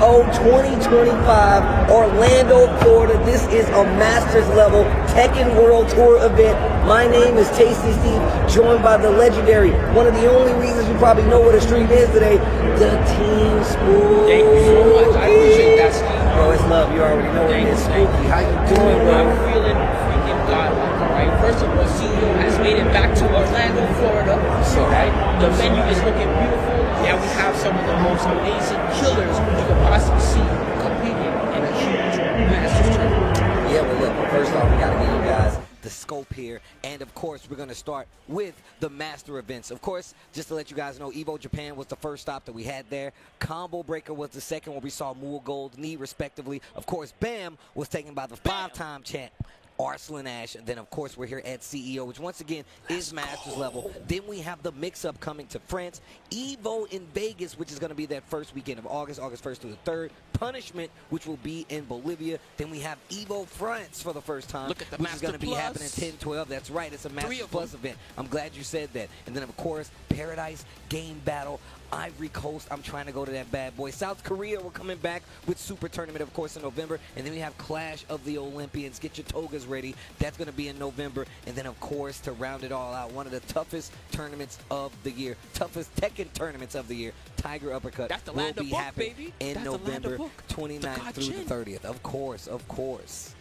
2025, Orlando, Florida. This is a Masters level Tekken World Tour event. My name is Tasty Steve, joined by the legendary, one of the only reasons you probably know what a stream is today, the Team Spooky. Thank you so much. I appreciate that, Steve. Bro, it's love. You already know it is. Spooky. How you doing, bro? I'm feeling freaking godlike, all right? First of all, CEO has made it back to Orlando, Florida. All right? The venue is looking beautiful, and we have some of the most amazing killers you could possibly see competing in a huge Masters tournament. Yeah, well, look, first off, we got to give you guys the scope here, and of course we're going to start with the master events. Of course, just to let you guys know, Evo Japan was the first stop that we had there. Combo Breaker was the second, where we saw Muo Gold, Knee respectively. Of course, BAM was taken by the five-time champ Arslan Ash, and then of course we're here at CEO, which once again is Masters level. Then we have the mix-up coming to France, Evo in Vegas, which is going to be that first weekend of August 1st through the 3rd. Punishment, which will be in Bolivia. Then we have Evo France for the first time, Look at the which is going to be happening 10-12. That's right, it's a Masters Plus event. I'm glad you said that. And then of course Paradise Game Battle, Ivory Coast, I'm trying to go to that bad boy. South Korea, we're coming back with Super Tournament, of course, in November. And then we have Clash of the Olympians. Get your togas ready. That's going to be in November. And then, of course, to round it all out, one of the toughest tournaments of the year, toughest Tekken tournaments of the year, Tiger Uppercut, That's the will land be of book, happening baby. in That's November the land of book. 29th through the 30th. Of course, of course.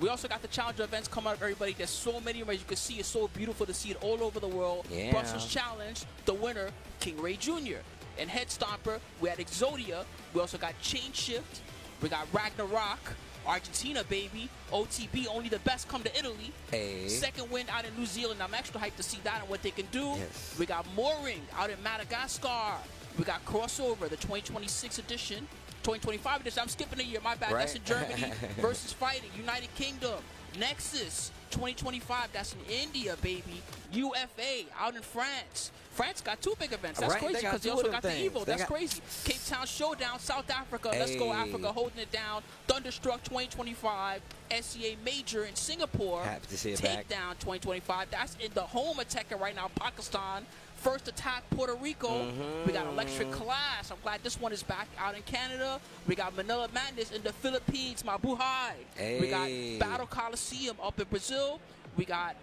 We also got the Challenger events coming up, everybody. There's so many, as you can see, it's so beautiful to see it all over the world. Yeah. Brussels Challenge, the winner, King Ray Jr. And Head Stomper, we had Exodia. We also got Chain Shift. We got Ragnarok, Argentina, baby. OTB, only the best come to Italy. Hey. Second win out in New Zealand. I'm extra hyped to see that and what they can do. Yes. We got Mooring out in Madagascar. We got Crossover, the 2026 edition. 2025 edition. I'm skipping a year. My bad. Right. That's in Germany versus Fighting. United Kingdom. Nexus 2025. That's in India, baby. UFA out in France. France got two big events. That's Right, crazy they got because they two also of got them the things. Evo. They That's got- crazy. Cape Town Showdown, South Africa. Let's go Hey. Africa, holding it down. Thunderstruck 2025. SEA Major in Singapore. Happy to see it back. Takedown 2025. That's in the home of Tekken right now, Pakistan. First Attack, Puerto Rico. We got Electric Class. I'm glad this one is back out in Canada. We got Manila Madness in the Philippines, my buhay. We Hey. got Battle Coliseum up in Brazil. We got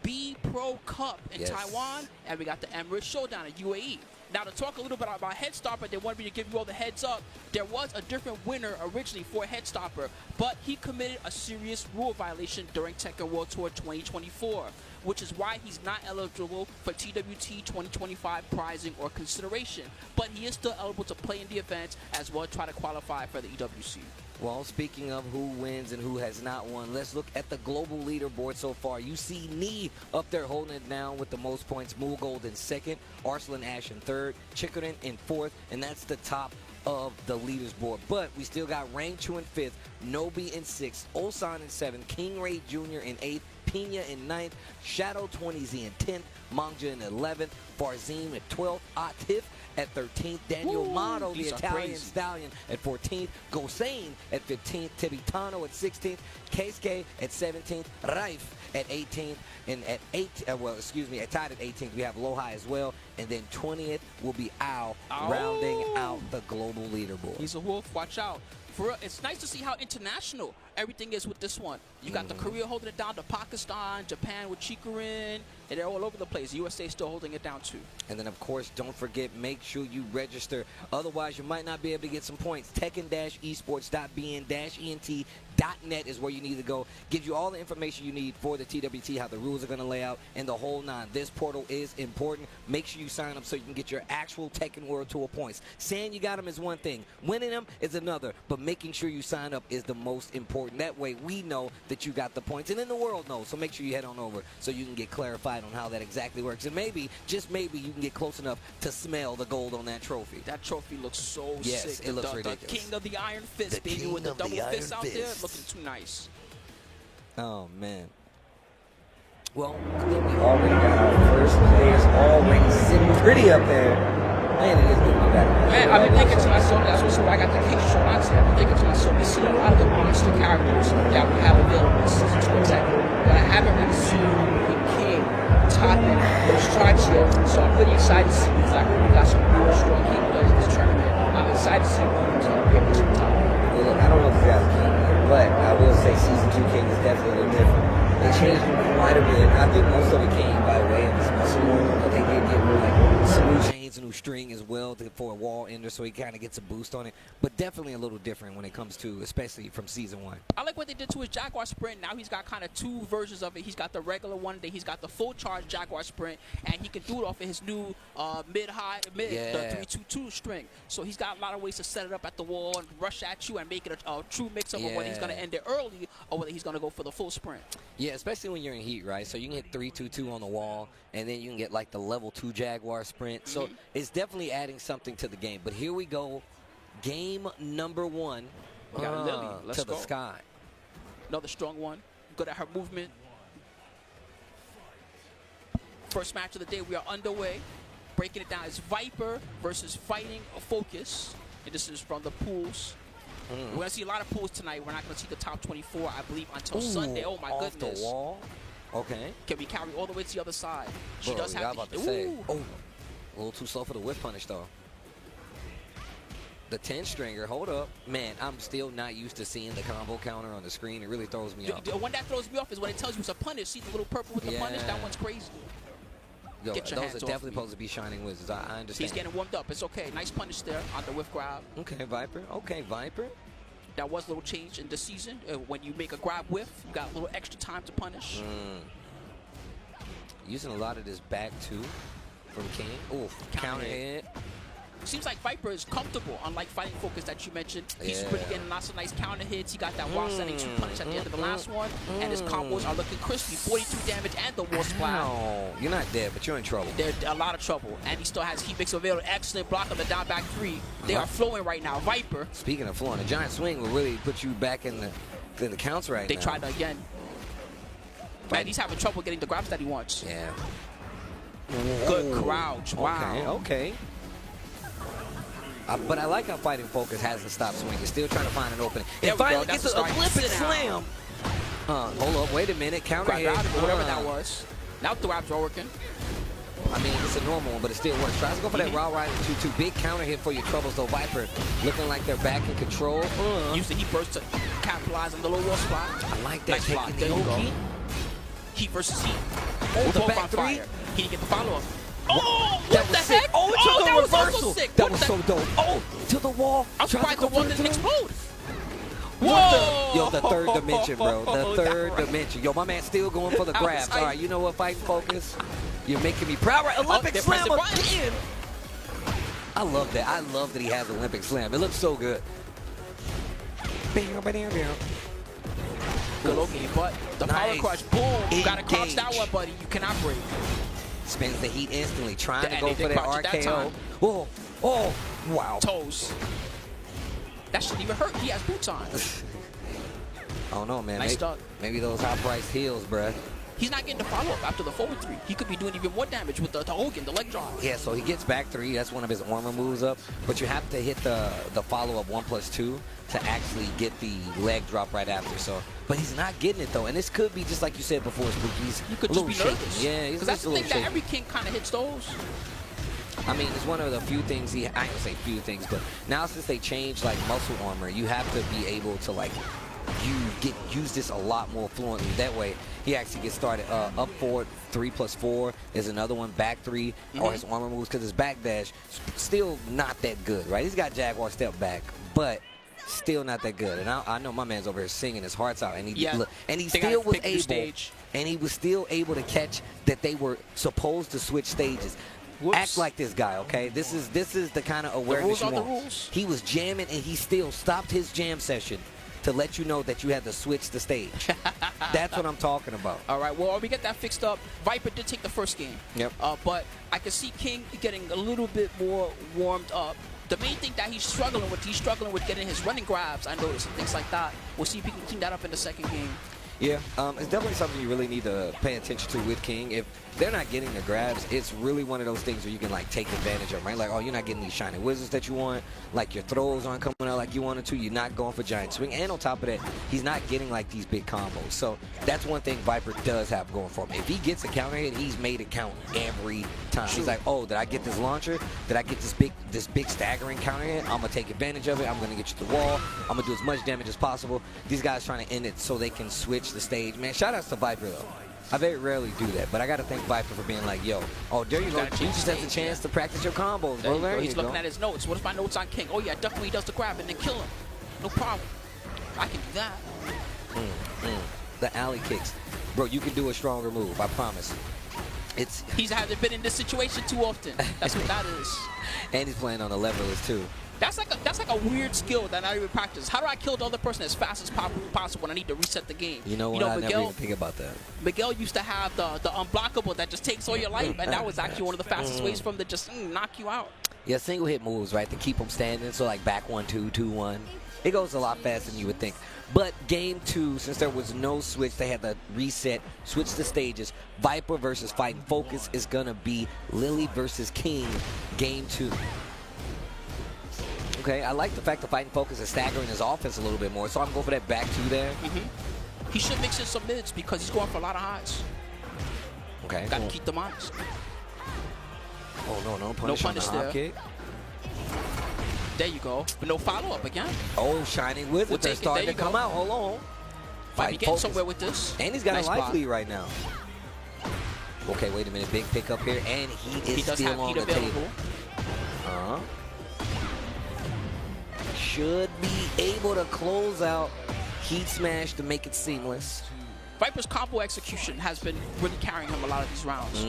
B Pro Cup in Yes. Taiwan. And we got the Emirates Showdown in UAE. Now, to talk a little bit about Head Stopper, they wanted me to give you all the heads up. There was a different winner originally for Head Stopper, but he committed a serious rule violation during Tekken World Tour 2024, which is why he's not eligible for TWT 2025 prizing or consideration. But he is still eligible to play in the event as well as try to qualify for the EWC. Well, speaking of who wins and who has not won, let's look at the global leaderboard so far. You see Knee up there holding it down with the most points. Muo Gold in second, Arslan Ash in third, Chikrin in fourth, and that's the top of the leaderboard. But we still got Rain Chu in fifth, Nobi in sixth, Ulsan in seventh, King Ray Jr. in eighth, Pina in ninth, Shadow 20Z in 10th, Mangja in 11th, Farzim at 12th, Atif at 13th, Daniel Mato, the Italian stallion, at 14th, Gosain at 15th, Tibitano at 16th, Keisuke at 17th, Raif at 18th, and at tied at 18th, we have Lowhigh as well, and then 20th will be Ao, rounding out the global leaderboard. He's a wolf, watch out. For real, it's nice to see how international everything is with this one. You got the Korea holding it down to Pakistan, Japan with Chikurin, and they're all over the place. USA still holding it down too. And then, of course, don't forget, make sure you register. Otherwise, you might not be able to get some points. Tekken-esports.bn-ent.net is where you need to go. Gives you all the information you need for the TWT, how the rules are going to lay out, and the whole nine. This portal is important. Make sure you sign up so you can get your actual Tekken World Tour points. Saying you got them is one thing. Winning them is another. But making sure you sign up is the most important. That way, we know that you got the points, and then the world knows. So make sure you head on over so you can get clarified on how that exactly works. And maybe, just maybe, you can get close enough to smell the gold on that trophy. That trophy looks so Yes, sick. it looks the ridiculous. King of the Iron Fist, The baby, King with the of the double fist Iron out there, Fist. looking too nice. Oh, man. Well, we already got our first players already sitting pretty up there. Man, it is good to be back. Man, I've been thinking to myself, that's also why I got the case Shola. I've been thinking to myself, we've seen a lot of the monster characters that we have available in Season 2 of Tekken, but I haven't really seen the King, Topic, those strikes yet. So I'm pretty excited to see these. Like, we got some real strong King players in this tournament. I'm excited to see changed him quite a bit. I think most of it came by way of his muscle armor, but they did give him like some new chains, a new string as well for a wall ender, so he kind of gets a boost on it. But definitely a little different when it comes to, especially from season 1. I like what they did to his Jaguar Sprint. Now he's got kind of 2 versions of it. He's got the regular one, then he's got the full charge Jaguar Sprint, and he can do it off of his new the 3-2-2 string. So he's got a lot of ways to set it up at the wall and rush at you and make it a true mix-up of whether he's going to end it early or whether he's going to go for the full sprint. Yeah, especially when you're in heat, right? So you can hit 3-2-2 on the wall, and then you can get like the level 2 Jaguar Sprint. So it's definitely adding something to the game. But here we go. Game number 1. We got Lili. Let's to go. The sky. Another strong one. Good at her movement. First match of the day, we are underway. Breaking it down is Viper versus Fightinfocus. And this is from the pools. We're going to see a lot of pools tonight. We're not going to see the top 24, I believe, until Sunday. Oh, my off goodness. The wall. Okay. Can we carry all the way to the other side? She Bro, does have about to say. Oh, a little too slow for the whiff punish, though. The 10-stringer, hold up. Man, I'm still not used to seeing the combo counter on the screen. It really throws me off. The one that throws me off is when it tells you it's a punish. See the little purple with the punish? That one's crazy. Yo, Get your those hands are off definitely me. supposed to be shining wizards. I understand. He's getting warmed up. It's okay. Nice punish there on the whiff grab. Okay, Viper. Okay, Viper. That was a little change in the season. When you make a grab whiff, you got a little extra time to punish. Using a lot of this back, too, from King. Oof, counter hit. Seems like Viper is comfortable, unlike Fightinfocus that you mentioned. He's really getting lots of nice counter hits. He got that wall setting 2 punish at the end of the last one. And his combos are looking crispy. 42 damage and the wall splash. No, you're not dead, but you're in trouble. They're a lot of trouble. And he still has heat mix available. Excellent block on the down back 3. They are flowing right now. Viper. Speaking of flowing, a giant swing will really put you back in the counts right now. They tried again. Man, he's having trouble getting the grabs that he wants. Yeah. Good crouch. Wow. Okay. But I like how Fightinfocus hasn't stopped swinging. Still trying to find an opening. And finally gets an Olympic slam. Hold up. Wait a minute. Counter hit. Whatever that was. Now the grabs are working. I mean, it's a normal one, but it still works. Tries to go for that raw rider 2-2. Big counter hit for your troubles, though. Viper looking like they're back in control. Use the heat burst to capitalize on the low wall spot. I like that. Nice block. There you go. Heat versus heat. Oh, the both back on 3. fire. He didn't get the follow-up. Oh, that what the sick. heck? Oh, it took a reversal. Was also sick. That was so dope. Oh, to the wall. I'm surprised the wall didn't explode. Whoa! Yo, the third dimension, bro. The third dimension. Yo, my man's still going for the grabs. All right, you know what, Fightinfocus? You're making me proud. Right, Olympic slam again. I love that. I love that he has Olympic slam. It looks so good. Good looking, but the power crush, boom. You gotta crouch that one, buddy. You cannot break. Spins the heat instantly, trying to go for that RKO. Oh, oh, wow. Toes. That shouldn't even hurt. He has boots on. I don't know, man. Nice duck. Maybe those high-priced heels, bruh. He's not getting the follow-up after the forward 3. He could be doing even more damage with the Hogan, the leg drop. Yeah, so he gets back 3. That's one of his armor moves up. But you have to hit the follow-up 1+2 to actually get the leg drop right after. So, but he's not getting it, though. And this could be, just like you said before, Spooky. You could just be nervous. Yeah, because that's the thing that every king kind of hits those. I mean, it's one of the few things I ain't gonna say few things, but now since they changed like muscle armor, you have to be able to like use this a lot more fluently. That way, he actually gets started up forward 3+4 is another one, back 3 or his armor moves, because his back dash still not that good, right? He's got Jaguar step back, but still not that good. And I know my man's over here singing his hearts out, and he still was able, and he was still able to catch that they were supposed to switch stages. Whoops. Act like this guy, okay? This is the kind of awareness you want. He was jamming, and he still stopped his jam session to let you know that you had to switch the stage. That's what I'm talking about. All right, well, we get that fixed up. Viper did take the first game. Yep. But I can see King getting a little bit more warmed up. The main thing that he's struggling with getting his running grabs, I noticed, and things like that. We'll see if he can clean that up in the second game. Yeah, it's definitely something you really need to pay attention to with King. If they're not getting the grabs, it's really one of those things where you can like take advantage of, right? Like, oh, you're not getting these shiny wizards that you want. Like, your throws aren't coming out like you wanted to. You're not going for giant swing. And on top of that, he's not getting like these big combos. So that's one thing Viper does have going for him. If he gets a counter hit, he's made it count every time. He's like, oh, did I get this launcher? Did I get this big staggering counter hit? I'm gonna take advantage of it. I'm gonna get you to the wall. I'm gonna do as much damage as possible. These guys trying to end it so they can switch switch the stage. Man, shout outs to Viper, though. I very rarely do that, but I got to thank Viper for being like, yo, oh, there you go. You just have the chance to practice your combos, bro. There He's looking at his notes. What is my notes on King? Oh, yeah, definitely does the grab and then kill him. No problem. I can do that. The alley kicks. Bro, you can do a stronger move, I promise. He hasn't been in this situation too often. That's what that is. And he's playing on a levelers, too. That's like a weird skill that I don't even practice. How do I kill the other person as fast as possible when I need to reset the game? You know what? I never even think about that. Miguel used to have the unblockable that just takes all your life, and that was actually one of the fastest ways for him to just knock you out. Yeah, single hit moves, right, to keep them standing. So like back 1-2, 2-1. It goes a lot faster than you would think. But game 2, since there was no switch, they had to reset, switch the stages. Viper versus Fightinfocus is going to be Lili versus King, game 2. Okay, I like the fact that Fightinfocus is staggering his offense a little bit more, so I'm going for that back 2 there. He should mix in some mids because he's going for a lot of highs. Okay. Got to keep them honest. Oh, no punish on the hop kick. There you go. But no follow-up again. Oh, Shining Wizard. They're starting to come out. Hold on. Might be getting somewhere with this. And he's got a life lead right now. Okay, wait a minute. Big pick up here. And he is still on the table. Should be able to close out Heat Smash to make it seamless. Viper's combo execution has been really carrying him a lot of these rounds.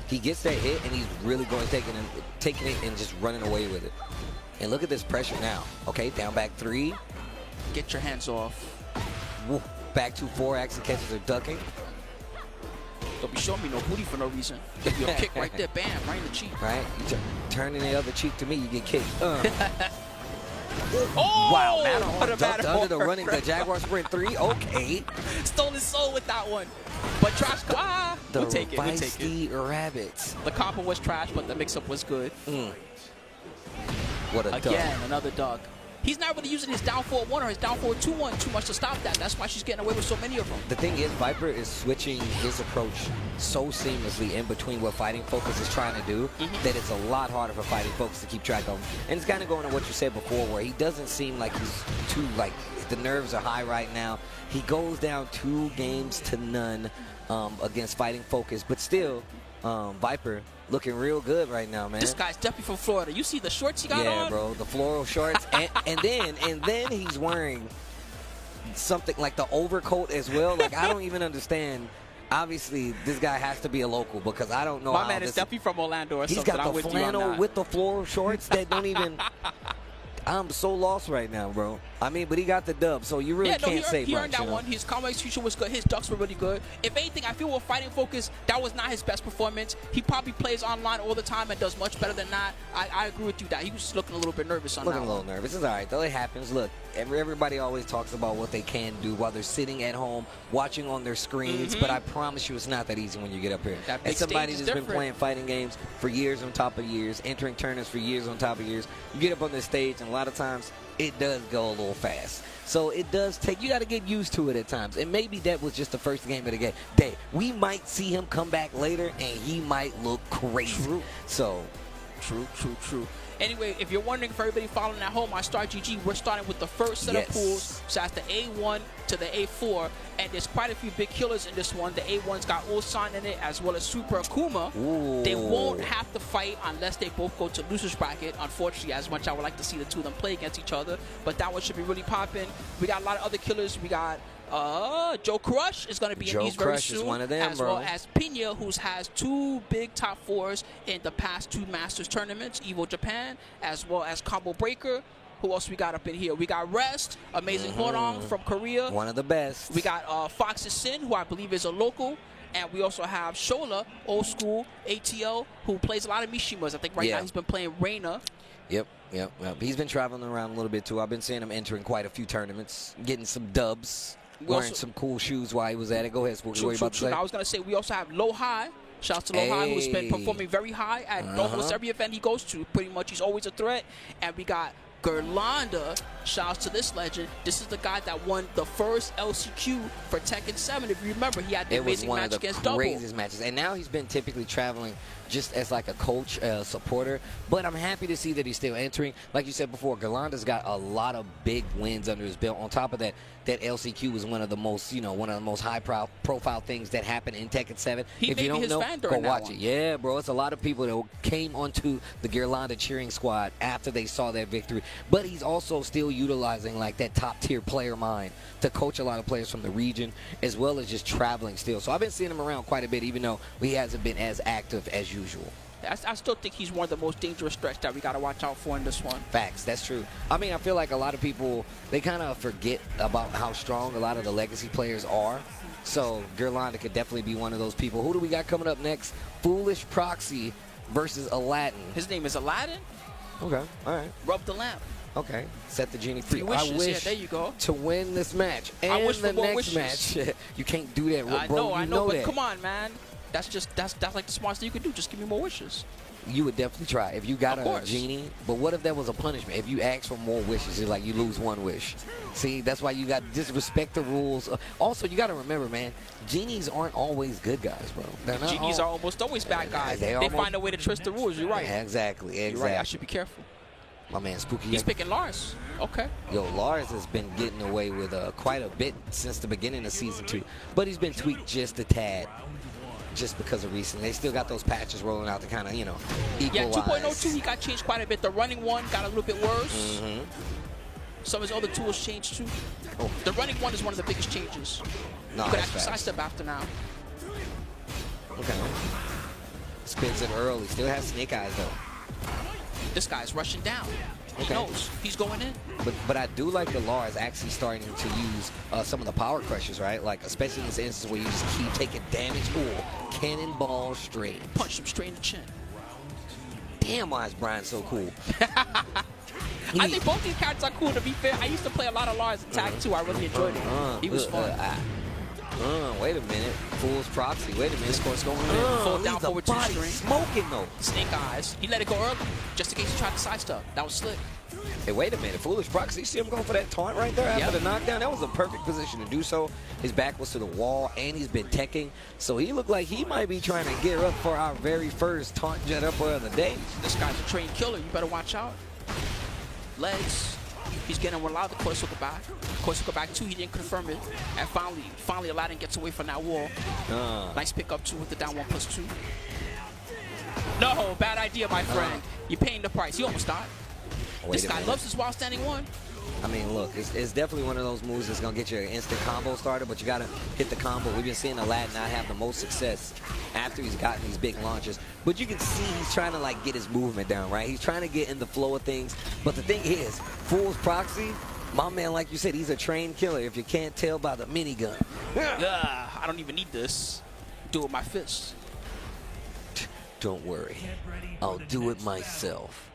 He gets that hit, and he's really going taking it and just running away with it. And look at this pressure now. Okay, down back 3. Get your hands off. Woo. Back 2 4 axis catches are ducking. Don't be showing me no booty for no reason. Give you a kick right there, bam, right in the cheek. Right, you turning the other cheek to me, you get kicked. Oh! Wow, Matterhorn ducked under the running, the Jaguar Sprint 3. Okay. Stole his soul with that one. But trash, we'll take it. We'll take it. Rabbits. The combo was trash, but the mix-up was good. What a duck. Again, another duck. He's not really using his down 4-1 or his down 4-2-1 too much to stop that. That's why she's getting away with so many of them. The thing is, Viper is switching his approach so seamlessly in between what Fightinfocus is trying to do that it's a lot harder for Fightinfocus to keep track of him. And it's kind of going to what you said before, where he doesn't seem like he's too, like, the nerves are high right now. He goes down 2 games to none against Fightinfocus, but still, Viper looking real good right now, man. This guy's definitely from Florida. You see the shorts he got on? Yeah, bro, the floral shorts, and then he's wearing something like the overcoat as well. Like, I don't even understand. Obviously, this guy has to be a local because I don't know. My man is definitely from Orlando or something. He's got the flannel with the floral shorts that don't even. I'm so lost right now, bro. I mean, but he got the dub, so you really can't say much. He earned that one. His combo execution was good. His ducks were really good. If anything, I feel with Fightinfocus, that was not his best performance. He probably plays online all the time and does much better than that. I agree with you that he was looking a little bit nervous on that one. Looking a little nervous. It's all right, though. It happens. Look, everybody always talks about what they can do while they're sitting at home, watching on their screens, but I promise you it's not that easy when you get up here. As somebody that's been playing fighting games for years on top of years, entering tournaments for years on top of years, you get up on this stage, and a lot of times, it does go a little fast. So it does take, you got to get used to it at times. And maybe that was just the first game of the day. We might see him come back later, and he might look crazy. True. So, true. Anyway, if you're wondering, for everybody following at home, on Star GG, we're starting with the first set of pools. So that's the A1 to the A4. And there's quite a few big killers in this one. The A1's got Ulsan in it, as well as Super Akouma. They won't have to fight unless they both go to loser's bracket. Unfortunately, as much I would like to see the two of them play against each other. But that one should be really popping. We got a lot of other killers. We got Joecrush is going to be in these very soon. Is one of them, as well as Pina, who has 2 big top 4s in the past 2 Masters tournaments, Evo Japan, as well as Combo Breaker. Who else we got up in here? We got Rest, amazing Hwoarang from Korea. One of the best. We got Fox's Sin, who I believe is a local. And we also have Shola, old school ATL, who plays a lot of Mishimas. I think right now he's been playing Reina. Yep. He's been traveling around a little bit too. I've been seeing him entering quite a few tournaments, getting some dubs, wearing some cool shoes while he was at it. Go ahead, Spooky. What are you about to say? I was going to say we also have Lowhigh. Shouts to Lowhigh, who's been performing very high at almost every event he goes to. Pretty much, he's always a threat. And we got Gerlanda, shouts to this legend. This is the guy that won the first LCQ for Tekken 7. If you remember, he had the amazing match against Double. It was one of the craziest matches. And now he's been typically traveling just as like a coach, supporter. But I'm happy to see that he's still entering. Like you said before, Gerlanda's got a lot of big wins under his belt. On top of that, that LCQ was one of the most, one of the most high-profile things that happened in Tekken 7. If you don't know, go watch it. Yeah, bro. It's a lot of people that came onto the Gerlanda cheering squad after they saw that victory. But he's also still utilizing like that top-tier player mind to coach a lot of players from the region, as well as just traveling still. So I've been seeing him around quite a bit, even though he hasn't been as active as usual. I still think he's one of the most dangerous threats that we got to watch out for in this one. Facts, that's true. I mean, I feel like a lot of people, they kind of forget about how strong a lot of the legacy players are. So Gerlanda could definitely be one of those people. Who do we got coming up next? Foolish Proxy versus Aladdin. His name is Aladdin? Okay, all right. Rub the lamp. Okay, set the genie free. Wishes. I wish there you go. to win this match. And I wish the for more next wishes. match. You can't do that, bro. I know, but that. come on, man. That's like the smartest thing you could do. Just give me more wishes. You would definitely try if you got a genie. But what if that was a punishment? If you ask for more wishes, it's like you lose one wish. See, that's why you got to disrespect the rules. Also, you got to remember, man, genies aren't always good guys, bro. They're not Genies are almost always bad guys. They find a way to twist the rules. You're right. Exactly. You're right. I should be careful. My man Spooky. He's picking Lars. Okay. Yo, Lars has been getting away with quite a bit since the beginning of Season 2. But he's been tweaked just a tad. Just because of recently. They still got those patches rolling out to kind of, equalize. Yeah, 2.02, he got changed quite a bit. The running one got a little bit worse. Mm-hmm. Some of his other tools changed too. Oh. The running one is one of the biggest changes. No, you could actually sidestep after now. Okay. Spins it early. Still has snake eyes, though. This guy's rushing down. Okay. He knows. He's going in. But I do like the Lars actually starting to use some of the power crushes, right? Like, especially in this instance where you just keep taking damage. Ooh, cannonball straight. Punch him straight in the chin. Damn, why is Bryan so cool? I think both these characters are cool, to be fair. I used to play a lot of Lars in Tag 2. I really enjoyed it. He was fun. Wait a minute. Fool's Proxy. Wait a minute. This course going in. Full down forward 2 string. Smoking, though. Snake eyes. He let it go early, just in case he tried to sidestep. That was slick. Hey, wait a minute. Foolish Proxy. You see him going for that taunt right there after the knockdown? That was a perfect position to do so. His back was to the wall, and he's been teching. So he looked like he might be trying to gear up for our very first taunt jet upper of the day. This guy's a trained killer. You better watch out. Legs. He's getting one out of the Koisuka back. Koisuka back 2, he didn't confirm it. And finally Aladdin gets away from that wall. Nice pick up 2 with the down 1+2. No, bad idea, my friend. You're paying the price. He almost died. This guy loves his while standing one. I mean, look, it's definitely one of those moves that's going to get you an instant combo started, but you got to hit the combo. We've been seeing Aladdin not have the most success after he's gotten these big launches. But you can see he's trying to, like, get his movement down, right? He's trying to get in the flow of things. But the thing is, Fool's Proxy, my man, like you said, he's a trained killer if you can't tell by the minigun. I don't even need this. Do it with my fists. Don't worry. I'll do it myself.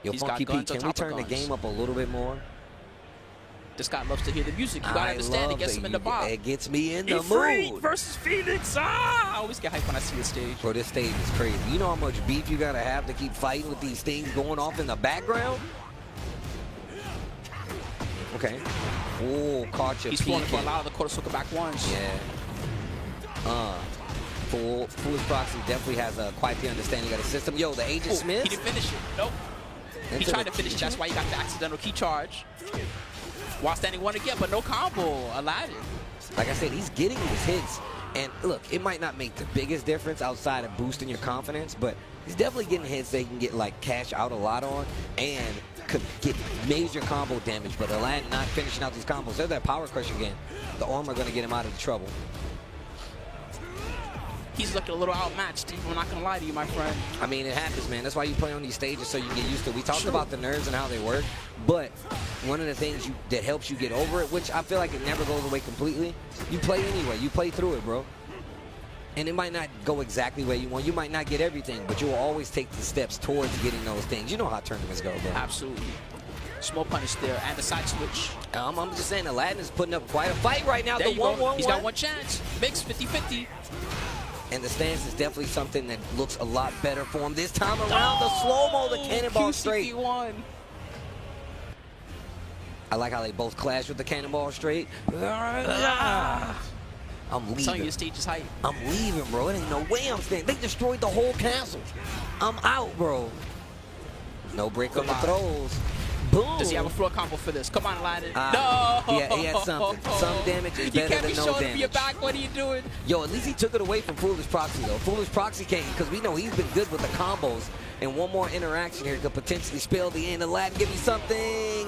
Yo, Funky Pete, can we turn the game up a little bit more? This guy loves to hear the music. You gotta understand, it gets him in the box. It gets me in the mood. Versus Phoenix. I always get hyped when I see the stage. Bro, this stage is crazy. You know how much beef you gotta have to keep fighting with these things going off in the background? Okay. Oh, caught you. He's falling for a lot of the Koisuka back ones. Yeah. Foolish Proxy definitely has quite the understanding of the system. Yo, the Agent Smith. He didn't finish it. Nope. He tried to finish it. That's why he got the accidental key charge. While standing one again, but no combo. Aladdin. Like I said, he's getting his hits. And look, it might not make the biggest difference outside of boosting your confidence, but he's definitely getting hits that he can get, like, cash out a lot on and could get major combo damage. But Aladdin not finishing out these combos. There's that power crush again. The armor going to get him out of the trouble. He's looking a little outmatched, Steve. I'm not going to lie to you, my friend. I mean, it happens, man. That's why you play on these stages, so you get used to it. We talked about the nerves and how they work, but one of the things that helps you get over it, which I feel like it never goes away completely, you play anyway. You play through it, bro. And it might not go exactly where you want. You might not get everything, but you will always take the steps towards getting those things. You know how tournaments go, bro. Absolutely. Small punish there, and the side switch. I'm just saying, Aladdin is putting up quite a fight right now. There the 1-1-1. He's got one chance. Mix 50-50. And the stance is definitely something that looks a lot better for him this time around. The slow-mo, the cannonball straight. I like how they both clash with the cannonball straight. I'm leaving. Telling you the stage is hype. I'm leaving, bro. It ain't no way I'm staying. They destroyed the whole castle. I'm out, bro. No break on the throws. Boom. Does he have a floor combo for this? Come on, Aladdin. No. Yeah, he had something. Some damage is better than no damage. You can't be showing up your back. What are you doing? Yo, at least he took it away from Foolish Proxy, though. Foolish Proxy came because we know he's been good with the combos. And one more interaction here could potentially spell the end. Aladdin, give me something.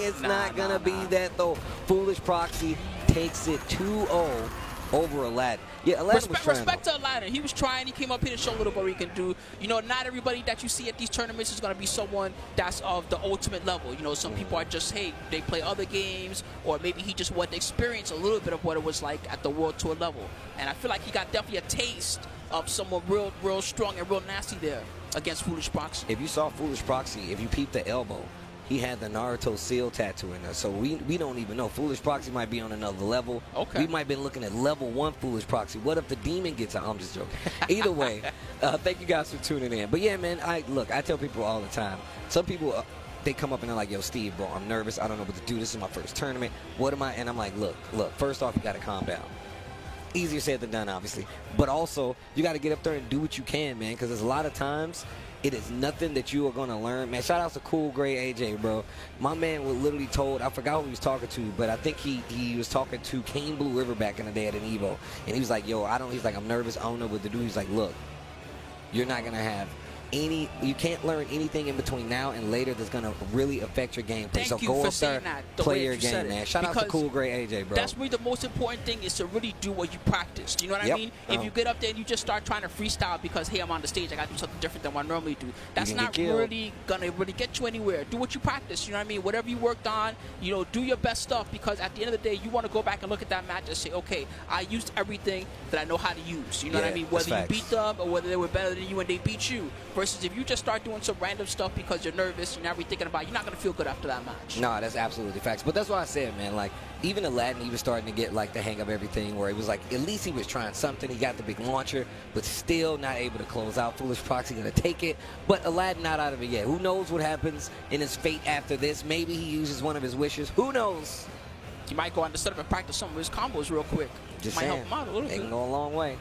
It's not going to be that, though. Foolish Proxy takes it 2-0 over Aladdin. Yeah, Aladdin was trying. Respect to Aladdin. He was trying. He came up here to show a little bit what he can do. You know, not everybody that you see at these tournaments is going to be someone that's of the ultimate level. You know, some people are just, hey, they play other games, or maybe he just wanted to experience a little bit of what it was like at the World Tour level. And I feel like he got definitely a taste of someone real strong and real nasty there against Foolish Proxy. If you saw Foolish Proxy, if you peeped the elbow, he had the Naruto seal tattoo in there. So we don't even know. Foolish Proxy might be on another level. Okay. We might be looking at level 1 Foolish Proxy. What if the demon gets out? I'm just joking. Either way, thank you guys for tuning in. But yeah, man, I tell people all the time. Some people, they come up and they're like, yo, Steve, bro, I'm nervous. I don't know what to do. This is my first tournament. What am I? And I'm like, look, first off, you got to calm down. Easier said than done, obviously. But also, you got to get up there and do what you can, man, because there's a lot of times it is nothing that you are going to learn. Man, shout out to Cool Gray AJ, bro. My man was literally told, I forgot who he was talking to, but I think he was talking to Kane Blue River back in the day at an Evo. And he was like, yo, he's like, I'm nervous. I don't know what to do. He's like, look, you're not going to have you can't learn anything in between now and later that's going to really affect your gameplay. So go up there, play your game, man. Shout out to Cool Gray AJ, bro. That's really the most important thing, is to really do what you practice. You know what I mean? If you get up there and you just start trying to freestyle because, hey, I'm on the stage, I got to do something different than what I normally do, that's not really going to really get you anywhere. Do what you practice, you know what I mean? Whatever you worked on, you know, do your best stuff, because at the end of the day, you want to go back and look at that match and say, okay, I used everything that I know how to use. You know what I mean? Whether you beat them or whether they were better than you and they beat you. Versus if you just start doing some random stuff because you're nervous, you're not really thinking about it, you're not going to feel good after that match. No, that's absolutely facts. But that's what I said, man. Like, even Aladdin, he was starting to get, like, the hang of everything, where it was like, at least he was trying something. He got the big launcher, but still not able to close out. Foolish Proxy going to take it, but Aladdin not out of it yet. Who knows what happens in his fate after this? Maybe he uses one of his wishes. Who knows? He might go on to set up and practice some of his combos real quick. Just might saying. help him out a little bit. They can go a long way.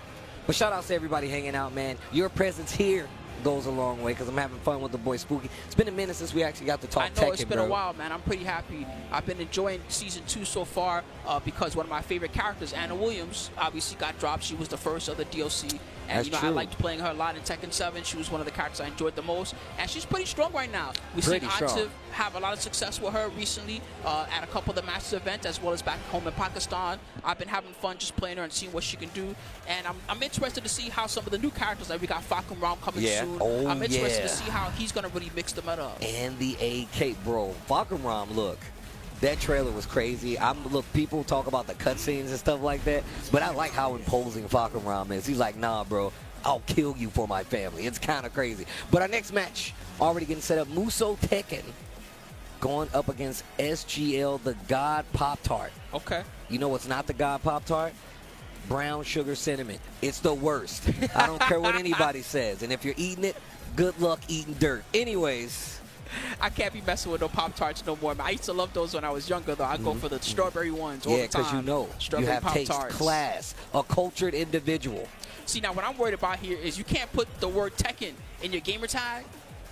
But shout out to everybody hanging out, man. Your presence here goes a long way, because I'm having fun with the boy Spooky. It's been a minute since we actually got to talk Tekken, I know it's been a while, man. I'm pretty happy. I've been enjoying Season 2 so far because one of my favorite characters, Anna Williams, obviously got dropped. She was the first of the DLC. And, you know, I liked playing her a lot in Tekken 7. She was one of the characters I enjoyed the most. And she's pretty strong right now. We've seen Active have a lot of success with her recently at a couple of the Masters events, as well as back home in Pakistan. I've been having fun just playing her and seeing what she can do. And I'm interested to see how some of the new characters, like we got Vybe coming soon. I'm interested to see how he's going to really mix them up. And the AK, bro. Vybe, look. That trailer was crazy. Look, people talk about the cutscenes and stuff like that, but I like how imposing Vybe is. He's like, nah, bro, I'll kill you for my family. It's kind of crazy. But our next match, already getting set up, Muso Tekken going up against SGL, TheGodPoptart. Okay. You know what's not TheGodPoptart? Brown sugar cinnamon. It's the worst. I don't care what anybody says. And if you're eating it, good luck eating dirt. Anyways, I can't be messing with no Pop-Tarts no more, man. I used to love those when I was younger, though. I'd go for the strawberry ones all the time. Yeah, because you know, you have taste, class, a cultured individual. See, now what I'm worried about here is you can't put the word Tekken in your gamer tag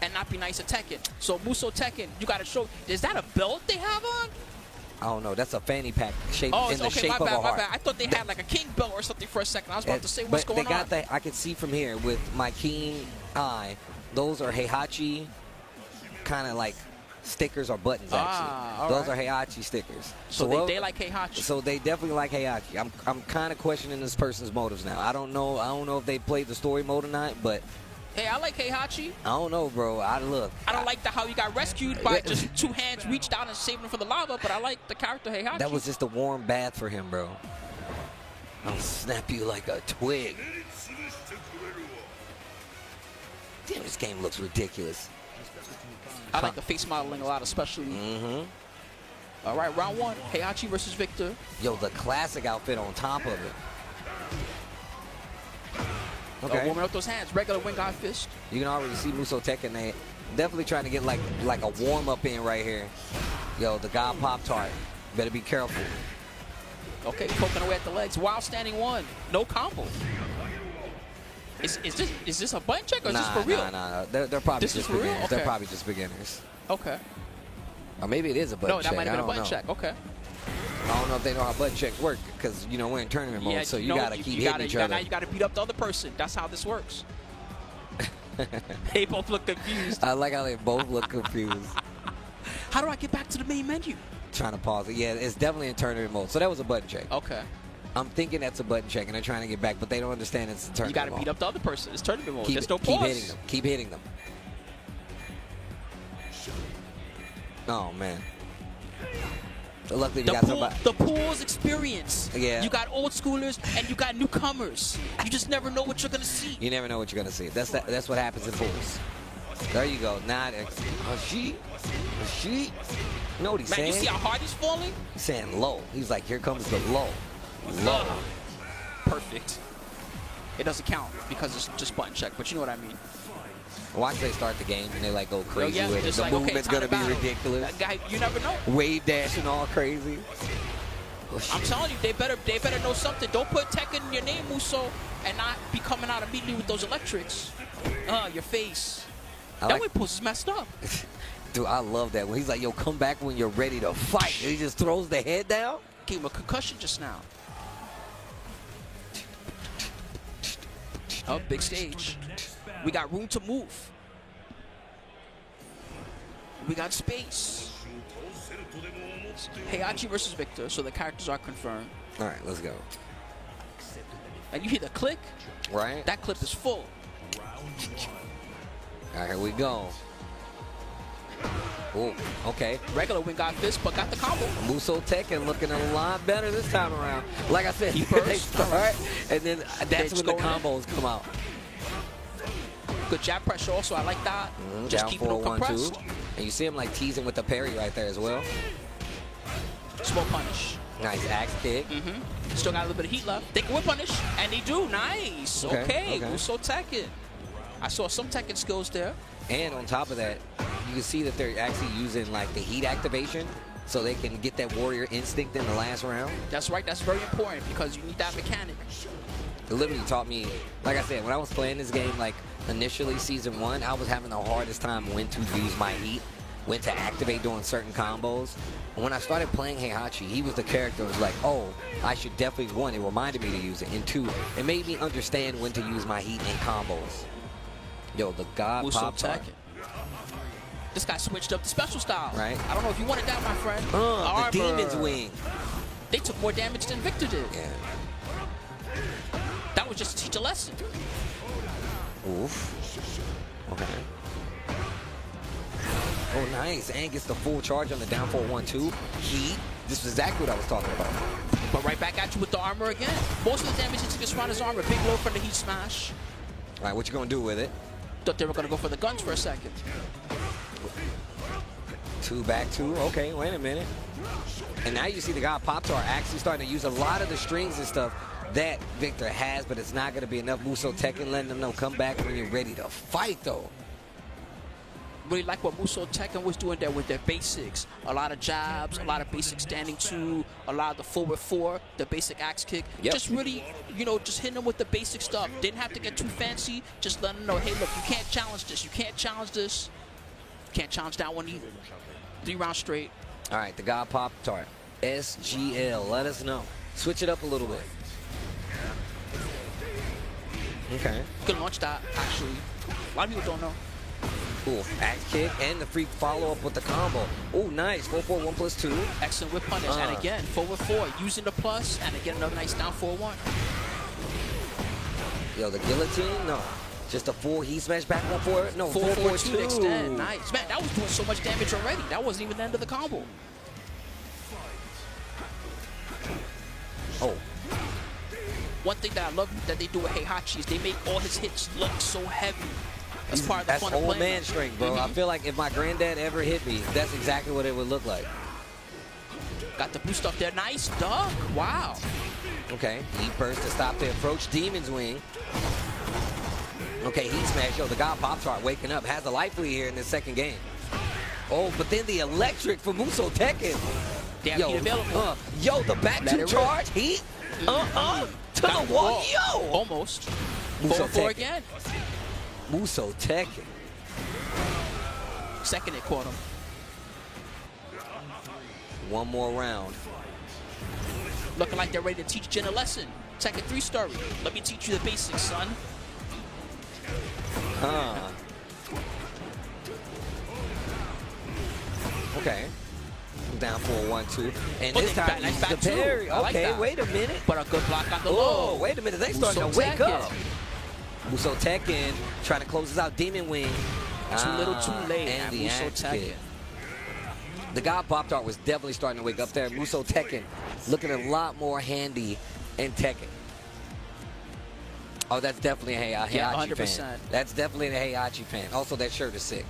and not be nice at Tekken. So Muso Tekken, you got to show, is that a belt they have on? I don't know. That's a fanny pack shaped in the shape of a heart. My bad. I thought they had like a king belt or something for a second. I was about to say, what's going on? That. I could see from here with my keen eye. Those are Heihachi kind of like stickers or buttons, actually. Those are Heihachi stickers. So they like Heihachi. So they definitely like Heihachi. I'm kind of questioning this person's motives now. I don't know if they played the story mode or not, but hey, I like Heihachi. I don't know, bro. I don't like how he got rescued by just two hands reached out and saved him from the lava, but I like the character Heihachi. That was just a warm bath for him, bro. I'll snap you like a twig. Damn, this game looks ridiculous. I like the face modeling a lot, especially. All right, round one, Heihachi versus Victor. Yo, the classic outfit on top of it. Okay. Warming up those hands, regular wing eye fist. You can already see Muso Tekken. They definitely trying to get like a warm up in right here. Yo, TheGodPoptart. Better be careful. Okay, poking away at the legs while standing one. No combo. Is this a button check or is this for real? Nah. They're probably just beginners. Okay. They're probably just beginners. Okay. Or maybe it is a button check. No, that might have been a button know. check. Okay. I don't know if they know how button checks work because, you know, we're in tournament mode, so you got to keep hitting each other. Now you got to beat up the other person. That's how this works. They both look confused. I like how they both look confused. How do I get back to the main menu? Trying to pause it. Yeah, it's definitely in tournament mode. So that was a button check. Okay. I'm thinking that's a button check, and they're trying to get back, but they don't understand it's a tournament You got to mode. beat up the other person. It's tournament mode. There's no Keep pause. hitting them. Keep hitting them. Oh, man. Luckily, we got somebody. The pool's experience. Yeah. You got old schoolers and you got newcomers. You just never know what you're going to see. You never know what you're going to see. That's what happens in pools. There you go. Not she. You know what he's saying? Man, you see how hard he's falling? He's saying low. He's like, here comes the low. Low. Perfect. It doesn't count because it's just button check, but you know what I mean. Watch they start the game and they like go crazy yeah, with it. just The like, movement's okay, going to be time to battle. ridiculous. That guy, you never know. Wave dashing all crazy. I'm telling you, they better know something. Don't put Tekken in your name, Muso, and not be coming out immediately with those electrics. Your face. That way pose is messed up. Dude, I love that. When he's like, yo, come back when you're ready to fight. And he just throws the head down. Gave him a concussion just now. Oh, big stage. We got room to move. We got space. Heihachi versus Victor, so the characters are confirmed. All right, let's go. And you hear the click? Right? That clip is full. All right, here we go. Oh, okay. Regular win got fist, but got the combo. Muso Tekken looking a lot better this time around. Like I said, He first. they start, and then that's when the go in. combos come out. Good jab pressure also, I like that. Just Down keeping them 4-1-2. compressed. And you see him like teasing with the parry right there as well. Smoke punish. Nice axe kick. Still got a little bit of heat left. They can whip punish, and they do. Nice. Okay. Muso Tekken. I saw some Tekken skills there. And on top of that, you can see that they're actually using like the heat activation so they can get that warrior instinct in the last round. That's right. That's very important because you need that mechanic. It literally taught me, like I said, when I was playing this game, like initially season 1, I was having the hardest time when to use my heat, when to activate during certain combos. And when I started playing Heihachi, he was the character that was like, oh, I should definitely, 1, it reminded me to use it, and 2, it made me understand when to use my heat in combos. Yo, the TheGodPoptart. This guy switched up the special style. Right. I don't know if you wanted that, my friend. The Demon's Wing. They took more damage than Victor did. Yeah. That was just to teach a lesson. Oof. Okay. Oh, nice. And gets the full charge on the down 4-1-2. Heat. This is exactly what I was talking about. But right back at you with the armor again. Most of the damage he took is around his armor. Big blow from the heat smash. All right, what you going to do with it? Thought they were going to go for the guns for a second. 2 back 2. Okay, wait a minute. And now you see the TheGodPoptart actually starting to use a lot of the strings and stuff that Victor has, but it's not going to be enough. Muso Tekken letting them know, come back when you're ready to fight, though. Really like what Muso Tekken was doing there with their basics. A lot of jabs, a lot of basic standing 2, a lot of the forward 4, the basic axe kick. Yep. Just really, you know, just hitting them with the basic stuff. Didn't have to get too fancy. Just letting them know, hey, look, you can't challenge this. You can't challenge this. Can't challenge that one either. 3 rounds straight. All right, TheGodPoptart. SGL. Let us know. Switch it up a little bit. Okay. Good launch that, actually. A lot of people don't know. Cool. Axe kick and the free follow-up with the combo. Oh, nice. 4-4-1 plus 2. Excellent whip punish. And again, forward 4, using the plus, and again, another nice down 4-1. Yo, the guillotine? No. Just a full heat smash back 1-4. No, 4-4-2 to extend. Nice. Man, that was doing so much damage already. That wasn't even the end of the combo. Oh. One thing that I love that they do with Heihachi is they make all his hits look so heavy. That's part of the fun of playing. That's old man strength, bro. I feel like if my granddad ever hit me, that's exactly what it would look like. Got the boost up there. Nice duck. Wow. Okay. Heat burst to stop the approach. Demon's Wing. Okay, heat smash. Yo, the TheGodPoptart waking up. Has a life lead here in this second game. Oh, but then the electric for Muso Tekken. They have heat available. Yo, the back Let two it charge, heat. To the wall. Yo. Almost. Muso 4 Tekken. again. Muso Tekken. Second it caught him. One more round. Looking like they're ready to teach Jin a lesson. Tekken 3 story. Let me teach you the basics, son. Okay. Down for a 1-2. And Oh, this time nice he's back the two. parry. I like Okay, that. wait a minute. But a good block on the low. Oh, wait a minute. They starting to Muso wake Tekken. up. Muso Tekken trying to close this out. Demon Wing. Too little, too late. And the Muso axe Tekken. kick. The TheGodPoptart was definitely starting to wake up there. Muso Tekken looking a lot more handy in Tekken. Oh, that's definitely a Heihachi Yeah, 100%. fan. That's definitely a Heihachi fan. Also, that shirt is sick.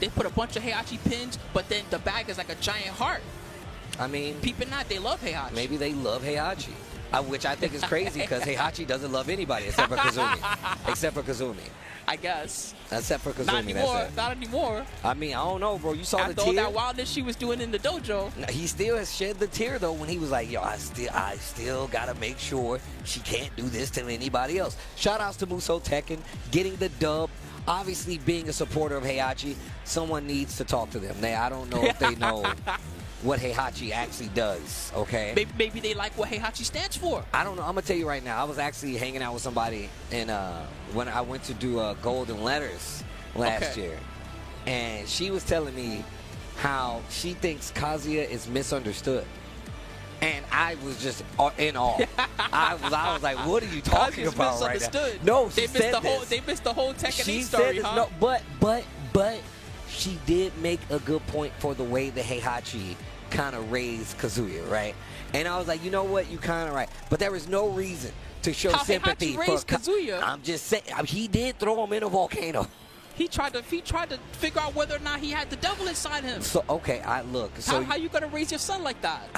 They put a bunch of Heihachi pins, but then the bag is like a giant heart. I mean, Peeping not, they love Heihachi. maybe they love Heihachi, which I think is crazy because Heihachi doesn't love anybody except for Kazumi. Except for Kazumi. I guess. Except for Kazumi, Not anymore. that's it. Not anymore. I mean, I don't know, bro. You saw After the all tear. that wildness she was doing in the dojo. He still has shed the tear though when he was like, yo, I still gotta make sure she can't do this to anybody else. Shout outs to Muso Tekken getting the dub. Obviously, being a supporter of Heihachi, someone needs to talk to them. I don't know if they know what Heihachi actually does, okay? Maybe they like what Heihachi stands for. I don't know. I'm going to tell you right now. I was actually hanging out with somebody when I went to do Golden Letters last year. And she was telling me how she thinks Kazuya is misunderstood. And I was just in awe. I was like, what are you talking about right now? No, she said this. They missed the whole Tekken 8 She story, said this, huh? no, but she did make a good point for the way the Heihachi kind of raised Kazuya, right? And I was like, you know what? You kind of right. But there was no reason to show sympathy Heihachi raised for Kazuya. I'm just saying, he did throw him in a volcano. He tried to figure out whether or not he had the devil inside him. So okay, look. So how you gonna raise your son like that?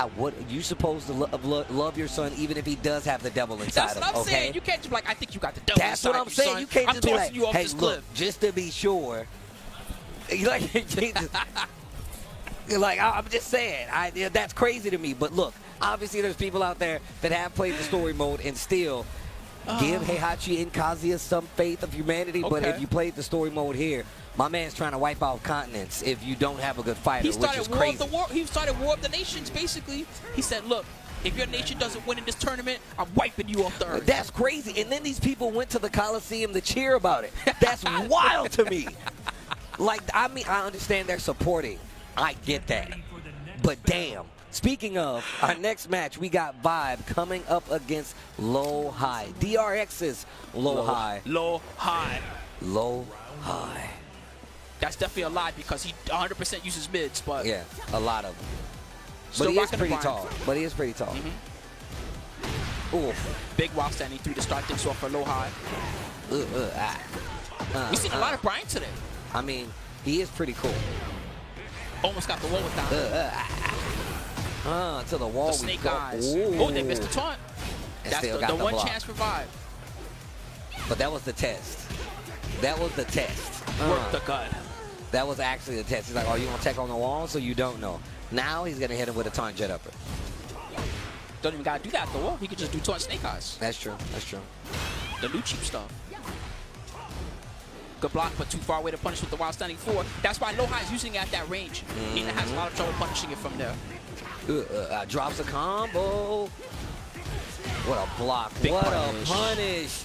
You supposed to love your son even if he does have the devil inside him. That's what I'm saying. You can't just be like, I think you got the devil That's inside what I'm saying. son. You can't I'm just be tossing like, you off hey, this look, cliff. just to be sure. I'm just saying. That's crazy to me. But look, obviously there's people out there that have played the story mode and still give Heihachi and Kazuya some faith of humanity. But if you played the story mode here, my man's trying to wipe out continents if you don't have a good fighter, which is crazy. He started War of the Nations, basically. He said, look, if your nation doesn't win in this tournament, I'm wiping you off the earth. That's crazy. And then these people went to the Coliseum to cheer about it. That's wild to me. Like, I mean, I understand they're supporting. I get that. But damn. Speaking of, our next match, we got Vybe coming up against Lowhigh. DRX's Lowhigh. Lowhigh. Lowhigh. That's definitely a lie because he 100% uses mids, but yeah, a lot of them. Still but he is rocking pretty the tall. But he is pretty tall. Oof. Big while standing through to start things off for Lowhigh. We've seen a lot of Bryan today. I mean, he is pretty cool. Almost got the wall with that. To the wall. The snake eyes. Oh, they missed the taunt. That's the one block. chance for Vybe. But that was the test. That was the test. Work the gut. That was actually the test. He's like, oh, you want to tech on the wall? So you don't know. Now he's going to hit him with a taunt jet upper. Don't even got to do that, though. He could just do taunt snake eyes. That's true. That's true. The new cheap stuff. Good block, but too far away to punish with the while standing forward. That's why Lowhigh is using it at that range. Nina has a lot of trouble punishing it from there. Drops a combo. What a block. Big what punish. A punish.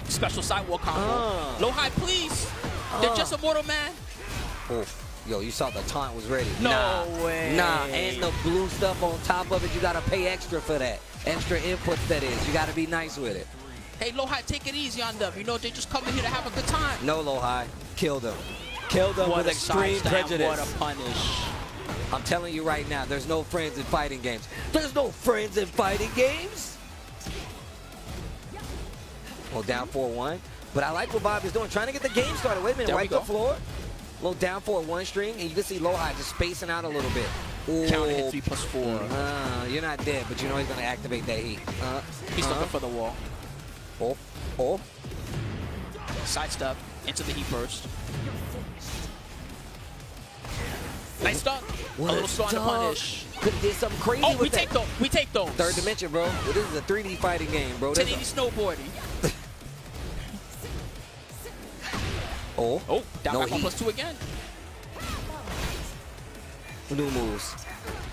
Special sidewalk combo. Lowhigh, please. They're just a mortal man. Oof. Yo, you saw the taunt was ready. No way. Nah, and the blue stuff on top of it, you got to pay extra for that. Extra inputs, that is. You got to be nice with it. Hey, Lowhigh, take it easy on them. You know, they just coming here to have a good time. No, Lowhigh. Killed them. Killed them with extreme prejudice. What a punish. I'm telling you right now, there's no friends in fighting games. There's no friends in fighting games. Well, down 4-1. But I like what Vybe is doing. Trying to get the game started. Wait a minute. Wipe the floor. Little down 4-1 string. And you can see Lowhigh just spacing out a little bit. Counter hit 3+4. You're not dead, but you know he's going to activate that heat. He's looking for the wall. Oh. Sidestep into the heat burst. Nice stuff. A little slow on the punish. Could have did something crazy Oh, with we that. take those. We take those. Third dimension, bro. This is a 3D fighting game, bro. 1080 snowboarding. Oh, down no back heat. 1+2 again. New moves.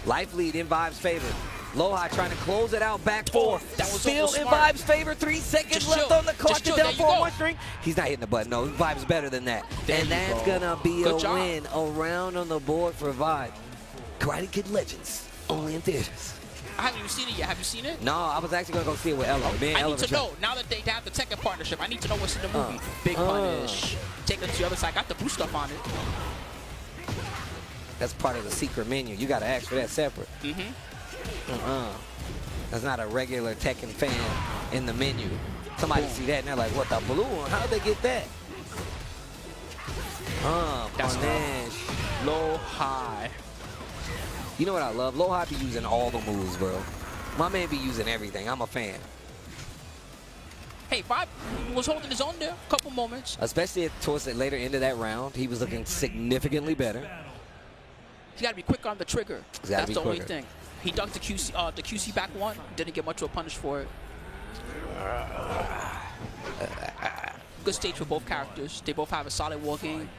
Life lead in Vybe's favor. Lowhigh trying to close it out. Back four. That was still in smart. Vybe's favor. 3 seconds Just left chill. on the clock. Just chill. Down There you for go. one string. He's not hitting the button. No, Vybe's better than that. There and you that's go. gonna be Good a job. win. A round on the board for Vybe. Karate Kid Legends. Only in theaters. I haven't even seen it yet. Have you seen it? No, I was actually gonna go see it with Ella. Me and I Ella need were to know. Now that they have the Tekken partnership, I need to know what's in the movie. Big punish. Take it to the other side. Got the blue stuff on it. That's part of the secret menu. You gotta ask for that separate. That's not a regular Tekken fan in the menu. Somebody see that and they're like, what, the blue one? How'd they get that? That's punish. Lowhigh. You know what I love? Lowhigh be using all the moves, bro. My man be using everything. I'm a fan. Hey, Vybe was holding his own there. A couple moments. Especially towards the later end of that round, he was looking significantly better. He got to be quick on the trigger. That's the only quicker. thing. He ducked the QC back one. Didn't get much of a punish for it. Good stage for both characters. They both have a solid war game.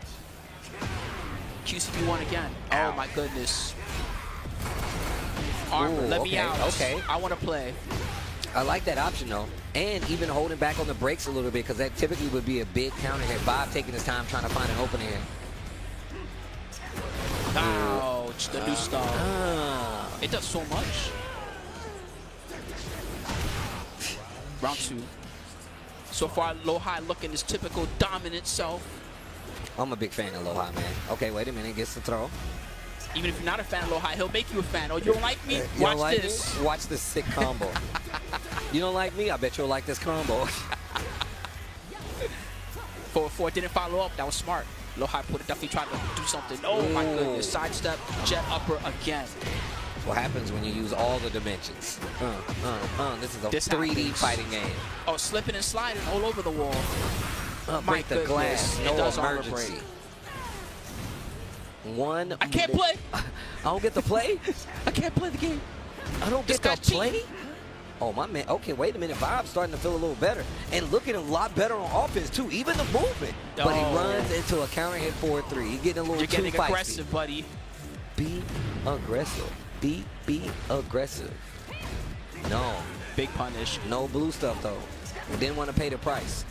QCB1 again. Oh my goodness. Armor, let me out. Okay. I want to play. I like that option though. And even holding back on the brakes a little bit, because that typically would be a big counter hit. Vybe taking his time trying to find an opening here. Ouch, the new stuff. It does so much. Round 2. So far, Lowhigh looking his typical dominant self. I'm a big fan of Lowhigh, man. Okay, wait a minute. Gets the throw. Even if you're not a fan of Lowhigh, he'll make you a fan. Oh, you don't like me? You Watch don't like this. me? Watch this sick combo. You don't like me? I bet you'll like this combo. 4-4 didn't follow up. That was smart. Lowhigh definitely tried to do something. Oh my goodness. Sidestep, jet upper again. What happens when you use all the dimensions? This is a 3D happens. fighting game. Oh, slipping and sliding all over the wall. Break the glass. It No does armor emergency. break. One. I can't play. I don't get to play? I can't play the game. I don't This get to guy's play? cheating. Oh, my man. Okay, wait a minute. Vybe's starting to feel a little better. And looking a lot better on offense, too. Even the movement. But he runs into a counter hit 4-3. He's getting a little You're too getting feisty. aggressive, buddy. Be aggressive. Be aggressive. No. Big punish. No blue stuff, though. Didn't want to pay the price.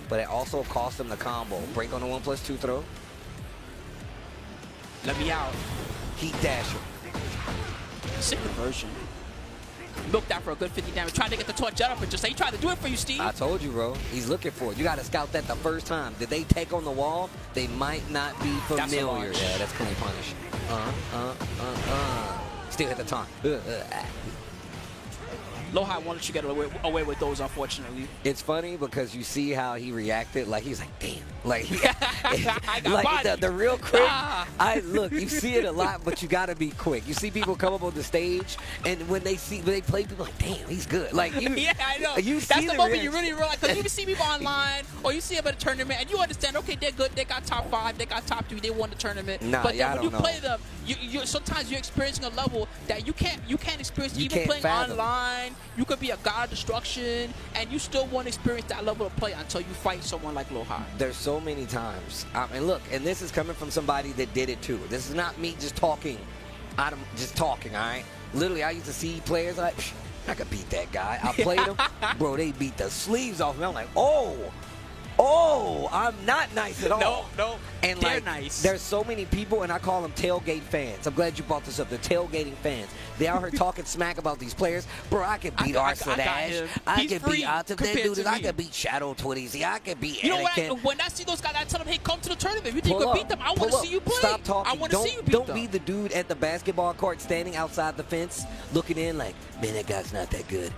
But it also cost him the combo. Break on the 1+2 throw. Let me out. Heat dasher. Sick conversion. Milked that for a good 50 damage. Trying to get the torch jet up and just say, he tried to do it for you, Steve. I told you, bro. He's looking for it. You got to scout that the first time. Did they take on the wall? They might not be familiar. Yeah, that's clean punish. Still hit the taunt. Lowhigh won't let you get away with those, unfortunately. It's funny because you see how he reacted. Like, he's like, damn. Like, I got like the real quick. Ah. Look, you see it a lot, but you got to be quick. You see people come up on the stage, and when they play, people like, damn, he's good. Like, you, Yeah, I know. You That's see the moment reaction. you really realize, because you can see people online, or you see them at a tournament, and you understand, okay, they're good, they got top 5, they got top 3, they won the tournament. Nah, but yeah, then I when you don't know. play them, you sometimes you're experiencing a level that you can't experience. You even can't playing fathom. online. You could be a god of destruction, and you still won't experience that level of play until you fight someone like Lowhigh. There's so many times. And look, and this is coming from somebody that did it too. This is not me just talking. I'm just talking, all right? Literally, I used to see players like, I could beat that guy. I played him. Bro, they beat the sleeves off me. I'm like, oh, I'm not nice at all. No, And they're like, nice. There's so many people, and I call them tailgate fans. I'm glad you brought this up. They're tailgating fans. They out here talking smack about these players. Bro, I can beat Arslan. I can beat Alta. I can beat Shadow 20. I can beat You know what? Anakin. When I see those guys, I tell them, hey, come to the tournament. If you think you can beat them, I want to see you play. Stop talking. I want to see you beat Don't them. be the dude at the basketball court standing outside the fence looking in like, man, that guy's not that good.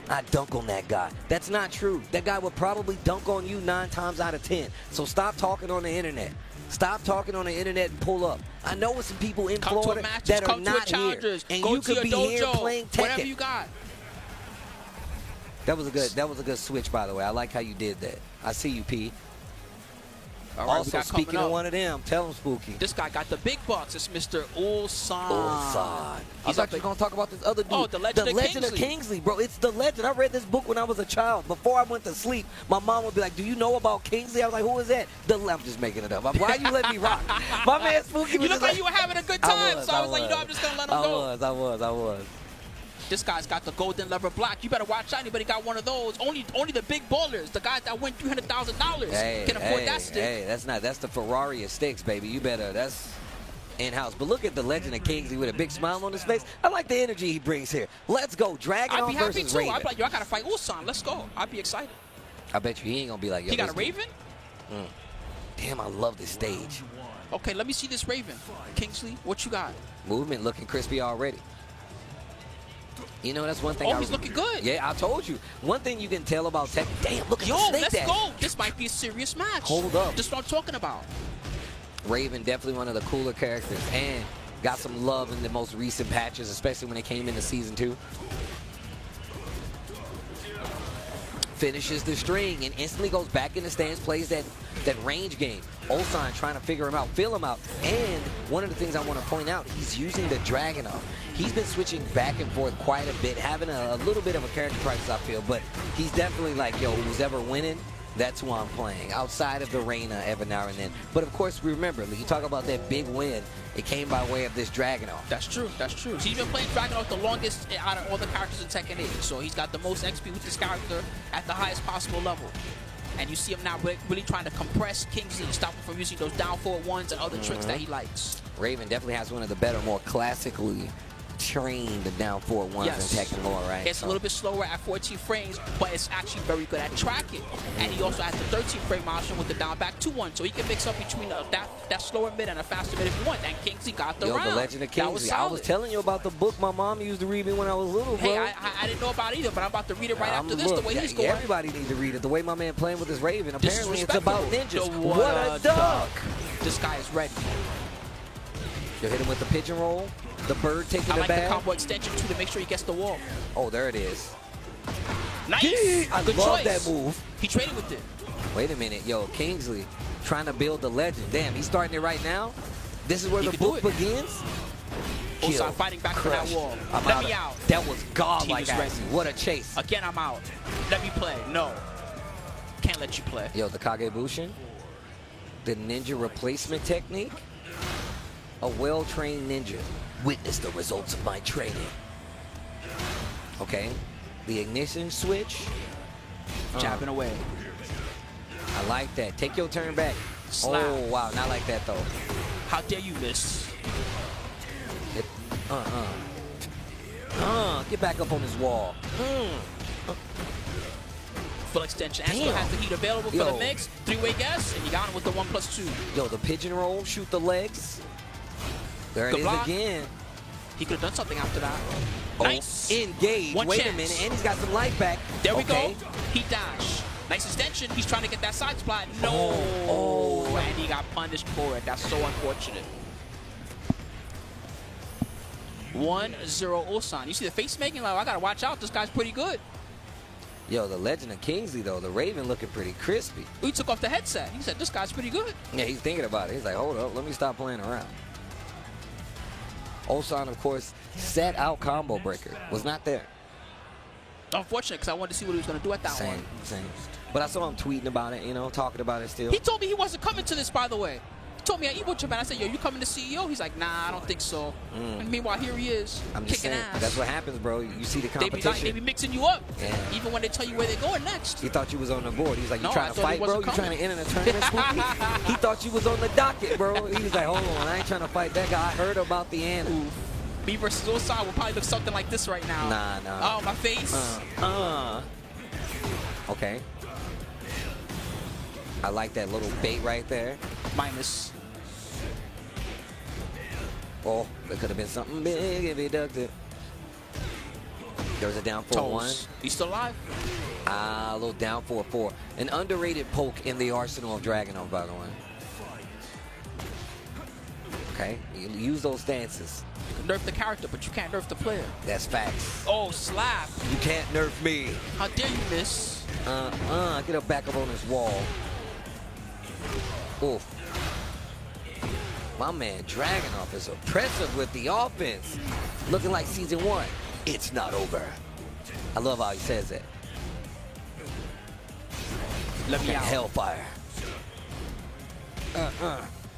I dunk on that guy. That's not true. That guy would probably dunk on you 9 times out of 10. So stop talking on the internet. Stop talking on the internet and pull up. I know with some people in Come Florida to a matches, that are come to a not here. challengers, And go you to could your be here dojo, playing whatever Tekken. you got. That was a good switch, by the way. I like how you did that. I see you, P. All right, Also, speaking of one of them, tell him, Spooky. This guy got the big bucks. It's Mr. Ulsan. I thought you were going to talk about this other dude. Oh, the Legend of Kingsley, bro. It's the legend. I read this book when I was a child. Before I went to sleep, my mom would be like, do you know about Kingsley? I was like, who is that? I'm just making it up. Why you let me rock? My man Spooky was You look like you were having a good time, so I was like, you know, I'm just going to let him go. I was. This guy's got the golden lever block. You better watch out. Anybody got one of those? Only the big ballers, the guys that win $300,000 can afford that stick. Hey, that's the Ferrari of sticks, baby. You better, that's in-house. But look at the Legend of Kingsley with a big smile on his face. I like the energy he brings here. Let's go. Dragunov versus Raven. I'd be like, yo, I got to fight Ulsan. Let's go. I'd be excited. I bet you he ain't going to be like, yo, he got a Raven? Damn, I love this stage. Okay, let me see this Raven. Kingsley, what you got? Movement looking crispy already. You know, that's one thing. Oh, he's looking good. Yeah, I told you. One thing you can tell about Tekken. Damn, look at the snake let's dash. go. This might be a serious match. Hold up. This is what I'm talking about. Raven, definitely one of the cooler characters, and got some love in the most recent patches, especially when it came into Season 2. Finishes the string and instantly goes back in the stance, plays that range game. Ulsan trying to figure him out, feel him out. And one of the things I want to point out, he's using the Dragunov. He's been switching back and forth quite a bit, having a little bit of a character crisis, I feel, but he's definitely like, yo, who's ever winning, that's who I'm playing, outside of the Reina every now and then. But of course, remember, when you talk about that big win, it came by way of this Dragunov. That's true, that's true. So he's been playing Dragunov the longest out of all the characters in Tekken 8. So he's got the most XP with this character at the highest possible level. And you see him now really trying to compress Kingsley, stop him from using those down forward ones and other tricks that he likes. Raven definitely has one of the better, more classically trained down forward ones in Tekken lore, right? It's a little bit slower at 14 frames, but it's actually very good at tracking. And he also has the 13 frame option with the down back 2-1, so he can mix up between that slower mid and a faster mid if you want. And Kingsley got the round. The Legend of Kingsley. I was telling you about the book my mom used to read me when I was little, bro. Hey, I didn't know about it either, but I'm about to read it right after this, the way he's going. Everybody needs to read it. The way my man playing with his Raven, apparently it's about ninjas. What a duck! This guy is ready. You hit him with the pigeon roll. The bird taking the bag. I like the combo extension too to make sure he gets the wall. Oh, there it is. Nice. I love that move. He traded with it. Wait a minute, yo, Kingsley trying to build the legend. Damn, he's starting it right now. This is where the book begins. Ulsan fighting back for that wall. Let me out. That was godlike. What a chase. Again, I'm out. Let me play. No. Can't let you play. Yo, the Kagebushin. The ninja replacement technique. A well-trained ninja. Witness the results of my training. Okay. The ignition switch. Jabbing away. I like that. Take your turn back. Slap. Oh, wow. Not like that, though. How dare you miss? Get back up on this wall. Full extension. And still has the heat available for the mix. Three-way guess, and you got him with the 1+2. Yo, the pigeon roll, shoot the legs. There it is again. He could have done something after that. Nice. Engage. Wait a minute, and he's got some life back. There we go. He dash. Nice extension. He's trying to get that side splat. No. Oh, and he got punished for it. That's so unfortunate. 1-0 Ulsan. You see the face making? Like, I gotta watch out. This guy's pretty good. Yo, the Legend of Kingsley, though, the Raven looking pretty crispy. He took off the headset. He said, this guy's pretty good. Yeah, he's thinking about it. He's like, hold up, let me stop playing around. Ulsan, of course, set out combo breaker. Was not there. Unfortunate, because I wanted to see what he was going to do at that one. Same. But I saw him tweeting about it, you know, talking about it still. He told me he wasn't coming to this, by the way. He told me at Evo Japan, I said, yo, you coming to CEO? He's like, nah, I don't think so. And meanwhile, here he is, I'm just kicking saying, ass. that's what happens, bro. You see the competition. They be mixing you up, yeah. Even when they tell you where they're going next. He thought you was on the board. He's like, you trying to fight, bro? You coming. trying to enter the tournament? He thought you was on the docket, bro. He was like, hold on, I ain't trying to fight that guy. I heard about the Anna. Me versus Ulsan will probably look something like this right now. Nah. Oh, my face. Okay. I like that little bait right there. Minus. Oh, there could have been something big if he ducked it. There's a down 4-1. He's still alive? A little down 4-4. An underrated poke in the arsenal of Dragunov, by the way. Okay, you use those stances. You can nerf the character, but you can't nerf the player. That's facts. Oh, slap. You can't nerf me. How dare you miss? Get up back up on this wall. Oof. My man Dragunov is oppressive with the offense. Looking like season 1. It's not over. I love how he says it. Let me out. Hellfire.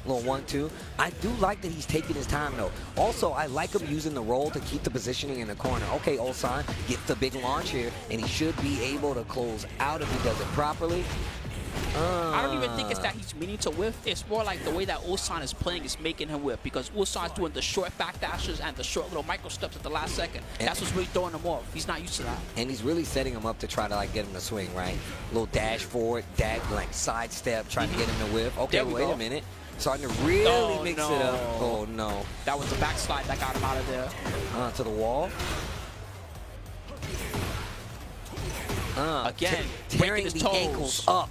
Little 1-2. I do like that he's taking his time though. Also, I like him using the roll to keep the positioning in the corner. Okay, Ulsan gets the big launch here, and he should be able to close out if he does it properly. I don't even think it's that he's meaning to whiff. It's more like the way that Ulsan is playing is making him whiff, because Ulsan's doing the short back dashes and the short little micro steps at the last second. That's what's really throwing him off. He's not used to that. And he's really setting him up to try to like get him to swing, right? Little dash forward, like side step, trying to get him to whiff. Okay, wait a minute. Starting to really mix it up. Oh no. That was the backslide that got him out of there. To the wall. Again, tearing the ankles up.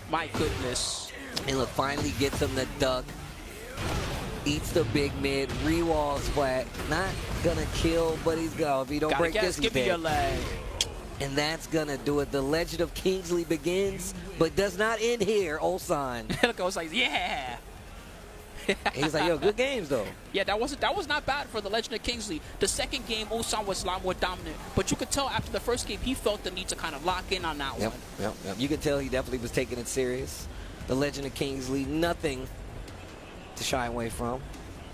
My goodness. And look, finally gets him the duck. Eats the big mid, re-walls flat. Not gonna kill, but he's go. If he don't break this, he's give me your leg. And that's gonna do it. The Legend of Kingsley begins, but does not end here. Ulsan. Look, I was like, yeah. He's like, yo, good games though. Yeah, that was not bad for the Legend of Kingsley. The second game, Ulsan was a lot more dominant, but you could tell after the first game, he felt the need to kind of lock in on that one. Yep. You could tell he definitely was taking it serious. The Legend of Kingsley, nothing to shy away from.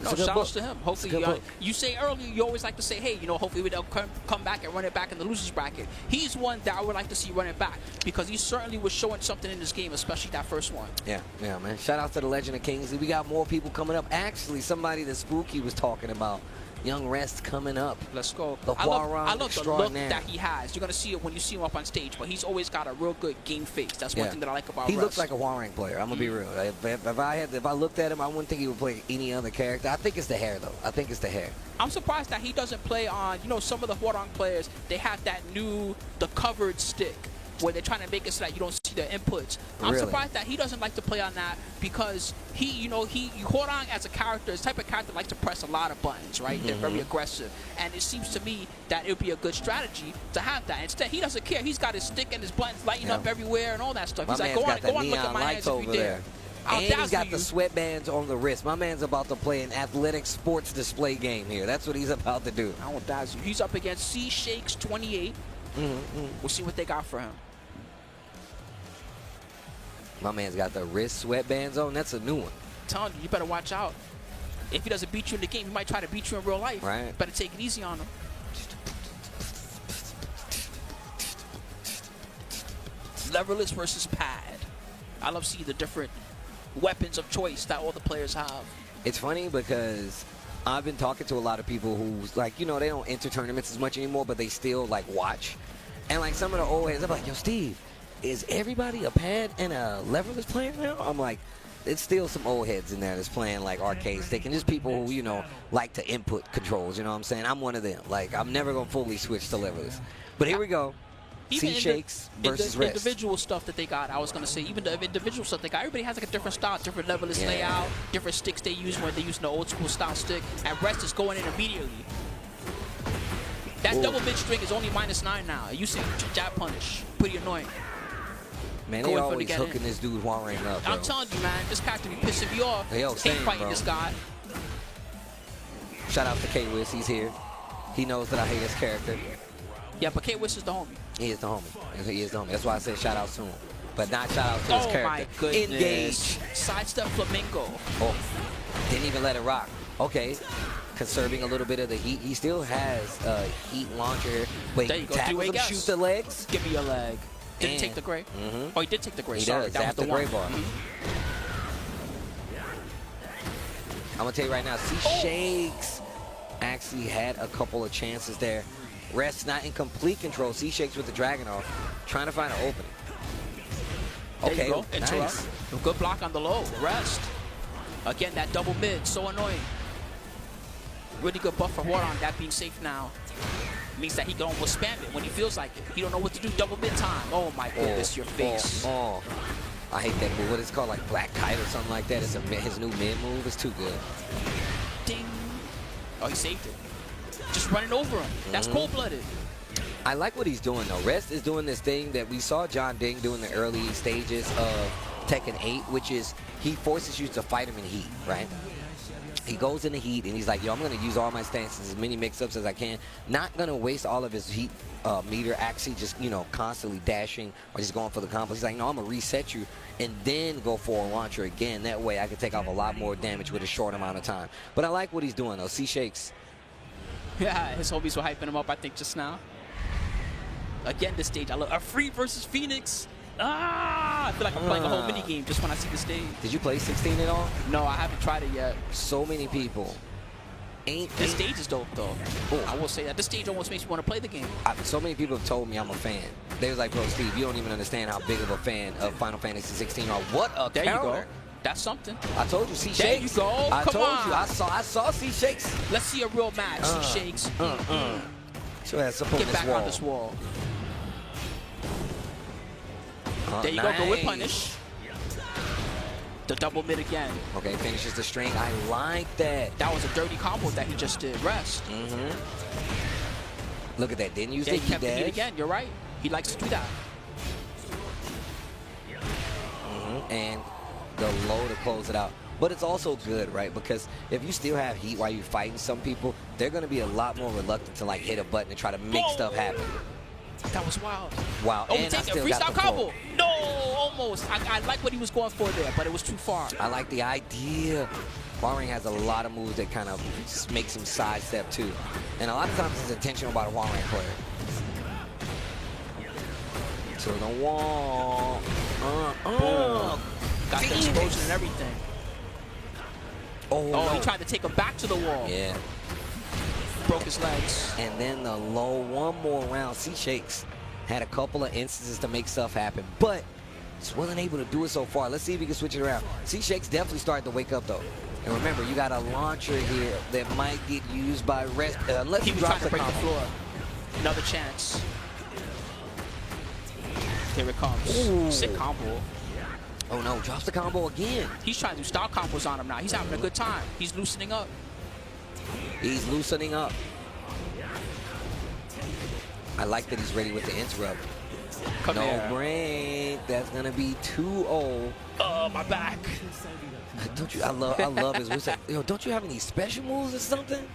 No, shout outs to him. Hopefully, you say earlier, you always like to say, hey, you know, hopefully they'll come back and run it back in the losers bracket. He's one that I would like to see run it back, because he certainly was showing something in this game, especially that first one. Yeah, man. Shout out to the Legend of Kingsley. We got more people coming up. Actually, somebody that Spooky was talking about. Young Rest coming up. Let's go. The Hwoarang I love the look that he has. You're going to see it when you see him up on stage, but he's always got a real good game face. That's one thing that I like about Rest. He looks like a Hwoarang player. I'm going to be real. If I looked at him, I wouldn't think he would play any other character. I think it's the hair, though. I think it's the hair. I'm surprised that he doesn't play on, you know, some of the Hwoarang players, they have that the covered stick, where they're trying to make it so that you don't see the inputs. I'm surprised that he doesn't like to play on that, because Hwoarang as a character is the type of character that likes to press a lot of buttons, right? They're very aggressive. And it seems to me that it would be a good strategy to have that. Instead, he doesn't care. He's got his stick and his buttons lighting up everywhere and all that stuff. He's like, go on, look at my hands if you dare. And he's got the sweatbands on the wrist. My man's about to play an athletic sports display game here. That's what he's about to do. I won't dazzle you. He's up against C Shakes 28. We'll see what they got for him. My man's got the wrist sweatbands on. That's a new one. I'm telling you, you better watch out. If he doesn't beat you in the game, he might try to beat you in real life. Right. Better take it easy on him. Leverless versus pad. I love seeing the different weapons of choice that all the players have. It's funny because I've been talking to a lot of people who's like, you know, they don't enter tournaments as much anymore, but they still like watch. And like some of the old heads, I'm like, yo, Steve, is everybody a pad and a leverless player now? I'm like, it's still some old heads in there that's playing like arcade stick, and just people who, you know, like to input controls, you know what I'm saying? I'm one of them. Like, I'm never going to fully switch to leverless. But here we go. C-Shakes versus Rest. Individual stuff that they got, I was going to say, even the individual stuff they got, everybody has like a different style, different leverless layout, different sticks they use when they're using the old school style stick, and Rest is going in immediately. That double mid string is only -9 now. It used to jab punish. Pretty annoying. Man, they always hooking this dude Hwoarang up, bro. I'm telling you, man, this character be pissing me off. Yo, hate fighting this guy. Shout out to K-Wiz, he's here. He knows that I hate his character. Yeah, but K-Wiz is the homie. He is the homie. He is the homie. That's why I said shout out to him. But not shout out to his character. Oh my goodness. Engage. Sidestep Flamingo. Oh, didn't even let it rock. Okay. Conserving a little bit of the heat. He still has a heat launcher. Wait, there you go. tackles him, shoot the legs. Give me your leg. Didn't take the gray. Oh, he did take the gray. He Sorry, does. that was the gray one. bar. I'm going to tell you right now, C-Shakes actually had a couple of chances there. Rest not in complete control. C-Shakes with the Dragunov, trying to find an opening. Okay, nice. Good block on the low. Rest. Again, that double mid, so annoying. Really good buff for Hwoarang, that being safe now. Means that he can almost spam it when he feels like it. He don't know what to do, double mid time. Oh my goodness, your face. I hate that move. What is it called, like Black Kite or something like that? It's his new mid move. It's too good. Ding. Oh, he saved it. Just running over him. That's cold-blooded. I like what he's doing, though. Rest is doing this thing that we saw John Ding do in the early stages of Tekken 8, which is he forces you to fight him in heat, right? He goes in the heat and he's like, yo, I'm going to use all my stances, as many mix-ups as I can. Not going to waste all of his heat meter actually just, you know, constantly dashing or just going for the combos. He's like, no, I'm going to reset you and then go for a launcher again. That way I can take off a lot more damage with a short amount of time. But I like what he's doing, though. C shakes. Yeah, his homies were hyping him up, I think, just now. Again, this stage, I love a free versus Phoenix. I feel like I'm playing a whole mini game just when I see the stage. Did you play 16 at all? No, I haven't tried it yet. So many people. This stage is dope, though. Oh. I will say that. This stage almost makes me want to play the game. So many people have told me I'm a fan. They was like, bro, Steve, you don't even understand how big of a fan of Final Fantasy 16 are. What a there counter. You go. That's something. I told you, C shakes. There you go. I Come told on. you. I saw C shakes. Let's see a real match. C shakes. So that's up on Get this back wall. on this wall. There you nice. go with punish. The double mid again. Okay, finishes the string. I like that. That was a dirty combo that he just did. Rest. Look at that. Didn't use Yeah, the he kept the dash. heat again. You're right. He likes to do that. And the low to close it out. But it's also good, right? Because if you still have heat while you're fighting some people, they're going to be a lot more reluctant to like hit a button and try to make stuff happen. That was wild. Wow. Oh, and take I a still got freestyle the combo. pull. No, almost. I like what he was going for there, but it was too far. I like the idea. Hwoarang has a lot of moves that kind of makes him sidestep too. And a lot of times it's intentional by the Hwoarang player. To the wall. Got the explosion and everything. Oh, no. He tried to take him back to the wall. Yeah. Broke his legs. And then the low, one more round. C shakes had a couple of instances to make stuff happen, but just wasn't able to do it so far. Let's see if he can switch it around. C shakes definitely started to wake up though. And remember, you got a launcher here that might get used by rest unless He he was drops trying to the break the combo. floor. Another chance. Here it comes. Ooh. Sick combo. Oh no, drops the combo again. He's trying to do style combos on him now. He's having a good time. He's loosening up. He's loosening up. I like that he's ready with the interrupt. Come no here. break. That's gonna be 2-0. Oh, my back. Don't you? I love his moves. Yo, don't you have any special moves or something?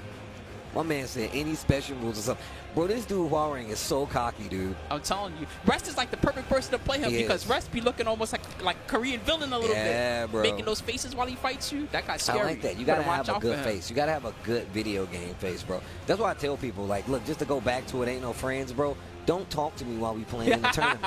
My man said any special moves or something. Bro, this dude Hwoarang is so cocky, dude. I'm telling you, Rest is like the perfect person to play him because Rest be looking almost like Korean villain a little bit. Yeah, bro. Making those faces while he fights you. That guy's scary. I like that. You better gotta have watch a out good for him. face. You gotta have a good video game face, bro. That's why I tell people, like, look, just to go back to it, ain't no friends, bro. Don't talk to me while we playing in the tournament.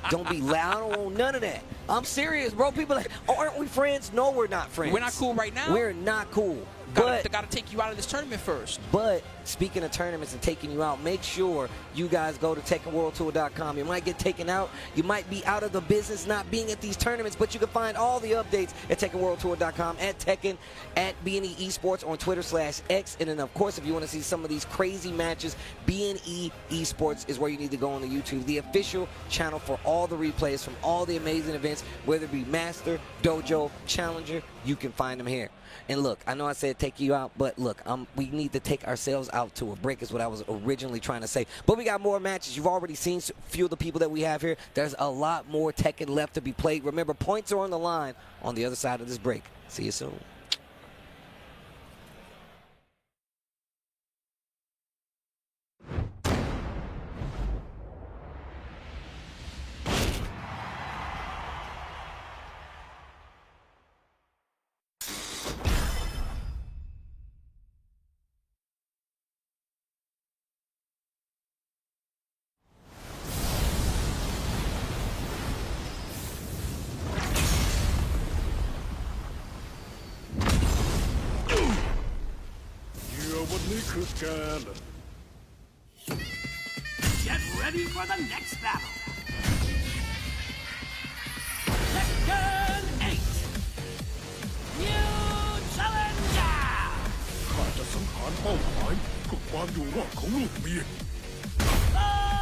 Don't be loud. I don't want none of that. I'm serious, bro. People are like, oh, aren't we friends? No, we're not friends. We're not cool right now. We're not cool. Gotta take you out of this tournament first. But speaking of tournaments and taking you out, make sure you guys go to TekkenWorldTour.com. You might get taken out. You might be out of the business not being at these tournaments, but you can find all the updates at TekkenWorldTour.com, at Tekken, at BNE Esports on Twitter/X. And then, of course, if you want to see some of these crazy matches, BNE Esports is where you need to go on the YouTube, the official channel for all the replays from all the amazing events, whether it be Master, Dojo, Challenger, you can find them here. And look, I know I said take you out, but look, we need to take ourselves out to a break is what I was originally trying to say. But we got more matches. You've already seen a few of the people that we have here. There's a lot more Tekken left to be played. Remember, points are on the line on the other side of this break. See you soon. Get ready for the next battle. Tekken 8. New Challenger. ข้าจะสังหารเป้าหมายเพื่อความอยู่รอดของลูกเมีย Akouma.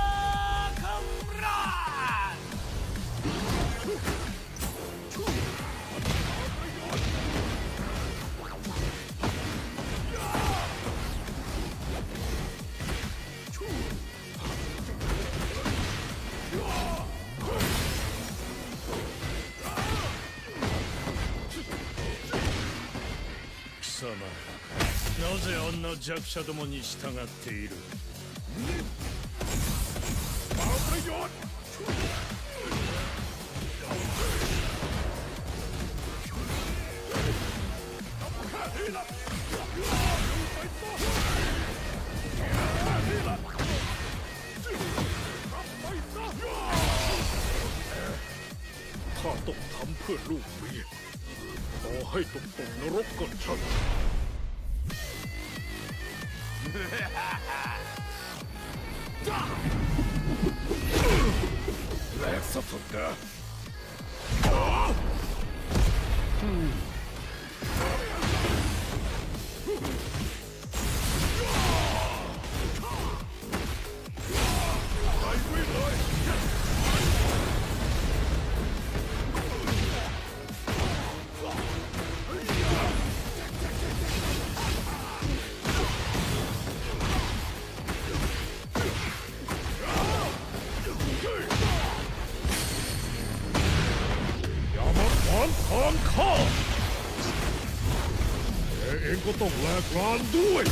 様なぜあんな弱者どもに従っているประโยชน์ข้าต้องทำเพื่อลูกเมียต่อให้ต้องตกนรกก็ช่างแหลกสับสนนะไปวิ่งเลยทางข้าแกเองก็ต้องแลกลานด้วย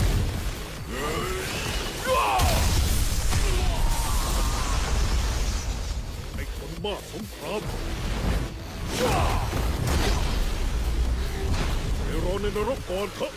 ไอ้คนบ้าสงครามไปรอในนรกก่อนเถอะ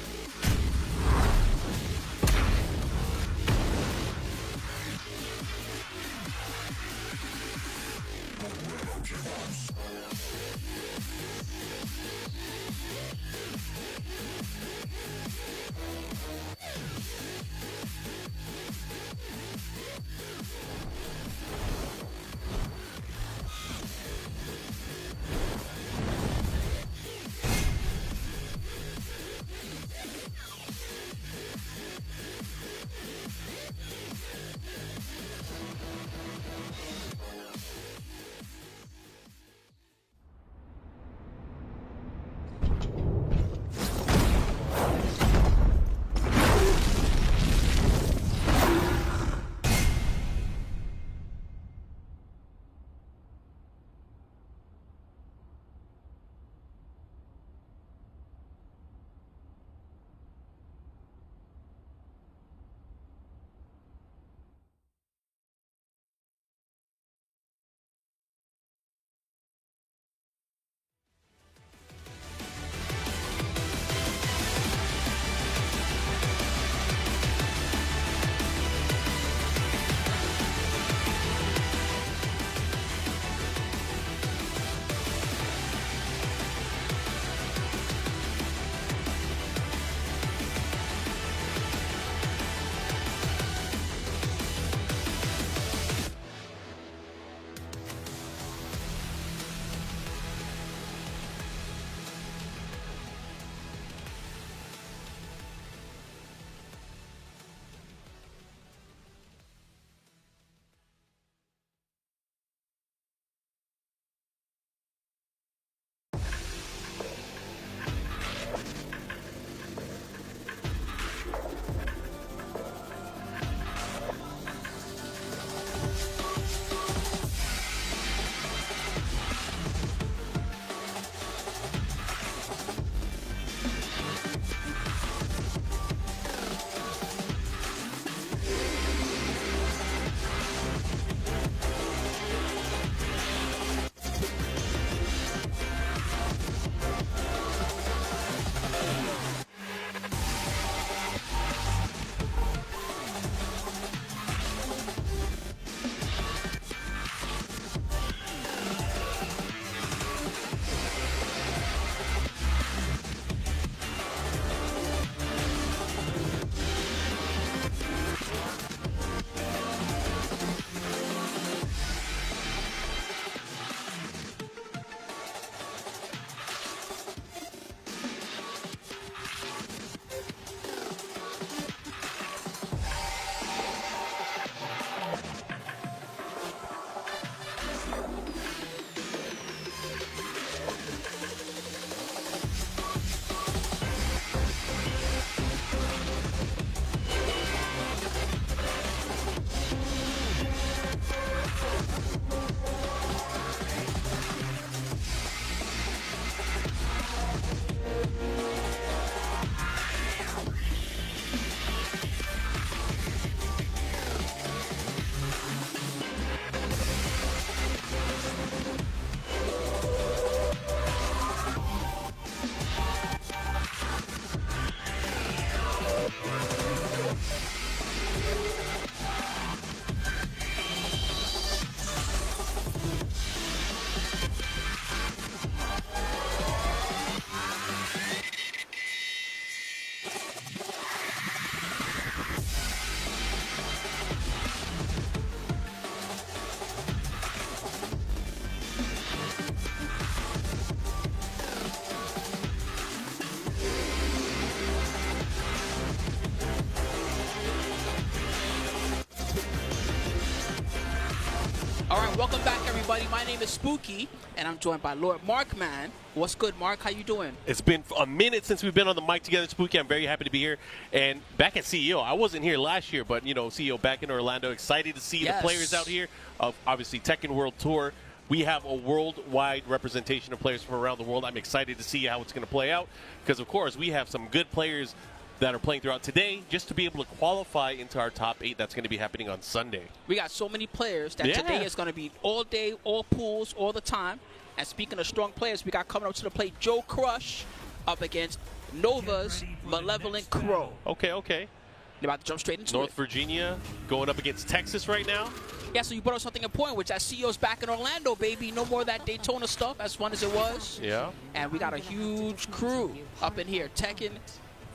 welcome back, everybody. My name is Spooky, and I'm joined by Lord Markman. What's good, Mark? How you doing? It's been a minute since we've been on the mic together, Spooky. I'm very happy to be here. And back at CEO, I wasn't here last year, but, you know, CEO back in Orlando. Excited to see the players out here of, obviously, Tekken World Tour. We have a worldwide representation of players from around the world. I'm excited to see how it's going to play out because, of course, we have some good players that are playing throughout today just to be able to qualify into our top 8 that's going to be happening on Sunday. We got so many players that today is going to be all day, all pools, all the time. And speaking of strong players, we got coming up to the plate Joecrush up against Nova's Malevolent Crow. Okay. They're about to jump straight into North Virginia going up against Texas right now. Yeah, so you brought up something important, which that CEO's back in Orlando, baby. No more of that Daytona stuff, as fun as it was. Yeah. And we got a huge crew up in here. Tekken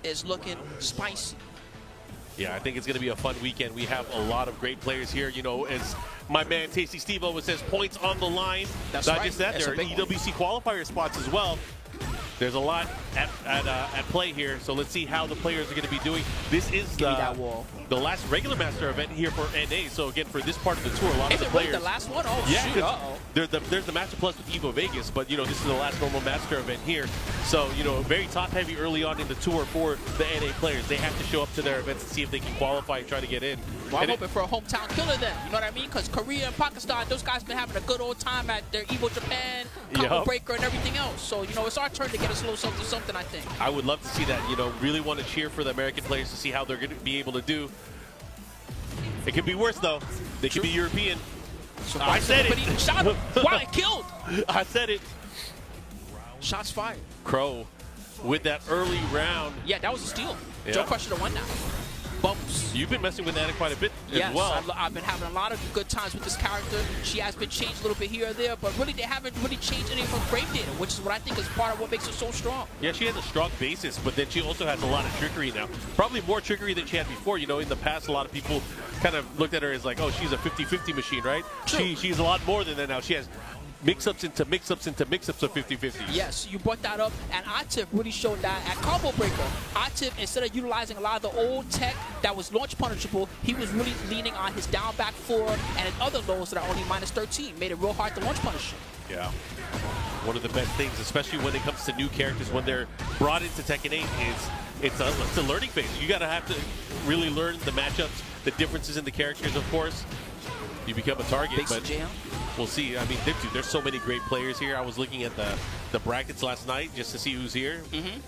is looking spicy. Yeah, I think it's going to be a fun weekend. We have a lot of great players here. You know, as my man Tasty Steve always says, points on the line. That's Not right. just that, That's there are EWC qualifier spots as well. There's a lot at play here, so let's see how the players are going to be doing. This is the last regular master event here for NA. So again, for this part of the tour, a lot of the players. Is it the last one? Oh, yeah, shoot, there's the Master Plus with Evo Vegas, but you know this is the last normal master event here. So you know, very top heavy early on in the tour for the NA players. They have to show up to their events and see if they can qualify and try to get in. Well, I'm hoping for a hometown killer then. You know what I mean? Because Korea and Pakistan, those guys been having a good old time at their Evo Japan, Combo Breaker, and everything else. So you know, it's our turn to get us a little something. I think. I would love to see that. You know, really want to cheer for the American players to see how they're going to be able to do. It could be worse though. They could be European. So I said it. Shot him. Wow, it killed. I said it. Shots fired. Crow with that early round. Yeah, that was a steal. Yeah. Joecrush should have won that. Bumps. You've been messing with that quite a bit as well. Yes, I've been having a lot of good times with this character. She has been changed a little bit here or there, but really they haven't really changed any of her frame data, which is what I think is part of what makes her so strong. Yeah, she has a strong basis, but then she also has a lot of trickery now. Probably more trickery than she had before. You know, in the past, a lot of people kind of looked at her as like, oh, she's a 50-50 machine, right? She's a lot more than that now. She has mix-ups into mix-ups into mix-ups of 50-50. Yes, you brought that up, and Atif really showed that at Combo Breaker. Atif, instead of utilizing a lot of the old tech that was launch punishable, he was really leaning on his down back 4 and his other lows that are only -13. Made it real hard to launch punish. Yeah. One of the best things, especially when it comes to new characters, when they're brought into Tekken 8, is it's a learning phase. You got to have to really learn the matchups, the differences in the characters, of course. You become a target, but we'll see. I mean, there's so many great players here. I was looking at the brackets last night just to see who's here.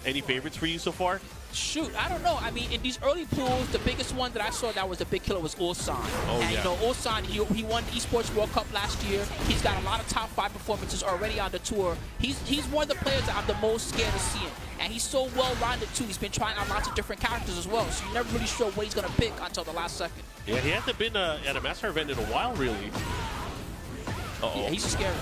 Any favorites for you so far? Shoot, I don't know. I mean, in these early pools, the biggest one that I saw that was the big killer was Ulsan. Oh, and you know, Ulsan, he won the Esports World Cup last year. He's got a lot of top 5 performances already on the tour. He's one of the players that I'm the most scared of seeing. And he's so well-rounded, too. He's been trying out lots of different characters as well, so you're never really sure what he's going to pick until the last second. Yeah, he hasn't been at a master event in a while, really. Yeah, he's scary.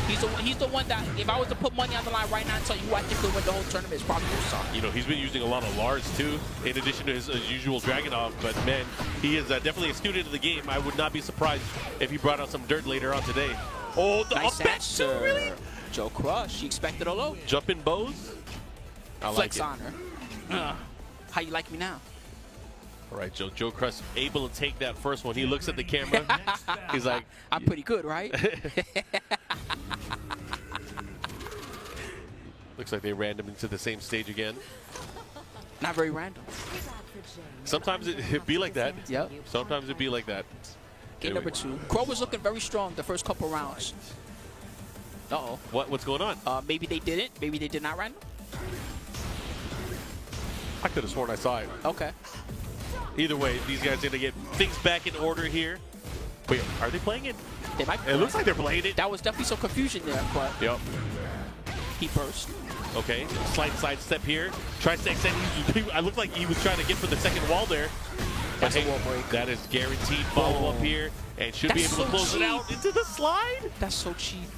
He's the one that, if I was to put money on the line right now and tell you who I think will win the whole tournament, it's probably Ulsan. You know, he's been using a lot of Lars, too, in addition to his usual Dragunov. But, man, he is definitely a student of the game. I would not be surprised if he brought out some dirt later on today. Oh, the nice answer, really? Joecrush, she expected a low. Jumping bows? I Flex like on her. How you like me now? All right, Joecrush able to take that first one. He looks at the camera. He's like, I'm pretty good, right? Looks like they ran him into the same stage again. Not very random. Sometimes it'd be like that. Yep. Sometimes it'd be like that. Game number 2. Crow was looking very strong the first couple rounds. Uh-oh. What's going on? Maybe they didn't. Maybe they did not random. I could have sworn I saw it. Okay. Either way, these guys are going to get things back in order here. Wait, are they playing it? They might. It looks like they're playing it. That was definitely some confusion there, but yep. He burst. Okay, slight side step here. Tries to extend. I looked like he was trying to get for the second wall there. That's a wall break. That is guaranteed follow-up here, and should be able to close it out into the slide. That's so cheap.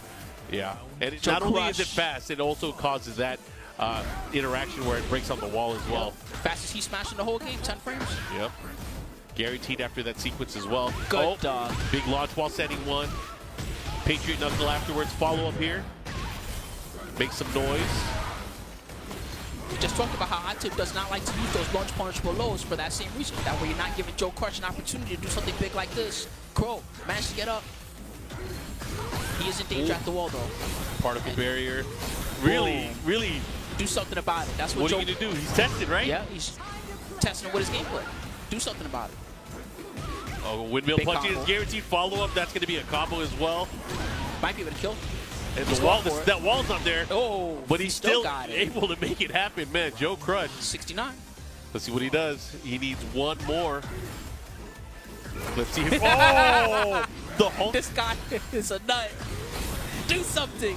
Yeah, and not only is it fast, it also causes that interaction where it breaks on the wall as well. Fastest he smashed in the whole game, 10 frames. Yep. Guaranteed after that sequence as well. Good dog. Big launch while setting one. Patriot knuckle afterwards. Follow up here. Make some noise. We just talked about how Atif does not like to use those launch punishable lows for that same reason. That way you're not giving Joecrush an opportunity to do something big like this. Crow managed to get up. He is in danger at the wall, though. Particle barrier. Really, really. Do something about it. That's what What are you going to do? He's testing, right? Yeah, he's testing with his gameplay. Do something about it. Oh, windmill Big punch is combo. guaranteed follow-up. That's going to be a combo as well. Might be able to kill. And He's the wall, going for it. that wall's not there. Oh, but he's still got it. able to make it happen, man. Joecrush. 69. Let's see what he does. He needs one more. Let's see. Oh, the whole. This guy is a nut. Do something.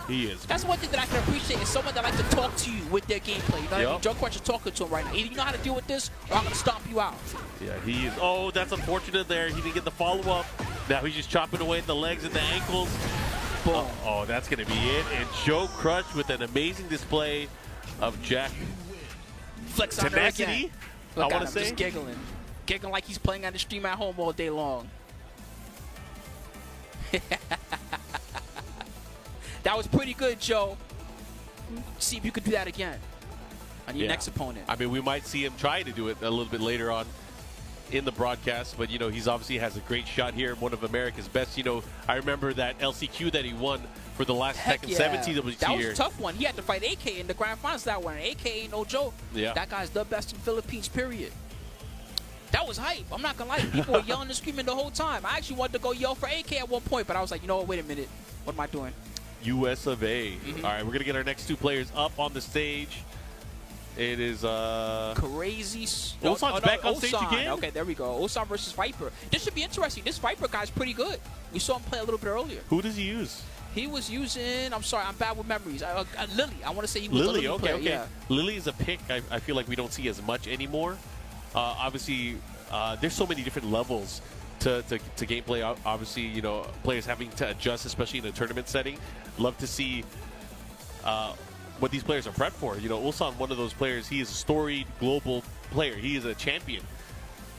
He is. That's one thing that I can appreciate is someone that likes to talk to you with their gameplay. You know what I mean? Yep. Joecrush is talking to him right now. Either you know how to deal with this, or I'm gonna stomp you out. Yeah, he is. Oh, that's unfortunate there. He didn't get the follow-up. Now he's just chopping away at the legs and the ankles. Boom. Oh, that's going to be it. And Joecrush with an amazing display of Jack Flex on her tenacity, again. I Look want at to him, say. just giggling. Giggling like he's playing on the stream at home all day long. That was pretty good, Joe. See if you could do that again on your next opponent. I mean, we might see him try to do it a little bit later on in the broadcast, but, you know, he's obviously has a great shot here, one of America's best. You know, I remember that LCQ that he won for the last Heck Tekken yeah. 17 WT That was year. a tough one. He had to fight AK in the grand finals that one. AK ain't no joke. Yeah. That guy's the best in Philippines, period. That was hype. I'm not going to lie. People were yelling and screaming the whole time. I actually wanted to go yell for AK at one point, but I was like, you know what, wait a minute. What am I doing? US of A. All right, we're going to get our next two players up on the stage. It is Crazy. Ulsan's back on stage Ulsan. again? Okay, there we go. Ulsan versus Viper. This should be interesting. This Viper guy's pretty good. We saw him play a little bit earlier. Who does he use? He was using, I'm sorry, I'm bad with memories. Lili. I want to say he was a Lili, Lili okay, player. okay. Yeah. Lili is a pick I feel like we don't see as much anymore. Obviously, there's so many different levels to gameplay. Obviously, you know, players having to adjust, especially in a tournament setting. Love to see what these players are prepped for. You know, Ulsan, one of those players, he is a storied global player. He is a champion.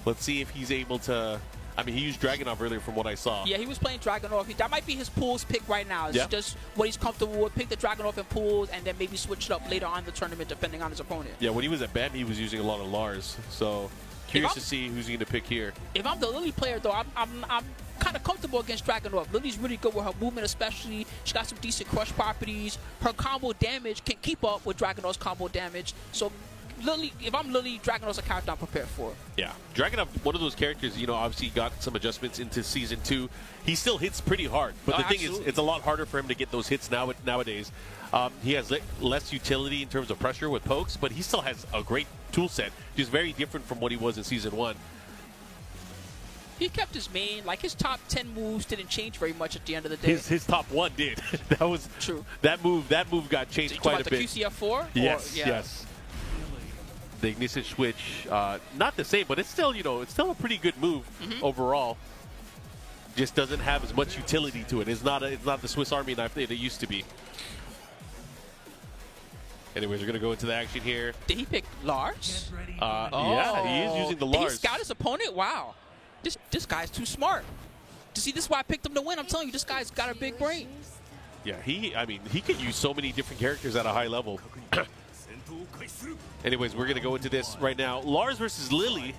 Let's see if he's able to. I mean, he used Dragunov earlier from what I saw. Yeah, he was playing Dragunov. That might be his pools pick right now. It's just what he's comfortable with. Pick the Dragunov in pools and then maybe switch it up later on in the tournament depending on his opponent. Yeah, when he was at BAM, he was using a lot of Lars. So curious to see who's going to pick here. If I'm the Lili player, though, I'm kind of comfortable against Dragunov. Lili's really good with her movement, especially. She got some decent crush properties. Her combo damage can keep up with Dragunov's combo damage. So Lili, if I'm Lili, Dragunov's a character I'm prepared for. Yeah, Dragunov, one of those characters, you know, obviously got some adjustments into Season 2. He still hits pretty hard, but the thing is, it's a lot harder for him to get those hits nowadays. He has less utility in terms of pressure with pokes, but he still has a great tool set, just very different from what he was in Season 1. He kept his main, like his top 10 moves didn't change very much at the end of the day. His top one did. That was true. That move got changed quite a bit. The QCF4? Yes, yes. The Ignition switch, not the same, but it's still, you know, it's still a pretty good move overall. Just doesn't have as much utility to it. It's not the Swiss Army knife that it used to be. Anyways, we're gonna go into the action here. Did he pick Lars? Yeah, he is using the Lars. Did he scout his opponent? Wow. This guy's too smart. See, this is why I picked him to win. I'm telling you, this guy's got a big brain. Yeah, I mean, he could use so many different characters at a high level. Anyways, we're going to go into this right now. Lars versus Lili.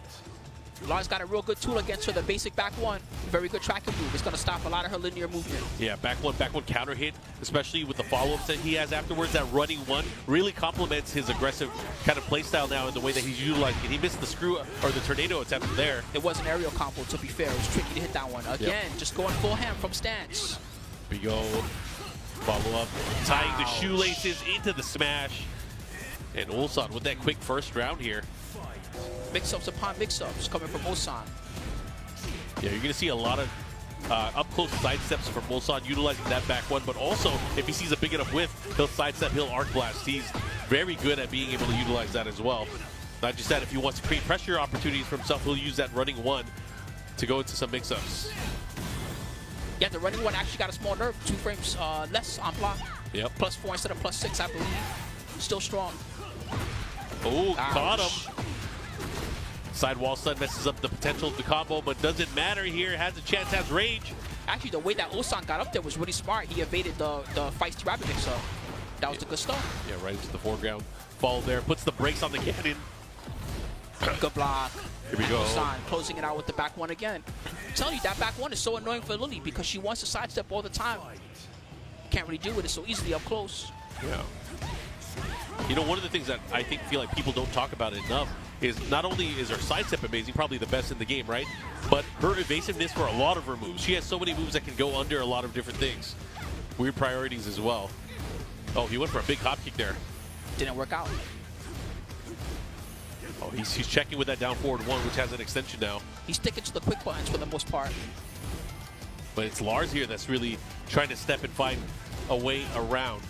Lars got a real good tool against her, the basic back one. Very good tracking move. It's going to stop a lot of her linear movement. Yeah, back one counter hit, especially with the follow-ups that he has afterwards. That running one really complements his aggressive kind of playstyle now in the way that he's utilizing it. He missed the screw or the tornado attempt there. It was an aerial combo, to be fair. It was tricky to hit that one. Again, just going full hand from stance. Big O follow-up, tying the shoelaces into the smash. And Ulsan with that quick first round here. Mix-ups upon mix-ups coming from Ulsan. Yeah, you're going to see a lot of up-close sidesteps from Ulsan utilizing that back one, but also if he sees a big enough whiff, he'll sidestep, he'll arc blast. He's very good at being able to utilize that as well. Not just that, if he wants to create pressure opportunities for himself, he'll use that running one to go into some mix-ups. Yeah, the running one actually got a small nerf, 2 frames less on block. Yep. +4 instead of +6, I believe. Still strong. Oh, caught him. Sidewall stun messes up the potential of the combo, but doesn't matter here. Has a chance, has rage. Actually, the way that Ulsan got up there was really smart. He evaded the feisty rabbit mix-up. That was a good start. Yeah, right into the foreground. Fall there, puts the brakes on the cannon. Good block. Here we go. Ulsan closing it out with the back one again. I'm telling you, that back one is so annoying for Lili because she wants to sidestep all the time. Can't really deal with it so easily up close. Yeah. You know, one of the things that I feel like people don't talk about enough is not only is her sidestep amazing, probably the best in the game, right? But her evasiveness for a lot of her moves. She has so many moves that can go under a lot of different things. Weird priorities as well. Oh, he went for a big hop kick there. Didn't work out. Oh, he's checking with that down forward one, which has an extension now. He's sticking to the quick buttons for the most part. But it's Lars here that's really trying to step and find a way around.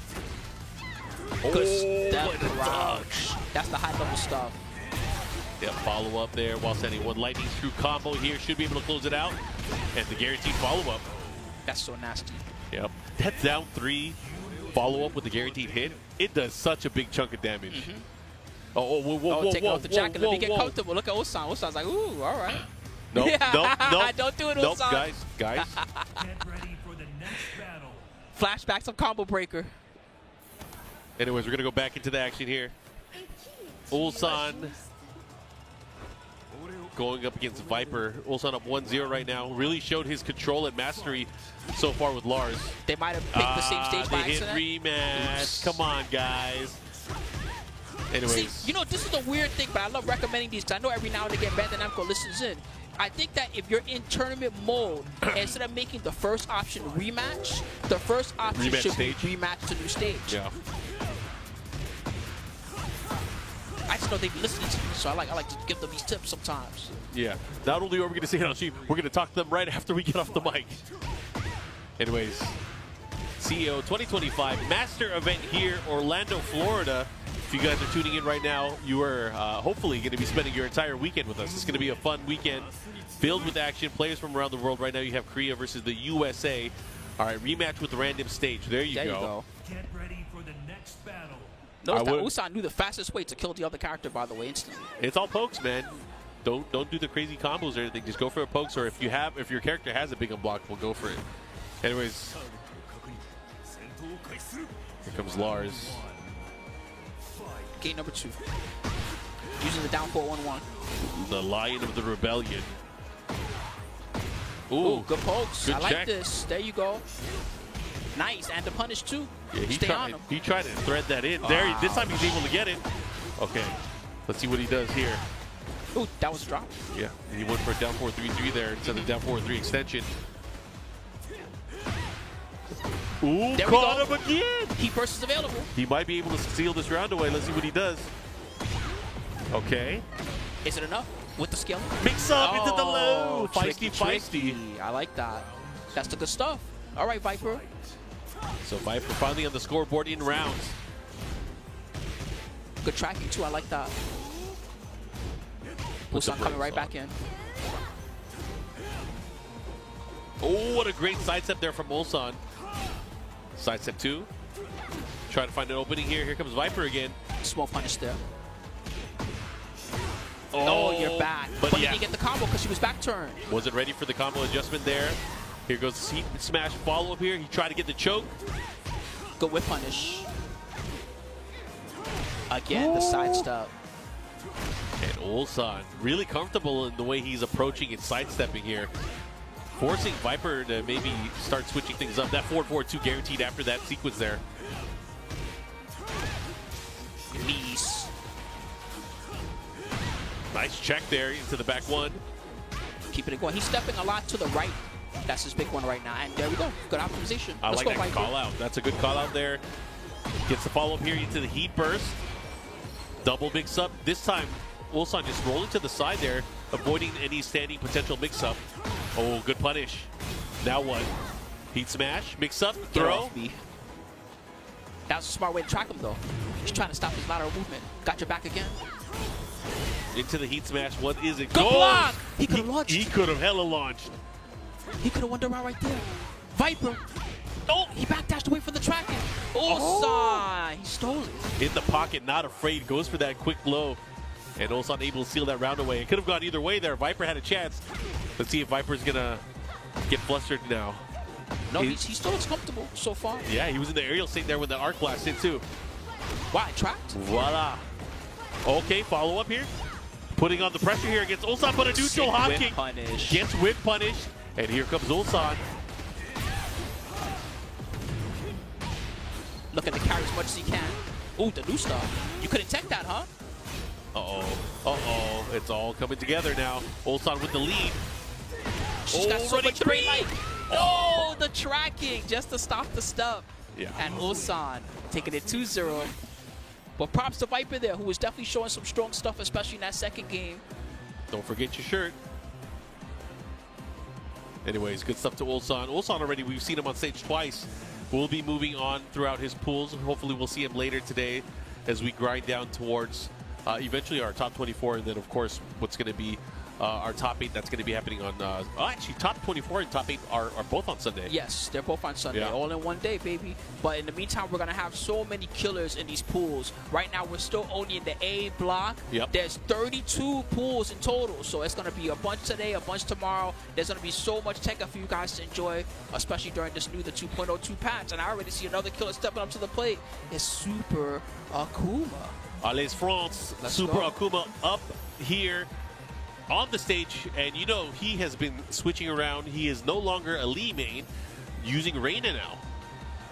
Good step what a around. dodge. That's the high level stuff. Yeah, follow up there while sending one lightning through combo here. Should be able to close it out. And the guaranteed follow up. That's so nasty. Yep. That down 3 follow up with the guaranteed hit, it does such a big chunk of damage. Oh, whoa, taking off the jacket. Let me get comfortable. Look at Ulsan. Ulsan's like, ooh, all right. Nope, nope. Don't do it, Nope, Ulsan. guys. Get ready for the next battle. Flashbacks of combo breaker. Anyways, we're going to go back into the action here. Ulsan going up against Viper. Ulsan up 1-0 right now. Really showed his control and mastery so far with Lars. They might have picked the same stage by They hit accident. rematch. Oops. Come on, guys. Anyways. See, you know, this is a weird thing, but I love recommending these because I know every now and again Bandai Namco listens in. I think that if you're in tournament mode, instead of making the first option rematch, the first option Rematch should stage. be rematch to new stage. Yeah. I just know they be listening to me, so I like to give them these tips sometimes. Yeah. Not only are we going to say it on stream, we're going to talk to them right after we get off the mic. Anyways, CEO 2025 Master Event here, Orlando, Florida. If you guys are tuning in right now, you are hopefully going to be spending your entire weekend with us. It's going to be a fun weekend filled with action. Players from around the world. Right now you have Korea versus the USA. All right, rematch with the random stage. There you go. Get ready for the next battle. Notice that Ulsan knew the fastest way to kill the other character, by the way, instantly. It's all pokes, man. Don't do the crazy combos or anything. Just go for the pokes, or if your character has a big unblockable, go for it. Anyways, here comes Lars. Game number 2. Using the down 4-1-1. The Lion of the Rebellion. Ooh, good pokes. Good I like check. this. There you go. Nice, and the punish too. Yeah, Stay on him. he tried to thread that in. There, this time he's able to get it. Okay, let's see what he does here. Ooh, that was a drop. Yeah, and he went for a down 4-3-3 there instead of down 4-3 extension. Ooh, There we caught go. him again. Heat burst is available. He might be able to seal this round away. Let's see what he does. Okay. Is it enough with the skill? Mix up into the low. Tricky, Feisty. tricky. I like that. That's the good stuff. All right, Viper. So Viper finally on the scoreboard in rounds. Good tracking too. I like that. Ulsan coming right back in. Oh, what a great sidestep there from Ulsan. Sidestep 2. Trying to find an opening here. Here comes Viper again. Small punish there. Oh, you're back. But But yeah, he didn't get the combo because she was back turned. wasn't ready for the combo adjustment there. Here goes the seat smash follow-up here. He tried to get the choke. Good whip punish. Again, the sidestep. And Ulsan really comfortable in the way he's approaching and sidestepping here. Forcing Viper to maybe start switching things up. That 4-4-2 guaranteed after that sequence there. Nice. Nice check there into the back one. Keeping it going. He's stepping a lot to the right. That's his big one right now. And there we go. Good optimization. I Let's like go, that Viper. call out. That's a good call out there. Gets the follow up here into the heat burst. Double mix up. This time, Ulsan just rolling to the side there, avoiding any standing potential mix up. Oh, good punish. Now what? Heat smash, mix up, Get throw. off me. That was a smart way to track him, though. He's trying to stop his lateral movement. Got your back again. Into the heat smash. What is it? Good Goal! block! He could have launched. He could have hella launched. He could have won the round right there. Viper. Oh, he backdashed away from the tracking. Ulsan. He stole it. In the pocket, not afraid, goes for that quick blow. And Ulsan able to seal that round away. It could have gone either way there. Viper had a chance. Let's see if Viper's going to get flustered now. No, he still looks comfortable so far. Yeah, he was in the aerial state there when the arc blast hit too. Wow, it tracked. Voila. Okay, follow up here. Putting on the pressure here against Ulsan, but a neutral hop kick gets whip punished. And here comes Ulsan. Looking to carry as much as he can. Ooh, the new stuff. You couldn't tech that, huh? It's all coming together now. Ulsan with the lead. She's got so much great light. Oh, the tracking just to stop the stub. Yeah. And Ulsan taking it 2-0. But props to Vybe there, who was definitely showing some strong stuff, especially in that second game. Don't forget your shirt. Anyways, good stuff to Ulsan. Ulsan already, we've seen him on stage twice. We'll be moving on throughout his pools. Hopefully we'll see him later today as we grind down towards eventually our top 24, and then of course what's going to be our top 8. That's going to be happening on actually top 24 and top 8 are both on Sunday. Yes, they're both on Sunday, all in one day, baby. But in the meantime, we're going to have so many killers in these pools. Right now, we're still only in the A block. Yep. There's 32 pools in total, so it's going to be a bunch today, a bunch tomorrow. There's going to be so much Tekken for you guys to enjoy, especially during this new, the 2.02 patch. And I already see another killer stepping up to the plate. It's Super Akouma. Allez France, Super Akouma up here on the stage, and you know he has been switching around. He is no longer a Lee main, using Reina now.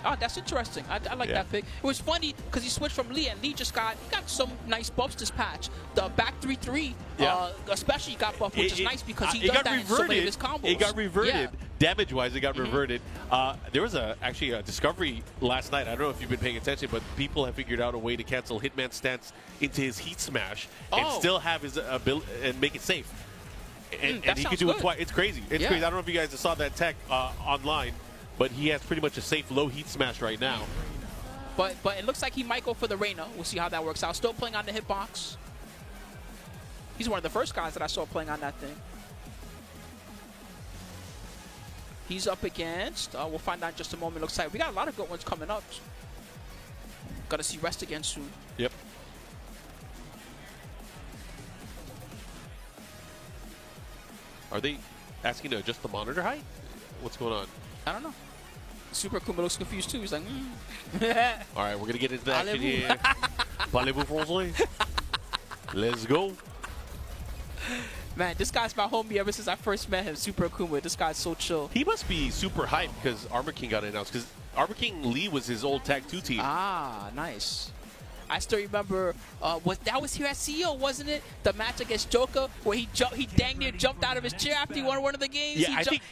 Oh, that's interesting. I like that pick. It was funny because he switched from Lee, and Lee just got some nice buffs this patch. The back 3-3, especially got buffed, which is nice because he does that in so many of his combos. It got reverted. Damage-wise, it got reverted. There was actually a discovery last night. I don't know if you've been paying attention, but people have figured out a way to cancel Hitman's stance into his Heat Smash and still have his ability and make it safe. And he could do it twice. It's crazy. It's crazy. I don't know if you guys saw that tech online, but he has pretty much a safe low Heat Smash right now. But it looks like he might go for the Reina. We'll see how that works out. Still playing on the hitbox. He's one of the first guys that I saw playing on that thing. He's up against, we'll find out in just a moment. Looks like we got a lot of good ones coming up. Got to see Rest again soon. Yep. Are they asking to adjust the monitor height? What's going on? I don't know. Super Akouma looks confused too. He's like, All right, we're going to get into the action here. Parlez-vous français? Let's go. Man, this guy's my homie ever since I first met him, Super Akouma. This guy's so chill. He must be super hyped because Armor King got announced, because Armor King Lee was his old tag 2 team. Ah, nice. I still remember, that was here at CEO, wasn't it? The match against Joker, where he dang near jumped out of his chair after he won one of the games.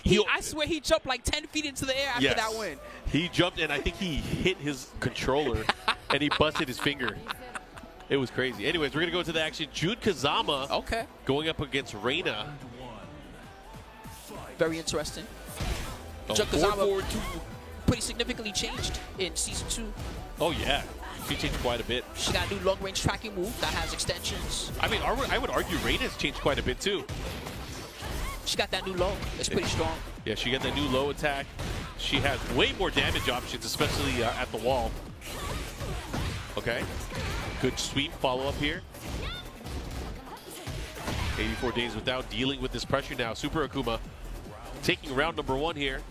Yeah, I swear he jumped like 10 feet into the air after that win. He jumped, and I think he hit his controller, and he busted his finger. It was crazy. Anyways, we're going to go to the action. Jun Kazama going up against Reina. Very interesting. Jun Kazama pretty significantly changed in Season 2. Oh, yeah. She changed quite a bit. She got a new long-range tracking move that has extensions. I mean, I would argue Reina's changed quite a bit, too. She got that new low. It's pretty strong. Yeah, she got that new low attack. She has way more damage options, especially at the wall. Okay. Good sweep follow-up here. 84 days without dealing with this pressure now. Super Akouma taking round number 1 here.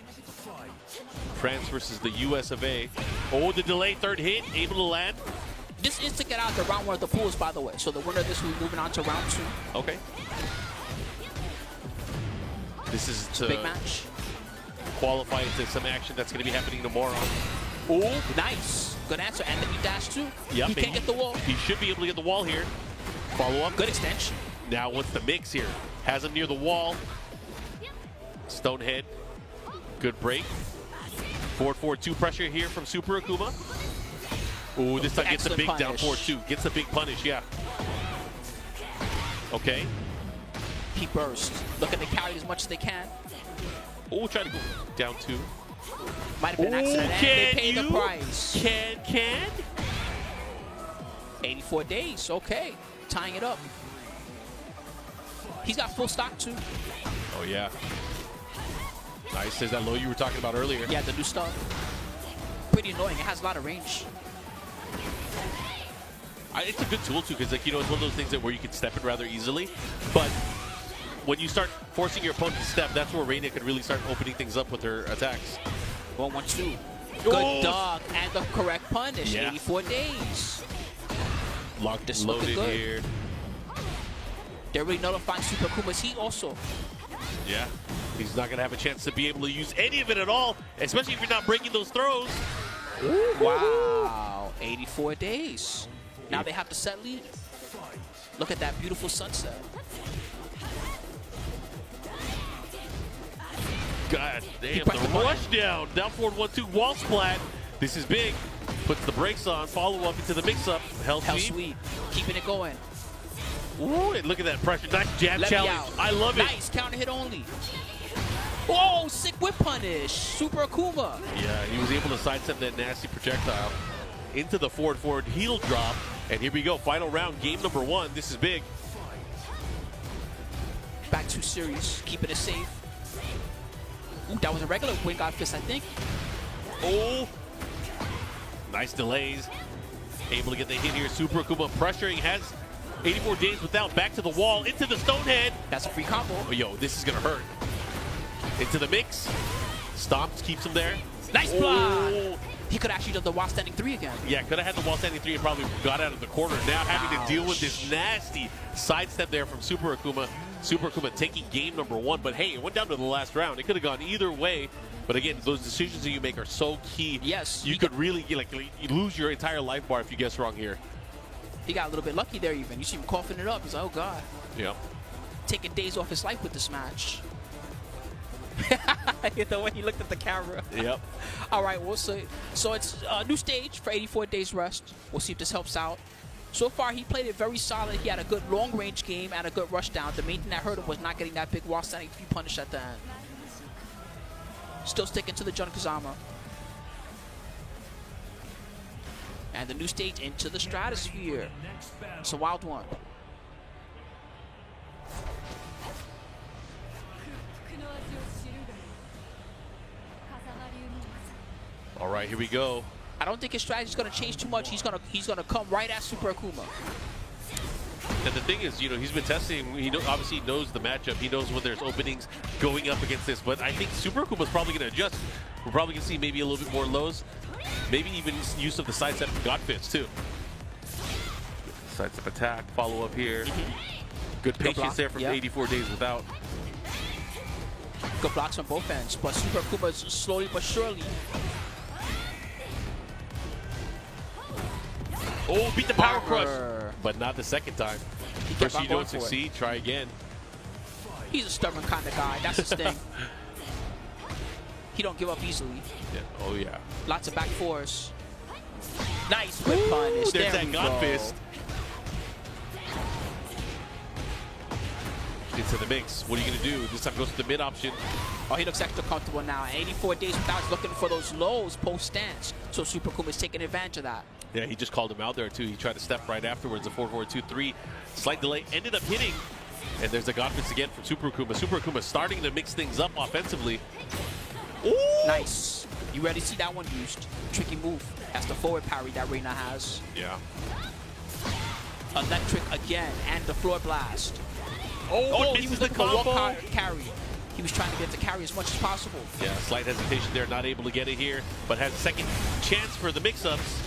France versus the US of A. Oh, the delay, third hit, able to land. This is to get out to round 1 of the pools, by the way. So the winner of this will be moving on to round 2. Okay. This is to big match. Qualify into some action that's going to be happening tomorrow. Oh, nice. Good answer. And then he dashed too. Yep, he can't get the wall. He should be able to get the wall here. Follow up. Good extension. Now what's the mix here? Has him near the wall. Stonehead. Good break. Forward 4-2 pressure here from Super Akouma. Ooh, this time gets the big down 4-2. Gets the big punish, yeah. Okay. He burst. Looking to carry as much as they can. Oh, trying to go down 2. Might have been an accident. And they paid the price. Can? 84 days. Okay. Tying it up. He's got full stock too. Oh, yeah. Nice. There's that low you were talking about earlier. Yeah, the new stuff. Pretty annoying. It has a lot of range. It's a good tool too, because, like, you know, it's one of those things that where you can step it rather easily. But when you start forcing your opponent to step, that's where Reina can really start opening things up with her attacks. 1-1-2. Good dog and the correct punish. Yeah. 84 days. Locked, loaded here. They're really nullifying Super Akuma's heat also. Yeah. He's not going to have a chance to be able to use any of it at all, especially if you're not breaking those throws. Wow. 84 days. Now they have to set lead. Look at that beautiful sunset. God damn, the rush down. Down forward 1-2 wall splat. This is big. Puts the brakes on. Follow up into the mix-up. Hell sweep. Keeping it going. Ooh, and look at that pressure. Nice jab Let challenge. I love it. Nice counter hit only. Oh, sick whip punish. Super Akuma. Yeah, he was able to sidestep that nasty projectile into the forward heel drop. And here we go. Final round, game number 1. This is big. Back to series. Keeping it safe. Ooh, that was a regular wing god fist, I think. Oh, nice delays. Able to get the hit here. Super Akuma pressuring. Has 84 days without. Back to the wall. Into the Stonehead. That's a free combo. Oh, yo, this is going to hurt. Into the mix. Stomps, keeps him there. Nice block. He could actually done the wall standing 3 again. Yeah, could have had the wall standing 3 and probably got out of the corner. Now having to deal with this nasty sidestep there from Super Akuma. Super Akuma taking game number 1. But hey, it went down to the last round. It could have gone either way. But again, those decisions that you make are so key. Yes. You could really you lose your entire life bar if you guess wrong here. He got a little bit lucky there even. You see him coughing it up. He's like, oh, God. Yeah. Taking days off his life with this match. The way he looked at the camera. Yep. All right, we'll see. So it's a new stage for 84 days rest. We'll see if this helps out. So far, he played it very solid. He had a good long-range game and a good rush down. The main thing that hurt him was not getting that big wall standing 3 punish at the end. Still sticking to the Jun Kazama. And the new stage into the stratosphere. It's a wild one. All right, here we go. I don't think his strategy is going to change too much. He's gonna come right at Super Akuma. And the thing is, he's been testing. He obviously knows the matchup. He knows when there's openings going up against this. But I think Super Akuma's probably going to adjust. We're probably going to see maybe a little bit more lows. Maybe even use of the sidestep God Fist, too. Sidestep attack, follow up here. Good patience there from 84 days without. Good blocks on both ends. But Super Akuma's slowly but surely. Oh, beat the power crush. But not the second time. First you don't succeed, try again. He's a stubborn kind of guy. That's his thing. He don't give up easily. Yeah. Oh, yeah. Lots of back fours. Nice whip punish. There's that God Fist. Into the mix. What are you going to do? This time goes to the mid option. Oh, he looks extra comfortable now. 84 days without looking for those lows post-stance. So Super Akuma is taking advantage of that. Yeah, he just called him out there, too. He tried to step right afterwards. A 4-4-2-3. Slight delay. Ended up hitting. And there's a God Fist again from Super Akuma. Super Akuma starting to mix things up offensively. Ooh! Nice. You ready to see that one used? Tricky move. That's the forward parry that Reina has. Yeah. Electric again. And the floor blast. Oh, he was looking for a walk carry. He was trying to get to carry as much as possible. Yeah, slight hesitation there. Not able to get it here. But has a second chance for the mix-ups.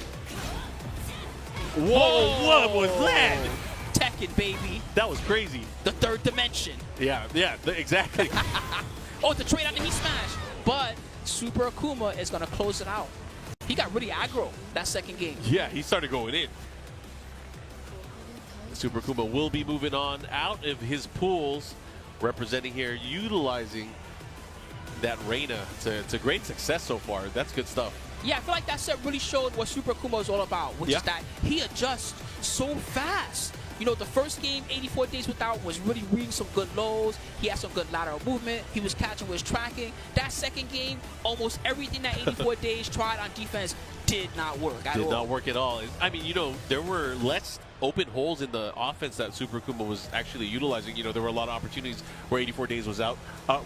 Whoa, what was that? Tekken, baby. That was crazy. The third dimension. Yeah, exactly. Oh, the trade out and he smashed. But Super Akuma is going to close it out. He got really aggro that second game. Yeah, he started going in. Super Akuma will be moving on out of his pools, representing here, utilizing that Reina to great success so far. That's good stuff. Yeah, I feel like that set really showed what Super Akuma is all about, which is that he adjusts so fast. You know, the first game, 84 days without, was really reading some good lows. He had some good lateral movement. He was catching with his tracking. That second game, almost everything that 84 days tried on defense did not work at all. Did not work at all. I mean, there were less open holes in the offense that Super Akuma was actually utilizing. There were a lot of opportunities where 84 days was out,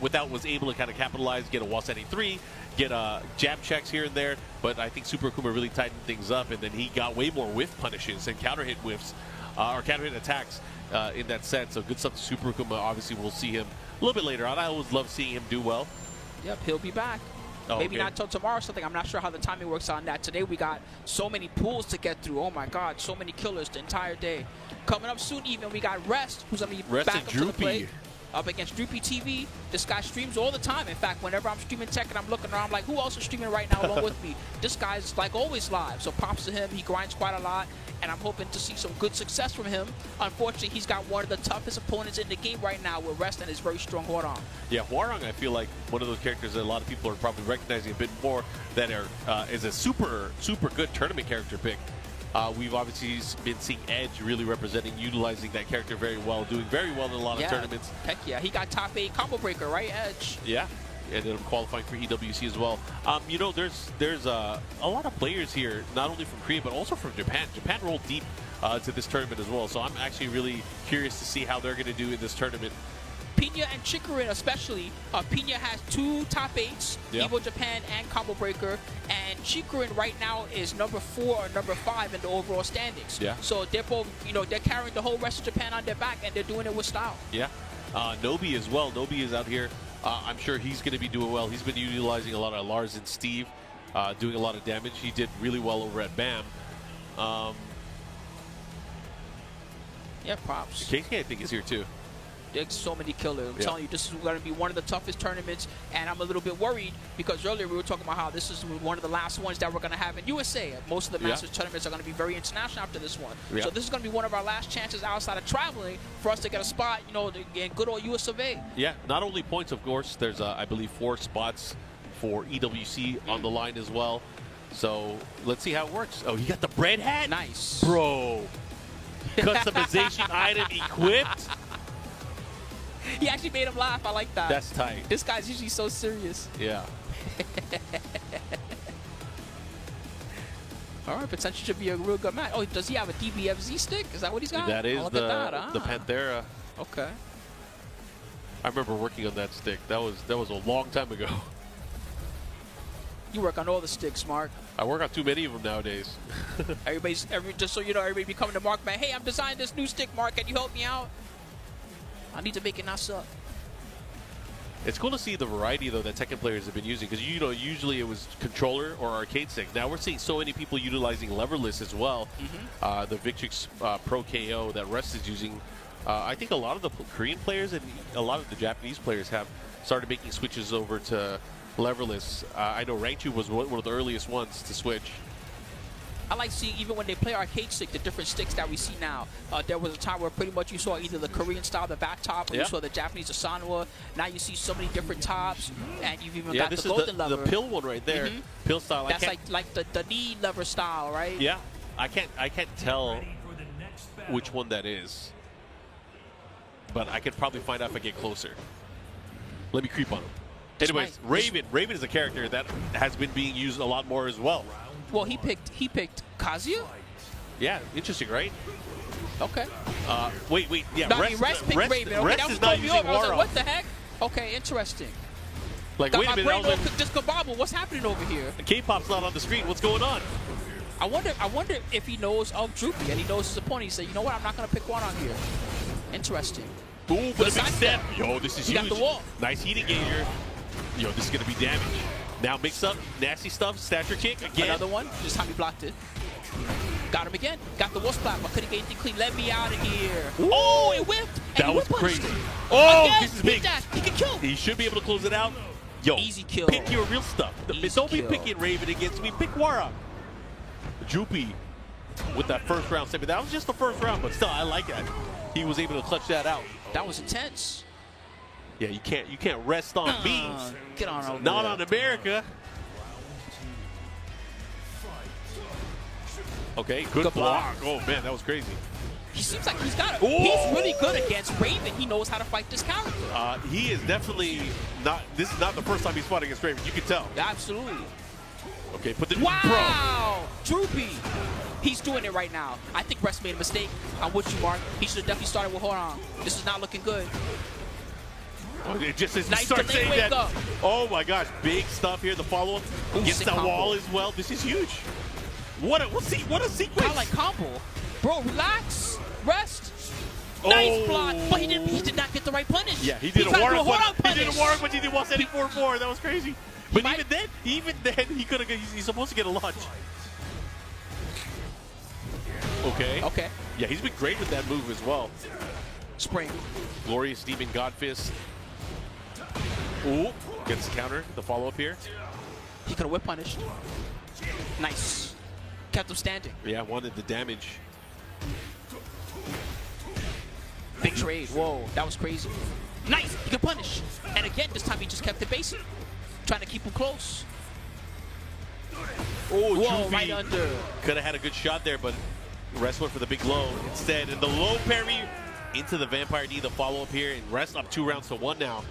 was able to kind of capitalize, get a wall standing 3, get jab checks here and there. But I think Super Akuma really tightened things up, and then he got way more whiff punishes and counter hit whiffs, or counter hit attacks in that set. So good stuff to Super Akuma. Obviously, we'll see him a little bit later on. I always love seeing him do well. Yep, he'll be back. Maybe okay. not until tomorrow or something. I'm not sure how the timing works on that. Today we got so many pools to get through. Oh my God, so many killers the entire day. Coming up soon even, we got Rest, who's going to be Rest back and up to the Droopy. plate. Up against Droopy TV. This guy streams all the time. In fact, whenever I'm streaming Tekken, I'm looking around, I'm like, who else is streaming right now along with me? This guy's like always live. So props to him. He grinds quite a lot, and I'm hoping to see some good success from him. Unfortunately, he's got one of the toughest opponents in the game right now with Rest and his very strong Hwoarang. Yeah, Hwoarang, I feel like one of those characters that a lot of people are probably recognizing a bit more that is a super good tournament character pick. We've obviously been seeing Edge really representing, utilizing that character very well, doing very well in a lot of tournaments. Heck yeah, he got top 8 combo breaker, right, Edge? Yeah, ended up qualifying for EWC as well. You know, there's a lot of players here, not only from Korea, but also from Japan. Japan rolled deep to this tournament as well, so I'm actually really curious to see how they're going to do in this tournament. Pina and Chikurin especially. Pina has 2 top 8s, Evo Japan and Combo Breaker, and Chikurin right now is number 4 or number 5 in the overall standings. Yeah. So they're both, you know, they're carrying the whole rest of Japan on their back, and they're doing it with style. Yeah. Nobi as well. Nobi is out here. I'm sure he's going to be doing well. He's been utilizing a lot of Lars and Steve, doing a lot of damage. He did really well over at BAM. Yeah, props. KK, I think, is here too. There's so many killers. I'm telling you, this is going to be one of the toughest tournaments, and I'm a little bit worried because earlier we were talking about how this is one of the last ones that we're going to have in USA. Most of the Masters tournaments are going to be very international after this one. So this is going to be one of our last chances outside of traveling for us to get a spot, you know, in good old US of A. Yeah, not only points, of course. There's, I believe, 4 spots for EWC on the line as well. So let's see how it works. Oh, you got the bread hat? Nice. Bro. Customization item equipped? He actually made him laugh. I like that. That's tight. This guy's usually so serious. Yeah. All right, potentially should be a real good match. Oh, does he have a DBFZ stick? Is that what he's got? That is look the at that. the Panthera. Okay. I remember working on that stick. That was a long time ago. You work on all the sticks, Mark. I work on too many of them nowadays. Just so you know, everybody be coming to Mark, man. Hey, I'm designing this new stick, Mark. Can you help me out? I need to make it not suck. It's cool to see the variety, though, that Tekken players have been using. Because, you know, usually it was controller or arcade stick. Now we're seeing so many people utilizing leverless as well. The Victrix Pro KO that Rest is using. I think a lot of the Korean players and a lot of the Japanese players have started making switches over to leverless. I know Raichu was one of the earliest ones to switch. I like seeing, even when they play arcade stick, the different sticks that we see now. There was a time where pretty much you saw either the Korean style, the back top, or you saw the Japanese Asanwa. Now you see so many different tops, and you've even got the golden lever. The pill one right there. Pill style. That's like the knee lever style, right? Yeah. I can't tell which one that is. But I could probably find out if I get closer. Let me creep on him. Anyways, Raven is a character that has been being used a lot more as well. Well, he picked Kazuya? Yeah, interesting, right? Okay. Wait, yeah. No, Rest picked Raven. Okay, Rest that is not using I was like, Hwoarang. what the heck? Okay, interesting. Like, Got wait a my minute. brain all just kabobble. What's happening over here? K-pop's not on the screen. What's going on? I wonder if he knows of Droopy and he knows his opponent. He said, you know what? I'm not going to pick Hwoarang here. Interesting. Ooh, but a big step. Yo, this is he huge. got the wall. Nice heat engager. Yo, this is going to be damage. Now mix up, nasty stuff, stature kick again. Another one, just how he blocked it. Got him again. Got the wall splat, but couldn't get anything clean. Let me out of here. Ooh. Oh, it whipped. That was crazy. It. Oh, again, this is big. He can kill. He should be able to close it out. Yo, easy kill. Pick your real stuff. Don't be kill. picking Raven against me. Pick Hwoarang. Droopy with that first round statement. That was just the first round, but still, I like that. He was able to clutch that out. That was intense. Yeah, you can't rest on me. Get on over Not there. on America. Okay, good block. Oh man, that was crazy. He seems like he's got it. He's really good against Raven. He knows how to fight this character. He is definitely not. This is not the first time he's fought against Raven. You can tell. Absolutely. Okay, put the wow, Droopy. He's doing it right now. I think Rest made a mistake. I'm with you, Mark. He should have definitely started with Hwoarang. This is not looking good. It just as nice you start saying that. Up. Oh my gosh, big stuff here. The follow-up against that wall as well. This is huge. What a sequence! I like combo, bro. Relax, Rest. Nice block, but he did not get the right punish. Yeah, he did a tried to do Hwoarang punish. He did a Hwoarang, but he did 174-4. That was crazy. But even then, he could have. He's supposed to get a launch. Okay. Okay. Yeah, he's been great with that move as well. Spring. Glorious Demon God Fist. Ooh, gets the counter. The follow up here. He could have whip punished. Nice. Kept him standing. Yeah, wanted the damage. Big trade. Whoa, that was crazy. Nice. He could punish. And again, this time he just kept it basic, trying to keep him close. Oh, whoa, right under. Could have had a good shot there, but Rest went for the big low instead. And the low parry into the Vampire D, the follow-up here. And Rest up 2 rounds to 1 now.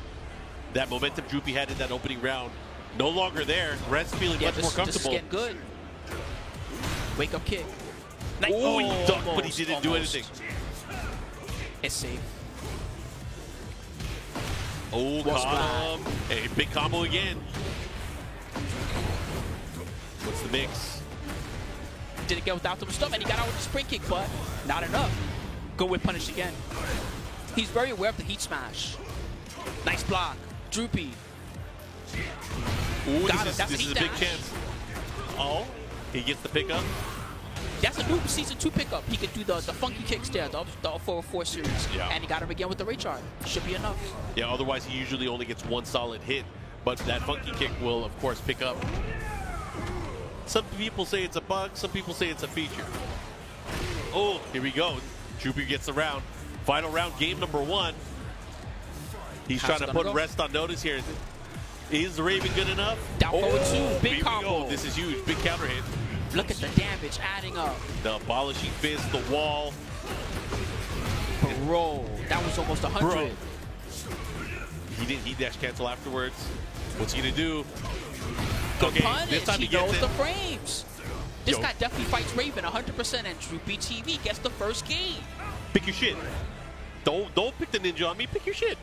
That momentum Droopy had in that opening round, no longer there. Rest feeling much more comfortable. This is getting good. Wake up kick. Nice. Oh, he ducked, but he didn't do anything. It's safe. Oh, caught him. Hey, big combo again. What's the mix? Didn't get without the stuff, and he got out with the spring kick, but not enough. Go with punish again. He's very aware of the heat smash. Nice block. Droopy. Ooh, got this is a big chance. Oh, he gets the pickup. That's a new Season 2 pickup. He could do the funky kicks there, the 404 series. Yeah. And he got him again with the Ray Chart. Should be enough. Yeah, otherwise he usually only gets 1 solid hit. But that funky kick will, of course, pick up. Some people say it's a bug. Some people say it's a feature. Oh, here we go. Droopy gets the round. Final round, game number 1. He's trying to put Rest on notice here. Is Raven good enough? Down forward 2. Big combo. This is huge. Big counter hit. Look at the damage adding up. The abolishing fist, the wall. Bro, that was almost 100. Bro. He dash cancel afterwards. What's he gonna do? Okay, punish. this time he knows gets it. the frames. This guy definitely fights Raven 100%, and Droopy TV gets the first game. Pick your shit. Don't pick the ninja on me. Pick your shit.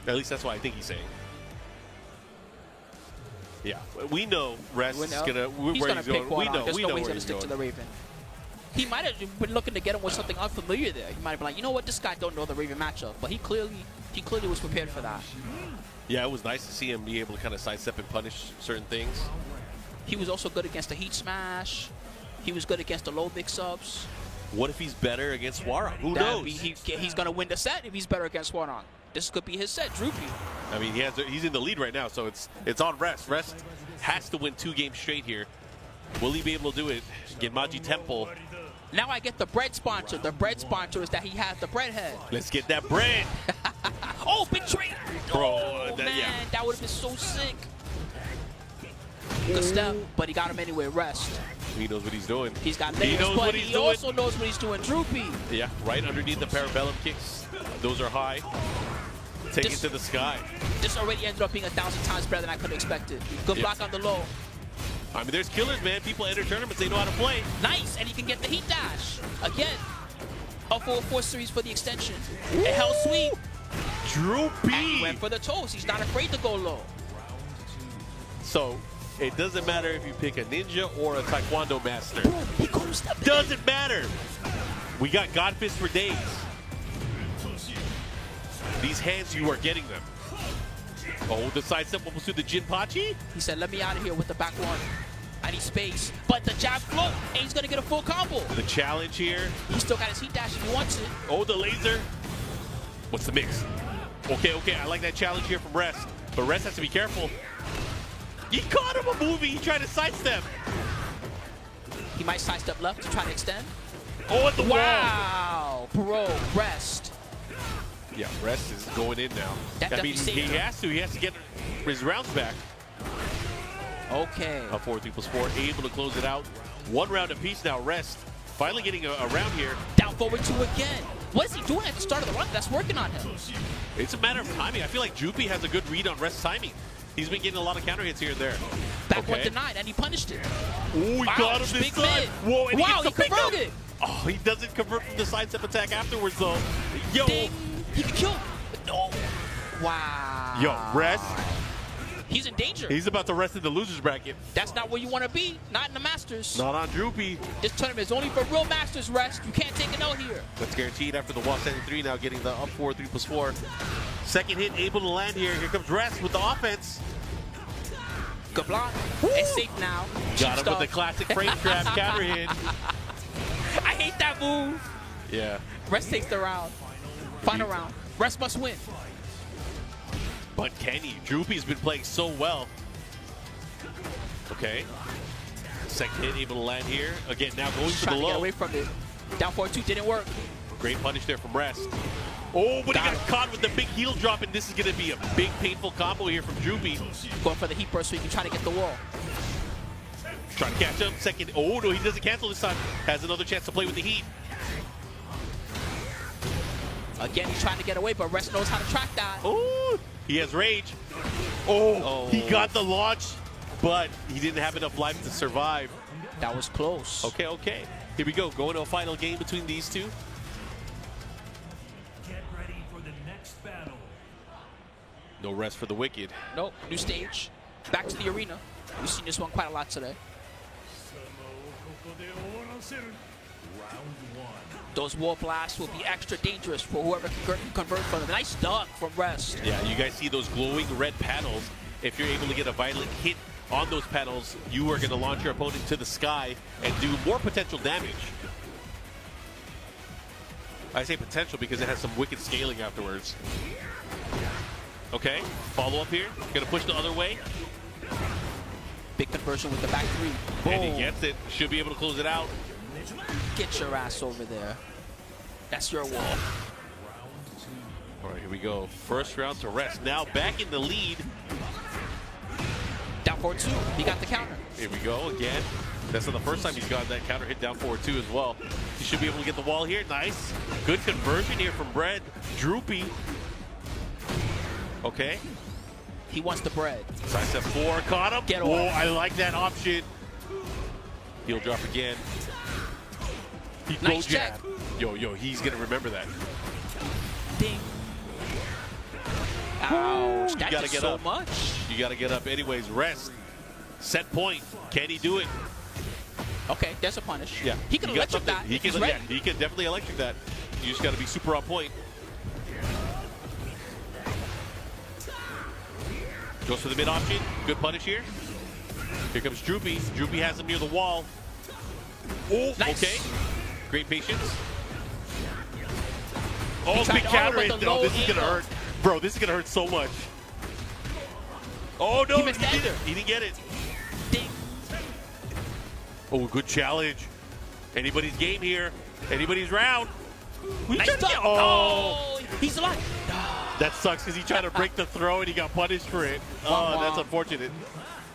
At least that's what I think he's saying. Yeah, we know Rest is gonna. He's gonna pick going. Hwoarang. There's no way he's gonna stick going. to the Raven. He might have been looking to get him with something unfamiliar there. He might have been like, you know what, this guy don't know the Raven matchup, but he clearly was prepared for that. Yeah, it was nice to see him be able to kind of sidestep and punish certain things. He was also good against the heat smash. He was good against the low mix-ups. What if he's better against Hwoarang? Who knows? He's gonna win the set if he's better against Hwoarang. This could be his set, Droopy. I mean, he's in the lead right now, so it's on Rest. Rest has to win 2 games straight here. Will he be able to do it? Genmaji Temple. Now I get the bread sponsor. The bread sponsor is that he has the bread head. Let's get that bread. Oh, big trade. Bro, oh, man, that would have been so sick. Good step, but he got him anyway. Rest. He knows what he's doing. He's got layers, but he also knows what he's doing. Droopy. Yeah, right underneath the parabellum kicks. Those are high. Take it to the sky. This already ended up being 1,000 times better than I could have expected. Good block on the low. I mean, there's killers, man. People enter tournaments, they know how to play. Nice, and he can get the heat dash. Again, a 4-4 series for the extension. A hell sweep. Droopy. And he went for the toes. He's not afraid to go low. So, it doesn't matter if you pick a ninja or a taekwondo master. He goes up. Doesn't matter. We got God Fist for days. These hands, you are getting them. Oh, the side step almost to the Jinpachi. He said, let me out of here with the back one. I need space. But the jab float, and he's going to get a full combo. The challenge here. He still got his heat dash if he wants it. Oh, the laser. What's the mix? Okay, I like that challenge here from Rest. But Rest has to be careful. He caught him a movie. He tried to sidestep. He might sidestep left to try to extend. Oh, at the wall. Wow, bro, Rest. Yeah, Rest is going in now. That I mean, he has to get his rounds back. Okay. A 4-4, able to close it out. 1 round apiece now. Rest finally getting a round here. Down forward 2 again. What is he doing at the start of the run that's working on him? It's a matter of timing. I feel like Droopy has a good read on Rest's timing. He's been getting a lot of counter hits here and there. Back one denied, and he punished it. Oh, he got him this time. Whoa, and he converted. Oh, he doesn't convert from the sidestep attack afterwards, though. Yo. Ding. He can kill. No. Wow. Yo, Rest. He's in danger. He's about to rest in the losers bracket. That's not where you want to be. Not in the Masters. Not on Droopy. This tournament is only for real Masters rest. You can't take an L here. That's guaranteed after the wall standing 3 now, getting the up 4, 3+4. Second hit able to land here. Here comes Rest with the offense. Good block. It's safe now. Got him with the classic frame trap counter hit. I hate that move. Yeah. Rest takes the round. Final round. Rest must win. But can he? Droopy's been playing so well. Okay. Second hit able to land here. Again, now going for the Trying to get low. away from it. Down 4-2 didn't work. Great punish there from Rest. Oh, but he got caught with the big heel drop, and this is going to be a big, painful combo here from Droopy. Going for the heat burst so he can try to get the wall. Trying to catch him. Second. Oh, no, he doesn't cancel this time. Has another chance to play with the heat. Again, he's trying to get away, but Rest knows how to track that. Oh, he has rage. Oh, he got the launch, but he didn't have enough life to survive. That was close. Okay, okay. Here we go. Going to a final game between these two. Get ready for the next battle. No rest for the wicked. Nope. New stage. Back to the arena. We've seen this one quite a lot today. Round 1. Those wall blasts will be extra dangerous for whoever can convert from them. Nice duck from Rest. Yeah, you guys see those glowing red panels. If you're able to get a violent hit on those panels, you are going to launch your opponent to the sky and do more potential damage. I say potential because it has some wicked scaling afterwards. Okay, follow up here. Going to push the other way. Big conversion with the back 3. Boom. And he gets it. Should be able to close it out. Get your ass over there. That's your wall. All right, here we go. First round to Rest. Now back in the lead. Down 4-2. He got the counter. Here we go again. That's not the first time he's got that counter hit down 4-2 as well. He should be able to get the wall here. Nice. Good conversion here from Bread. Droopy. Okay. He wants the bread. Sidestep 4. Caught him. Get Whoa, away. I like that option. Heel drop again. He Nice go jab. check. Yo, he's going to remember that. Ding. Ouch. You That gotta did get so up. much. You got to get up anyways. Rest. Set point. Can he do it? Okay, there's a punish. Yeah. He can You got electric something. that. He He's can, ready. yeah, he can definitely electric that. You just got to be super on point. Goes for the mid option. Good punish here. Here comes Droopy. Droopy has him near the wall. Oh, Nice. okay. Great patience. Oh, tried big to counter with hit. the No, low this is going to angle. hurt. Bro, this is going to hurt so much. Oh, no. He missed the ender. He didn't get it. Ding. Oh, good challenge. Anybody's game here. Anybody's round. We Nice tried to duck. get- oh. Oh, he's alive. That sucks because he tried to break the throw and he got punished for it. Oh, that's unfortunate.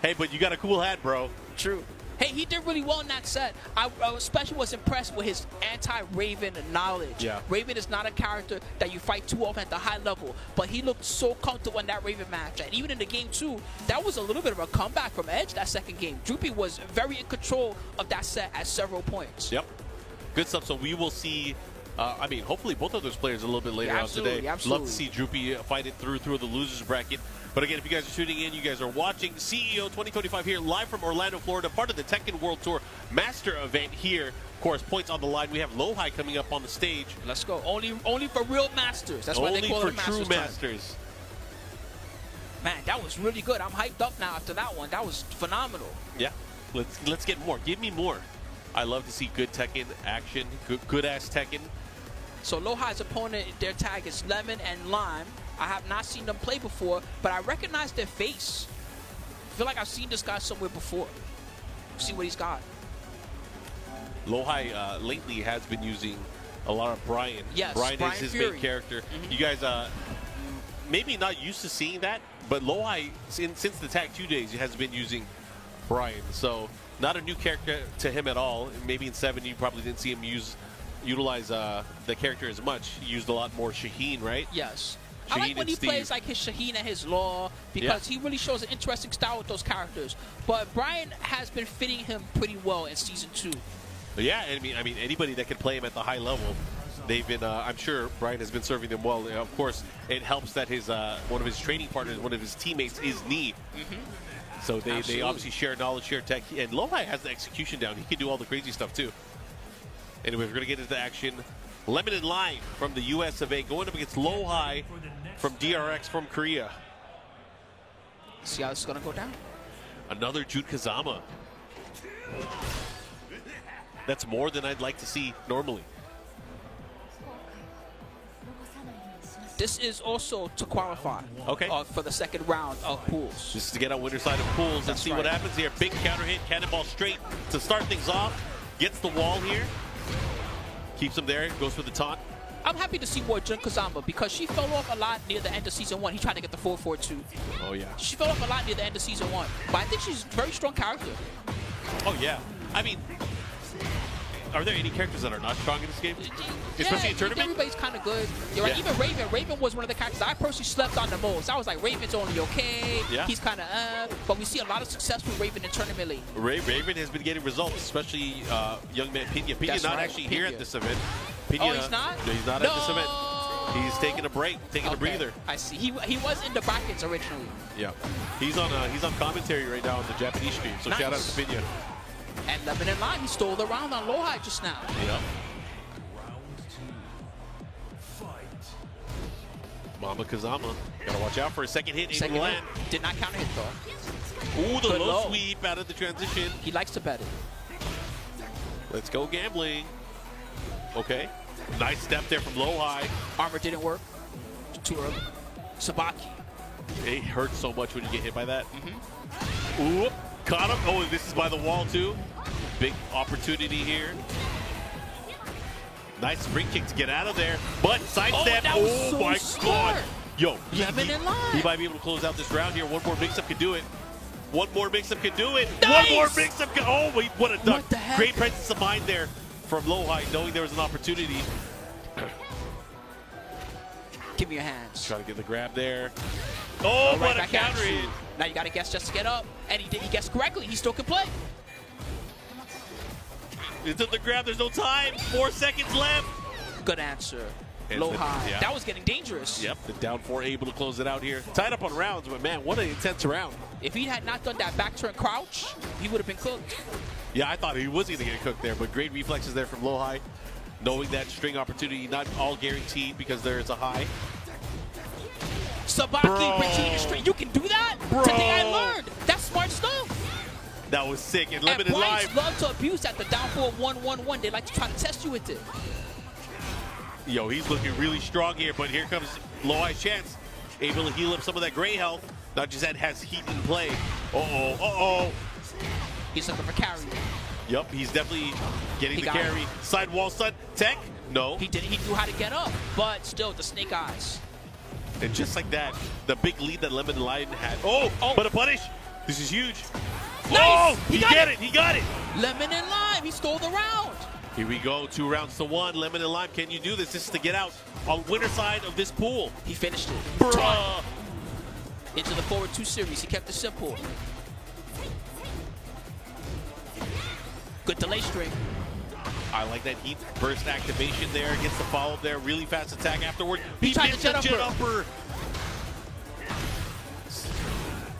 Hey, but you got a cool hat, bro. True. Hey, he did really well in that set. I especially was impressed with his anti-Raven knowledge. Yeah. Raven is not a character that you fight too often at the high level, but he looked so comfortable in that Raven match. And even in the game 2, that was a little bit of a comeback from Edge that second game. Droopy was very in control of that set at several points. Yep. Good stuff. So we will see, I mean, hopefully both of those players a little bit later on today. Absolutely. Love to see Droopy fight it through the losers bracket. But again, if you guys are tuning in, you guys are watching CEO 2025 here live from Orlando, Florida, part of the Tekken World Tour Master event here. Of course, points on the line. We have Lowhigh coming up on the stage. Let's go. Only for real masters. That's why they call Only it for Masters. true masters. Man, that was really good. I'm hyped up now after that one. That was phenomenal. Yeah. Let's get more. Give me more. I love to see good Tekken action, good ass Tekken. So Lowhigh's opponent, their tag is Lemon and Lime. I have not seen them play before, but I recognize their face. I feel like I've seen this guy somewhere before. See what he's got. Lowhigh lately has been using a lot of Bryan. Yes, Bryan Bryan is his Fury. main character. You guys maybe not used to seeing that, but Lowhigh, since the Tag 2 days, has been using Bryan. So not a new character to him at all. Maybe in 7 you probably didn't see him utilize the character as much. He used a lot more Shaheen, right? Yes. Shaheen I like when and he Steve. plays like his Shaheen and his Law because he really shows an interesting style with those characters. But Bryan has been fitting him pretty well in Season 2. But yeah, I mean anybody that can play him at the high level They've been, I'm sure Bryan has been serving them well. Of course, it helps that his one of his training partners, one of his teammates is Knee. So they obviously share knowledge, share tech. And Lowhigh has the execution down. He can do all the crazy stuff too. Anyway, we're going to get into the action. Lemon and Lime from the US of A going up against Lowhigh from DRX from Korea. See how this is going to go down? Another Jude Kazama. That's more than I'd like to see normally. This is also to qualify for the second round of pools. This is to get on winner side of pools and see what happens here. Big counter hit, cannonball straight to start things off. Gets the wall here. Keeps him there, goes for the taunt. I'm happy to see more Jun Kazama because she fell off a lot near the end of Season 1. He tried to get the 4-4-2. Oh, yeah. She fell off a lot near the end of Season 1. But I think she's a very strong character. Oh, yeah. I mean, are there any characters that are not strong in this game? Especially in tournament? Everybody's kind of good. You're right. Even Raven. Raven was one of the characters I personally slept on the most. I was like, Raven's only okay. Yeah. He's kind of but we see a lot of success with Raven in tournament lately. Raven has been getting results, especially young man Pina. Pina's not actually here at this event. Pina, oh, he's not? No, he's not at this event. He's taking a break, taking a breather. I see. He was in the brackets originally. Yeah. He's on commentary right now on the Japanese stream, so shout out to Pina. And Lemon and Lime, he stole the round on Lowhigh just now. Yep. Mama Kazama. Gotta watch out for a second hit. Second hit. Did not counter hit though. Ooh, the low sweep out of the transition. He likes to bet it. Let's go gambling. Okay. Nice step there from Lowhigh. Armor didn't work. Too early. Sabaki. It hurts so much when you get hit by that. Ooh, caught him. Oh, this is by the wall too. Big opportunity here. Nice spring kick to get out of there. But sidestep. Oh, so my God. Yo, Lemon and Lime. He might be able to close out this round here. One more mix-up can do it. One more mix-up can do it. Nice. One more mix-up can. Oh, wait, what a duck. What the heck? Great presence of mind there from Lowhigh, knowing there was an opportunity. Give me your hands. Trying to get the grab there. Oh, what a counter hit. Now you got to guess just to get up. And he guessed correctly. He still can play. Into the grab. There's no time. 4 seconds left. Good answer. And Lowhigh. Yeah. That was getting dangerous. Yep, the down 4 able to close it out here. Tied up on rounds, but man, what an intense round. If he had not done that back turn crouch, he would have been cooked. Yeah, I thought he was going to get cooked there, but great reflexes there from Lowhigh. Knowing that string opportunity, not all guaranteed because there is a high. Sabaki, retreat string. You can do that? Bro. Today I learned. That's smart stuff. That was sick. And And Limited Bryans Live. love to abuse at the down 4 1-1-1. They like to try to test you with it. Yo, he's looking really strong here, but here comes Lowhigh's chance. Able to heal up some of that gray health. Not just that, has heat in play. Uh-oh, uh-oh. He's looking for carry. Yup, he's definitely getting He the got carry. it. Sidewall stun. Tech? No. He knew how to get up, but still the snake eyes. And just like that, the big lead that Lemon Lion had. Oh, but a punish. This is huge. Nice. Oh, he got got it. He got it. Lemon and Lime, he stole the round. Here we go, 2 rounds to 1. Lemon and Lime, can you do this? This is to get out on winner side of this pool. He finished it. Bruh. Into the forward 2 series, he kept it simple. Good delay string. I like that heat burst activation there. Gets the follow-up there. Really fast attack afterward. He tried missed to the jet upper.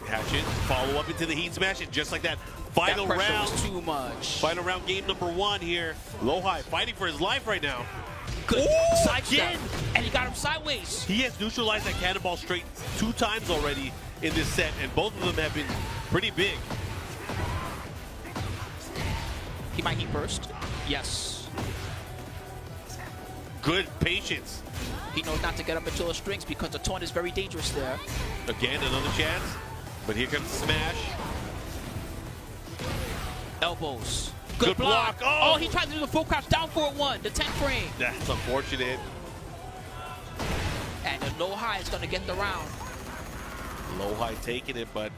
Hatchet, follow up into the heat smash, and just like that, final that pressure round. was too much. Final round, game number 1 here. Lowhigh fighting for his life right now. Good Ooh, side step. again. And he got him sideways. He has neutralized that cannonball straight 2 times already in this set, and both of them have been pretty big. He might heat burst. Yes. Good patience. He knows not to get up until the strings because the taunt is very dangerous there. Again, another chance. But here comes the smash. Elbows. Good block. Oh. He tried to do the full crouch down 4-1, the 10th frame. That's unfortunate. And the Lowhigh is going to get the round. Lowhigh taking it, but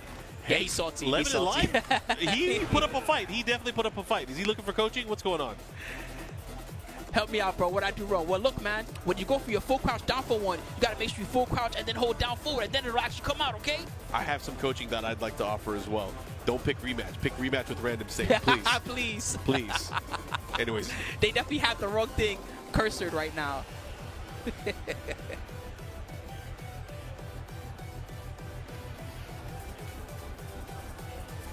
Yeah, he's salty. Lemon He's and salty. Lime, he put up a fight. He definitely put up a fight. Is he looking for coaching? What's going on? Help me out, bro. What I do wrong? Well, look, man. When you go for your full crouch down for 1, you got to make sure you full crouch and then hold down forward, and then it'll actually come out, okay? I have some coaching that I'd like to offer as well. Don't pick rematch. Pick rematch with random save, please. Please. Please. Anyways. They definitely have the wrong thing cursored right now.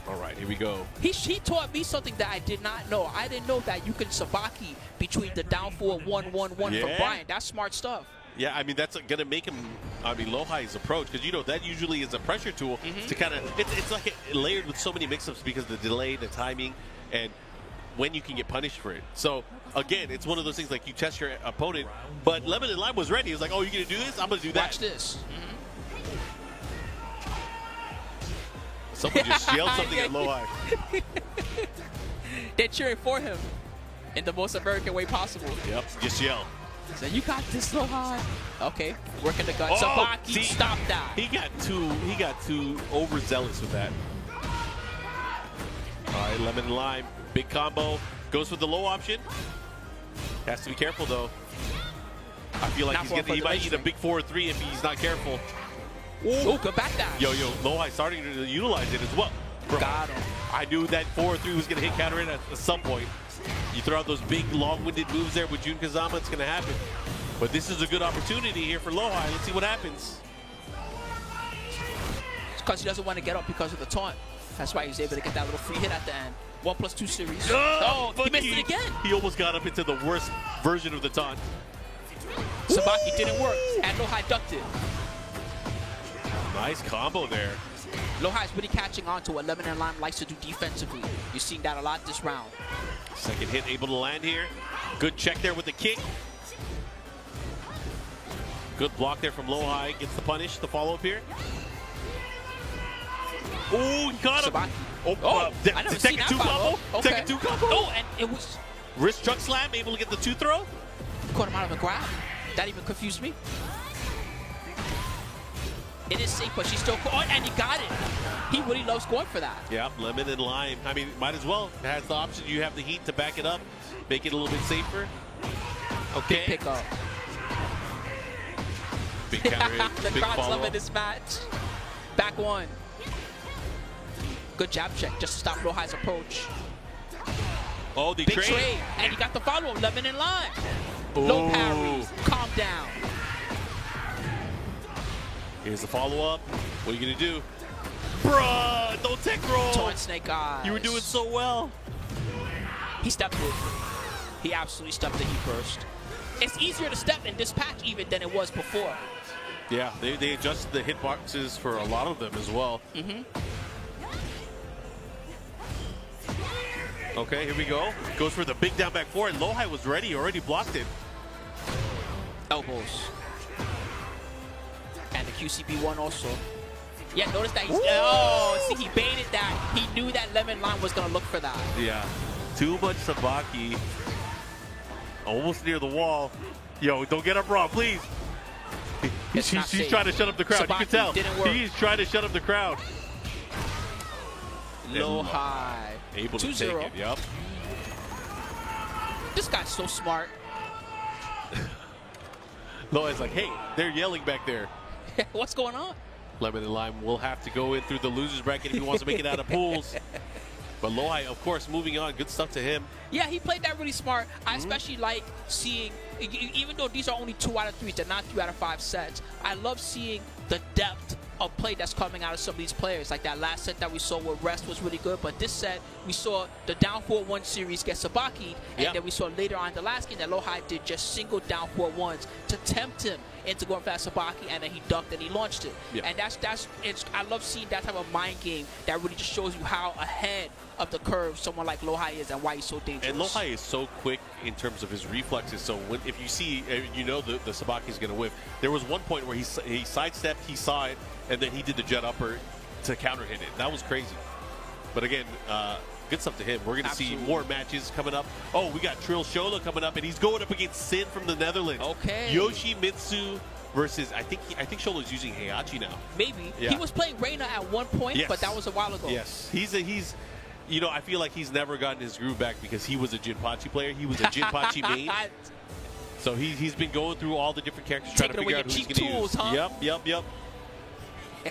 All right, here we go. He taught me something that I did not know. I didn't know that you can sabaki between the down four 1-1-1 from Bryan. That's smart stuff. Yeah, I mean, that's going to make him, Lowhigh's approach, because, that usually is a pressure tool to kind of, it's like layered with so many mix-ups because of the delay, the timing, and when you can get punished for it. So, again, it's one of those things like you test your opponent, but Lemon and Lime was ready. He was like, oh, you're going to do this? I'm going to do that. Watch this. Someone just yelled something at Lowhigh. They're cheering for him in the most American way possible. Yep, just yell. So you got this, Lowhigh. Okay, working the gun. Oh, Sabaki, stop that. He got too overzealous with that. All right, Lemon and Lime, big combo. Goes with the low option. Has to be careful though. I feel like he might eat a big 4-3 if he's not careful. Ooh, good back down. Yo, Lowhigh starting to utilize it as well. Bro, Got him. I knew that 4-3 was going to hit counter in at some point. You throw out those big, long-winded moves there with Jun Kazama, it's going to happen. But this is a good opportunity here for Lowhigh. Let's see what happens. It's because he doesn't want to get up because of the taunt. That's why he's able to get that little free hit at the end. 1+2 series. Oh, he missed it again. He almost got up into the worst version of the taunt. Sabaki didn't work, and Lowhigh ducked it. Nice combo there. Lowhigh's really catching on to what Lemon and Lime likes to do defensively. You're seeing that a lot this round. Second hit able to land here. Good check there with the kick. Good block there from Lowhigh. Gets the punish, the follow-up here. Oh, he got him. Sabaki. I never seen that combo. Okay. Tekken 2 combo. Oh, and it was... Wrist truck slam, able to get the 2 throw. Caught him out of the grab. That even confused me. It is safe, but she's still... Oh, and he got it. He really loves going for that. Yeah, Lemon and Lime. I mean, might as well. It has the option. You have the heat to back it up. Make it a little bit safer. Okay. Big pick up. Big counter hit. The big crowd's follow. loving this match. Back one. Good jab check just to stop Lowhigh's approach. Oh, they Big trade. trade. And you got the follow-up, Lemon and Lime. Ooh. Low parries. Calm down. Here's the follow-up. What are you going to do? Bruh, don't tech roll. Taunt snake eyes. You were doing so well. He stepped it. He absolutely stepped it. He burst. It's easier to step in this patch even than it was before. Yeah, they adjusted the hitboxes for a lot of them as well. Okay, here we go. Goes for the big down back four, and Lowhigh was ready, already blocked it. Elbows. And the QCB1 also. Yeah, notice that he's... Oh, see, he baited that. He knew that Lemon Lime was going to look for that. Yeah. Too much Sabaki. Almost near the wall. Yo, don't get up raw, please. He's trying to shut up the crowd. You can tell. He's trying to shut up the crowd. Lowhigh. Able to take it, yep. This guy's so smart. Lowhigh's like, hey, they're yelling back there. What's going on? Lemon and Lime will have to go in through the loser's bracket if he wants to make it out of pools. But Lowhigh, of course, moving on. Good stuff to him. Yeah, he played that really smart. I especially like seeing, even though these are only 2 out of 3s, they're not 3 out of 5 sets. I love seeing the depth of play that's coming out of some of these players. Like that last set that we saw where Rest was really good, but this set we saw the down 4-1 series get Sabaki, and then we saw later on in the last game that Lowhigh did just single down 4-1s to tempt him into going for that Sabaki, and then he ducked and he launched it. And I love seeing that type of mind game that really just shows you how ahead of the curve someone like Lowhigh is and why he's so dangerous. And Lowhigh is so quick in terms of his reflexes, so if you see, you know the Sabaki is going to whiff. There was one point where he sidestepped, he saw it, and then he did the jet upper to counter hit it. That was crazy. But again, good stuff to him. We're going to see more matches coming up. Oh, we got Trill Shola coming up, and he's going up against Sin from the Netherlands. Okay. Yoshimitsu versus, I think Shola's using Heihachi now. Maybe. Yeah. He was playing Reina at one point, but that was a while ago. Yes. He's you know, I feel like he's never gotten his groove back because he was a Jinpachi player. He was a Jinpachi main. So he's been going through all the different characters trying to figure out who he's going to use. Huh? Yep.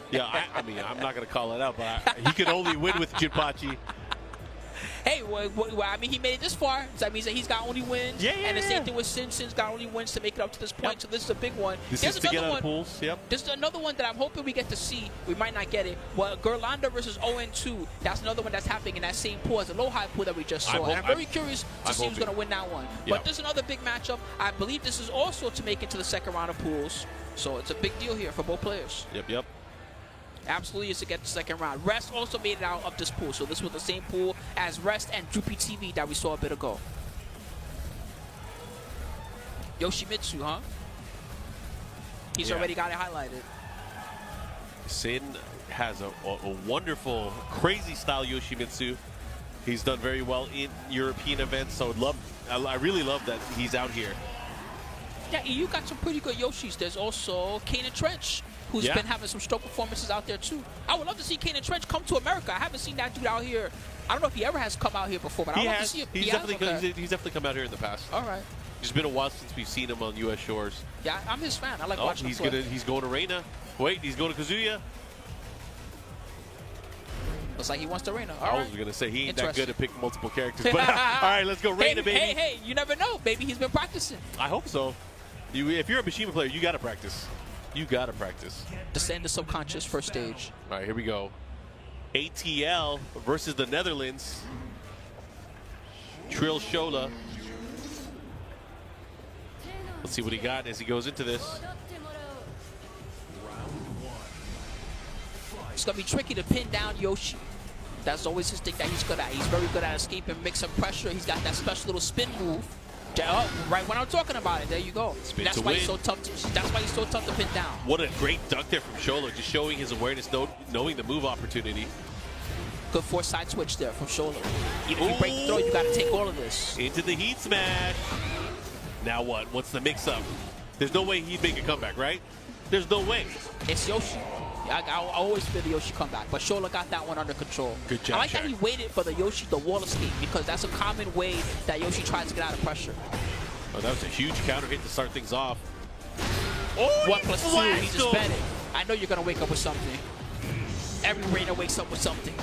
Yeah, I mean, I'm not going to call it out, but he could only win with Jinpachi. Hey, I mean, he made it this far. So that means that he's got only wins. Yeah. And the same thing with Sin. Sin's got only wins to make it up to this point. Yep. So this is a big one. This is to get out of pools. Yep. This is another one that I'm hoping we get to see. We might not get it. Well, Gerlanda versus 0-2. That's another one that's happening in that same pool as the Lowhigh pool that we just saw. And I'm very curious to see who's going to win that one. Yep. But this is another big matchup. I believe this is also to make it to the second round of pools. So it's a big deal here for both players. Yep. Absolutely is to get the second round. Rest also made it out of this pool. So this was the same pool as Rest and Droopy TV that we saw a bit ago. Yoshimitsu, huh? He's already got it highlighted. Sin has a wonderful, crazy style Yoshimitsu. He's done very well in European events, so I really love that he's out here. Yeah, you got some pretty good Yoshis. There's also Kanan Trench, who's been having some stroke performances out there too. I would love to see Kanan Trench come to America. I haven't seen that dude out here. I don't know if he ever has come out here before, but I would love to see him. He's definitely come out here in the past. All right. It's been a while since we've seen him on U.S. shores. Yeah, I'm his fan. I like watching him play. He's going to Reina. Wait, he's going to Kazuya. Looks like he wants to Reina. I was going to say he ain't that good at picking multiple characters. But all right, let's go Reina, baby. Hey, you never know. Maybe he's been practicing. I hope so. If you're a Mishima player, you got to practice. You got to practice. Descend the subconscious first stage. All right, here we go. ATL versus the Netherlands. Trill Shola. Let's see what he got as he goes into this. It's going to be tricky to pin down Yoshi. That's always his thing that he's good at. He's very good at escaping, mixing pressure. He's got that special little spin move. Right when I'm talking about it, there you go. That's why he's so tough. That's why he's so tough to pin down. What a great dunk there from Shola, just showing his awareness, knowing the move opportunity. Good force-side switch there from Shola. Even if you break the throw, you got to take all of this. Into the heat smash. Now what? What's the mix-up? There's no way he'd make a comeback, right? There's no way. It's Yoshi. I always feel the Yoshi comeback, but Shola got that one under control. Good job, I like that he waited for the wall escape, because that's a common way that Yoshi tries to get out of pressure. Oh, that was a huge counter hit to start things off. Oh, 1+2, he just bet it. I know you're going to wake up with something. Every Reina wakes up with something.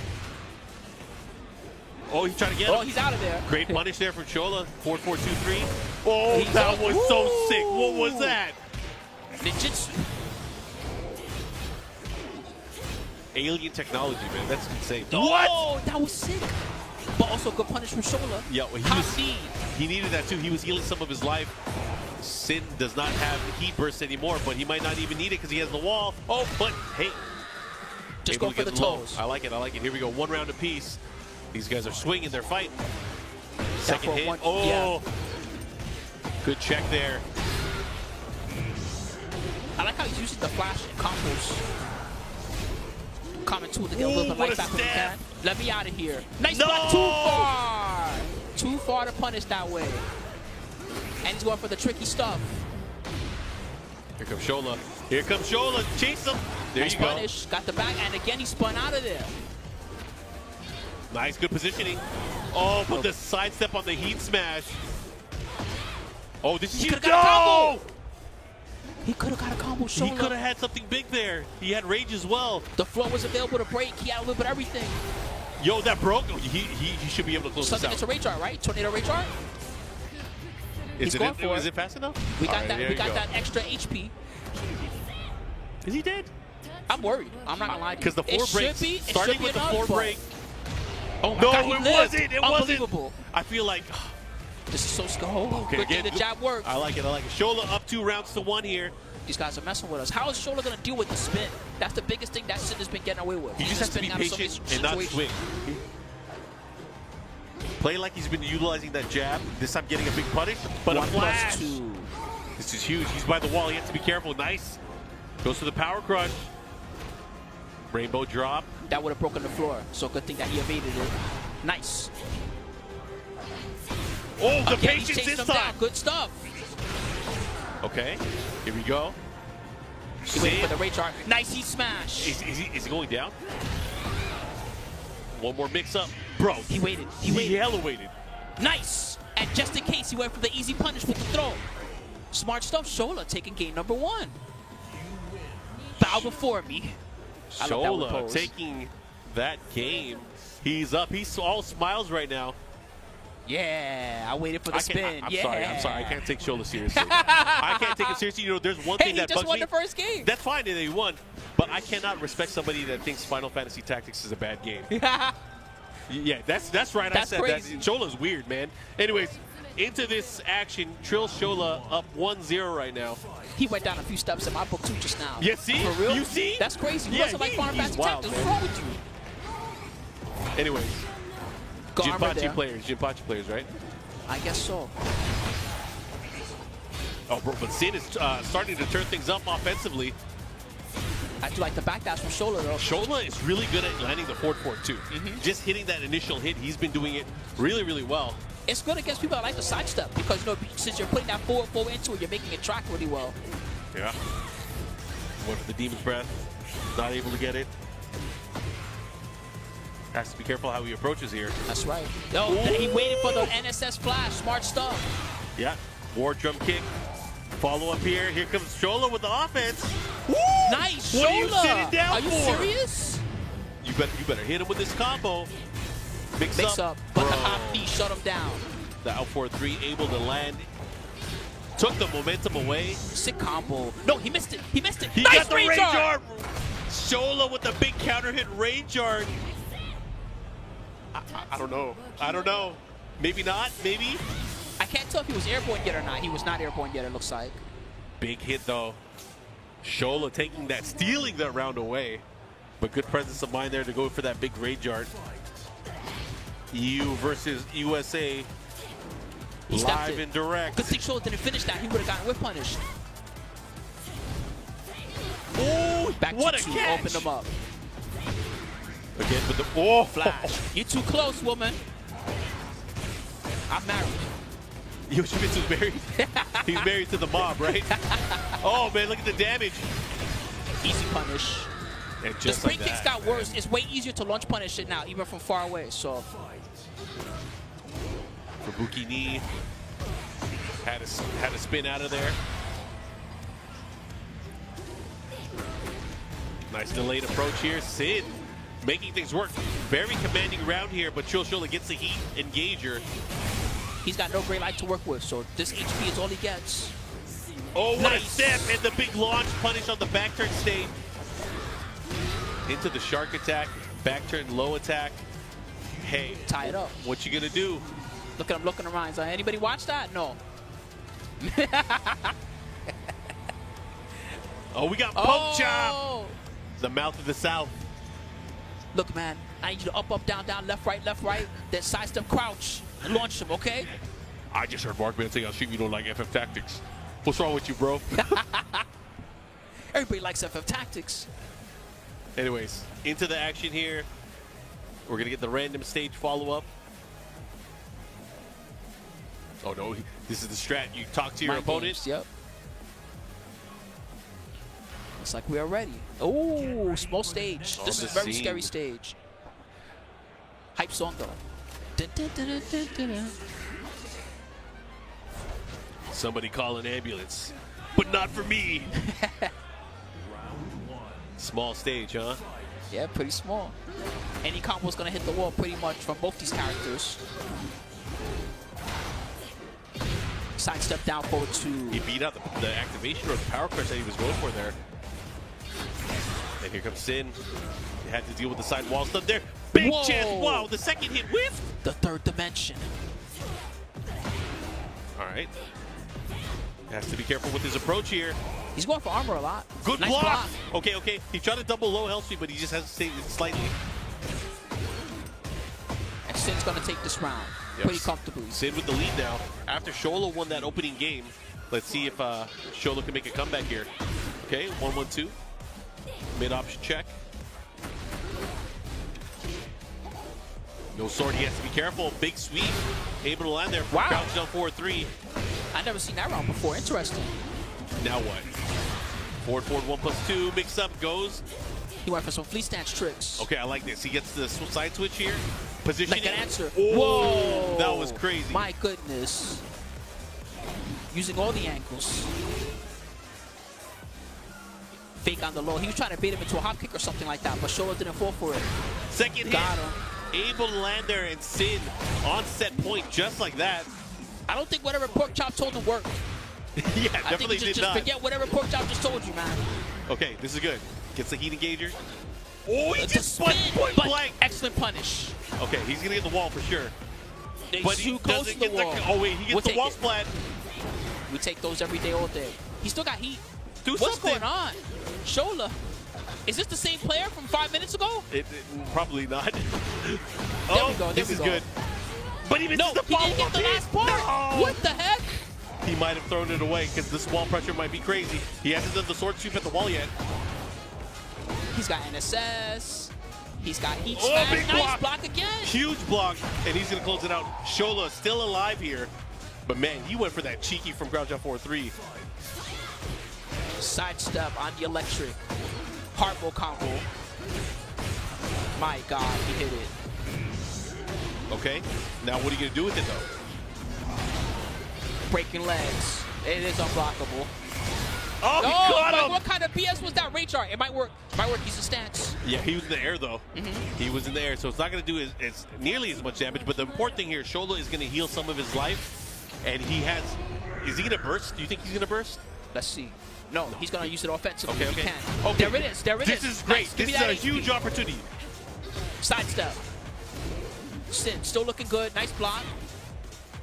Oh, he's trying to get him. Oh, he's out of there. Great punish there from Shola. 4-4-2-3. Oh, that was so sick. What was that? Ninjutsu. Alien technology, man. That's insane. Oh, that was sick. But also good punish from Shola. Yeah, well, he needed that too. He was healing some of his life. Sin does not have the heat burst anymore, but he might not even need it because he has the wall. Oh, but hey. Just go for the toes. I like it. Here we go. One round apiece. These guys are swinging. They're fighting. Second hit. Oh. Yeah. Good check there. I like how he's using the flash and combos. Common tool to get a little bit of life back when he can. Let me out of here. Nice block. Too far. Too far to punish that way. And he's going for the tricky stuff. Here comes Shola. Here comes Shola. Chase him. There you go. Punish. Got the back. And again, he spun out of there. Nice. Good positioning. Oh, but the sidestep on the heat smash. Oh, this is huge. No! He could have got a combo. Shola. He could have had something big there. He had rage as well. The floor was available to break. He had a little bit of everything. Yo, that broke. He should be able to close this out. Something into rage art, right? Tornado rage art? Is it fast enough? We got that extra HP. Is he dead? I'm worried. I'm not gonna lie. Because the four breaks. Starting with the four break. Oh my no, God, it wasn't. It unbelievable. wasn't. I feel like this is so scary. Okay, good thing the jab worked. I like it. Shola up 2 rounds to 1 here. These guys are messing with us. How is Shola going to deal with the spin? That's the biggest thing that Sin has been getting away with. He just has to be patient and not swing. Play like he's been utilizing that jab. This time getting a big punish, but a flash. This is huge. He's by the wall. He has to be careful. Nice. Goes to the power crush. Rainbow drop. That would have broken the floor. So good thing that he evaded it. Nice. Oh, the patience this time. Good stuff. Okay, here we go. He waited for the rage art. Nice heat smash. Is he going down? One more mix up. Bro, he waited. He hella waited. Nice. And just in case, he went for the easy punish with the throw. Smart stuff. Shola taking game number 1. Bow before me. Shola taking that game. He's up. He's all smiles right now. Yeah, I waited for the spin. I'm sorry. I can't take Shola seriously. I can't take it seriously. You know, there's one thing that bugs me. He just won the first game. That's fine that he won, but I cannot respect somebody that thinks Final Fantasy Tactics is a bad game. Yeah, that's right. That's I said crazy. that. Shola's weird, man. Anyways, into this action, Trill Shola up 1-0 right now. He went down a few steps in my book too just now. Yeah, see? For real? You see? That's crazy. He Yeah, wasn't like Final he's Fantasy wild, Tactics. man. What's wrong with you? Anyways, Go armor there. Jinpachi players, right? I guess so. Oh, bro, but Sin is starting to turn things up offensively. I do like the backdash from Shola though. Shola is really good at landing the forward forward too. Just hitting that initial hit, he's been doing it really, really well. It's good against people that like to sidestep because, you know, since you're putting that forward into it, you're making it track really well. Yeah. Went for the Demon's Breath. Not able to get it. Has to be careful how he approaches here. That's right. No, he waited for the NSS flash. Smart stuff. Yeah. War drum kick. Follow up here. Here comes Shola with the offense. Woo! Nice, What are you Shola. sitting down Are you for? serious? You better hit him with this combo. Mix up. But the Bro. hop D shut him down. The out 4-3 able to land. Took the momentum away. Sick combo. No, he missed it. He missed it. He nice got the range arm. arm. Shola with the big counter hit range arm. I don't know. I don't know. Maybe not. Maybe. I can't tell if he was airborne yet or not. He was not airborne yet, it looks like. Big hit though. Shola taking that, stealing that round away. But good presence of mind there to go for that big range art. EU versus USA. Live and direct. Good thing Shola didn't finish that. He would have gotten whip punished. Oh, Back what to a two. catch. Open them up. Again with the Flash. You're too close, woman. I'm married. Yoshimitsu's married. He's married to the mob, right? Oh man, look at the damage. Easy punish. And The just spring like kicks that, got worse. It's way easier to launch punish it now, even from far away. So Fubuki knee. Had to spin out of there. Nice delayed approach here. Sid making things work. Very commanding round here, but Trill Shola gets the heat engager. he's got no great light to work with. So this HP is all he gets. Oh, what Nice. a step! And the big launch punish on the back turn state. Into the shark attack, back turn low attack. Hey, Tie it up. what you gonna do? Look at him looking around. He's like, anybody watch that? No. Oh, we got poke chop! Oh! The mouth of the south. Look, man, I need you to up, down, left, right, then sidestep crouch and launch him, okay? I just heard Markman say on stream you don't like FF Tactics. What's wrong with you, bro? Everybody likes FF Tactics. Anyways, into the action here. We're going to get the random stage follow-up. Oh, no. This is the strat. You talk to your Mind opponent. games, yep. Looks like we are ready. Oh, small stage. On This the is a very scene. scary stage. Hype song, though. Dun, dun, dun, dun, dun, dun, dun. Somebody call an ambulance. But not for me. Small stage, huh? Yeah, pretty small. Any combo's gonna hit the wall pretty much from both these characters. Sidestep down forward He to beat out the activation or the power crush that he was going for there. And here comes Sin. He had to deal with the side wall stuff there. Big Whoa. chance. Wow, the second hit whiff. the third dimension. All right. Has to be careful with his approach here. He's going for armor a lot. Good nice block. Okay, okay. He tried to double low health speed, but he just has to stay slightly. And Sin's gonna take this round Yes. pretty comfortably. Sin with the lead now. After Shola won that opening game, let's see if Shola can make a comeback here. Okay, 1-1-2. Mid option check. No sword, he has to be careful. Big sweep. Able to land there. Wow. Crouch down 4-3. I've never seen that round before. Interesting. Now what? Forward, 1+2. Mix up goes. He went for some flea stance tricks. Okay, I like this. He gets the side switch here. Positioning. Like an answer. Oh, Whoa! that was crazy. My goodness. Using all the angles. Fake on the low. He was trying to bait him into a hop kick or something like that, but Shola didn't fall for it. Second Got hit. him. Able to land there, and Sin on set point just like that. I don't think whatever Pork Chop told him worked. Yeah, I definitely think you did just not. forget whatever Pork Chop just told you, man. Okay, this is good. Gets the heat engager. Oh, he The just spin, point but blank. excellent punish. Okay, he's gonna get the wall for sure. But he too close doesn't to the get wall. Oh wait, he gets We'll the take wall it. splat. We take those every day, all day. He still got heat. Do What's something. going on? Shola, is this the same player from 5 minutes ago? Probably not. There we go, there this we is go. good. But he misses No, the he didn't get the last part. No! What the heck? He might have thrown it away because this wall pressure might be crazy. He hasn't done the sword sweep at the wall yet. He's got NSS. He's got heat Oh, smash. big Nice block. block again. Huge block, and he's gonna close it out. Shola still alive here. But man, he went for that cheeky from ground jump 4-3. Sidestep on the electric. Hardball combo. My God, he hit it. Okay, now what are you gonna do with it though? Breaking legs. It is unblockable. Oh, he Oh, caught but him! what kind of BS was that? Rage art. It might work. It might work. He's a stance. Yeah, he was in the air though. Mm-hmm. He was in the air, so it's not gonna do as nearly as much damage. But the important thing here, Shola is gonna heal some of his life, and he has. Is he gonna burst? Do you think he's gonna burst? Let's see. No, he's gonna use it offensively. Okay, if okay. He can. Okay. There it is. There it is. This is great. Nice. Give This me is a that huge HP. opportunity. Sidestep. Sin still looking good. Nice block.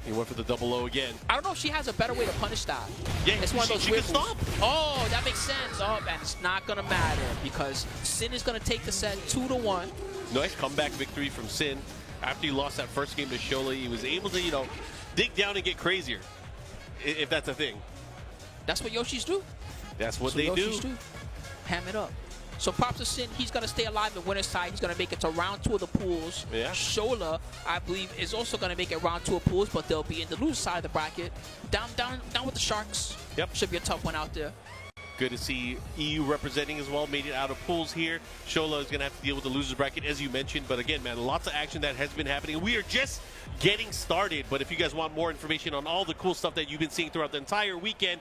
He went for the double low again. I don't know if she has a better way to punish that. Yeah, It's one of those she weird can moves. stop. Oh, that makes sense. Oh, and it's not gonna matter because Sin is gonna take the set 2-1. Nice comeback victory from Sin. After he lost that first game to Shola, he was able to, dig down and get crazier, if that's a thing. That's what Yoshis do. That's what That's they what do. Yoshis do. Ham it up. So props to Sin. He's going to stay alive in winner's side. He's going to make it to round 2 of the pools. Yeah. Shola, I believe, is also going to make it round 2 of pools, but they'll be in the loser side of the bracket. Down with the Sharks. Yep. Should be a tough one out there. Good to see EU representing as well, made it out of pools here. Shola is going to have to deal with the losers bracket, as you mentioned. But again, man, lots of action that has been happening. We are just getting started. But if you guys want more information on all the cool stuff that you've been seeing throughout the entire weekend,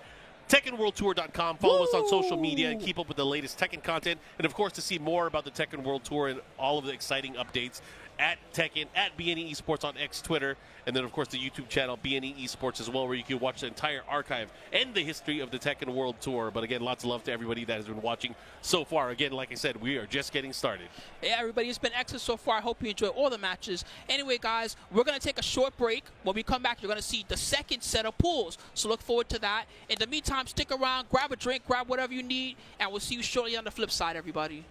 TekkenWorldTour.com. Follow us on social media and keep up with the latest Tekken content. And of course, to see more about the Tekken World Tour and all of the exciting updates at Tekken, at BNE Esports on X, Twitter, and then of course the YouTube channel BNE Esports as well, where you can watch the entire archive and the history of the Tekken World Tour. But again, lots of love to everybody that has been watching so far. Again, like I said, we are just getting started. Yeah, everybody, it's been excellent so far. I hope you enjoy all the matches. Anyway, guys, we're going to take a short break. When we come back, you're going to see the second set of pools. So look forward to that. In the meantime, stick around, grab a drink, grab whatever you need, and we'll see you shortly on the flip side, everybody.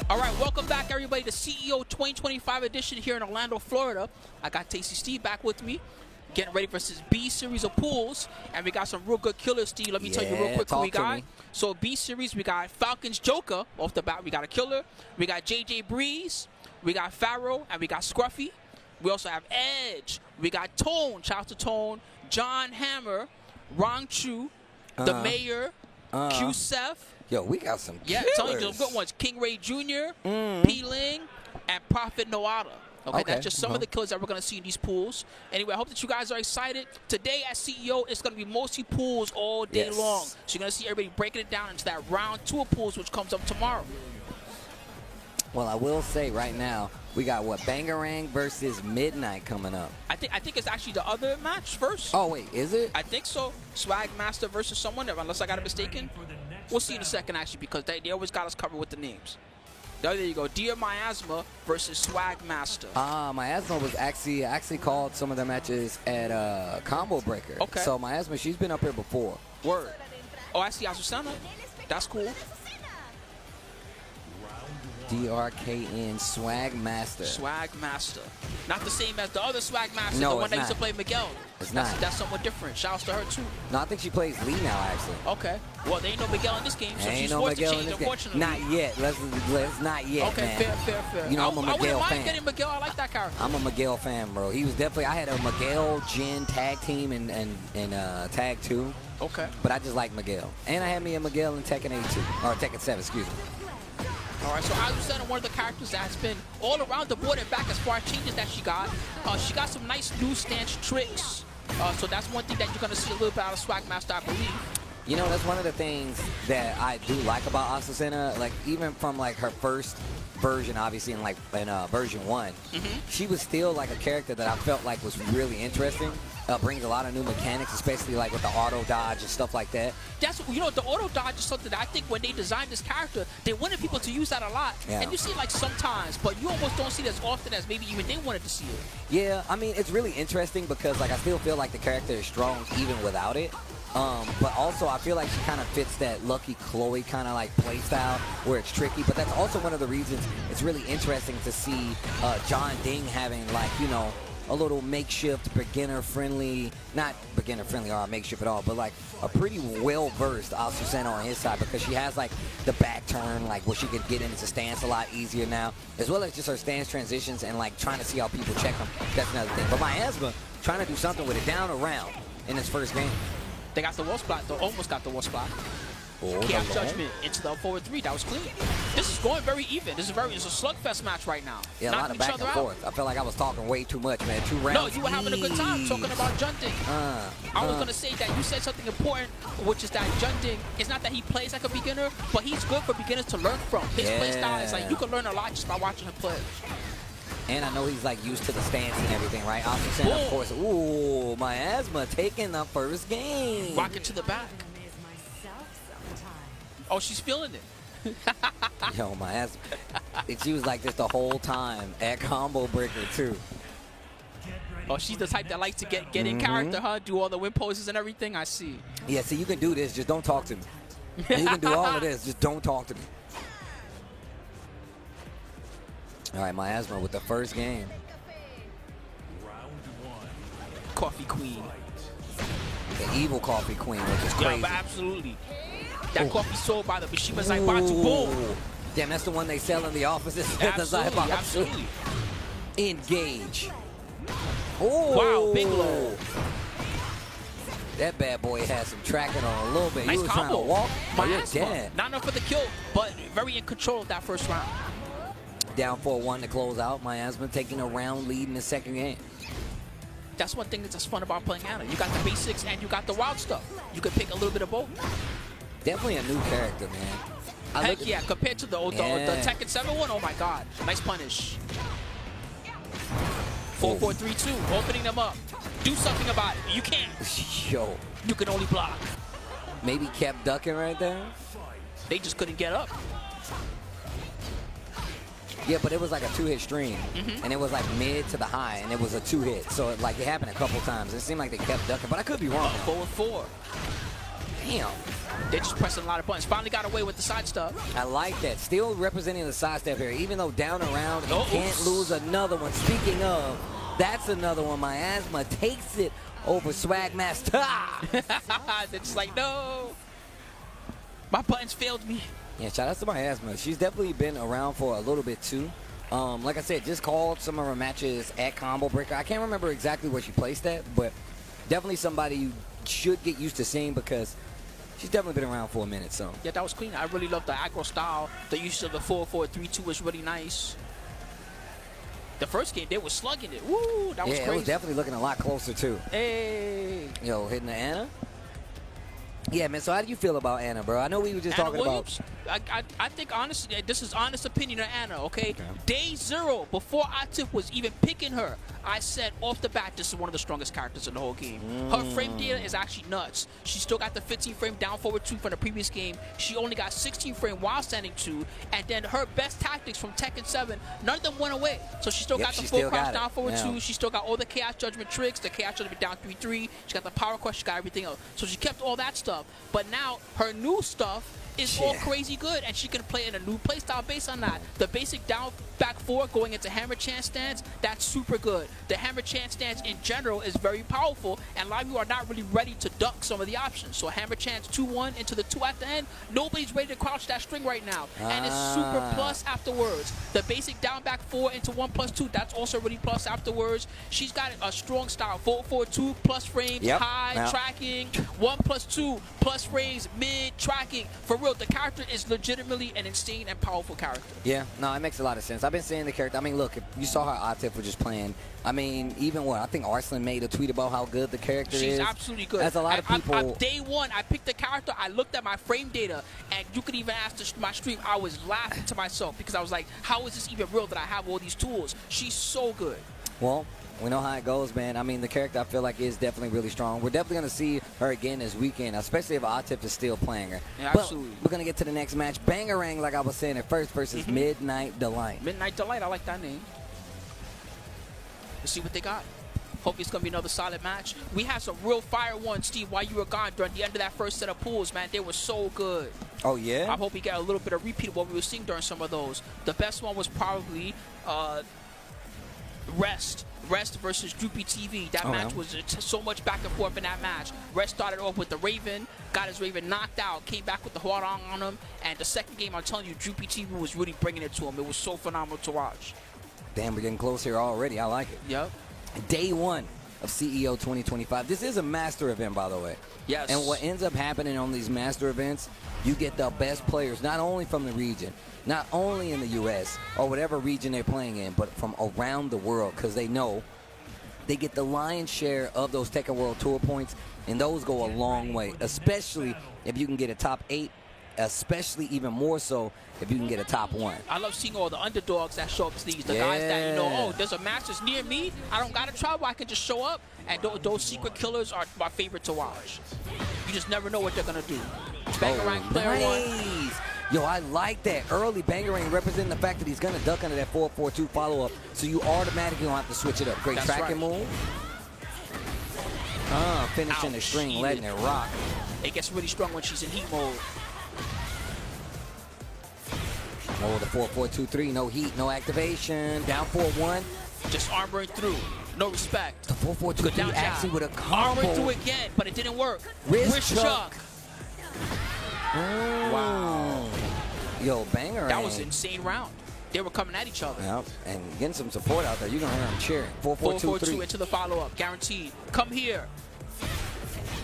All right, welcome back, everybody, to CEO 2025 edition here in Orlando, Florida. I got Tasty Steve back with me, getting ready for this B series of pools, and we got some real good killers, Steve. Let me tell you real quick who we got. So B series, we got Falcon's Joker off the bat. We got a killer. We got JJ Breeze. We got Pharaoh, and we got Scruffy. We also have Edge. We got Tone. Shout out to Tone. John Hammer, Rong Chu, the Mayor, Q Seth. Yo, we got some killers. Yeah, telling you the good ones. King Ray Jr., P. Ling, and Prophet Noada. Okay, that's just some of the killers that we're going to see in these pools. Anyway, I hope that you guys are excited. Today at CEO, it's going to be mostly pools all day long. So you're going to see everybody breaking it down into that round 2 of pools, which comes up tomorrow. Well, I will say right now, we got what, Bangarang versus Midnight coming up. I think it's actually the other match first. Oh wait, is it? I think so. Swagmastahhh versus someone, unless I got it mistaken. We'll see in a second actually, because they always got us covered with the names. There you go. Dear Mayasma versus Swagmastahhh. Mayasma was actually called some of their matches at Combo Breaker. Okay. So Mayasma, she's been up here before. Word. Oh, I see Azucena. That's cool. DRKN Swagmastahhh. Swagmastahhh. Not the same as the other Swagmastahh, No, the one it's that used to not. play Miguel. It's not. That's somewhat different. Shouts to her, too. No, I think she plays Lee now, actually. Okay. Well, there ain't no Miguel in this game, so Ain't she's no forced Miguel to in change, this game. unfortunately. Not yet. Let's not yet, Okay, man. fair. You know, I'm a I wouldn't Miguel mind fan. getting Miguel. I like that character. I'm a Miguel fan, bro. He was definitely. I had a Miguel Jin tag team in tag 2. Okay. But I just like Miguel, and I had me a Miguel in Tekken 8 too, or Tekken 7, excuse me. All right, so Azucena, one of the characters that's been all around the board and back as far as changes that she got. She got some nice new stance tricks. So that's one thing that you're going to see a little bit out of Swagmastahhh, I believe. You know, that's one of the things that I do like about Azucena. Like, even from, like, her first version, obviously, in version 1, she was still, like, a character that I felt like was really interesting. Brings a lot of new mechanics, especially, like, with the auto dodge and stuff like that. That's, you know, the auto dodge is something that I think when they designed this character, they wanted people to use that a lot. Yeah. And you see it, like, sometimes, but you almost don't see it as often as maybe even they wanted to see it. Yeah, I mean, it's really interesting because, like, I still feel like the character is strong even without it. But also, I feel like she kind of fits that Lucky Chloe kind of like play style where it's tricky. But that's also one of the reasons it's really interesting to see John Ding having, like, you know, a little makeshift beginner-friendly, not beginner-friendly or makeshift at all, but like a pretty well-versed Azucena on his side, because she has like the back turn, like where she could get into stance a lot easier now, as well as just her stance transitions and like trying to see how people check them. That's another thing. But Mayasma trying to do something with it down around in his first game. They got the wall spot, though. Almost got the wall spot. Oh, Chaos Judgment into the forward 3. That was clean. This is going very even. It's a slugfest match right now. Yeah, a lot of back and forth. I felt like I was talking way too much, man. 2 rounds. No, you were having a good time talking about Junding. I was going to say that you said something important, which is that Junding, it's not that he plays like a beginner, but he's good for beginners to learn from. His play style is like, you can learn a lot just by watching him play. And I know he's like used to the stance and everything, right? Azucena, of course. Ooh, Mayasma taking the first game. Rocket to the back. Oh, she's feeling it. Yo, Mayasma. And she was like this the whole time at Combo Breaker, too. Oh, she's the type that likes to get in character, huh? Do all the win poses and everything. I see. Yeah, see, you can do this. Just don't talk to me. You can do all of this. Just don't talk to me. All right, Mayasma with the first game. Coffee Queen. The evil Coffee Queen, which is crazy. Yeah, but absolutely. That coffee sold by the Mishima Zaibatsu. Boom. Damn, that's the one they sell in the offices. Absolutely, absolutely. Engage. Oh. Wow, big low. That bad boy had some tracking on a little bit. Nice he was combo. trying to walk. Mayasma. Not enough for the kill, but very in control of that first round. Down 4-1 to close out. Mayasma taking a round lead in the second game. That's one thing that's fun about playing Anna. You got the basics and you got the wild stuff. You could pick a little bit of both. Definitely a new character, man. Heck yeah, compared to the Tekken 7 one, oh my god. Nice punish. 4-4-3-2, opening them up. Do something about it. You can't. Yo. You can only block. Maybe kept ducking right there. They just couldn't get up. Yeah, but it was like a 2-hit stream, and it was like mid to the high, and it was a 2-hit. So it happened a couple times. It seemed like they kept ducking, but I could be wrong. 4-4. Damn. They're just pressing a lot of buttons. Finally got away with the side stuff. I like that. Still representing the sidestep here, even though down around and can't oops. lose another one. Speaking of, that's another one. Mayasma takes it over Swagmastahhh. They're just like, no. My buttons failed me. Yeah, shout out to Mayasma. She's definitely been around for a little bit too. Like I said, just called some of her matches at Combo Breaker. I can't remember exactly where she placed at, but definitely somebody you should get used to seeing because she's definitely been around for a minute. So Yeah, that was clean. I really love the aggro style. The use of the 4-4-3-2 was really nice. The first game, they were slugging it. Woo, that was yeah, crazy. it was definitely looking a lot closer too. Hey. Yo, hitting the Anna. Yeah, man. So how do you feel about Anna, bro? I know we were just Anna talking Williams, I think honestly, this is honest opinion of Anna, okay? Day 0, before Atif was even picking her, I said off the bat, this is one of the strongest characters in the whole game. Her frame data is actually nuts. She still got the 15 frame down forward 2 from the previous game. She only got 16 frame while standing 2. And then her best tactics from Tekken 7, none of them went away. So she still got the full crouch down forward 2. She still got all the Chaos Judgment tricks, the Chaos Judgment down 3-3. She got the Power Crush, she got everything else. So she kept all that stuff. But now her new stuff is all crazy good, and she can play in a new playstyle based on that. The basic down back 4 going into hammer chance stance, that's super good. The hammer chance stance in general is very powerful, and a lot of you are not really ready to duck some of the options. So hammer chance 2-1 into the 2 at the end, nobody's ready to crouch that string right now. And it's super plus afterwards. The basic down back 4 into 1+2, that's also really plus afterwards. She's got a strong style, 4-4-2 plus frames, high tracking, 1+2 plus frames, mid tracking. For real, the character is legitimately an insane and powerful character. Yeah, no, it makes a lot of sense. I've been seeing the character. I mean, look, if you saw how Atif was just playing, I mean, even what I think Arslan made a tweet about how good the character is. She's absolutely good. That's a lot of people. Day 1, I picked the character. I looked at my frame data, and you could even ask my stream. I was laughing to myself because I was like, how is this even real that I have all these tools? She's so good. Well, we know how it goes, man. I mean, the character I feel like is definitely really strong. We're definitely going to see her again this weekend, especially if Atif is still playing her. Yeah, but absolutely. we're going to get to the next match. Bangarang, like I was saying at first, versus Midnight Delight. Midnight Delight, I like that name. Let's see what they got. Hope it's going to be another solid match. We had some real fire ones, Steve, while you were gone during the end of that first set of pools, man. They were so good. Oh, yeah? I hope we get a little bit of repeat of what we were seeing during some of those. The best one was probably Rest versus Droopy TV. That match was so much back and forth in that match. Rest started off with the Raven, got his Raven knocked out, came back with the Hwoarang on him, and the second game, I'm telling you, Droopy TV was really bringing it to him. It was so phenomenal to watch. Damn, we're getting close here already. I like it. Yep. Day 1 of CEO 2025. This is a master event, by the way. Yes. And what ends up happening on these master events, you get the best players, not only from the region, not only in the U.S. or whatever region they're playing in, but from around the world, because they know they get the lion's share of those Tekken World Tour points, and those go a long way, especially if you can get a top 8, especially even more so if you can get a top 1. I love seeing all the underdogs that show up to these. The guys that, you know, oh, there's a match that's near me. I don't got to travel. I can just show up. And those secret killers are my favorite to watch. You just never know what they're going to do. Bangarang player 1. Yo, I like that. Early Bangarang representing the fact that he's going to duck under that 4-4-2 follow-up, so you automatically don't have to switch it up. Great tracking move. Finishing the string, letting it rock. It gets really strong when she's in heat mode. Oh, the 4-4-2-3, no heat, no activation. Down 4-1. Just armoring through. No respect. The 4-4-2-3 actually with a combo. Armoring through again, but it didn't work. Wrist chuck. Wow. Yo, Bangarang. That was an insane round. They were coming at each other. Yep, and getting some support out there. You're going to hear them cheering. 4-4-2-3. into the follow-up. Guaranteed. Come here.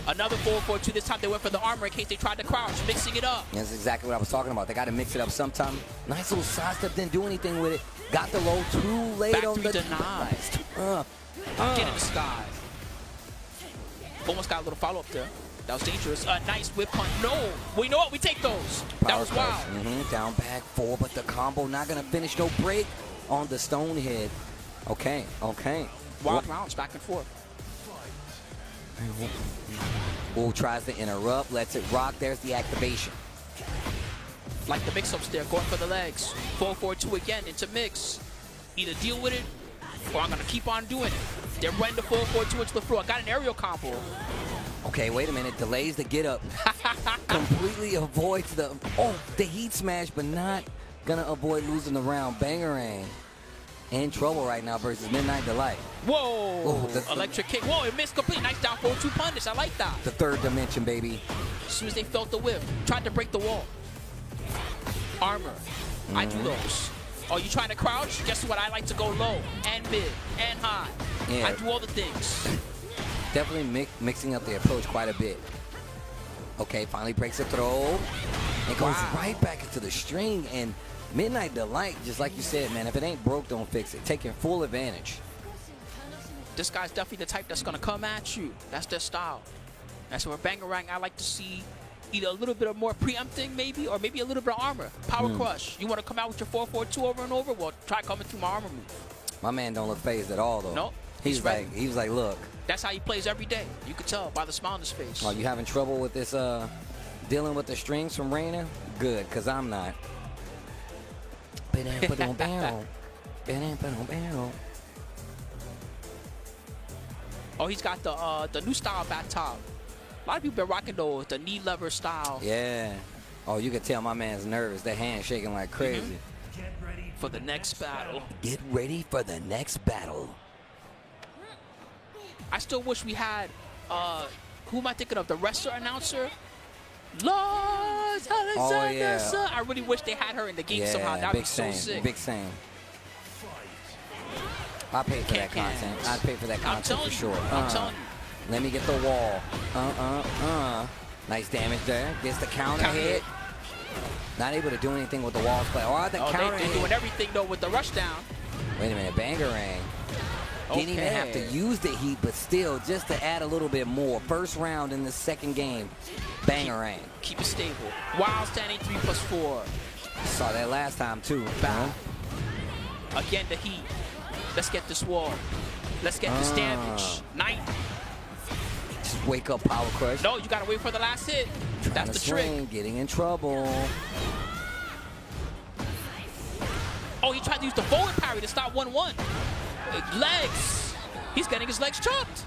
Another 4-4-2. This time they went for the armor in case they tried to crouch. Mixing it up. That's exactly what I was talking about. They got to mix it up sometime. Nice little sidestep. Didn't do anything with it. Got the low too late Back on the denied. Get in the sky. Almost got a little follow-up there. That was dangerous. Nice whip punch. No. Well, you know what? We take those. That was wild. Down back 4, but the combo not going to finish. No break on the stone head. Okay. Wild rounds back and forth. Wu tries to interrupt, lets it rock. There's the activation. Like the mix-ups there, going for the legs. 4-4-2 again into mix. Either deal with it, or I'm going to keep on doing it. They're running the 4-4-2 into the floor. I got an aerial combo. Okay, wait a minute. Delays the get up. Completely avoids the heat smash, but not gonna avoid losing the round. Bangarang in trouble right now versus Midnight Delight. Whoa! Electric kick. Whoa, it missed completely. Nice down 4-2 punish. I like that. The third dimension, baby. As soon as they felt the whip, tried to break the wall. Armor. I do those. Oh, you trying to crouch? Guess what? I like to go low and mid and high. Yeah. I do all the things. Definitely mixing up the approach quite a bit. Okay, finally breaks a throw. And goes right back into the string. And Midnight Delight, just like you said, man, if it ain't broke, don't fix it. Taking full advantage. This guy's definitely the type that's going to come at you. That's their style. That's where Bangarang, I like to see either a little bit of more preempting, maybe, or maybe a little bit of armor. Power crush. You want to come out with your 4-4-2 over and over? Well, try coming through my armor move. My man don't look phased at all, though. Nope. He was like, look. That's how he plays every day. You could tell by the smile on his face. Are you having trouble with this, dealing with the strings from Reina? Good, because I'm not. Oh, he's got the new style back top. A lot of people been rocking the knee lever style. Yeah. Oh, you can tell my man's nervous. That hand shaking like crazy. Get ready For the next battle. Get ready for the next battle. I still wish we had, who am I thinking of? The wrestler announcer? Lars, yeah. I really wish they had her in the game somehow. That would be so sick. Big Sam. I'd pay for that content. I'd pay for that content for sure. I'm telling you. Let me get the wall. Nice damage there. Gets the counter hit. Not able to do anything with the walls play. Or the counter they're hit. doing everything though with the rush down. Wait a minute, Bangarang. Didn't even have to use the heat, but still, just to add a little bit more. First round in the second game, Bangarang. Keep it stable. Wild standing 3+4. Saw that last time too. Bow. Again, the heat. Let's get this wall. Let's get this damage. Night. Just wake up, power crush. No, you gotta wait for the last hit. That's the trick. Getting in trouble. Oh, he tried to use the forward parry to stop 1-1. Legs. He's getting his legs chopped.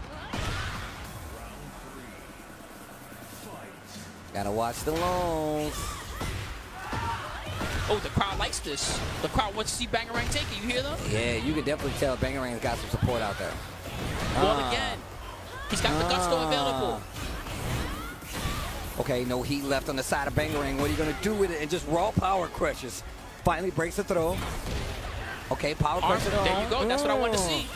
Gotta watch the longs. Oh, the crowd likes this. The crowd wants to see Bangarang take it. You hear them? Yeah, you can definitely tell Bangarang's got some support out there. Wall again. He's got the gusto available. Okay, no heat left on the side of Bangarang. What are you gonna do with it? And just raw power crushes. Finally breaks the throw. Okay, power crush it on. There you go. That's what I wanted to see.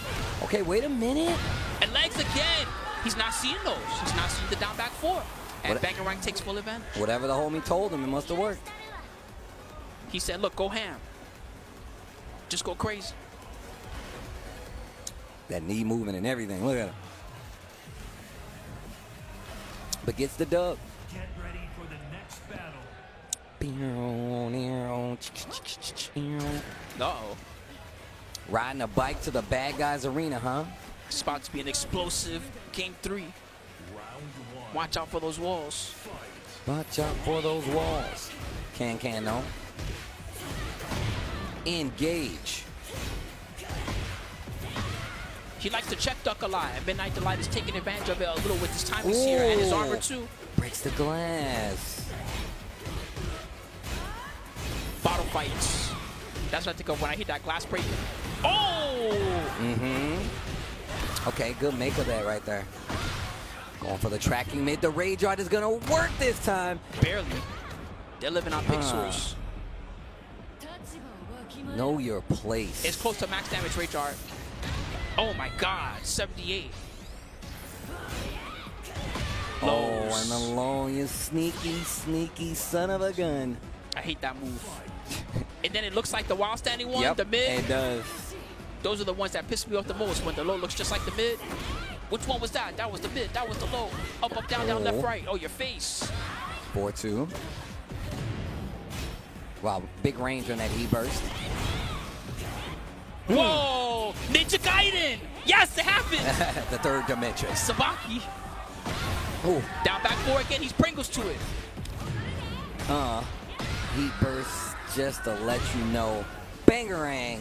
Okay, wait a minute. And legs again. He's not seeing those. He's not seeing the down back four. And Bangarang takes full advantage. Whatever the homie told him, it must have worked. He said, look, go ham. Just go crazy. That knee movement and everything. Look at him. But gets the dub. Get ready for the next battle. Uh-oh. Riding a bike to the bad guys arena, huh? It's about to be an explosive game 3. Round 1. Watch out for those walls. Watch out for those walls. Can no. Engage. He likes to check duck a lot, and Midnight Delight is taking advantage of it a little with his timings here and his armor too. Breaks the glass. Bottle fights. That's what I think of when I hit that glass break. Oh! Okay, good make of that right there. Going for the tracking mid. The Rage Art is going to work this time. Barely. They're living on pixels. Know your place. It's close to max damage Rage Art. Oh my god, 78. Oh, and the low, you sneaky, sneaky son of a gun. I hate that move. And then it looks like the wild standing one, Yep, the mid. it does. Those are the ones that piss me off the most, when the low looks just like the mid. Which one was that? That was the mid, that was the low. Up, up, down, down, left, right. Oh, your face. 4-2. Wow, big range on that E-burst. Whoa! Ninja Gaiden! Yes, it happened! The third dimension. Sabaki. Oh, Down back 4 again, he's Pringles to it. heat burst just to let you know. Bangarang.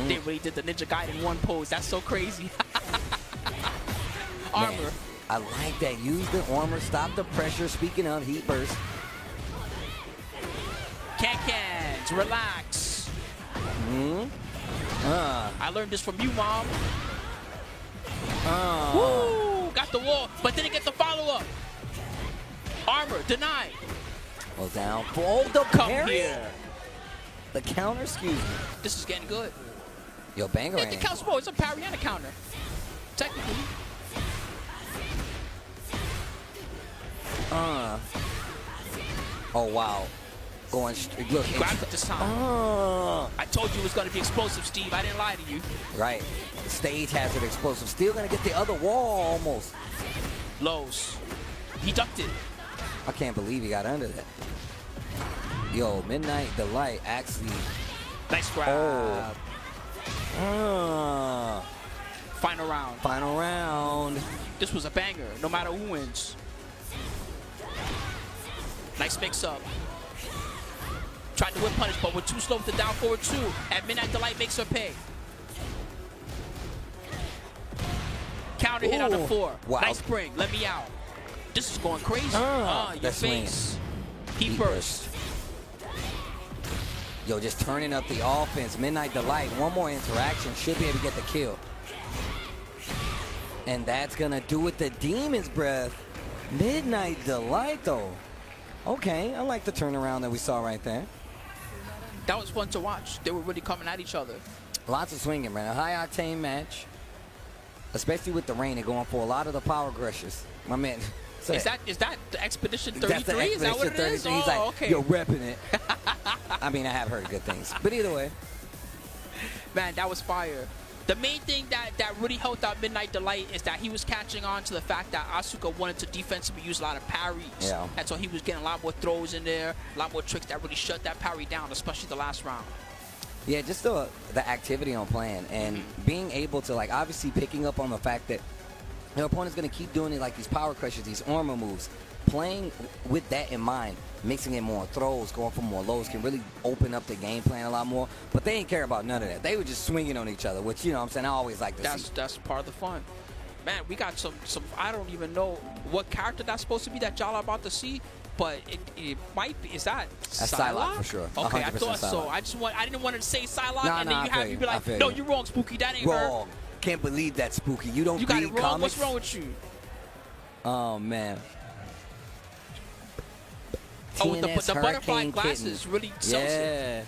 They really did the Ninja Gaiden 1 pose. That's so crazy. Armor. Man, I like that. Use the armor. Stop the pressure. Speaking of heat burst. Cans. Relax. I learned this from you, Mom. Woo! Got the wall, but didn't get the follow-up. Armor. Denied. Well, down. Oh, the Come parry. here. The counter, excuse me. This is getting good. Yo, Bangarang. It counts more. It's a parry and a counter. Technically. Oh, wow. Going look. Grabbed it this time. I told you it was going to be explosive, Steve. I didn't lie to you. Right. The stage has it explosive. Still going to get the other wall almost. Lows. He ducked it. I can't believe he got under that. Yo, Midnight Delight actually. Nice grab. Final round. Final round. This was a banger, no matter who wins. Nice mix-up. Tried to whip punish, but we're too slow with the down forward 2. And Midnight Delight makes her pay. Counter hit on the 4. Wow. Nice spring. Let me out. This is going crazy. Your face. Heat burst. Yo, just turning up the offense. Midnight Delight, one more interaction, should be able to get the kill. And that's going to do it. The Demon's Breath. Midnight Delight, though. Okay, I like the turnaround that we saw right there. That was fun to watch. They were really coming at each other. Lots of swinging, man. A high-octane match, especially with the Reina going for a lot of the power grushes. My man. Is that the Expedition 33? That's the Expedition Is that what it 33. is? He's like, okay. yo, repping it. I mean, I have heard good things. But either way. Man, that was fire. The main thing that really helped out Midnight Delight is that he was catching on to the fact that Asuka wanted to defensively use a lot of parries. Yeah. And so he was getting a lot more throws in there, a lot more tricks that really shut that parry down, especially the last round. Yeah, just the activity on playing and being able to, like, obviously picking up on the fact that your opponent's going to keep doing it like these power crushes, these armor moves. Playing with that in mind, mixing in more throws, going for more lows can really open up the game plan a lot more. But they didn't care about none of that. They were just swinging on each other, which, you know what I'm saying, I always like to see. That's part of the fun. Man, we got some I don't even know what character that's supposed to be that y'all are about to see, but it might be. Is that That's Psylocke? Psylocke for sure. Okay, I 100% thought so. Psylocke. I didn't want to say Psylocke, Nah, and then nah, you be like, no, you're wrong, Spooky. That ain't her. Wrong. Can't believe that, Spooky. You don't You got read it wrong. comics? What's wrong with you? Oh, man. Oh, the TNS butterfly Hurricane glasses Kitten. really sells it. Yeah.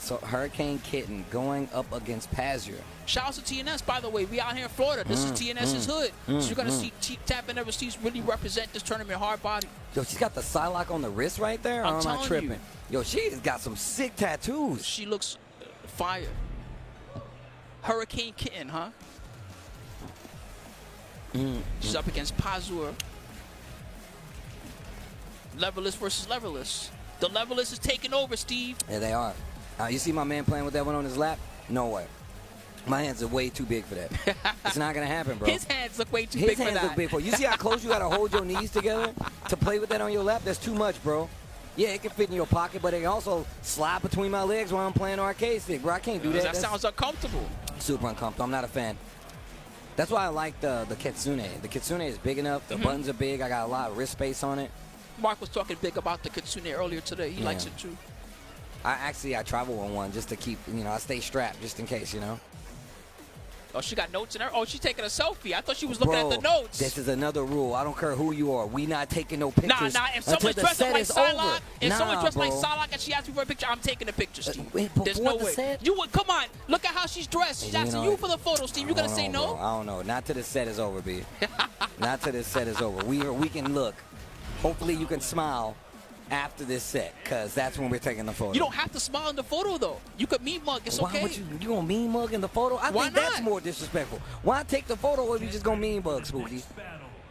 So Hurricane Kitten going up against Pazure. Shout out to TNS, by the way. We out here in Florida. This is TNS's hood. So you're going to see Tap and Overseas really represent this tournament hard body. Yo, she's got the Psylocke on the wrist right there. I'm or am I telling tripping? you. Yo, she's got some sick tattoos. She looks fire. Hurricane Kitten, huh? She's up against Pazure. Levelless versus levelless. The levelless is taking over, Steve. Yeah, they are. You see my man playing with that one on his lap? No way. My hands are way too big for that. It's not going to happen, bro. His hands look way too His big for hands that. look big for it. You see how close you got to hold your knees together to play with that on your lap? That's too much, bro. Yeah, it can fit in your pocket, but it can also slide between my legs while I'm playing arcade stick, bro. I can't do that. That sounds uncomfortable. Super uncomfortable. I'm not a fan. That's why I like the Kitsune. The Kitsune is big enough. The buttons are big. I got a lot of wrist space on it. Mark was talking big about the Kitsune earlier today. He likes it too. I travel on one just to keep, I stay strapped just in case, Oh, she got notes in her. Oh, she's taking a selfie. I thought she was looking at the notes. This is another rule. I don't care who you are. We not taking no pictures. Nah. If someone's dressed up like Psylocke, and she asks me for a picture, I'm taking a picture, Steve. There's no way. Set? You would come on. Look at how she's dressed. She's asking you for the photo, Steve. You gonna say no? Bro. I don't know. Not till the set is over, B. Not till the set is over. We can look. Hopefully you can smile after this set, because that's when we're taking the photo. You don't have to smile in the photo, though. You could mean mug. It's okay. Why would you going to mean mug in the photo? I think that's more disrespectful. Why take the photo if you just going to mean mug, Spooky?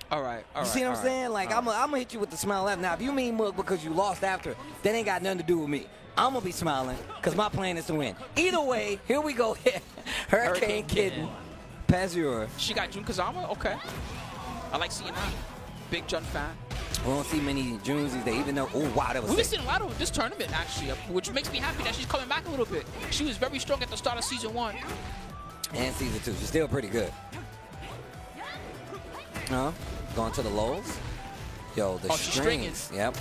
All right. You see what I'm saying? Like, I'm going to hit you with the smile after. Now, if you mean mug because you lost after, that ain't got nothing to do with me. I'm going to be smiling because my plan is to win. Either way, here we go. Hurricane Kitten. Pazure. She got Jun Kazama? Okay. I like seeing that. Big Jun fan. We don't see many Junes these days, even though, oh, wow, that was We've sick. seen a lot of this tournament, actually, which makes me happy that she's coming back a little bit. She was very strong at the start of Season 1. And Season 2. She's still pretty good. Going to the lows. Yo, the strings. Yep.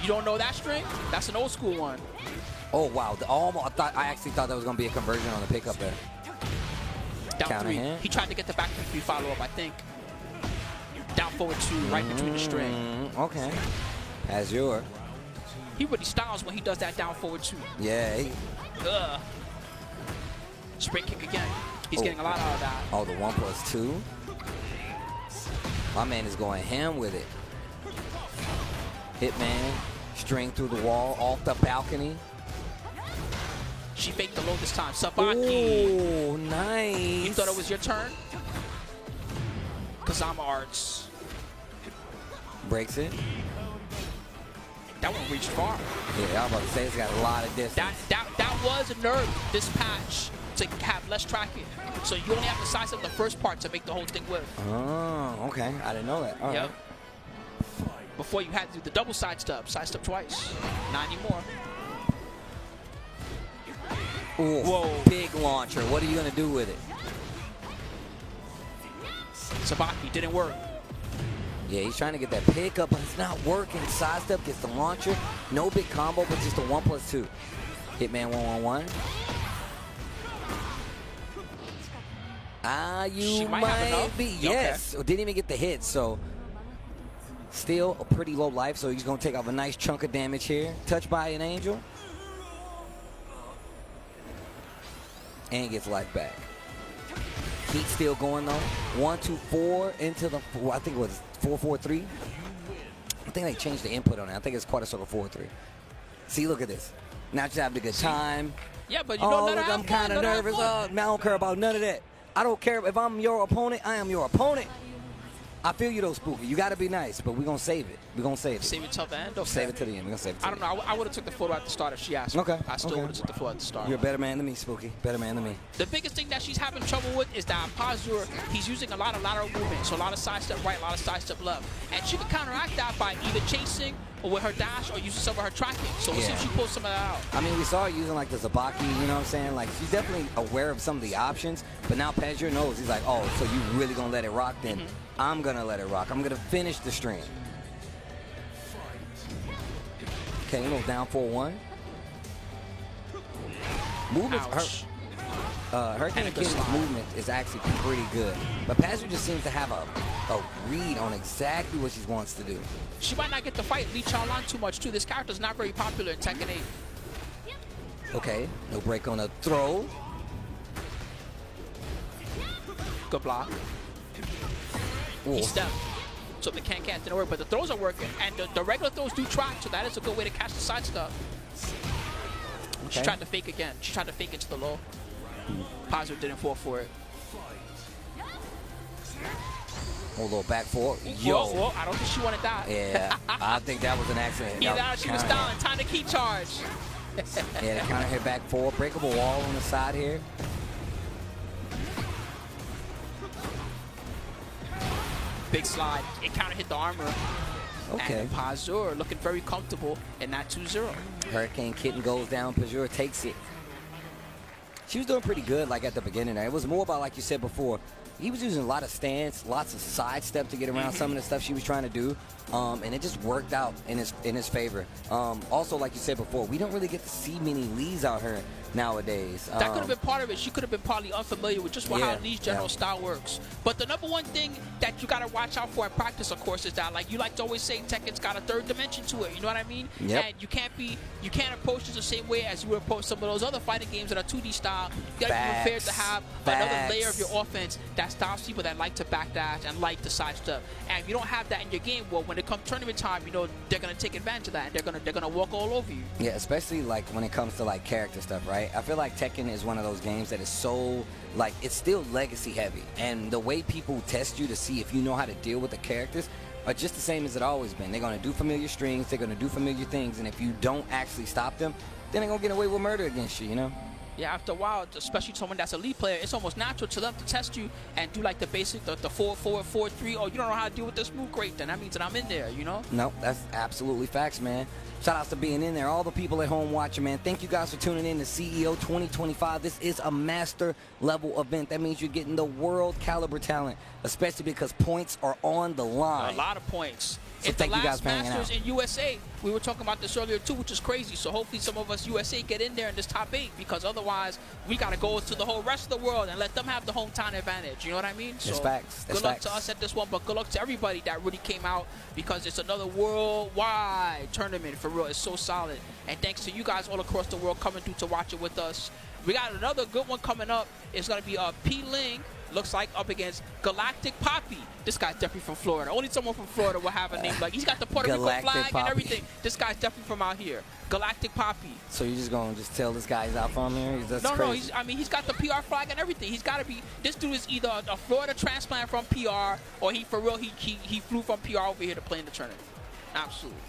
You don't know that string? That's an old school one. Oh, wow. I actually thought that was going to be a conversion on the pickup there. Down Counter 3. hand. He tried to get the back 3 follow-up, I think. Down forward 2, right between the string. Okay. Pazure. He really styles when he does that down forward 2. Yeah. Spring kick again. He's getting a lot out of that. Oh, the 1+2. My man is going ham with it. Hitman, string through the wall, off the balcony. She faked the low this time. Sabaki. Oh, nice. You thought it was your turn? Kazama Arts. Breaks it. That one reached far. Yeah, I was about to say it's got a lot of distance. That was a nerf this patch to have less tracking. So you only have to size up the first part to make the whole thing whip. Oh, okay. I didn't know that. All right. Before you had to do the double sidestep twice. Not anymore. Ooh, whoa. Big launcher. What are you going to do with it? Sabaki didn't work. Yeah, he's trying to get that pickup, but it's not working. Sidestep gets the launcher. No big combo, but just a 1+2. Hitman 1-1-1. You might be. Yes. Okay. Didn't even get the hit, so still a pretty low life, so he's going to take off a nice chunk of damage here. Touched by an angel. And gets life back. Heat still going though. 1-2-4 into the, I think it was 4-4-3. I think they changed the input on it. I think it's quarter circle 4-3. See, look at this. Now just having a good time. Yeah, but you don't know. Look, I'm kind of nervous. I don't care about none of that. I don't care if I'm your opponent. I am your opponent. I feel you though, Spooky. You got to be nice, but we're going to save it. We're going to save it. Save it till the end? Okay. Save it to the end. We're going to save it to I don't know. I would have took the photo at the start if she asked me. Okay. I still would have took the photo at the start. You're a better man than me, Spooky. Better man than me. The biggest thing that she's having trouble with is that Pazure, he's using a lot of lateral movement. So a lot of sidestep right, a lot of sidestep left. And she can counteract that by either chasing or with her dash or using some of her tracking. So we'll see if she pulls some of that out. I mean, we saw her using like the Zabaki, you know what I'm saying? Like, she's definitely aware of some of the options, but now Pazure knows. He's like, oh, so you really gonna let it rock then? I'm gonna let it rock. I'm gonna finish the stream. Okay, a little down 4-1. Movement. Hurricane Kitten's movement is actually pretty good, but Pazure just seems to have a read on exactly what she wants to do. She might not get to fight Lee Chaolan too much too. This character's not very popular in Tekken 8. Okay, no break on the throw. Good block. Ooh. He stepped. So the can didn't work, but the throws are working. And the regular throws do track, so that is a good way to catch the side stuff. Okay. She tried to fake again. She tried to fake into the low. Pazure didn't fall for it. A little back four. Yo. Whoa, I don't think she wanted that. Yeah, I think that was an accident. Either she was styling. Time to key charge. Yeah, the counter hit back four. Breakable wall on the side here. Big slide. It counter hit the armor. Okay. And Pazure looking very comfortable in that 2-0. Hurricane Kitten goes down. Pazure takes it. She was doing pretty good like at the beginning. It was more about, like you said before, he was using a lot of stance, lots of sidestep to get around some of the stuff she was trying to do, and it just worked out in his favor. Also, like you said before, we don't really get to see many Lees out here nowadays. That could have been part of it. She could have been partly unfamiliar with just how Lee's general style works. But the number one thing that you got to watch out for in practice, of course, is that, like you like to always say, Tekken's got a third dimension to it. You know what I mean? Yep. And you can't approach this the same way as you would approach some of those other fighting games that are 2D style. You got to be prepared to have another layer of your offense that stops people that like to backdash and like to sidestep. And if you don't have that in your game, well, when it comes tournament time, you know they're gonna take advantage of that, and they're gonna walk all over you. Yeah, especially like when it comes to like character stuff, right? I feel like Tekken is one of those games that is so like it's still legacy heavy, and the way people test you to see if you know how to deal with the characters are just the same as it always been. They're gonna do familiar strings, they're gonna do familiar things, and if you don't actually stop them, then they're gonna get away with murder against you, you know? Yeah, after a while, especially someone that's a lead player, it's almost natural to them to test you and do like the basic, the 4-4, 4-3. Oh, you don't know how to deal with this move? Great, then that means that I'm in there, you know? No, that's absolutely facts, man. Shout outs to being in there. All the people at home watching, man. Thank you guys for tuning in to CEO 2025. This is a master level event. That means you're getting the world caliber talent, especially because points are on the line. A lot of points. So If thank the you guys last for hanging Masters out. in USA, we were talking about this earlier too, which is crazy. So hopefully some of us USA get in there in this top 8, because otherwise we got to go to the whole rest of the world and let them have the hometown advantage. You know what I mean? That's facts. That's good luck facts. to us at this one, but good luck to everybody that really came out, because it's another worldwide tournament for real. It's so solid. And thanks to you guys all across the world coming through to watch it with us. We got another good one coming up. It's going to be P. Ling, looks like, up against Galactic Poppy. This guy's definitely from Florida. Only someone from Florida will have a name like, he's got the Puerto Rico Galactic flag Poppy. and everything. This guy's definitely from out here. Galactic Poppy. So you're just going to just tell this guy he's out from here? That's crazy. No, he's got the PR flag and everything. He's got to be, this dude is either a Florida transplant from PR, or he, for real, he flew from PR over here to play in the tournament. Absolutely.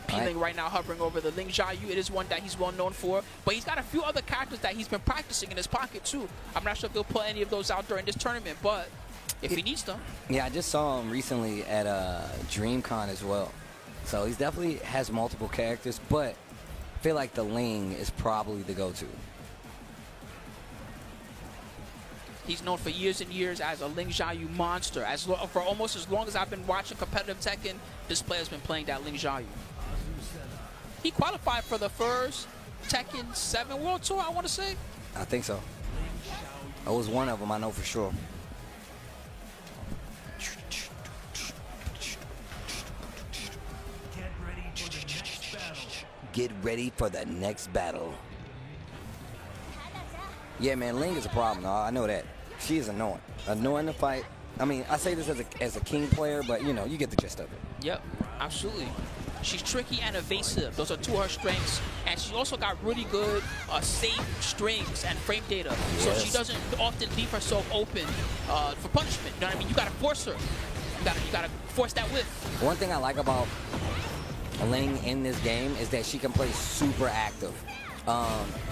P-Ling right now hovering over the Ling Xiaoyu. It is one that he's well known for, but he's got a few other characters that he's been practicing in his pocket too. I'm not sure if he'll put any of those out during this tournament, but if he needs them. Yeah, I just saw him recently at DreamCon as well. So he definitely has multiple characters, but I feel like the Ling is probably the go-to. He's known for years and years as a Ling Xiaoyu monster. For almost as long as I've been watching competitive Tekken, this player's been playing that Ling Xiaoyu. He qualified for the first Tekken 7 World Tour, I want to say. I think so. I was one of them, I know for sure. Get ready for the next battle. Get ready for the next battle. Yeah, man, Ling is a problem. I know that. She is annoying. Annoying to fight. I mean, I say this as a King player, but, you know, you get the gist of it. Yep, absolutely. She's tricky and evasive. Those are two of her strengths. And she also got really good safe strings and frame data. So she doesn't often leave herself open for punishment. You know what I mean? You got to force her. You got to force that whiff. One thing I like about Ling in this game is that she can play super active.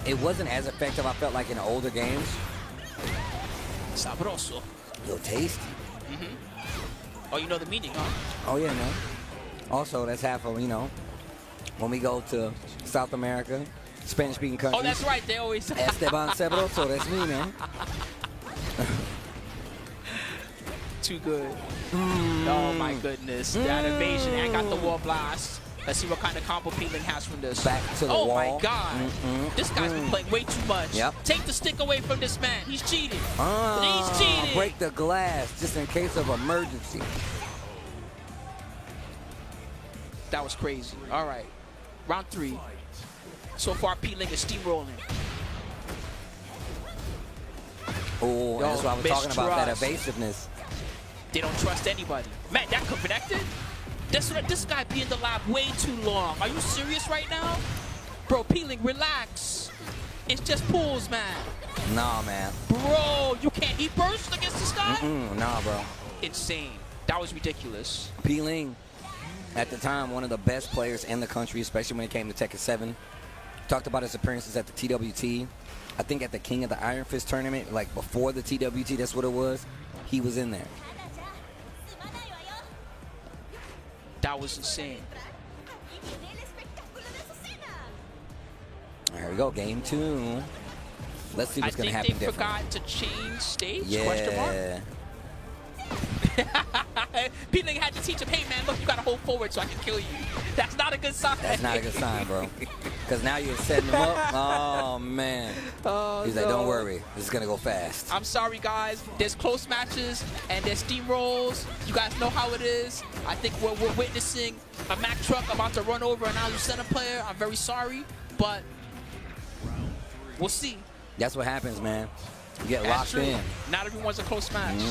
It wasn't as effective, I felt like, in the older games. Sabroso. Little tasty. Oh, you know the meaning, huh? Oh, yeah, man. Also, that's half of, you know, when we go to South America, Spanish-speaking countries. Oh, that's right. They always... Esteban Sabroso, that's me, man. Too good. Oh, my goodness. That evasion. And got the wall blast. Let's see what kind of combo P-Ling has from this. Back to the wall. wall. Oh, my God. This guy's been playing way too much. Yep. Take the stick away from this man. He's cheating. He's cheating. Break the glass just in case of emergency. That was crazy. All right. Round 3. So far, P-Ling is steamrolling. Oh, that's what I was talking about, that evasiveness. They don't trust anybody. Man, that connected? This guy be in the lab way too long. Are you serious right now? Bro, P-Ling, relax. It's just pools, man. Nah, man. Bro, you can't heat burst against this guy? Nah, bro. Insane. That was ridiculous. P-Ling, at the time, one of the best players in the country, especially when it came to Tekken 7. Talked about his appearances at the TWT. I think at the King of the Iron Fist tournament, like before the TWT, that's what it was. He was in there. That was insane. Here we go, game 2. Let's see what's going to happen I think they forgot to change stage? Question mark? P-Ling had to teach him, hey man, look, you gotta hold forward so I can kill you. That's not a good sign. That's not a good sign, bro. Because now you're setting him up. Oh, man. He's like, don't worry. This is going to go fast. I'm sorry, guys. There's close matches and there's steamrolls. You guys know how it is. I think we're witnessing a Mack truck about to run over an Azucena player. I'm very sorry, but we'll see. That's what happens, man. You get That's locked true. in. Not everyone's a close match.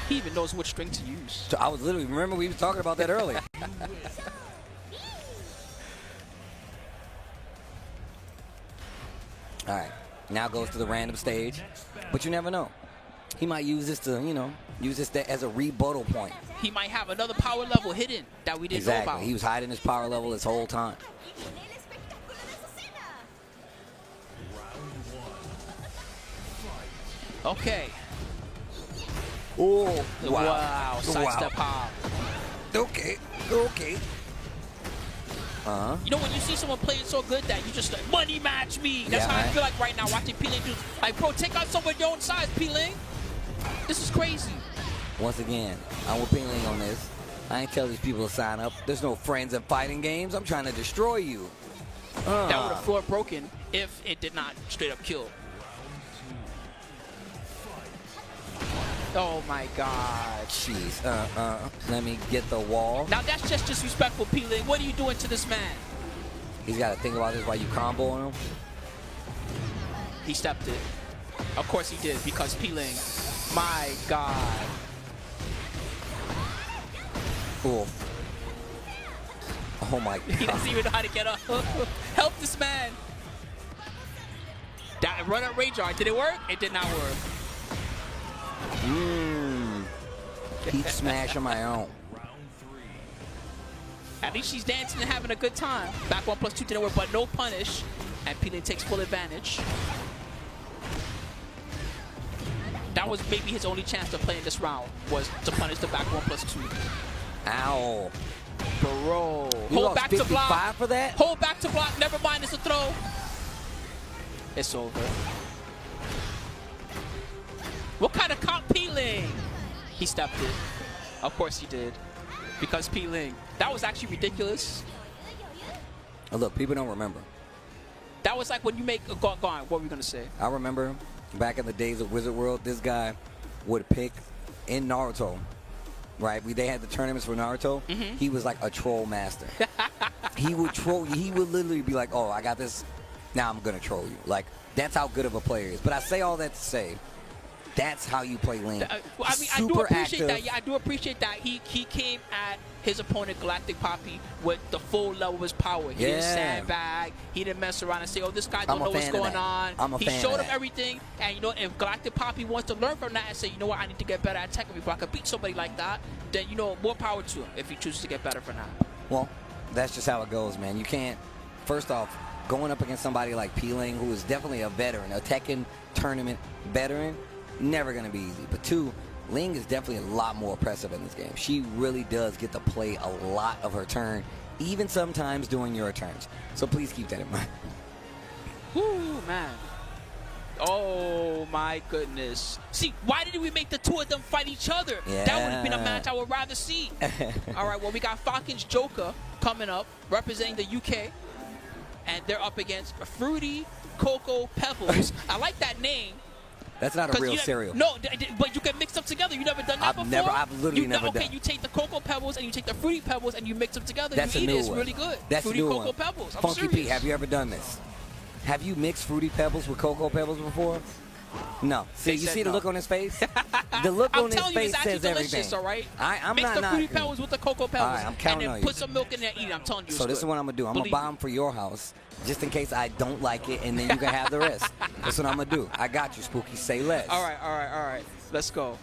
He even knows which string to use. So I was literally, remember we were talking about that earlier. All right, now goes to the random stage, but you never know. He might use this to, you know, as a rebuttal point. He might have another power level hidden that we didn't know about. He was hiding his power level this whole time. Okay. Oh, wow. Sidestep hop. Okay. You know, when you see someone playing so good that you just like, money match me. That's how I feel like right now watching P-Link do. Like, bro, take out someone your own size, P-Link. This is crazy. Once again, I'm with P-Link on this. I ain't tell these people to sign up. There's no friends in fighting games. I'm trying to destroy you. That would have floor broken if it did not straight up kill. Oh my God. Jeez. Let me get the wall. Now that's just disrespectful, P-Link. What are you doing to this man? He's got to think about this while you comboing him. He stepped it. Of course he did, because P-Link. My God. Ooh. Oh my God. He doesn't even know how to get up. Help this man. That run up rage art. Did it work? It did not work. Keep smashing my own. At least she's dancing and having a good time. Back 1+2 didn't work, but no punish. And P-Link takes full advantage. That was maybe his only chance to play in this round, was to punish the back 1+2. Ow. Bro. You Hold lost back to block. 55 for that? Hold back to block. Never mind, it's a throw. It's over. What kind of comp P-Link? He stepped it. Of course he did. Because P-Link. That was actually ridiculous. Oh, look, people don't remember. That was like when you make a go on. What were we going to say? I remember back in the days of Wizard World, this guy would pick in Naruto, right? They had the tournaments for Naruto. He was like a troll master. He would troll you. He would literally be like, oh, I got this. Now I'm going to troll you. Like, that's how good of a player he is. But I say all that to say, that's how you play Link. I mean, I do appreciate that. Yeah, I do appreciate that. He came at his opponent, Galactic Poppy, with the full level of his power. He didn't sandbag. He didn't mess around and say, oh, this guy don't know what's going on. He showed him everything. And, you know, if Galactic Poppy wants to learn from that and say, you know what, I need to get better at Tekken before I can beat somebody like that, then, you know, more power to him if he chooses to get better for now. Well, that's just how it goes, man. You can't, first off, going up against somebody like P-Link, who is definitely a veteran, a Tekken tournament veteran, never going to be easy. But two, Ling is definitely a lot more oppressive in this game. She really does get to play a lot of her turn, even sometimes during your turns. So please keep that in mind. Whoo, man. Oh, my goodness. See, why didn't we make the two of them fight each other? Yeah. That would have been a match I would rather see. All right, well, we got Falcon's Joker coming up, representing the UK. And they're up against Fruity Cocoa Pebbles. I like that name. That's not a real cereal. No, but you can mix them together. You never done that before? I've literally never done. Okay, you take the Cocoa Pebbles and you take the Fruity Pebbles and you mix them together. That's you a eat new it. It's one. really good. That's Fruity a new Cocoa one. Pebbles. I'm Funky serious. Pete, have you ever done this? Have you mixed Fruity Pebbles with Cocoa Pebbles before? No. See, you see the look on his face? The look on his face says everything. All right? I'm mix not the Fruity Pebbles with the Cocoa Pebbles. All right, I'm counting and on then you. put some milk in there and eat it. I'm telling you. So this is what I'm going to do. I'm going to buy them for your house, just in case I don't like it, and then you can have the rest. That's what I'm going to do. I got you, Spooky. Say less. All right. Let's go.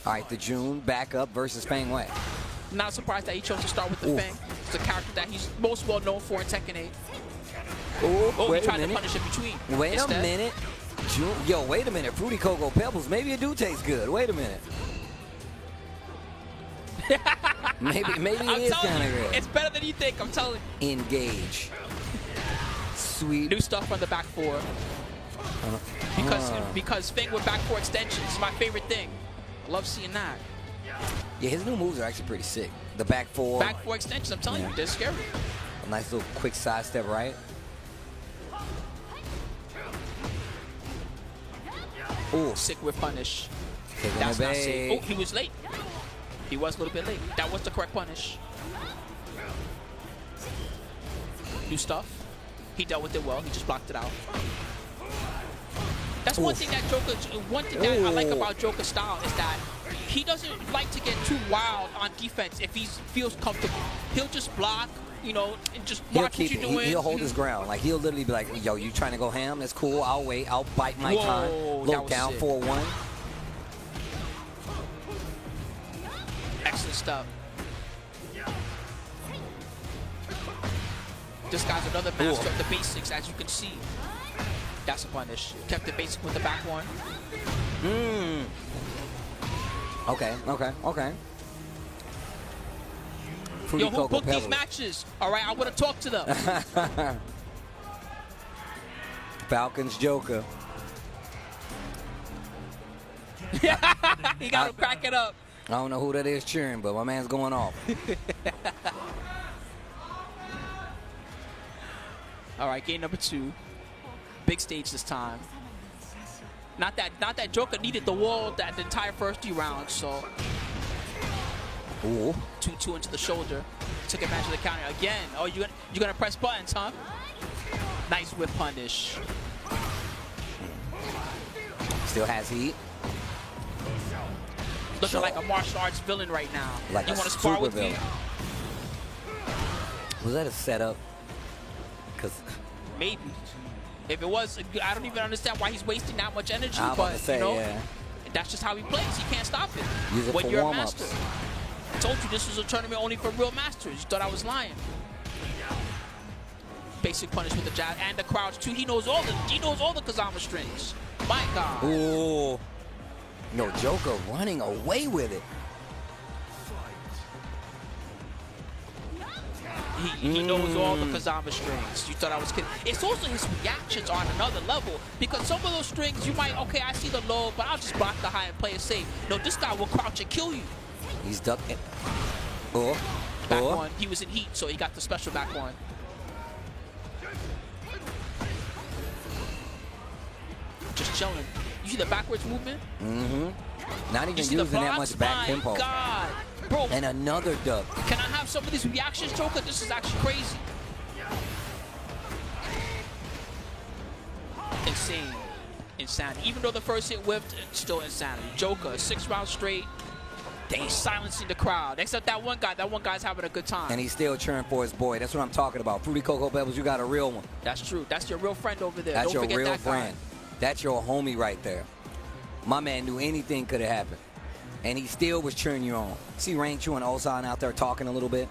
All right, the June back up versus Fang Wei. Not surprised that he chose to start with the Fang. It's a character that he's most well known for in Tekken 8. Wait he tried a minute. to punish in between. Wait a minute. Yo, wait a minute. Fruity Cocoa Pebbles. Maybe it do taste good. Wait a minute. maybe it is kind of good. It's better than you think. I'm telling you. Engage. Sweet. New stuff from the back four. Because Fang with back four extensions is my favorite thing. I love seeing that. Yeah, his new moves are actually pretty sick. The back four. Back four extensions, I'm telling you, they're scary. A nice little quick sidestep, right? Ooh, sick with punish. That's not safe. Oh, he was late. He was a little bit late. That was the correct punish. New stuff. He dealt with it well. He just blocked it out. That's one thing that I like about Joker's style is that he doesn't like to get too wild on defense if he feels comfortable. He'll just block, you know, and just He'll watch what keep you're it. doing. He'll hold his ground. Like, he'll literally be like, yo, you trying to go ham? That's cool. I'll wait. I'll bite my time. Whoa, that Low was down sick. 4-1. Excellent stuff. This guy's another master of the basics, as you can see. That's a punish. Kept the basic with the back one. Okay. Fruity Yo, who Cocoa booked these Pebbles. matches? All right, I want to talk to them. Falcons Joker. He got to crack it up. I don't know who that is cheering, but my man's going off. All right, game number 2. Big stage this time. Not that Joker needed the wall that the entire first 3 rounds, so Ooh. 2-2 into the shoulder. Took advantage of the counter again. Oh, you're gonna press buttons, huh? Nice whip punish. Still has heat. Looking like a martial arts villain right now. Like you a want to spar super with me? villain. Was that a setup? Because Maybe. If it was, I don't even understand why he's wasting that much energy. I was about But to say, you know, yeah. that's just how he plays. He can't stop it. Use it when for you're a warm-ups. master. I told you this was a tournament only for real masters. You thought I was lying. Basic punish with the jab and the crouch too. He knows all the Kazama strings. My God. Ooh. No, Joker running away with it. He knows all the Kazama strings. You thought I was kidding. It's also his reactions on another level. Because some of those strings, you might, okay, I see the low, but I'll just block the high and play it safe. No, this guy will crouch and kill you. He's ducking. Oh. Back one. He was in heat, so he got the special back one. Just chilling. You see the backwards movement? Mm-hmm. Not You even see the using that blocks? much back My tempo. God. Bro, And another duck. can I have some of these reactions, Joker? This is actually crazy. Insane. Insanity. Even though the first hit whipped, it's still insanity. Joker, 6 rounds straight. He's silencing the crowd. Except that one guy's having a good time. And he's still cheering for his boy. That's what I'm talking about. Fruity Cocoa Pebbles, you got a real one. That's true. That's your real friend over there. That's Don't your forget real that guy. friend. That's your homie right there. My man knew anything could have happened. And he still was cheering you on. See Rain Chu and Ulsan out there talking a little bit.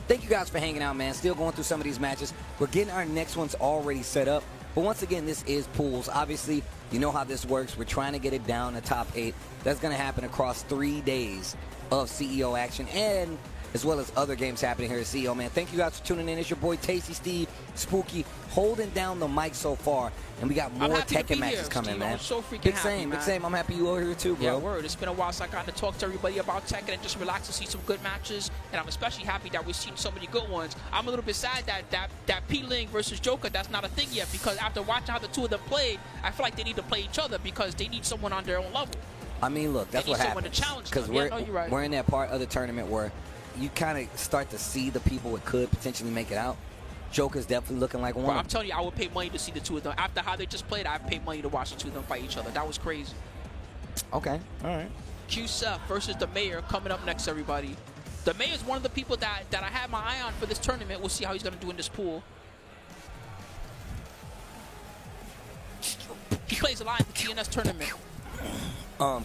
Thank you guys for hanging out, man. Still going through some of these matches. We're getting our next ones already set up. But once again, this is pools. Obviously, you know how this works. We're trying to get it down to top 8. That's going to happen across 3 days of CEO action and as well as other games happening here at CEO, man. Thank you guys for tuning in. It's your boy Tasty Steve, Spooky, holding down the mic so far. And we got more Tekken matches coming, man. I'm so freaking Big happy, same, man. big same. I'm happy you over here too, bro. Yeah, word. It's been a while since I got to talk to everybody about Tekken and just relax and see some good matches. And I'm especially happy that we've seen so many good ones. I'm a little bit sad that P-Ling versus Joker, that's not a thing yet, because after watching how the two of them played, I feel like they need to play each other because they need someone on their own level. I mean, look, that's They need what someone happens. to challenge Because them. Yeah, no, you're right. we're in that part of the tournament where you kind of start to see the people that could potentially make it out. Joker's definitely looking like one. Bro, I'm telling you, I would pay money to see the two of them. After how they just played, I'd pay money to watch the two of them fight each other. That was crazy. Okay, all right. Q-Seth versus the Mayor coming up next, everybody. The Mayor is one of the people that I had my eye on for this tournament. We'll see how he's going to do in this pool. He plays a lot in the TNS tournament.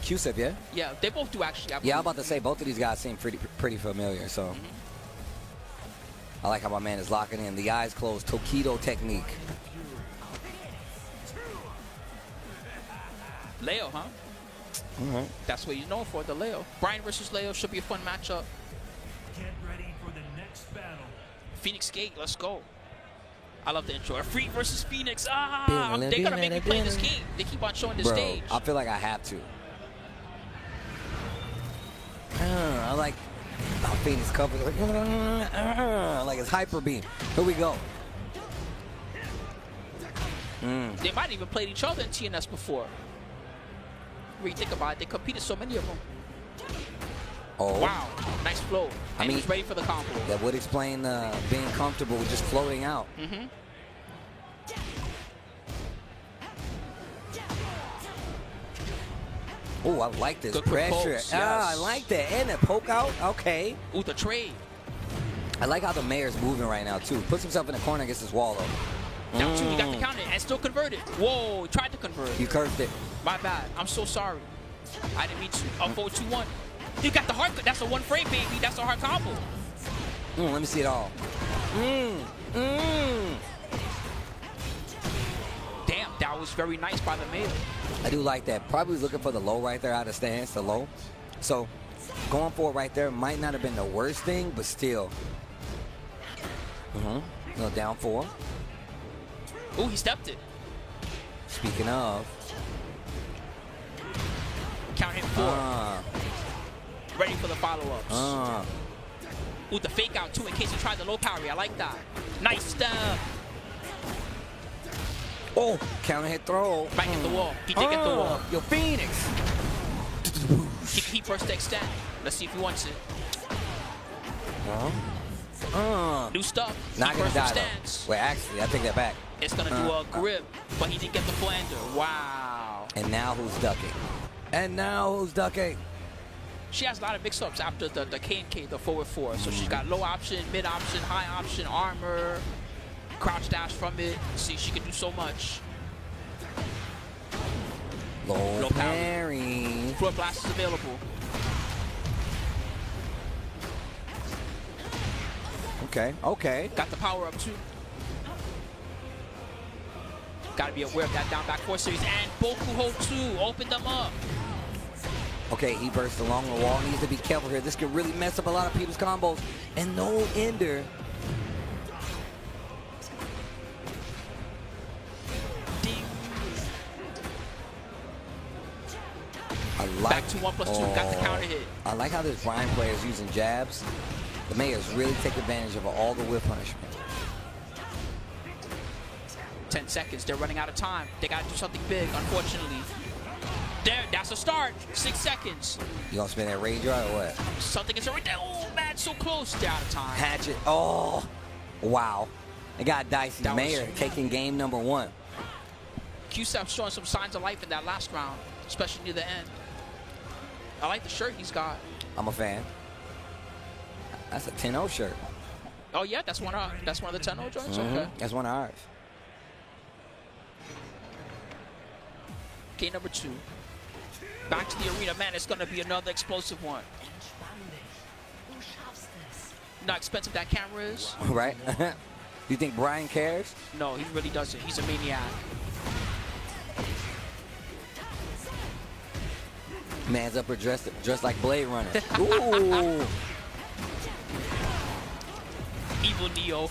Q-Sep, yeah? Yeah, they both do actually. Yeah, I'm about to say both of these guys seem pretty familiar, so. I like how my man is locking in. The eyes closed, Tokido technique. Leo, huh? That's what he's known for, the Leo. Bryan versus Leo should be a fun matchup. Get ready for the next battle. Phoenix Gate, let's go. I love the intro. Freak versus Phoenix. Ah, they're going to make me play this game. They keep on showing this stage. I feel like I have to. I like how Phoenix covers. Like it's hyper beam. Here we go. They might even played each other in TNS before. When you think about it, they competed so many of them. Oh. Wow, nice flow. I And mean, he was ready for the combo. That would explain being comfortable with just floating out. Oh, I like this Good quick pressure. pokes, Ah, I yes. like that. And a poke out. Okay. Ooh, the trade. I like how the mayor's moving right now, too. Puts himself in the corner against this wall, though. Down 2, he got the counter and still converted. Whoa, he tried to convert. You cursed it. My bad. I'm so sorry. I didn't mean to. Up 4-2-1. You got the hard. That's a 1 frame, baby. That's a hard combo. Let me see it all. Damn, that was very nice by the mayor. I do like that. Probably was looking for the low right there out of stance, the low. So going for it right there might not have been the worst thing, but still. No, down 4. Ooh, he stepped it. Speaking of. Count hit 4. Ready for the follow-ups. Ooh, the fake out too in case he tried the low parry. I like that. Nice step. Oh, counter hit throw. Back at the wall. He did get the wall. Yo, Phoenix. He burst to extend. Let's see if he wants it. New stuff. Not gonna die stance. though. Wait, actually, I take that back. It's gonna do a grip, but he didn't get the flander. Wow. And now who's ducking? And now who's ducking? She has a lot of mix-ups after the K&K, the forward 4. So she's got low option, mid option, high option, armor, crouch dash from it. See, she can do so much. Low parry. Floor blast is available. Okay. Got the power up too. Got to be aware of that down back 4 series. And Boku hold 2. Open them up. Okay, he burst along the wall. He needs to be careful here. This could really mess up a lot of people's combos. And no ender. I like, back to 1+2. Got the counter hit. I like how this Bryan player is using jabs. The Mayors really take advantage of all the whip punishment. 10 seconds. They're running out of time. They got to do something big, unfortunately. There, that's a start. 6 seconds. You gonna spin that Ranger or what? Something is already there. Oh, man, so close. They're out of time. Hatchet. Oh, wow. It got dicey. That Mayor taking game number 1. QSEF showing some signs of life in that last round, especially near the end. I like the shirt he's got. I'm a fan. That's a 10-0 shirt. Oh yeah, that's one of the 10-0 joints. Okay. That's one of ours. Game number 2. Back to the arena, man. It's gonna be another explosive one. You know how expensive that camera is? Right? You think Bryan cares? No, he really doesn't. He's a maniac. Man's upper dressed like Blade Runner. Ooh. Evil Neo.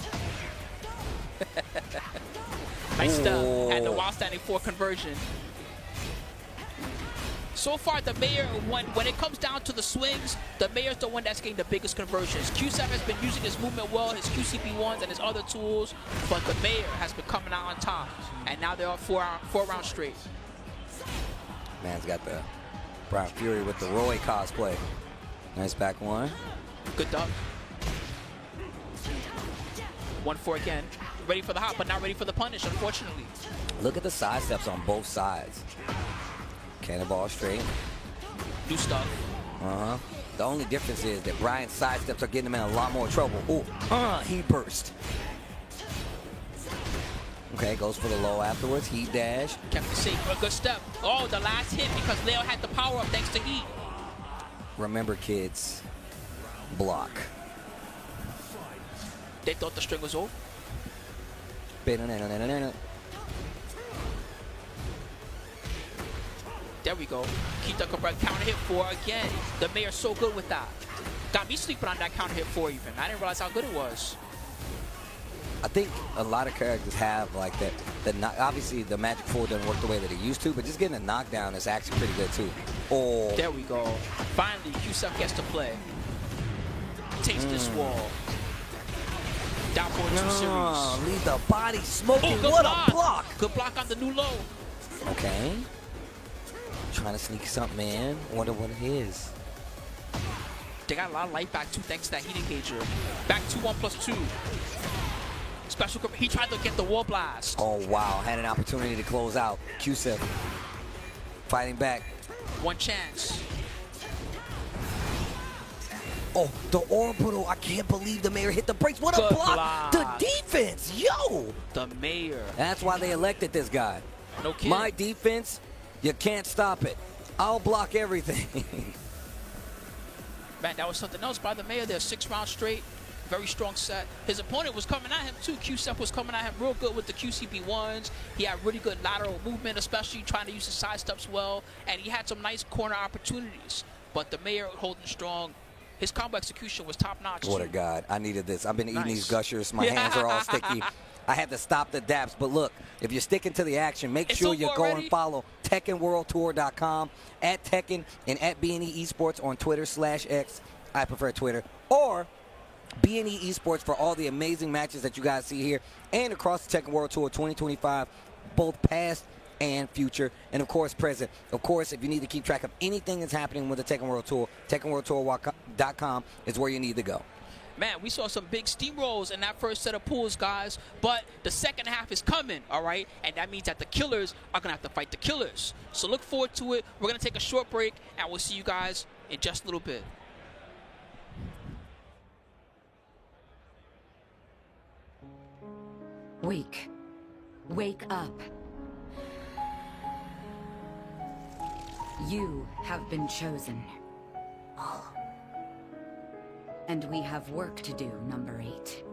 Nice stuff. And the while standing 4 conversion. So far, the Mayor, when it comes down to the swings, the Mayor's the one that's getting the biggest conversions. QSEF has been using his movement well, his QCP1s and his other tools, but the Mayor has been coming out on top. And now they're up 4 rounds straight. Man's got the Brown Fury with the Roy cosplay. Nice back 1. Good duck. 1-4 again. Ready for the hop, but not ready for the punish, unfortunately. Look at the side steps on both sides. Cannonball straight. New stuff. The only difference is that Bryan's side steps are getting him in a lot more trouble. Ooh, he burst. Okay, goes for the low afterwards. Heat dash. Kept it safe for a good step. Oh, the last hit because Leo had the power up thanks to heat. Remember, kids, block. They thought the string was over. There we go. Keep the correct counter hit 4 again. The Mayor's so good with that. Got me sleeping on that counter hit 4 even. I didn't realize how good it was. I think a lot of characters have like that. Obviously, the Magic 4 doesn't work the way that it used to, but just getting a knockdown is actually pretty good too. Oh. There we go. Finally, QSEF gets to play. Taste this wall. Down for 2 series. Leave the body smoking. Oh, what block. A block. Good block on the new low. Okay. Trying to sneak something in. Wonder what it is. They got a lot of life back too thanks to that heat engager. Back to 1+2. Special, he tried to get the wall blast. Oh, wow. Had an opportunity to close out. QSEF fighting back. One chance. Oh, the orbital. I can't believe the mayor hit the brakes. What a Good block. block. The defense. Yo. The mayor. That's why they elected this guy. No kidding. My defense, you can't stop it. I'll block everything. Man, that was something else by the mayor there. 6 rounds straight. Very strong set. His opponent was coming at him too. QSEP was coming at him real good with the QCB1s. He had really good lateral movement, especially trying to use his side steps well. And he had some nice corner opportunities. But the mayor holding strong. His combo execution was top notch. What too. a god. I needed this. I've been eating Nice. these gushers. My hands are all sticky. I had to stop the daps. But look, if you're sticking to the action, make It's sure over you go already? and follow TekkenWorldTour.com, at Tekken and at BNE Esports on Twitter/X. I prefer Twitter. Or BNE Esports for all the amazing matches that you guys see here and across the Tekken World Tour 2025, both past and future, and of course present. Of course, if you need to keep track of anything that's happening with the Tekken World Tour, TekkenWorldTour.com is where you need to go. Man, we saw some big steamrolls in that first set of pools, guys. But the second half is coming, all right? And that means that the killers are going to have to fight the killers. So look forward to it. We're going to take a short break, and we'll see you guys in just a little bit. Wake. Wake up. You have been chosen. And we have work to do, number 8.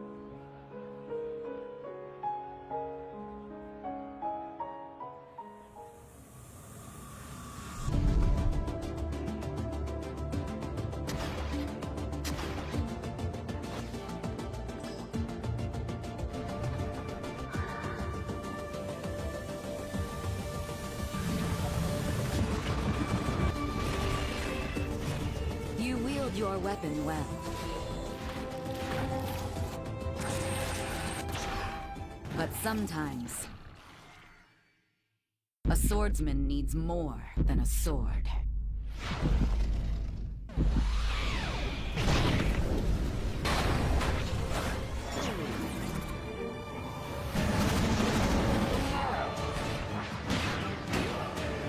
You wield your weapon well. But sometimes, a swordsman needs more than a sword.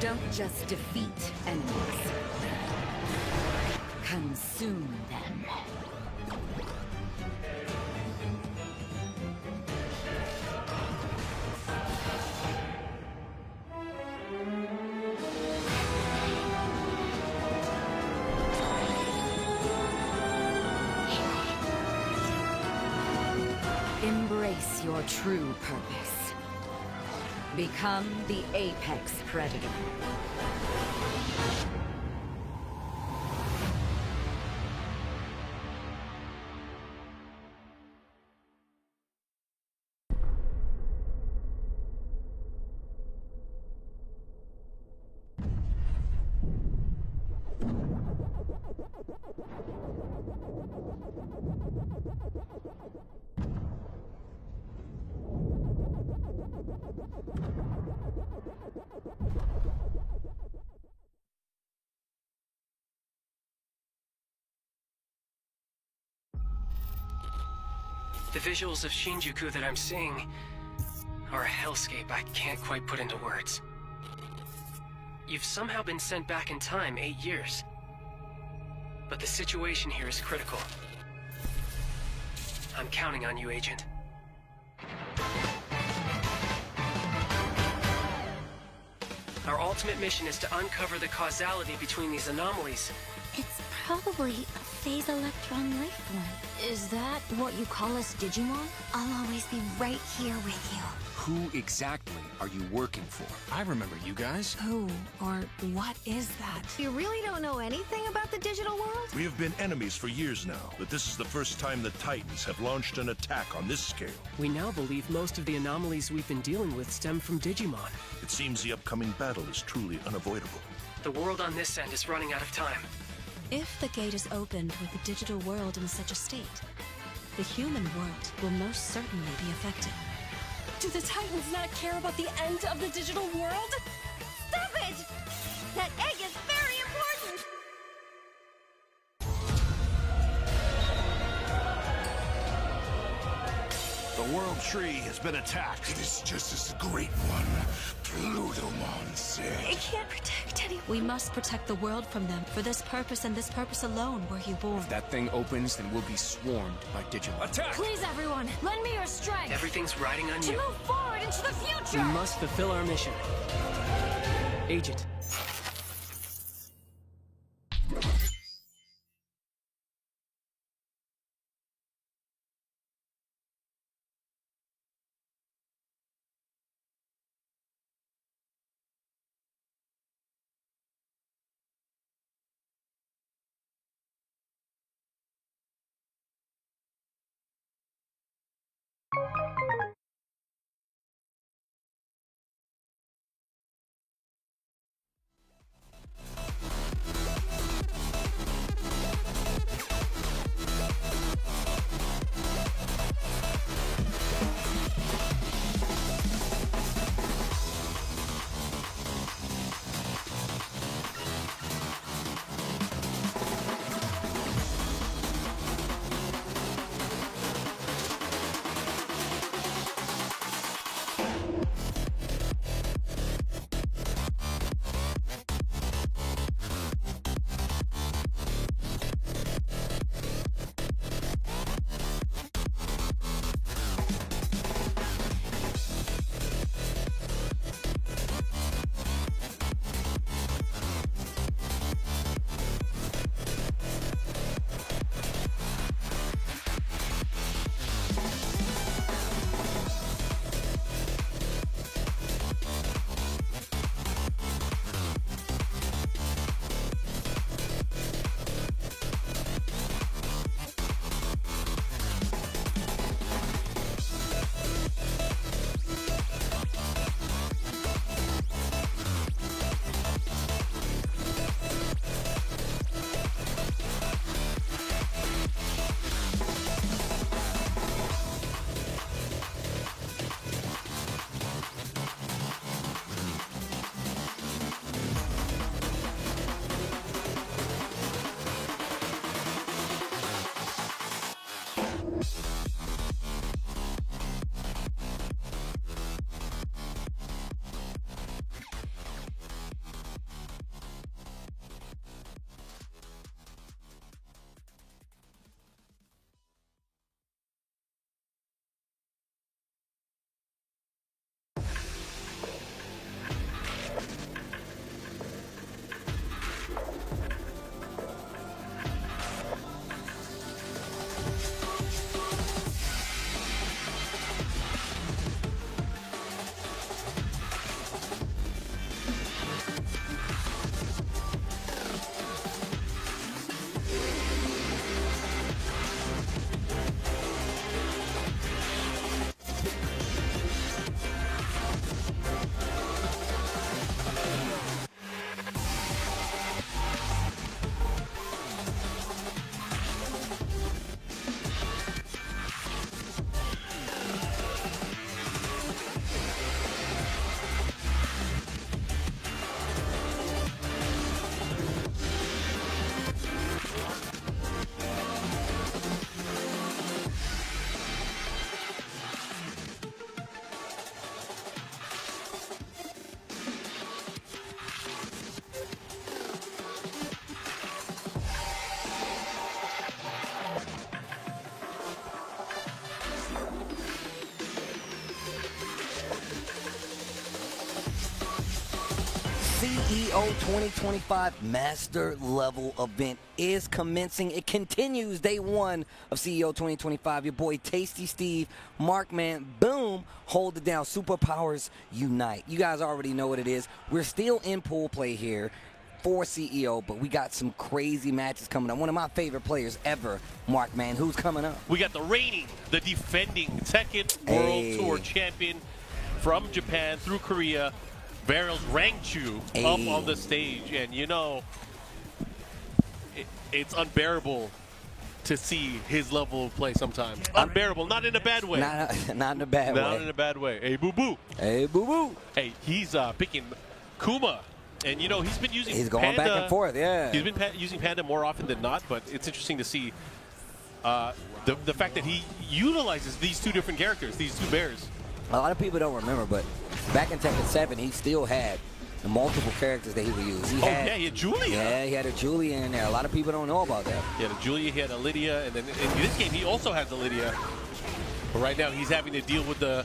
Don't just defeat enemies. Consume them. Embrace your true purpose. Become the apex predator. The visuals of Shinjuku that I'm seeing are a hellscape I can't quite put into words. You've somehow been sent back in time 8 years. But the situation here is critical. I'm counting on you, Agent. Our ultimate mission is to uncover the causality between these anomalies. It's probably a phase electron life form. Is that what you call us, Digimon? I'll always be right here with you. Who exactly are you working for? I remember you guys. Who or what is that? You really don't know anything about the digital world? We have been enemies for years now, but this is the first time the Titans have launched an attack on this scale. We now believe most of the anomalies we've been dealing with stem from Digimon. It seems the upcoming battle is truly unavoidable. The world on this end is running out of time. If the gate is opened with the digital world in such a state, the human world will most certainly be affected. Do the Titans not care about the end of the digital world? Stop it! That egg is very important! The world tree has been attacked. It is just as the great one, Plutomon, said. It can't protect anyone. We must protect the world from them. For this purpose and this purpose alone were you born. If that thing opens, then we'll be swarmed by Digimon. Attack! Please, everyone, lend me your strength. Everything's riding on To you. move forward into the future. We must fulfill our mission. Agent. CEO 2025 Master Level event is commencing. It continues day one of CEO 2025. Your boy Tasty Steve, Markman, boom, hold it down. Superpowers unite. You guys already know what it is. We're still in pool play here for CEO, but we got some crazy matches coming up. One of my favorite players ever, Markman. Who's coming up? We got the reigning, the defending Tekken World Tour champion from Japan through Korea, Barrels Rangchu, up on the stage. And you know, it's unbearable to see his level of play sometimes. Unbearable, not in a bad way. Not in a bad way. Not in a bad way. Hey, boo-boo. Hey, boo-boo. Hey, he's picking Kuma. And, you know, he's been using He's going Panda, back and forth, yeah. He's been using Panda more often than not, but it's interesting to see the fact that he utilizes these two different characters, these two bears. A lot of people don't remember, but back in Tekken 7, he still had multiple characters that he would use. He had Julia. Yeah, he had a Julia in there. A lot of people don't know about that. He had a Julia, he had a Lydia, and then in this game he also has a Lydia. But right now he's having to deal with the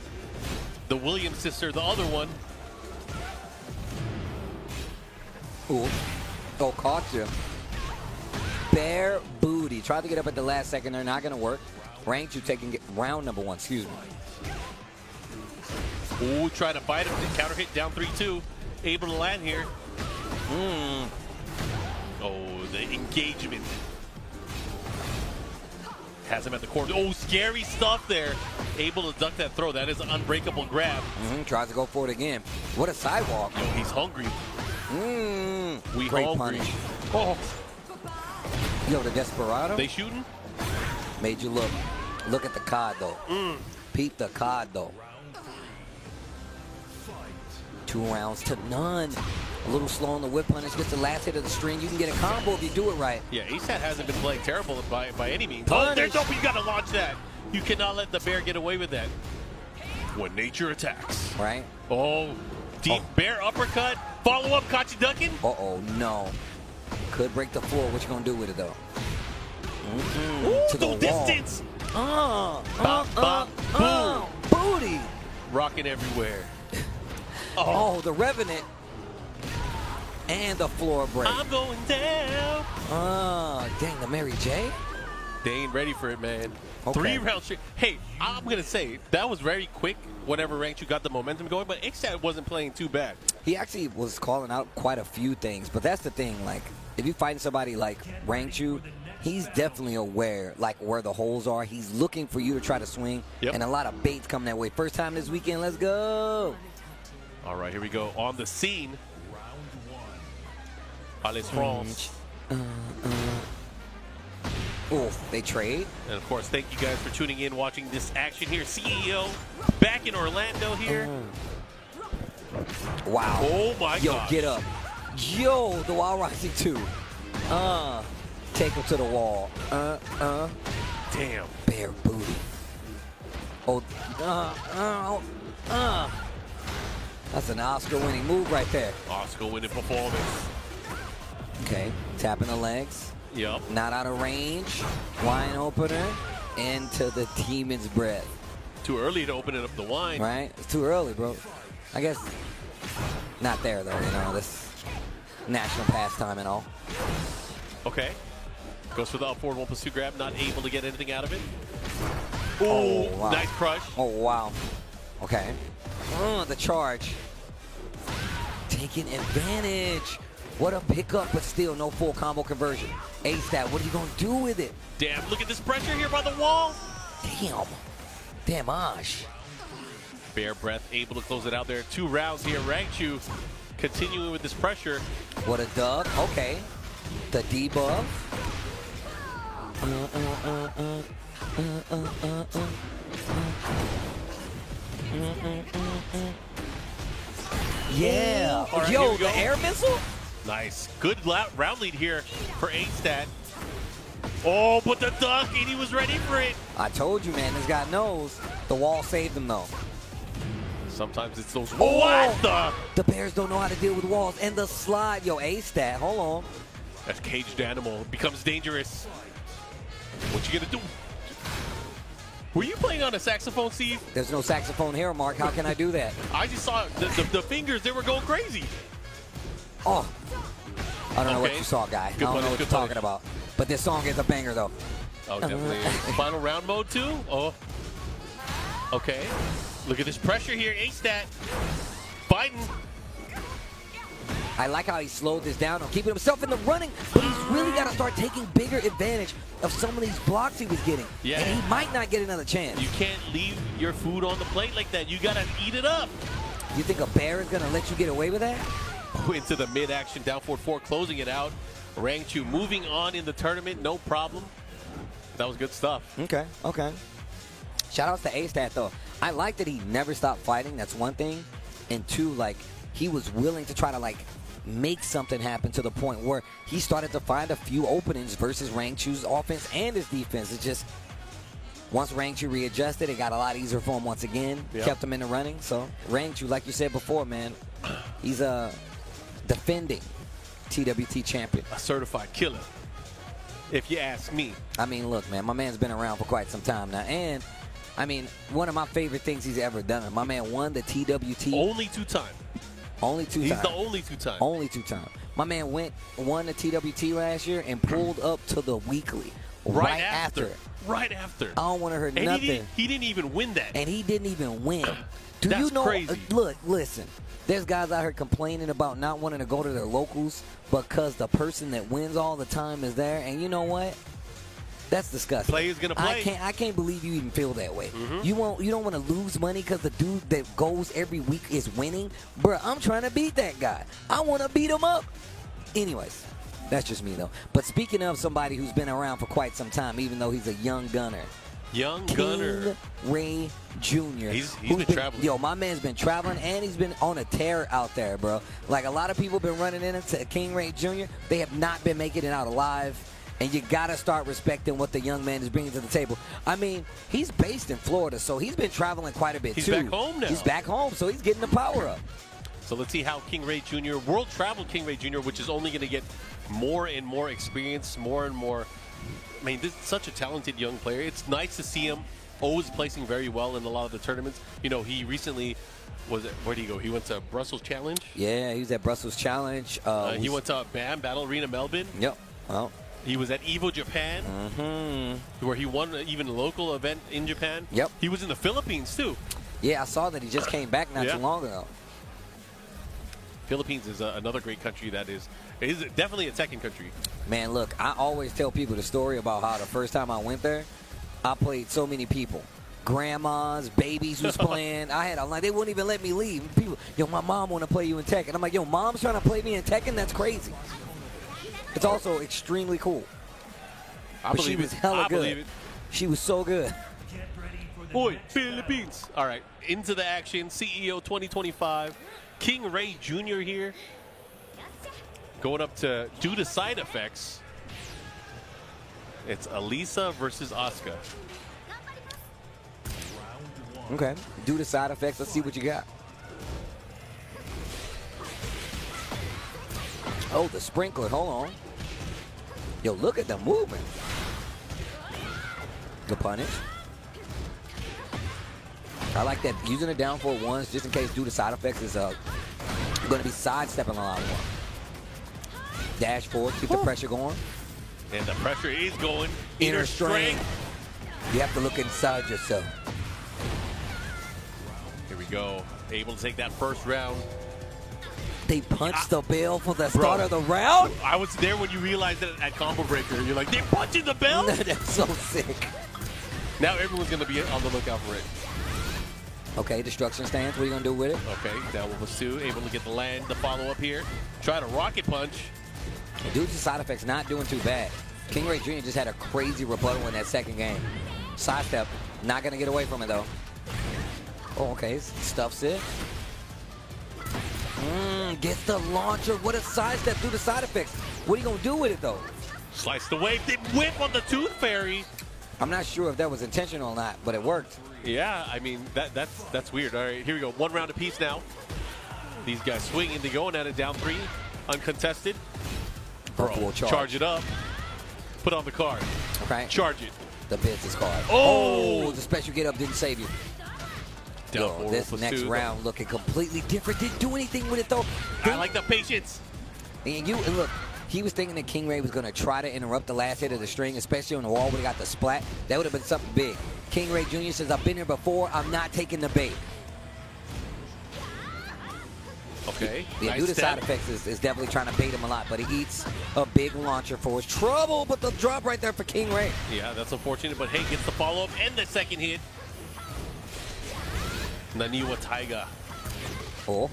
Williams sister, the other one. Ooh. Oh, caught you. Bear booty. Tried to get up at the last second. They're not going to work. Rank you taking round number 1. Excuse me. Ooh, trying to fight him. Counter hit down 3-2. Able to land here. Oh, the engagement. Has him at the corner. Oh, scary stuff there. Able to duck that throw. That is an unbreakable grab. Tries to go for it again. What a sidewalk. Yo, he's hungry. We Great hungry. punish. Oh. Yo, the Desperado. They shooting? Made you look. Look at the COD, though. Peep the COD, though. 2 rounds to none. A little slow on the whip punish. Gets the last hit of the string. You can get a combo if you do it right. Yeah, ASAT hasn't been playing terrible by any means. Punish. Oh, there's no, you got to launch that. You cannot let the bear get away with that. When nature attacks. Right. Oh, deep bear uppercut. Follow up, caught you ducking. Uh-oh, no. Could break the floor. What you going to do with it, though? Ooh, to the wall. distance. Boom. Booty. Rocking everywhere. Oh, the Revenant. And the floor break. I'm going down. Dang, the Mary J. They ain't ready for it, man. Okay. 3 rounds straight. Hey, I'm going to say, that was very quick whenever Rank 2 got the momentum going, but ASAT wasn't playing too bad. He actually was calling out quite a few things, but that's the thing. Like, if you're fighting somebody like Rank 2, he's definitely aware, like, where the holes are. He's looking for you to try to swing, and a lot of baits come that way. First time this weekend, let's go. All right, here we go. On the scene. Allez France. They trade. And of course, thank you guys for tuning in, watching this action here. CEO back in Orlando here. Wow. Oh my god. Yo, get up. Yo, the Wild Rising 2. Take him to the wall. Damn. Bear booty. That's an Oscar-winning move right there. Oscar-winning performance. Okay, tapping the legs. Yep. Not out of range. Wine opener into the Demon's Breath. Too early to open it up the wine. Right? It's too early, bro. I guess not there, though, you know, this national pastime and all. Okay. Goes for the up forward 1+2 grab. Not able to get anything out of it. Ooh, oh, wow. Nice crush. Oh, wow. Okay. The charge. Taking advantage. What a pickup, but still no full combo conversion. A-Stat, what are you going to do with it? Damn, look at this pressure here by the wall. Damn, Ash. Bear breath, able to close it out there. 2 rounds here. Rank 2 continuing with this pressure. What a dub. Okay. The debuff. Yeah. Right, yo, the air missile? Nice. Good round lead here for A-Stat. Oh, but the duck, and he was ready for it. I told you, man, this guy knows. The wall saved him, though. Sometimes it's those. Oh, what the Bears don't know how to deal with walls. And the slide. Yo, A-Stat, hold on. That caged animal becomes dangerous. What you gonna do? Were you playing on a saxophone, Steve? There's no saxophone here, Mark. How can I do that? I just saw the fingers. They were going crazy. Oh. I don't know what you saw, guy. I don't know what you're talking about. But this song is a banger, though. Oh, definitely. Final round mode, too? Oh. Okay. Look at this pressure here. A-Stat. Fighting. I like how he slowed this down on keeping himself in the running, but he's really got to start taking bigger advantage of some of these blocks he was getting. Yeah. And he might not get another chance. You can't leave your food on the plate like that. You got to eat it up. You think a bear is going to let you get away with that? Into the mid-action, down forward 4, closing it out. Rank 2 moving on in the tournament, no problem. That was good stuff. Okay. Shout outs to A-Stat, though. I like that he never stopped fighting. That's one thing. And 2, like, he was willing to try to, like, make something happen to the point where he started to find a few openings versus Rangchu's offense and his defense. It's just once Rangchu readjusted, it got a lot easier for him once again. Yep. Kept him in the running. So Rangchu, like you said before, man, he's a defending TWT champion. A certified killer, if you ask me. I mean, look, man, my man's been around for quite some time now. And, I mean, one of my favorite things he's ever done. My man won the TWT. Only 2 times. Only 2 times. He's the only 2 times. Only 2 times. My man won the TWT last year and pulled up to the weekly right after. Right after. I don't want to hear and nothing. He didn't even win that. And he didn't even win. Do That's you know? crazy. Look, listen. There's guys out here complaining about not wanting to go to their locals because the person that wins all the time is there. And you know what? That's disgusting. Player's gonna play. I can't believe you even feel that way. Mm-hmm. You don't want to lose money because the dude that goes every week is winning. Bruh, I'm trying to beat that guy. I want to beat him up. Anyways, that's just me though. But speaking of somebody who's been around for quite some time, even though he's a young gunner. Gunner. Ray Jr. He's been traveling. Yo, my man's been traveling and he's been on a tear out there, bro. Like a lot of people been running into King Ray Jr. They have not been making it out alive. And you got to start respecting what the young man is bringing to the table. I mean, he's based in Florida, so he's been traveling quite a bit, He's too. back home now. He's back home, so he's getting the power up. So let's see how King Ray Jr., World Travel King Ray Jr., which is only going to get more and more experience, more and more. I mean, this is such a talented young player. It's nice to see him always placing very well in a lot of the tournaments. You know, he recently where did he go? He went to Brussels Challenge. Yeah, he was at Brussels Challenge. He went to BAM, Battle Arena Melbourne. Yep. Well. He was at EVO Japan, where he won even a local event in Japan. Yep. He was in the Philippines, too. Yeah, I saw that he just came back not too long ago. Philippines is another great country that is definitely a Tekken country. Man, look, I always tell people the story about how the first time I went there, I played so many people. Grandmas, babies was playing. I had they wouldn't even let me leave. People, yo, my mom want to play you in Tekken. I'm like, yo, mom's trying to play me in Tekken? That's crazy. It's also extremely cool. But she was hella good. She was so good. Boy, Philippines. All right, into the action. CEO 2025. King Ray Jr. here. Going up to due to side effects. It's Alisa versus Asuka. Okay. Due to side effects, let's see what you got. Oh, the sprinkler. Hold on. Yo, look at the movement. The punish. I like that. Using the down forward ones just in case due to side effects is going to be sidestepping a lot more. Dash forward, keep the pressure going. And the pressure is going. Inner strength. You have to look inside yourself. Here we go. Able to take that first round. They punched the bell for the start of the round? I was there when you realized that at Combo Breaker. You're like, they're punching the bell? That's so sick. Now everyone's going to be on the lookout for it. Okay, destruction stance. What are you going to do with it? Okay, down with Muso. Able to get the land, the follow-up here. Try to rocket punch. Due to side effects, not doing too bad. King Ray Jr. just had a crazy rebuttal in that second game. Sidestep. Not going to get away from it, though. Oh, okay. Stuffs it. Gets the launcher. What a sidestep due to side effects. What are you going to do with it, though? Slice the wave. They whip on the Tooth Fairy. I'm not sure if that was intentional or not, but it worked. Yeah, I mean, that's weird. All right, here we go. 1 round apiece now. These guys swinging. They're going at it down 3. Uncontested. Bro, charge it up. Put on the card. Okay. Charge it. The business card. Oh! The special get up didn't save you. Yo, this next round looking completely different. Didn't do anything with it, though. I like the patience. And look, he was thinking that King Ray was going to try to interrupt the last hit of the string, especially on the wall when he got the splat. That would have been something big. King Ray Jr. says, I've been here before. I'm not taking the bait. Okay. Yeah, nice due to step. side effects is definitely trying to bait him a lot, but he eats a big launcher for his trouble. But the drop right there for King Ray. Yeah, that's unfortunate, but hey, gets the follow-up and the second hit. Naniwa Taiga. Oh.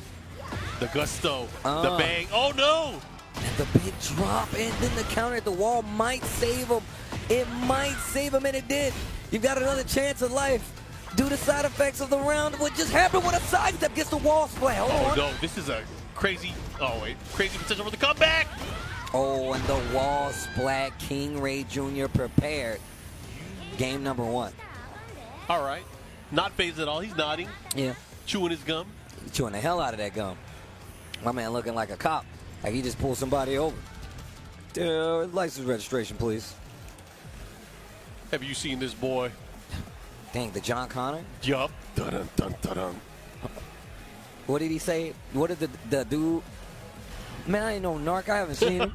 The gusto. The bang. Oh, no! And the big drop, and then the counter at the wall might save him. It might save him, and it did. You've got another chance of life. Due to side effects of the round, what just happened with a sidestep gets the wall splat. Hold on. No, this is a crazy Oh, wait. Crazy potential for the comeback. Oh, and the wall splat. King Ray Jr. prepared. Game number 1. All right. Not phased at all. He's nodding. Yeah. Chewing his gum. Chewing the hell out of that gum. My man looking like a cop. Like he just pulled somebody over. License registration, please. Have you seen this boy? Dang, the John Connor? Yup. Dun dun dun dun. What did he say? What did the dude? Man, I ain't no narc. I haven't seen him.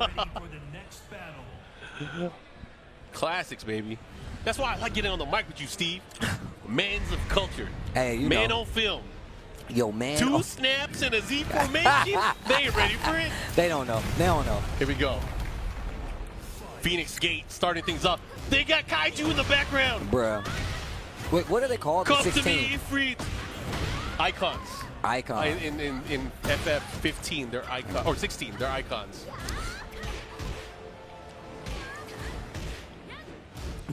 Classics, baby. That's why I like getting on the mic with you, Steve. Mans of culture. Hey, you Man know. on film. Yo, man. 2 snaps and a Z formation. They ain't ready for it. They don't know. They don't know. Here we go. Phoenix Gate starting things up. They got Kaiju in the background. Bruh. Wait, what are they called? Come The to 16? me, Ifrit. Icons. Icons. In FF 15, they're icons. Or 16, they're icons.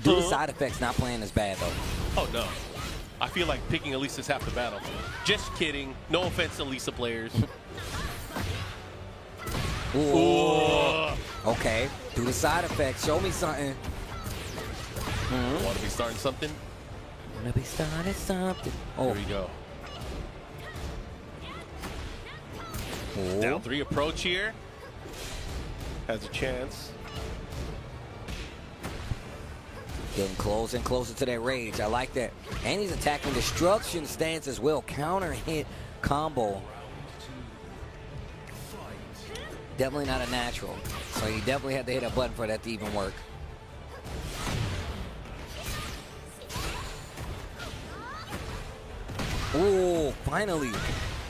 Dude, side effects not playing as bad, though. Oh, no. I feel like picking Elisa's half the battle. Just kidding. No offense to Lisa players. Ooh. Okay. Do the side effects. Show me something. Want to be starting something? Want to be starting something. Oh. There we go. Ooh. Down 3 approach here. Has a chance. Getting closer and closer to that rage. I like that. And he's attacking destruction stance as well. Counter hit combo. Definitely not a natural. So you definitely had to hit a button for that to even work. Ooh, finally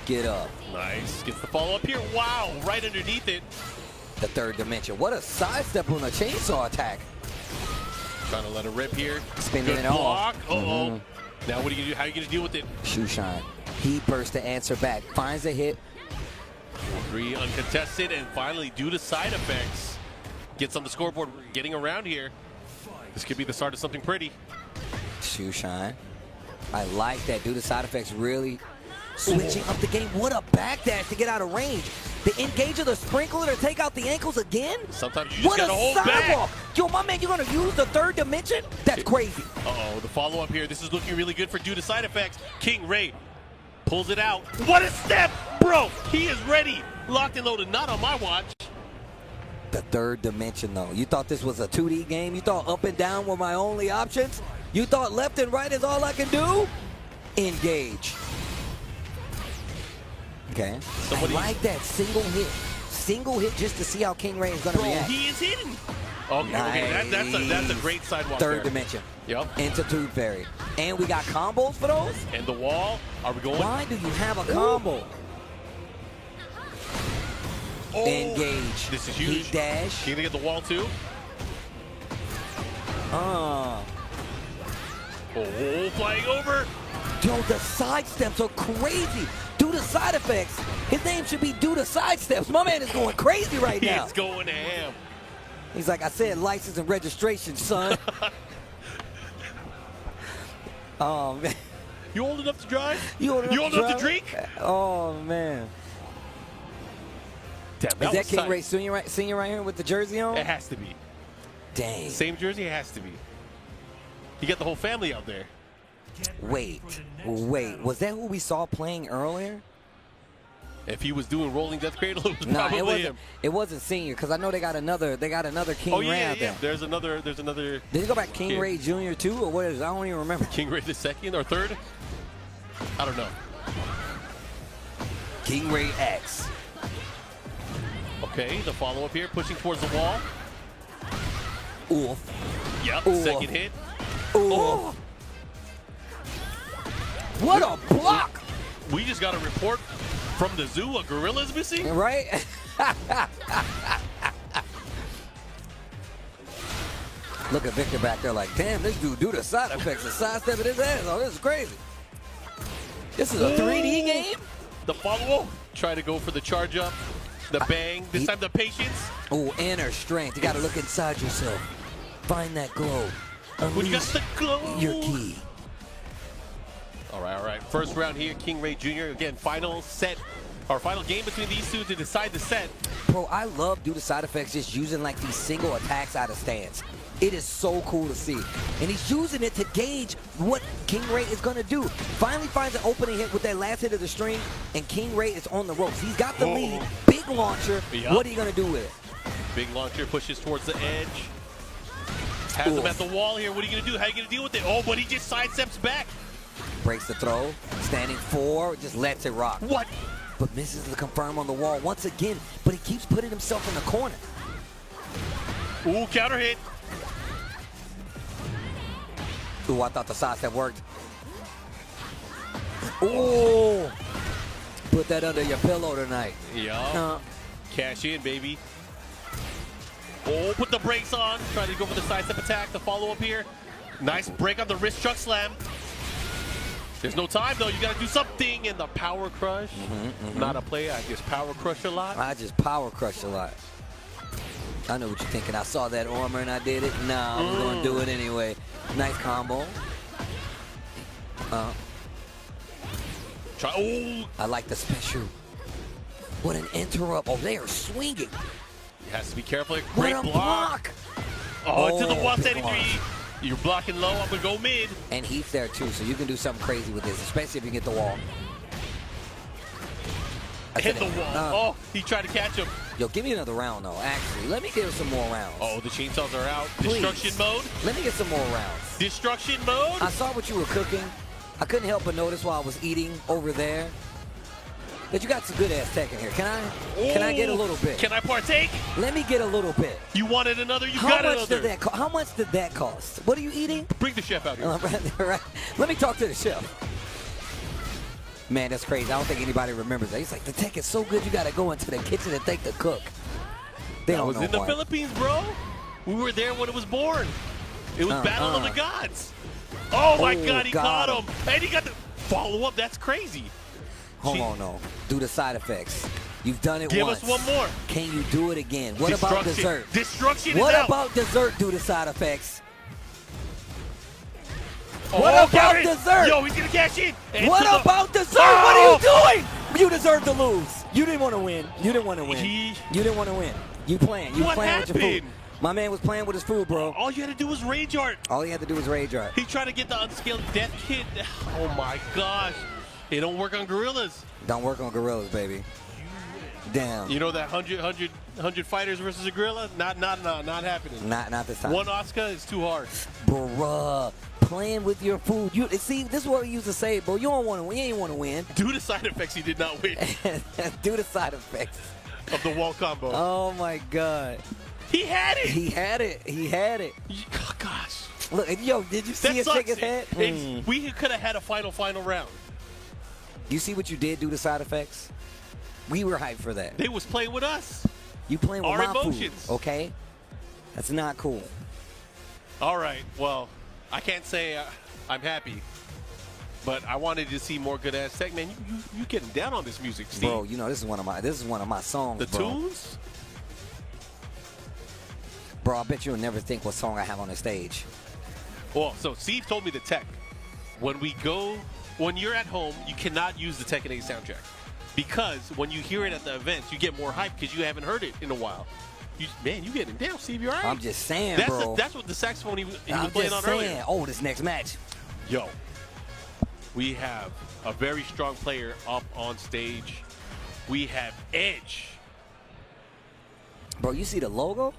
get up. Nice. Gets the follow up here. Wow, right underneath it. The 3rd dimension. What a sidestep on a chainsaw attack. Trying to let it rip here. Spinning Good it block. off. Uh-oh. Now what are you gonna do? How are you gonna deal with it? Shoe shine. He bursts to answer back. Finds a hit. 3 uncontested, and finally, due to side effects, gets on the scoreboard, getting around here. This could be the start of something pretty. Shoe shine. I like that. Due to side effects, really switching up the game. What a backdash to get out of range. The engage of the sprinkler to take out the ankles again? Sometimes you just gotta hold back. sidewalk. Yo, my man, you're gonna use the 3rd dimension? That's crazy. Uh-oh, the follow-up here. This is looking really good for due to side effects. King Ray pulls it out. What a step! Bro, he is ready. Locked and loaded, not on my watch. The 3rd dimension, though. You thought this was a 2D game? You thought up and down were my only options? You thought left and right is all I can do? Engage. Okay. I like that single hit. Single hit just to see how King Ray is going to react. He is hitting. Okay, Nice. okay, that's a great sidewalk 3rd there. dimension. Yep. Into Tube Fairy. And we got combos for those? And the wall. Are we going? Why do you have a combo? Oh, Engage. This is huge. Heat dash. You gonna get the wall too? Oh, flying over. yo, the sidesteps are crazy. Due to side effects. His name should be Due to Sidesteps. My man is going crazy right now. He's going ham. He's like, I said license and registration, son. Oh, man. You old enough to drive? You old enough to drink? Oh, man. Damn, Is that King Ray Senior right here with the jersey on? It has to be. Dang. Same jersey? It has to be. You got the whole family out there. Wait. Was that who we saw playing earlier? If he was doing rolling death cradle, it was Nah, probably him. It wasn't Senior because I know they got another King Ray out there. There's another. Did he go back King Ray Jr. too, or what is it? I don't even remember. King Ray the 2nd or 3rd? I don't know. King Ray X. Okay, the follow-up here, pushing towards the wall. Oof. Yep, Oof. 2nd hit. Oof. What a block! We just got a report from the zoo, a gorilla's missing? Right? Look at Victor back there like, damn, this dude do the side effects and sidestepping his ass. Oh, this is crazy. This is a 3D game? The follow-up. Try to go for the charge up. The bang. This time the patience. Oh, inner strength. You got to look inside yourself. Find that glow. When you got the glow. Your key. All right. First round here, King Ray Jr. Again, final set Our final game between these two to decide the set. Bro, I love due to side effects just using like these single attacks out of stance. It is so cool to see. And he's using it to gauge what King Ray is going to do. Finally finds an opening hit with that last hit of the string, and King Ray is on the ropes. He's got the lead. Big launcher. Yep. What are you going to do with it? Big launcher pushes towards the edge. Has him at the wall here. What are you going to do? How are you going to deal with it? Oh, but he just sidesteps back. Breaks the throw. Standing 4. Just lets it rock. What? But misses the confirm on the wall once again. But he keeps putting himself in the corner. Ooh, counter hit. Ooh, I thought the sidestep worked. Ooh. Put that under your pillow tonight. Yeah. Cash in, baby. Oh, put the brakes on. Trying to go for the sidestep attack. The follow-up here. Nice break on the wrist chuck slam. There's no time, though. You got to do something. And the power crush. Not a play. I just power crush a lot. I just power crush a lot. I know what you're thinking. I saw that armor and I did it. Nah, I'm going to do it anyway. Nice combo. I like the special. What an interrupt. Oh, they are swinging. He has to be careful. Great what a block. Oh, to the 173. You're blocking low. I'm going to go mid. And Heath's there too, so you can do something crazy with this, especially if you get the wall. Hit the wall. Oh, he tried to catch him. Yo, give me another round, though. Actually, let me get some more rounds. Oh, the chainsaws are out. Please. Destruction mode. Let me get some more rounds. Destruction mode. I saw what you were cooking. I couldn't help but notice while I was eating over there that you got some good-ass Tekken here. Can I get a little bit? Can I partake? Let me get a little bit. You wanted another? You got another. How much did that cost? What are you eating? Bring the chef out here. Right. Let me talk to the chef. Man, that's crazy. I don't think anybody remembers that. He's like, the tech is so good, you got to go into the kitchen and thank the cook. They don't know in the Philippines, bro. We were there when it was born. It was Battle of the Gods. Oh, my God, he caught him. And he got the follow-up. That's crazy. Hold on, no. Do the side effects. You've done it Give once. us one more. Can you do it again? What about dessert? Destruction What is out. about dessert? Do the side effects. Oh, what about dessert? Yo, he's going to cash in. What about dessert? What are you doing? You deserve to lose. You didn't want to win. You didn't want to win. You didn't want to win. You playing. You playing with your food. My man was playing with his food, bro. All you had to do was rage art. All he had to do was rage art. He tried to get the unscaled death kit. Oh, my gosh. It don't work on gorillas. Don't work on gorillas, baby. Damn. You know that 100 fighters versus a gorilla? Not happening. Not this time. One Asuka is too hard. Bruh. Playing with your food. You see, this is what we used to say, bro. You don't want to win. You ain't want to win. Due to side effects, he did not win. Due to side effects of the wall combo. Oh my God. He had it. He had it. He had it. Oh, gosh. Look, yo, did you see him shake his head? We could have had a final round. You see what you did due to side effects? We were hyped for that. They was playing with us. You playing with our my emotions. food, okay? That's not cool. All right. Well, I can't say I'm happy, but I wanted to see more good-ass tech. Man, you getting down on this music, Steve. Bro, you know this is one of my songs, The bro. tunes? Bro, I bet you'll never think what song I have on the stage. Well, so Steve told me the tech. When you're at home, you cannot use the Tekken 8 soundtrack. Because when you hear it at the events, you get more hype because you haven't heard it in a while. Man, you getting down, Steve. You all right? I'm just saying, bro. That's what the saxophone he was playing on saying. earlier. Oh, this next match. Yo, we have a very strong player up on stage. We have Edge. Bro, you see the logo?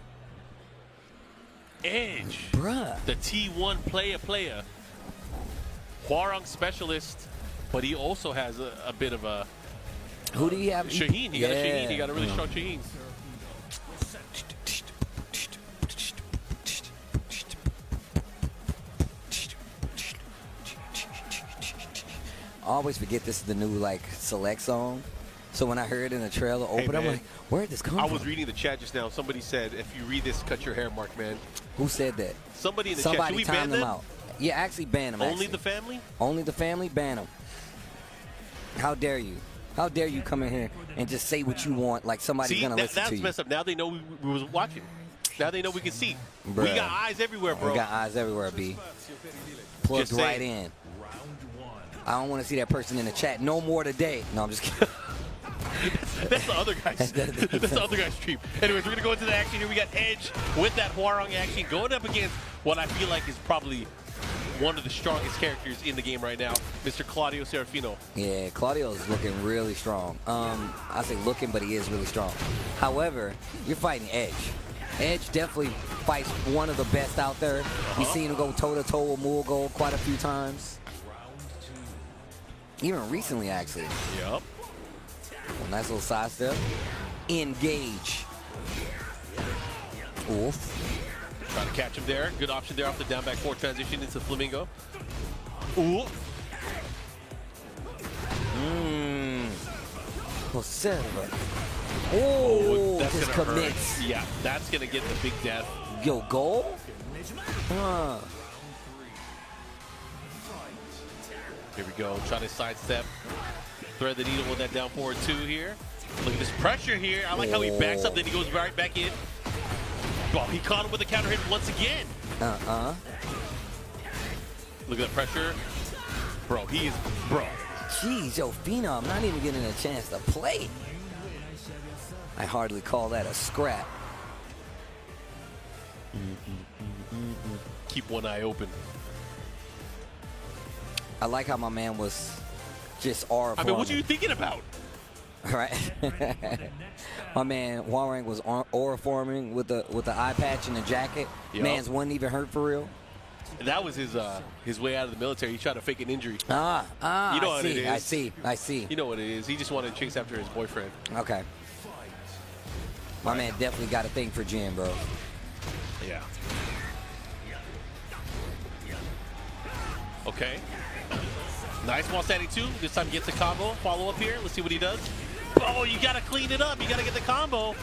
Edge. Bruh. The T1 player. Hwoarang specialist, but he also has a bit of a... Who do you have? Shaheen. He got a Shaheen. He got a really strong Shaheen. I always forget this is the new select song. So when I heard it in the trailer open, I'm like, where'd this come from? I was reading the chat just now. Somebody said, if you read this, cut your hair, Mark, man. Who said that? Somebody in the chat. Should we ban them? Out. Yeah, actually ban them. Only the family? Only the family, ban them. How dare you? How dare you come in here and just say what you want like somebody's going to listen to you? That's messed up. Now they know we was watching. Now they know we can see. Bruh. We got eyes everywhere, bro. We got eyes everywhere, B. Plugged right in. I don't want to see that person in the chat no more today. No, I'm just kidding. That's the other guy's. That's the other guy's stream. Anyways, we're gonna go into the action here. We got Edge with that Hwoarang action going up against what I feel like is probably one of the strongest characters in the game right now, Mr. Claudio Serafino. Yeah, Claudio is looking really strong. I say looking, but he is really strong. However, you're fighting Edge. Edge definitely fights one of the best out there. We've seen him go toe-to-toe with Mugo quite a few times. Even recently, actually. Yep. Well, nice little side step. Engage. Oof. Trying to catch him there. Good option there off the down back 4 transition into Flamingo. Ooh. Oh, that's just gonna commits. hurt. Yeah, that's gonna get the big death. Yo, goal? Here we go. Trying to sidestep. Thread the needle with that down forward 2 here. Look at this pressure here. I like how he backs up, then he goes right back in. Oh, he caught him with a counter hit once again. Look at that pressure. Bro, he is, bro. Jeez, yo, Phenom not even getting a chance to play. I hardly call that a scrap. Keep one eye open. I like how my man was just aura I mean, what are you thinking about? Right. My man Hwoarang was aura forming with the eye patch and the jacket. Yep. Man's wasn't even hurt for real. That was his way out of the military. He tried to fake an injury. You know what it is. I see. You know what it is. He just wanted to chase after his boyfriend. Okay. My man definitely got a thing for Jin, bro. Yeah. Okay. Nice while standing 2. This time gets a combo. Follow up here. Let's see what he does. Oh, you got to clean it up. You got to get the combo.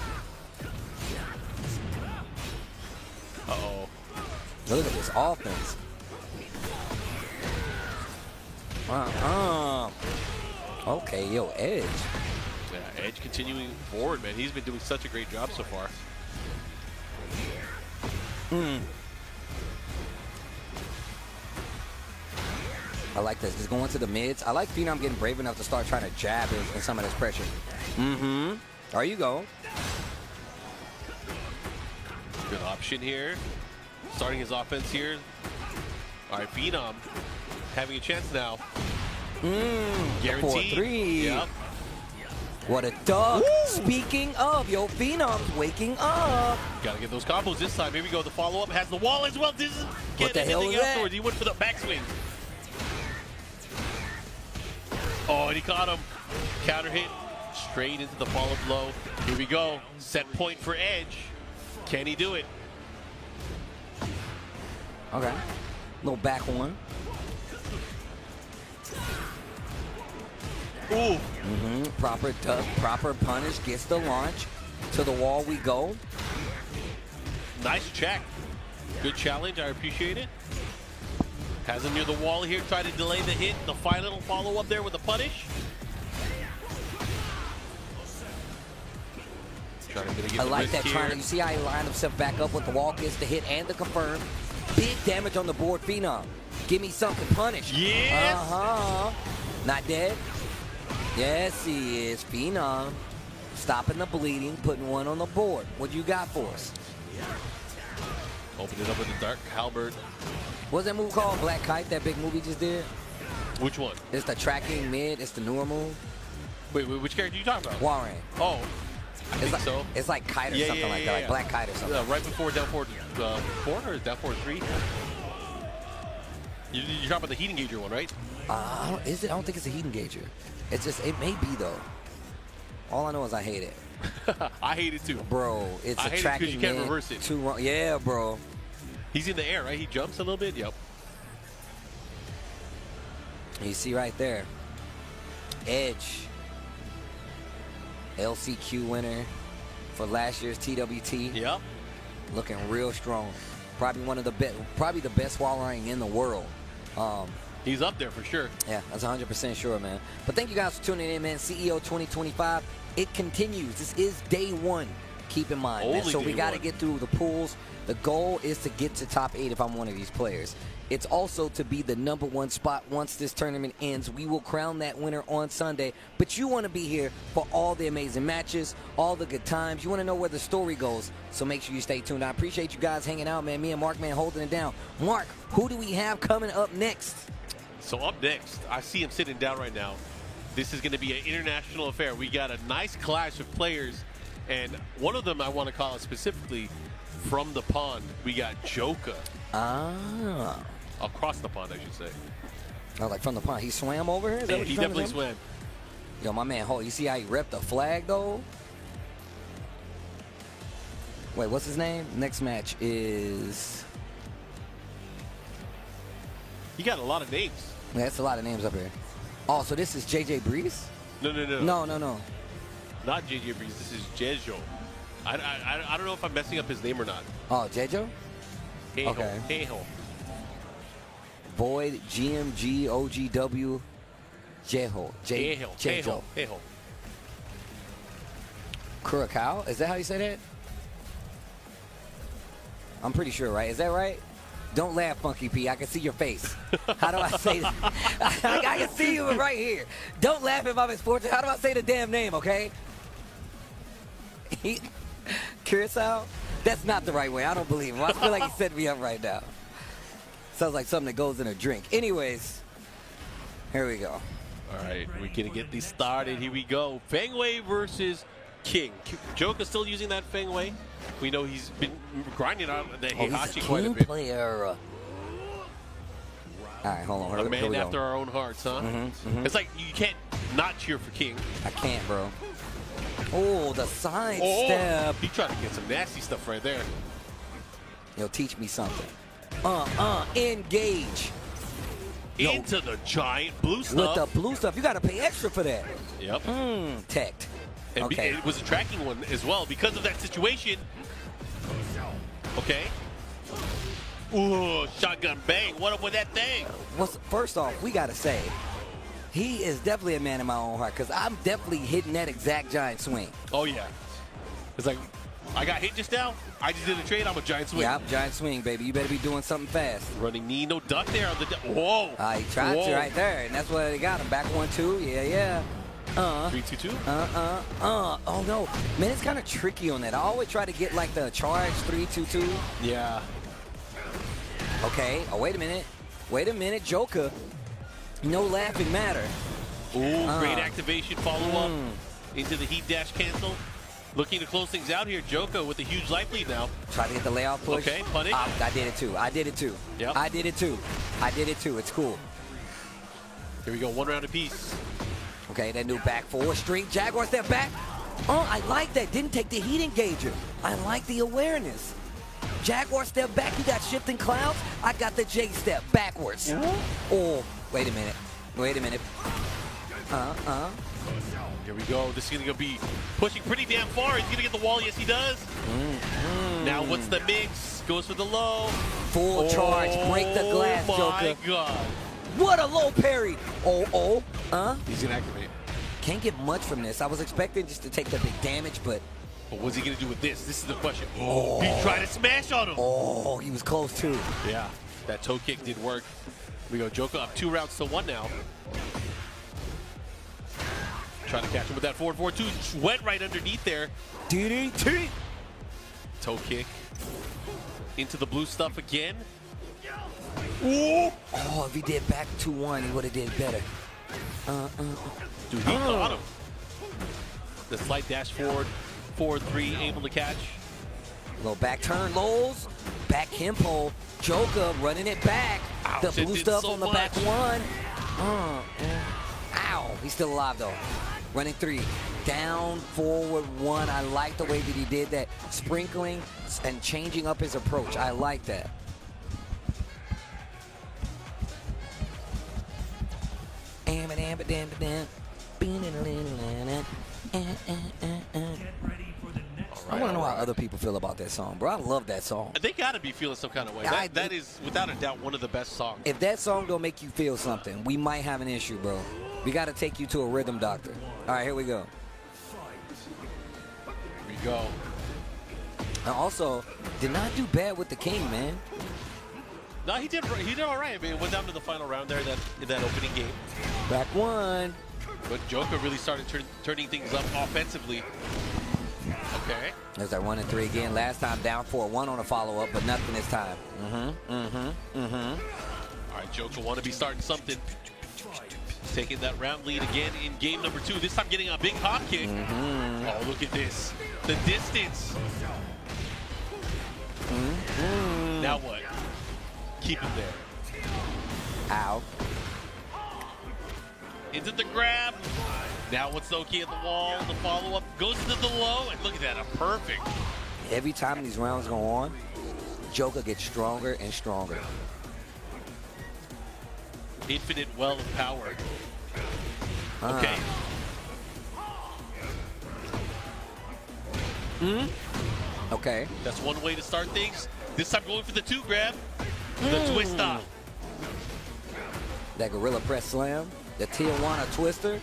Uh-oh. Look at this offense. Okay, yo, Edge. Yeah, Edge continuing forward, man. He's been doing such a great job so far. I like this. Just going to the mids. I like Phenom getting brave enough to start trying to jab in some of this pressure. There you go. Good option here. Starting his offense here. All right, Phenom having a chance now. Guaranteed. 4-3. Yep. What a duck. Woo! Speaking of, yo, Phenom's waking up. Gotta get those combos this time. Here we go. The follow-up has the wall as well. Doesn't get anything afterwards. He went for the backswing. Oh, and he caught him. Counter hit straight into the follow blow. Here we go. Set point for Edge. Can he do it? Okay. Little back one. Ooh. Proper duck, proper punish, gets the launch. To the wall we go. Nice check. Good challenge. I appreciate it. Has him near the wall here. Try to delay the hit. The final follow-up there with the punish. I like that trying. You see how he lined himself back up with the wall, gets the hit and the confirm. Big damage on the board, Phenom. Give me something punish. Yes. Not dead. Yes, he is. Phenom stopping the bleeding, putting one on the board. What you got for us? Open it up with the dark halberd. What's that move called? Black Kite, that big move he just did? Which one? It's the tracking mid. It's the newer move. Wait, which character are you talking about? Hwoarang. Oh, I think like, so. It's like Kite or something like that, like Black Kite or something. Right before down forward 4 or down forward 3? You're talking about the heat engager one, right? Is it? I don't think it's a heat engager. It's just, it may be though. All I know is I hate it. I hate it too. Bro, it's a tracking because you can't reverse it. Yeah, bro. He's in the air, right? He jumps a little bit? Yep. You see right there. Edge. LCQ winner for last year's TWT. Yep. Looking real strong. Probably one of the best, probably the best Hwoarang in the world. He's up there for sure. Yeah, that's 100% sure, man. But thank you guys for tuning in, man. CEO 2025, it continues. This is day 1 Keep in mind, man. Only So we day got to one. get through the pools. The goal is to get to top 8 if I'm one of these players. It's also to be the #1 spot once this tournament ends. We will crown that winner on Sunday. But you want to be here for all the amazing matches, all the good times. You want to know where the story goes. So make sure you stay tuned. I appreciate you guys hanging out, man. Me and Mark, man, holding it down. Mark, who do we have coming up next? So up next, I see him sitting down right now. This is going to be an international affair. We got a nice clash of players. And one of them I want to call out specifically from the pond. We got Joecrush. Ah. Across the pond, I should say. Oh, like from the pond. He swam over here? Is that Yeah, what he you're trying to definitely say? swam. Yo, my man, hold. You see how he repped the flag, though? Wait, what's his name? Next match is... He got a lot of names. Yeah, that's a lot of names up here. Oh, so this is JJ Breeze? No. No. Not JJ Breeze. This is Jejo. I don't know if I'm messing up his name or not. Oh, Jejo? Heiho. Okay. Heiho. Void, GMG, OGW, Jeho. Heiho. Curacao? Is that how you say that? I'm pretty sure, right? Is that right? Don't laugh, Funky P. I can see your face. How do I say that? I can see you right here. Don't laugh if I'm in sports. How do I say the damn name, okay? Curacao? That's not the right way. I don't believe him. I feel like he set me up right now. Sounds like something that goes in a drink. Anyways, here we go. All right, we're going to get this started. Here we go. Fengwei versus King. Joker still using that Fengwei. We know he's been grinding on the Heihachi quite a bit. Player. All right, hold on. A man after our own hearts, huh? It's like you can't not cheer for King. I can't, bro. Oh, the side step. He tried to get some nasty stuff right there. Yo, teach me something. Engage. Into the giant blue stuff. With the blue stuff. You got to pay extra for that. Yep. Teched. And Okay. it was a tracking one as well because of that situation. Okay. Ooh, shotgun bang. What up with that thing? First off, we got to say, he is definitely a man in my own heart because I'm definitely hitting that exact giant swing. Oh, yeah. It's like, I got hit just now. I just did a trade. I'm a giant swing. Yeah, giant swing, baby. You better be doing something fast. Running knee, no duck there on the... Whoa. He tried to right there, and that's what they got him. Back 1-2. Yeah. 3-2-2? Oh, no. Man, it's kind of tricky on that. I always try to get, like, the charge 3-2-2. Yeah. Okay. Oh, wait a minute. Joker. No laughing matter. Ooh, great activation follow-up into the heat dash cancel. Looking to close things out here. Joker with a huge life lead now. Try to get the layoff push. Okay, punish. I did it too. Yep. I did it too. It's cool. Here we go. 1 round apiece. Okay, that new back 4 streak. Jaguar step back. Oh, I like that. Didn't take the heat engager. I like the awareness. Jaguar step back. You got shifting clouds. I got the J step backwards. Oh, wait a minute. Here we go. This is going to be pushing pretty damn far. He's going to get the wall. Yes, he does. Now, what's the mix? Goes for the low. Full charge. Break the glass, Joker. Oh, my God. What a low parry. He's going to activate. Can't get much from this. I was expecting just to take the big damage, but... But what's he going to do with this? This is the question. Oh, he tried to smash on him. Oh, he was close, too. Yeah, that toe kick did work. Here we go. Joker up 2 rounds to 1 now. Trying to catch him with that forward 4-2. Went right underneath there. DDT. Toe kick. Into the blue stuff again. Ooh. Oh, if he did back 2-1, he would have did better. Dude, he caught him. The slight dash forward. 4-3, able to catch. Little back turn, lows. Back Himpo. Joker running it back. Ouch, the blue stuff so on the much. back 1. Ow. He's still alive, though. Running 3. Down, forward 1. I like the way that he did that. Sprinkling and changing up his approach. I like that. I want to know how other people feel about that song, bro. I love that song. They got to be feeling some kind of way. That is, without a doubt, one of the best songs. If that song don't make you feel something, we might have an issue, bro. We got to take you to a rhythm doctor. All right, here we go. Here we go. And also, did not do bad with the king, man. No, he did all right. I mean, it went down to the final round there in that opening game. Back one. But Joker really started turning things up offensively. Okay. There's that 1 and 3 again. Last time down 4-1 on a follow-up, but nothing this time. All right, Joker want to be starting something. Taking that round lead again in game number 2. This time getting a big hop kick. Oh, look at this. The distance. Now what? Keep him there. Ow. Into the grab. Now what's Loki at the wall? The follow-up goes into the low, and look at that, a perfect. Every time these rounds go on, Joker gets stronger and stronger. Infinite well of power. Okay. Okay. That's one way to start things. This time going for the 2 grab. The twist off. That gorilla press slam. The Tijuana twister.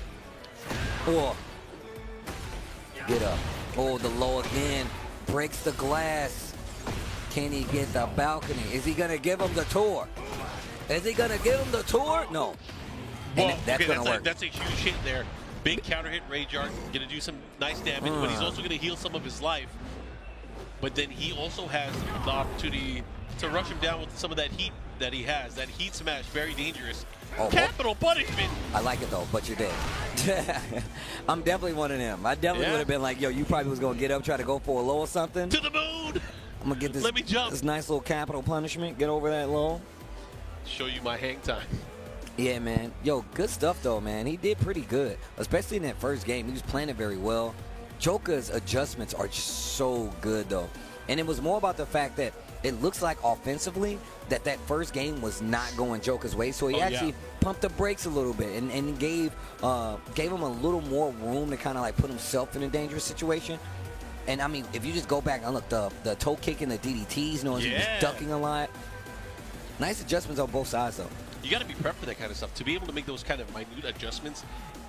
Oh. Get up. Oh, the low again. Breaks the glass. Can he get the balcony? Is he going to give him the tour? Is he going to give him the tour? No. Well, that's going to work. That's a huge hit there. Big counter hit, Rage Art. Going to do some nice damage, but he's also going to heal some of his life. But then he also has the opportunity to rush him down with some of that heat that he has. That heat smash, very dangerous. Oh, Capital punishment. I like it though, but you're dead. I'm definitely one of them. I definitely would have been like, yo, you probably was going to get up, try to go for a low or something. To the moon. I'm going to get this, Let me jump. This nice little capital punishment. Get over that low. Show you my hang time. Yeah, man. Yo, good stuff though, man. He did pretty good, especially in that first game. He was playing it very well. Joker's adjustments are just so good though. And it was more about the fact that it looks like offensively that first game was not going Joker's way. So he actually pumped the brakes a little bit and gave him a little more room to kind of like put himself in a dangerous situation. And I mean, if you just go back and look, the toe kick and the DDTs, knowing he was ducking a lot. Nice adjustments on both sides though. You got to be prepped for that kind of stuff. To be able to make those kind of minute adjustments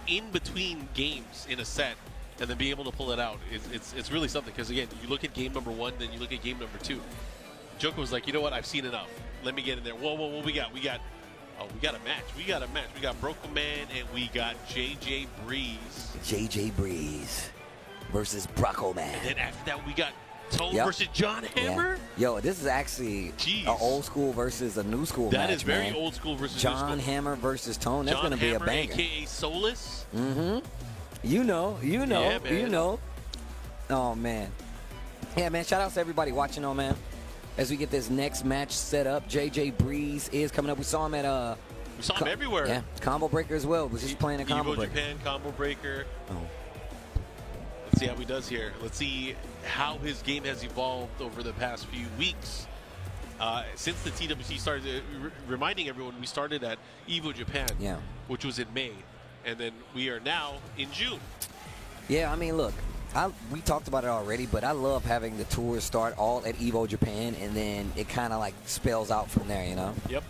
in between games in a set and then be able to pull it out, it's really something. Because again, you look at game number 1, then you look at game number 2. Joker was like, you know what? I've seen enough. Let me get in there. Whoa, what we got? Oh, we got a match. We got Broken Man and we got JJ Breeze. JJ Breeze versus Brocco Man. And then after that, we got Tone versus John Hammer. Yeah. Yo, this is actually an old school versus a new school match. That is very old school versus John new school. Hammer versus Tone. That's going to be a banger. AKA Solus. You know. Yeah, man. You know. Oh, man. Yeah, man. Shout out to everybody watching, man. As we get this next match set up, JJ Breeze is coming up. We saw him at we saw him everywhere. Yeah, Combo Breaker as well. Was just playing a Combo Breaker. Japan Combo Breaker. Oh. Let's see how he does here. Let's see how his game has evolved over the past few weeks. Since the TWC started, reminding everyone, we started at Evo Japan, which was in May, and then we are now in June. Yeah, I mean, look, we talked about it already, but I love having the tours start all at Evo Japan, and then it kind of like spells out from there, you know? Yep.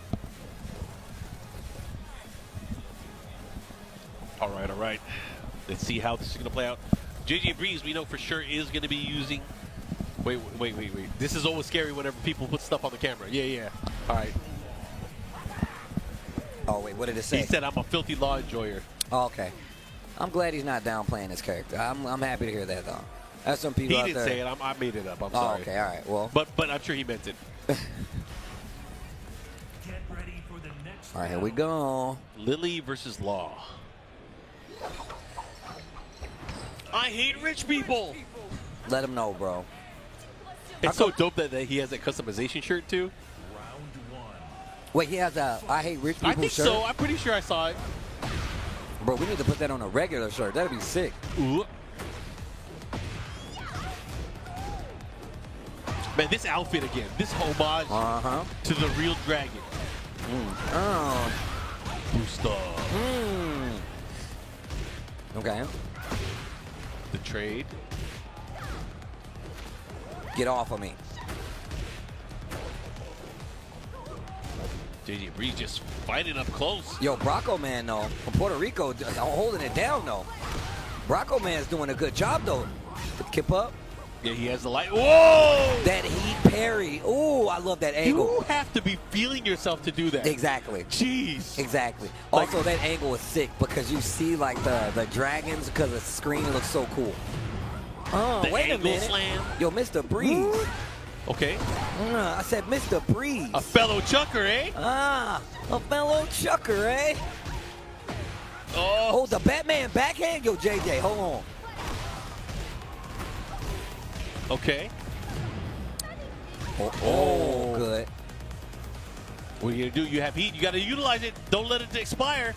All right. Let's see how this is going to play out. JJ Breeze, we know for sure, is going to be using... Wait. This is always scary whenever people put stuff on the camera. Yeah. All right. Oh, wait, what did it say? He said, I'm a filthy law enjoyer. Oh, okay. I'm glad he's not downplaying his character. I'm happy to hear that, though. That's some people out there. He didn't say it. I made it up. I'm sorry. Okay, all right. Well. But I'm sure he meant it. Get ready for the next all right, here we go. Lili versus Law. I hate rich people. Let him know, bro. It's so dope that he has that customization shirt, too. Wait, he has a I hate rich people shirt? I think so. I'm pretty sure I saw it. Bro, we need to put that on a regular shirt. That'd be sick. Ooh. Man, this outfit again. This homage to the real dragon. Booster. Okay. The trade. Get off of me. JJ Breeze just fighting up close. Yo, Brocco Man, though, from Puerto Rico, holding it down, though. Brocco Man's doing a good job, though. Kip up. Yeah, he has the light. Whoa! That heat parry. Ooh, I love that angle. You have to be feeling yourself to do that. Exactly. Jeez. Exactly. Like, Also, that angle is sick because you see like the dragons because the screen looks so cool. Oh, wait a minute. Slam. Yo, Mr. Breeze. Okay. I said Mr. Breeze. A fellow chucker, eh? Ah, a fellow chucker, eh? Oh, the Batman backhand? Yo, JJ, hold on. Okay. Oh, good. What are you going to do? You have heat. You got to utilize it. Don't let it expire.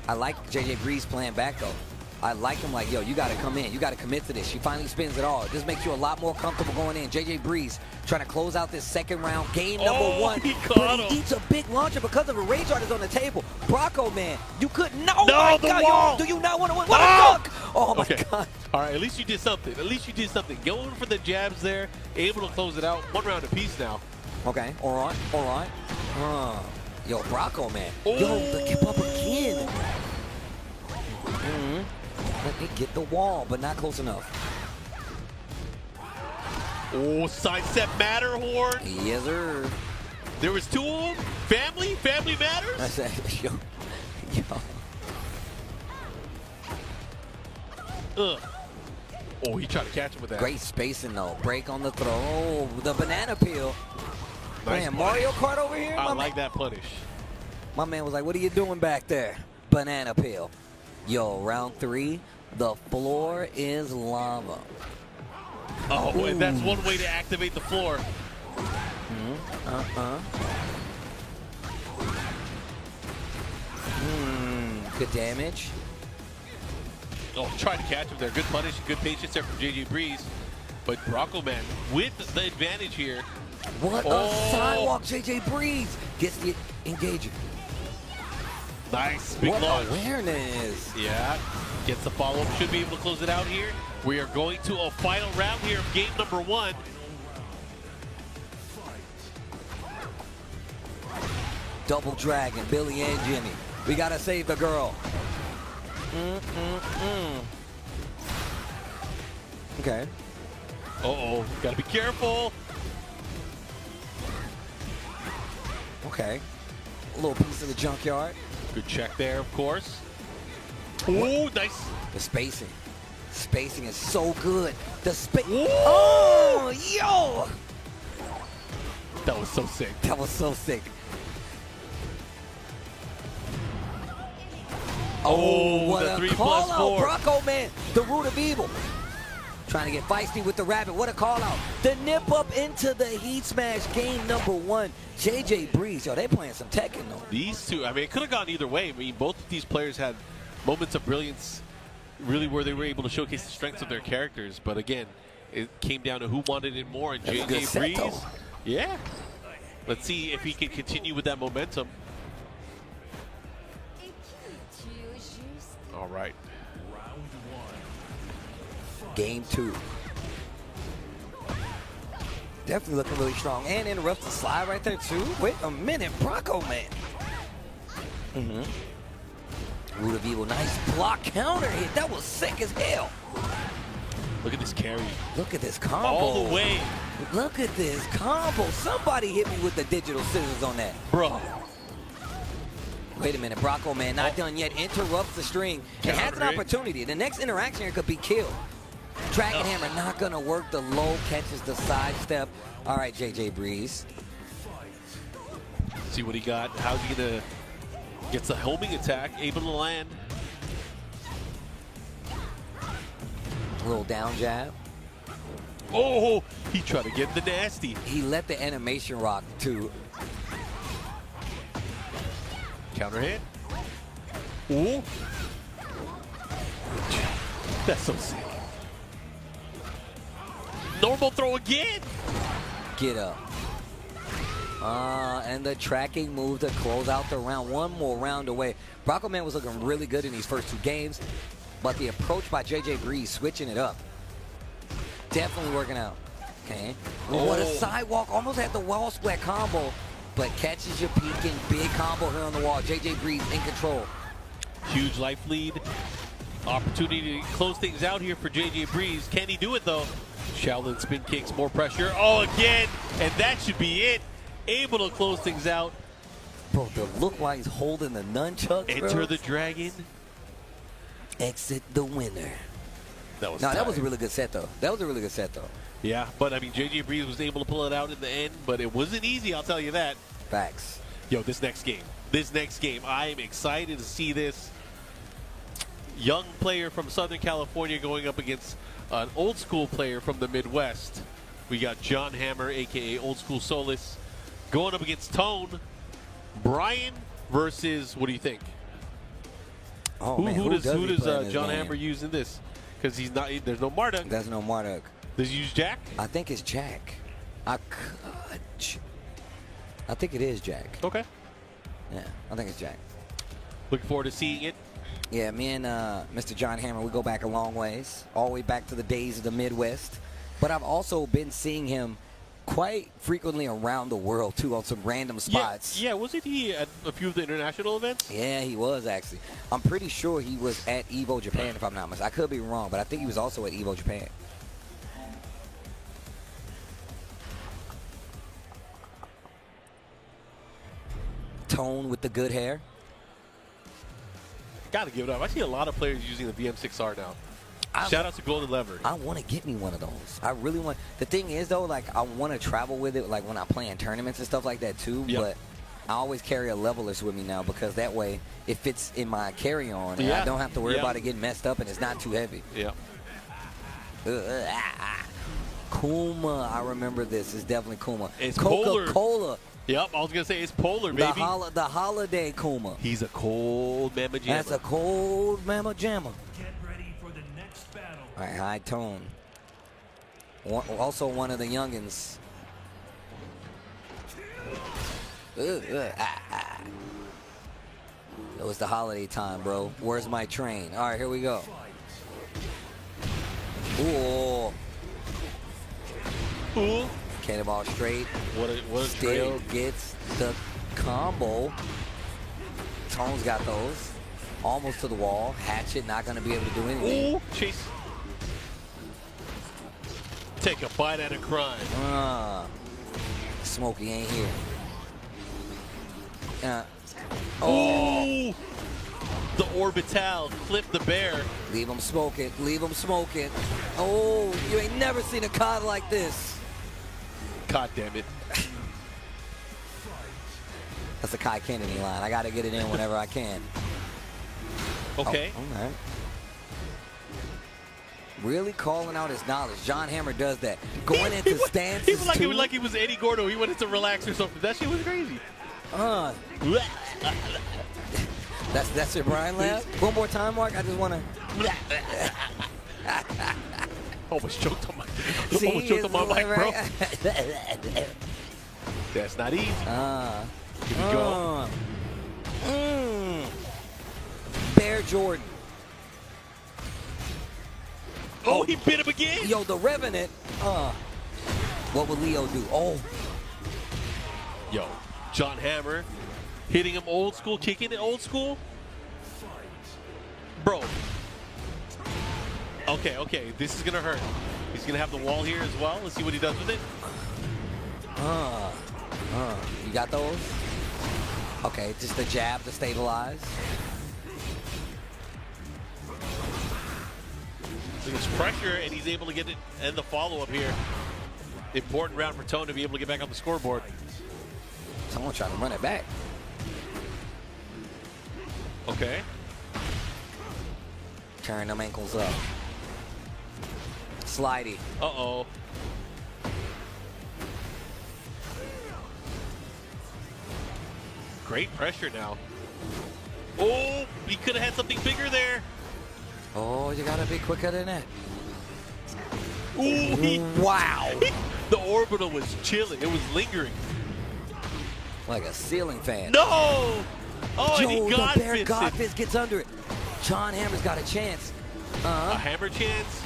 I like JJ Breeze playing back, though. I like him like, yo, you got to come in. You got to commit to this. She finally spins it all. This makes you a lot more comfortable going in. JJ Breeze trying to close out this second round. Game number one. He but caught he him. eats a big launcher because of a rage art is on the table. Brocco, man, you couldn't. No, No, the wall. Do you not want to win? What a duck. Oh, my God. All right, at least you did something. At least you did something. Going for the jabs there, able to close it out. One round apiece now. Okay, all right. Yo, Brocco, man. Yo, the keep up again. Let me get the wall, but not close enough. Oh, sidestep Matterhorn. Yes, sir. There was two of them. Family matters. I said, yo. Oh, he tried to catch him with that. Great spacing, though. Break on the throw. Oh, the banana peel. Nice Man, punish. Mario Kart over here? I like that punish. My man was like, what are you doing back there? Banana peel. Yo, round 3. The floor is lava. Oh, and that's one way to activate the floor. Good damage. Oh, trying to catch him there. Good punish, good patience there from JJ Breeze. But Brocco, man, with the advantage here. What a sidewalk, JJ Breeze. Gets the engager. Nice, big what launch. Awareness. Yeah, gets the follow-up. Should be able to close it out here. We are going to a final round here of game number 1. Double Dragon, Billy and Jimmy. We gotta save the girl. Okay. Uh-oh, gotta be careful. Okay. A little piece of the junkyard. Good check there, of course. Oh, nice. The spacing. Spacing is so good. The space. Oh, yo! That was so sick. That was so sick. Oh, what the a 3 call plus out, 4. Brocco, man. The root of evil. Trying to get feisty with the rabbit. What a call out. The nip up into the heat smash. Game number 1. JJ Breeze. Yo, they playing some Tekken, though. These two, I mean, it could have gone either way. I mean, both of these players had moments of brilliance, really, where they were able to showcase the strengths of their characters. But again, it came down to who wanted it more. And JJ Breeze, yeah. Let's see if he can continue with that momentum. All right. Game 2. Definitely looking really strong. And interrupts the slide right there, too. Wait a minute, Brocco, man. Root of Evil, nice block counter hit. That was sick as hell. Look at this carry. Look at this combo. All the way. Look at this combo. Somebody hit me with the digital scissors on that. Bro. Wait a minute, Brocco, man, not done yet. Interrupts the string and has an opportunity. The next interaction here could be killed. Dragon Hammer not gonna work. The low catches the sidestep. All right, JJ Breeze. See what he got. How's he gonna gets the homing attack, able to land. A little down jab. Oh, he tried to get the nasty. He let the animation rock too. Counter hit. Ooh. That's so sick. Normal throw again. Get up. And the tracking move to close out the round. One more round away. Brocco Man was looking really good in these first 2 games, but the approach by JJ Breeze, switching it up, definitely working out. Okay. What a sidewalk. Almost had the wall split combo, but catches you peeking. Big combo here on the wall. JJ Breeze in control. Huge life lead. Opportunity to close things out here for JJ Breeze. Can he do it, though? Shaolin spin kicks, more pressure. Oh, again, and that should be it. Able to close things out. Bro, the look while he's holding the nunchucks, Enter bro. the dragon. Exit the winner. That was that was a really good set, though. That was a really good set, though. Yeah, but I mean, JJ Breeze was able to pull it out in the end, but it wasn't easy, I'll tell you that. Facts. Yo, this next game, I am excited to see this young player from Southern California going up against an old school player from the Midwest. We got John Hammer, aka Old School Solus, going up against Tone. Bryan versus, what do you think? Oh, who does John game? Hammer use in this? Because there's no Marduk. There's no Marduk. Does he use Jack? I think it's Jack. I think it is Jack. Okay. Yeah, I think it's Jack. Looking forward to seeing it. Yeah, me and Mr. John Hammer, we go back a long ways, all the way back to the days of the Midwest. But I've also been seeing him quite frequently around the world, too, on some random spots. Yeah, wasn't he at a few of the international events? Yeah, he was, actually. I'm pretty sure he was at EVO Japan, if I'm not mistaken. I could be wrong, but I think he was also at EVO Japan. Tone with the good hair. Gotta give it up. I see a lot of players using the VM6R now. Shout out to Golden Lever. I want to get me one of those. I really want. The thing is, though, like, I want to travel with it, like when I play in tournaments and stuff like that, too. Yep. But I always carry a levelist with me now because that way it fits in my carry-on. And I don't have to worry about it getting messed up, and it's not too heavy. Yeah. Kuma, I remember this. It's definitely Kuma. It's Coca-Cola. Yep, I was going to say it's Polar, baby. The holiday Kuma. He's a cold Mama Jamma. That's a cold Mama Jamma. Get ready for the next battle. All right, high tone. Also one of the youngins. It was the holiday time, bro. Where's my train? All right, here we go. Ooh. Ooh. Cannonball straight. What a Still trade. gets the combo. Tone's got those. Almost to the wall. Hatchet not going to be able to do anything. Ooh, chase. Take a bite at a crime. Smokey ain't here. Oh! The orbital flipped the bear. Leave him smoking. Leave him smoking. Oh, you ain't never seen a COD like this. God damn it. That's a Kai Kennedy line. I got to get it in whenever I can. Okay. Oh, all right. Really calling out his knowledge. John Hammer does that. Going into stances. He was like he was Eddie Gordo. He wanted to relax or something. That shit was crazy. That's your Bryan laugh? One more time, Mark. I just want to. Almost choked on my mic, bro. That's not easy. Here we go. Bear Jordan. Oh, he bit him again. Yo, the Revenant. What would Leo do? Oh. Yo, John Hammer hitting him old school, kicking it old school. Bro. Okay, this is gonna hurt. He's gonna have the wall here as well. Let's see what he does with it. You got those? Okay, just the jab to stabilize. There's pressure, and he's able to get it and the follow-up here. Important round for Tone to be able to get back on the scoreboard. Someone trying to run it back. Okay. Turn them ankles up. Slidey. Uh-oh. Great pressure now. Oh, he could have had something bigger there. Oh, you gotta be quicker than that. Ooh, wow. The orbital was chilling. It was lingering. Like a ceiling fan. No! Oh, Yo, and he the bear godfisted. godfist gets under it. John Hammer's got a chance. A hammer chance?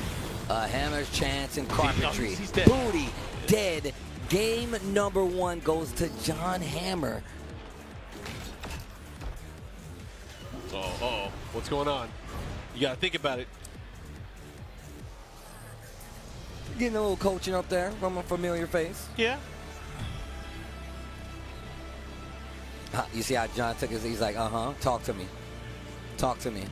A hammer's chance in carpentry. He's dead. Booty, dead. Game number 1 goes to John Hammer. Uh-oh. What's going on? You got to think about it. Getting a little coaching up there from a familiar face. Yeah. You see how John took his, he's like, talk to me. Talk to me.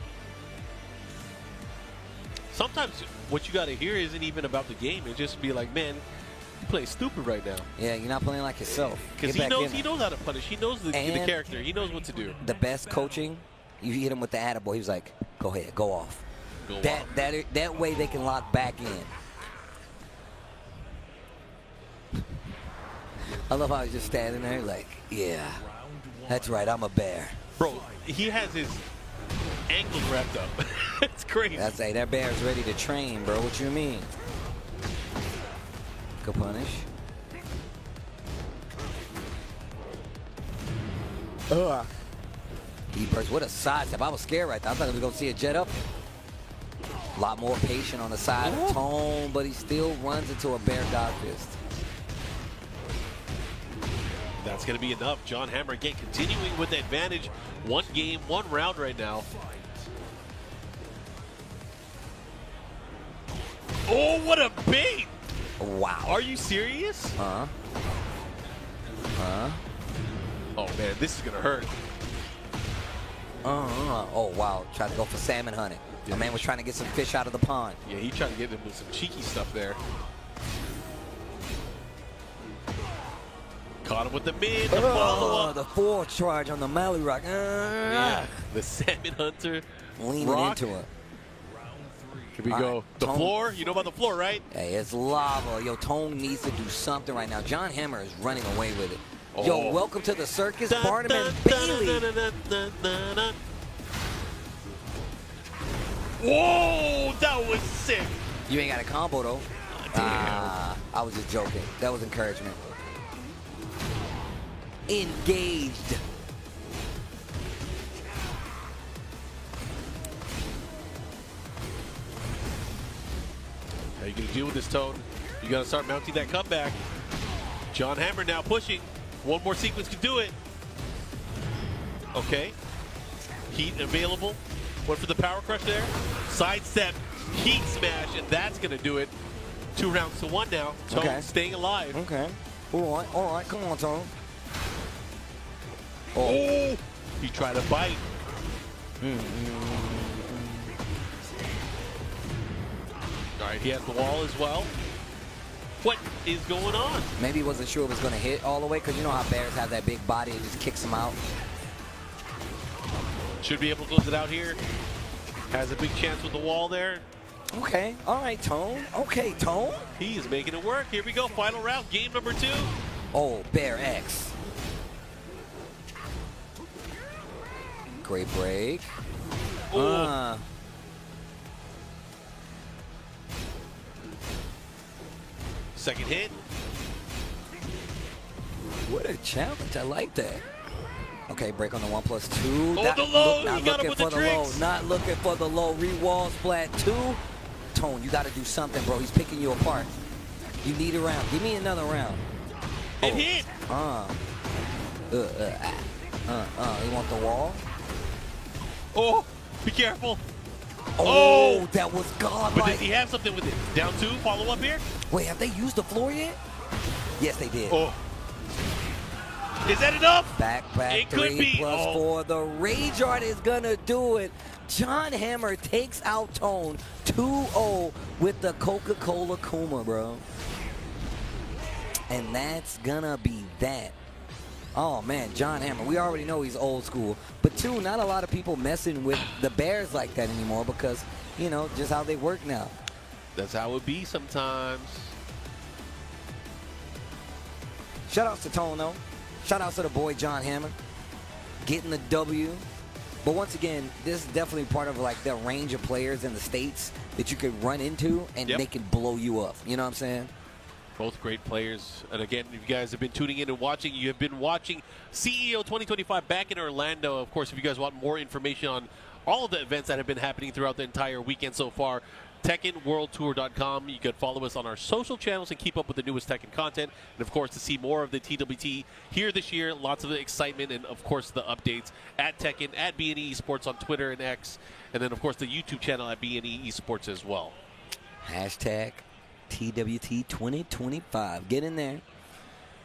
Sometimes what you got to hear isn't even about the game. It just be like, man, you play stupid right now. Yeah, you're not playing like yourself. Because he knows how to punish. He knows the character. He knows what to do. The best coaching, you hit him with the attaboy. He was like, go ahead, go off. That way they can lock back in. I love how he's just standing there like, yeah, that's right, I'm a bear. Bro, he has his ankles wrapped up. It's crazy. That bear's ready to train, bro. What you mean? Good punish. He burst. What a sidestep. I was scared right there. I thought he was going to see a jet up. A lot more patient on the side of Tone, but he still runs into a bear god fist. That's going to be enough. John Hammer again continuing with the advantage. One game, one round right now. Oh, what a bait! Wow. Are you serious? Oh, man, this is going to hurt. Oh, wow. Tried to go for salmon hunting. The man was trying to get some fish out of the pond. Yeah, he tried to get him with some cheeky stuff there. Caught him with the mid, the follow-up. The full charge on the Mally Rock. Yeah, the salmon hunter. Leaning into it. Here we go. The floor. You know about the floor, right? Hey, it's lava. Yo, Tone needs to do something right now. John Hammer is running away with it. Yo, welcome to the circus, Barnum and Bailey. Whoa, that was sick. You ain't got a combo, though. Damn. I was just joking. That was encouragement. Engaged. How you going to deal with this, Tone? You got to start mounting that comeback. John Hammer now pushing. One more sequence could do it. Okay. Heat available. Went for the power crush there. Sidestep, heat smash, and that's going to do it. 2 rounds to 1 now. Tone staying alive. Okay. All right. Come on, Tone. Oh! He tried to bite. All right, he has the wall as well. What is going on? Maybe he wasn't sure it was going to hit all the way because you know how bears have that big body and just kicks them out. Should be able to close it out here. Has a big chance with the wall there. Okay. All right, Tone. Okay, Tone. He is making it work. Here we go. Final round. Game number 2. Oh, Bear X. Great break. Second hit. What a challenge. I like that. Okay, break on the 1+2. Oh, the low. He got him with the tricks. Not looking for the low. Re-wall splat 2. Tone, you got to do something, bro. He's picking you apart. You need a round. Give me another round. It hit. You want the wall? Oh, be careful. Oh, that was godlike. But does he have something with it? Down 2, follow up here? Wait, have they used the floor yet? Yes, they did. Oh. Is that enough? Back, it 3 could be. plus 4. The Rage Art is going to do it. John Hammer takes out Tone 2-0 with the Coca-Cola Kuma, bro. And that's going to be that. Oh, man, John Hammer. We already know he's old school. But, 2, not a lot of people messing with the Bears like that anymore because, you know, just how they work now. That's how it be sometimes. Shout-outs to Tone, though. Shout-outs to the boy, John Hammer. Getting the W. But once again, this is definitely part of, like, the range of players in the States that you could run into and they can blow you up. You know what I'm saying? Both great players. And again, if you guys have been tuning in and watching, you have been watching CEO 2025 back in Orlando. Of course, if you guys want more information on all of the events that have been happening throughout the entire weekend so far, TekkenWorldTour.com. You can follow us on our social channels and keep up with the newest Tekken content. And, of course, to see more of the TWT here this year, lots of the excitement and, of course, the updates at Tekken, at BNE Esports on Twitter and X, and then, of course, the YouTube channel at BNE Esports as well. Hashtag TWT 2025. Get in there.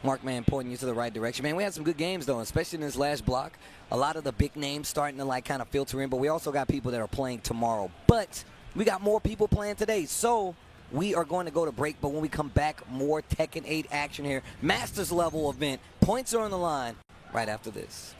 Markman pointing you to the right direction. Man, we had some good games, though, especially in this last block. A lot of the big names starting to, like, kind of filter in, but we also got people that are playing tomorrow. But we got more people playing today, so we are going to go to break. But when we come back, more Tekken 8 action here. Masters level event. Points are on the line right after this.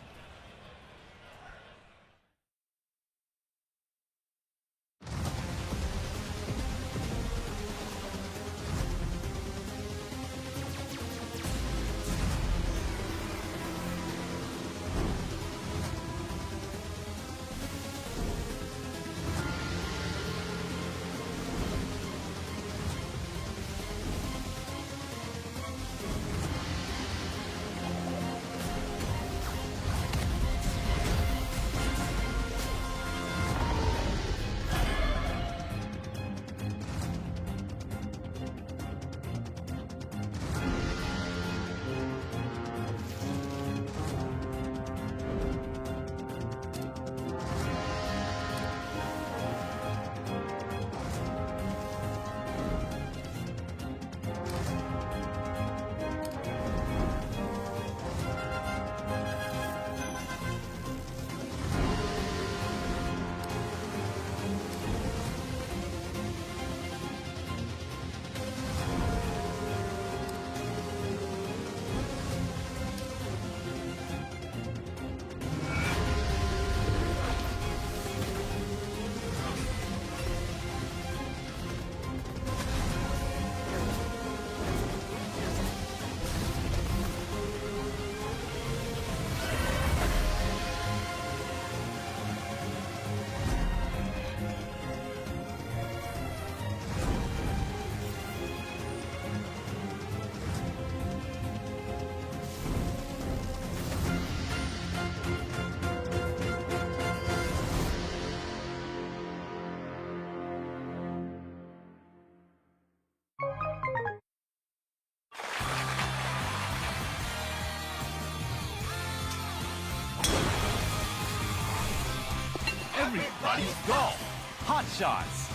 Everybody's golf. Hot shots.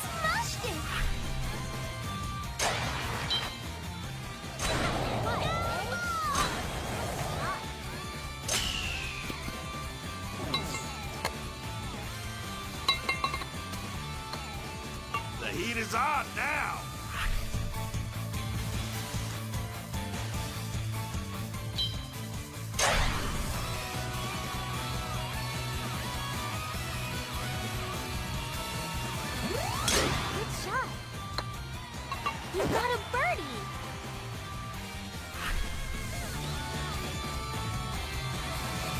Smashed it! The heat is on now. You got a birdie!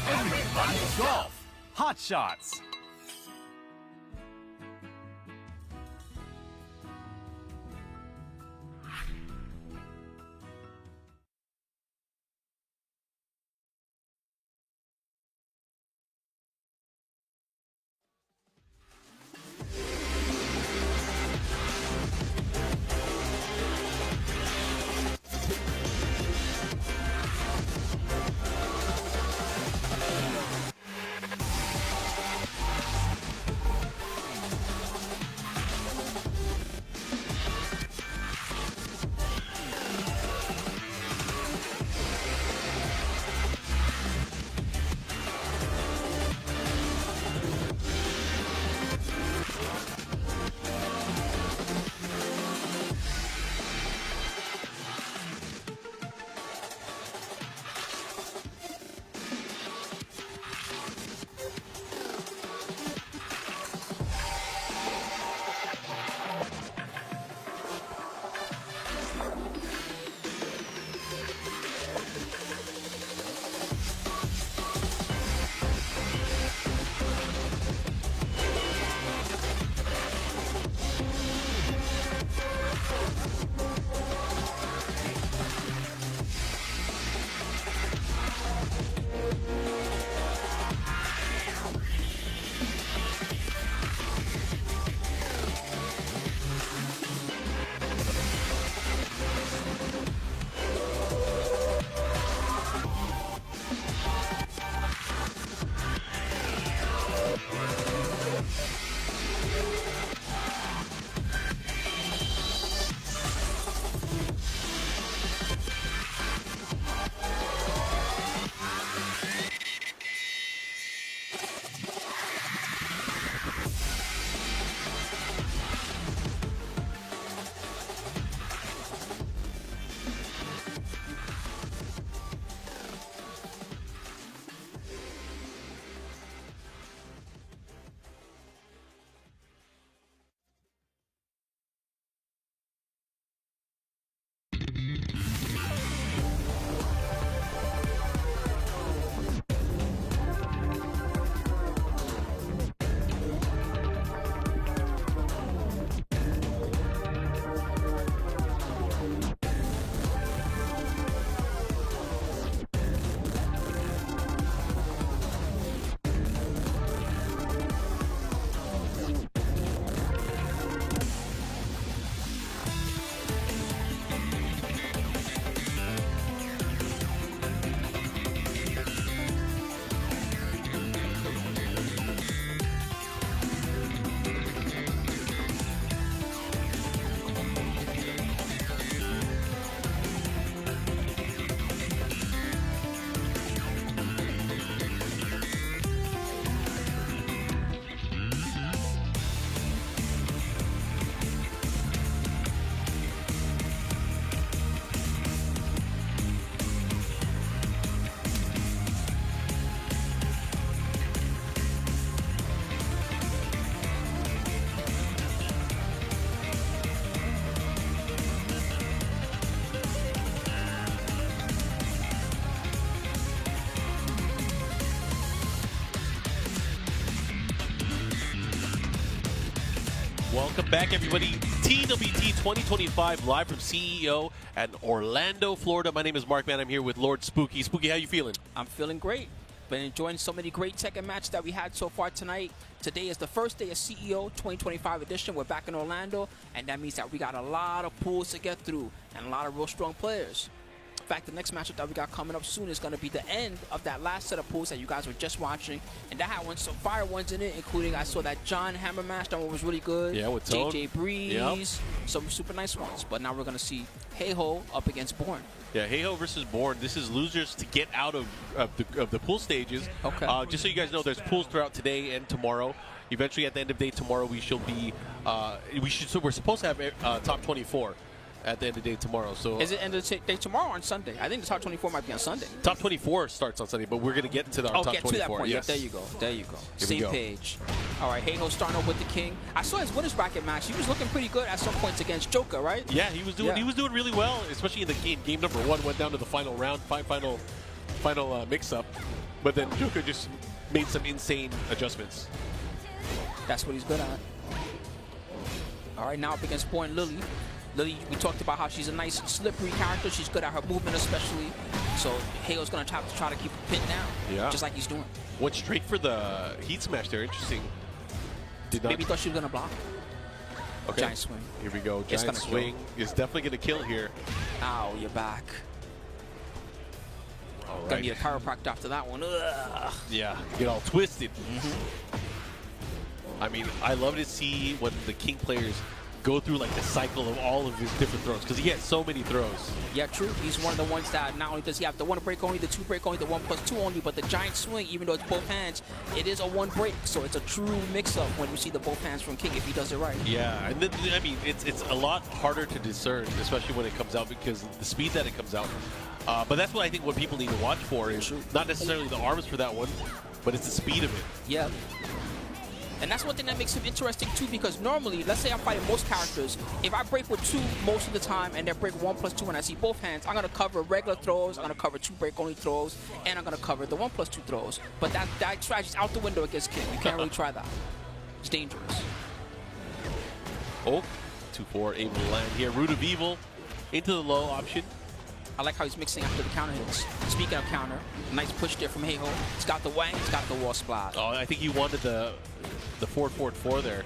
Everybody's golf. Hot shots. Welcome back, everybody. TWT 2025 live from CEO at Orlando, Florida. My name is Mark, man. I'm here with Lord Spooky. Spooky, how you feeling? I'm feeling great. Been enjoying so many great Tekken matches that we had so far tonight. Today is the first day of CEO 2025 edition. We're back in Orlando, and that means that we got a lot of pools to get through and a lot of real strong players. In fact, the next matchup that we got coming up soon is going to be the end of that last set of pools that you guys were just watching. And that had some fire ones in it, including I saw that John Hammer match. That one was really good. Yeah, with Tone. JJ Breeze. Some super nice ones. But now we're going to see Heiho up against Born. Yeah, Heiho versus Born. This is losers to get out of the pool stages. Okay. Just so you guys know, there's pools throughout today and tomorrow. Eventually, at the end of the day tomorrow, we're supposed to have top 24 at the end of the day tomorrow. So is it end of the day tomorrow or on Sunday? I think the top 24 might be on Sunday. Top 24 starts on Sunday, but we're going to get to our top 24. To that point. Yes. Yeah, there you go. There you go. Here Same page. All right, Heiho starting off with the King. I saw his winners bracket match. He was looking pretty good at some points against Joker, right? Yeah, he was doing really well, especially in the game. Game number 1 went down to the final round, final mix-up, but then Joker just made some insane adjustments. That's what he's good at. All right, now up against Born Lili. Lili, we talked about how she's a nice slippery character. She's good at her movement especially. So Heiho's going to try to keep a pin down, just like he's doing. Went straight for the heat smash there. Interesting. Maybe thought she was going to block. Okay. Giant swing. Here we go. Giant swing is definitely going to kill here. Ow, you're back. All right. Gonna need a chiropractor after that one. Ugh. Yeah, get all twisted. I mean, I love to see when the King players go through like the cycle of all of his different throws, because he has so many throws. Yeah, true. He's one of the ones that not only does he have the 1 break only, the 2 break only, the 1+2 only, but the giant swing, even though it's both hands, it is a 1 break. So it's a true mix-up when you see the both hands from King if he does it right. Yeah, and then, I mean, it's a lot harder to discern, especially when it comes out, because the speed that it comes out. But that's what I think what people need to watch for is not necessarily the arms for that one, but it's the speed of it. Yeah. And that's one thing that makes him interesting too, because normally, let's say I'm fighting most characters, if I break with 2 most of the time and then break 1+2 and I see both hands, I'm gonna cover regular throws, I'm gonna cover 2 break only throws, and I'm gonna cover the 1+2 throws. But that strategy's out the window against King. You can't really try that. It's dangerous. Oh, 2-4 able to land here. Root of Evil into the low option. I like how he's mixing after the counter hits. Speaking of counter, nice push there from Heiho. He's got the wang, he's got the wall splash. Oh, I think he wanted the forward 4 there.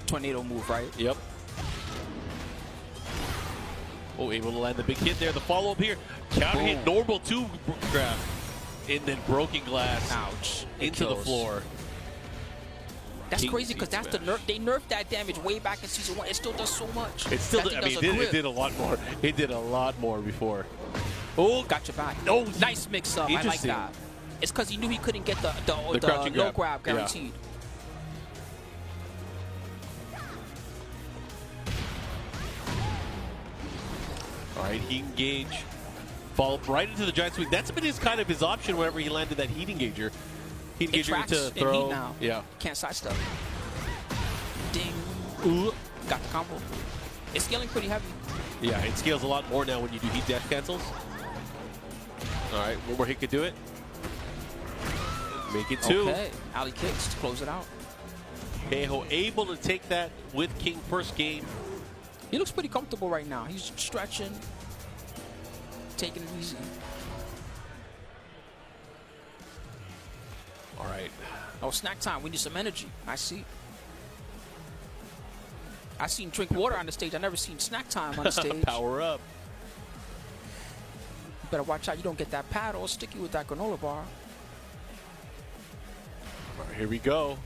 Tornado move, right? Yep. Oh, able to land the big hit there. The follow-up here. Counter hit, normal 2 grab. And then broken glass. Ouch. Into the floor. That's crazy, because that's the nerf. They nerfed that damage way back in season 1. It still does so much. It still did, it did a lot more. It did a lot more before. Oh, got your back. Oh, nice mix-up. I like that. It's because he knew he couldn't get the low grab guaranteed. All right, heat engage. Follow up right into the giant swing. That's been his option whenever he landed that heat engager. Heat engager to throw. Heat now. Yeah. Can't sidestep. Ding. Ooh. Got the combo. It's scaling pretty heavy. Yeah, it scales a lot more now when you do heat dash cancels. All right, one more hit could do it. Make it 2. Okay. alley kicks to close it out. Heiho able to take that with King first game. He looks pretty comfortable right now. He's stretching, taking it easy. All right. Oh, snack time. We need some energy. I see. I seen drink water on the stage. I never seen snack time on the stage. Power up. You better watch out. You don't get that pad all sticky with that granola bar. All right, here we go.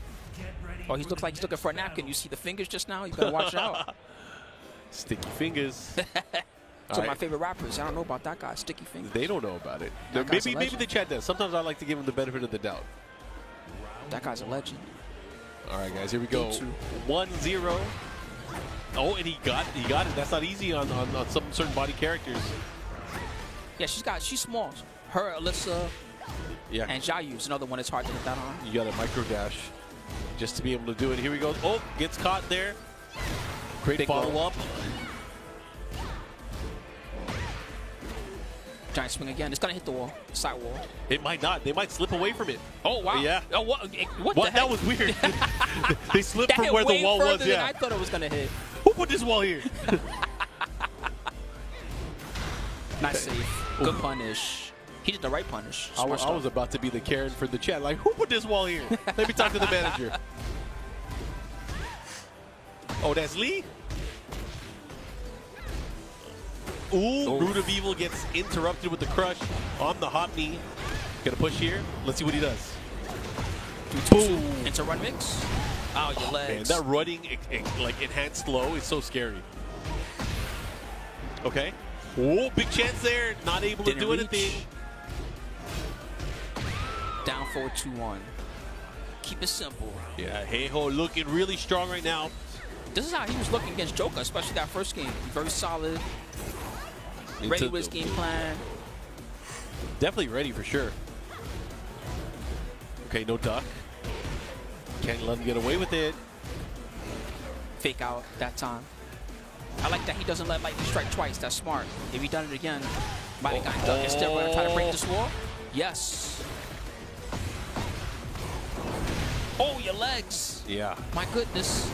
Oh, he looks like he's looking for a napkin. You see the fingers just now? You better watch out. Sticky fingers. Some of my favorite rappers. I don't know about that guy. Sticky fingers. They don't know about it. Maybe the chat does. Sometimes I like to give him the benefit of the doubt. That guy's a legend. All right, guys, here we go. 1-0. Oh, and he got it. That's not easy on some certain body characters. Yeah, she's small. Her, Alyssa, and Xiaoyu's another one that's hard to hit that on. You got a micro dash just to be able to do it. Here we go. Oh, gets caught there. Great follow-up. Giant swing again. It's gonna hit the wall, side wall. It might not. They might slip away from it. Oh wow. Yeah. Oh, what the heck? That was weird. They slipped from where the wall was. Yeah. I thought it was gonna hit. Who put this wall here? Not safe. Good punish. He did the right punish. I was about to be the Karen for the chat. Like, who put this wall here? Let me talk to the manager. Oh, that's Lee? Ooh, Root of Evil gets interrupted with the crush on the hot knee. Gonna push here. Let's see what he does. Boom. Into run mix. Oh, your legs. Man, that running, like, enhanced low is so scary. Okay. Oh, big chance there. Not able to do anything. Down forward 2-1. Keep it simple. Yeah, Heiho looking really strong right now. This is how he was looking against Joker, especially that first game. Very solid. Ready with his game plan. Definitely ready for sure. Okay, no duck. Can't let him get away with it. Fake out that time. I like that he doesn't let lightning strike twice. That's smart. If he done it again, might have gotten duck. Instead, we're going to try to break this wall. Yes. Oh, your legs. Yeah. My goodness.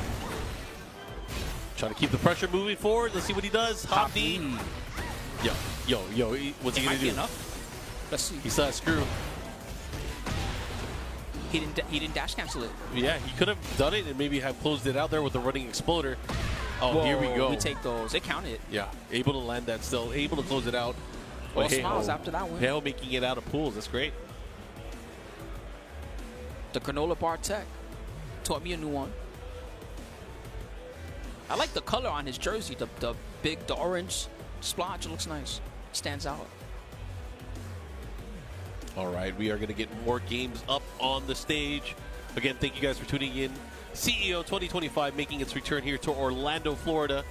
Trying to keep the pressure moving forward. Let's see what he does. Hop knee. Yo. What's he going to do? Enough. Let's see. He saw a screw. He didn't dash cancel it. Yeah, he could have done it and maybe have closed it out there with a running exploder. Oh, whoa, here we go. We take those. They count it. Yeah, able to land that still. Able to close it out. All smiles after that one. Heiho making it out of pools. That's great. The granola bar tech taught me a new one. I like the color on his jersey. The orange splotch. It looks nice. Stands out. All right, we are going to get more games up on the stage. Again, thank you guys for tuning in. CEO 2025 making its return here to Orlando, Florida.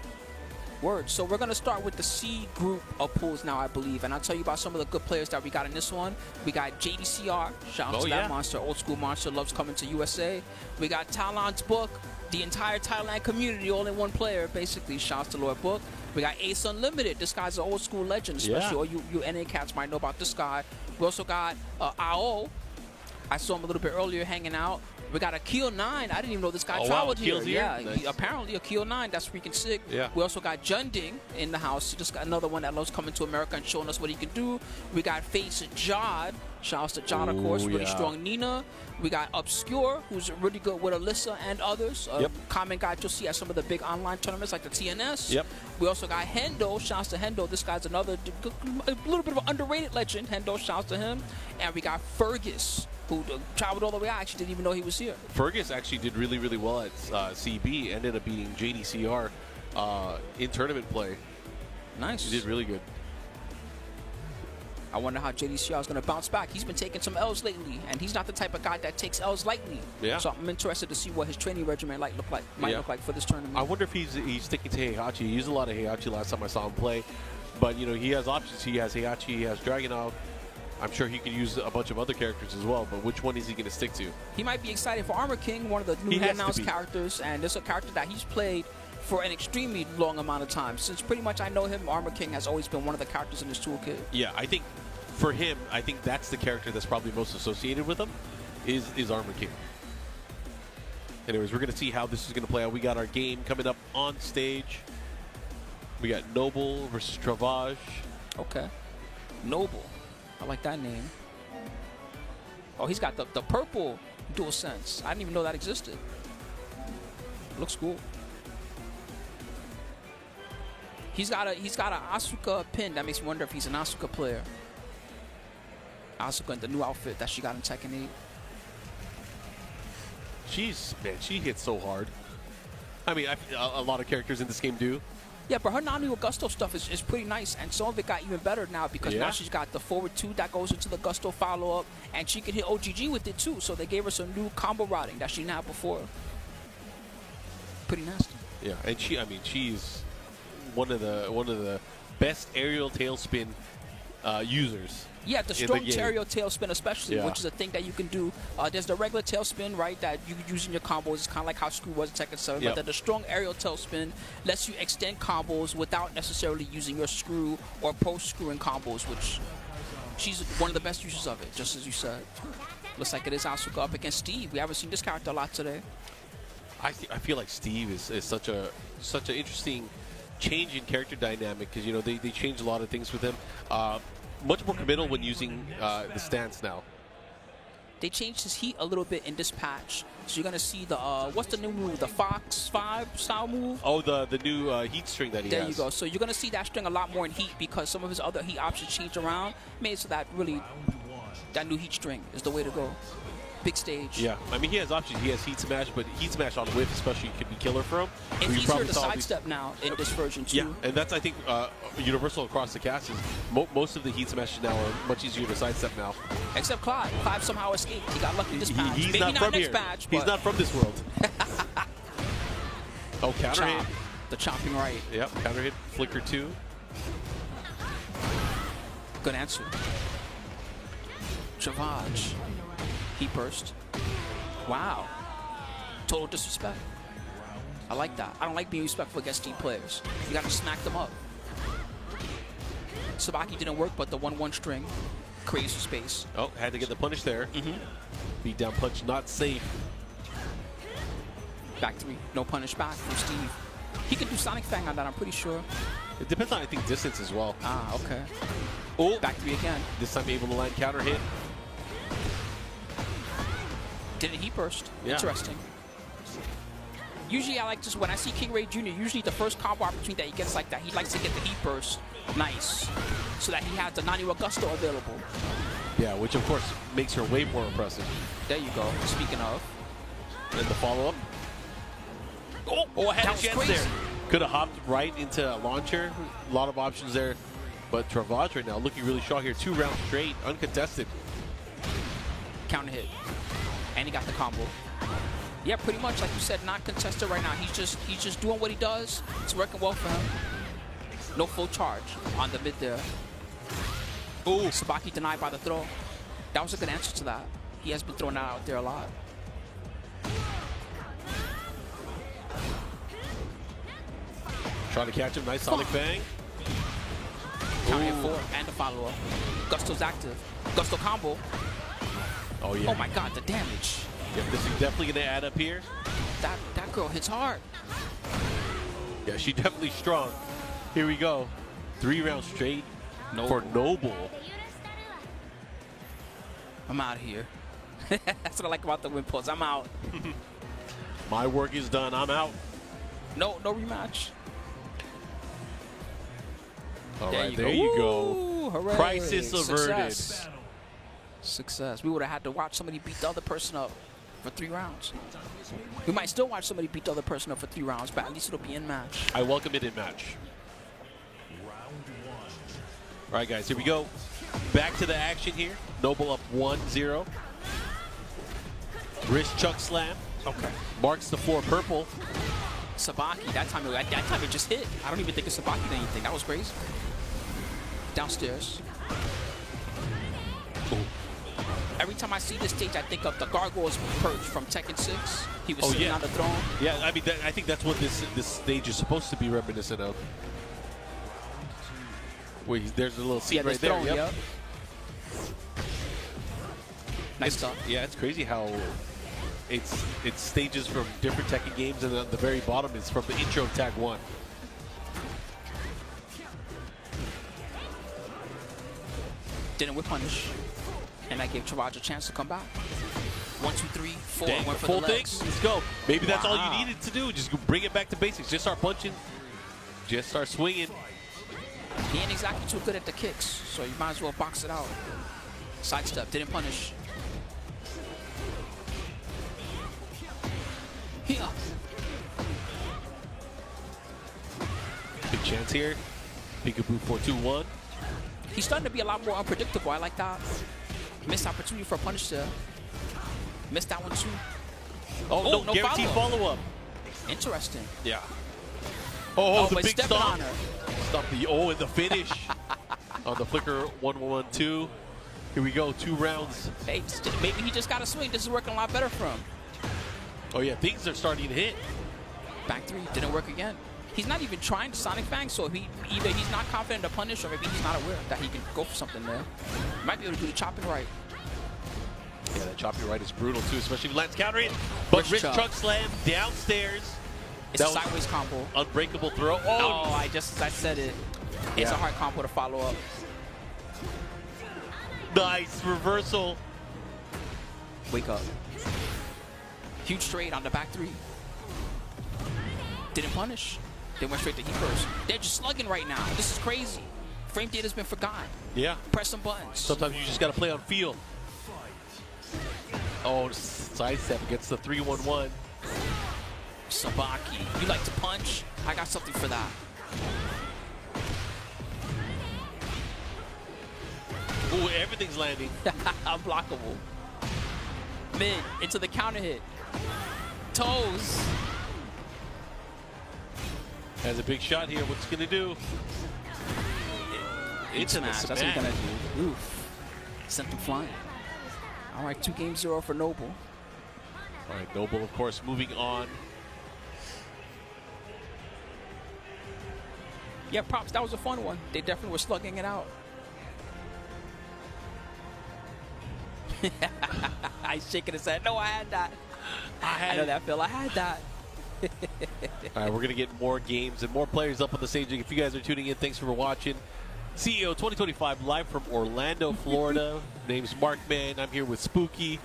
Word. So we're going to start with the C group of pools now, I believe. And I'll tell you about some of the good players that we got in this one. We got JDCR. Shout out to that monster. Old school monster. Loves coming to USA. We got Talon's Book. The entire Thailand community all in one player, basically. Shout out to Lord Book. We got Ace Unlimited. This guy's an old school legend, especially all you NA cats might know about this guy. We also got AO. I saw him a little bit earlier hanging out. We got Akil 9. I didn't even know this guy traveled here. Yeah, nice. Apparently Akil 9. That's freaking sick. Yeah. We also got Junding in the house. He just got another one that loves coming to America and showing us what he can do. We got Face Jod. Shouts to Jod, of course. Really strong Nina. We got Obscure, who's really good with Alyssa and others. Common guy you'll see at some of the big online tournaments like the TNS. Yep. We also got Hendo. Shouts to Hendo. This guy's another a little bit of an underrated legend. Hendo, shouts to him. And we got Fergus, who traveled all the way out. I actually didn't even know he was here. Fergus actually did really, really well at CB. Ended up being JDCR in tournament play. Nice. He did really good. I wonder how JDCR is going to bounce back. He's been taking some L's lately, and he's not the type of guy that takes L's lightly. Yeah. So I'm interested to see what his training regimen might look like for this tournament. I wonder if he's sticking to Heihachi. He used a lot of Heihachi last time I saw him play. But, you know, he has options. He has Heihachi, he has Dragunov. I'm sure he could use a bunch of other characters as well, but which one is he going to stick to? He might be excited for Armor King, one of the newly announced characters, and there's a character that he's played for an extremely long amount of time. Since pretty much I know him, Armor King has always been one of the characters in his toolkit. Yeah, I think for him, I think that's the character that's probably most associated with him is Armor King. Anyways, we're going to see how this is going to play out. We got our game coming up on stage. We got Noble versus Travage. Okay. Noble. I like that name. Oh, he's got the purple dual sense. I didn't even know that existed. Looks cool. He's got a Asuka pin. That makes me wonder if he's an Asuka player. Asuka in the new outfit that she got in Tekken 8. She hits so hard. I mean, a lot of characters in this game do. Yeah, but her Nanu Augusto stuff is pretty nice, and some of it got even better now because now she's got the forward 2 that goes into the Augusto follow-up, and she can hit OGG with it too, so they gave her some new combo routing that she didn't have before. Pretty nasty. Yeah, and she's one of the best aerial tailspin users. Yeah, the strong aerial tailspin especially, which is a thing that you can do. There's the regular tailspin, right, that you use in your combos. It's kind of like how Screw was in Tekken 7. But then the strong aerial tailspin lets you extend combos without necessarily using your Screw or post-screwing combos, which She's one of the best users of it, just as you said. Looks like it is Asuka up against Steve. We haven't seen this character a lot today. I feel like Steve is such an interesting change in character dynamic because, you know, they changed a lot of things with him. Much more committal when using the stance now. They changed his heat a little bit in this patch. So you're going to see the, what's the new move? The Fox 5 style move? Oh, the new heat string that he has. There you go. So you're going to see that string a lot more in heat because some of his other heat options changed around. Made it so that really, that new heat string is the way to go. Big stage. Yeah, I mean, he has options. He has Heat Smash, but Heat Smash on whiff especially could be killer for him. It's easier to sidestep now in this version, too. Yeah, and that's, I think, universal across the cast. Is most of the Heat Smashes now are much easier to sidestep now. Except Clive. Clive somehow escaped. He got lucky this patch. He's Maybe not from next here. patch, He's not from this world. Oh, counter hit. The chopping right. Yep, counter hit. Flicker 2. Good answer. Travage. Heat burst. Wow. Total disrespect. I like that. I don't like being respectful against team players. You gotta smack them up. Sabaki didn't work, but the 1-1 string creates space. Oh, had to get the punish there. Beat down punch, not safe. Back 3. No punish back from Steve. He can do Sonic Fang on that, I'm pretty sure. It depends on, I think, distance as well. Ah, okay. Oh, back 3 again. This time able to land counter hit. Did a heat burst. Yeah. Interesting. Usually I like just when I see King Ray Jr., usually the first combo opportunity that he gets like that, he likes to get the heat burst. Nice. So that he has the Naniwa Gusto available. Yeah, which of course makes her way more impressive. There you go. Speaking of. And the follow-up. Oh, I had a chance there. Could have hopped right into a launcher. A lot of options there. But Travage right now looking really strong here. 2 rounds straight, uncontested. Counter hit. And he got the combo. Yeah, pretty much like you said, not contested right now. He's just doing what he does. It's working well for him. No full charge on the mid there. Ooh, Sabaki denied by the throw. That was a good answer to that. He has been thrown out there a lot. Trying to catch him. Nice Sonic Bang. Counter hit 4 and the follow-up. Gusto's active. Gusto combo. Oh, yeah. Oh, my God, the damage. Yep, this is definitely going to add up here. That girl hits hard. Yeah, she's definitely strong. Here we go. 3 rounds straight for Noble. I'm out here. That's what I like about the win pulls. I'm out. My work is done. I'm out. No rematch. All right, there you go. Hooray. Crisis averted. Success. We would have had to watch somebody beat the other person up for 3 rounds. We might still watch somebody beat the other person up for 3 rounds, but at least it'll be in match. I welcome it in match. All right, guys, here we go. Back to the action here. Noble up 1-0. Wrist chuck slam. Okay. Marks the floor purple. Sabaki, that time it just hit. I don't even think it's Sabaki did anything. That was crazy. Downstairs. Ooh. Every time I see this stage, I think of the Gargoyle's perch from Tekken 6. He was sitting on the throne. Yeah, I mean, I think that's what this stage is supposed to be reminiscent of. Where there's a little scene right there. Throne, yep. Nice stuff. Yeah, it's crazy how it's stages from different Tekken games, and at the very bottom is from the intro of Tag 1. Didn't whip punish. And that gave Travage a chance to come back. 1, 2, 3, 4. Dang, went for full the legs. thing. Let's go. Maybe that's all you needed to do. Just bring it back to basics. Just start punching. Just start swinging. He ain't exactly too good at the kicks, so you might as well box it out. Sidestep. Didn't punish. Here. Big chance here. Peekaboo 4-2-1. He's starting to be a lot more unpredictable. I like that. Missed opportunity for a punish there. Missed that one too. Oh, no guaranteed follow-up. Interesting. Yeah. Oh, the but big stomp. on her. Stop the and the finish on the flicker 1-1-2. Here we go, 2 rounds. Hey, maybe he just got a swing. This is working a lot better for him. Oh yeah, things are starting to hit. Back 3, didn't work again. he's not even trying to Sonic Fang, so either he's not confident to punish or maybe he's not aware that he can go for something there. Might be able to do the chopping right. Yeah, that chopping right is brutal too, especially if Lance countering. But Rich Chuck Slam downstairs. It's a sideways combo. Unbreakable throw. Oh, I said it. It's a hard combo to follow up. Nice reversal. Wake up. Huge straight on the back 3. Didn't punish. They went straight to heat first. They're just slugging right now. This is crazy. Frame data's been forgotten. Yeah. Press some buttons. Sometimes you just got to play on feel. Oh, sidestep against the 3-1-1. Sabaki, you like to punch? I got something for that. Ooh, everything's landing. Unblockable. Mid, into the counter hit. Toes. Has a big shot here. What's he going to do? Into the smash. That's what he's going to do. Oof. Sent him flying. All right, 2-0 for Noble. All right, Noble, of course, moving on. Yeah, props. That was a fun one. They definitely were slugging it out. I shaking his head. No, I had that. I know that, Phil. I had that. All right, we're going to get more games and more players up on the stage. If you guys are tuning in, thanks for watching. CEO 2025 live from Orlando, Florida. Name's Markman. I'm here with Spooky.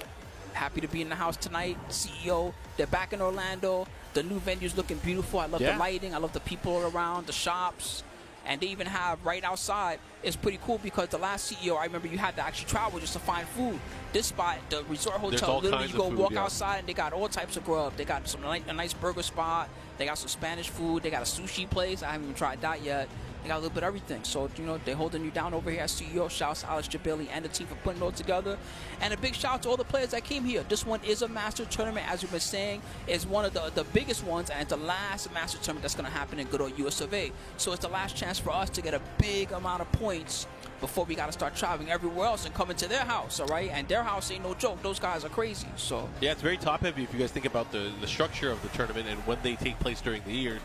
Happy to be in the house tonight. CEO, they're back in Orlando. The new venue's looking beautiful. I love the lighting. I love the people around, the shops. And they even have right outside. It's pretty cool because the last CEO, I remember you had to actually travel just to find food. This spot, the resort hotel, literally you go walk outside and they got all types of grub. They got a nice burger spot. They got some Spanish food. They got a sushi place. I haven't even tried that yet. They got a little bit of everything. So, you know, they're holding you down over here as CEO. Shouts to Alex Jabili and the team for putting it all together. And a big shout out to all the players that came here. This one is a master tournament, as we've been saying. It's one of the biggest ones, and it's the last master tournament that's going to happen in good old US of A. So it's the last chance for us to get a big amount of points before we got to start traveling everywhere else and coming to their house, all right? And their house ain't no joke. Those guys are crazy, so. Yeah, it's very top-heavy if you guys think about the structure of the tournament and when they take place during the year.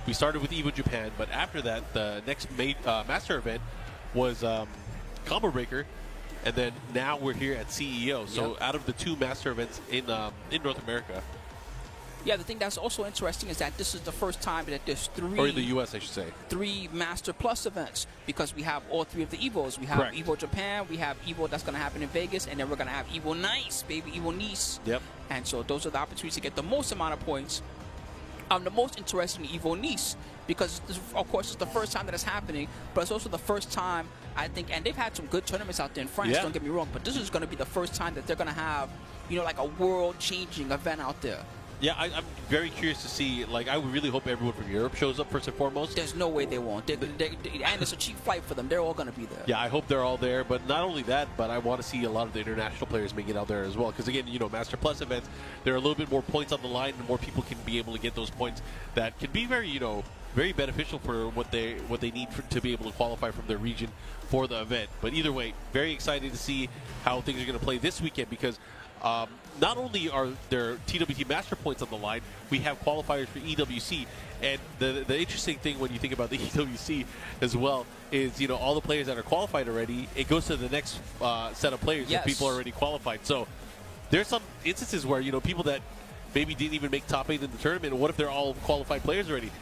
We started with EVO Japan, but after that, the next master event was Combo Breaker, and then now we're here at CEO. So out of the 2 master events in North America. Yeah, the thing that's also interesting is that this is the first time that there's 3... Or in the U.S., I should say. 3 Master Plus events, because we have all 3 of the EVOs. We have EVO Japan, we have EVO that's going to happen in Vegas, and then we're going to have EVO Nice, baby, EVO Nice. Yep. And so those are the opportunities to get the most amount of points. I'm the most interested in EVO Nice because, of course, it's the first time that it's happening, but it's also the first time, I think, and they've had some good tournaments out there in France, don't get me wrong, but this is going to be the first time that they're going to have, you know, like a world-changing event out there. Yeah, I'm very curious to see. Like, I really hope everyone from Europe shows up first and foremost. There's no way they won't. And it's a cheap flight for them. They're all going to be there. Yeah, I hope they're all there. But not only that, but I want to see a lot of the international players make it out there as well. Because, again, you know, Master Plus events, there are a little bit more points on the line, and more people can be able to get those points that can be very, you know, very beneficial for what they need to be able to qualify from their region for the event. But either way, very excited to see how things are going to play this weekend because not only are there TWT Master points on the line, we have qualifiers for EWC. And the interesting thing when you think about the EWC as well is, you know, all the players that are qualified already, it goes to the next set of players that people are already qualified. So there's some instances where, you know, people that maybe didn't even make top 8 in the tournament, what if they're all qualified players already?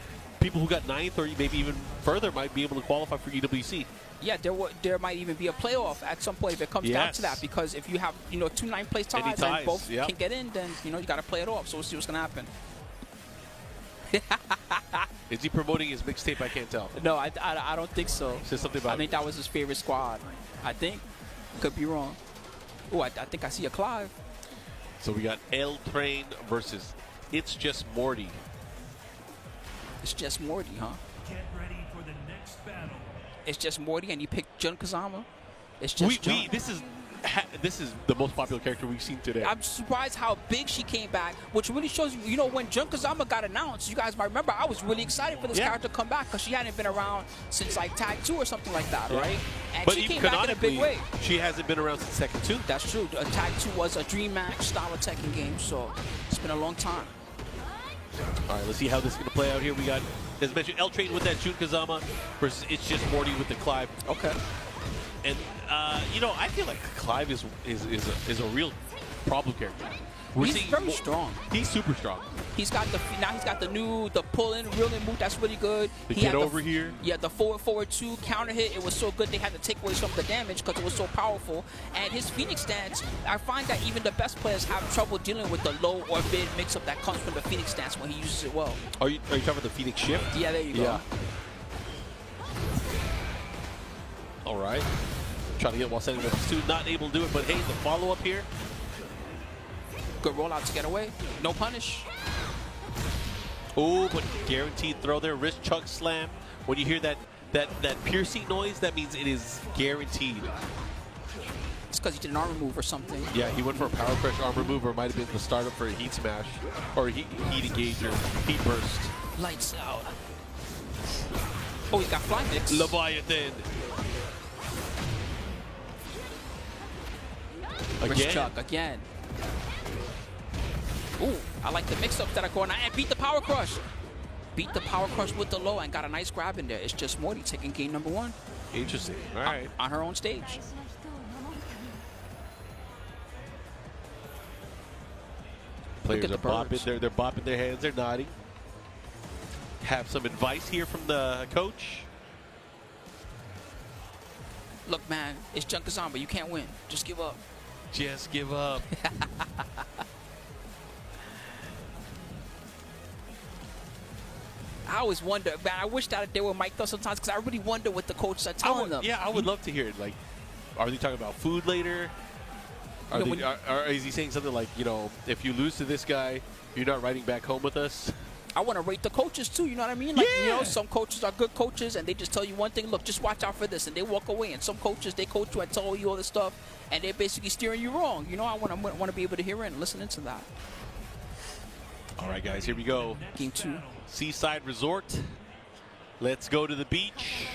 People who got 9th or maybe even further might be able to qualify for EWC. Yeah, there might even be a playoff at some point if it comes down to that, because if you have, you know, 2 9th place ties and both can get in, then, you know, you got to play it off. So we'll see what's going to happen. Is he promoting his mixtape? I can't tell. No, I don't think so. Says something about I think that was his favorite squad. I think. Could be wrong. Oh, I think I see a Clive. So we got L Train versus It's Just Morty. It's Just Morty, huh? Get ready for the next battle. It's Just Morty, and you picked Jun Kazama. It's just Jun. This is the most popular character we've seen today. I'm surprised how big she came back, which really shows you know, when Jun Kazama got announced, you guys might remember, I was really excited for this character to come back because she hadn't been around since like Tag 2 or something like that, right? And but she came back in a big way. She hasn't been around since Tekken 2. That's true. Tag 2 was a dream match style of Tekken game, so it's been a long time. All right, let's see how this is going to play out here. We got, as mentioned, L Train with that Jun Kazama versus It's Just Morty with the Clive. Okay. And, you know, I feel like Clive is a real problem character. He's very strong. He's super strong. He's got the new pull in, reel in move. That's really good. The he get had over here. Yeah, the forward 2 counter hit. It was so good they had to take away some of the damage because it was so powerful. And his Phoenix stance, I find that even the best players have trouble dealing with the low or mid mix up that comes from the Phoenix stance when he uses it well. Are you talking about the Phoenix shift? Yeah, there you go. Yeah. All right. Trying to get while setting up 2, not able to do it, but hey, the follow up here. Good rollout to get away. No punish. Oh, but guaranteed throw there. Wrist chug slam. When you hear that piercing noise, that means it is guaranteed. It's because he did an armor move or something. Yeah, he went for a power crush armor move, or it might have been the startup for a heat smash, or heat engage, or heat burst. Lights out. Oh, he's got fly mix. Leviathan. Wrist chug again. Ooh, I like the mix-ups that are going on. And beat the power crush. Beat the power crush with the low and got a nice grab in there. It's just Morty taking game number 1. Interesting. All right. On her own stage. Players are bopping. They're bopping their hands. They're nodding. Have some advice here from the coach. Look, man, it's Jun Kazama. You can't win. Just give up. Just give up. I always wonder, man, I wish that they were mic'd up sometimes because I really wonder what the coaches are telling them. Yeah, I would love to hear it. Like, are they talking about food later? Is he saying something like, you know, if you lose to this guy, you're not riding back home with us? I want to rate the coaches too, you know what I mean? Like, yeah. You know, some coaches are good coaches and they just tell you one thing, look, just watch out for this, and they walk away. And some coaches, they coach you and tell you all this stuff, and they're basically steering you wrong. You know, I want to be able to hear it and listen into that. All right, guys, here we go. Game 2. Seaside Resort. Let's go to the beach.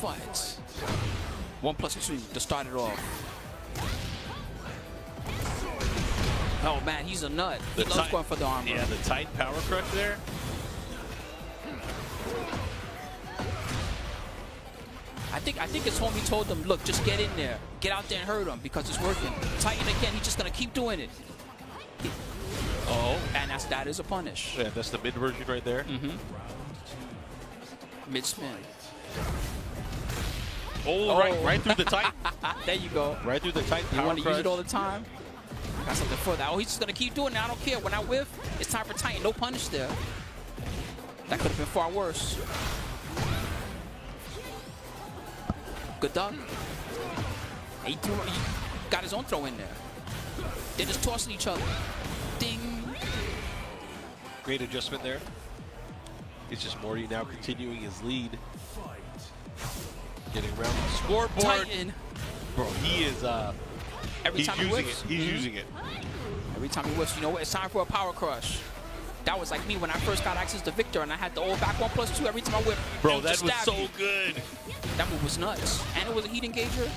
Fight. 1+2 to start it off. Oh man, he's a nut. He loves going for the armor. Yeah, the tight power crush there. I think his homie told him, look, just get in there. Get out there and hurt him because it's working. Tighten again, he's just going to keep doing it. And that is a punish. Yeah, that's the mid version right there. Mid spin. Oh, right through the tight. There you go. Right through the tight power You want to crush. use it all the time? Got something for that. Oh, he's just going to keep doing it. I don't care. When I whiff, it's time for Titan. No punish there. That could have been far worse. Good dunk. He got his own throw in there. They're just tossing each other. Ding. Great adjustment there. It's just Morty now continuing his lead. Getting around the scoreboard. Titan. Bro, he is Every time he using whiffs. it. He's using it. Every time he whiffs, you know what? It's time for a power crush. That was like me when I first got access to Victor and I had the old back 1+2 every time I whipped. Bro, that was so good. That move was nuts. And it was a heat engager.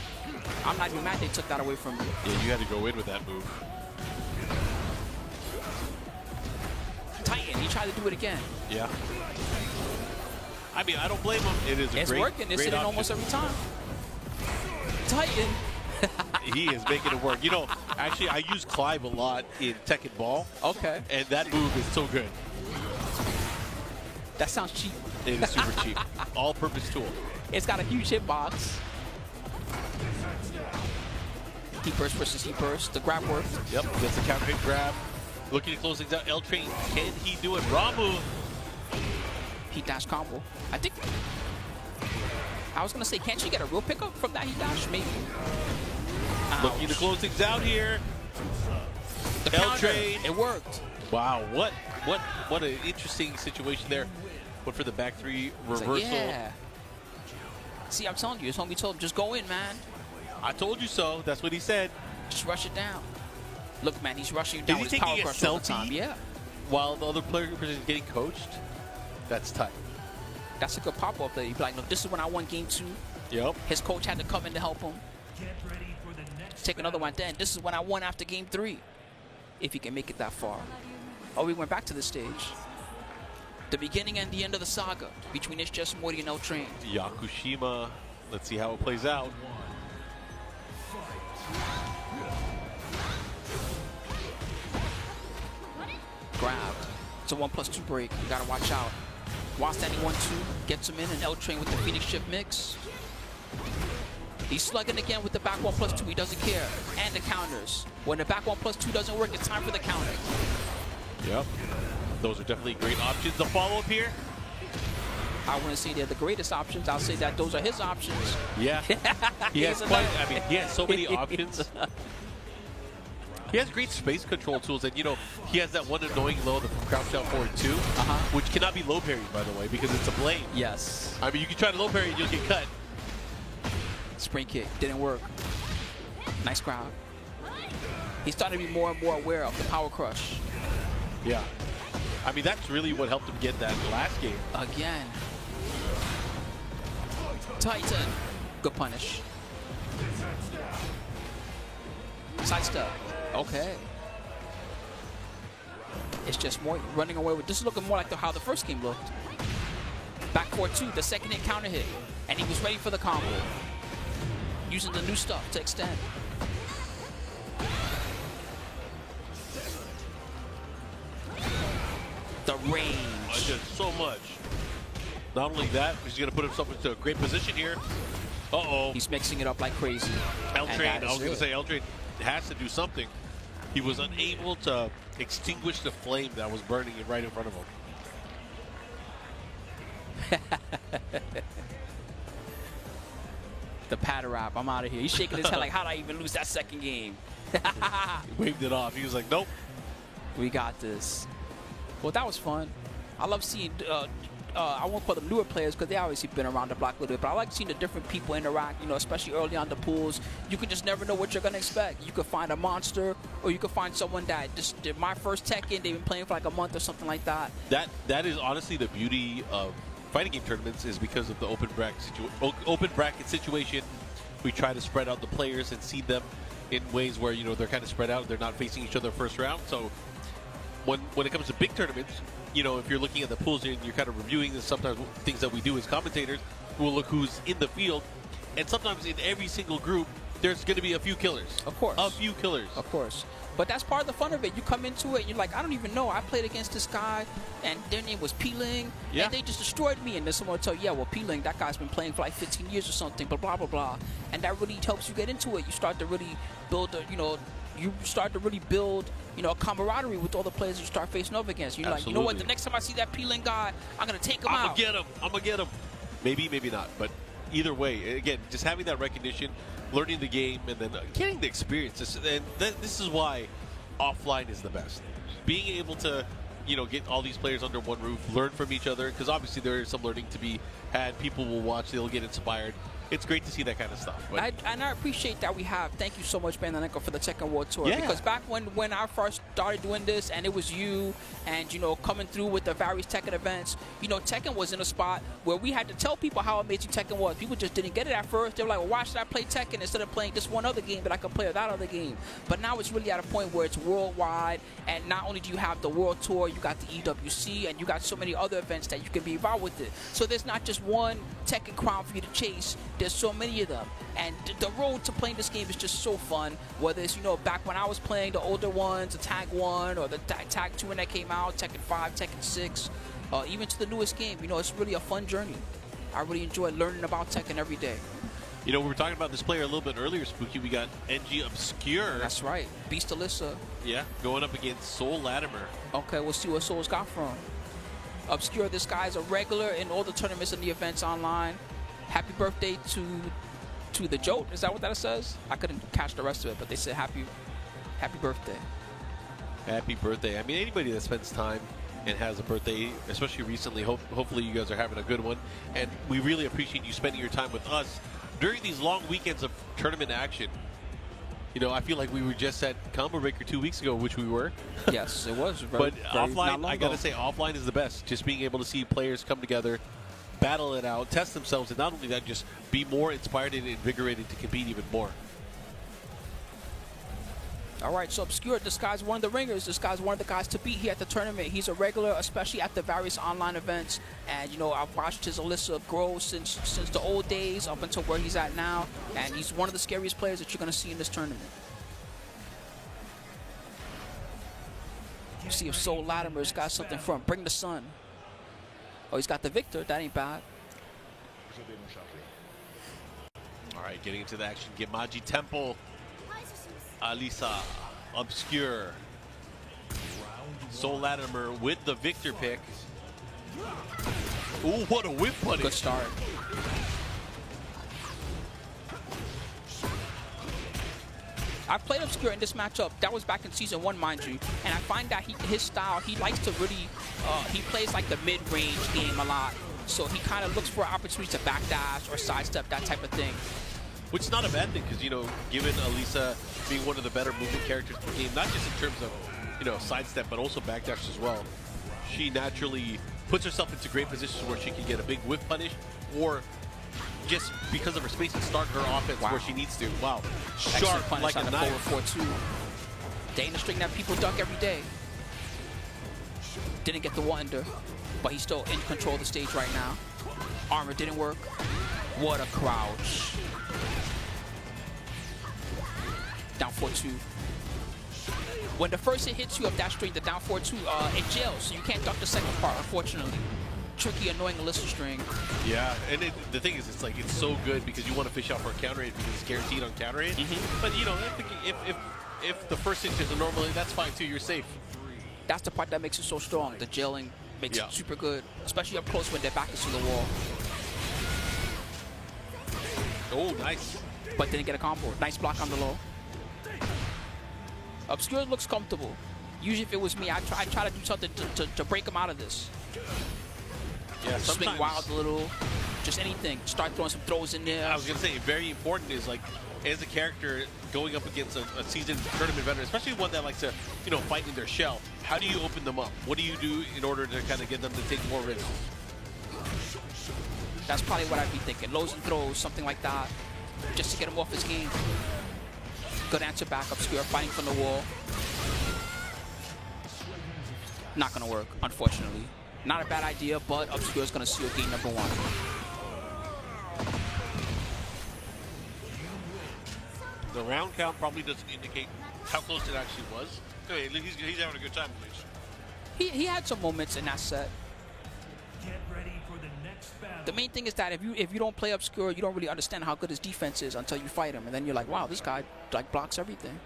I'm not even mad they took that away from me. Yeah, you had to go in with that move. Titan, he tried to do it again. Yeah. I mean, I don't blame him. It is a It's great, working. It's great hitting option. almost every time. Titan. He is making it work. You know, actually, I use Clive a lot in Tekken Ball. Okay. And that move is so good. That sounds cheap. It is super cheap. All-purpose tool. It's got a huge hitbox. Heat burst versus heat burst. The grab worked. Yep, gets the counter hit grab. Looking to close things out. L Train, can he do it? Raw move. Heat dash combo. I think. I was going to say, can't you get a real pickup from that heat dash? Maybe. Looking to close things out here. The L counter. Train. It worked. Wow, what an interesting situation there. Went for the back 3 reversal. Like, yeah. See, I'm telling you, his homie told him, just go in, man. I told you so. That's what he said. Just rush it down. Look, man, he's rushing you down Is with he his power taking a crush all the selfie time. Yeah. while the other player is getting coached? That's tight. That's a good pop-up there. You'd be like, look, this is when I won game 2. Yep. His coach had to come in to help him. Take another one. Then this is when I won after game 3. If he can make it that far. Oh, we went back to this stage. The beginning and the end of the saga between It's Just Morty and L Train. Yakushima. Let's see how it plays out. Grabbed. It's a 1+2 break. You gotta watch out. While standing 1-2, gets him in, and L Train with the Phoenix Shift mix. He's slugging again with the back 1+2. He doesn't care. And the counters. When the back 1+2 doesn't work, it's time for the counter. Yep. Those are definitely great options. The follow-up here. I wouldn't say they're the greatest options. I'll say that those are his options. Yeah. He has quite, I mean, he has so many options. He has great space control tools, and you know, he has that one annoying low, the crouch down forward 2, which cannot be low parried, by the way, because it's a blade. Yes. I mean, you can try to low parry and you'll get cut. Spring kick didn't work. Nice crowd. He's starting to be more and more aware of the power crush. Yeah. I mean, that's really what helped him get that last game. Again. Titan. Good punish. Sidestep. Okay. It's just more running away with this. Is looking more like how the first game looked. Back 4-2, the second hit counter hit, and he was ready for the combo. Using the new stuff to extend. The range. Just so much. Not only that, he's going to put himself into a great position here. Uh-oh. He's mixing it up like crazy. L Train, I was going to say, L Train has to do something. He was unable to extinguish the flame that was burning right in front of him. The patter rap, I'm out of here. He's shaking his head like, how'd I even lose that second game? He waved it off. He was like, nope. We got this. Well, that was fun. I love seeing, I won't call them newer players because they obviously been around the block a little bit, but I like seeing the different people interact, you know, especially early on the pools. You can just never know what you're going to expect. You could find a monster, or you could find someone that just did my first Tekken, they've been playing for like a month or something like that. That is honestly the beauty of fighting game tournaments, is because of the open bracket situation. We try to spread out the players and seed them in ways where, you know, they're kind of spread out. They're not facing each other first round. So when it comes to big tournaments, you know, if you're looking at the pools and you're kind of reviewing this, sometimes things that we do as commentators, we'll look who's in the field. And sometimes in every single group, there's going to be a few killers. Of course. A few killers. Of course. But that's part of the fun of it. You come into it, and you're like, I don't even know. I played against this guy, and their name was P-Ling, and they just destroyed me. And then someone will tell you, yeah, well, P-Ling, that guy's been playing for like 15 years or something, blah, blah, blah, blah. And that really helps you get into it. You start to really build, a camaraderie with all the players you start facing up against. You're like, you know what, the next time I see that P-Ling guy, I'm going to take him out. I'm going to get him. Maybe, maybe not. But either way, again, just having that recognition, learning the game, and then getting the experience. This is why offline is the best. Being able to, you know, get all these players under one roof, learn from each other, because obviously there is some learning to be had. People will watch, they'll get inspired. It's great to see that kind of stuff. But and I appreciate that we have. Thank you so much, Bangarang, for the Tekken World Tour. Yeah. Because back when I first started doing this, and it was you, and you know, coming through with the various Tekken events, you know, Tekken was in a spot where we had to tell people how amazing Tekken was. People just didn't get it at first. They were like, well, why should I play Tekken instead of playing this one other game that I could play or that other game? But now it's really at a point where it's worldwide, and not only do you have the World Tour, you got the EWC, and you got so many other events that you can be involved with it. So there's not just one Tekken crown for you to chase. There's so many of them, and the road to playing this game is just so fun. Whether it's, you know, back when I was playing the older ones, the Tag 1 or the Tag 2 when that came out, Tekken 5, Tekken 6, even to the newest game, you know, it's really a fun journey. I really enjoy learning about Tekken every day. you know, we were talking about this player a little bit earlier, Spooky. We got NG Obscure. That's right, Beast Alyssa. Yeah, going up against Soul Latimer. Okay, we'll see what Soul's got from. Obscure, this guy's a regular in all the tournaments and the events online. Happy birthday to the Jote. Is that what that says? I couldn't catch the rest of it, but they said happy birthday. Happy birthday. I mean, anybody that spends time and has a birthday, especially recently, hopefully you guys are having a good one. And we really appreciate you spending your time with us during these long weekends of tournament action. You know, I feel like we were just at Combo Breaker 2 weeks ago, which we were. Yes, it was. But offline, I got to say, offline is the best. Just being able to see players come together, battle it out, test themselves, and not only that, just be more inspired and invigorated to compete even more. All right, so Obscure, this guy's one of the ringers. This guy's one of the guys to beat here at the tournament. He's a regular, especially at the various online events. And, you know, I've watched his Alyssa grow since the old days up until where he's at now. And he's one of the scariest players that you're going to see in this tournament. You see if Soul Latimer's got something from Bring the Sun. Oh, he's got the Victor. That ain't bad. All right, getting into the action. Gemaji Temple. Alisa, Obscure, Soul Latimer with the Victor pick. Ooh, what a whip punish. Good start. I played Obscure in this matchup. That was back in Season 1, mind you. And I find that his style, he likes to really, he plays like the mid-range game a lot. So he kind of looks for opportunities to backdash or sidestep, that type of thing. Which is not a bad thing, because, you know, given Alisa being one of the better movement characters in the game, not just in terms of, you know, sidestep, but also backdash as well, she naturally puts herself into great positions where she can get a big whiff punish, or just because of her space and start her offense where she needs to. Wow. Sharp like a knife. Forward 4-2. Dana string that people duck every day. Didn't get the wonder, but he's still in control of the stage right now. Armor didn't work. What a crouch. Down 4-2. When the first hit hits you of that string, the down 4-2, it jails, so you can't duck the second part, unfortunately. Tricky, annoying Alyssa string. Yeah, and the thing is, it's like, it's so good because you want to fish out for a counter hit because it's guaranteed on counter hit. But, you know, if the first hit is a normal hit, that's fine too, you're safe. That's the part that makes it so strong. The jailing makes it super good, especially up close when their back is to the wall. Oh, nice. But didn't get a combo. Nice block on the low. Obscure looks comfortable. Usually if it was me, I'd try to do something to break him out of this. Yeah, swing wild a little, just anything. Start throwing some throws in there. I was going to say, very important is, like, as a character going up against a seasoned tournament veteran, especially one that likes to, you know, fight in their shell, how do you open them up? What do you do in order to kind of get them to take more risks? That's probably what I'd be thinking. Lows and throws, something like that, just to get him off his game. Good answer back, Obscure, fighting from the wall. Not going to work, unfortunately. Not a bad idea, but Obscure's going to seal game number 1. The round count probably doesn't indicate how close it actually was. Okay, he's having a good time at least. He had some moments in that set. Get ready for the next battle. The main thing is that if you don't play Obscure, you don't really understand how good his defense is until you fight him, and then you're like, wow, this guy like blocks everything.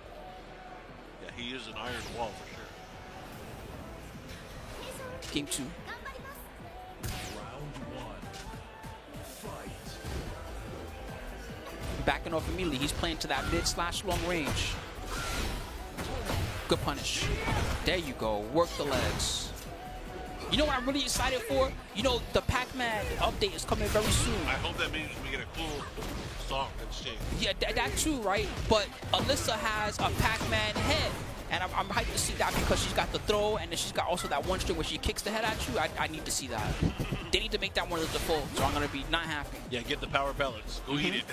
Yeah, he is an iron wall for sure. Game 2. Backing off immediately. He's playing to that mid/long range. Good punish. There you go. Work the legs. You know what I'm really excited for? You know, the Pac-Man update is coming very soon. I hope that means we get a cool song exchange. Yeah, that too, right? But Alyssa has a Pac-Man head. And I'm hyped to see that because she's got the throw, and then she's got also that one string where she kicks the head at you. I need to see that. They need to make that one of the full, so I'm going to be not happy. Yeah, get the power pellets. Go eat it.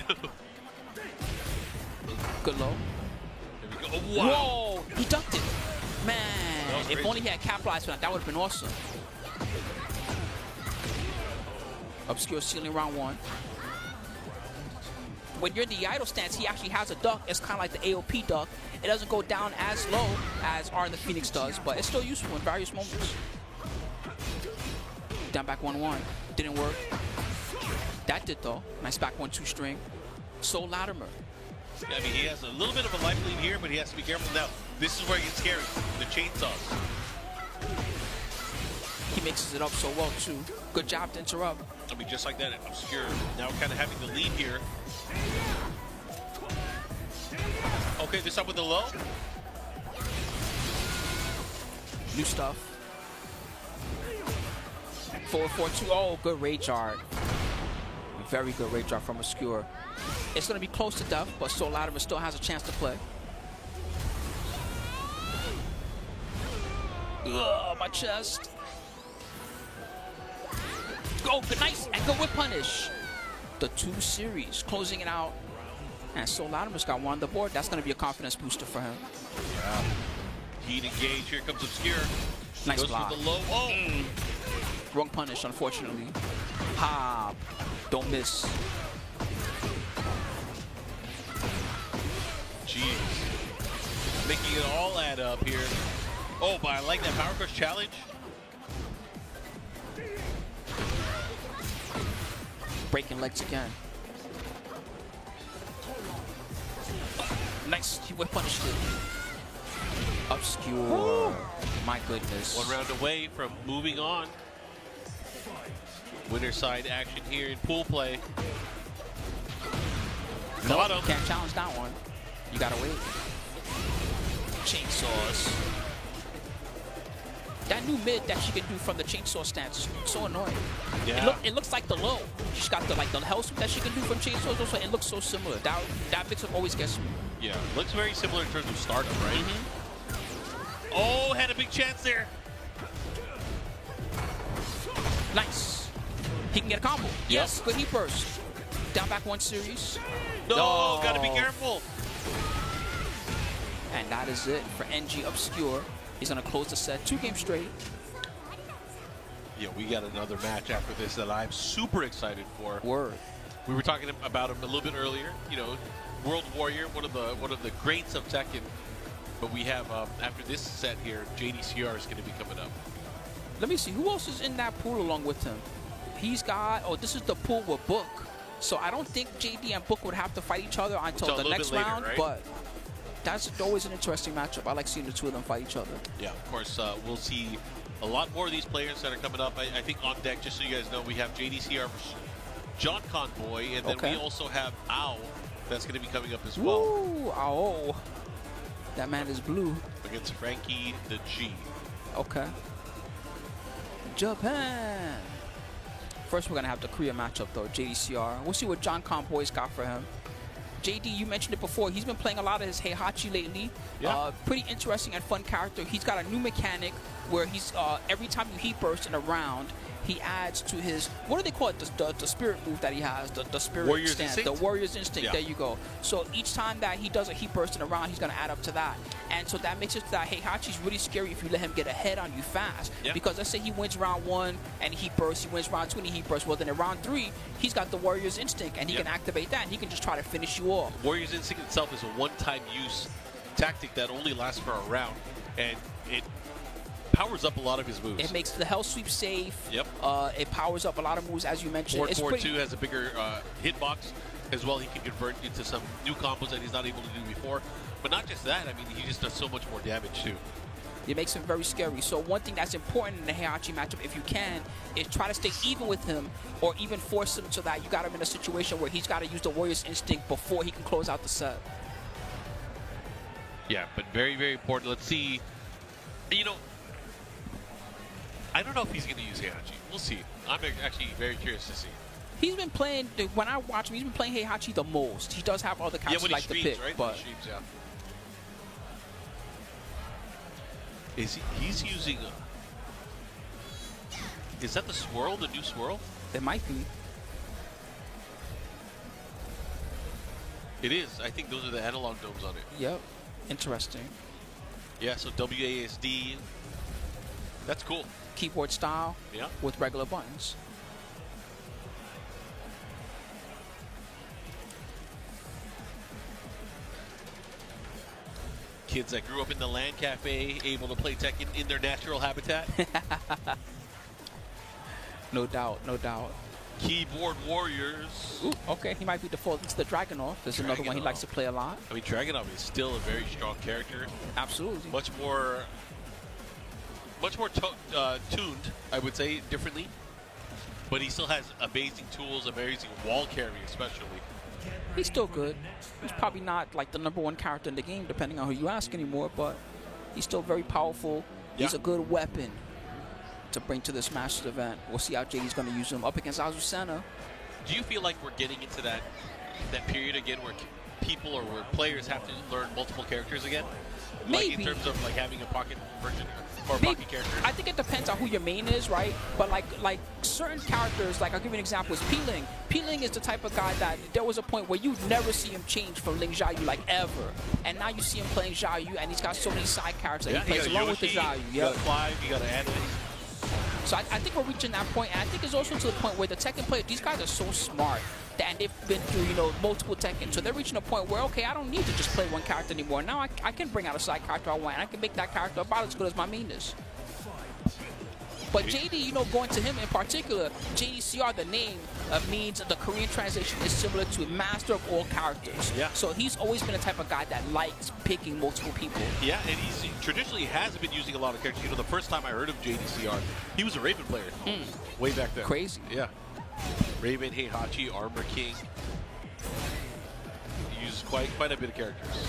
Good low. There we go. Oh, wow. Whoa! He ducked it. Man, if only he had capitalized on that, that would have been awesome. Obscure ceiling round 1. When you're in the idle stance, he actually has a duck. It's kind of like the AOP duck. It doesn't go down as low as R the Phoenix does, but it's still useful in various moments. Down back 1-1. Didn't work. That did though. Nice back 1-2 string. Soul Latimer. Yeah, I mean, he has a little bit of a life lead here, but he has to be careful now. This is where it gets scary. The chainsaws. He mixes it up so well too. Good job to interrupt. I mean, just like that, Obscure now kind of having the lead here. Okay, this up with the low. New stuff. 4-4-2. Oh, good rage art. Very good rage art from Obscure. It's going to be close to death, but Soul Latimer still has a chance to play. Ugh, my chest. Oh, good, nice, and good whip punish. The 2 series, closing it out. And so Latimer's got one on the board. That's going to be a confidence booster for him. Yeah. Heat engage. Here comes Obscure. Nice Goes block. for the low. Oh! Wrong punish, unfortunately. Pop. Don't miss. Jeez. Making it all add up here. Oh, but I like that Power Crush challenge. Breaking legs again. Nice. He whip punished it. Obscure. Woo. My goodness. 1 round away from moving on. Winner side action here in pool play. Got him. Can't challenge that one. You gotta wait. Chainsaws. That new mid that she can do from the chainsaw stance is so annoying. Yeah. It looks like the low. She's got the hell sweep that she can do from chainsaws also. It looks so similar. That mix-up always gets me. Yeah, looks very similar in terms of startup, right? Oh, had a big chance there. Nice. He can get a combo. Yes, good heat burst. Down back 1 series. No, gotta be careful. And that is it for NG Obscure. He's gonna close the set 2 games straight. Yeah, we got another match after this that I'm super excited for. Word. We were talking about him a little bit earlier. You know, World Warrior, one of the greats of Tekken. But we have after this set here, JDCR is going to be coming up. Let me see who else is in that pool along with him. He's got. Oh, this is the pool with Book. So I don't think JD and Book would have to fight each other until the next round. Right? But that's always an interesting matchup. I like seeing the 2 of them fight each other. Yeah, of course, we'll see a lot more of these players that are coming up. I think on deck, just so you guys know, we have JDCR versus John Convoy, and then we also have Ao that's going to be coming up as well. Ooh, Ao. That man is blue. Against Frankie the G. Okay. Japan. First, we're going to have the Korea matchup, though, JDCR. We'll see what John Convoy's got for him. JD, you mentioned it before. He's been playing a lot of his Heihachi lately. Yeah. Pretty interesting and fun character. He's got a new mechanic where he's every time you heat burst in a round, he adds to his, what do they call it, the spirit move that he has, the spirit Warrior's stance, Instinct? the Warrior's Instinct, Yeah. there you go. So each time that he does a heat burst in a round, he's going to add up to that. And so that makes it so that Heihachi's really scary if you let him get ahead on you fast. Yeah. Because let's say he wins round 1 and he bursts, he wins round 2 and he bursts. Well, then in round 3, he's got the Warrior's Instinct and he can activate that and he can just try to finish you off. Warrior's Instinct itself is a one-time use tactic that only lasts for a round, and it powers up a lot of his moves. It makes the hell sweep safe. Yep. It powers up a lot of moves, as you mentioned. Forward 4-2 has a bigger hitbox as well. He can convert into some new combos that he's not able to do before. But not just that, I mean, he just does so much more damage too. It makes him very scary. So one thing that's important in the Heihachi matchup, if you can, is try to stay even with him or even force him so that you got him in a situation where he's got to use the Warrior's Instinct before he can close out the set. Yeah, but very, very important. Let's see. You know, I don't know if he's going to use Heihachi. We'll see. I'm actually very curious to see. He's been playing, when I watch him, he's been playing Heihachi the most. He does have other characters like streams, the pick. Right? But Streams, yeah. He's using is that the swirl, the new swirl? It might be. It is. I think those are the analog domes on it. Yep. Interesting. Yeah, so WASD. That's cool. Keyboard style with regular buttons. Kids that grew up in the LAN cafe, able to play Tekken in their natural habitat. No doubt, no doubt. Keyboard warriors. Ooh, okay, he might be defaulting to the Dragunov. There's another one he likes to play a lot. I mean, Dragunov is still a very strong character. Absolutely. Much more tuned, I would say, differently. But he still has amazing tools, amazing wall carry especially. He's still good. He's probably not like the #1 character in the game, depending on who you ask anymore, but he's still very powerful. Yeah. He's a good weapon to bring to this Masters event. We'll see how JD's going to use him up against Azucena. Do you feel like we're getting into that period again where people or where players have to learn multiple characters again? Maybe. Like in terms of like having a pocket version or a Maybe. pocket character. I think it depends on who your main is, right? But like certain characters, like I'll give you an example, is P-Ling. P-Ling is the type of guy that there was a point where you'd never see him change from Ling Xiaoyu, like ever. And now you see him playing Xiaoyu, and he's got so many side characters that he plays along with the Xiaoyu. You got Clive, you got Adley. So I think we're reaching that point, and I think it's also to the point where the Tekken players, these guys are so smart, and they've been through, you know, multiple Tekken, so they're reaching a point where, okay, I don't need to just play one character anymore. Now I can bring out a side character I want, and I can make that character about as good as my main is. But JD, you know, going to him in particular, JDCR, the name means the Korean translation is similar to master of all characters. Yeah. So he's always been the type of guy that likes picking multiple people. Yeah, and he's traditionally hasn't been using a lot of characters. You know, the first time I heard of JDCR, he was a Raven player way back then. Crazy. Yeah. Raven, Heihachi, Armor King. He uses quite a bit of characters.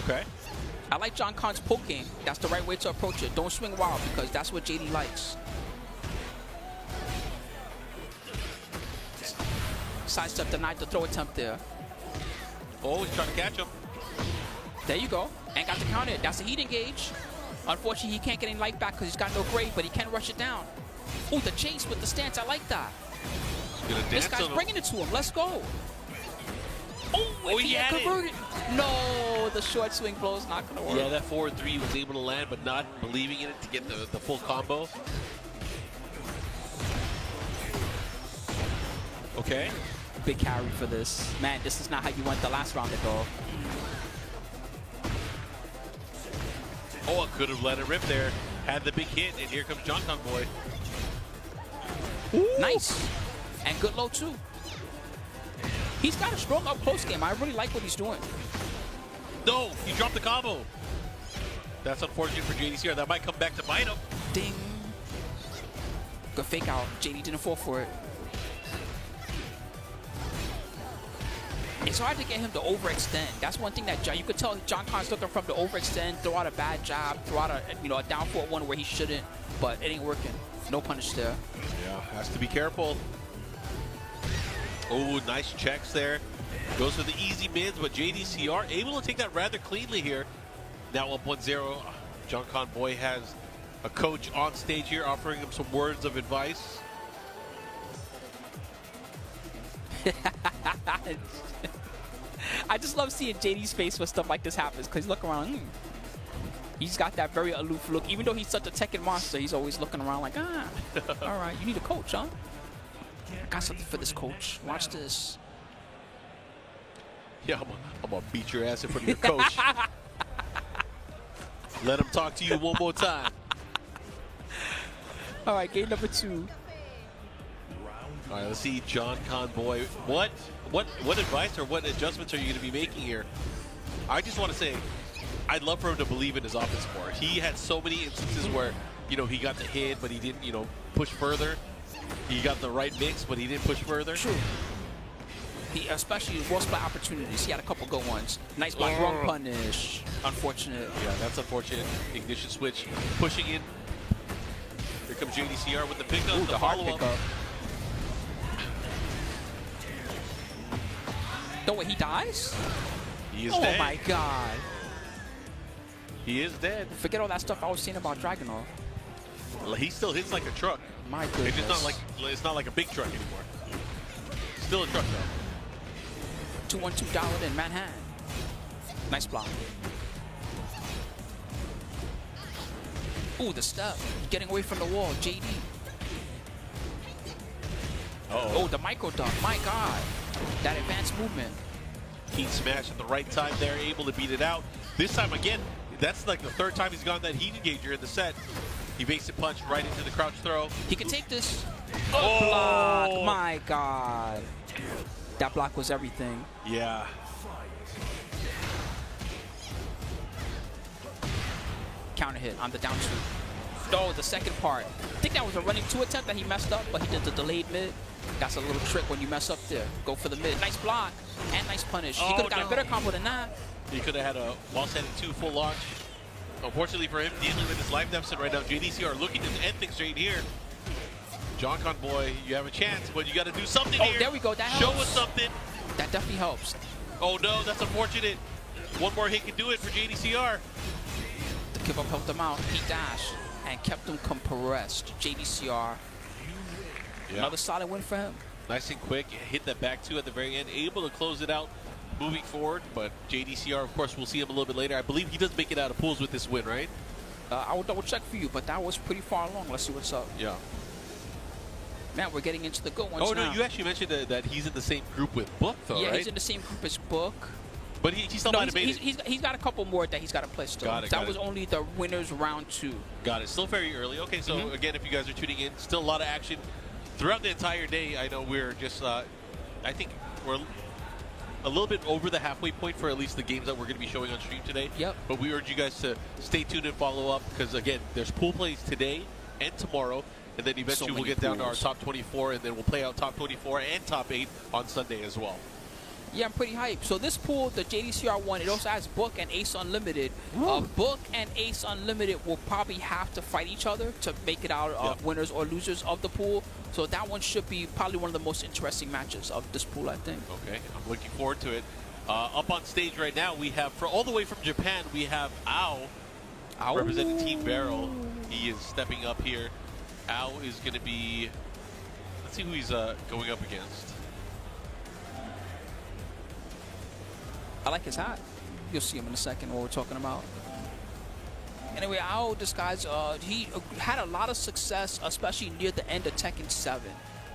Okay. I like John Khan's poke game. That's the right way to approach it. Don't swing wild because that's what JD likes. Sidestep denied the throw attempt there. Oh, he's trying to catch him. There you go. And got the counter. That's a heat engage. Unfortunately, he can't get any life back because he's got no grade, but he can rush it down. Ooh, the chase with the stance. I like that. This guy's bringing it to him. Let's go. Oh, he had converted. No, the short swing blow is not going to work. Yeah, that forward 3 was able to land, but not believing in it to get the full combo. Okay. Big carry for this. Man, this is not how you went the last round to go. Oh, I could have let it rip there. Had the big hit, and here comes John Boy. Ooh. Nice. And good low, too. He's got a strong up-close game. I really like what he's doing. No, he dropped the combo. That's unfortunate for JDCR. That might come back to bite him. Ding. Good fake out. JD didn't fall for it. It's hard to get him to overextend. That's one thing that you could tell John Khan's looking from to overextend, throw out a bad jab, throw out a down for one where he shouldn't, but it ain't working. No punish there. Yeah, has to be careful. Oh, nice checks there. Goes for the easy mids, but JDCR able to take that rather cleanly here. Now 1.0. John Boy has a coach on stage here offering him some words of advice. I just love seeing JD's face when stuff like this happens because look around. He's got that very aloof look. Even though he's such a Tekken monster, he's always looking around like, all right, you need a coach, huh? I got something for this coach. Watch this. Yeah, I'm gonna beat your ass in front of your coach. Let him talk to you one more time. All right, game number 2. All right, let's see, John Boy. What advice or what adjustments are you going to be making here? I just want to say, I'd love for him to believe in his offense more. He had so many instances where, you know, he got the hit, but he didn't, you know, push further. He got the right mix, but he didn't push further. True. He, especially wall split opportunities. He had a couple good ones. Nice block, wrong punish. Unfortunate. Yeah, that's unfortunate. Ignition switch, pushing in. Here comes JDCR with the pickup. Ooh, the hard pickup. No way, he dies? He is dead. Oh my god. He is dead. Forget all that stuff I was saying about Dragunov. Well, he still hits like a truck. My goodness. It's not like a big truck anymore. Still a truck though. 2-1-2 dialed in Manhattan. Nice block. Ooh, the step. Getting away from the wall. JD. Oh, the micro dunk. My god. That advanced movement. Keen smash at the right time there, able to beat it out. This time again, that's like the third time he's gone that heat engager in the set. He makes a punch right into the crouch throw. He can take this. Oh, block. My god. That block was everything. Yeah. Counter hit on the down two. Oh, the second part. I think that was a running 2 attempt that he messed up, but he did the delayed mid. That's a little trick when you mess up there. Go for the mid. Nice block and nice punish. He could have got a better combo than that. He could have had a while standing 2 full launch. Unfortunately for him, dealing with his life deficit right now, JDCR looking to end things straight here. John Boy, you have a chance, but you got to do something here. Oh, there we go. That helps. Show us something. That definitely helps. Oh no, that's unfortunate. One more hit can do it for JDCR. The give up helped him out. He dashed and kept him compressed. JDCR. Another solid win for him. Nice and quick. Hit that back two at the very end. Able to close it out moving forward. But JDCR, of course, we'll see him a little bit later. I believe he does make it out of pools with this win, right? I will double check for you, but that was pretty far along. Let's see what's up. Yeah. Man, we're getting into the good ones now. now. You actually mentioned that he's in the same group with Book, though, yeah, right? he's in the same group as Book. But he still might have made it. He's got a couple more that he's got to play still. That was only the winners round 2. Got it. Still very early. Okay, so again, if you guys are tuning in, still a lot of action throughout the entire day. I know we're just, I think we're a little bit over the halfway point for at least the games that we're going to be showing on stream today. Yep. But we urge you guys to stay tuned and follow up because, again, there's pool plays today and tomorrow. And then eventually we'll get down to our top 24, and then we'll play out top 24 and top 8 on Sunday as well. Yeah, I'm pretty hyped. So this pool, the JDCR one, it also has Book and Ace Unlimited. Book and Ace Unlimited will probably have to fight each other to make it out of winners or losers of the pool. So that one should be probably one of the most interesting matches of this pool, I think. Okay, I'm looking forward to it. Up on stage right now, we have, all the way from Japan, we have Ao representing Team Barrel. He is stepping up here. Ao is going to be, let's see who he's going up against. I like his hat. You'll see him in a second, what we're talking about. Anyway, Ao, this guy's, he had a lot of success, especially near the end of Tekken 7.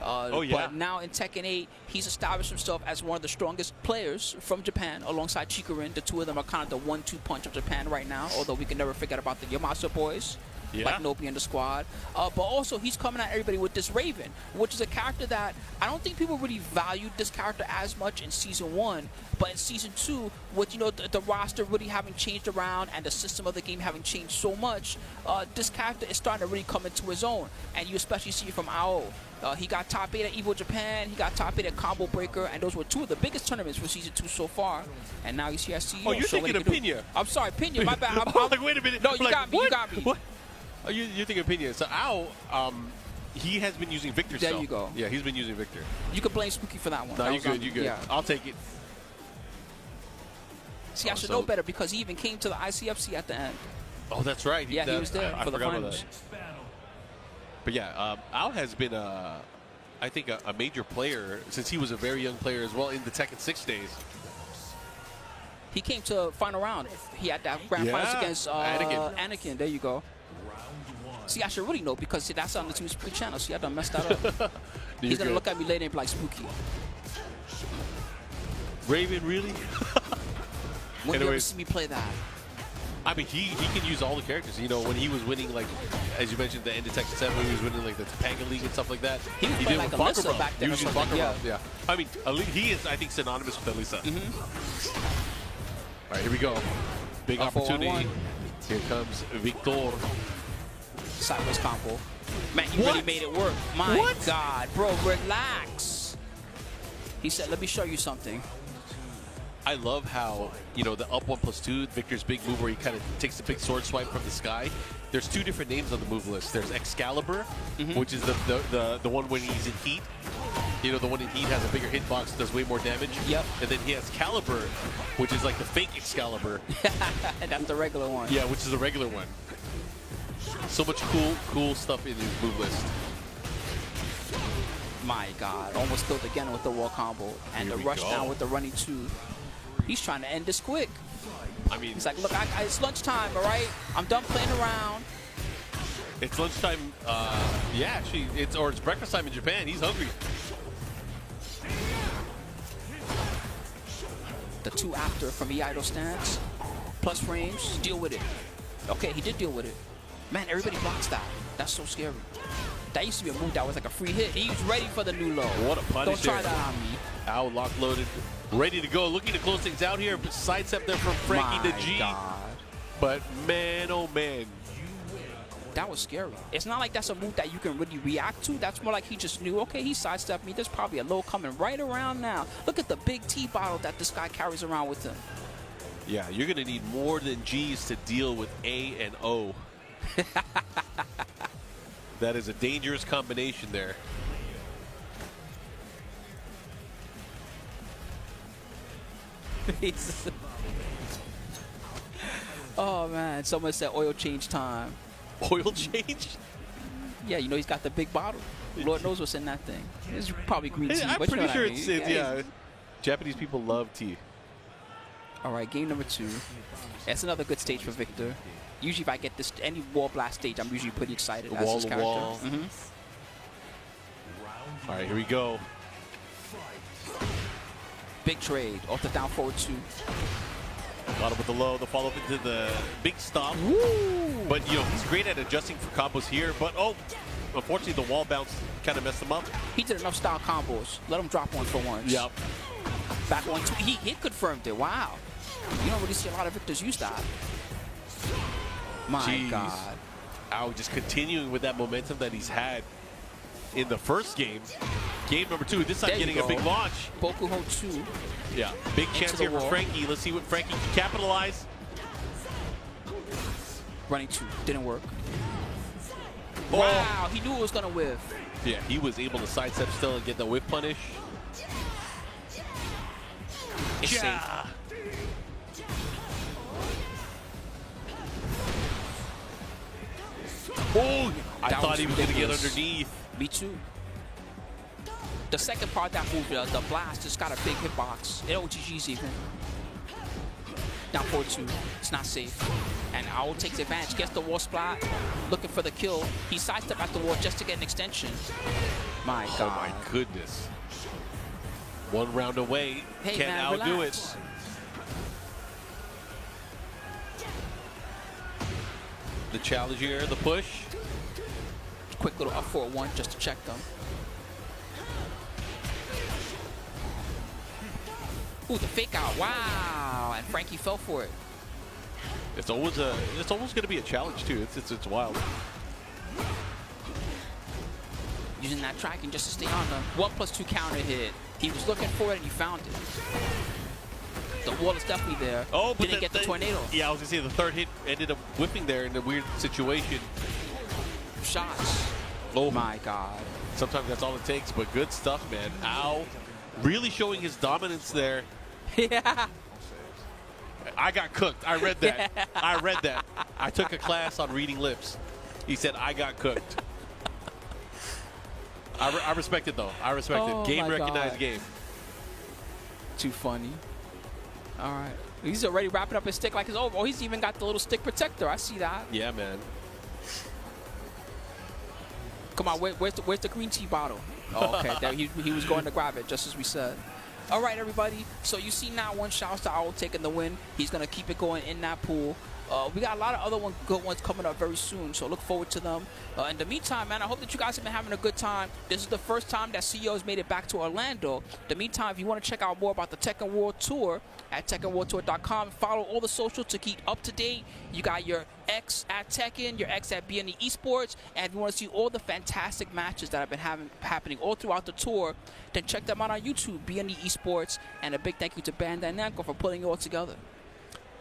But now in Tekken 8, he's established himself as one of the strongest players from Japan, alongside Chikurin. The two of them are kind of the 1-2 punch of Japan right now, although we can never forget about the Yamasa boys. Like Nobi and the squad. But also, he's coming at everybody with this Raven, which is a character that I don't think people really valued this character as much in Season 1. But in Season 2, with, you know, the roster really having changed around and the system of the game having changed so much, this character is starting to really come into his own. And you especially see it from Ao. He got top 8 at Evo Japan, he got top 8 at Combo Breaker, and those were 2 of the biggest tournaments for Season 2 so far. And now he's here as CEO. Oh, you're thinking of Pinya. I'm sorry, Pinya, my bad. I'm like, wait a minute. No, you got me, you got me. What? Oh, you're thinking of Pinya. So Ao, he has been using Victor There still. you go. Yeah, he's been using Victor. You can blame Spooky for that one. No, you're good, you're good. Yeah. I'll take it. See, I should know better because he even came to the ICFC at the end. Oh, that's right. Yeah, he was there for the finals. But yeah, Ao has been, I think, a major player since he was a very young player as well in the Tekken 6 days. He came to final round. He had that grand finals against Anakin. There you go. See, I should really know because see, that's on the Team Spooky channel. See, I done messed that up. He's going to look at me later and be like, Spooky. Raven, really? When do you ever see me play that? I mean, he can use all the characters. You know, when he was winning, like, as you mentioned, the end of Tekken 7, when he was winning, like, the Topanga League and stuff like that. He was playing like Alyssa back then. He was using yeah. I mean, he is, I think, synonymous with Alyssa. All right, here we go. Big opportunity. Here comes Victor. Sideways combo. Man, he really made it work. My God, bro, relax. He said, let me show you something. I love how, you know, the up 1+2, Victor's big move where he kind of takes the big sword swipe from the sky. There's 2 different names on the move list. There's Excalibur, which is the one when he's in heat. You know, the one in heat has a bigger hitbox, does way more damage. Yep. And then he has Caliber, which is like the fake Excalibur. And that's the regular one. Yeah, which is the regular one. So much cool stuff in his move list. My God, almost killed again with the wall combo. And the rush down with the running 2. He's trying to end this quick. I mean, he's like, look, it's lunchtime, all right? I'm done playing around. It's lunchtime. Yeah, actually, it's breakfast time in Japan. He's hungry. The 2 after from the idle stance. Plus frames, deal with it. Okay, he did deal with it. Man, everybody blocks that. That's so scary. That used to be a move that was like a free hit. He's ready for the new low. What a punish. Don't try that on me. Ao lock loaded, ready to go. Looking to close things out here. Sidestep there from Frankie the G. God. But man, oh man. That was scary. It's not like that's a move that you can really react to. That's more like he just knew, okay, he sidestepped me. There's probably a low coming right around now. Look at the big tea bottle that this guy carries around with him. Yeah, you're going to need more than G's to deal with A and O. That is a dangerous combination there. Oh man, someone said oil change time. Oil change? Yeah, you know he's got the big bottle. Lord knows what's in that thing. It's probably green tea. I'm but you know pretty sure what I mean. it's yeah. Japanese people love tea. All right, game number 2. That's another good stage for Victor. Usually, if I get this any wall blast stage, I'm usually pretty excited as Wall this to character. wall. All right, here we go. Big trade off the down forward 2. Got him with the low, the follow up into the big stomp. Woo! But you know he's great at adjusting for combos here. But oh, unfortunately the wall bounce kind of messed him up. He did enough style combos. Let him drop one for once. Yep. Back 1-2. He confirmed it. Wow. You don't really see a lot of Victors use that. My Jeez. God. Ow, just continuing with that momentum that he's had in the first game. Game number 2, this time There you getting a go. big launch. Bokuho 2. Yeah, big chance the here for wall. Frankie. Let's see what Frankie can capitalize. Running 2. Didn't work. Oh. Wow, he knew it was going to whiff. Yeah, he was able to sidestep still and get the whip punish. It's Yeah. safe. Oh, I That thought was he was going to get ridiculous. underneath. Me too. The second part of that move, the blast, just got a big hitbox. It OGG's even. Down 4-2. It's not safe. And Owl takes advantage. Gets the wall splat. Looking for the kill. He sidestepped at the wall just to get an extension. My God. Oh my goodness. One round away. Hey, Can't man, outdo relax. it. The challenge here, the push. Quick little up 4-1 just to check them. Ooh, the fake out. Wow. And Frankie fell for it. It's almost going to be a challenge too. It's wild. Using that tracking just to stay on them. 1+2 counter hit. He was looking for it and he found it. The wall is definitely there. Oh, but didn't get the tornado. Yeah, I was gonna say the third hit ended up whipping there in a weird situation. Shots. Oh my God. Sometimes that's all it takes, but good stuff, man. Ow. Really showing his dominance there. Yeah. I got cooked. I read that. I read that. I took a class on reading lips. He said, I got cooked. I respect it, though. I respect it. Game recognized God. game. Too funny. All right. He's already wrapping up his stick like it's over. Oh, he's even got the little stick protector. I see that. Yeah, man. Come on, where's the green tea bottle? Oh, okay. There, he was going to grab it, just as we said. All right, everybody. So you see now one shouts to Owl taking the win. He's going to keep it going in that pool. We got a lot of other good ones coming up very soon, so look forward to them. In the meantime, man, I hope that you guys have been having a good time. This is the first time that CEO has made it back to Orlando. In the meantime, if you want to check out more about the Tekken World Tour, at TekkenWorldTour.com. Follow all the socials to keep up to date. You got your X at Tekken, your X at BNE Esports, and if you want to see all the fantastic matches that have been happening all throughout the tour, then check them out on YouTube, BNE Esports, and a big thank you to Bandai Namco for putting it all together.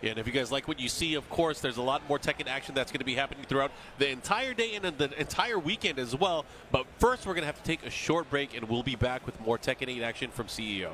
Yeah, and if you guys like what you see, of course, there's a lot more Tekken action that's going to be happening throughout the entire day and the entire weekend as well. But first, we're going to have to take a short break, and we'll be back with more Tekken 8 action from CEO.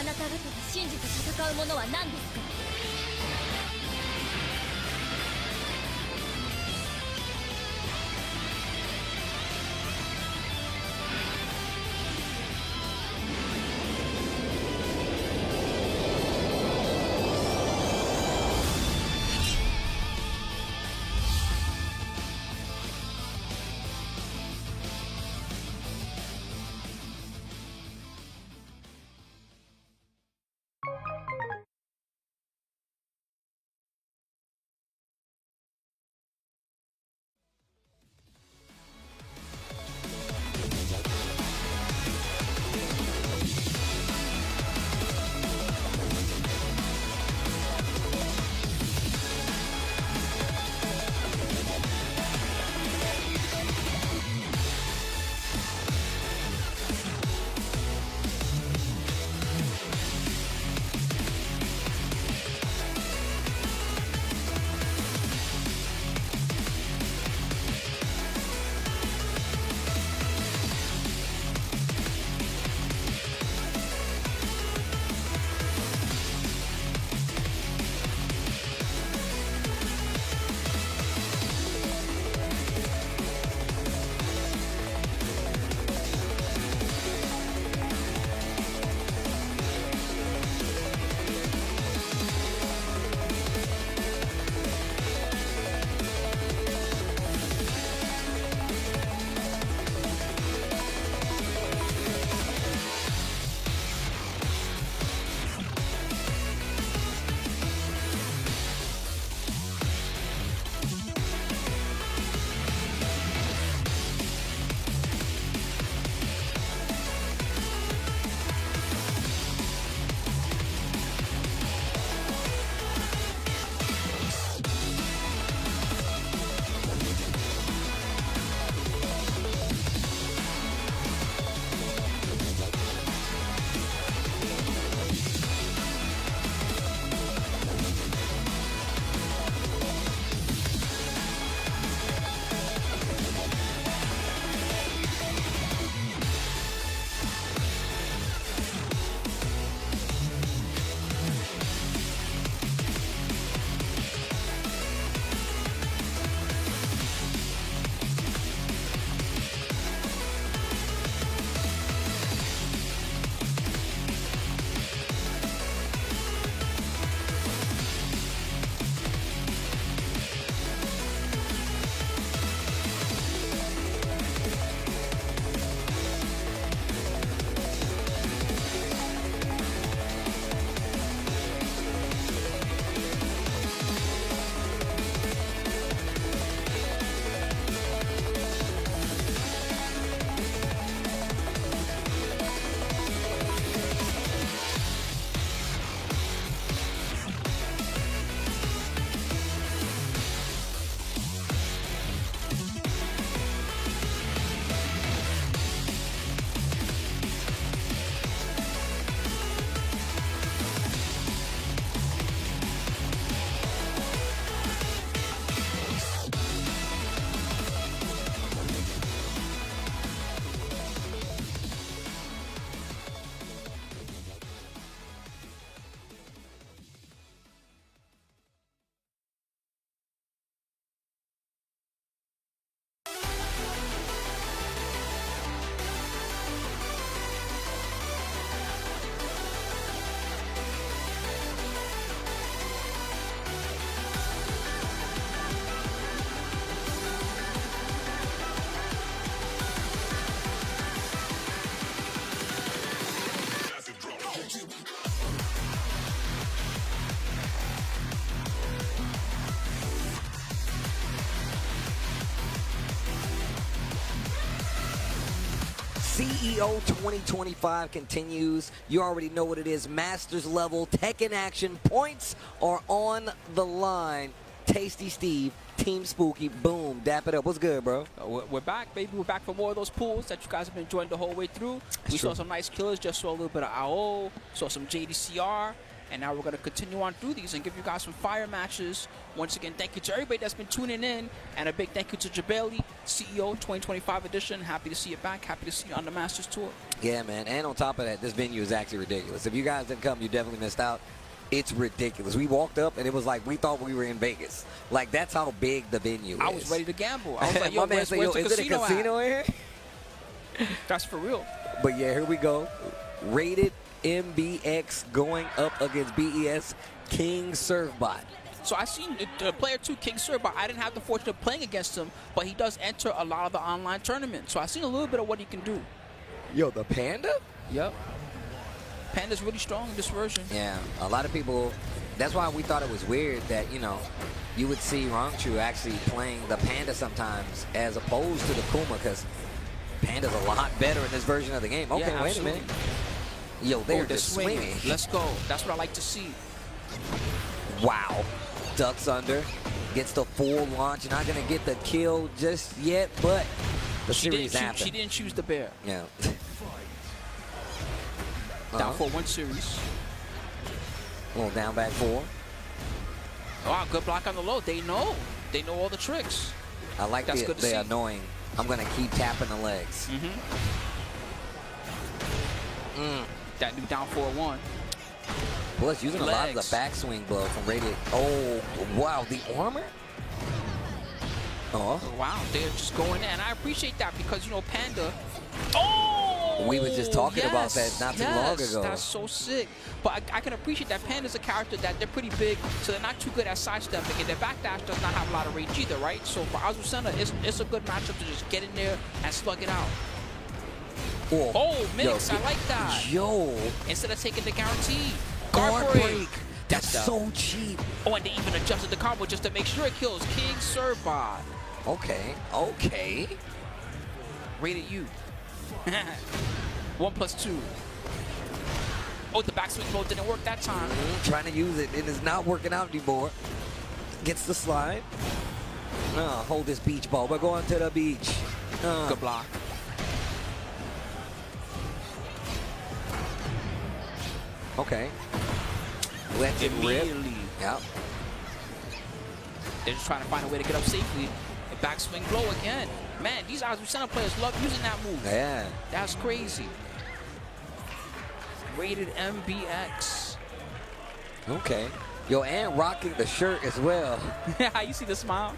あなた方が信じて戦うものは何ですか？CEO 2025 continues. You already know what it is. Masters level Tekken action. Points are on the line. Tasty Steve, Team Spooky, boom, dap it up. What's good, bro? We're back, baby. We're back for more of those pools that you guys have been enjoying the whole way through. We saw some nice killers, just saw a little bit of AO, saw some JDCR. And now we're going to continue on through these and give you guys some fire matches. Once again, thank you to everybody that's been tuning in. And a big thank you to Jabali, CEO 2025 edition. Happy to see you back. Happy to see you on the Masters Tour. Yeah, man. And on top of that, this venue is actually ridiculous. If you guys didn't come, you definitely missed out. It's ridiculous. We walked up, and it was like we thought we were in Vegas. Like, that's how big the venue is. I was ready to gamble. I was like, yo, my man said, yo, is it a casino in here? That's for real. But, yeah, here we go. Rated MBX going up against BES King Servbot. So I seen the player 2, King Servbot. I didn't have the fortune of playing against him, but he does enter a lot of the online tournaments. So I seen a little bit of what he can do. Yo, the Panda? Yep. Panda's really strong in this version. Yeah, a lot of people, that's why we thought it was weird that, you know, you would see Rangchu actually playing the Panda sometimes as opposed to the Kuma, because Panda's a lot better in this version of the game. Okay, yeah, wait a minute. Yo, they're just swinging. Let's go. That's what I like to see. Wow. Ducks under. Gets the full launch. Not going to get the kill just yet, but the series happened. She didn't choose the bear. Yeah. Down for 1 series. A little down back 4. Wow, good block on the low. They know. They know all the tricks. I like the annoying. I'm going to keep tapping the legs. That new down 4-1. Plus, using a lot of the backswing blow from rated. Oh, wow. The armor? Oh. Wow. They're just going in. And I appreciate that because, you know, Panda. Oh! We were just talking about that not too long ago. That's so sick. But I can appreciate that Panda's a character that they're pretty big, so they're not too good at sidestepping. And their backdash does not have a lot of range either, right? So for Azucena, it's a good matchup to just get in there and slug it out. Oh, mix. I like that. Yo. Instead of taking the guarantee. Guard break. That's so cheap. Oh, and they even adjusted the combo just to make sure it kills King Servbot. Okay. Okay. Rated U. 1+2. Oh, the backswing blow didn't work that time. Trying to use it. It is not working out anymore. Gets the slide. Hold this beach ball. We're going to the beach. Good block. Okay. Let it rip. Yep. They're just trying to find a way to get up safely. The backswing blow again. Man, these Azucena players love using that move. Yeah. That's crazy. Rated MBX. Okay. Yo, and rocking the shirt as well. Yeah, you see the smile?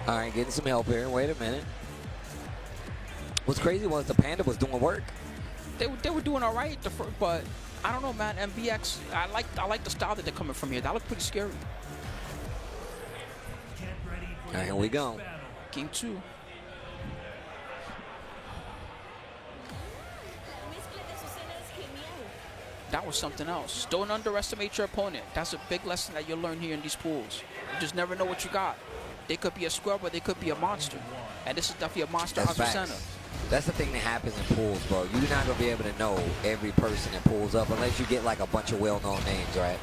All right, getting some help here. Wait a minute. What's crazy was the Panda was doing work. They were doing all right, but I don't know, man. MBX, I like the style that they're coming from here. That looked pretty scary. All right, here we go. Game 2. That was something else. Don't underestimate your opponent. That's a big lesson that you'll learn here in these pools. You just never know what you got. They could be a scrub or they could be a monster. And this is definitely a monster Azucena. That's the thing that happens in pools, bro. You're not going to be able to know every person that pulls up unless you get like a bunch of well-known names, right?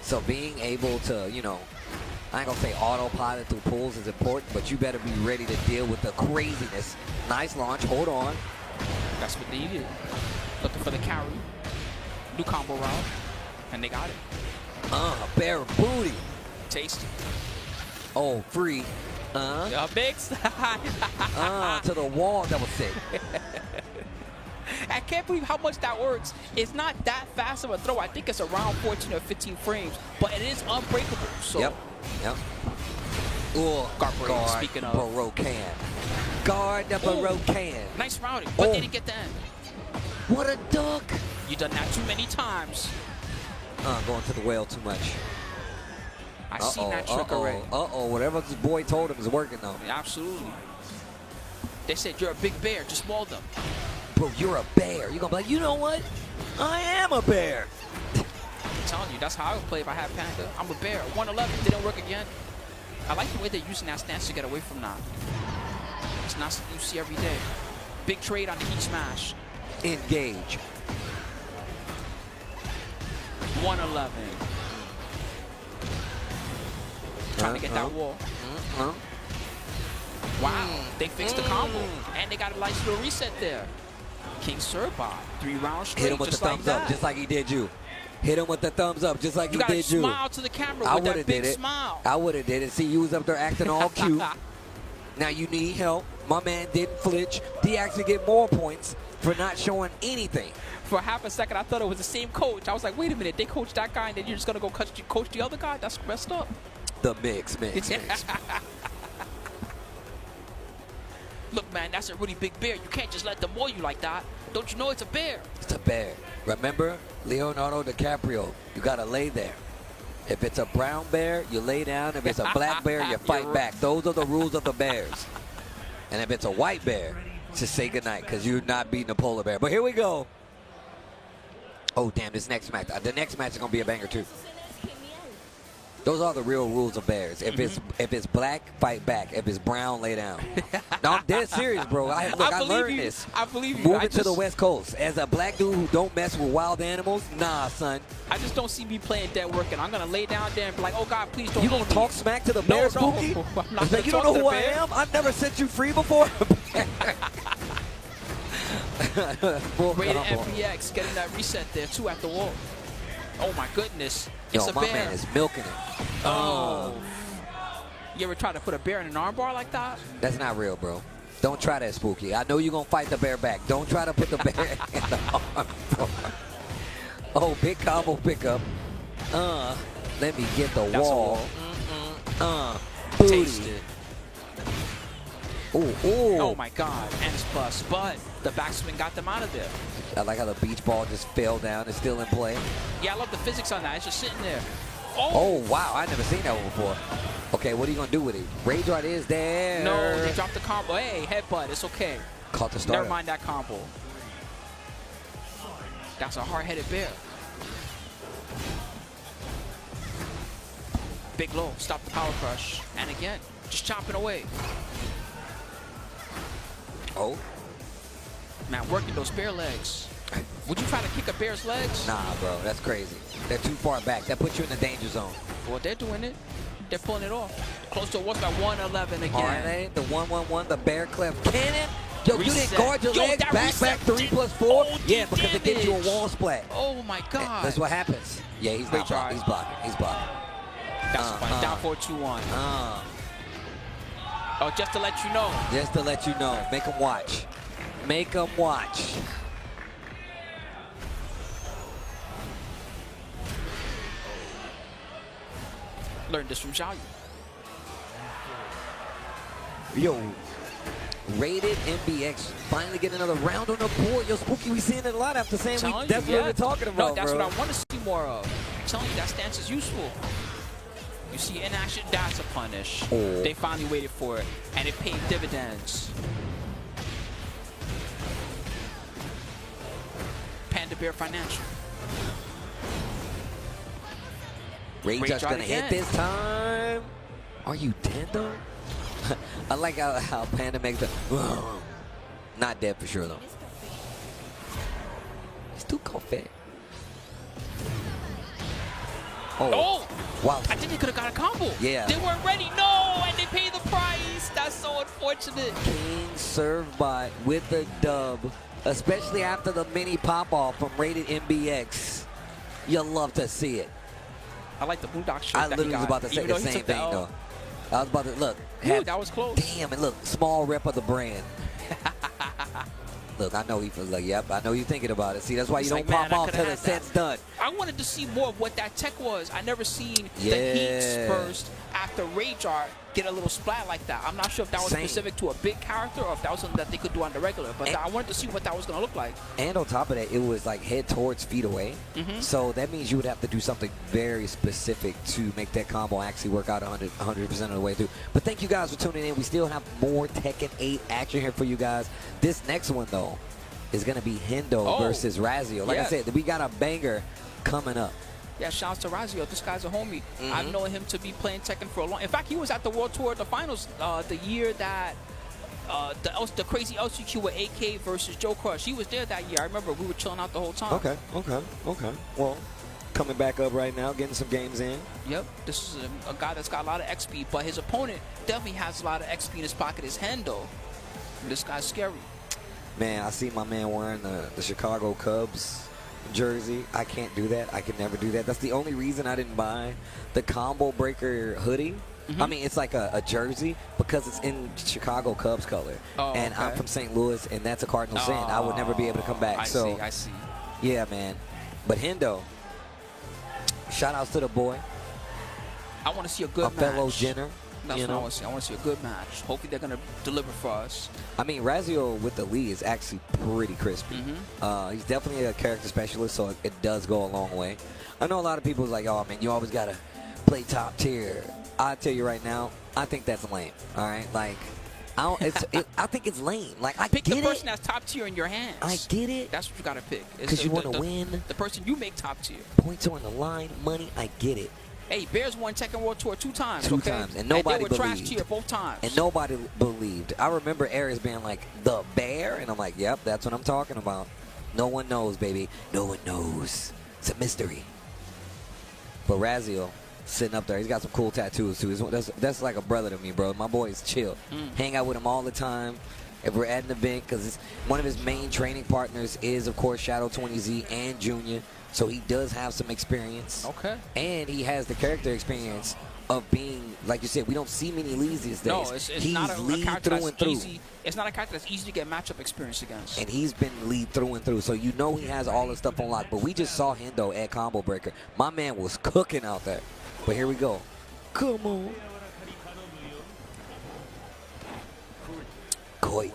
So being able to, you know, I ain't going to say autopilot through pools is important, but you better be ready to deal with the craziness. Nice launch. Hold on. That's what they needed. Looking for the carry. New combo round. And they got it. Bare booty. Tasty. Oh, free. Mix. To the wall. That was sick. I can't believe how much that works. It's not that fast of a throw. I think it's around 14 or 15 frames, but it is unbreakable. So. Yep. Ooh, guard, speaking of. Barocan. Guard the Barocan. Nice routing, but they didn't get the end. What a duck. You done that too many times. Going to the whale too much. I seen that trick already. Whatever this boy told him is working though. Yeah, absolutely. They said you're a big bear, just maul them. Bro, you're a bear. You're gonna be like, you know what? I am a bear. I'm telling you, that's how I would play if I had Panda. I'm a bear. 111 didn't work again. I like the way they're using that stance to get away from that. It's not something you see every day. Big trade on the heat smash. Engage. 111. Trying to get that wall. Wow, they fixed the combo. And they got a nice little reset there. King Servbot, 3 rounds straight. Hit him with the thumbs up, just like he did you. Hit him with the thumbs up, just like you he did you. Smile to the camera with that big smile. I would have did it. See, you was up there acting all cute. Now you need help. My man didn't flinch. He actually get more points for not showing anything. For half a second, I thought it was the same coach. I was like, wait a minute, they coach that guy, and then you're just going to go coach the other guy? That's messed up. The mix. Look, man, that's a really big bear. You can't just let them maul you like that. Don't you know it's a bear? It's a bear. Remember, Leonardo DiCaprio, you got to lay there. If it's a brown bear, you lay down. If it's a black bear, you fight back. Those are the rules of the bears. And if it's a white bear, just say goodnight because you're not beating a polar bear. But here we go. Oh, damn, this next match. The next match is going to be a banger, too. Those are the real rules of bears. If it's black, fight back. If it's brown, lay down. No, I'm dead serious, bro. I learned this. I believe you. Moving to the West Coast. As a black dude who don't mess with wild animals, nah, son. I just don't see me playing dead working. I'm going to lay down there and be like, oh, God, please don't. You going to talk smack to the bear, Spooky? No, you don't know who I am? I've never set you free before. Rated FBX getting that reset there, too, at the wall. Oh, my goodness. It's a my bear. man is milking it. Oh. You ever try to put a bear in an armbar like that? That's not real, bro. Don't try that, Spooky. I know you're going to fight the bear back. Don't try to put the bear in the armbar. Oh, big combo pickup. Let me get the wall. Taste it. Ooh. Oh, my God. And it's bust. But the backswing got them out of there. I like how the beach ball just fell down. It's still in play. Yeah, I love the physics on that. It's just sitting there. Oh, wow. I've never seen that one before. Okay, what are you going to do with it? Rage Art is there. No, they dropped the combo. Hey, headbutt. It's okay. Caught the start. Never mind that combo. That's a hard-headed bear. Big low. Stop the power crush. And again, just chopping away. Oh. Man, working those bear legs. Would you try to kick a bear's legs? Nah, bro. That's crazy. They're too far back. That puts you in the danger zone. Well, they're doing it. They're pulling it off. Close to what's that 111 again. Are they? The 111, the bear clef cannon. Yo, Reset. You didn't guard your legs. Back 3+4. Yeah, because it gives you a wall splat. Oh, my God. That's what happens. Yeah, he's not blocking. He's blocking. He's blocking. That's fine. Down 4-2-1. Oh, just to let you know. Just to let you know. Make them watch. Make them watch. Learned this from Xiaoyu. Yo, rated MBX finally get another round on the board. Yo, Spooky, we seeing it a lot after saying that's what we're talking about, No, that's bro. what I want to see more of. I'm telling you, that stance is useful. You see in action, that's a punish. Oh. They finally waited for it, and it paid dividends. Panda Bear Financial. Rage Art's gonna hit this time. Are you dead though? I like how Panda makes the not dead for sure though. He's too confident. Oh! Wow. I think they could have got a combo. Yeah. They weren't ready. No, and they paid the price. That's so unfortunate. King served by with the dub, especially after the mini pop-off from Rated MBX. You'll love to see it. I like the Boondock shirt. I literally was about to say the same thing, though. I was about to, look. Ooh, that was close. Damn, and look, small rep of the brand. Look, I know he feels like, yep, I know you're thinking about it. See, that's why you don't pop off till the set's done. I wanted to see more of what that tech was. I never seen the heat burst after Rage Art get a little splat like that. I'm not sure if that was specific to a big character or if that was something that they could do on the regular, but I wanted to see what that was going to look like. And on top of that, it was like head towards, feet away. So that means you would have to do something very specific to make that combo actually work out 100% of the way through. But thank you guys for tuning in. We still have more Tekken 8 action here for you guys. This next one, though, is going to be Hendo versus Razio. Like I said, we got a banger coming up. Yeah, shouts to Razio. This guy's a homie. I've known him to be playing Tekken for a long. In fact, he was at the World Tour, the finals, the year that the crazy LCQ with AK versus Joecrush. He was there that year. I remember we were chilling out the whole time. Okay. Well, coming back up right now, getting some games in. Yep, this is a guy that's got a lot of XP, but his opponent definitely has a lot of XP in his pocket. His Hendo. This guy's scary. Man, I see my man wearing the Chicago Cubs jersey. I can't do that. I can never do that. That's the only reason I didn't buy the Combo Breaker hoodie. I mean, it's like a jersey because it's in Chicago Cubs color. And I'm from St. Louis, and that's a Cardinal sin. I would never be able to come back. I see. Yeah, man. But Hendo, shout outs to the boy. I want to see a good match. A fellow Jenner. That's what I want to see. I want to see a good match. Hopefully they're going to deliver for us. I mean, Razio with the lead is actually pretty crispy. He's definitely a character specialist, so it does go a long way. I know a lot of people is like, oh, man, you always got to play top tier. I tell you right now, I think that's lame. All right? Like, I think it's lame. Like, I pick get the person that's top tier in your hands. I get it. That's what you got to pick. Because you want to win. The person you make top tier. Points are on the line. Money, I get it. Hey, Bears won Tekken World Tour 2 times. Two times, and nobody and they were believed. trash tier both times. And nobody believed. I remember Aries being like, the bear? And I'm like, yep, that's what I'm talking about. No one knows, baby. No one knows. It's a mystery. But Razio, sitting up there, he's got some cool tattoos, too. That's like a brother to me, bro. My boy is chill. Hang out with him all the time. If we're at an event, because one of his main training partners is, of course, Shadow 20Z and Junior. So he does have some experience. Okay. And he has the character experience of being, like you said, we don't see many leads these days. No, it's he's not a lead character through that's and through. easy. It's not a character that's easy to get matchup experience against. And he's been lead through and through. So you know he has all this stuff on lock. But we just saw Hendo at Combo Breaker. My man was cooking out there. But here we go. Come on. Koi.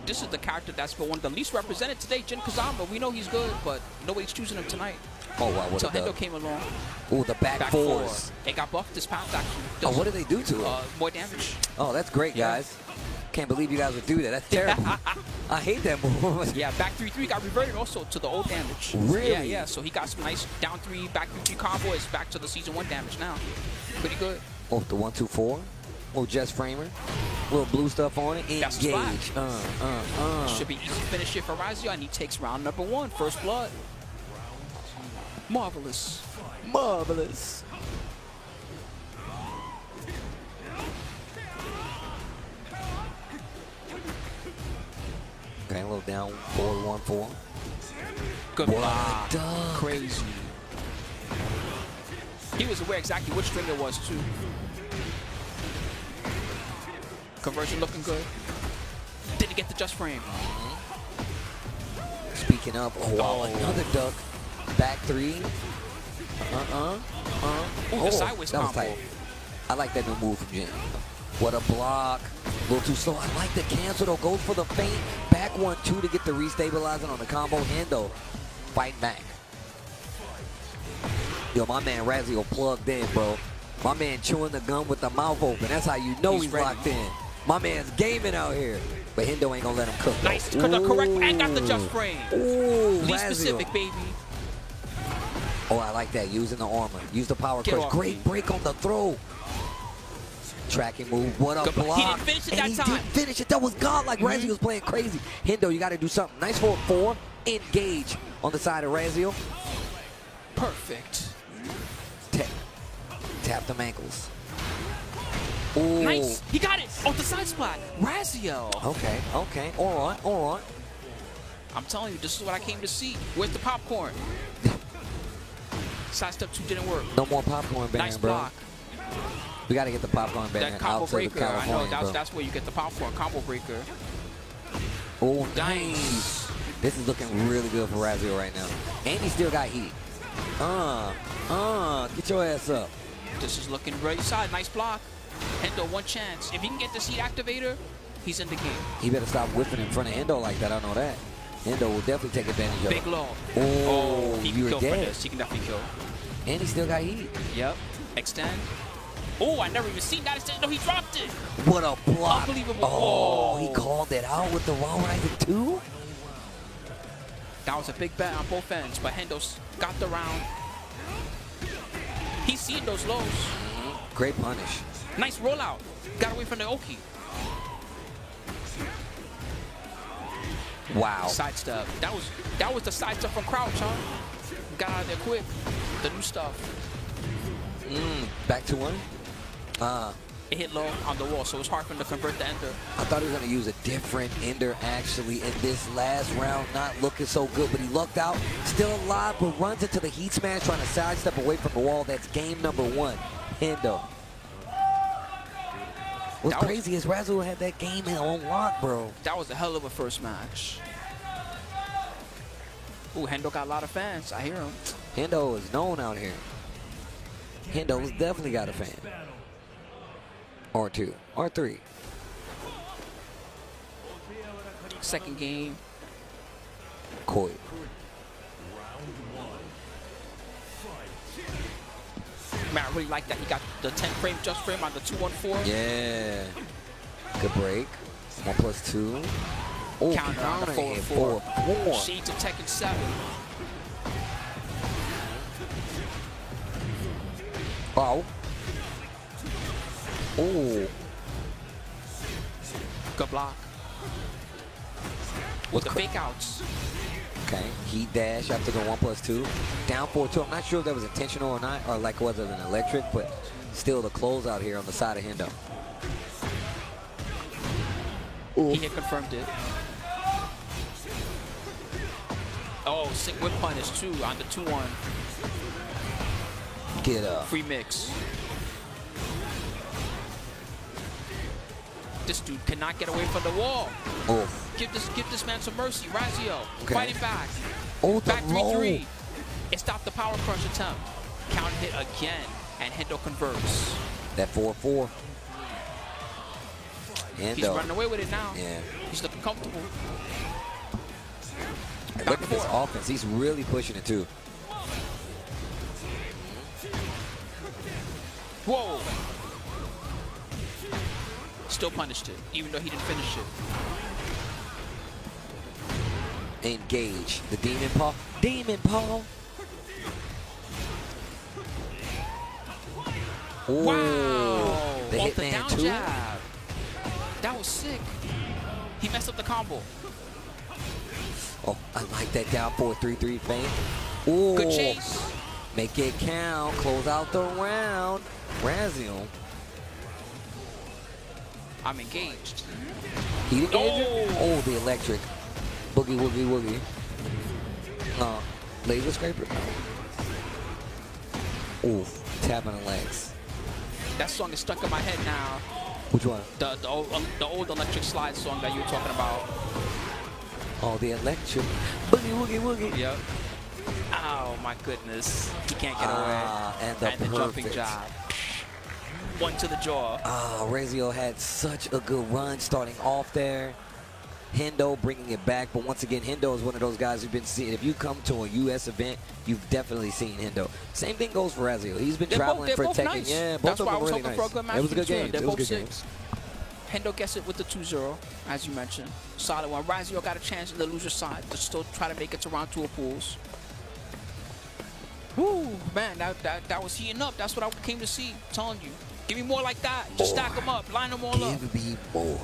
This is the character that's been one of the least represented today, Jin Kazama. We know he's good, but nobody's choosing him tonight. Oh, wow. Until Hendo came along. Ooh, the back fours. It got buffed this past, actually. Oh, what did they do to it? More damage. Oh, that's great, guys. Can't believe you guys would do that. That's terrible. I hate that move. Yeah, back 3-3 got reverted also to the old damage. Really? Yeah. So he got some nice down 3, back 3-3 combo. It's back to the season 1 damage now. Pretty good. Oh, the 1-2-4. Little Jess Framer. Little blue stuff on it. Engage. Should be easy finish here for Razio, and he takes round number 1, first blood. Marvelous. Marvelous. Okay, a little down, 4-1-4. Good block. Crazy. He was aware exactly which string it was, too. Conversion looking good. Didn't get the just frame. Speaking of, another duck. Back 3. The sideways that was combo. tight. I like that new move from Jin. What a block. A little too slow. I like the cancel, though. Goes for the feint. Back 1-2 to get the restabilizing on the combo. Hendo fighting back. Yo, my man Razio plugged in, bro. My man chewing the gum with the mouth open. That's how you know he's locked in. My man's gaming out here. But Hendo ain't gonna let him cook. Nice, correct, and got the just frame. Ooh, Least specific, baby. Oh, I like that. Using the armor. Use the power crush. Great break on the throw. Tracking move. What a block. He didn't finish it that time. He didn't finish it. That was godlike. Razio was playing crazy. Hendo, you got to do something. Nice forward 4. Engage on the side of Razio. Perfect. Tap them ankles. Ooh. Nice. He got it. Off the side splat. Razio. Okay. All right. I'm telling you, this is what I came to see. Where's the popcorn? Side step 2 didn't work. No more popcorn banner, nice bro. block. We got to get the popcorn banner that combo out breaker. to California, I know, that's where you get the popcorn combo breaker. Oh, nice. This is looking really good for Razio right now. And he still got heat. Get your ass up. This is looking right side. Nice block. Hendo, one chance. If he can get the seat activator, he's in the game. He better stop whipping in front of Hendo like that. I know that. Hendo will definitely take advantage of it. Big low. Oh, he can kill for this. He can definitely kill. And he still got heat. Yep. Extend. Oh, I never even seen that extend. No, he dropped it. What a block. Unbelievable. Oh, he called it out with the wrong rising 2. That was a big bet on both ends, but Hendo's got the round. He's seen those lows. Great punish. Nice rollout. Got away from the Oki. Wow. Sidestep. That was the sidestep from Crouch, huh? Got out of there quick. The new stuff. Back to 1. It hit low on the wall, so it's hard for him to convert the ender. I thought he was going to use a different ender actually in this last round. Not looking so good, but he lucked out. Still alive, but runs into the heat smash, trying to sidestep away from the wall. That's game number 1. Hendo. What's crazy is Razzle had that game on lock, bro. That was a hell of a first match. Ooh, Hendo got a lot of fans. I hear him. Hendo is known out here. Hendo's definitely got a fan. Or 2. Or 3. Second game. Koi. Man, I really like that. He got the 10 frame just frame on the 2-1-4. Yeah. Good break. 1+2. Oh, counter on the 4-4. Shades of Tekken 7. Wow. Oh. Good block. With the fake outs. Okay. Heat dash after the 1+2. Down 4-2. I'm not sure if that was intentional or not, or like was it an electric, but still the closeout here on the side of Hendo. He had confirmed it. Oh, sick whip punish too on the 2-1. Get up. Free mix. This dude cannot get away from the wall. Oh. Give this man some mercy. Razio fighting back. Oh, back 3-3. It stopped the power crush attempt. Counter hit again, and Hendo converts. That 4-4. He's running away with it now. Yeah. He's looking comfortable. And look at this offense. He's really pushing it too. Whoa. Still punished it, even though he didn't finish it. Engage. The Demon Paw. Demon Paw. Wow. The Off the Hitman down 2. jab. That was sick. He messed up the combo. Oh, I like that down 4-3-3 feint. Ooh. Good chase. Make it count. Close out the round. Razio. I'm engaged. He engaged? Oh, the electric. Boogie, woogie, woogie. Laser scraper? Ooh, tapping the legs. That song is stuck in my head now. Which one? The old electric slide song that you were talking about. Oh, the electric. Boogie, woogie, woogie. Yep. Oh my goodness. He can't get away. And the jumping job. One to the jaw. Razio had such a good run starting off there. Hendo bringing it back, but once again, Hendo is one of those guys who've been seeing. If you come to a U.S. event, you've definitely seen Hendo. Same thing goes for Razio. He's been traveling for Tekken. Nice. Yeah, both That's of why them I was really hoping nice. for a good match. It was a good game. They're It was both good game. Hendo gets it with the 2-0, as you mentioned. Solid one. Razio got a chance in the loser side to still try to make it to round 2 of pools. Woo, man, that was heating up. That's what I came to see. I'm telling you. Give me more like that. Just stack them up. Line them all up. Give me more.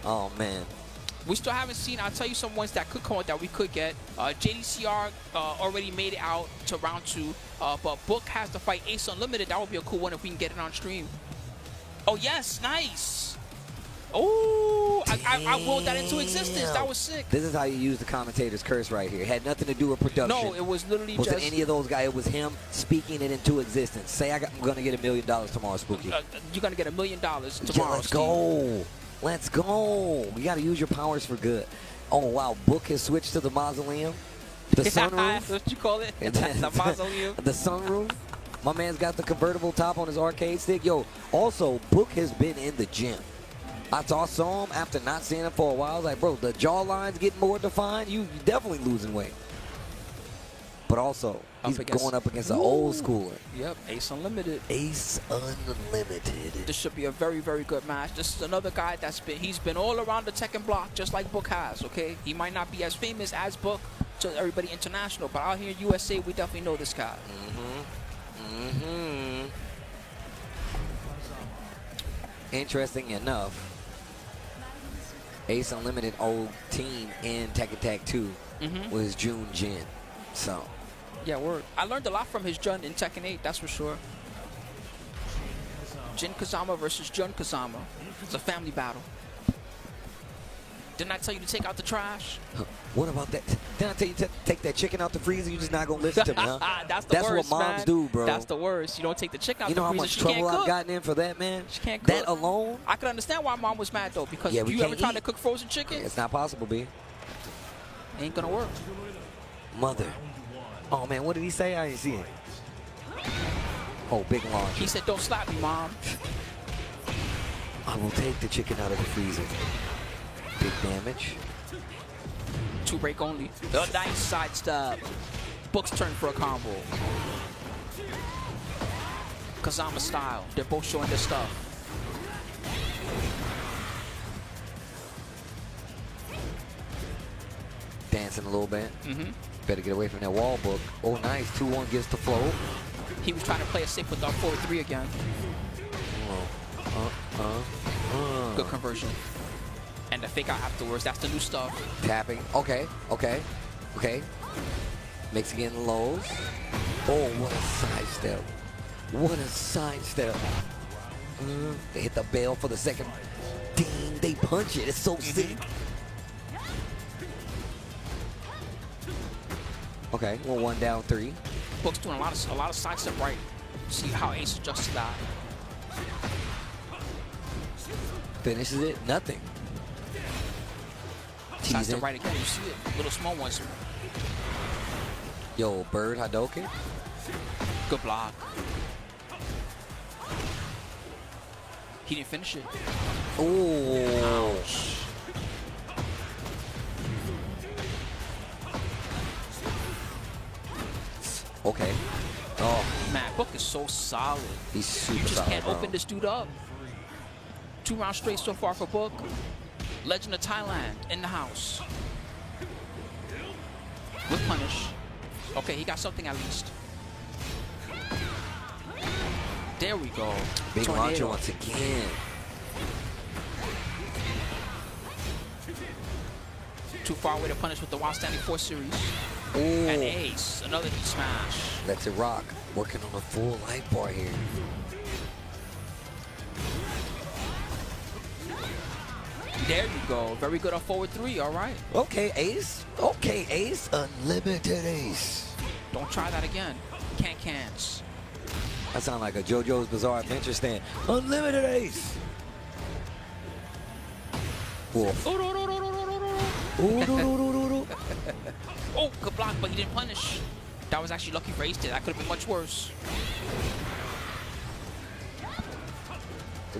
Oh, man. We still haven't seen, I'll tell you some ones that could come out that we could get. JDCR already made it out to round 2. But Book has to fight Ace Unlimited. That would be a cool one if we can get it on stream. Oh, yes. Nice. Oh, I willed that into existence. That was sick. This is how you use the commentator's curse right here. It had nothing to do with production. No, it was literally wasn't just... any of those guys. It was him speaking it into existence. Say I'm going to get $1 million tomorrow, Spooky. You're going to get $1 million tomorrow. Yeah, let's go. Let's go. We got to use your powers for good. Oh, wow. Book has switched to the mausoleum. The sunroof. That's what you call it? The mausoleum. The sunroof. My man's got the convertible top on his arcade stick. Yo, also, Book has been in the gym. I saw him after not seeing him for a while. I was like, bro, the jawline's getting more defined. You definitely losing weight. But also, he's going up against an old schooler. Yep, Ace Unlimited. Ace Unlimited. This should be a very, very good match. This is another guy he's been all around the Tekken block, just like Book has, okay? He might not be as famous as Book to everybody international, but out here in USA, we definitely know this guy. Interesting enough, Ace Unlimited old team in Tekken Tag 2 was Jun Jin. So, yeah, word. I learned a lot from his Jun in Tekken 8, that's for sure. Jin Kazama versus Jun Kazama. It's a family battle. Didn't I tell you to take out the trash? What about that? Didn't I tell you to take that chicken out the freezer? You just not gonna listen to me, huh? That's worst, what moms do, bro. That's the worst. You don't take the chicken out you the know freezer. how much she trouble can't cook. I've gotten in for that, man? She can't cook. That alone? I can understand why mom was mad, though, because yeah, you ever tried to cook frozen chicken? It's not possible, B. Ain't gonna work. Mother. Oh, man, what did he say? I didn't see it. Oh, big launch. He said, don't slap me, Mom. I will take the chicken out of the freezer. Big damage. 2 break only. A nice sidestep. Book's turn for a combo. Kazama style. They're both showing their stuff. Dancing a little bit. Mm-hmm. Better get away from that wall book. Oh, nice. 2-1 gets the flow. He was trying to play it safe with our 4-3 again. Good conversion. And the fake out afterwards. That's the new stuff. Tapping. Okay. Mixing in lows. Oh, what a sidestep. What a sidestep. They hit the bell for the second. Ding, they punch it. It's so sick. Okay, well, 1 down 3. Book's doing a lot of sidestep right. See how Ace adjusts to that. Finishes it, nothing. Sidestep right again, you see it. Little small ones. Yo, Bird Hadouken. Good block. He didn't finish it. Oh. Ouch. Okay. Oh. Man, Book is so solid. He's super solid. You just can't bro. open this dude up. 2 rounds straight so far for Book. Legend of Thailand in the house. With punish. Okay, he got something at least. There we go. Big Tornado. launcher once again. Too far away to punish with the Wild Standing 4 series. Ooh. And Ace, another heat smash. Lets it rock. Working on a full life bar here. There you go. Very good on forward 3. All right. Okay, Ace. Okay, Ace. Unlimited Ace. Don't try that again. Cans. That sounds like a JoJo's Bizarre Adventure stand. Unlimited Ace. Wolf. Oh, good block, but he didn't punish. That was actually lucky for Ace. That could have been much worse.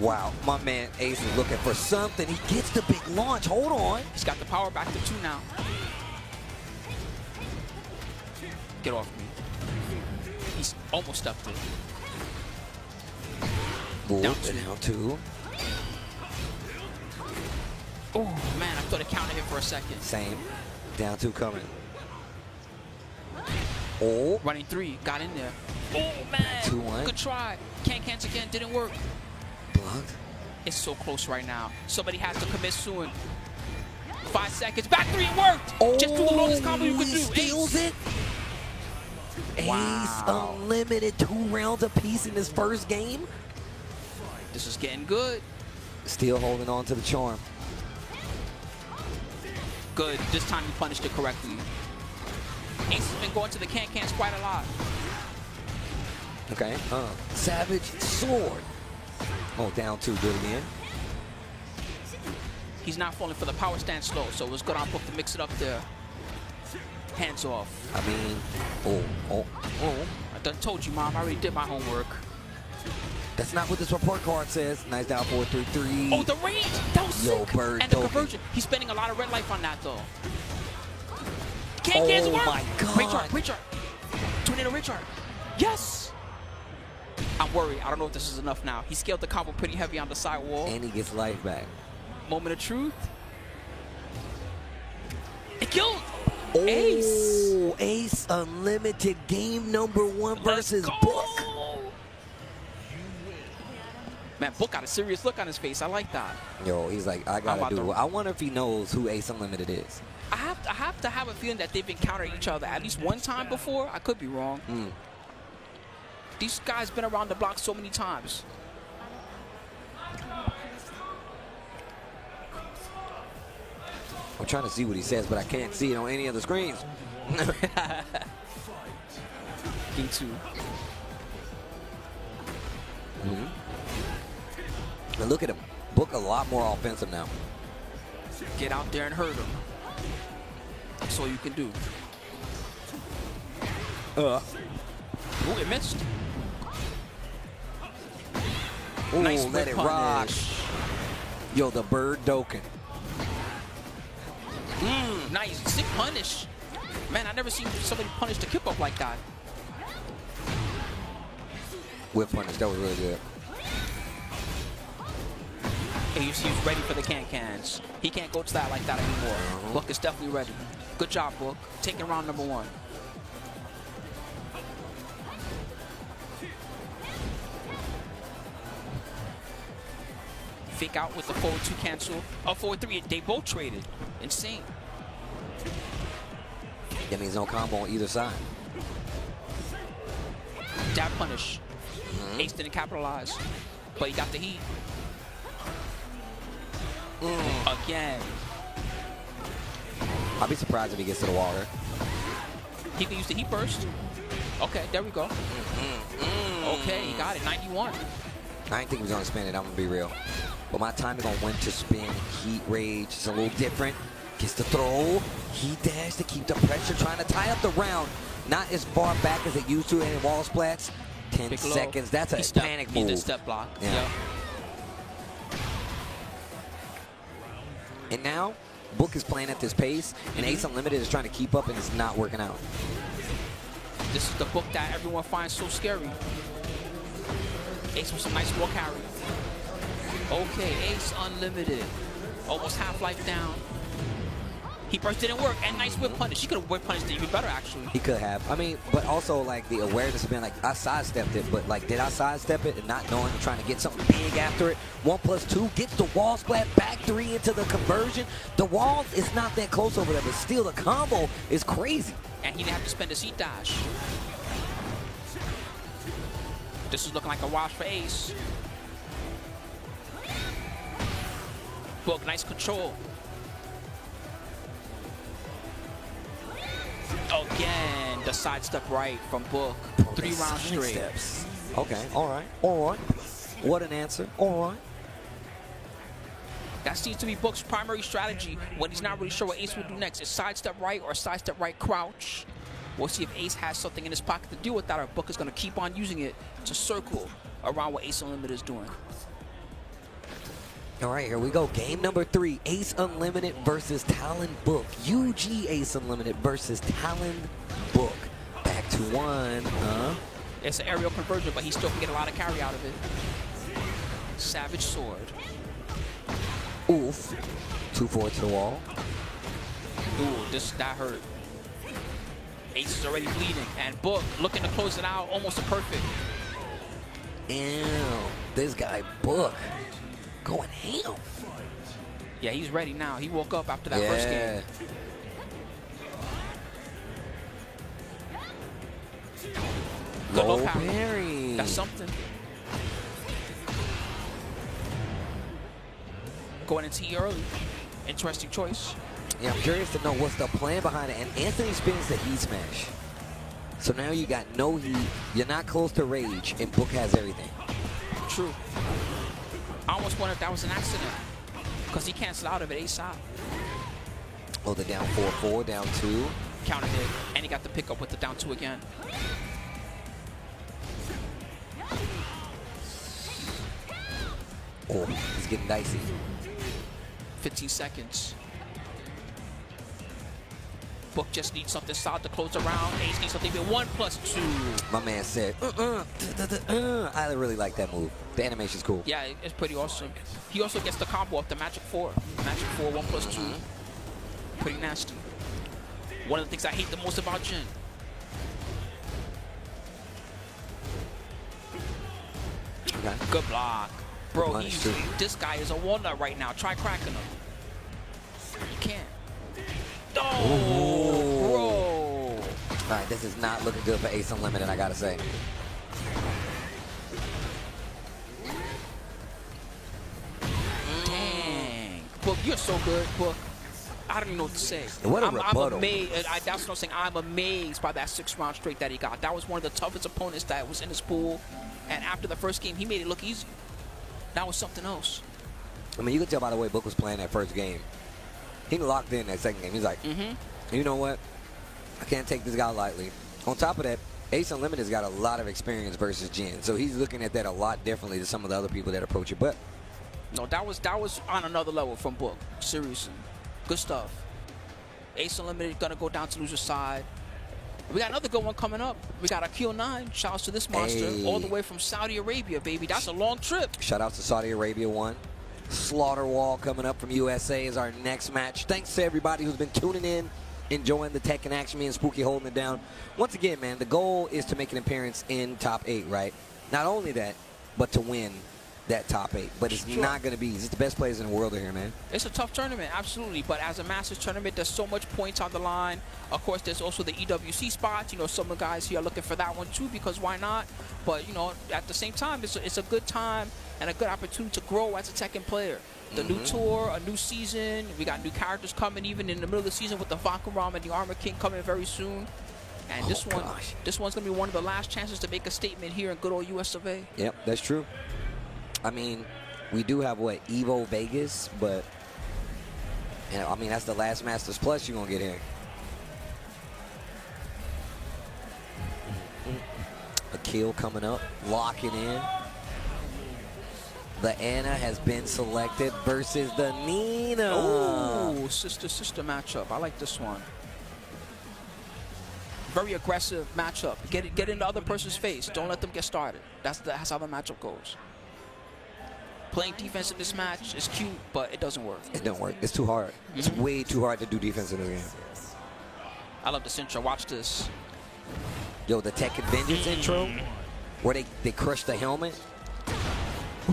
Wow, my man Ace is looking for something. He gets the big launch. Hold on. He's got the power back to 2 now. Get off me. He's almost stuffed it. Down 2. Oh, man, I thought it counted him for a second. Same. Down 2 coming. Oh. Running 3. Got in there. Oh, man. 2-1. Good try. Cans again. Didn't work. Blocked. It's so close right now. Somebody has to commit soon. 5 seconds. Back 3. It worked. Oh, just do the longest combo you can do. Steals it. Ace Unlimited 2 rounds apiece in his first game. This is getting good. Still holding on to the charm. Good. This time you punished it correctly. Ace has been going to the cans quite a lot. Okay. Savage Sword. Oh, down 2. Do it again. He's not falling for the power stand slow, so it was good on Book to mix it up there. Hands off. I mean, oh. I done told you, Mom. I already did my homework. That's not what this report card says. Nice down 4-3-3. Oh, the range! That was sick. Bird and the conversion. He's spending a lot of red life on that, though. Cans work! My God. Richard. Tornado Richard. Yes! I'm worried. I don't know if this is enough now. He scaled the combo pretty heavy on the side wall. And he gets life back. Moment of truth. It killed! Oh, Ace! Ace Unlimited game number 1 versus Book. Man, Book got a serious look on his face. I like that. Yo, he's like, I gotta do it. I wonder if he knows who Ace Unlimited is. I have to have a feeling that they've encountered each other at least one time before. I could be wrong. These guys been around the block so many times. I'm trying to see what he says, but I can't see it on any of the screens. King 2. And look at him. Book a lot more offensive now. Get out there and hurt him. That's all you can do. Ooh, it missed. Ooh, nice let it rock. Yo, the bird doken. Nice. Sick punish. Man, I never seen somebody punish the kip up like that. Whip punish. That was really good. He's ready for the can-cans. He can't go to that like that anymore. Book is definitely ready. Good job, Book. Taking round number 1. Fake out with the forward 2 cancel. Oh, forward 3. They both traded. Insane. That means no combo on either side. Jab punish. Ace didn't capitalize, but he got the heat. Again. I'll be surprised if he gets to the water. He can use the heat burst. Okay, there we go. Okay, he got it. 91. I didn't think he was going to spin it, I'm going to be real. But my timing on when to spin, heat rage, is a little different. Gets the throw, heat dash to keep the pressure, trying to tie up the round. Not as far back as it used to in wall splats. 10 seconds, that's a panic move. He did step block. Yeah. Yep. And now, Book is playing at this pace, and Ace Unlimited is trying to keep up, and it's not working out. This is the Book that everyone finds so scary. Ace with some nice wall carry. Okay, Ace Unlimited. Almost half-life down. He burst didn't work, and nice whip punish. He could have whip punished it even better, actually. He could have. I mean, but also, like, the awareness of being like, I sidestepped it, but, like, did I sidestep it and not knowing and trying to get something big after it? 1+2 gets the wall splat, back 3 into the conversion. The wall is not that close over there, but still the combo is crazy. And he didn't have to spend a seat dash. This is looking like a wash for Ace. Book, nice control. Again, the sidestep right from Book. 3 rounds straight. Steps. Okay, all right, all right. What an answer, all right. That seems to be Book's primary strategy when he's not really sure what Ace will do next. Is sidestep right or sidestep right crouch? We'll see if Ace has something in his pocket to deal with that, or Book is going to keep on using it to circle around what Ace Unlimited is doing. All right, here we go. Game number 3, Ace Unlimited versus Talon Book. UG Ace Unlimited versus Talon Book. Back to 1. It's an aerial conversion, but he still can get a lot of carry out of it. Savage Sword. Oof. 2 forward to the wall. Ooh, that hurt. Ace is already bleeding, and Book looking to close it out, almost a perfect. Ew, this guy Book going ham. Yeah, he's ready now. He woke up after that first game. Low parry. That's something. Going into E early. Interesting choice. Yeah, I'm curious to know what's the plan behind it. And Anthony spins the heat smash. So now you got no heat. You're not close to rage, and Book has everything. True. I almost wonder if that was an accident, because he canceled out of it ASAP. Oh, the down 4-4, down 2. Counter hit, and he got the pickup with the down 2 again. Oh, it's getting dicey. 15 seconds. Book just needs something solid to close the round. Ace needs something even 1+2. My man said, I really like that move. The animation's cool. Yeah, it's pretty awesome. He also gets the combo of the Magic 4. Magic 4, 1+2. Pretty nasty. One of the things I hate the most about Jin. Okay. Good block. Bro, this guy is a walnut right now. Try cracking him. You can't. Oh, bro. All right, this is not looking good for Ace Unlimited, I gotta say. Dang. Book, you're so good, Book. I don't even know what to say. What a I'm rebuttal. amazed. That's what I'm saying. I'm amazed by that 6-round straight that he got. That was one of the toughest opponents that was in his pool. And after the first game, he made it look easy. That was something else. I mean, you can tell by the way Book was playing that first game. He locked in that second game. He's like, you know what? I can't take this guy lightly. On top of that, Ace Unlimited's got a lot of experience versus Jin. So he's looking at that a lot differently to some of the other people that approach it. But no, that was on another level from Book. Seriously. Good stuff. Ace Unlimited gonna go down to loser's side. We got another good one coming up. We got Akil 9. Shouts to this monster. All the way from Saudi Arabia, baby. That's a long trip. Shout out to Saudi Arabia 1. Slaughter Wall coming up from USA is our next match. Thanks to everybody who's been tuning in, enjoying the Tekken action. Me and Spooky holding it down. Once again, man, the goal is to make an appearance in top 8, right? Not only that, but to win that top 8. But it's not going to be easy. It's the best players in the world are here, man. It's a tough tournament, absolutely. But as a Masters tournament, there's so much points on the line. Of course, there's also the EWC spots. You know, some of the guys here are looking for that one too, because why not? But, you know, at the same time, it's a good time and a good opportunity to grow as a Tekken player. The new tour, a new season. We got new characters coming even in the middle of the season with the Valkyram and the Armor King coming very soon. And this one's going to be one of the last chances to make a statement here in good old US of A. Yep, that's true. I mean, we do have, what, Evo Vegas, but, you know, I mean, that's the last Masters Plus you're going to get here. Akil coming up, locking in. The Anna has been selected versus the Nina. Oh, sister-sister matchup. I like this one. Very aggressive matchup. Get in the other person's face. Don't let them get started. That's how the matchup goes. Playing defense in this match is cute, but it doesn't work. It don't work. It's too hard. It's way too hard to do defense in this game. I love this intro. Watch this. Yo, the Tekken Vengeance intro, where they crush the helmet.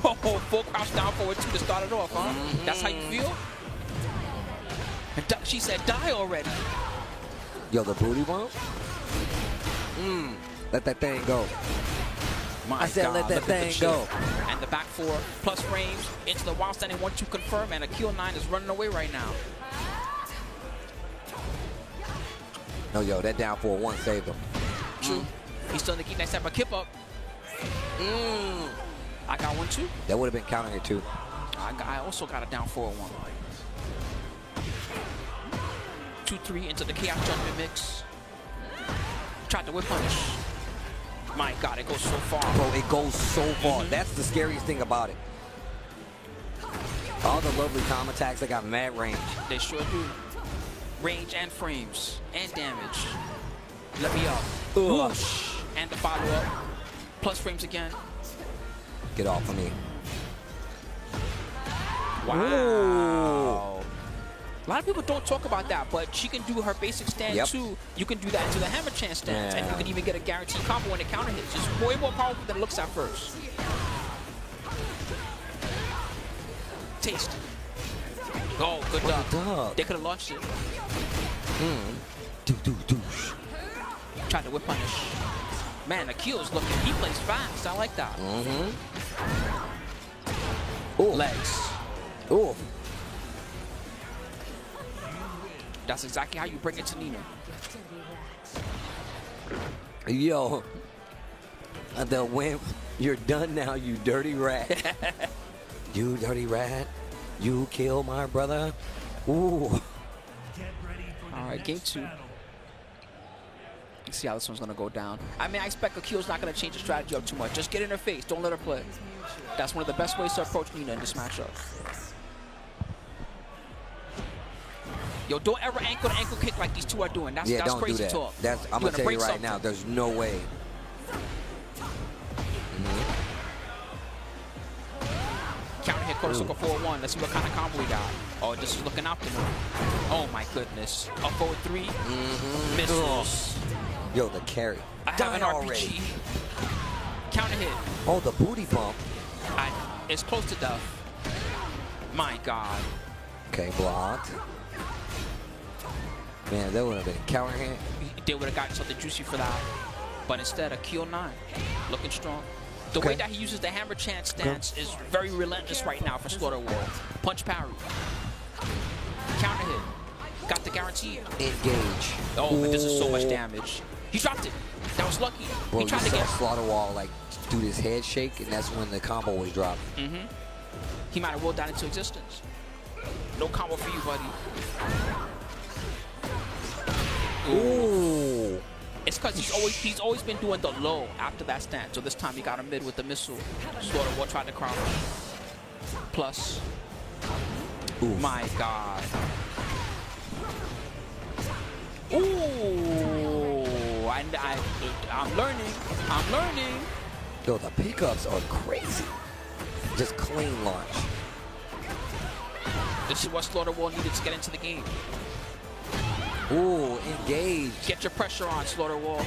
Whoa, full crouch down forward 2 to start it off, huh? That's how you feel? She said die already. Yo, the booty bump. Let that thing go. I said let that thing go. And the back 4 plus frames into the wild standing 1-2 confirm, and Akil 9 is running away right now. No, yo, that down 4-1 saved him. True. He's still in the key next time, but kip up. I got one too. That would have been counting it too. I also got a down 4-1. 2-3 into the Chaos Judgment mix. Tried to whip punish. My God, it goes so far. Bro, it goes so far. That's the scariest thing about it. All the lovely calm attacks, they got mad range. They sure do. Range and frames and damage. Let me up. Whoosh. And the follow-up. Plus frames again. Get off of me. Wow. Ooh. A lot of people don't talk about that, but she can do her basic stand too. You can do that into the hammer chance stance, and you can even get a guaranteed combo when it counter hits. It's way more powerful than it looks at first. Taste. Oh, good dub. They could have launched it. Tried to whip punish. Man, Akil's looking. He plays fast. I like that. Ooh. Legs. Ooh. That's exactly how you bring it to Nina. Yo. The wimp. You're done now, you dirty rat. You dirty rat. You kill my brother. Ooh. All right, game 2. Let's see how this one's going to go down. I mean, I expect Akil's not going to change the strategy up too much. Just get in her face. Don't let her play. That's one of the best ways to approach Nina in this matchup. Yo, don't ever ankle kick like these two are doing. That's crazy talk. I'm going to tell you right now, there's no way. Counter hit Konosuke 4-1. Let's see what kind of combo we got. Oh, this is looking optimal. Oh my goodness. Up forward 3. Misses. Yo, the carry. I have an RPG. Counter hit. Oh, the booty bump. It's close to death. My God. Okay, blocked. Man, that would have been counter hit. They would have gotten something juicy for that. But instead, Akil 9 looking strong. The way that he uses the hammer chance stance is very relentless right now for Slaughter World. Punch parry. Counter hit. guaranteed. Engage. Oh, but this is so much damage. He dropped it. That was lucky. Bro, he tried you to saw get Slaughter Wall like do this head shake, and that's when the combo was dropped. He might have rolled that into existence. No combo for you, buddy. Ooh. It's because he's always been doing the low after that stance. So this time he got him mid with the missile. Slaughter Wall tried to crown him. Plus. Ooh. My God. Ooh. I'm learning. I'm learning. Yo, the pickups are crazy. Just clean launch. This is what Slaughter Wall needed to get into the game. Ooh, engage. Get your pressure on, Slaughter Wall.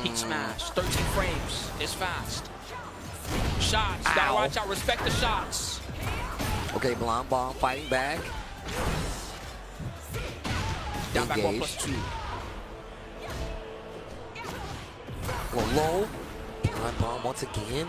Heat smash. 13 frames. It's fast. Shots. Ow. Gotta watch out. Respect the shots. Okay, Blonde Bomb fighting back. Down back Engage. 1+2. Well, low. Blonde Bomb once again.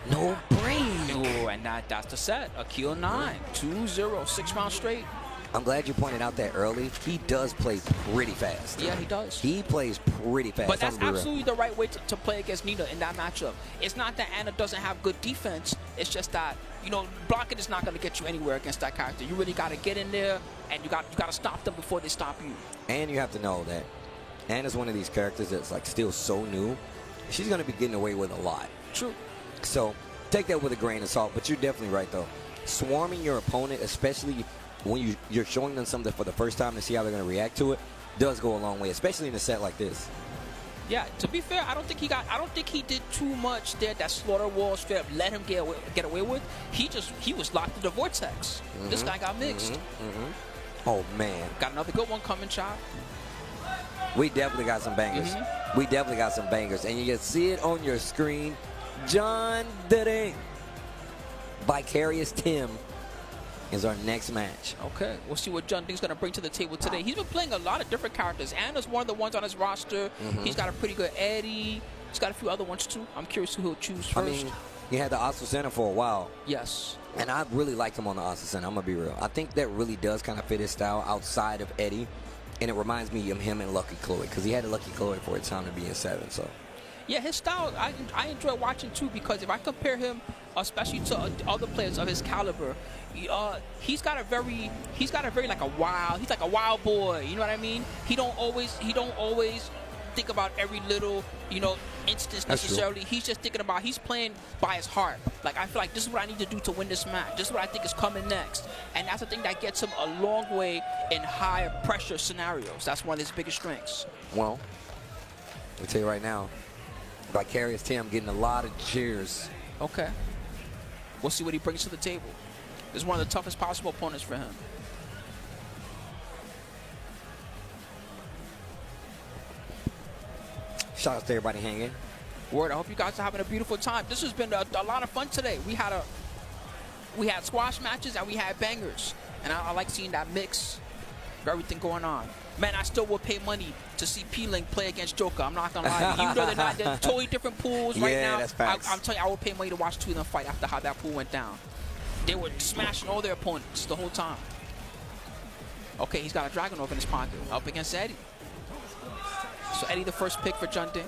No brain. Ooh, and that's the set. A kill 9. 2-0. 6 rounds straight. I'm glad you pointed out that early. He does play pretty fast. Yeah, he does. He plays pretty fast. But that's absolutely the right way to play against Nina in that matchup. It's not that Anna doesn't have good defense. It's just that, you know, blocking is not going to get you anywhere against that character. You really got to get in there, and you got to stop them before they stop you. And you have to know that Anna's one of these characters that's like still so new. She's going to be getting away with a lot. True. So take that with a grain of salt. But you're definitely right, though. Swarming your opponent, especially when you're showing them something for the first time to see how they're going to react to it, does go a long way, especially in a set like this. Yeah, to be fair, I don't think he did too much there that Slaughter Wall straight up let him get away with. He was locked in the vortex. This guy got mixed. Oh man, got another good one coming, Chop. We definitely got some bangers. We definitely got some bangers, and you can see it on your screen. John Dering, Vicarious Tim is our next match. Okay, we'll see what John Ding's going to bring to the table today. He's been playing a lot of different characters. Anna's one of the ones on his roster. He's got a pretty good Eddie. He's got a few other ones too. I'm curious who he'll choose first. I mean, he had the Asucena for a while. Yes. And I really liked him on the Asucena, I'm going to be real. I think that really does kind of fit his style outside of Eddie. And it reminds me of him and Lucky Chloe, because he had a Lucky Chloe for a time to be in 7, so. Yeah, his style, I enjoy watching too, because if I compare him, especially to other players of his caliber, he's got a very like a wild, he's like a wild boy, you know what I mean? He don't always think about every little, you know, instance necessarily. He's just thinking about, he's playing by his heart. Like, I feel like this is what I need to do to win this match. This is what I think is coming next. And that's the thing that gets him a long way in high pressure scenarios. That's one of his biggest strengths. Well, I'll tell you right now, Vicarious Tim getting a lot of cheers. Okay. We'll see what he brings to the table. This is one of the toughest possible opponents for him. Shout out to everybody hanging. Word, I hope you guys are having a beautiful time. This has been a lot of fun today. We had squash matches and we had bangers. And I like seeing that mix of everything going on. Man, I still would pay money to see P-Link play against Joker. I'm not going to lie. Even though they're totally different pools right now. That's facts. I'm telling you, I would pay money to watch two of them fight after how that pool went down. They were smashing all their opponents the whole time. Okay, he's got a Dragunov in his pocket. Up against Eddie. So Eddie the first pick for Jun Ding.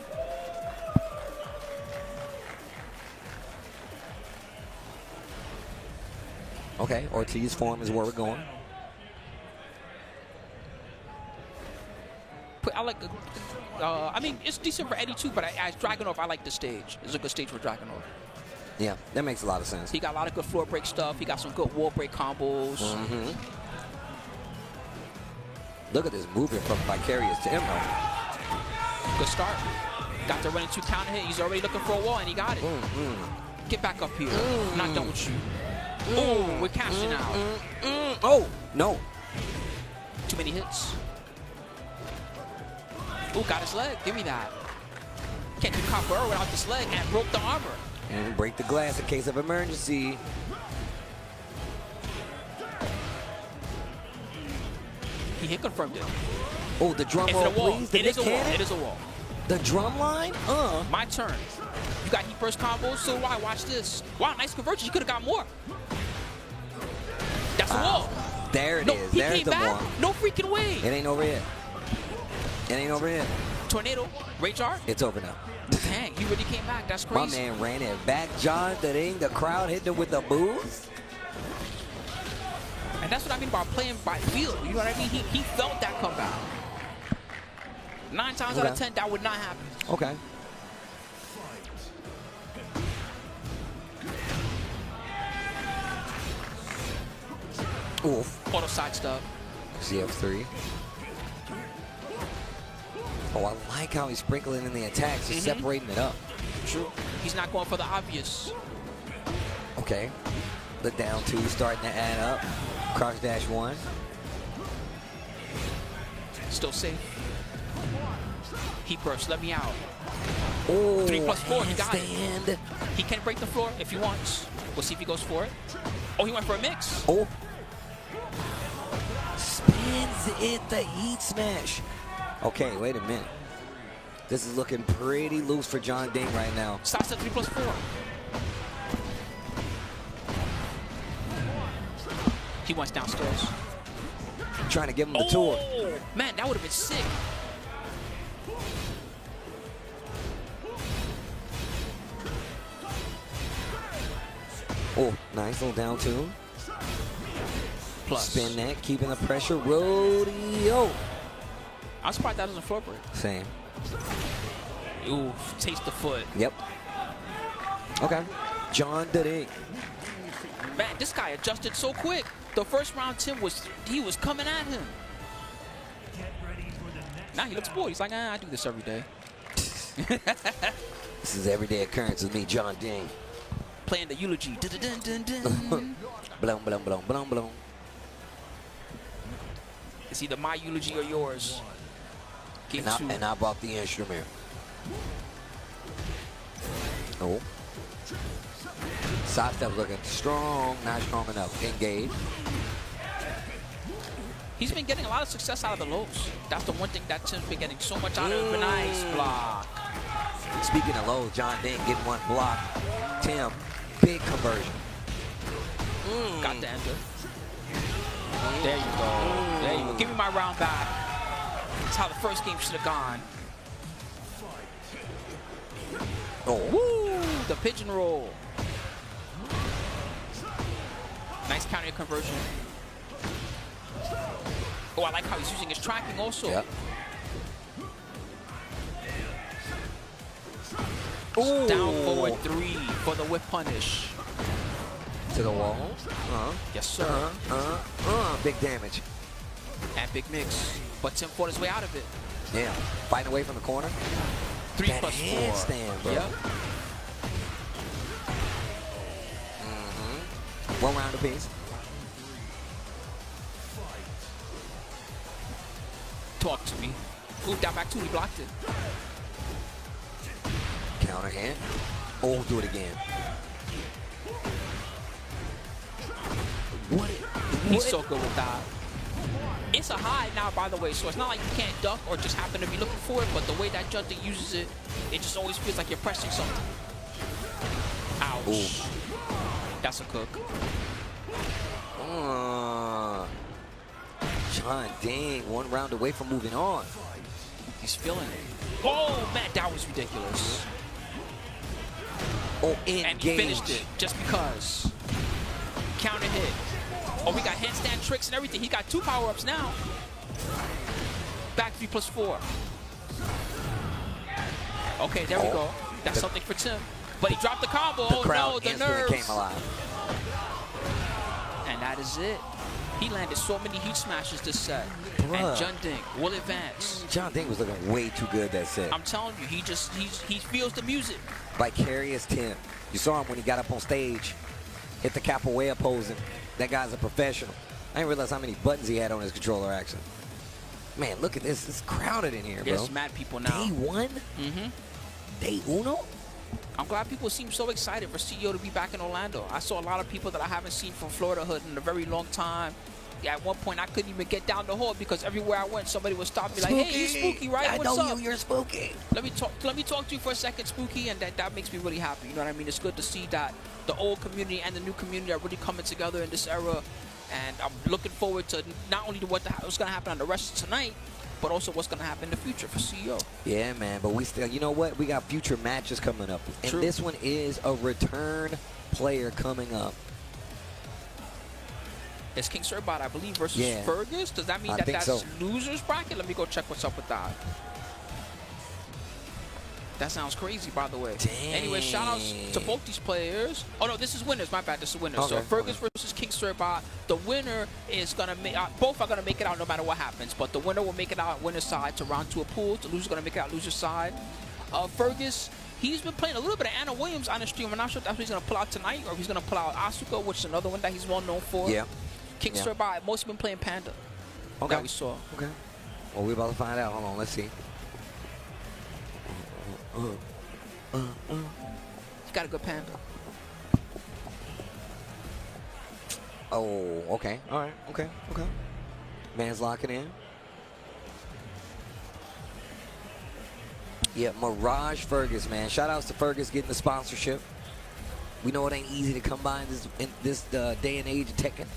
Okay, Ortiz form is where we're going. I like, I mean, it's decent for Eddie too, but as Dragunov, I like the stage. It's a good stage for Dragunov. Yeah, that makes a lot of sense. He got a lot of good floor break stuff. He got some good wall break combos. Look at this movement from Vicarious Tim. Good start. Got the running 2 counter hit. He's already looking for a wall, and he got it. Get back up here. I'm not done with you. Oh, we're cashing out. Oh, no. Too many hits. Oh, got his leg. Give me that. Can't do Copper without this leg, and broke the armor. And break the glass in case of emergency. He hit confirmed it. Oh, the drum roll, please. It is a wall. It is a wall. The drum line? My turn. You got heat burst combos, so why? Watch this. Wow, nice conversion. You could have got more. That's a wall. There it no, is. He There's came the back. one. No freaking way. It ain't over yet. It ain't over yet. Tornado. Rage art. It's over now. Dang, he really came back. That's crazy. My man ran it back. John, the crowd hit him with the booze. And that's what I mean by playing by feel. You know what I mean? He felt that comeback. 9 times out of 10, that would not happen. Okay. Oof. Auto side stuff. CF3. Oh, I like how he's sprinkling in the attacks. He's separating it up. True. He's not going for the obvious. Okay. The down 2 starting to add up. Cross dash 1. Still safe. Heat burst. Let me out. Oh, 3+4. He got handstand. it. He can break the floor if he wants. We'll see if he goes for it. Oh, he went for a mix. Oh. Spins it, the heat smash. Okay, wait a minute. This is looking pretty loose for John Ding right now. Stops at 3+4. He went downstairs. Trying to give him the tour. Man, that would have been sick. Oh, nice little down 2. Plus. Spin that, keeping the pressure. Rodeo. I'm surprised that doesn't floor break. Same. Ooh, taste the foot. Yep. Okay. John Ding. Man, this guy adjusted so quick. The first round, he was coming at him. Now he looks bored. He's like, I do this every day. This is everyday occurrence with me, John Ding. Playing the eulogy. Dun, dun, dun, dun. Blum, blum, blum, blum, blum. It's either my eulogy or yours. And I bought the instrument. Oh. Side step looking strong, not strong enough. Engage. He's been getting a lot of success out of the lows. That's the one thing that Tim's been getting so much out of. Nice block. Speaking of lows, John Ding getting one block. Tim, big conversion. Got the enter. There you go. There you go. Give me my round back. That's how the first game should have gone. Oh. Woo! The pigeon roll. Nice counter conversion. Oh, I like how he's using his tracking also. Yep. Ooh. Down forward 3 for the whip punish. To the wall. Yes, sir. Big damage. And big mix. But Tim fought his way out of it. Yeah. Fighting away from the corner. 3+4. Handstand, bro. Yep. One round apiece. Talk to me. Ooh, down back 2. He blocked it. Counter hand. Oh, do it again. He's so good with that. It's a high now, by the way, so it's not like you can't duck or just happen to be looking for it, but the way that Judge uses it, it just always feels like you're pressing something. Ouch. Ooh. That's a cook. John Ding, one round away from moving on. He's feeling it. Oh, man, that was ridiculous. Oh, and he finished it just because. Counter hit. Oh, we got handstand tricks and everything. He got 2 power-ups now. Back 3+4. Okay, there we go. That's something for Tim. But he dropped the combo. The crowd no, the instantly nerves. came alive. And that is it. He landed so many heat smashes this set. Bruh. And John Ding will advance. John Ding was looking way too good that set. I'm telling you, he feels the music. Vicarious Tim. You saw him when he got up on stage. Hit the capoeira posing. That guy's a professional. I didn't realize how many buttons he had on his controller, actually. Man, look at this. It's crowded in here, bro. There's mad people now. Day 1? Day uno? I'm glad people seem so excited for CEO to be back in Orlando. I saw a lot of people that I haven't seen from Florida Hood in a very long time. Yeah, at one point, I couldn't even get down the hall because everywhere I went, somebody would stop me like, hey, you Spooky, right? I What's know up? you're Spooky. Let me talk to you for a second, Spooky, and that makes me really happy. You know what I mean? It's good to see that the old community and the new community are really coming together in this era. And I'm looking forward to not only what's going to happen on the rest of tonight, but also what's going to happen in the future for CEO. Yeah, man. But we still, you know what? We got future matches coming up. And True. this one is a return player coming up. It's King Surbot, I believe, versus Fergus. Does that mean that's losers bracket? Let me go check what's up with that. That sounds crazy, by the way. Dang. Anyway, shout outs to both these players. Oh, no, this is winners. My bad. This is winners. So Fergus versus King Surbot. The winner is going to make both are going to make it out no matter what happens. But the winner will make it out winner's side to round 2 of pools. The loser's going to make it out loser's side. Fergus, he's been playing a little bit of Anna Williams on the stream. I'm not sure if that's what he's going to pull out tonight or if he's going to pull out Asuka, which is another one that he's well known for. Yeah. King Surbot, mostly been playing Panda. Okay. That we saw. Okay. Well, we're about to find out. Hold on. Let's see. He's got a good Panda. Oh, okay. All right. Okay. Okay. Man's locking in. Yeah, Mirage Fergus, man. Shout outs to Fergus getting the sponsorship. We know it ain't easy to come by in this day and age of Tekken.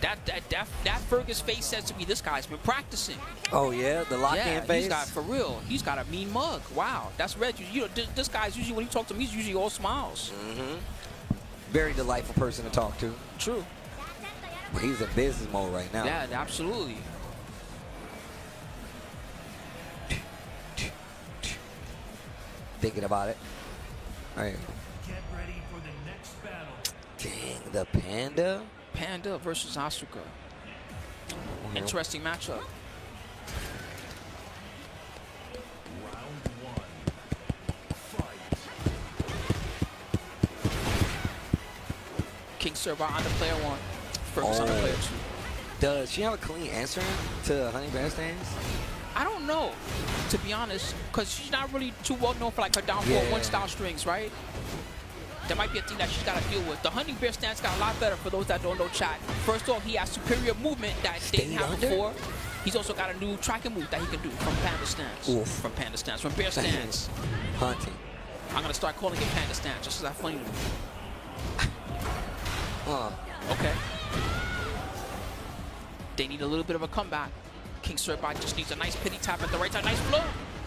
That Fergus face says to me, this guy's been practicing. Oh yeah, the lock-in face. He's got, for real. He's got a mean mug. Wow, that's red. You know, this guy's usually when you talk to him, he's usually all smiles. Very delightful person to talk to. True. But he's in business mode right now. Yeah, absolutely. Thinking about it. All right. Get ready for the next battle. Dang, the Panda. Panda versus Asuka. Interesting matchup. Round 1. Fight. King Surbot on the player 1. Fergus on the player 2. Does she have a clean answer to Honey Bear Stance? I don't know, to be honest, because she's not really too well known for like her down 4-1 style strings, right? That might be a thing that she's got to deal with. The Honey Bear stance got a lot better for those that don't know chat. First off, he has superior movement that they didn't have before. He's also got a new tracking move that he can do from Panda stance. Oof. From Panda stance. From Bear stance. Hunting. I'm going to start calling it Panda stance just because that's funny to me. Okay. They need a little bit of a comeback. King Surbot just needs a nice pity tap at the right time. Nice flow.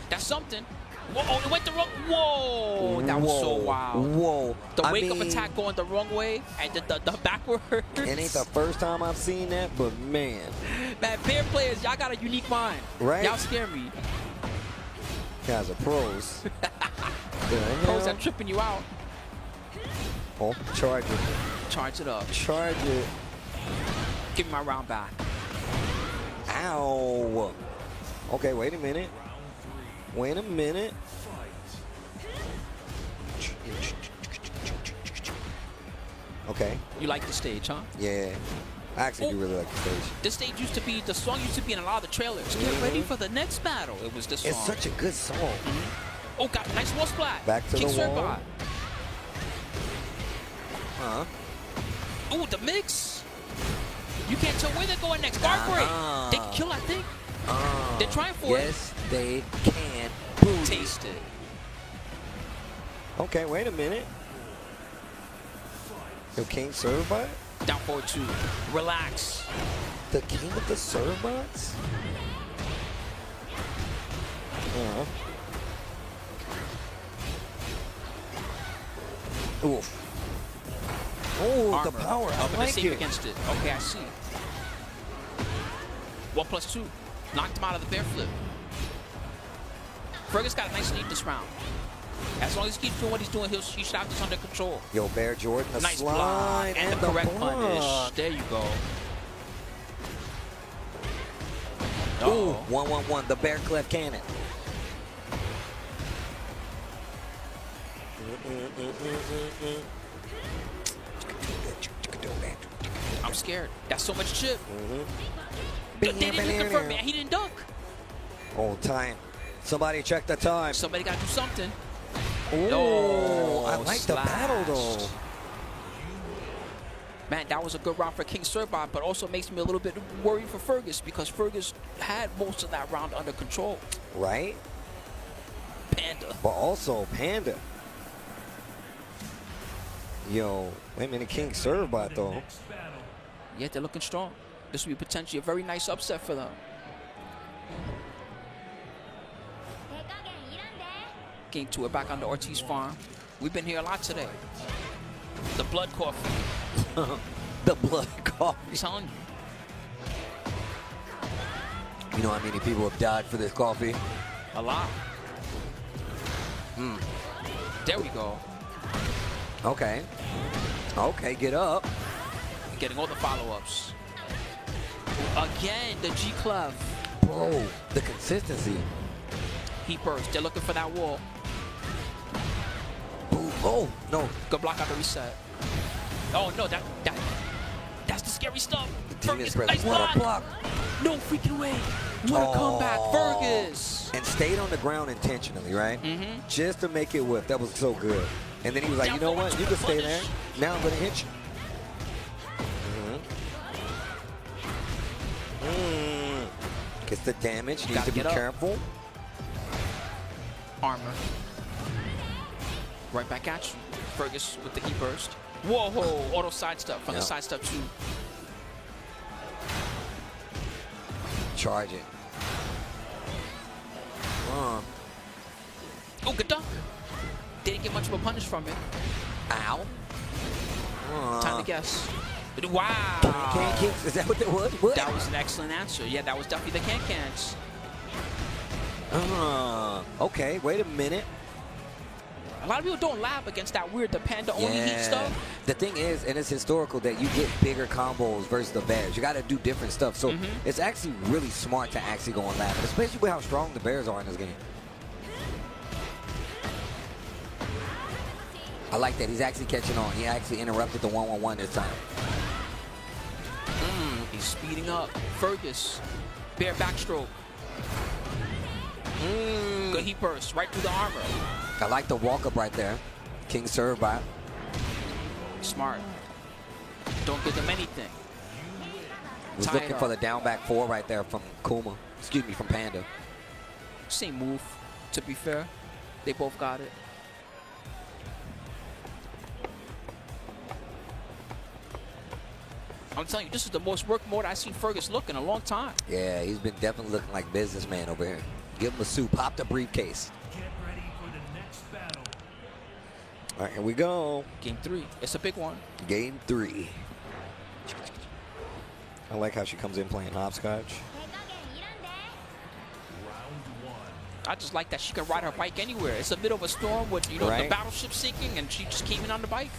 That's something. Whoa, oh, it went the wrong. Whoa, that was so wild. Whoa. The wake-up attack going the wrong way and the backwards. It ain't the first time I've seen that, but man. Man, Bear players, y'all got a unique mind. Right? Y'all scare me. Guys are pros. Pros that tripping you out. Oh, charge it. Charge it up. Charge it. Give me my round back. Ow. Okay, wait a minute. Wait a minute. Okay. You like the stage, huh? Yeah. I actually do really like the stage. This stage used to be, the song used to be in a lot of the trailers. Get ready for the next battle. It was this song. It's such a good song. Oh, God, nice wall splat. Back to King the wall. Surbot. Oh, the mix. You can't tell where they're going next. Guard break. They can kill, I think. They're trying for it. Yes, they can. Taste it. Okay, wait a minute. Yo, King Surbot? Down forward 2. Relax. The king of the Surbots? Oof. Oh, the power. Up I like save it. against it. Okay, I see. 1+2. Knocked him out of the bear flip. Fergus got a nice lead this round. As long as he keeps doing what he's doing, he should have this under control. Yo, Bear Jordan, the nice slide block and the correct block. punish. There you go. Ooh, 1-1-1, the Bear Clef Cannon. I'm scared. That's so much chip. They didn't even confirm, man. He didn't dunk. Oh, time. Somebody check the time. Somebody got to do something. Oh, I like the battle, though. Man, that was a good round for King Surbot, but also makes me a little bit worried for Fergus because Fergus had most of that round under control. Right? Panda. But also Panda. Yo, wait a minute, King serve bot though. Yeah, they're looking strong. This would be potentially a very nice upset for them. Game 2, we're back on the Ortiz farm. We've been here a lot today. The blood coffee. The blood coffee. I'm telling you. You know how many people have died for this coffee? A lot. There we go. Okay. Okay, get up. Getting all the follow-ups. Again, the G clef. Bro, the consistency. He burst. They're looking for that wall. Boom. Oh, no. Good block out the reset. Oh, no, that's the scary stuff. Fergus, nice block. No freaking way. What a comeback, Fergus. And stayed on the ground intentionally, right? Just to make it whip. That was so good. And then he was like, you know what? You can stay there. Now I'm going to hit you. Gets the damage. Needs to be careful. Armor. Right back at you. Fergus with the E-burst. Whoa, auto sidestep from the sidestep too. Charge it. Oh, good dunk. Didn't get much of a punish from it. Ow. Time to guess. Wow. Can kicks. Is that what that was? What? That was an excellent answer. Yeah, that was definitely the can-cans. Okay, wait a minute. A lot of people don't lab against that weird, the panda-only heat stuff. The thing is, and it's historical, that you get bigger combos versus the bears. You got to do different stuff. So it's actually really smart to actually go on lab, especially with how strong the bears are in this game. I like that. He's actually catching on. He actually interrupted the 1-1-1 this time. He's speeding up. Fergus. Bear backstroke. Good heat burst right through the armor. I like the walk up right there. King serve by. Smart. Don't give them anything. Was looking for the down back 4 right there from Kuma. Excuse me, from Panda. Same move, to be fair. They both got it. I'm telling you, this is the most work mode I've seen Fergus look in a long time. Yeah, he's been definitely looking like businessman over here. Give him a suit, pop the briefcase. Get ready for the next battle. All right, here we go. Game 3. It's a big one. Game 3. I like how she comes in playing hopscotch. I just like that she can ride her bike anywhere. It's a bit of a storm with, you know, the battleship sinking, and she just came in on the bike.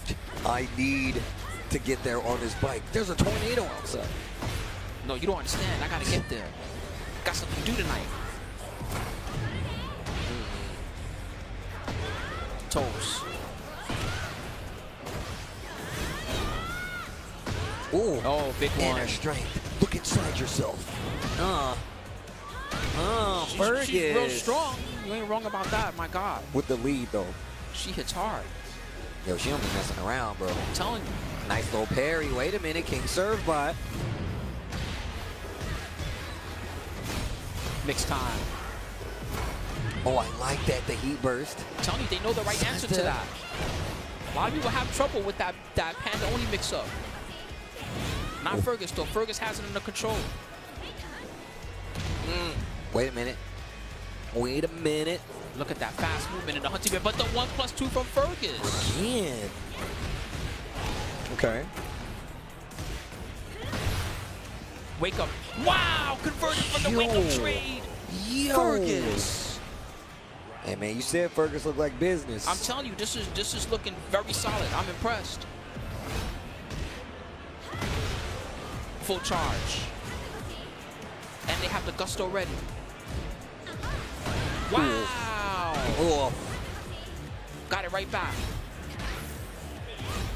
I need to get there on his bike. There's a tornado outside. No, you don't understand. I gotta get there. Got something to do tonight. Toes. Ooh. Oh, big one. Inner strength. Look inside yourself. Fergus. She's real strong. You ain't wrong about that, my God. With the lead, though. She hits hard. Yo, she don't be messing around, bro. I'm telling you. Nice little parry. Wait a minute. King serve bot. Mixed time. Oh, I like that. The heat burst. I'm telling you, they know the right answer to that. A lot of people have trouble with that panda-only mix-up. Not Fergus, though. Fergus has it under control. Wait a minute. Wait a minute. Look at that fast movement in the hunting bear, but the 1+2 from Fergus. Again. Okay. Wake up. Wow! Converted from the wake-up trade. Fergus. Hey, man, you said Fergus looked like business. I'm telling you, this is looking very solid. I'm impressed. Full charge. And they have the gusto ready. Wow! Oh. Got it right back.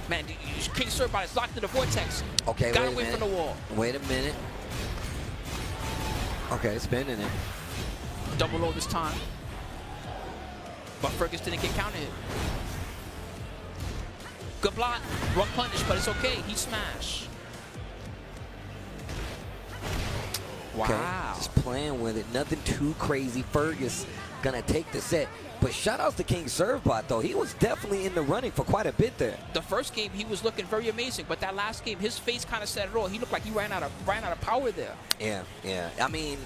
Man, King Surbot is locked in the vortex. Okay, got away from the wall. Wait a minute. Okay, spinning it. Double low this time. But Fergus didn't get counted. Good block. Wrong punish, but it's okay. He smashed. Wow. Okay, just playing with it. Nothing too crazy. Fergus gonna take the set. But shout outs to King Servbot though. He was definitely in the running for quite a bit there. The first game he was looking very amazing, but that last game his face kind of said it all. He looked like he ran out of power there. Yeah, yeah. I mean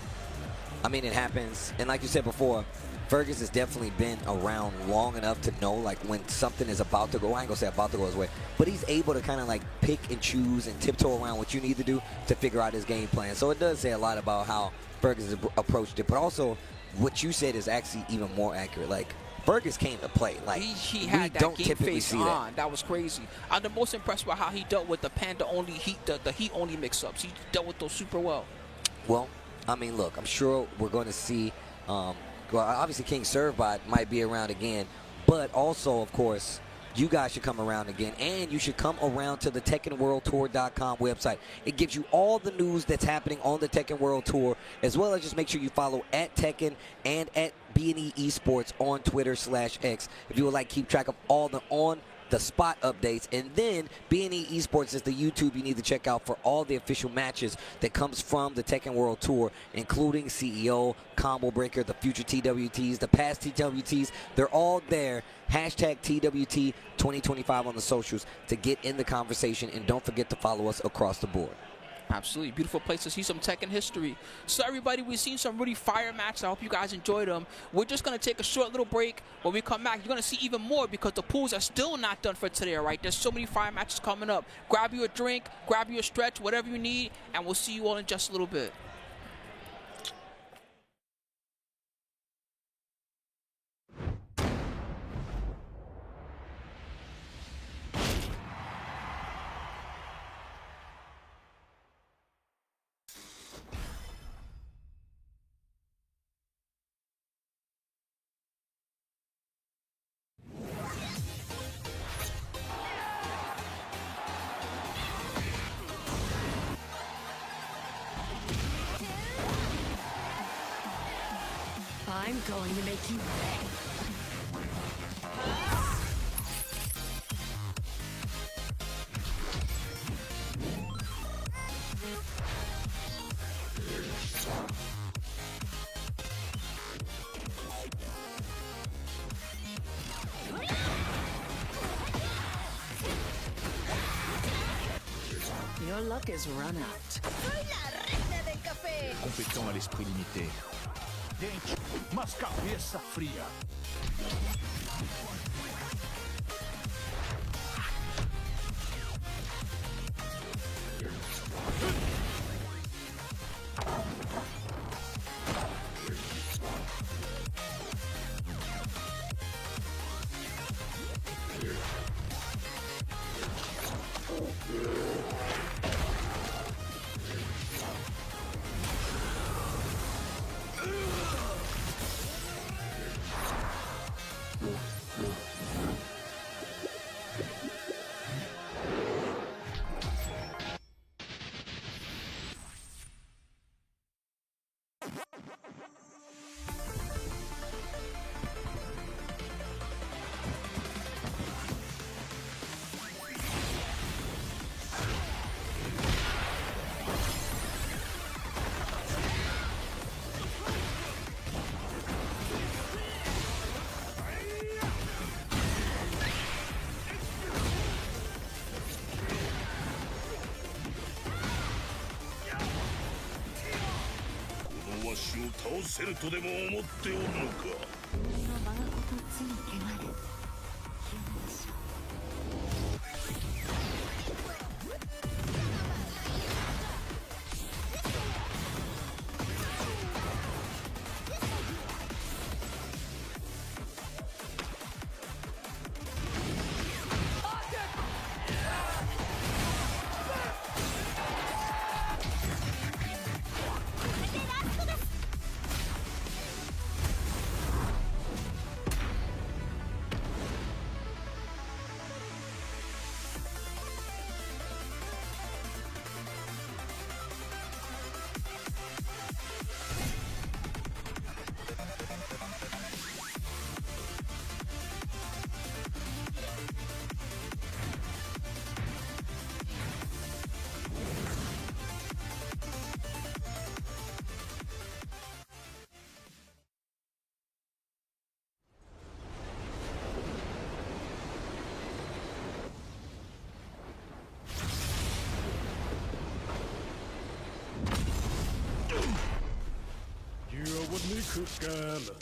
it happens. And like you said before, Fergus has definitely been around long enough to know like when something is about to go. I ain't gonna say about to go his way, but he's able to kind of like pick and choose and tiptoe around what you need to do to figure out his game plan. So it does say a lot about how Fergus has approached it. But also, what you said is actually even more accurate. Like Fergus came to play. Like he had that game face on. That was crazy. I'm the most impressed with how he dealt with the Panda only heat, the heat only mix-ups. He dealt with those super well. Well, I mean, look, I'm sure we're going to see. Well, obviously, King Servbot might be around again, but also, of course, you guys should come around again, and you should come around to the TekkenWorldTour.com website. It gives you all the news that's happening on the Tekken World Tour, as well as just make sure you follow at Tekken and at B&E Esports on Twitter/X if you would like to keep track of all the spot updates. And then B&E Esports is the YouTube you need to check out for all the official matches that comes from the Tekken World Tour, including CEO, Combo Breaker, the future TWTs, the past TWTs. They're all there. Hashtag TWT 2025 on the socials to get in the conversation, and don't forget to follow us across the board. Absolutely. Beautiful place to see some Tekken history. So everybody, we've seen some really fire matches. I hope you guys enjoyed them. We're just going to take a short little break. When we come back, you're going to see even more because the pools are still not done for today, all right? There's so many fire matches coming up. Grab you a drink, grab you a stretch, whatever you need, and we'll see you all in just a little bit. I'm going to make you pay. Your luck is run out. Soy la reina del café. Compétent à l'esprit limité. Dente, mas cabeça fria. นี่คือแกเหรอ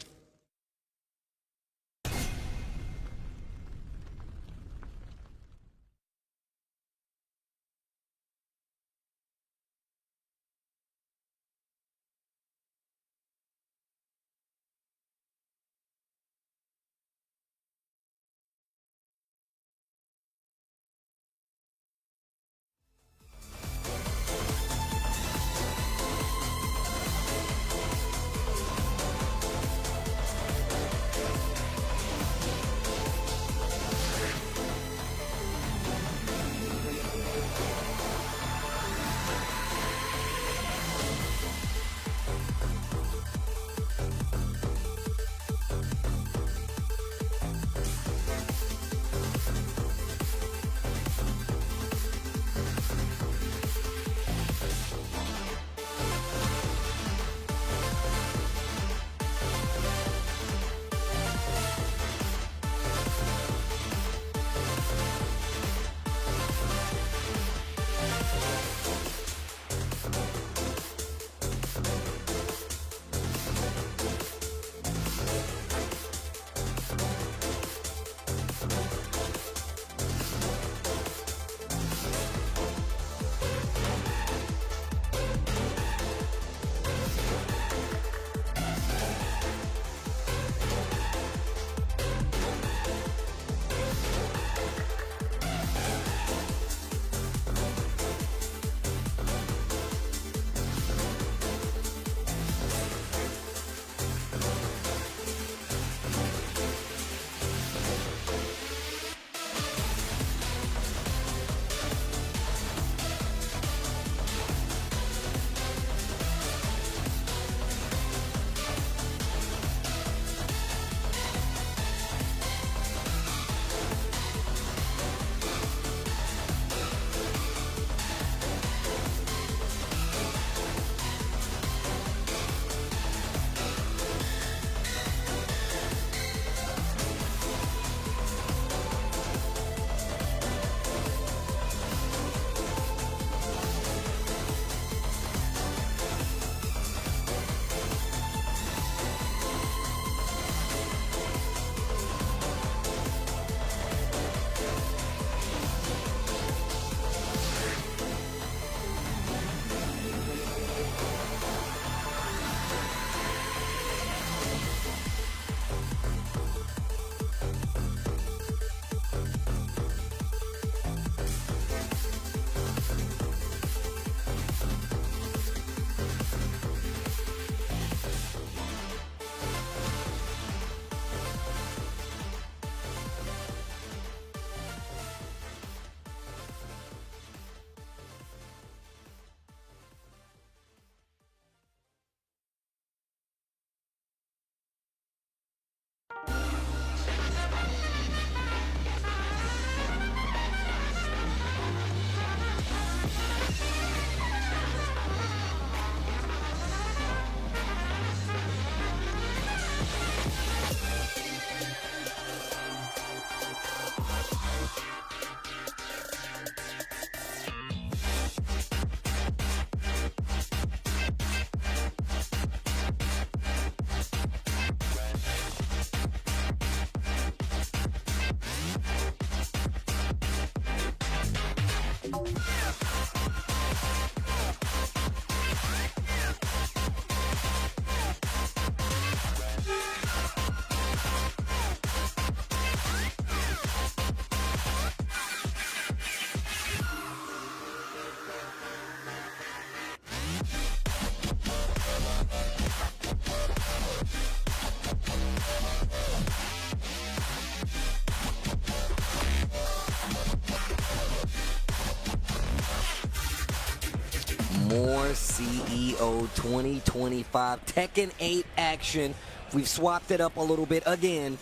More CEO 2025 Tekken 8 action. We've swapped it up a little bit again.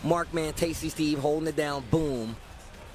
Markman, Tasty Steve holding it down. Boom.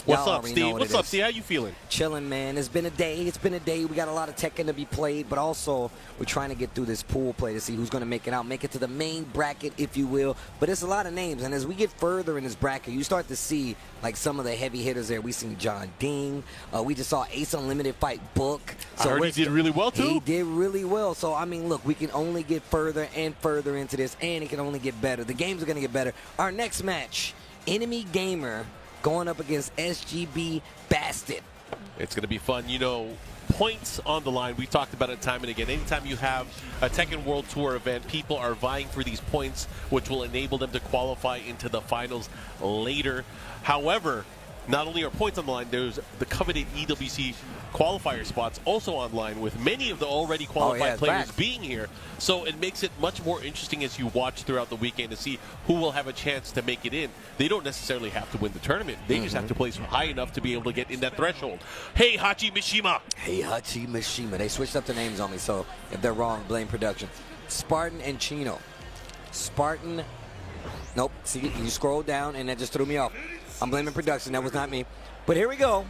What's Y'all up, already Steve? know what What's it up, is. Steve? How you feeling? Chilling, man. It's been a day. It's been a day. We got a lot of Tekken to be played, but also we're trying to get through this pool play to see who's going to make it out, make it to the main bracket, if you will. But it's a lot of names, and as we get further in this bracket, you start to see like some of the heavy hitters there. We seen John Ding. We just saw Ace Unlimited fight Book. I heard he did really well too. He did really well. So I mean, look, we can only get further and further into this, and it can only get better. The games are going to get better. Our next match, Enemy Gamer going up against SGB Bastard. It's going to be fun. You know, points on the line. We talked about it time and again. Anytime you have a Tekken World Tour event, people are vying for these points, which will enable them to qualify into the finals later. However, not only are points on the line, there's the coveted EWC qualifier spots also online, with many of the already qualified players being here. So it makes it much more interesting as you watch throughout the weekend to see who will have a chance to make it in. They don't necessarily have to win the tournament. They just have to place high enough to be able to get in that threshold. Heihachi Mishima. Heihachi Mishima. They switched up the names on me, so if they're wrong, blame production. Spartan and Chino. Spartan. Nope. See, you scroll down, and that just threw me off. I'm blaming production. That was not me. But here we go.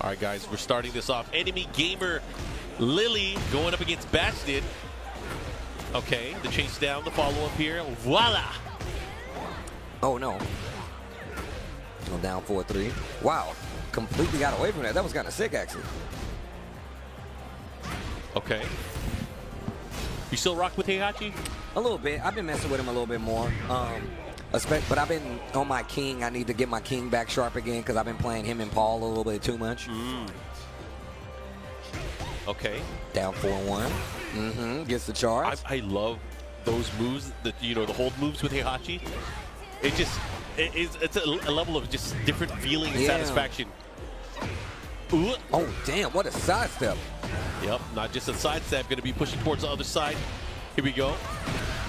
All right, guys, we're starting this off. Enemy Gamer Lili going up against Bastard. Okay, the chase down, the follow-up here. Voila! Oh, no. Go down 4-3. Wow. Completely got away from that. That was kind of sick, actually. Okay. You still rock with Heihachi? A little bit. I've been messing with him a little bit more. But I've been on my king. I need to get my king back sharp again because I've been playing him and Paul a little bit too much. Okay. Down 4-1. Gets the charge. I love those moves, the hold moves with Heihachi. It's a level of just different feeling and satisfaction. Ooh. Oh, damn. What a sidestep. Yep. Not just a sidestep. Going to be pushing towards the other side. Here we go.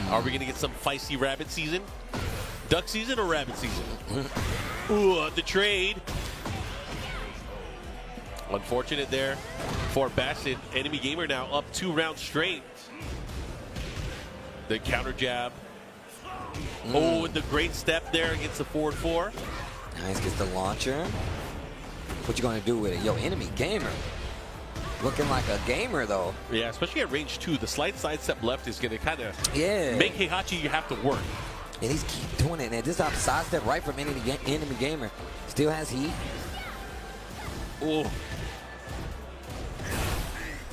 Are we going to get some feisty rabbit season? Duck season or rabbit season? Ooh, the trade. Unfortunate there for Bastard. Enemy Gamer now up 2 rounds straight. The counter jab. Oh, and the great step there against the forward 4. Nice, gets the launcher. What you going to do with it? Yo, Enemy Gamer. Looking like a gamer, though. Yeah, especially at range 2. The slight sidestep left is going to kind of make Heihachi have to work. And he's keep doing it. And this up sidestep right from Enemy Gamer. Still has heat. Oh.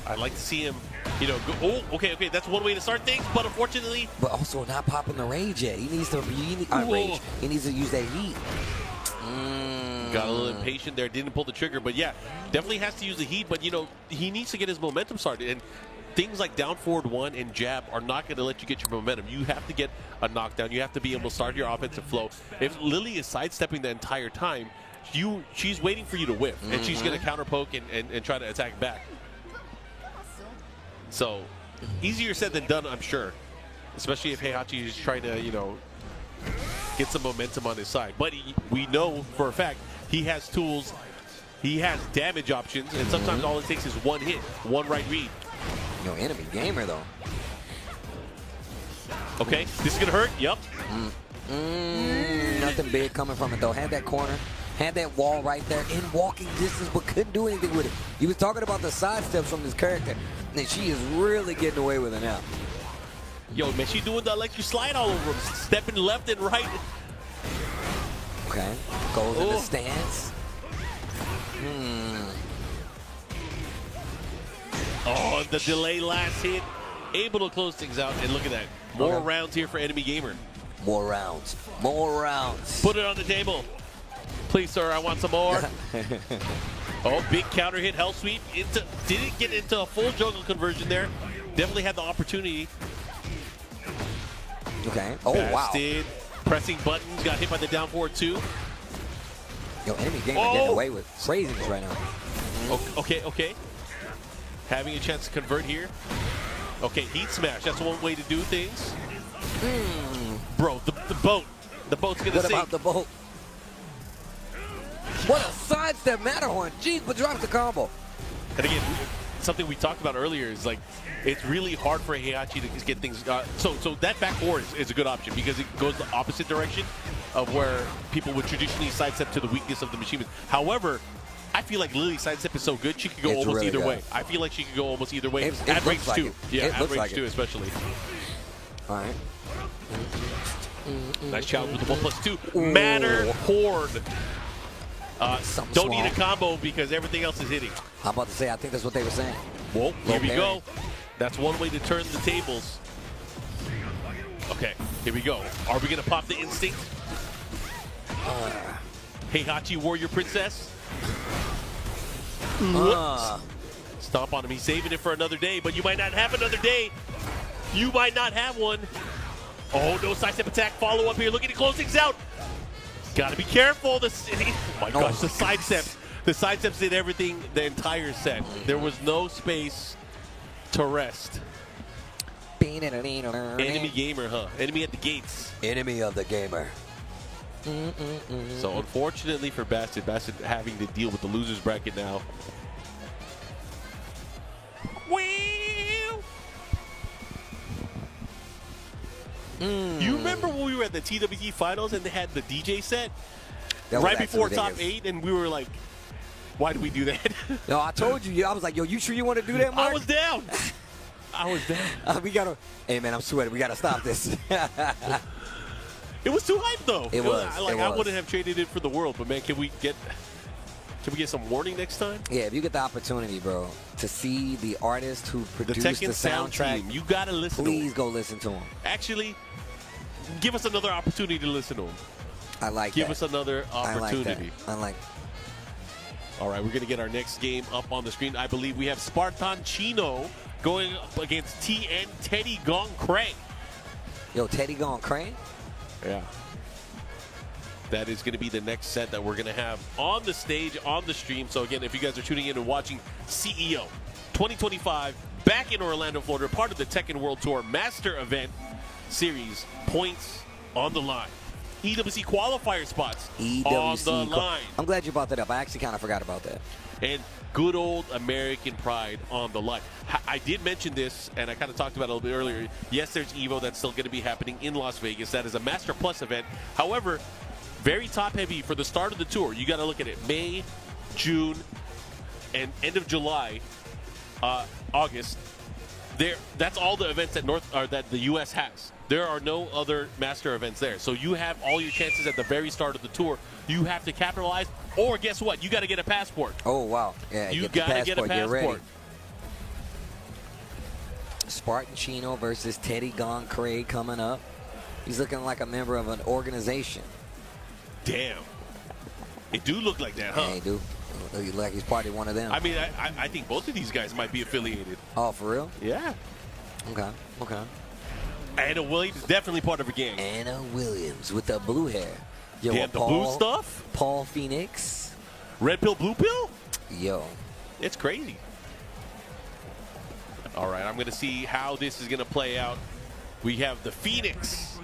I'd like to see him, go. Oh, okay. That's one way to start things, but unfortunately. But also not popping the rage yet. He needs to rage. He needs to use that heat. Got a little impatient there. Didn't pull the trigger, but yeah, definitely has to use the heat. But he needs to get his momentum started. And things like down forward 1 and jab are not going to let you get your momentum. You have to get a knockdown. You have to be able to start your offensive flow. If Lili is sidestepping the entire time, she's waiting for you to whiff, and she's going to counter poke and try to attack back. So easier said than done, I'm sure. Especially if Heihachi is trying to, get some momentum on his side. But we know for a fact he has tools. He has damage options, and sometimes all it takes is one hit, one right read. Enemy Gamer, though. Okay, this is going to hurt. Yep. Nothing big coming from it, though. Had that corner. Had that wall right there in walking distance, but couldn't do anything with it. He was talking about the sidesteps from this character, and she is really getting away with it now. Yo, man, she doing the electric slide all over him, stepping left and right. Okay, goes in the stance. Oh, the delay last hit. Able to close things out, and look at that. More rounds here for Enemy Gamer. More rounds. More rounds. Put it on the table. Please, sir, I want some more. Oh, big counter hit, hell sweep. Didn't get into a full juggle conversion there. Definitely had the opportunity. Okay. Oh, Bastard, pressing buttons, got hit by the down forward 2. Yo, Enemy Gamer getting away with craziness right now. Okay. Having a chance to convert here. Okay, heat smash. That's one way to do things. Bro, the boat. The boat's going to sink. What about the boat? What a sidestep Matterhorn. Jeez, but drops the combo. And again, something we talked about earlier is like it's really hard for Heihachi to get things. So that back four is a good option because it goes the opposite direction of where people would traditionally sidestep to the weakness of the machine. However, I feel like Lili's sidestep is so good she could go almost either way. I feel like she could go almost either way. At range 2. Yeah, at range 2 especially. All right. Nice challenge with the 1+2. Matter Horde. Don't need a combo because everything else is hitting. I'm about to say, I think that's what they were saying. Well, here we go. That's one way to turn the tables. Okay, here we go. Are we going to pop the instinct? Heihachi Warrior Princess. Stomp on him. He's saving it for another day, but you might not have another day. You might not have one. Oh, no sidestep attack. Follow up here. Looking to close things out. Got to be careful. Oh my gosh, the sidesteps. The sidesteps did everything the entire set. There was no space to rest. Enemy gamer, huh? Enemy at the gates. Enemy of the gamer. So unfortunately for Bastard having to deal with the losers bracket now. You remember when we were at the TWT finals and they had the DJ set right before top 8 and we were like, why did we do that? No, I told you. I was like, yo, you sure you want to do that, Mark? I was down. I was down. We gotta. Hey man, I'm sweating. We gotta stop this. It was too hype though. It was. I wouldn't have traded it for the world, but man, can we get some warning next time? Yeah, if you get the opportunity, bro, to see the artist who produced the Tekken the soundtrack, team, you gotta listen. Please go listen to him. Actually, give us another opportunity to listen to him. I like Give that. us another opportunity. I like. All right, we're gonna get our next game up on the screen. I believe we have Spartan Chino going up against TN Teddy Gong Cray. Yo, Teddy Gong Cray? Yeah. That is going to be the next set that we're going to have on the stage, on the stream. So, again, if you guys are tuning in and watching CEO 2025 back in Orlando, Florida, part of the Tekken World Tour Master Event Series, points on the line. EWC qualifier spots on the line. I'm glad you brought that up. I actually kind of forgot about that. And good old American pride on the line. I did mention this, and I kind of talked about it a little bit earlier. Yes, there's EVO that's still going to be happening in Las Vegas. That is a Master Plus event. However, very top-heavy for the start of the tour. You got to look at it. May, June, and end of July, August. That's all the events that the U.S. has. There are no other master events there. So you have all your chances at the very start of the tour. You have to capitalize, or guess what? You got to get a passport. Oh, wow. Yeah, you got to get a passport. Spartan Chino versus Teddy Gong Cray coming up. He's looking like a member of an organization. Damn. It do look like that, huh? Yeah, he do. He look like he's part of one of them. I mean, I think both of these guys might be affiliated. Oh, for real? Yeah. Okay. Anna Williams is definitely part of a gang. Anna Williams with the blue hair. Yo, yeah, the blue stuff? Paul Phoenix. Red pill, blue pill? Yo. It's crazy. All right, I'm going to see how this is going to play out. We have the Phoenix.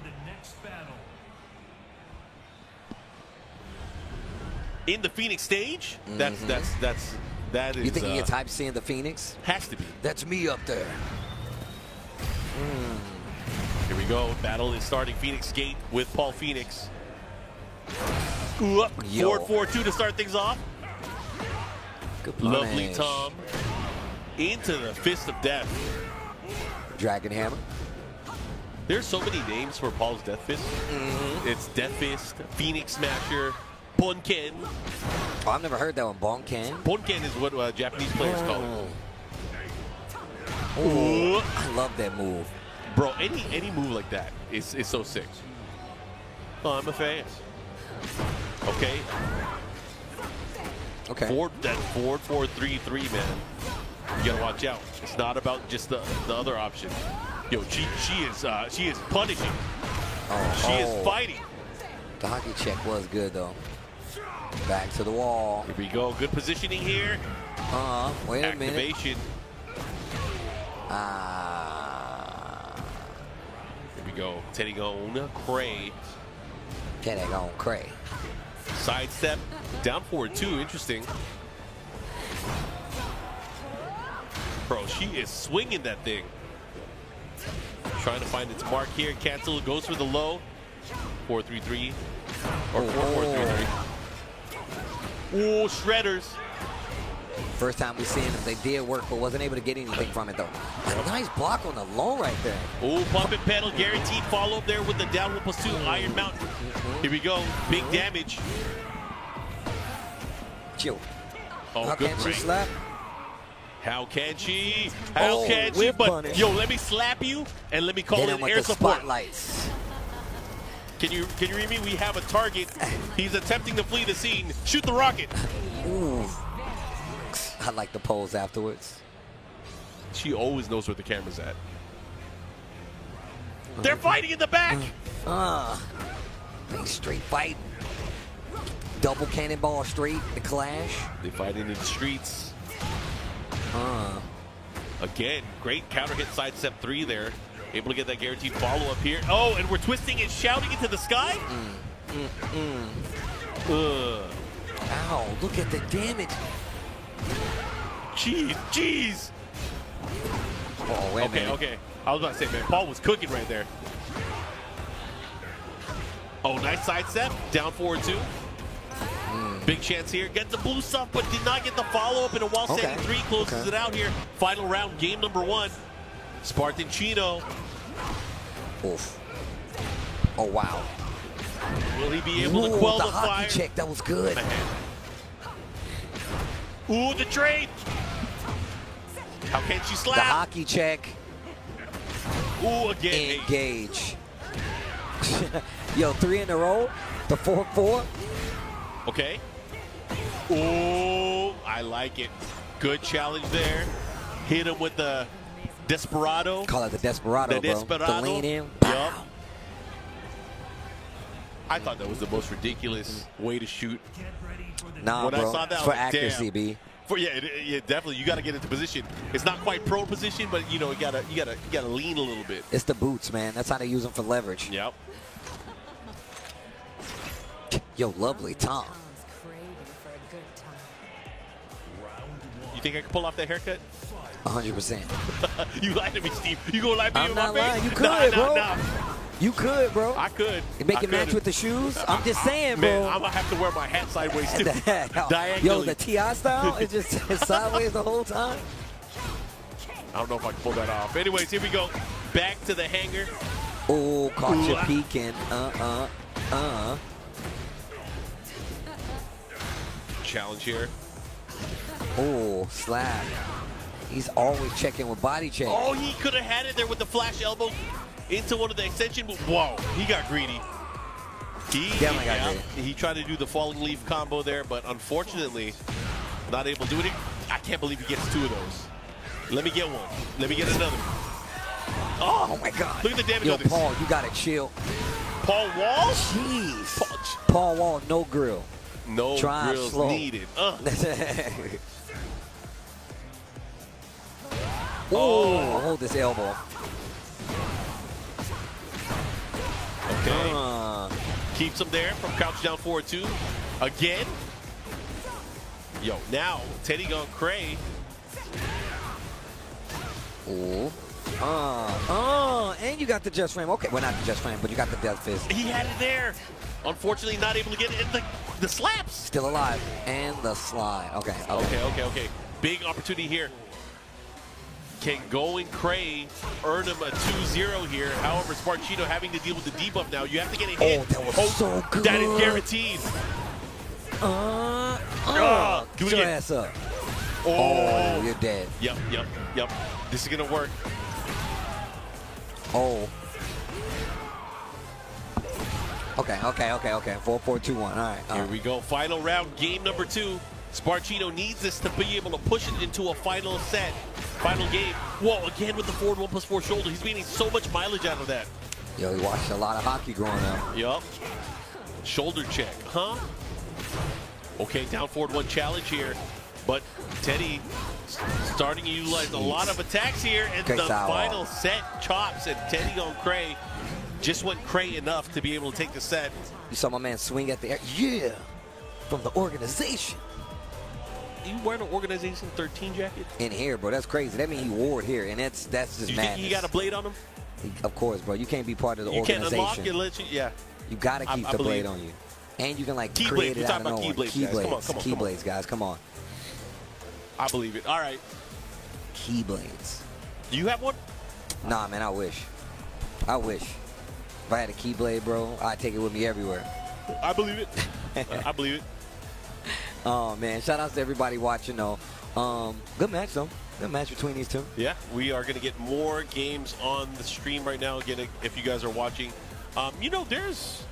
In the Phoenix stage? That is. You think he gets hype seeing the Phoenix? Has to be. That's me up there. Here we go. Battle is starting. Phoenix Gate with Paul Phoenix. Ooh, up. 4-4-2 to start things off. Good Lovely Tom. Into the Fist of Death. Dragon Hammer. There's so many names for Paul's Death Fist. It's Death Fist, Phoenix Smasher, Ponken. Oh, I've never heard that one. Bonken? Ponken is what Japanese players call it. Oh, I love that move. Bro, any move like that is so sick. Oh, I'm a fan. Okay. That 4-4-3-3, man. You gotta watch out. It's not about just the other option. Yo, she is punishing. She is fighting. The hockey check was good though. Back to the wall. Here we go. Good positioning here. Wait a minute. Activation. Here we go. Teddy Gong Cray. Teddy Gong Cray. Sidestep. Down forward 2. Interesting. Bro, she is swinging that thing. Trying to find its mark here. Cancel, goes for the low. 4-3-3. Or 4-4-3-3. Oh, shredders. First time we've seen them, they did work, but wasn't able to get anything from it, though. A nice block on the low right there. Oh, pump and pedal, guaranteed follow-up there with the down 1+2 Iron Mountain. Here we go, big damage. Chill. Oh, How good can she break. slap? How can she? How can she? whip But, punish. yo, let me slap you, and let me call Hit it him with air the support. spotlights. Can you read me? We have a target. He's attempting to flee the scene. Shoot the rocket. Ooh. I like the pose afterwards. She always knows where the camera's at. They're fighting in the back. Big straight fight. Double cannonball straight, the clash. They fight in the streets. Again, great counter hit side step 3 there. Able to get that guaranteed follow-up here. Oh, and we're twisting and shouting into the sky? Ow, look at the damage. Jeez. Oh, wait a minute. Okay. I was about to say, man, Paul was cooking right there. Oh, nice side step. Down forward 2. Big chance here. Gets the blue stuff, but did not get the follow-up. And a while standing 3 closes it out here. Final round, game number 1. Spartan Chino. Oof. Oh, wow. Will he be able to quell the hockey fire? check, that was good. Ooh, the trade. How can she slap? The hockey check. Ooh, again. Engage. Yo, 3 in a row. The 4-4. Okay. Ooh, I like it. Good challenge there. Hit him with the Desperado. Call it the Desperado, The Desperado. The lean in. Yup. I thought that was the most ridiculous way to shoot. Nah, when bro. I saw that, It's I for was like, accuracy, damn. B. Yeah, definitely. You got to get into position. It's not quite pro position, but you know, you gotta lean a little bit. It's the boots, man. That's how they use them for leverage. Yep. Yo, lovely Tom. You think I can pull off that haircut? 100%. You lied to me, Steve. You gonna lie to me I'm in not my lying. face? You could, bro. Nah. You could, bro. I could. Make I it match could. with the shoes. I'm just saying, bro. Man, I'm gonna have to wear my hat sideways too. Diagonally. Yo, the T.I. style is just sideways the whole time. I don't know if I can pull that off. Anyways, here we go. Back to the hanger. Oh, caught you peeking. Challenge here. Oh, slap. He's always checking with body check. Oh, he could have had it there with the flash elbow into one of the extension. Whoa, he got greedy. He tried to do the falling leaf combo there, but unfortunately, not able to do it. I can't believe he gets 2 of those. Let me get one. Let me get another. Oh my God. Look at the damage Yo, on this. Paul, you gotta chill. Paul Wall? Jeez. Paul Wall, no grill. No Drive grills slow. needed. Oh, hold this elbow. Okay. Keeps him there from crouch down forward 2. Again. Yo, now Teddy gone cray. And you got the just frame. Okay, well, not the just frame, but you got the death fist. He had it there. Unfortunately, not able to get it in the slaps. Still alive. And the slide. Okay. Big opportunity here. Can Going Cray earn him a 2-0 here. However, Sparchino having to deal with the debuff now. You have to get a hit. Oh, that was so good. That is guaranteed. Do it Get your again. ass up. Oh, you're dead. Yep. This is going to work. Oh. Okay. 4-4-2-1. All right. Here we go. Final round, game number 2. Sparchino needs this to be able to push it into a final set. Final game. Whoa, again with the forward 1+4 shoulder. He's getting so much mileage out of that. Yo, he watched a lot of hockey growing up. Yup. Shoulder check, huh? Okay, down forward 1 challenge here. But Teddy starting to utilize a lot of attacks here. And Great the style. final set chops. And Teddy on Cray just went Cray enough to be able to take the set. You saw my man swing at the air. Yeah. From the organization. you wearing an Organization 13 jacket? In here, bro. That's crazy. That means he wore it here, and that's just You madness. think he got a blade on him? Of course, bro. You can't be part of the You can't organization. unlock it, let you, yeah. You gotta keep the blade on you, and you can like create it out of nowhere. Keyblades, guys. Come on. I believe it. All right. Keyblades. Do you have one? Nah, man. I wish. If I had a Keyblade, bro, I'd take it with me everywhere. I believe it. I believe it. Oh man, shout out to everybody watching though. Good match though. Good match between these two. Yeah, we are going to get more games on the stream right now. Again, if you guys are watching, you know, there's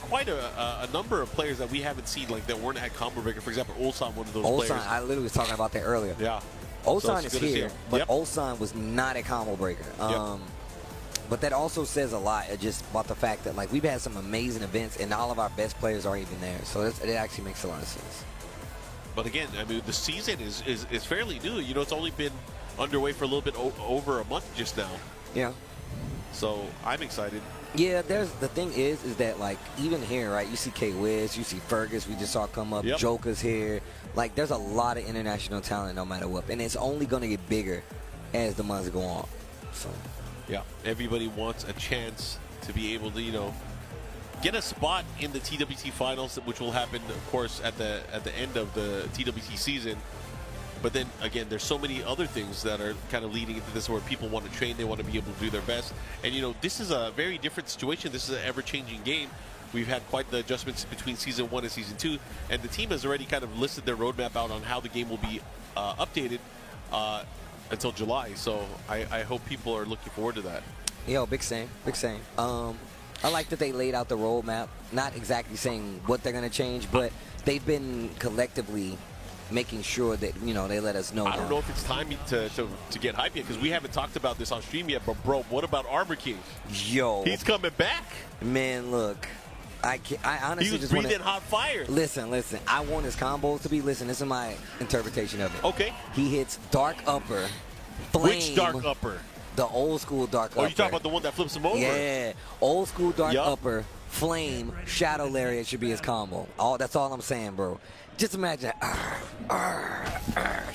quite a number of players that we haven't seen, like that weren't at Combo Breaker. For example, Ulsan, one of those players. Ulsan, I literally was talking about that earlier. Yeah. Ulsan is here, but Ulsan was not at Combo Breaker. But that also says a lot just about the fact that like we've had some amazing events and all of our best players aren't even there. So it actually makes a lot of sense. But again, I mean, the season is fairly new. You know, it's only been underway for a little bit over a month just now. Yeah. So I'm excited. Yeah, the thing is that like even here, right? You see K-Wiz, you see Fergus, we just saw come up. Joker's here. Like there's a lot of international talent no matter what, and it's only going to get bigger as the months go on. So. Yeah, everybody wants a chance to be able to, you know, get a spot in the TWT finals, which will happen, of course, at the end of the TWT season. But then again, there's so many other things that are kind of leading into this, where people want to train, they want to be able to do their best, and you know, this is a very different situation. This is an ever-changing game. We've had quite the adjustments between Season 1 and Season 2, and the team has already kind of listed their roadmap out on how the game will be updated. Until July, so I hope people are looking forward to that. Yo, big same. I like that they laid out the roadmap, not exactly saying what they're going to change, but they've been collectively making sure that, you know, they let us know. I don't know if it's time to get hype yet, because we haven't talked about this on stream yet, but bro, what about Armor King? Yo. He's coming back. Man, look. I honestly he was just breathing hot fire. Listen. I want his combos to be. Listen, this is my interpretation of it. Okay. He hits dark upper, flame. Which dark upper? The old school dark upper. Oh, you talking about the one that flips him over? Yeah, old school dark upper, flame, shadow lariat should be his combo. That's all I'm saying, bro. Just imagine,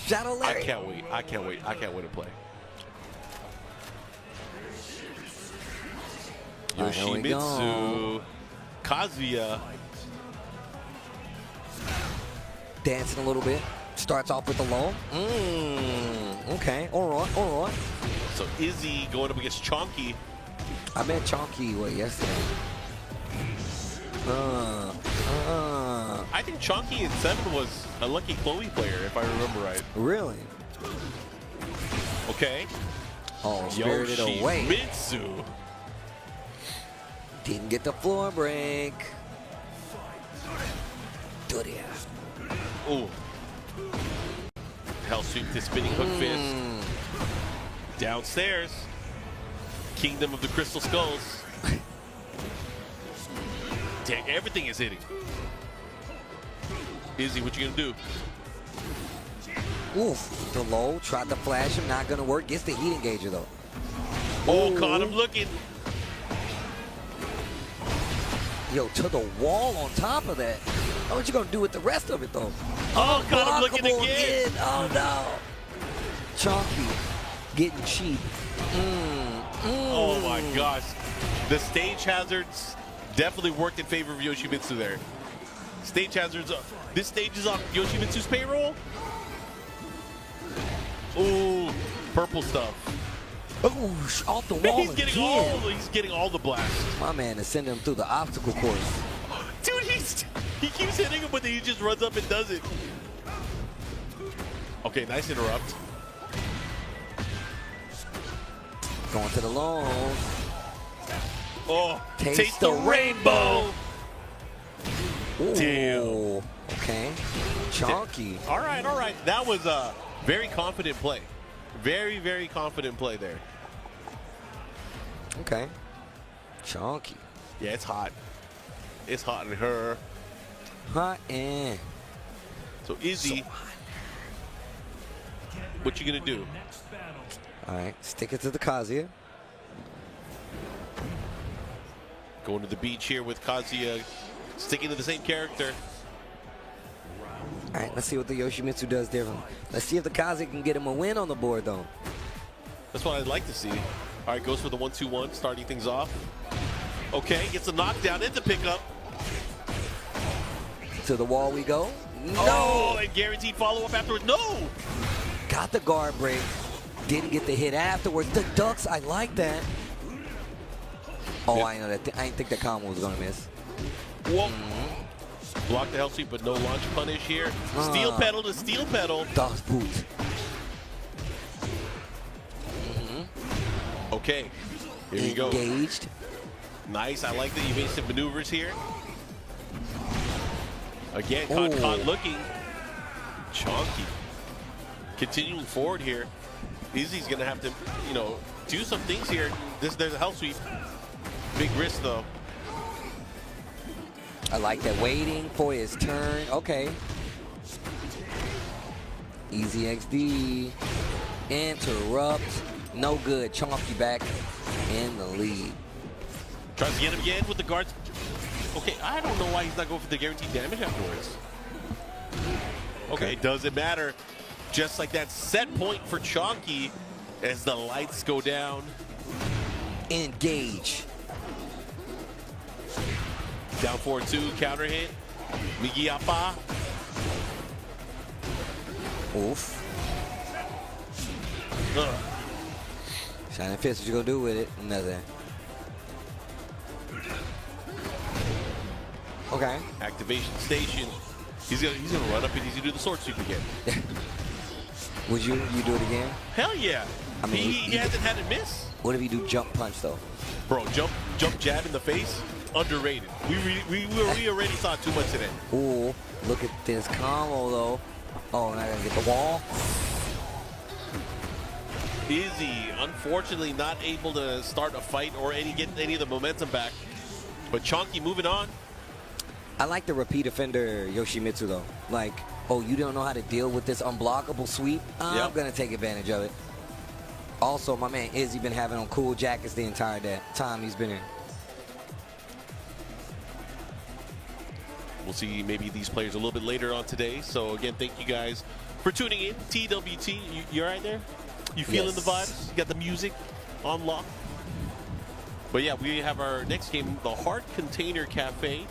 shadow lariat. I can't wait to play. Yoshimitsu. Kazuya. Dancing a little bit. Starts off with the low. Okay. All right. So Izzy going up against Chonky. I met Chonky yesterday. I think Chonky in 7 was a Lucky Chloe player, if I remember right. Really? Okay. Oh, spirited away. Yoshimitsu. Didn't get the floor break. Ooh. Hell sweep to spinning hook fist. Downstairs. Kingdom of the Crystal Skulls. Dang, everything is hitting. Izzy, what you gonna do? Oof. The low, tried to flash him, not gonna work. Gets the heat engager though. Oh, caught him looking. Yo, to the wall on top of that. What you gonna do with the rest of it though? Oh, caught him looking again. Oh no. Chonky getting cheap. Oh my gosh. The stage hazards definitely worked in favor of Yoshimitsu there. Stage hazards. This stage is on Yoshimitsu's payroll. Ooh, purple stuff. Ooh, off the wall. He's getting all the blasts. My man is sending him through the obstacle course. Dude, he keeps hitting him, but then he just runs up and does it. Okay, nice interrupt. Going to the long. Oh, taste the rainbow. Ooh. Damn. Okay. Chonky. All right. That was a very confident play. Very, very confident play there. Okay. Chonky. Yeah, it's hot. It's hot in her. Hot in. So Izzy, what you gonna do? All right, stick it to the Kazuya. Going to the beach here with Kazuya, sticking to the same character. All right, let's see what the Yoshimitsu does different. Let's see if the Kazuya can get him a win on the board, though. That's what I'd like to see. All right, goes for the 1-2-1, starting things off. Okay, gets a knockdown in the pickup. To the wall we go. No! Oh, and guaranteed follow-up afterwards. No! Got the guard break. Didn't get the hit afterwards. The ducks, I like that. Oh, I know that. I didn't think that combo was going to miss. Whoa. Block the hell sweep, but no launch punish here. Steel pedal to steel pedal. Das Boot. Okay, here we go. Engaged. Nice, I like the evasive maneuvers here. Again, caught looking. Chonky. Continuing forward here. Izzy's gonna have to, you know, do some things here. There's a hell sweep. Big risk though. I like that, waiting for his turn. Okay. Easy XD. Interrupt. No good. Chonky back in the lead. Tries to get him again with the guards. Okay, I don't know why he's not going for the guaranteed damage afterwards. Okay, doesn't matter. Just like that, set point for Chonky as the lights go down. Engage. Down 4-2, counter hit. Migi Appa. Oof. Shining Fist, what you gonna do with it? Nothing. Okay. Activation station. He's gonna run up and he's gonna do the sword sweep again. Would you do it again? Hell yeah. I mean, he hasn't had it miss. What if you do jump punch though? Bro, jump jab in the face. Underrated. We already saw too much of that. Ooh, look at this combo though. Oh, and I gotta get the wall. Izzy, unfortunately, not able to start a fight or get any of the momentum back. But Chonky moving on. I like the repeat offender Yoshimitsu though. Like, oh, you don't know how to deal with this unblockable sweep? I'm gonna take advantage of it. Also, my man Izzy been having on cool jackets the entire time he's been here. We'll see maybe these players a little bit later on today. So again, thank you guys for tuning in. TWT, you right there? You feeling the vibes? You got the music on lock? But yeah, we have our next game, the Heart Container Cafe.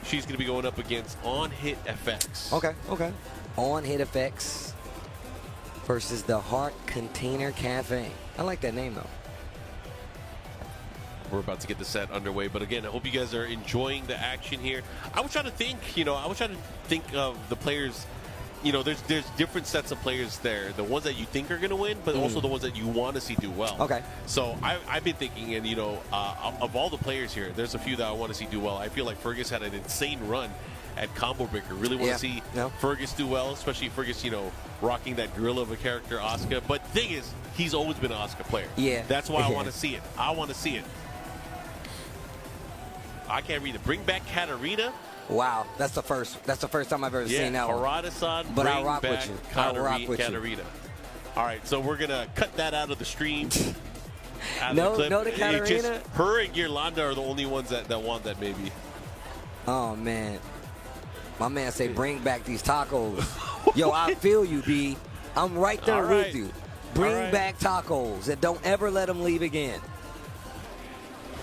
She's going to be going up against On Hit FX. Okay. On Hit FX versus the Heart Container Cafe. I like that name though. We're about to get the set underway, but again, I hope you guys are enjoying the action here. I was trying to think, of the players. You know, there's different sets of players there. The ones that you think are going to win, but also the ones that you want to see do well. Okay. So I've been thinking, and of all the players here, there's a few that I want to see do well. I feel like Fergus had an insane run at Combo Breaker. Really want to see Fergus do well, especially Fergus, rocking that gorilla of a character, Asuka. But the thing is, he's always been an Asuka player. Yeah. That's why I want to see it. I want to see it. I can't read it. Bring back Katarina. Wow, that's the first time I've ever seen that one. Harada-san, but bring I'll rock back with you. I'll rock with Katarina. you. All right, so we're gonna cut that out of the stream. No to Katarina. Just her and Yolanda are the only ones that want that, maybe. Oh man, my man say bring back these tacos. Yo, I feel you, B. I'm right there with you. Bring back tacos and don't ever let them leave again.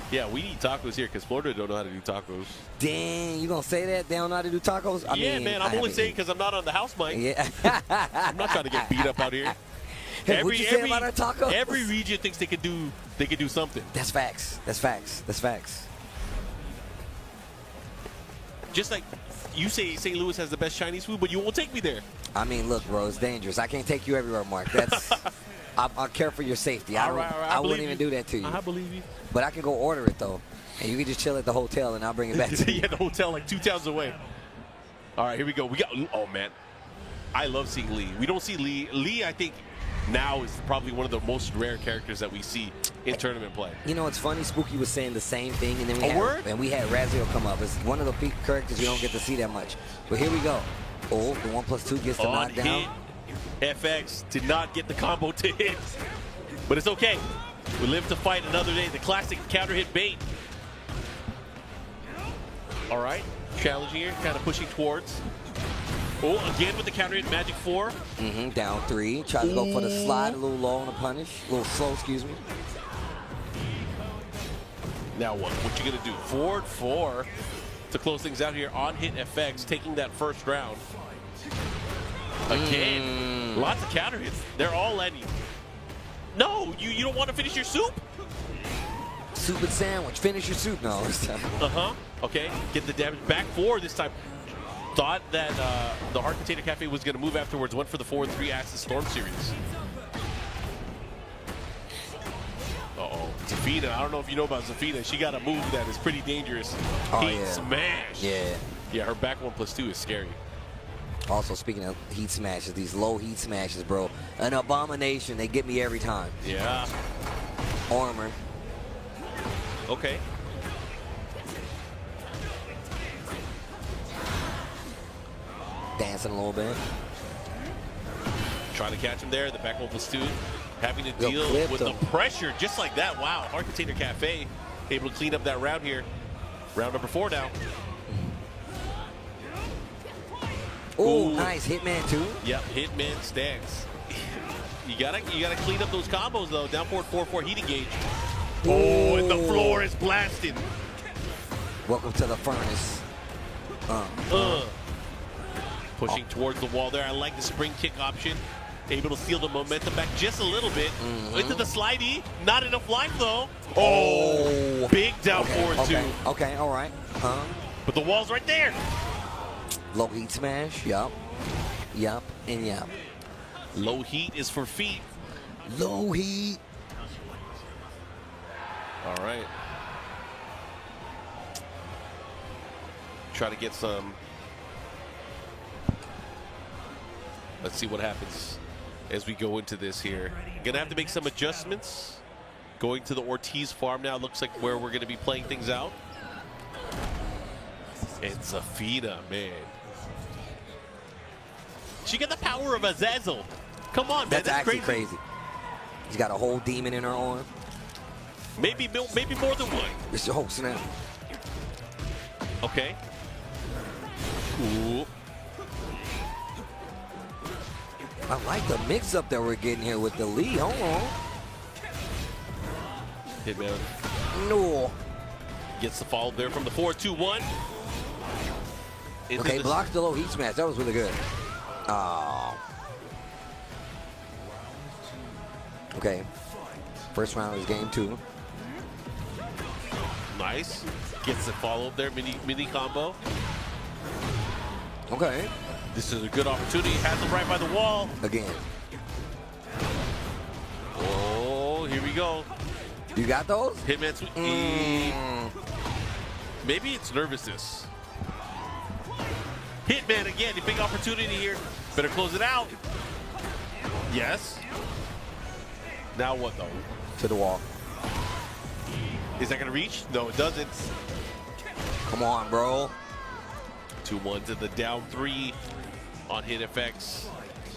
Yeah, we need tacos here because Florida don't know how to do tacos. Dang, you gonna say that? They don't know how to do tacos? I mean, man, I'm only saying because I'm not on the house mic. Yeah. I'm not trying to get beat up out here. Hey, what'd you say about our tacos? Every region thinks they could do something. That's facts. That's facts. That's facts. Just like you say St. Louis has the best Chinese food, but you won't take me there. I mean, look, bro, it's dangerous. I can't take you everywhere, Mark. That's I care for your safety. I wouldn't even do that to you. I believe you. But I can go order it, though. And you can just chill at the hotel, and I'll bring it back to you. Yeah, the hotel like 2 towns away. All right, here we go. We got, oh, man. I love seeing Lee. We don't see Lee. Lee, I think, now is probably one of the most rare characters that we see in tournament play. You know, it's funny. Spooky was saying the same thing, and then we had Razio come up. It's one of the peak characters you don't get to see that much. But here we go. Oh, the 1+2 gets the knockdown. FX did not get the combo to hit. But it's okay. We live to fight another day. The classic counter hit bait. All right. Challenge here. Kind of pushing towards. Oh, again with the counter hit, Magic 4. Down 3. Tries to go for the slide, a little low on the punish. A little slow, excuse me. Now what? What you gonna do? Forward 4 to close things out here on hit FX, taking that first round. Again, lots of counter hits. They're all letting you. No, you don't want to finish your soup? Soup and sandwich. Finish your soup. No. Okay, get the damage back 4 this time. Thought that the Heart Container Cafe was going to move afterwards. Went for the 4-3 Axis Storm series. Uh-oh. Zafina, I don't know if you know about Zafina. She got a move that is pretty dangerous. Heat smash. Yeah, her back 1+2 is scary. Also, speaking of heat smashes, these low heat smashes, bro. An abomination. They get me every time. Yeah. Armor. Okay. Dancing a little bit. Trying to catch him there. The back 1+2. Having to deal with the pressure just like that. Wow. Heart Container Cafe able to clean up that round here. Round number 4 now. Oh, nice. Hitman 2. Yep, Hitman stance. You gotta clean up those combos though. Down forward 4-4 heat engage. Oh, and the floor is blasted. Welcome to the furnace. Pushing towards the wall there. I like the spring kick option. Able to steal the momentum back just a little bit. Into the slidey. Not enough life though. Oh, big down forward two. Okay, all right. But the wall's right there. Low heat smash. Yup, and yup. Low heat is for feet. Low heat. All right. Try to get some. Let's see what happens as we go into this here. Gonna have to make some adjustments. Going to the Ortiz farm now. Looks like where we're gonna be playing things out. And Zafina, man. She got the power of Azazel. Come on, man. That's actually crazy. She's got a whole demon in her arm. Maybe more than one. It's your whole snap. Okay. Ooh. I like the mix-up that we're getting here with the Lee. Hold on. Hitman. No. Gets the follow there from the 4-2-1. Okay, blocks the low heat smash. That was really good. Oh. Okay. First round is game 2. Nice. Gets the follow up there, mini combo. Okay. This is a good opportunity. Has him right by the wall. Again. Oh, here we go. You got those? Hitman sweep. Maybe it's nervousness. Hitman again, a big opportunity here. Better close it out. Yes. Now what though? To the wall. Is that gonna reach? No, it doesn't. Come on, bro. 2-1 to the down 3 on hit FX.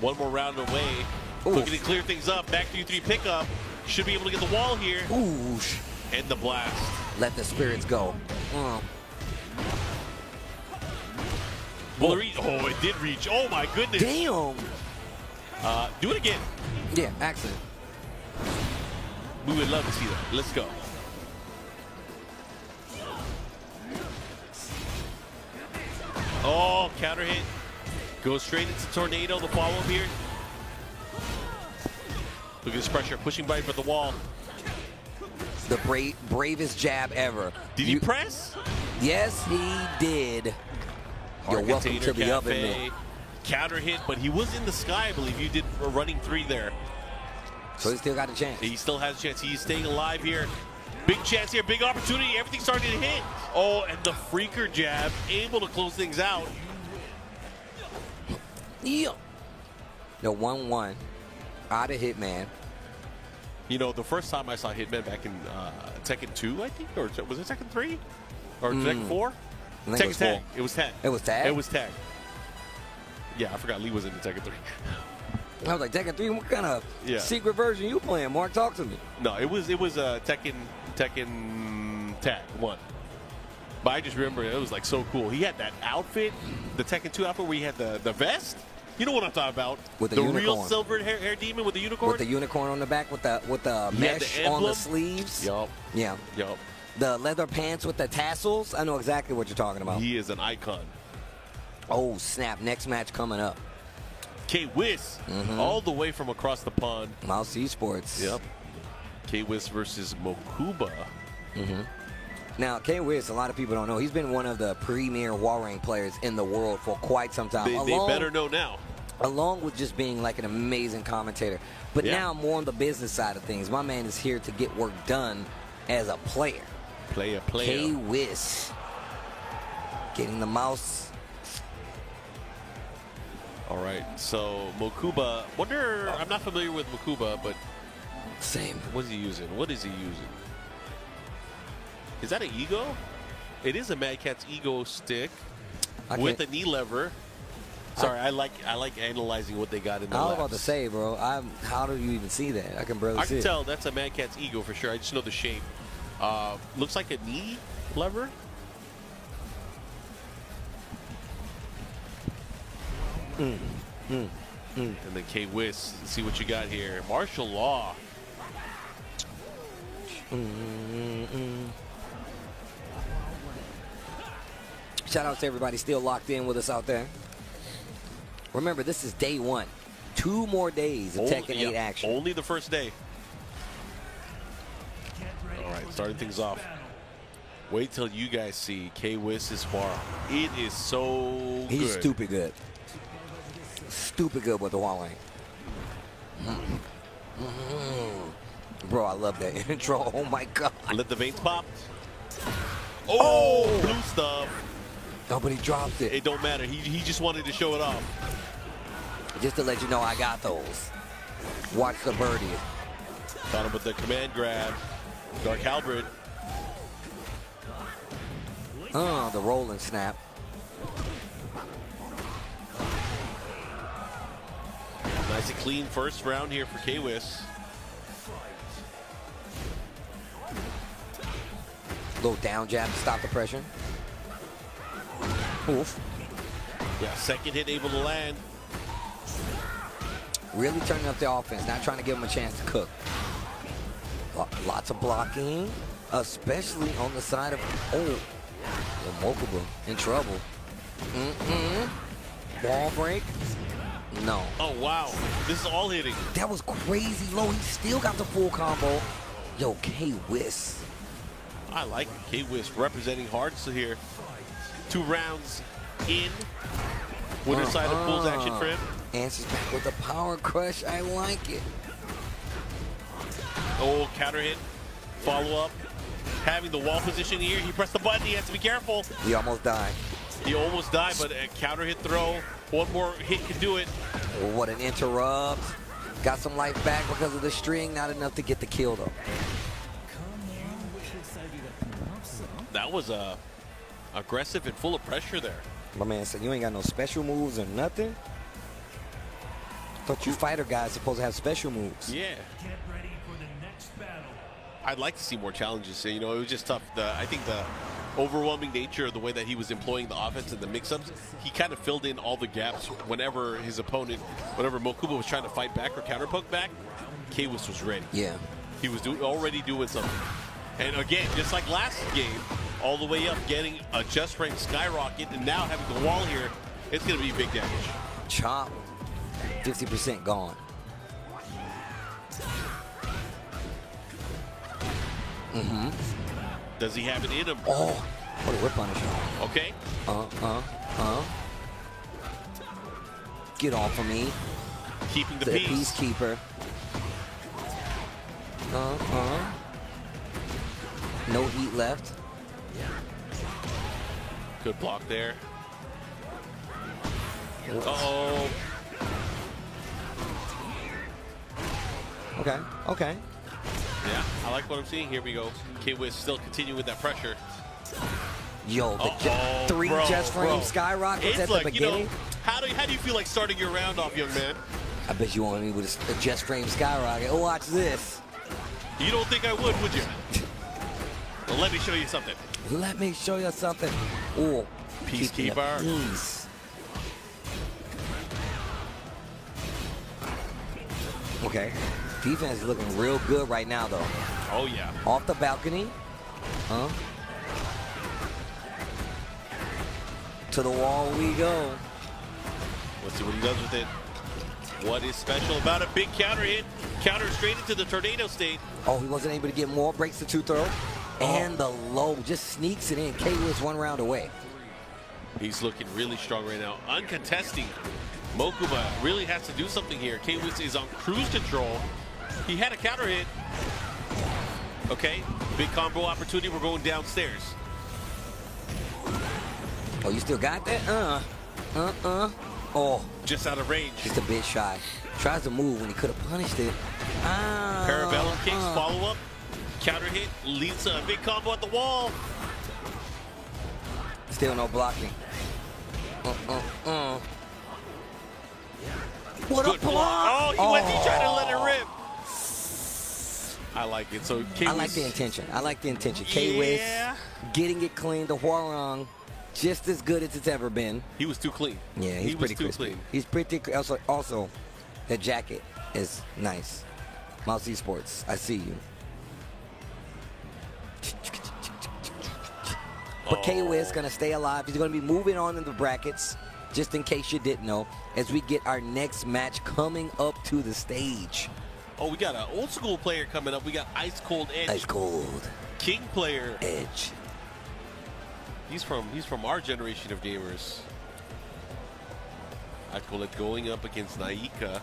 One more round away. Oof. Looking to clear things up. Back 3-3 pickup. Should be able to get the wall here. Oosh. And the blast. Let the spirits go. Will it reach? Oh, it did reach. Oh my goodness. Damn. Do it again. Yeah, accident. We would love to see that. Let's go. Oh, counter hit. Goes straight into Tornado, the follow-up here. Look at this pressure, pushing right for the wall. The bravest jab ever. Did he press? Yes, he did. You're welcome to the oven, man. Counter hit, but he was in the sky, I believe. You did a running 3 there. So he still got a chance. He still has a chance. He's staying alive here. Big chance here, big opportunity. Everything's starting to hit. Oh, and the freaker jab, able to close things out. Yeah. The 1-1 out of Hitman. You know, the first time I saw Hitman back in Tekken 2, I think, or was it Tekken 3? Or Tekken 4? Tekken Tag. It was Tag. It was Tag? It was Tag. Yeah, I forgot Lee was in the Tekken 3. I was like, Tekken 3, what kind of secret version you playing, Mark? Talk to me. No, it was Tekken Tag 1. But I just remember it was like so cool. He had that outfit, the Tekken 2 outfit where he had the vest. You know what I'm talking about? With the real unicorn. silver hair demon with the unicorn? With the unicorn on the back, with the mesh on the sleeves. Yup. Yeah. Yup. The leather pants with the tassels. I know exactly what you're talking about. He is an icon. Oh, snap. Next match coming up. K-Wiz, all the way from across the pond. Mouse Esports. Yep. K-Wiz versus Mokuba. Now, K-Wiz, a lot of people don't know, he's been one of the premier Hwoarang players in the world for quite some time. They better know now. Along with just being like an amazing commentator. But now more on the business side of things. My man is here to get work done as a player. Player. K-Wiz. Getting the mouse. All right, so Mokuba, I'm not familiar with Mokuba, but same. What is he using? Is that an ego? It is a Mad Catz ego stick with a knee lever. Sorry, I like analyzing what they got in the I was laps. about to say, bro, how do you even see that? I can barely see it. I can tell that's a Mad Catz ego for sure. I just know the shape. Looks like a knee lever. And then K-Wiz, see what you got here. Martial law. Shout out to everybody still locked in with us out there. Remember, this is day 1. 2 more days of Tekken 8 action. Only the first day. All right, starting things off. Wait till you guys see K-Wiz's Hwoarang. It is so good. He's stupid good. Stupid good with the Hwoarang. Bro, I love that intro. Oh my god. Let the veins pop. Oh, blue stuff. No, but he dropped it. It don't matter. He just wanted to show it off. Just to let you know I got those. Watch the birdie. Got him with the command grab. Dark Halberd. Oh, the roll and snap. Nice and clean first round here for K-Wiz. Little down jab to stop the pressure. Oof. Yeah, second hit able to land. Really turning up the offense, not trying to give him a chance to cook. Lots of blocking, especially on the side of, Mokuba in trouble. Wall break. No. Oh, wow. This is all hitting. That was crazy low. He still got the full combo. Yo, K-Wiz. I like K-Wiz representing hard here. 2 rounds in. Winner side of Bull's action for him. Answers back with a power crush. I like it. Oh, counter hit. Follow up. Having the wall position here. He pressed the button. He has to be careful. He almost died. He almost died, but a counter hit throw. One more hit can do it. Oh, what an interrupt. Got some life back because of the string. Not enough to get the kill, though. That was aggressive and full of pressure there. My man said, you ain't got no special moves or nothing? Thought you fighter guys supposed to have special moves. Yeah. Get ready for the next battle. I'd like to see more challenges. You know, it was just tough. I think the overwhelming nature of the way that he was employing the offense and the mix-ups, he kind of filled in all the gaps whenever his opponent, whenever Mokuba was trying to fight back or counterpoke back, K-Wiz was ready. Yeah. He was already doing something. And again, just like last game, all the way up, getting a just frame skyrocket, and now having the wall here, it's going to be big damage. Chop. 50% gone. Does he have it in him? Oh, what a whip punish. Okay. Get off of me. Keeping the peace. Peacekeeper. No heat left. Good block there. Uh-oh. Okay. Yeah, I like what I'm seeing. Here we go. K-Wiz still continuing with that pressure. Yo, the 3 just frame skyrockets at the beginning. You know, how do you feel like starting your round off, young man? I bet you wanted me with a just frame skyrocket. Watch this. You don't think I would you? Well, let me show you something. Let me show you something. Ooh. Peacekeeper. Peace. Okay. Defense is looking real good right now, though. Oh, yeah. Off the balcony. Huh? To the wall we go. Let's see what he does with it. What is special about a big counter hit? Counter straight into the tornado state. Oh, he wasn't able to get more. Breaks the 2-throw. And the low just sneaks it in. K-Wiz 1 round away. He's looking really strong right now. Uncontesting. Mokuma really has to do something here. K-Wiz is on cruise control. He had a counter hit. Okay, big combo opportunity. We're going downstairs. Oh, you still got that? Oh. Just out of range. Just a bit shy. Tries to move when he could have punished it. Parabellum kicks, follow up. Counter hit, leads to a big combo at the wall. Still no blocking. What Good a block! Oh, he tried to let it rip. I like it. So I like the intention. I like the intention. K-Wiz getting it clean. The Hwoarang just as good as it's ever been. He was too clean. Yeah, he's pretty crispy. Clean. He's pretty. Also, the jacket is nice. Mouse Esports, I see you. But K-Wiz gonna stay alive. He's gonna be moving on in the brackets, just in case you didn't know, as we get our next match coming up to the stage. Oh, we got an old school player coming up. We got Ice Cold Edge. Ice Cold. King player. Edge. He's from our generation of gamers. Ice Cold Edge going up against Naika.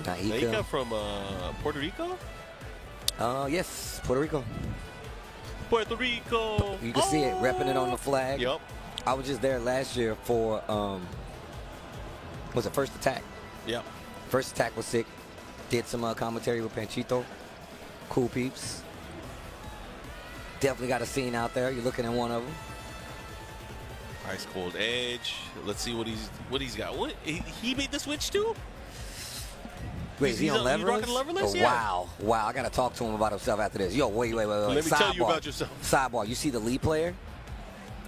Naika from Puerto Rico? Yes, Puerto Rico. Puerto Rico. You can see it, repping it on the flag. Yep. I was just there last year for, was it First Attack? Yep. First Attack was sick. Did some commentary with Panchito. Cool peeps. Definitely got a scene out there. You're looking at one of them. Ice Cold Edge. Let's see what he's got. What he made the switch too? Wait, is he on Leverless? Leverless? Oh, Yeah. Wow. I got to talk to him about himself after this. Yo, wait. Let me tell you about yourself. Sidebar. You see the Lee player?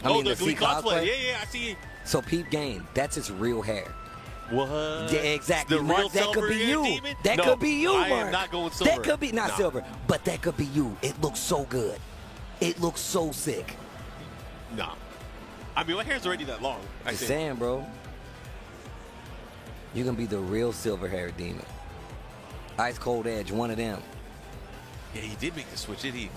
The Lee cosplay. Yeah, I see. So Peep Game, that's his real hair. What? Yeah, exactly. The Mark, real that could be you. Demon? That could be you, Mark. I am not going silver. That could be not silver, but that could be you. It looks so good. It looks so sick. Nah. I mean, my hair's already that long. Just saying, bro. You can be the real silver-haired demon. Ice Cold Edge, one of them. Yeah, he did make the switch, did he?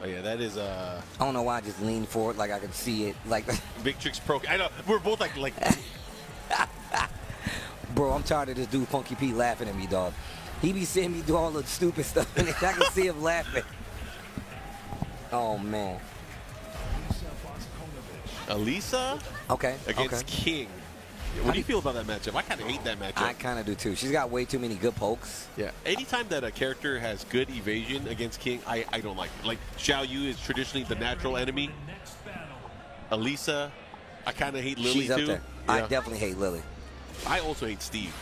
Oh yeah, that is I don't know why I just leaned forward like I could see it. Like Big Tricks Pro. I know we're both like. Bro, I'm tired of this dude Funky P laughing at me, dog. He be seeing me do all the stupid stuff, and I can see him laughing. Oh man. Elisa. Okay. Against King. What do you feel about that matchup? I kind of hate that matchup. I kind of do too. She's got way too many good pokes. Yeah. Anytime that a character has good evasion against King, I don't like it. Like Xiao Yu is traditionally the natural enemy. Elisa, I kind of hate Lili She's up too. there. Yeah. I definitely hate Lili. I also hate Steve.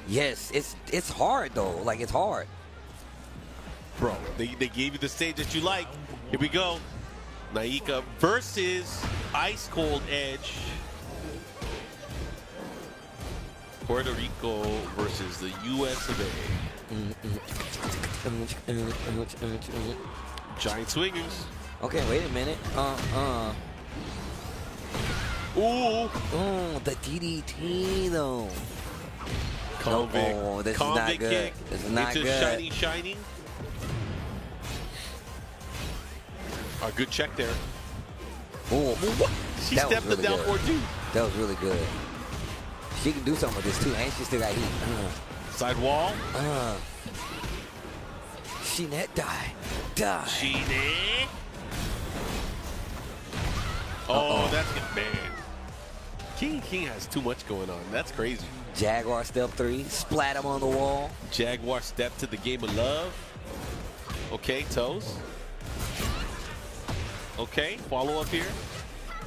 Yes, it's hard though. Like it's hard. Bro, they gave you the stage that you like. Here we go. Naika versus Ice Cold Edge. Puerto Rico versus the US of A. Giant swingers. Okay, wait a minute. Ooh. The DDT though. Convict. Oh, this is not good. Kick. This is not good. Shiny. A good check there. Oh, she stepped the down for two. That was really good. She can do something with this too, and she still got heat. Side wall. Sheenette die. Sheenette. Oh, that's good, man. King has too much going on. That's crazy. Jaguar step 3, splat him on the wall. Jaguar step to the game of love. Okay, toes. Okay, follow up here.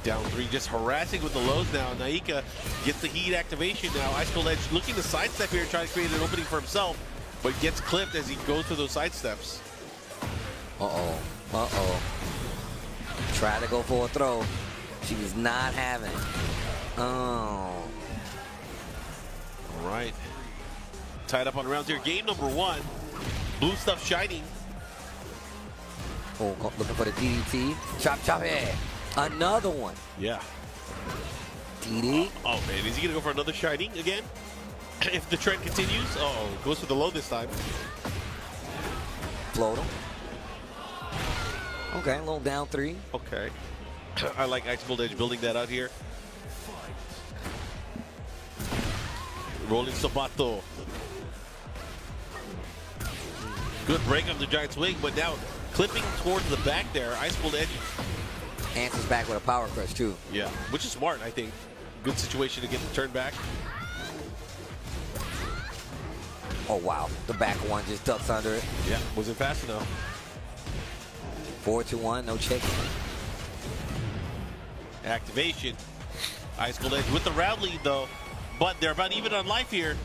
Down 3, just harassing with the lows now. Naika gets the heat activation now. Ice Cold Edge looking to sidestep here, trying to create an opening for himself. but gets clipped as he goes through those side steps. Uh-oh. Uh-oh. Try to go for a throw. She's not having it. Oh. All right. Tied up on rounds here. Game number 1. Blue stuff shining. Oh, looking for the DDT. Chop, chop, yeah. Another one. Yeah. DD. Oh, man. Is he going to go for another shining again? If the trend continues. Oh, goes for the low this time. Float him. Okay, a little down 3. Okay. I like Ice Cold Edge building that out here. Rolling Sabato. Good break of the giant swing, but now clipping towards the back there. Ice Cold Edge answers back with a power crush too. Yeah, which is smart, I think. Good situation to get the turn back. Oh wow, the back one just ducks under it. Yeah, wasn't fast enough. 4-2-1, no check. Activation. Ice Cold Edge with the round lead though, but they're about even on life here.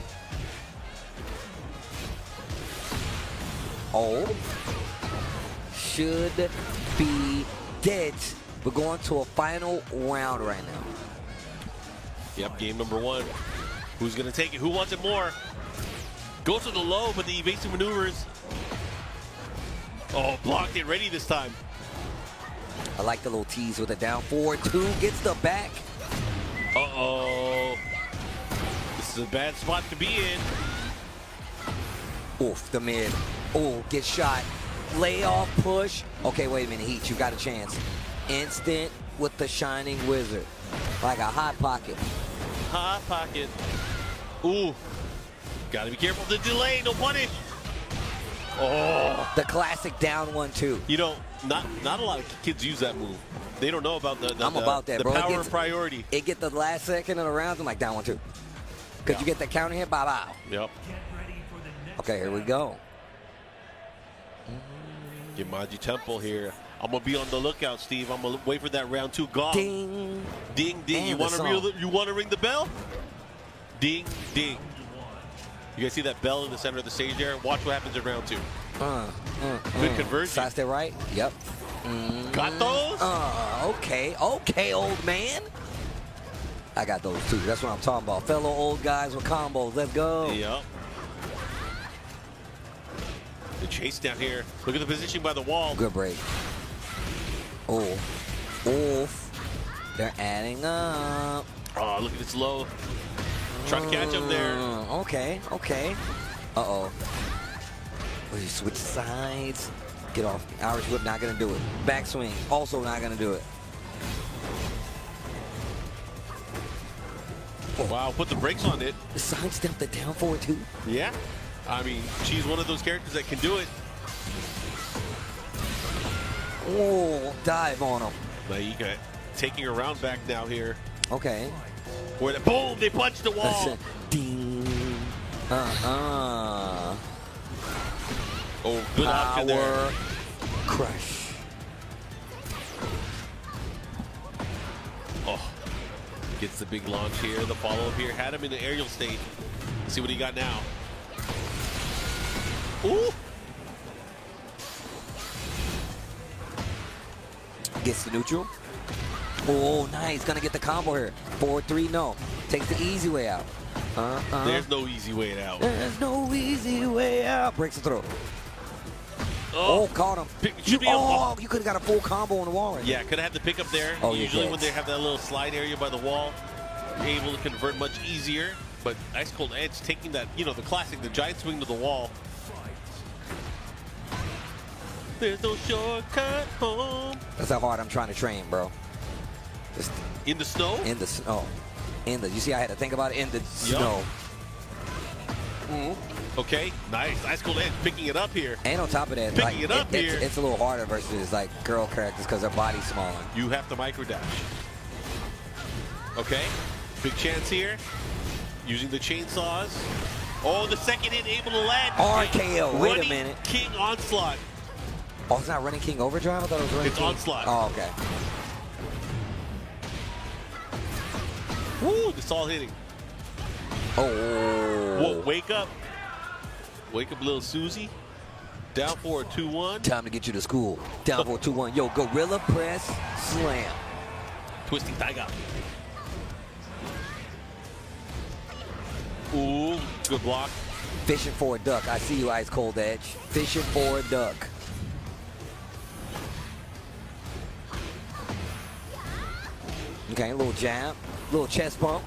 Oh, should be dead. We're going to a final round right now. Yep, game number 1. Who's gonna take it? Who wants it more? Goes to the low, but the evasive maneuvers. Oh, blocked it ready this time. I like the little tease with a down 4-2, gets the back. Uh-oh. This is a bad spot to be in. Oof, the mid. Oh, get shot. Lay off, push. Okay, wait a minute, Heat, you got a chance. Instant with the Shining Wizard. Like a hot pocket. Hot pocket. Ooh. Gotta be careful of the delay, no punish. Oh. The classic down 1-2. You know, not a lot of kids use that move. They don't know about the I'm about that, the bro. power of priority. It get the last second of the round, I'm like down 1-2. Because you get the counter hit, bye-bye. Yep. Okay, here we go. Gimaji Temple here. I'm gonna be on the lookout, Steve. I'm gonna wait for that round 2 gong. Ding. Ding, ding. You wanna ring the bell? Ding, ding. You guys see that bell in the center of the stage there? Watch what happens in round 2. Good conversion. Side step right. Yep. Got those? Okay, old man. I got those too. That's what I'm talking about. Fellow old guys with combos. Let's go. Yep. The chase down here. Look at the position by the wall. Good break. Oh. Oof. They're adding up. Oh, look at this low. Trying to catch him there. Okay. Uh-oh. We switch sides. Get off. Irish whip, not going to do it. Backswing, also not going to do it. Oh. Wow, put the brakes on it. Sidestep the down 4-2. Yeah. I mean, she's one of those characters that can do it. Oh, dive on him. Maika taking her round back now here. Okay. Where boom, they punched the wall. Ding. Oh, good option there. Crush. Oh, gets the big launch here. The follow-up here. Had him in the aerial state. Let's see what he got now. Ooh. Gets the neutral. Oh, nice. Gonna get the combo here. 4-3, no. Takes the easy way out. There's no easy way out. There's no easy way out. Breaks the throw. Oh, caught him. You could have got a full combo on the wall right Yeah, there. could have had the pickup there. Oh, usually when they have that little slide area by the wall, you're able to convert much easier. But Ice Cold Edge taking that, you know, the classic, the giant swing to the wall. There's no shortcut home. That's how hard I'm trying to train, bro. Just in the snow? In the snow. You see, I had to think about it in the snow. Okay, nice. Ice Cold Edge picking it up here. And on top of that, picking it up here. It's a little harder versus like girl characters because their body's smaller. You have to micro dash. Okay, big chance here. Using the chainsaws. Oh, the second hit able to land. RKO. Wait a minute. King Onslaught. Oh, it's not Running King Overdrive? I thought it was Running King. It's Onslaught. Oh, okay. Woo, it's all hitting. Oh. Whoa, wake up. Wake up, little Susie. Down for a 2-1. Time to get you to school. Down for a 2-1. Yo, gorilla press slam. Twisting Tiger. Ooh, good block. Fishing for a duck. I see you, Ice Cold Edge. Fishing for a duck. Okay, a little jab. Little chest bump.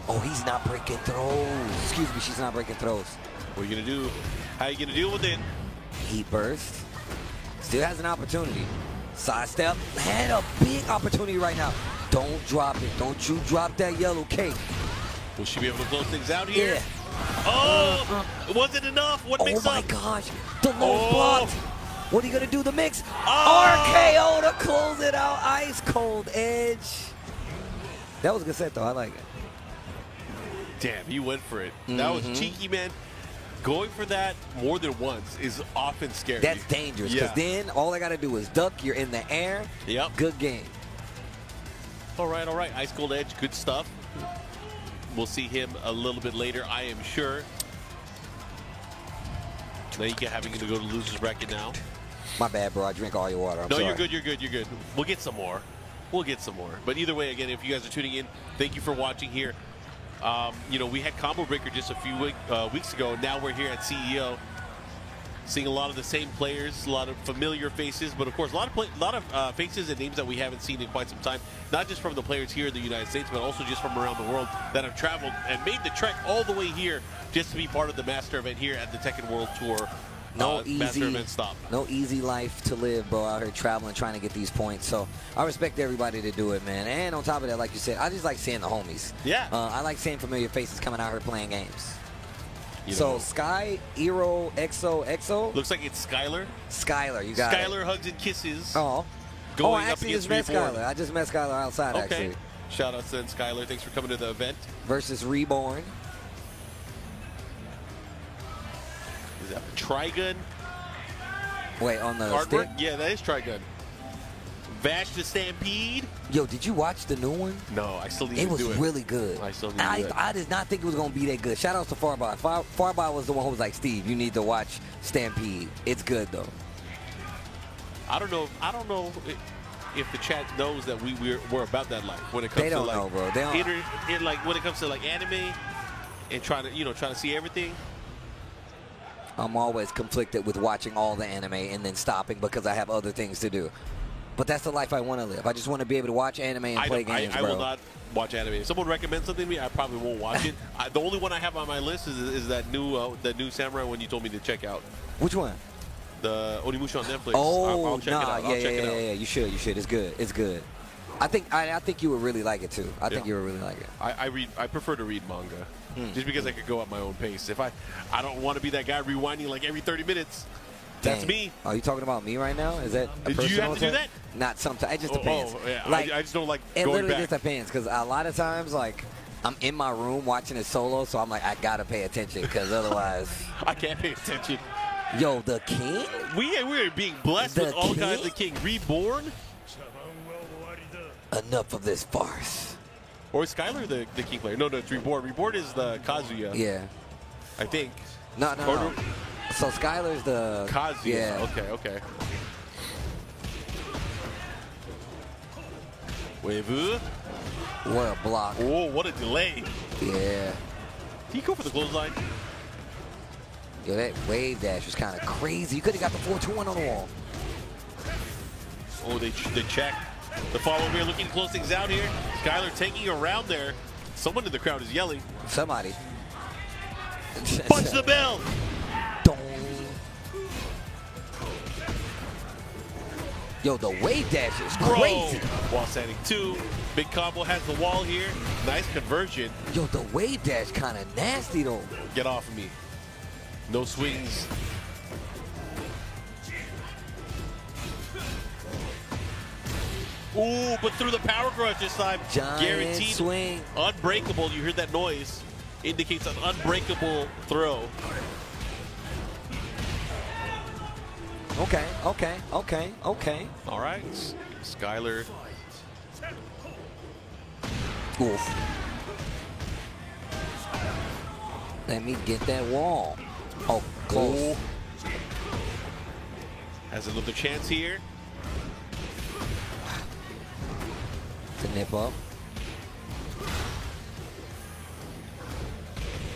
Oh, he's not breaking throws. Excuse me, she's not breaking throws. What are you going to do? How are you going to deal with it? Heat burst. Still has an opportunity. Sidestep. Had a big opportunity right now. Don't drop it. Don't you drop that yellow cake. Will she be able to close things out here? Yeah. Oh! Was it enough? What mix up? Oh my gosh. The low blocked. What are you going to do? The mix. Oh! RKO to close it out. Ice Cold Edge. That was a good set, though. I like it. Damn, he went for it. That was cheeky, man. Going for that more than once is often scary. That's dangerous, because then all I got to do is duck. You're in the air. Yep. Good game. All right, all right. Ice Cold Edge, good stuff. We'll see him a little bit later, I am sure. Now you get having to go to loser's bracket now. My bad, bro. I drink all your water. I'm sorry. You're good, you're good, you're good. We'll get some more. We'll get some more. But either way, again, if you guys are tuning in, thank you for watching here. You know, we had Combo Breaker just a few weeks ago. Now we're here at CEO, seeing a lot of the same players, a lot of familiar faces, but of course, a lot of faces and names that we haven't seen in quite some time. Not just from the players here in the United States, but also just from around the world that have traveled and made the trek all the way here just to be part of the Master event here at the Tekken World Tour. Master event stop. No easy life to live, bro, out here traveling, trying to get these points. So I respect everybody to do it, man. And on top of that, like you said, I just like seeing the homies. Yeah. I like seeing familiar faces coming out here playing games. You so know. Sky, Eero, EXO. Looks like it's Skylar. Skylar, you got Skylar hugs and kisses. Oh. Going I up actually against just met Reborn. Skylar. I just met Skylar outside, actually. Shout out to Skylar. Thanks for coming to the event. Versus Reborn. Is that a Trigun? Wait, on the artwork? stick? Yeah, that is Trigun. Vash the Stampede. Yo, did you watch the new one? No, I still need to do it. It do was really good. I still need to do it. I did not think it was going to be that good. Shout out to Farby. Farby was the one who was like, Steve, you need to watch Stampede. It's good, though. I don't know if the chat knows that we're about that life when it comes they don't to like know, bro. They don't. Like when it comes to like anime and trying to see everything. I'm always conflicted with watching all the anime and then stopping because I have other things to do. But that's the life I want to live. I just want to be able to watch anime and play games, I bro. will not watch anime. If someone recommends something to me, I probably won't watch it. The only one I have on my list is that new Samurai one you told me to check out. Which one? The Onimusha on Netflix. Oh, I'll check it out. Yeah. You should. It's good. It's good. I think you would really like it too. I think you would really like it. I prefer to read manga. Just because I could go at my own pace. If I don't want to be that guy rewinding like every 30 minutes. That's me. Are you talking about me right now? Is that a Do you have to do that? Not sometimes. It just depends. Yeah. Like, I just don't like it going literally back. just depends because a lot of times, like, I'm in my room watching it solo, so I'm like, I gotta pay attention because otherwise I can't pay attention. Yo, the king? We are being blessed with all kinds of king. Reborn? Enough of this farce. Or is Skylar the king player? No, it's Reborn. Reborn is the Kazuya. Yeah. I think. No. So Skylar's the Kazuya. Yeah. Okay. Wave. What a block. Oh, what a delay. Yeah. Did he go for the clothesline? Yo, that wave dash was kind of crazy. You could have got the 4-2-1 on the wall. Oh, they check. The follow here looking to close things out here. Skylar taking around there. Someone in the crowd is yelling. Somebody. Punch the bell. Yo, the wave dash is crazy. Wall standing 2. Big combo has the wall here. Nice conversion. Yo, the wave dash kind of nasty, though. Get off of me. No swings. Ooh, but through the power crush this time. Giant Guaranteed swing. Unbreakable. You heard that noise. Indicates an unbreakable throw. Okay. All right. Skylar. Oof. Let me get that wall. Oh, close. Has another chance here. To nip up.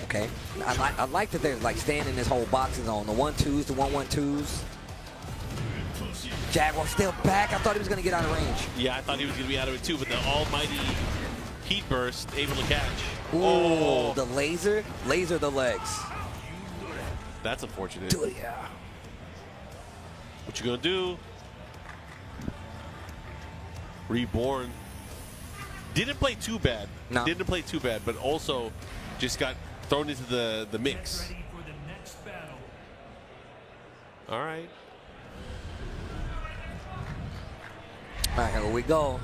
Okay. I like that they're like staying in this whole boxing zone. The 1-2s, the 1-1-2s. Jaguar still back. I thought he was going to get out of range. Yeah, I thought he was going to be out of it too, but the almighty heat burst able to catch. Ooh, oh, the laser the legs. That's unfortunate. Dude, yeah. What you gonna do? Reborn. Didn't play too bad. No. Didn't play too bad, but also just got thrown into the mix. Ready for the next battle. All right. All right, here we go.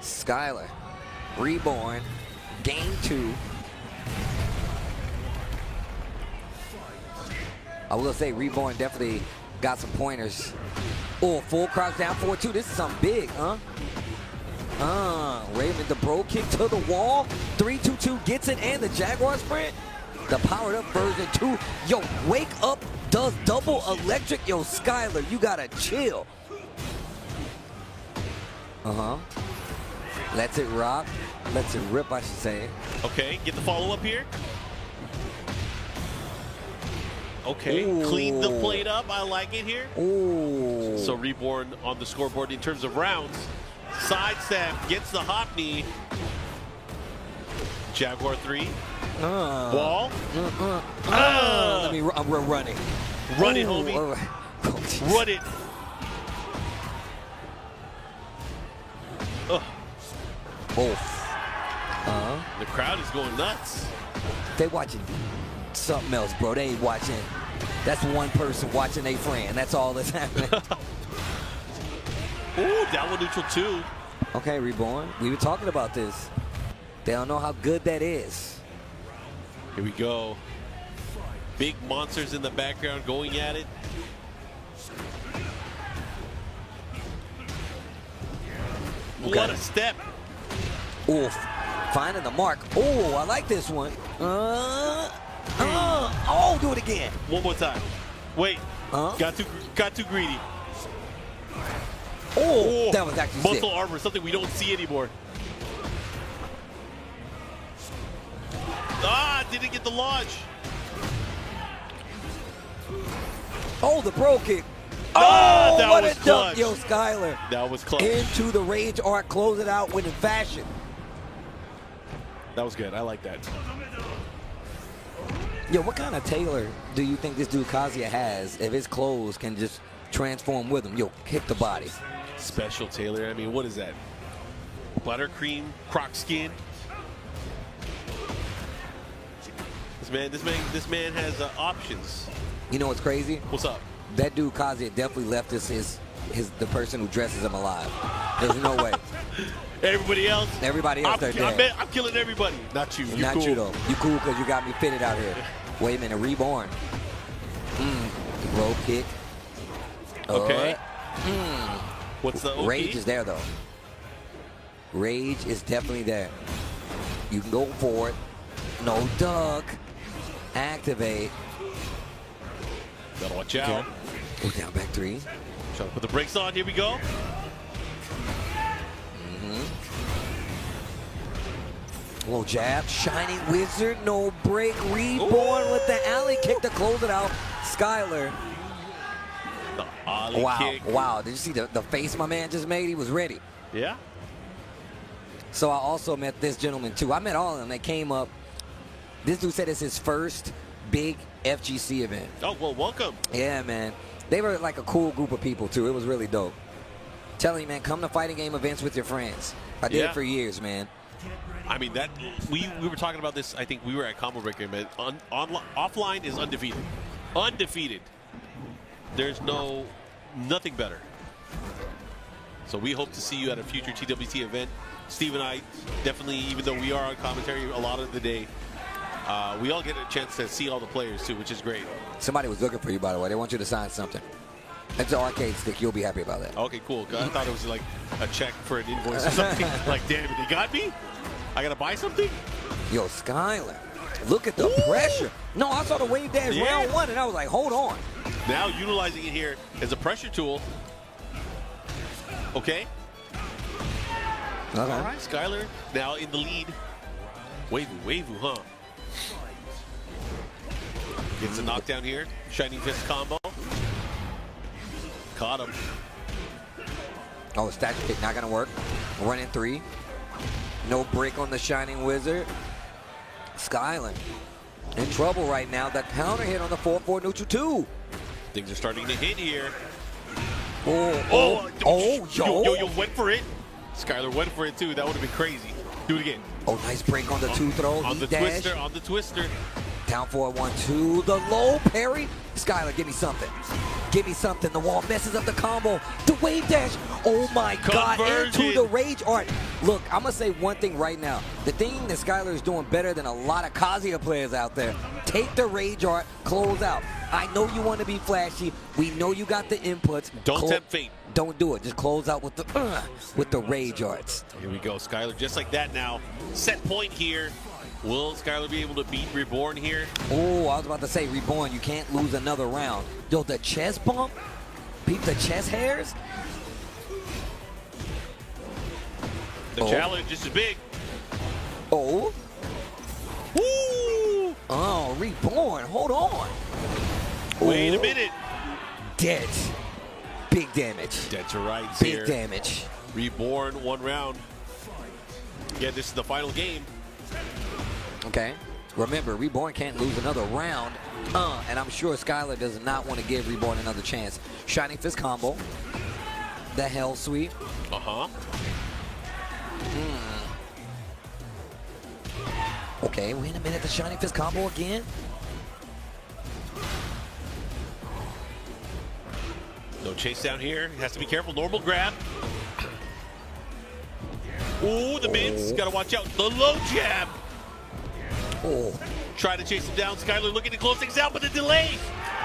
Skylar, Reborn, game 2. I will say Reborn definitely got some pointers. Oh, full crouch down 4-2. This is something big, huh? Raven, the bro kick to the wall. 3-2-2 gets it, and the Jaguar sprint. The powered up version 2. Yo, wake up does double electric. Yo, Skylar, you gotta chill. Lets it rock. Lets it rip, I should say. Okay, get the follow-up here. Okay, Ooh. Clean the plate up. I like it here. Ooh. So Reborn on the scoreboard in terms of rounds. Sidestep, gets the hop knee. Jaguar 3. Wall. We're running. Run it, homie. Oh, run it. The crowd is going nuts. They watching something else, bro. They ain't watching. That's one person watching a friend. That's all that's happening. Ooh, down one neutral 2. Okay, Reborn. We were talking about this. They don't know how good that is. Here we go. Big monsters in the background going at it. Okay. What a step. Oof. Finding the mark. Oh, I like this one. Oh, do it again. One more time. Wait. Got too greedy. Oh, that was actually muscle sick. armor, something we don't see anymore. Didn't get the launch. Oh, the bro kick. Oh, that what was a clutch. dunk, yo, Skylar. That was clutch. Into the rage arc, close it out with fashion. That was good. I like that. Yo, what kind of tailor do you think this dude Kazuya has if his clothes can just transform with him? Yo, kick the body. Special tailor. I mean, what is that? Buttercream, croc skin. This man has options. You know what's crazy? What's up? That dude Kazuya definitely left us the person who dresses him alive. There's no way. Everybody else? Everybody else, they're dead. I'm killing everybody. Not you. Not cool. you, though. You cool because you got me fitted out here. Wait a minute. Reborn. Rope kick. Okay. What's the OP? Rage is there, though. Rage is definitely there. You can go for it. No duck. Activate. Gotta watch out. Go down back 3. Trying to put the brakes on. Here we go. Low jab. Shining Wizard. No break. Reborn with the alley kick to close it out. Skylar. The ollie kick. Wow. Did you see the face my man just made? He was ready. Yeah. So I also met this gentleman, too. I met all of them. They came up. This dude said it's his first big FGC event. Oh, well, welcome. Yeah, man. They were like a cool group of people, too. It was really dope. Telling you, man, come to fighting game events with your friends. I did it for years, man. I mean, that we were talking about this. I think we were at Combo Breaker, man. Offline is undefeated. Undefeated. There's nothing better. So we hope to see you at a future TWT event. Steve and I definitely, even though we are on commentary a lot of the day, we all get a chance to see all the players too, which is great. Somebody was looking for you, by the way. They want you to sign something. It's an arcade stick. You'll be happy about that. Okay, cool. I thought it was like a check for an invoice or something. Like, damn it, they got me? I got to buy something? Yo, Skylar. Look at the pressure. No, I saw the wave dash round one, and I was like, hold on. Now utilizing it here as a pressure tool. Okay. Okay. All right, Skylar now in the lead. Wavy, huh? Gets a knockdown here. Shining Fist combo. Caught him. Oh, statue kick not gonna work. Running 3. No break on the Shining Wizard. Skylar in trouble right now. That counter hit on the 4-4 neutral 2. Things are starting to hit here. Yo. Yo, went for it. Skylar went for it too. That would have been crazy. Do it again. Oh, nice break on the 2 throw. On the dash. twister, on the twister. Down for a 1-2. The low parry. Skylar, give me something. Give me something. The wall messes up the combo. The wave dash. Oh my God. Into the rage art. Look, I'm going to say one thing right now. The thing that Skylar is doing better than a lot of Kazuya players out there. Take the rage art, close out. I know you want to be flashy. We know you got the inputs. Don't tempt fate. Don't do it. Just close out with the rage arts. Here we go. Skylar just like that now. Set point here. Will Skylar be able to beat Reborn here? Oh, I was about to say, Reborn, you can't lose another round. Yo, the chest bump? Peep the chest hairs? The challenge is big. Oh. Woo! Oh, Reborn, hold on. Wait a minute. Dead. Big damage. Dead to rights Big here. damage. Reborn, 1 round. Yeah, this is the final game. Okay. Remember, Reborn can't lose another round. And I'm sure Skylar does not want to give Reborn another chance. Shining Fist combo. The Hell Sweep. Uh-huh. Okay, wait a minute. The Shining Fist combo again. No chase down here. He has to be careful. Normal grab. Ooh, the mids. Got to watch out. The low jab. Oh. Try to chase him down. Skylar looking to close things out, but the delay.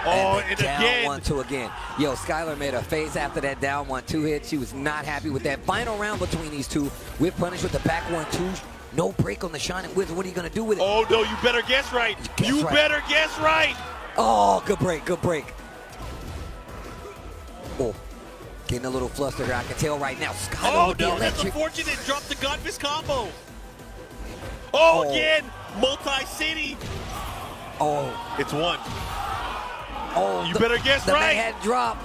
Oh, and down again. 1-2 again. Yo, Skylar made a face after that down 1-2 hit. She was not happy with that final round between these two. Whip punish with the back 1-2. No break on the Shining Wizard. What are you going to do with it? Oh, no, you better guess right. You better guess right. Oh, good break, good break. Oh, getting a little flustered here. I can tell right now. Skylar no, that's unfortunate. Dropped the Godfist combo. Oh, again. Multi-city. Oh. It's 1. Oh, you better guess the right. The head drop.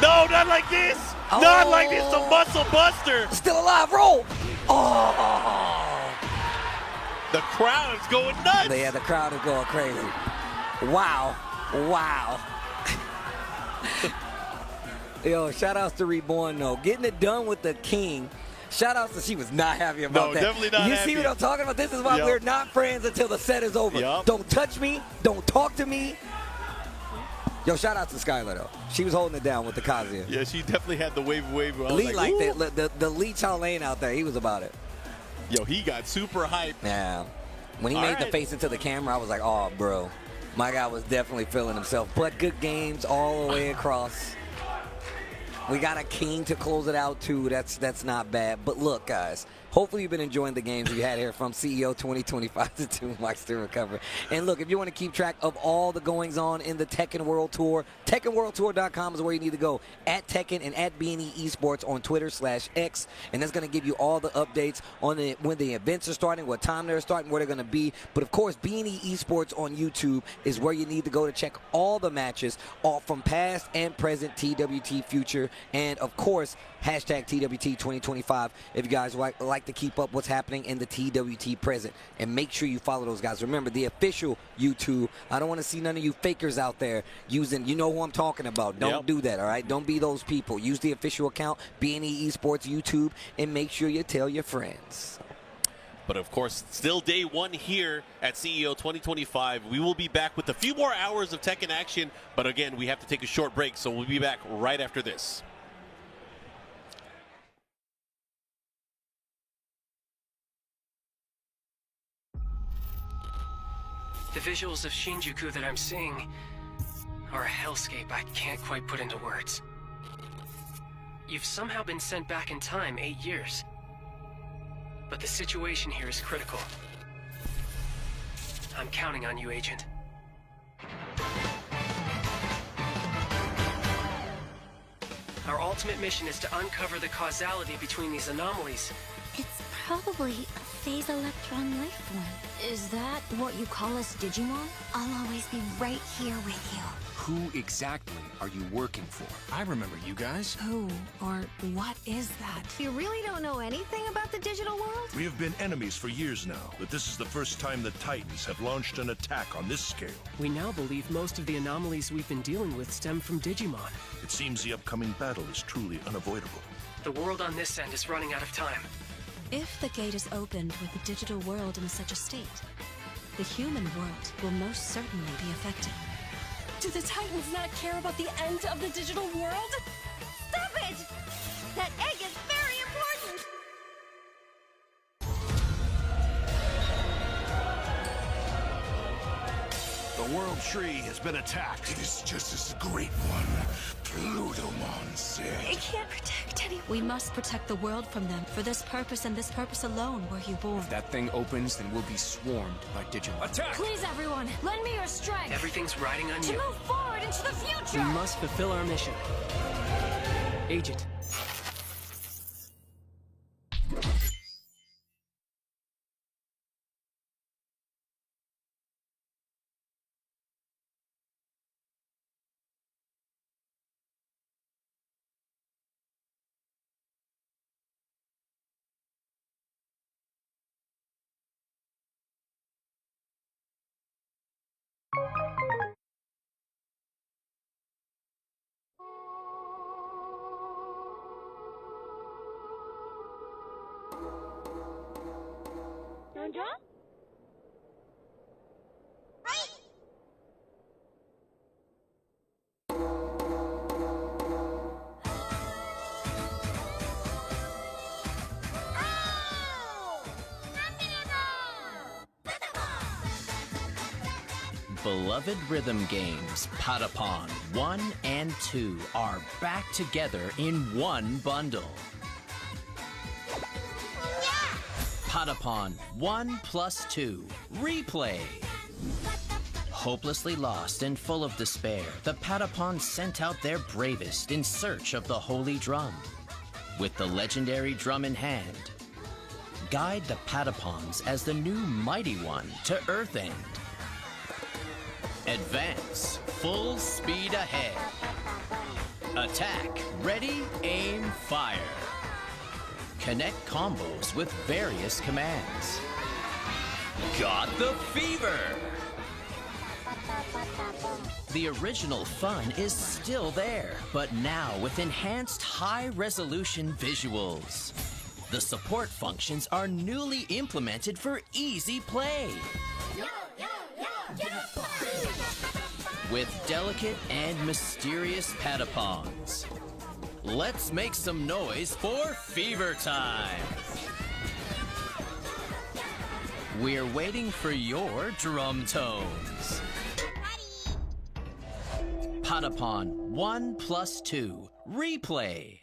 No, not like this. Oh. Not like this. A muscle buster. Still alive. Roll. Oh. The crowd is going nuts. Yeah, the crowd is going crazy. Wow. Wow. Yo, shout outs to Reborn, though. Getting it done with the king. Shout outs to she was not happy about that. No, definitely not You happy. see what I'm talking about? This is why we're not friends until the set is over. Don't touch me. Don't talk to me. Yo, shout out to Skylar, though. She was holding it down with the Kazuya. Yeah, she definitely had the wave. Lee liked it. The Lee Chow Lane out there, he was about it. Yo, he got super hyped. Yeah. When he made the face into the camera, I was like, oh, bro. My guy was definitely feeling himself. But good games all the way across. We got a king to close it out, too. That's not bad. But look, guys, hopefully you've been enjoying the games we had here from CEO 2025 to 2 Mics to Recover. And look, if you want to keep track of all the goings-on in the Tekken World Tour, TekkenWorldTour.com is where you need to go. At Tekken and at B&E Esports on Twitter/X. And that's going to give you all the updates on when the events are starting, what time they're starting, where they're going to be. But, of course, B&E Esports on YouTube is where you need to go to check all the matches, all from past and present TWT future. And, of course, hashtag TWT 2025 if you guys like to keep up what's happening in the TWT present. And make sure you follow those guys. Remember, the official YouTube. I don't want to see none of you fakers out there using, you know who I'm talking about. Don't do that, all right? Don't be those people. Use the official account, B&E Esports YouTube, and make sure you tell your friends. But, of course, still day 1 here at CEO 2025. We will be back with a few more hours of Tekken action. But, again, we have to take a short break, so we'll be back right after this. The visuals of Shinjuku that I'm seeing are a hellscape I can't quite put into words. You've somehow been sent back in time 8 years. But the situation here is critical. I'm counting on you, Agent. Our ultimate mission is to uncover the causality between these anomalies. It's probably a phase electron life form. Is that what you call us Digimon? I'll always be right here with you. Who exactly are you working for? I remember you guys. Who or what is that? You really don't know anything about the digital world? We have been enemies for years now, but this is the first time the Titans have launched an attack on this scale. We now believe most of the anomalies we've been dealing with stem from Digimon. It seems the upcoming battle is truly unavoidable. The world on this end is running out of time. If the gate is opened with the digital world in such a state, the human world will most certainly be affected. Do the Titans not care about the end of the digital world? Stop it! That egg is very important! The World Tree has been attacked. It is just as the Great One, Plutomon, said. It can't protect anyone. We must protect the world from them. For this purpose and this purpose alone were you born. If that thing opens, then we'll be swarmed by Digimon. Attack! Please, everyone, lend me your strength. Everything's riding on to you. move forward into the future. We must fulfill our mission. Agent. Beloved rhythm games, Patapon 1 and 2 are back together in one bundle. Patapon 1 plus 2, Replay. Hopelessly lost and full of despair, the Patapons sent out their bravest in search of the Holy Drum. With the legendary drum in hand, guide the Patapons as the new Mighty One to Earthend. Advance, full speed ahead. Attack, ready, aim, fire. Connect combos with various commands. Got the fever! The original fun is still there, but now with enhanced high-resolution visuals. The support functions are newly implemented for easy play. With delicate and mysterious Patapons. Let's make some noise for Fever Time! We're waiting for your drum tones. Patapon 1 plus 2, Replay.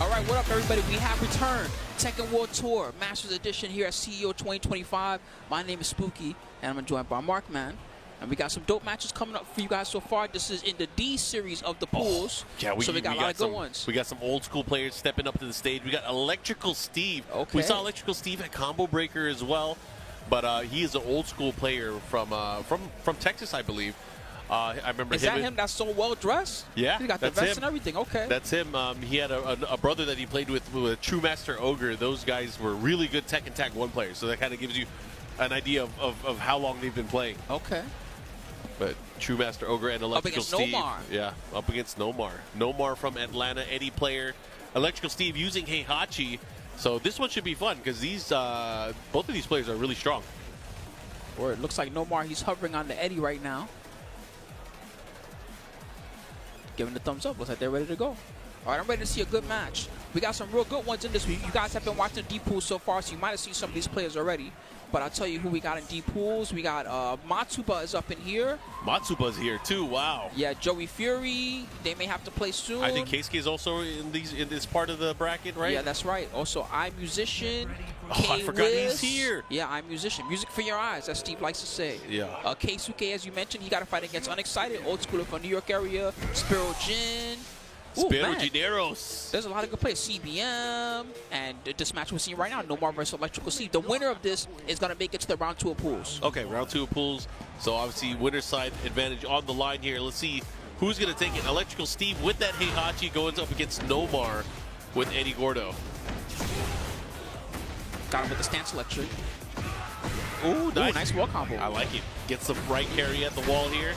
All right, what up, everybody? We have returned. Tekken World Tour Masters Edition here at CEO 2025. My name is Spooky, and I'm joined by Markman. And we got some dope matches coming up for you guys so far. This is in the D series of the pools. Yeah, so we got a lot of good ones. We got some old school players stepping up to the stage. We got Electrical Steve. Okay. We saw Electrical Steve at Combo Breaker as well. But he is an old school player from Texas, I believe. I remember Is that him that's so well dressed? Yeah, he got the vest and everything. Okay, that's him. He had a brother that he played with True Master Ogre. Those guys were really good Tekken Tag 1 players, so that kind of gives you an idea of how long they've been playing. Okay. But True Master Ogre and Electrical Steve. Up against Nomar. Yeah, up against Nomar. Nomar from Atlanta, Eddie player. Electrical Steve using Heihachi. So this one should be fun because these both of these players are really strong. Or it looks like Nomar, he's hovering on the Eddie right now. Giving the thumbs up. Looks like they're ready to go. All right, I'm ready to see a good match. We got some real good ones in this week. You guys have been watching the D pools so far, so you might have seen some of these players already. But I'll tell you who we got in D pools. We got Matsuba is up in here. Matsuba's here too. Wow. Yeah, Joey Fury. They may have to play soon. I think Keisuke is also in this part of the bracket, right? Yeah, that's right. Also, iMusician. I forgot he's here. Yeah, iMusician. Music for your eyes, as Steve likes to say. Yeah. Keisuke, as you mentioned, he got to fight against Unexcited, old schooler from New York area. Spiro Jin. Spiro Gineros. There's a lot of good players. CBM. And this match we're seeing right now, Nomar versus Electrical Steve. The winner of this is going to make it to the round 2 of pools. Okay, round 2 of pools. So obviously, winner's side advantage on the line here. Let's see who's going to take it. Electrical Steve with that Heihachi going up against Nomar with Eddie Gordo. Got him with the stance electric. Ooh, nice. Nice wall combo. I like it. Gets the right carry at the wall here.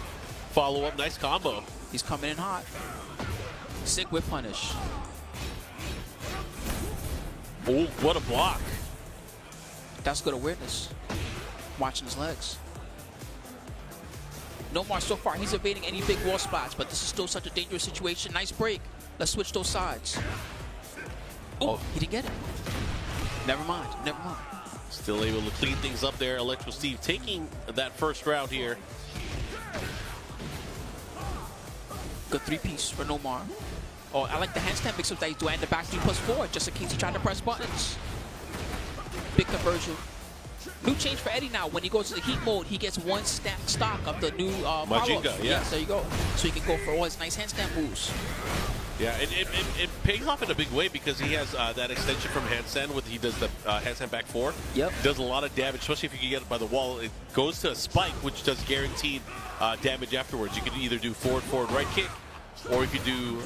Follow up, nice combo. He's coming in hot. Sick whip punish. Oh, what a block. That's good awareness. Watching his legs. Nomar so far, he's evading any big wall spots, but this is still such a dangerous situation. Nice break. Let's switch those sides. Oh, he didn't get it. Never mind. Never mind. Still able to clean things up there. Electrical Steve taking that first round here. Good 3-piece for Nomar. Oh, I like the handstand mix-up that he's doing, and the back 3+4, just in case he's trying to press buttons. Big conversion. New change for Eddie now. When he goes to the heat mode, he gets one stock of the new follow-ups. Yeah. There you go. So he can go for all his nice handstand moves. Yeah, it pays off in a big way because he has that extension from handstand. He does the handstand back 4. Yep. Does a lot of damage, especially if you can get it by the wall. It goes to a spike, which does guaranteed damage afterwards. You can either do forward, right kick, or you could do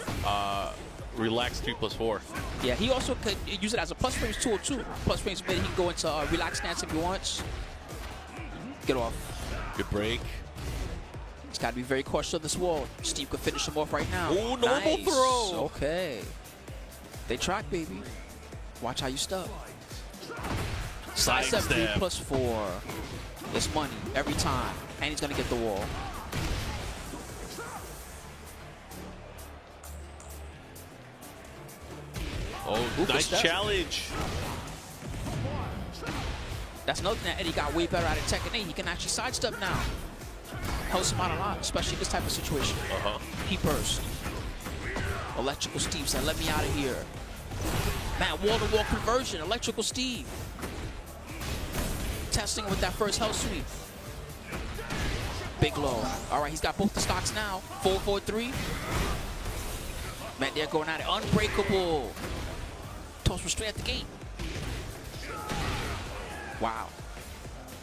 relax 3+4. Yeah, he also could use it as a plus frames tool too. Plus frames mid, he can go into relax stance if he wants. Get off. Good break. He's got to be very cautious of this wall. Steve could finish him off right now. Oh, normal throw. Okay. They track, baby. Watch how you step. Side step 3+4. It's money every time. And he's going to get the wall. Oh, nice challenge. That's another thing that Eddie got way better at Tekken 8. He can actually sidestep now. Helps him out a lot, especially in this type of situation. He burst. Electrical Steve said, let me out of here. Man, wall-to-wall conversion. Electrical Steve. Testing with that first hell sweep. Big low. All right, he's got both the stocks now. 4-4-3. Man, they're going at it. Unbreakable. Toss was straight at the gate. Wow.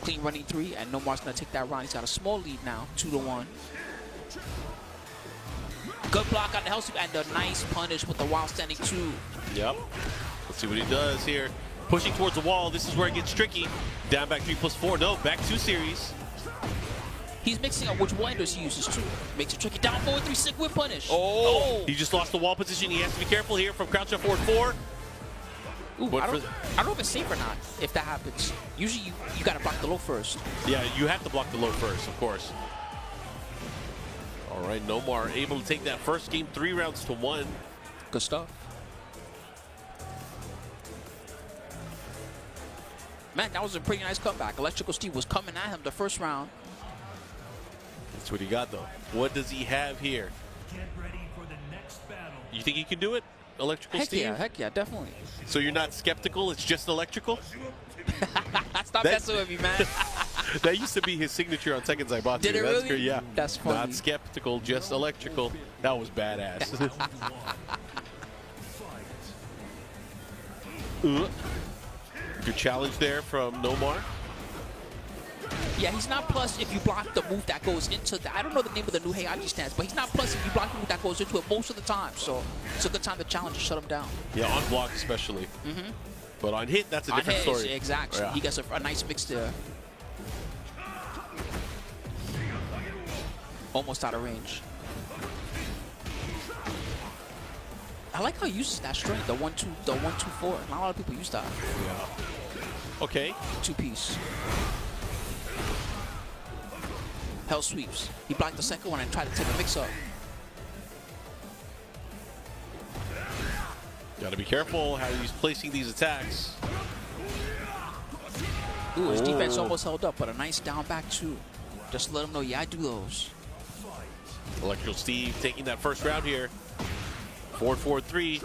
Clean running 3, and Nomar's going to take that round. He's got a small lead now, 2-1. Good block on the Hellsweep, and a nice punish with the wild standing 2. Yep. Let's see what he does here. Pushing towards the wall. This is where it gets tricky. Down back 3+4. No, back 2 series. He's mixing up which winders he uses too. Makes it tricky. Down forward 3, sick whip punish. Oh! He just lost the wall position. He has to be careful here from crouch up forward 4. Ooh, I don't know if it's safe or not if that happens. Usually you got to block the low first. Yeah, you have to block the low first, of course. All right, Nomar able to take that first game 3 rounds to 1. Good stuff. Man, that was a pretty nice comeback. Electrical Steve was coming at him the first round. That's what he got, though. What does he have here? Get ready for the next battle. You think he can do it? electrical, Steve? Heck yeah, definitely. So you're not skeptical, it's just electrical? Stop messing with me, man. That used to be his signature on Tekken Zaibatsu. Did it That's really? Great. Yeah. That's funny. Not skeptical, just electrical. That was badass. Good challenge there from Nomar. Yeah, he's not plus if you block the move that goes into the... I don't know the name of the new Heihachi stance, but he's not plus if you block the move that goes into it most of the time. So it's a good time to challenge and shut him down. Yeah, on block especially. But on hit, that's a different story. Exactly. Yeah. He gets a nice mix there. Almost out of range. I like how he uses that string, the 1-2-4. Not a lot of people use that. Yeah. Okay. 2-piece. Hell sweeps. He blocked the second one and tried to take a mix-up. Gotta be careful how he's placing these attacks. Ooh, his defense almost held up, but a nice down back too. Just let him know, yeah, I do those. Electrical Steve taking that first round here. 4-4-3.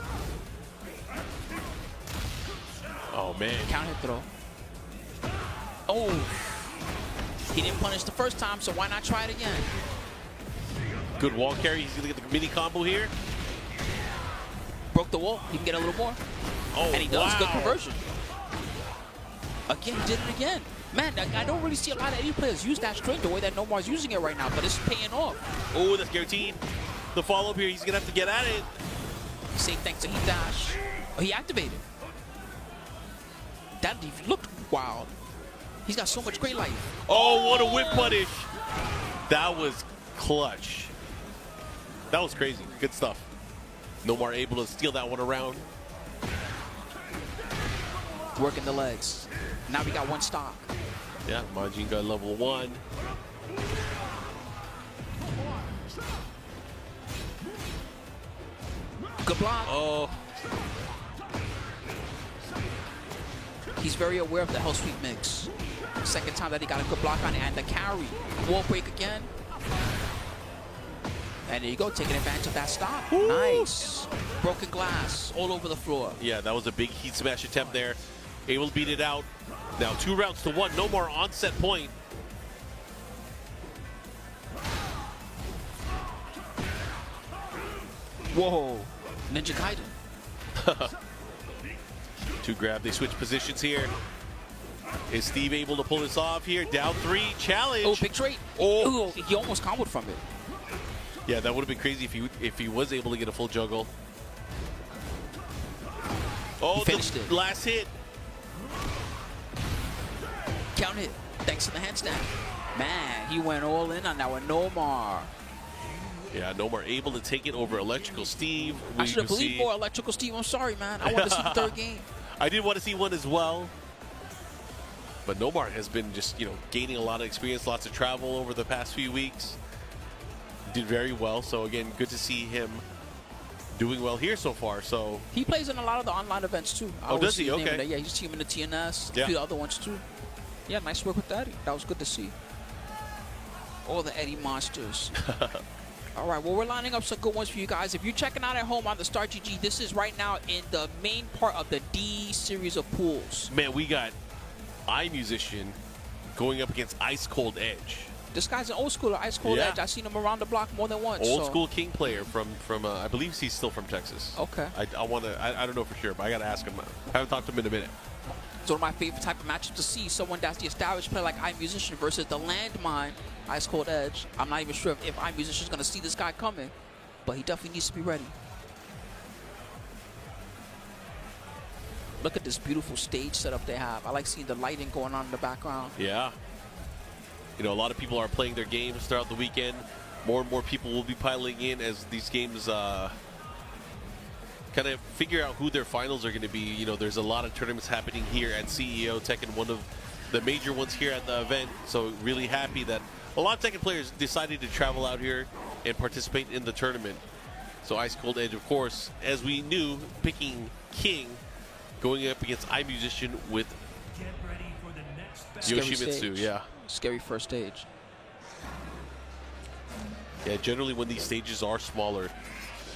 Oh, man. Counter throw. Oh. He didn't punish the first time, so why not try it again? Good wall carry. He's going to get the mini combo here. Broke the wall. He can get a little more. Oh, and he does. wow. Good conversion. Again, he did it again. Man, I don't really see a lot of any players use that string the way that Nomar's using it right now, but it's paying off. Oh, that's guaranteed. The follow-up here, he's going to have to get at it. Same thanks to heat dash. Oh, he activated. That looked wild. He's got so much great life. Oh, what a whip punish. That was clutch. That was crazy. Good stuff. Nomar able to steal that one around. Working the legs. Now we got one stock. Yeah, Majin got level 1. Good block. Oh. He's very aware of the hell sweep mix. Second time that he got a good block on it, and the carry. Wall break again. And there you go, taking advantage of that stop. Woo. Nice. Broken glass all over the floor. Yeah, that was a big heat smash attempt there. Able to beat it out. Now 2 rounds to 1. No more on set point. Whoa. Ninja Gaiden. 2 grab. They switch positions here. Is Steve able to pull this off here? Down 3. Challenge. Oh, big trade. Oh. Ooh, he almost comboed from it. Yeah, that would have been crazy if he was able to get a full juggle. Oh, finished it. Last hit. Count hit. Thanks to the handstand. Man, he went all in on that one. Nomar. Yeah, Nomar able to take it over Electrical Steve. I should have believed more Electrical Steve. I'm sorry, man. I want to see the third game. I did want to see one as well. But Nomar has been just, gaining a lot of experience, lots of travel over the past few weeks. Did very well. So, again, good to see him doing well here so far. So he plays in a lot of the online events, too. Oh, does he? Okay. Yeah, he's teaming the TNS. Yeah. A few other ones, too. Yeah, nice work with Eddie. That was good to see. All the Eddie monsters. All right, well, we're lining up some good ones for you guys. If you're checking out at home on the Start GG, this is right now in the main part of the D series of pools. Man, we got iMusician going up against Ice Cold Edge. This guy's an old schooler, Ice Cold Edge. I've seen him around the block more than once. Old school King player from I believe he's still from Texas. Okay. I don't know for sure, but I got to ask him. I haven't talked to him in a minute. It's one of my favorite type of matchups to see. Someone that's the established player like iMusician versus the landmine Ice Cold Edge. I'm not even sure if iMusician is going to see this guy coming, but he definitely needs to be ready. Look at this beautiful stage setup they have. I like seeing the lighting going on in the background. Yeah. A lot of people are playing their games throughout the weekend. More and more people will be piling in as these games kind of figure out who their finals are going to be. There's a lot of tournaments happening here at CEO Tekken, one of the major ones here at the event. So really happy that a lot of Tekken players decided to travel out here and participate in the tournament. So Ice Cold Edge, of course, as we knew, picking King, going up against iMusician with Yoshimitsu. Yeah. Scary first stage. Yeah, generally when these stages are smaller,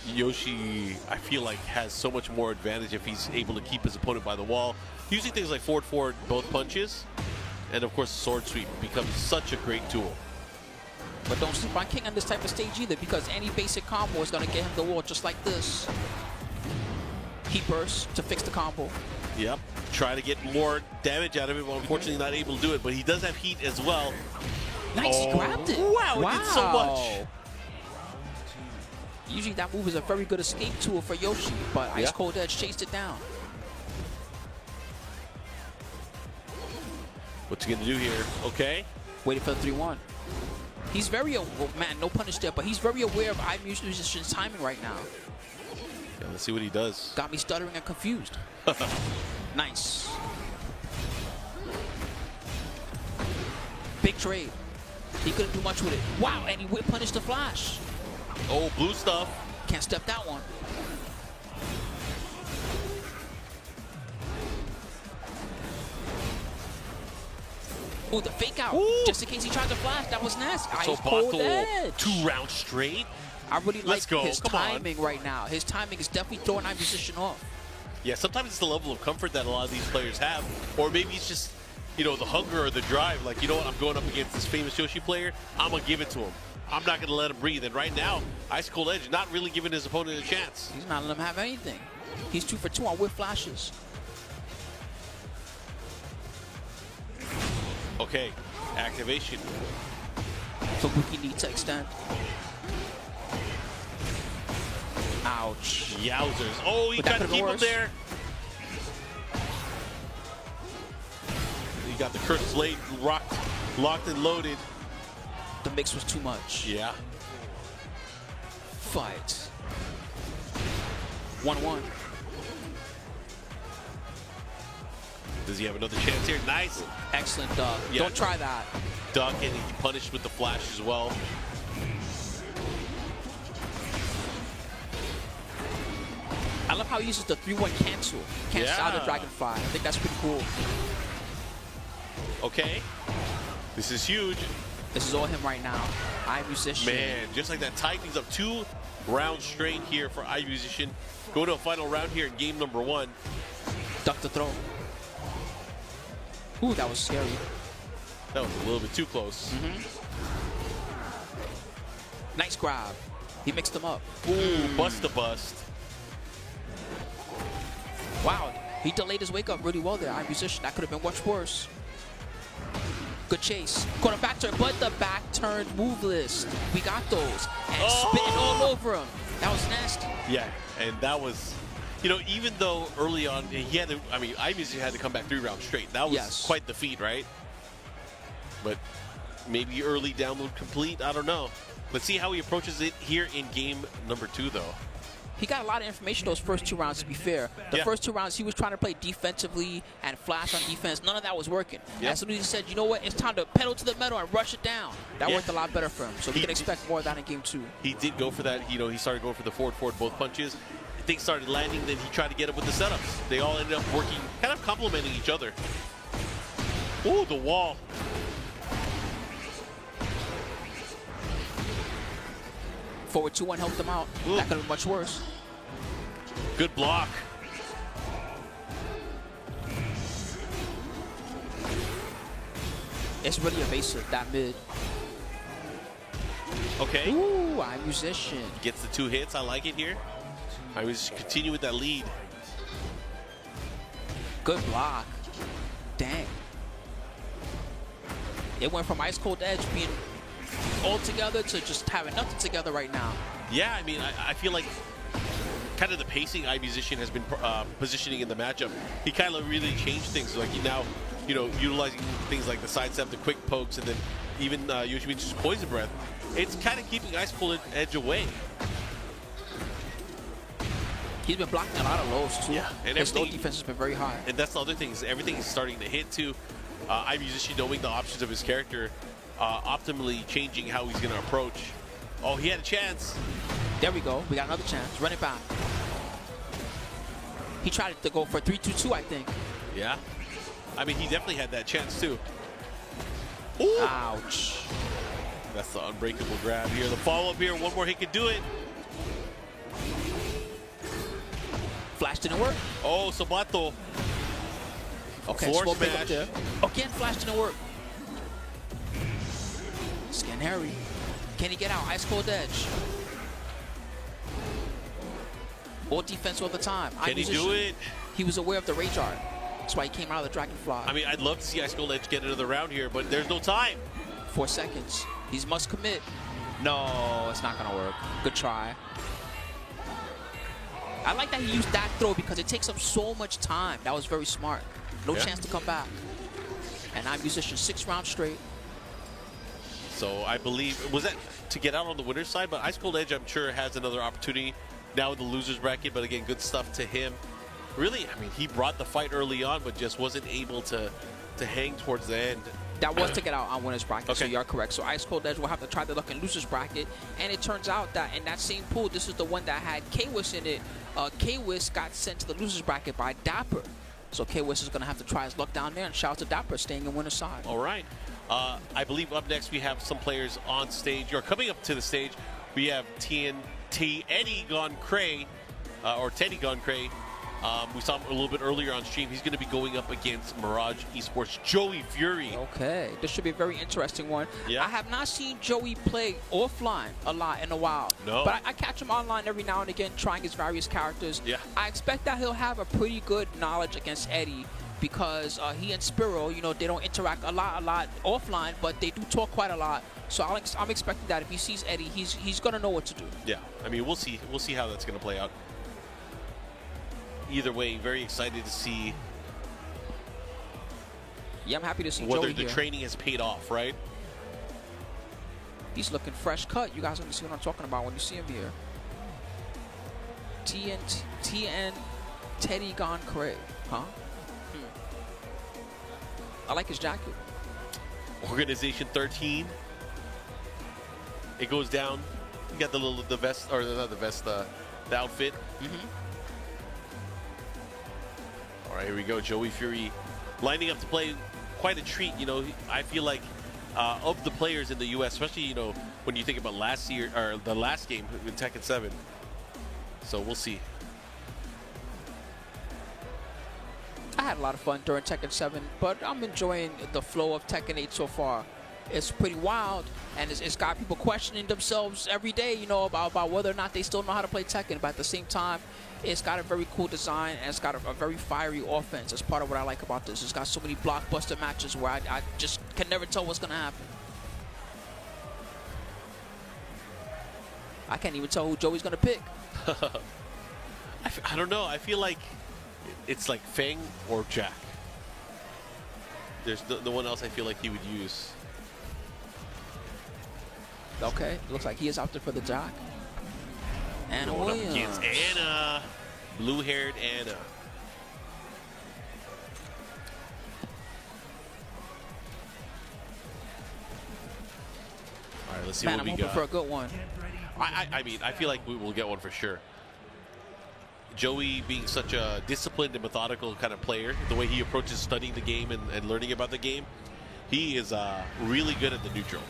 Yoshi, I feel like, has so much more advantage if he's able to keep his opponent by the wall. Using things like forward both punches, and of course sword sweep becomes such a great tool. But don't sleep on King on this type of stage either, because any basic combo is going to get him the wall just like this. He bursts to fix the combo. Yep. Try to get more damage out of it, but unfortunately not able to do it. But he does have heat as well. Nice, he grabbed it. Wow, it did so much. Usually that move is a very good escape tool for Yoshi, but Ice Cold Edge chased it down. What's he going to do here? Okay. Waiting for the 3-1. He's very, man, no punish there, but he's very aware of iMusician's timing right now. Yeah, let's see what he does. Got me stuttering and confused. Nice. Big trade. He couldn't do much with it. Wow, and he whip punished the flash. Oh, blue stuff. Can't step that one. Oh, the fake out. Ooh. Just in case he tried to flash. That was nasty. So Ice Cold Edge. 2 rounds straight. I really like his timing right now. His timing is definitely throwing iMusician off. Yeah, sometimes it's the level of comfort that a lot of these players have. Or maybe it's just, you know, the hunger or the drive. Like, you know what, I'm going up against this famous Yoshi player. I'm going to give it to him. I'm not going to let him breathe. And right now, Ice Cold Edge not really giving his opponent a chance. He's not letting him have anything. He's 2 for 2 on whip flashes. Okay, activation. Fubuki needs to extend. Ouch. Yowzers. Oh, he tried to keep him there. He got the Curse Blade locked and loaded. The mix was too much. Yeah. Fight. 1-1. Does he have another chance here? Nice. Excellent duck. Yeah. Don't try that. Duck, and he punished with the flash as well. I love how he uses the 3-1 cancel. Cancels out the Dragonfly. I think that's pretty cool. Okay. This is huge. This is all him right now. iMusician. Man, just like that, Titans up 2 rounds straight here for iMusician. Go to a final round here in game number 1. Duck the throw. Ooh, that was scary. That was a little bit too close. Nice grab. He mixed them up. Ooh, bust the bust. Wow, he delayed his wake up really well there, iMusician. That could have been much worse. Good chase. Caught a back turn, but the back turn move list. We got those. And spitting all over him. That was nasty. Yeah, and that was, you know, even though early on he had to, I mean, iMusician had to come back 3 rounds straight. That was quite the feat, right? But maybe early download complete, I don't know. Let's see how he approaches it here in game number 2, though. He got a lot of information those first 2 rounds, to be fair. The first 2 rounds, he was trying to play defensively and flash on defense. None of that was working. As soon as he said, you know what, it's time to pedal to the metal and rush it down. That worked a lot better for him. So we can expect more of that in game 2. He did go for that. You know, he started going for the forward both punches. Things started landing, then he tried to get up with the setups. They all ended up working, kind of complementing each other. Ooh, the wall. Forward 2-1 helped them out. Ooh. That could have been much worse. Good block. It's really evasive, that mid. Okay. Ooh, iMusician. Gets the 2 hits. I like it here. iMusician continue with that lead. Good block. Dang. It went from Ice Cold Edge being all together to just having nothing together right now. Yeah, I mean, I feel like kind of the pacing iMusician has been positioning in the matchup. He kind of really changed things. Like, he now, you know, utilizing things like the sidestep, the quick pokes, and then even Yoshimitsu's Poison Breath. It's kind of keeping Ice Cold Edge away. He's been blocking a lot of lows, too. Yeah, and his low defense has been very high. And that's the other thing, is everything is starting to hit, too. iMusician, knowing the options of his character, optimally changing how he's going to approach. Oh, he had a chance. There we go. We got another chance. Run it back. He tried to go for 3-2-2, I think. Yeah. I mean, he definitely had that chance, too. Ooh. Ouch. That's the unbreakable grab here. The follow-up here. One more hit could do it. Flash didn't work. Oh, Sabato. Okay, Floor small pick up smash. there. Again, Flash didn't work. Scan Harry. Can he get out? Ice Cold Edge. All defense all the time. Can he do it? He was aware of the Rage Art. That's why he came out of the Dragonfly. I mean, I'd love to see Ice Cold Edge get another round here, but there's no time. 4 seconds. He must commit. No, it's not going to work. Good try. I like that he used that throw because it takes up so much time. That was very smart. No chance to come back. And I'm Musician 6 rounds straight. So I believe, was that to get out on the winner's side? But Ice Cold Edge, I'm sure, has another opportunity now in the loser's bracket. But again, good stuff to him. Really, I mean, he brought the fight early on, but just wasn't able to hang towards the end. That was to get out on winner's bracket, so Okay. you are correct. So Ice Cold Edge will have to try the luck in loser's bracket. And it turns out that in that same pool, this is the one that had K-Wiss in it. K-Wiss got sent to the loser's bracket by Dapper. So K-Wiss is going to have to try his luck down there. And shout out to Dapper staying in winner's side. All right. I believe up next we have some players on stage, or coming up to the stage. We have TNT Eddie Gone Cray, or Teddy Gone Cray. We saw him a little bit earlier on stream. He's going to be going up against Mirage Esports Joey Fury. Okay, this should be a very interesting one. Yeah. I have not seen Joey play offline a lot in a while. No. But I catch him online every now and again trying his various characters. Yeah. I expect that he'll have a pretty good knowledge against Eddie because he and Spiro, you know, they don't interact a lot offline, but they do talk quite a lot. So I'm expecting that if he sees Eddie, he's going to know what to do. Yeah, I mean, we'll see how that's going to play out. Either way, very excited to see. Yeah, I'm happy to see whether Joey the here. training has paid off, right? He's looking fresh cut. You guys are going to see what I'm talking about when you see him here. TN Teddy Gone Cray, huh? I like his jacket. Organization 13. It goes down. You got the vest, or not the vest, the outfit. All right, here we go. Joey Fury lining up to play quite a treat. You know, I feel like of the players in the U.S., especially, you know, when you think about last year, or the last game in Tekken 7. So we'll see. I had a lot of fun during Tekken 7, but I'm enjoying the flow of Tekken 8 so far. It's pretty wild, and it's got people questioning themselves every day, you know, about whether or not they still know how to play Tekken. But at the same time, it's got a very cool design, and it's got a very fiery offense. That's part of what I like about this. It's got so many blockbuster matches where I just can never tell what's going to happen. I can't even tell who Joey's going to pick. I don't know. I feel like it's like Fang or Jack. There's no one else I feel like he would use. Okay, looks like he is out there for the Jack. Anna Going up Williams. against Anna. Blue-haired Anna. All right, let's see Man, what I'm we hoping got. for a good one. I mean, I feel like we will get one for sure. Joey being such a disciplined and methodical kind of player, the way he approaches studying the game and learning about the game, he is really good at the neutral.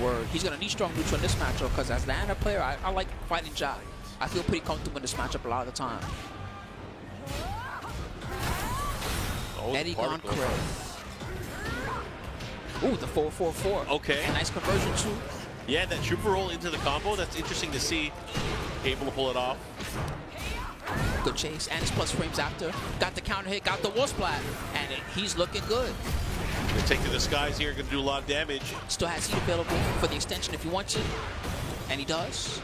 Word. He's going to need strong neutral in this matchup because as the Anna player, I like fighting Jack. I feel pretty comfortable in this matchup a lot of the time. Oh, Eddie Gone Cray. Ooh, the 4-4-4. Okay. A nice conversion too. Yeah, that trooper roll into the combo, that's interesting to see. Able to pull it off. Good chase, and his plus frames after. Got the counter hit, got the wall splat, and he's looking good. Gonna take to the skies here, gonna do a lot of damage. Still has heat available for the extension if he wants it, and he does.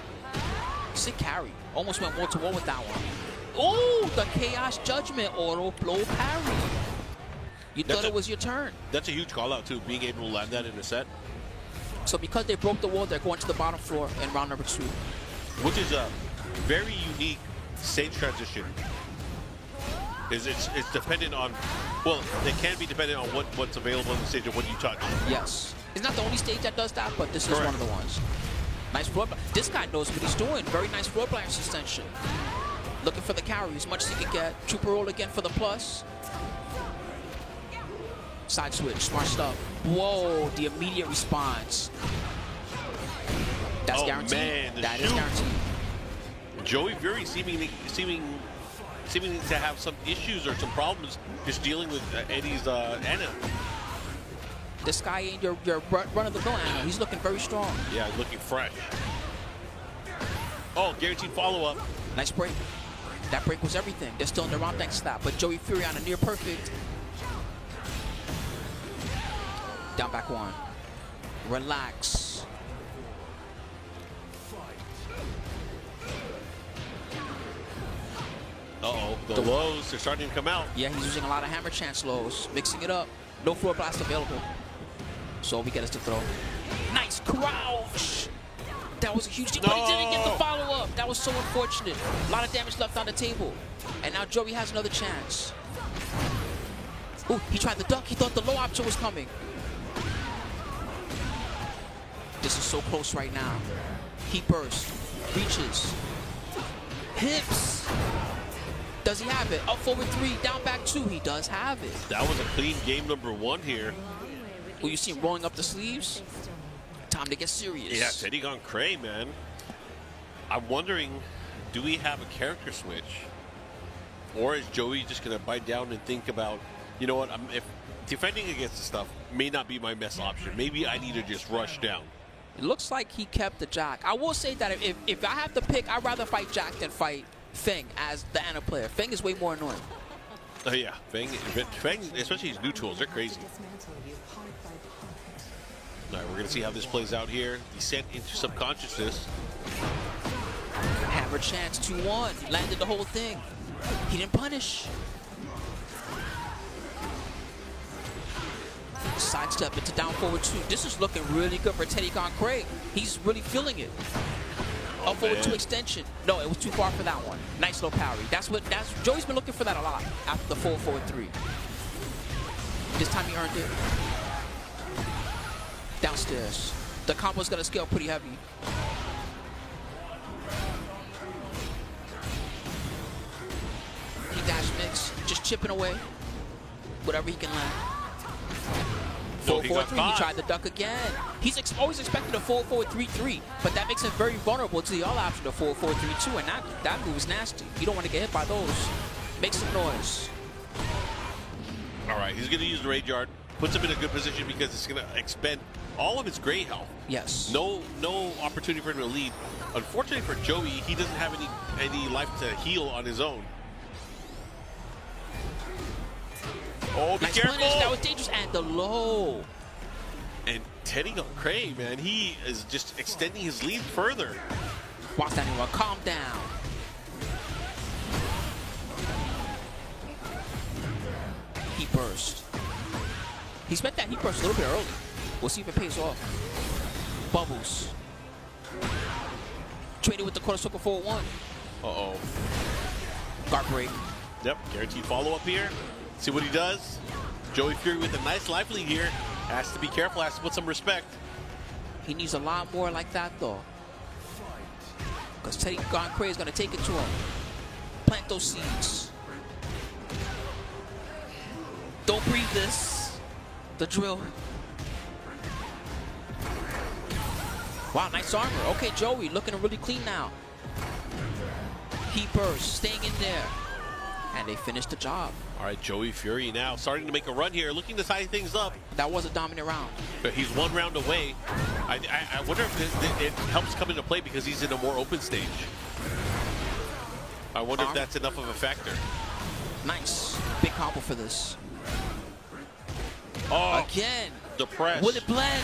Sick carry. Almost went wall to wall with that one. Oh, the Chaos Judgment auto blow parry. You thought it was your turn. That's a huge call out too, being able to land that in a set. So because they broke the wall, they're going to the bottom floor in round number 2. Which is a very unique stage transition. It's dependent on, well, it can be dependent on what's available on the stage and what you touch. Yes. It's not the only stage that does that, but this is one of the ones. Nice floor. This guy knows what he's doing. Very nice floor blast extension. Looking for the carry as much as he can get. Trooper roll again for the plus. Side switch. Smart stuff. Whoa, the immediate response. That's guaranteed. Man, that is guaranteed. Joey Fury seeming seeming to have some issues or some problems just dealing with Eddie's Anna. This guy ain't your run-of-the-mill Anna. He's looking very strong. Yeah, he's looking fresh. Oh, guaranteed follow-up. Nice break. That break was everything. They're still in the round next slap, but Joey Fury on a near perfect. Down back one. Relax. Uh-oh, the lows are starting to come out. Yeah, he's using a lot of hammer chance lows, mixing it up. No floor blast available. So we get us to throw. Nice crouch. That was a huge deal, but he didn't get the follow-up. That was so unfortunate. A lot of damage left on the table. And now Joey has another chance. Ooh, he tried the duck. He thought the low option was coming. This is so close right now. He bursts, reaches, hips. Does he have it? Up forward 3, down back 2. He does have it. That was a clean game number 1 here. Well, you see him rolling up the sleeves? Time to get serious. Yeah, Teddy Gone Cray, man. I'm wondering, do we have a character switch? Or is Joey just going to bite down and think about, you know what, if defending against this stuff may not be my best option. Maybe I need to just rush down. It looks like he kept the Jack. I will say that if I have to pick, I'd rather fight Jack than fight Feng as the Anna player. Feng is way more annoying. Oh, yeah. Feng, especially his new tools, they're crazy. All right, we're going to see how this plays out here. Descent into subconsciousness. Hammer chance 2-1. Landed the whole thing. He didn't punish. Sidestep into down forward 2. This is looking really good for Teddy Gone Cray. He's really feeling it. Up forward 2 extension. No, it was too far for that one. Nice low parry. Joey's been looking for that a lot after the forward 3. This time he earned it. Downstairs. The combo's gonna scale pretty heavy. He dash mix, just chipping away. Whatever he can land. 4-4-3, he tried the duck again. He's always expected a 4-4-3-3, but that makes him very vulnerable to the all option of 4-4-3-2, and that move is nasty. You don't want to get hit by those. Make some noise. All right, he's gonna use the Rage Art. Puts him in a good position because it's gonna expend all of his gray health. Yes. No opportunity for him to lead. Unfortunately for Joey, he doesn't have any life to heal on his own. Oh, be careful! Punish. That was dangerous. And the low. And Teddy Gone Cray, man, he is just extending his lead further. Watch that anyone. Calm down. He burst. He spent that heat burst a little bit early. We'll see if it pays off. Bubbles. Traded with the quarter circle 4-1. Uh-oh. Guard break. Yep, guaranteed follow-up here. See what he does. Joey Fury with a nice life lead here. Has to be careful, has to put some respect. He needs a lot more like that, though. Because Teddy Gone Cray is going to take it to him. Plant those seeds. Don't breathe this. The drill. Wow, nice armor. Okay, Joey looking really clean now. He burst, staying in there. And they finished the job. All right, Joey Fury now starting to make a run here, looking to tie things up. That was a dominant round. But he's 1 round away. I wonder if it helps come into play because he's in a more open stage. I wonder if that's enough of a factor. Nice. Big combo for this. Oh, again. The press. Will it blend?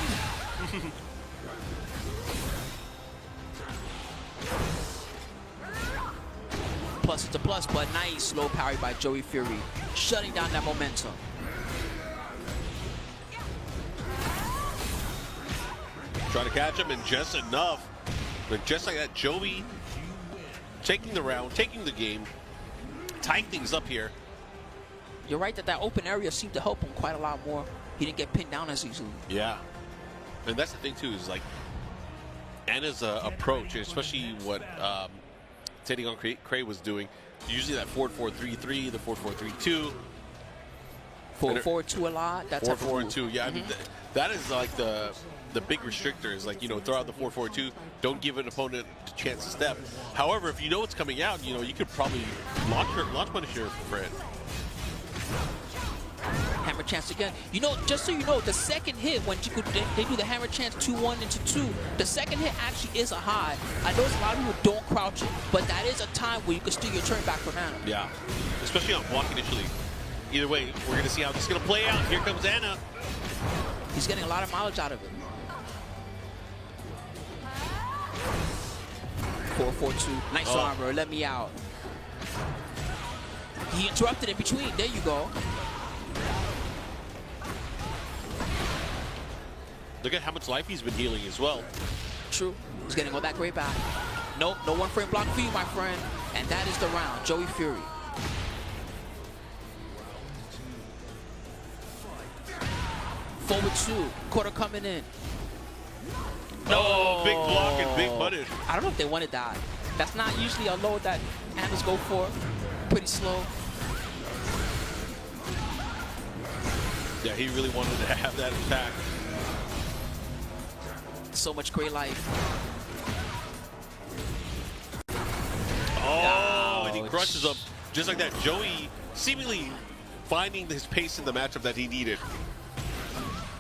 Plus it's a plus, but nice low parry by Joey Fury, shutting down that momentum. Trying to catch him, and just enough. But just like that, Joey taking the round, taking the game, tying things up here. You're right that open area seemed to help him quite a lot more. He didn't get pinned down as easily. Yeah. And that's the thing, too, is like Anna's approach, especially what Teddy Gone Cray was doing, usually that 4-4-3-3, the 4-4-3-2. 4-4-2 a lot. That type of 4-4-2. Yeah, I mean that is like the big restrictor is like, you know, throw out the 4-4-2. Don't give an opponent a chance to step. However, if you know it's coming out, you know, you could probably launch punish your friend. Hammer chance again. You know, just so you know, the second hit when they do the hammer chance 2-1 into 2, the second hit actually is a high. I know a lot of people don't crouch it, but that is a time where you can steal your turn back from Anna. Yeah, especially on block initially. Either way, we're going to see how this is going to play out. Here comes Anna. He's getting a lot of mileage out of it. 4-4-2. Nice armor. Let me out. He interrupted in between. There you go. Look at how much life he's been healing as well. True. He's getting all that great back. Nope, no one frame block for you, my friend. And that is the round. Joey Fury. Forward 2. Quarter coming in. No, big block and big punish. I don't know if they wanted that. That's not usually a load that Annas go for. Pretty slow. Yeah, he really wanted to have that attack. So much great life. Oh, and he crushes him just like that. Joey seemingly finding his pace in the matchup that he needed.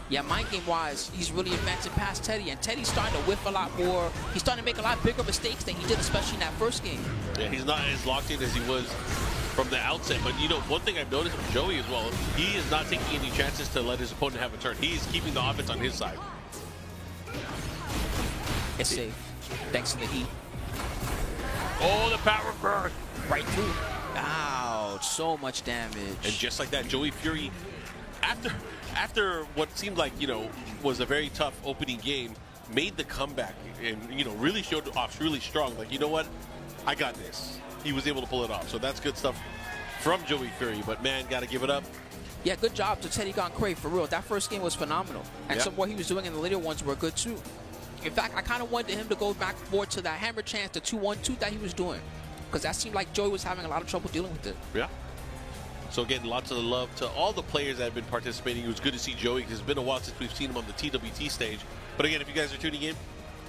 Yeah, mind game wise, he's really advancing past Teddy, and Teddy's starting to whiff a lot more. He's starting to make a lot bigger mistakes than he did, especially in that first game. Yeah, he's not as locked in as he was from the outset. But, you know, one thing I've noticed with Joey as well, he is not taking any chances to let his opponent have a turn. He's keeping the offense on his side. It's safe, thanks to the heat. Oh, the power burn. Right through. Ouch, so much damage. And just like that, Joey Fury, after what seemed like, you know, was a very tough opening game, made the comeback and, you know, really showed off really strong. Like, you know what? I got this. He was able to pull it off. So that's good stuff from Joey Fury. But, man, got to give it up. Yeah, good job to Teddy Gone Cray, for real. That first game was phenomenal. And some of what he was doing in the later ones were good, too. In fact, I kind of wanted him to go back more to that hammer chance, the 2-1-2 that he was doing. Because that seemed like Joey was having a lot of trouble dealing with it. Yeah. So again, lots of love to all the players that have been participating. It was good to see Joey. It's been a while since we've seen him on the TWT stage. But again, if you guys are tuning in,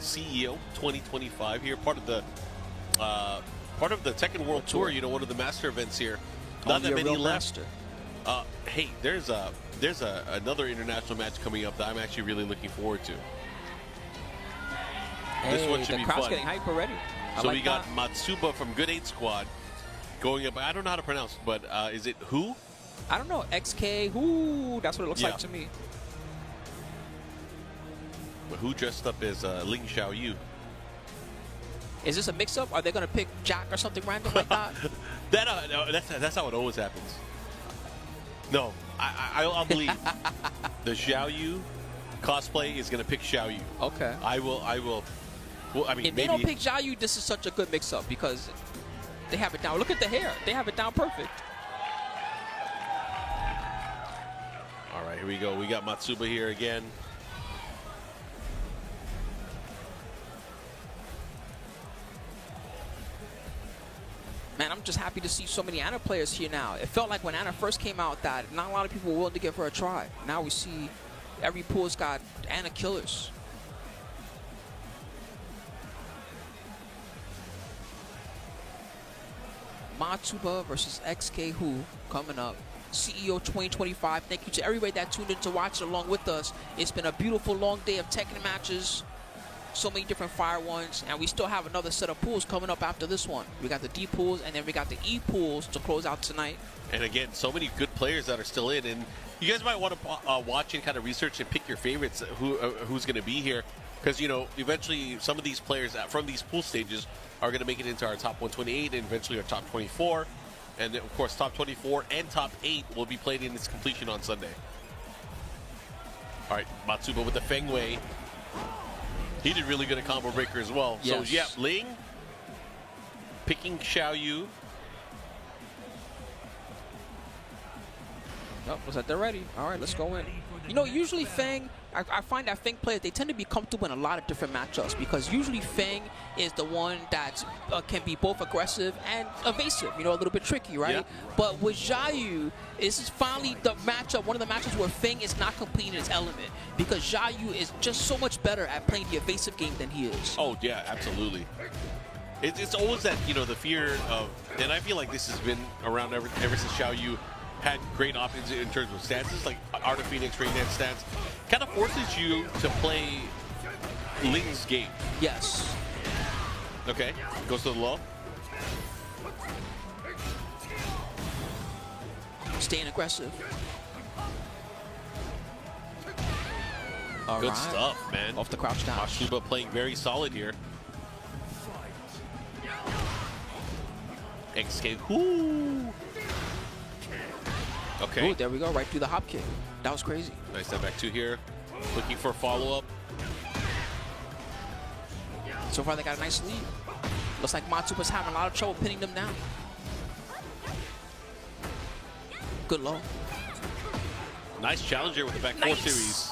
CEO 2025 here, part of the Tekken World Tour. You know, one of the master events here. Not that many left. Hey, there's another international match coming up that I'm actually really looking forward to. Hey, this one should be fun. The crowd's getting hype already. So we got Matsuba from Good 8 Squad going up. I don't know how to pronounce it, but is it who? I don't know. XK, who? That's what it looks like to me. But who dressed up as Ling Xiaoyu? Is this a mix-up? Are they going to pick Jack or something random like that? That's how it always happens. No, I'll believe the Xiaoyu cosplay is going to pick Xiaoyu. Okay. I will. Well, I mean, if they don't pick Xiaoyu, this is such a good mix-up because they have it down. Look at the hair. They have it down perfect. All right, here we go. We got Matsuba here again. Man, I'm just happy to see so many Anna players here now. It felt like when Anna first came out that not a lot of people were willing to give her a try. Now we see every pool's got Anna killers. Matsuba versus XK Who coming up. CEO 2025. Thank you to everybody that tuned in to watch it along with us. It's been a beautiful long day of Tekken matches. So many different fire ones. And we still have another set of pools coming up after this one. We got the D pools and then we got the E pools to close out tonight. And again, so many good players that are still in. And you guys might want to watch and kind of research and pick your favorites, who's going to be here. Because, you know, eventually some of these players from these pool stages are going to make it into our top 128 and eventually our top 24. And, of course, top 24 and top 8 will be played in its completion on Sunday. All right, Matsuba with the Feng Wei. He did really good at Combo Breaker as well. Yes. So, yeah, Ling picking Xiaoyu. Oh, looks like they're ready. All right, let's go in. You know, usually Fang, I find that Fang players, they tend to be comfortable in a lot of different matchups because usually Fang is the one that can be both aggressive and evasive, you know, a little bit tricky, right? Yeah. But with Xiaoyu, this is finally the matchup, one of the matchups where Fang is not completing his element because Xiaoyu is just so much better at playing the evasive game than he is. Oh, yeah, absolutely. It's always that, you know, the fear of, and I feel like this has been around ever since Xiaoyu had great options in terms of stances, like Art of Phoenix, Reina stance, kind of forces you to play Ling's game. Yes. Okay, goes to the low. Staying aggressive. Good stuff, man. Off the crouch down. Matsuba playing very solid here. XK. Ooh. Okay. Ooh, there we go, right through the hop kick. That was crazy. Nice step back 2 here. Looking for a follow-up. So far, they got a nice lead. Looks like Matsuba's having a lot of trouble pinning them down. Good low. Nice challenger with the back 4 series.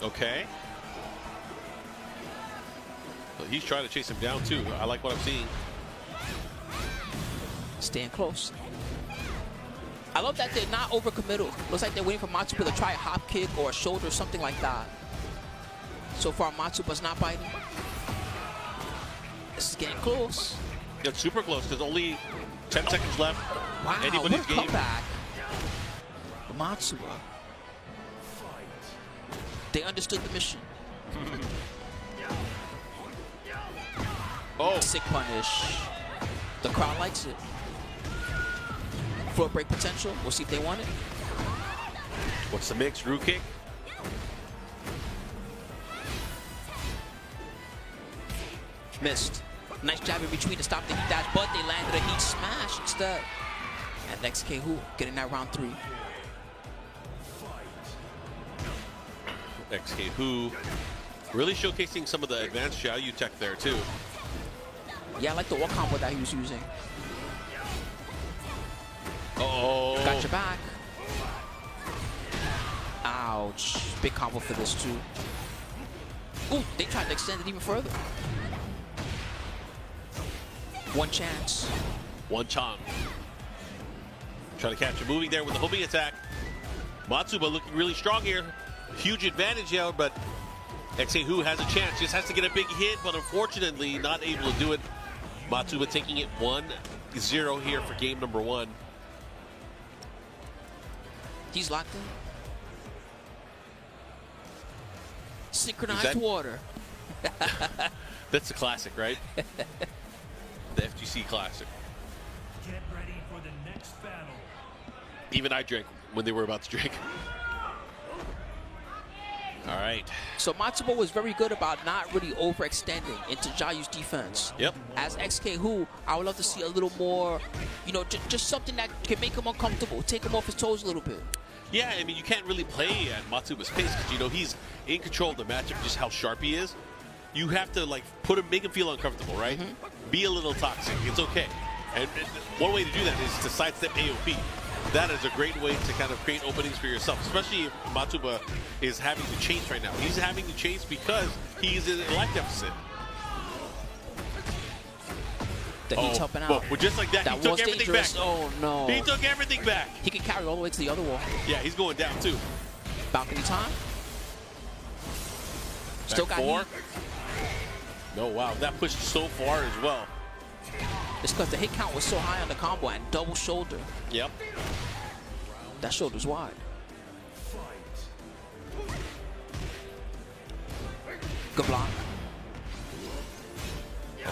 Okay. Well, he's trying to chase him down, too. I like what I'm seeing. Staying close. I love that they're not overcommittal. Looks like they're waiting for Matsuba to try a hop kick or a shoulder or something like that. So far, Matsuba's not biting. This is getting close. It's super close. There's only 10 seconds left. Wow, Anybody's what a game. comeback. Matsuba. They understood the mission. Oh. Sick punish. The crowd likes it. Floor break potential. We'll see if they want it. What's the mix? Root kick? Missed. Nice jab in between to stop the heat dash, but they landed a heat smash instead. And XK Who getting that round 3. XK Who really showcasing some of the advanced Xiaoyu tech there too. Yeah, I like the wall combo that he was using. Uh-oh. Got your back. Ouch. Big combo for this too. Ooh, they tried to extend it even further. One chance. One chance. Trying to catch a moving there with the homing attack. Matsuba looking really strong here. Huge advantage here, but XK Who has a chance. Just has to get a big hit, but unfortunately not able to do it. Matsuba taking it 1-0 here for game number 1. He's locked in. Synchronized water. That's the classic, right? The FGC classic. Get ready for the next battle. Even I drank when they were about to drink. All right. So Matsuba was very good about not really overextending into Xiaoyu's defense. Yep. As XK Who, I would love to see a little more, you know, just something that can make him uncomfortable, take him off his toes a little bit. Yeah, I mean, you can't really play at Matsuba's pace because, you know, he's in control of the matchup, just how sharp he is. You have to, like, make him feel uncomfortable, right? Be a little toxic. It's okay. And one way to do that is to sidestep AOP. That is a great way to kind of create openings for yourself, especially if Matsuba is having to chase right now. He's having to chase because he's in a life deficit. The heat's helping out. But just like that, he took everything back. Oh, no. He took everything back. He can carry all the way to the other wall. Yeah, he's going down, too. Balcony time. Still got four. heat. No, wow. That pushed so far as well. It's because the hit count was so high on the combo and double shoulder. Yep. That shoulder's wide. Good block.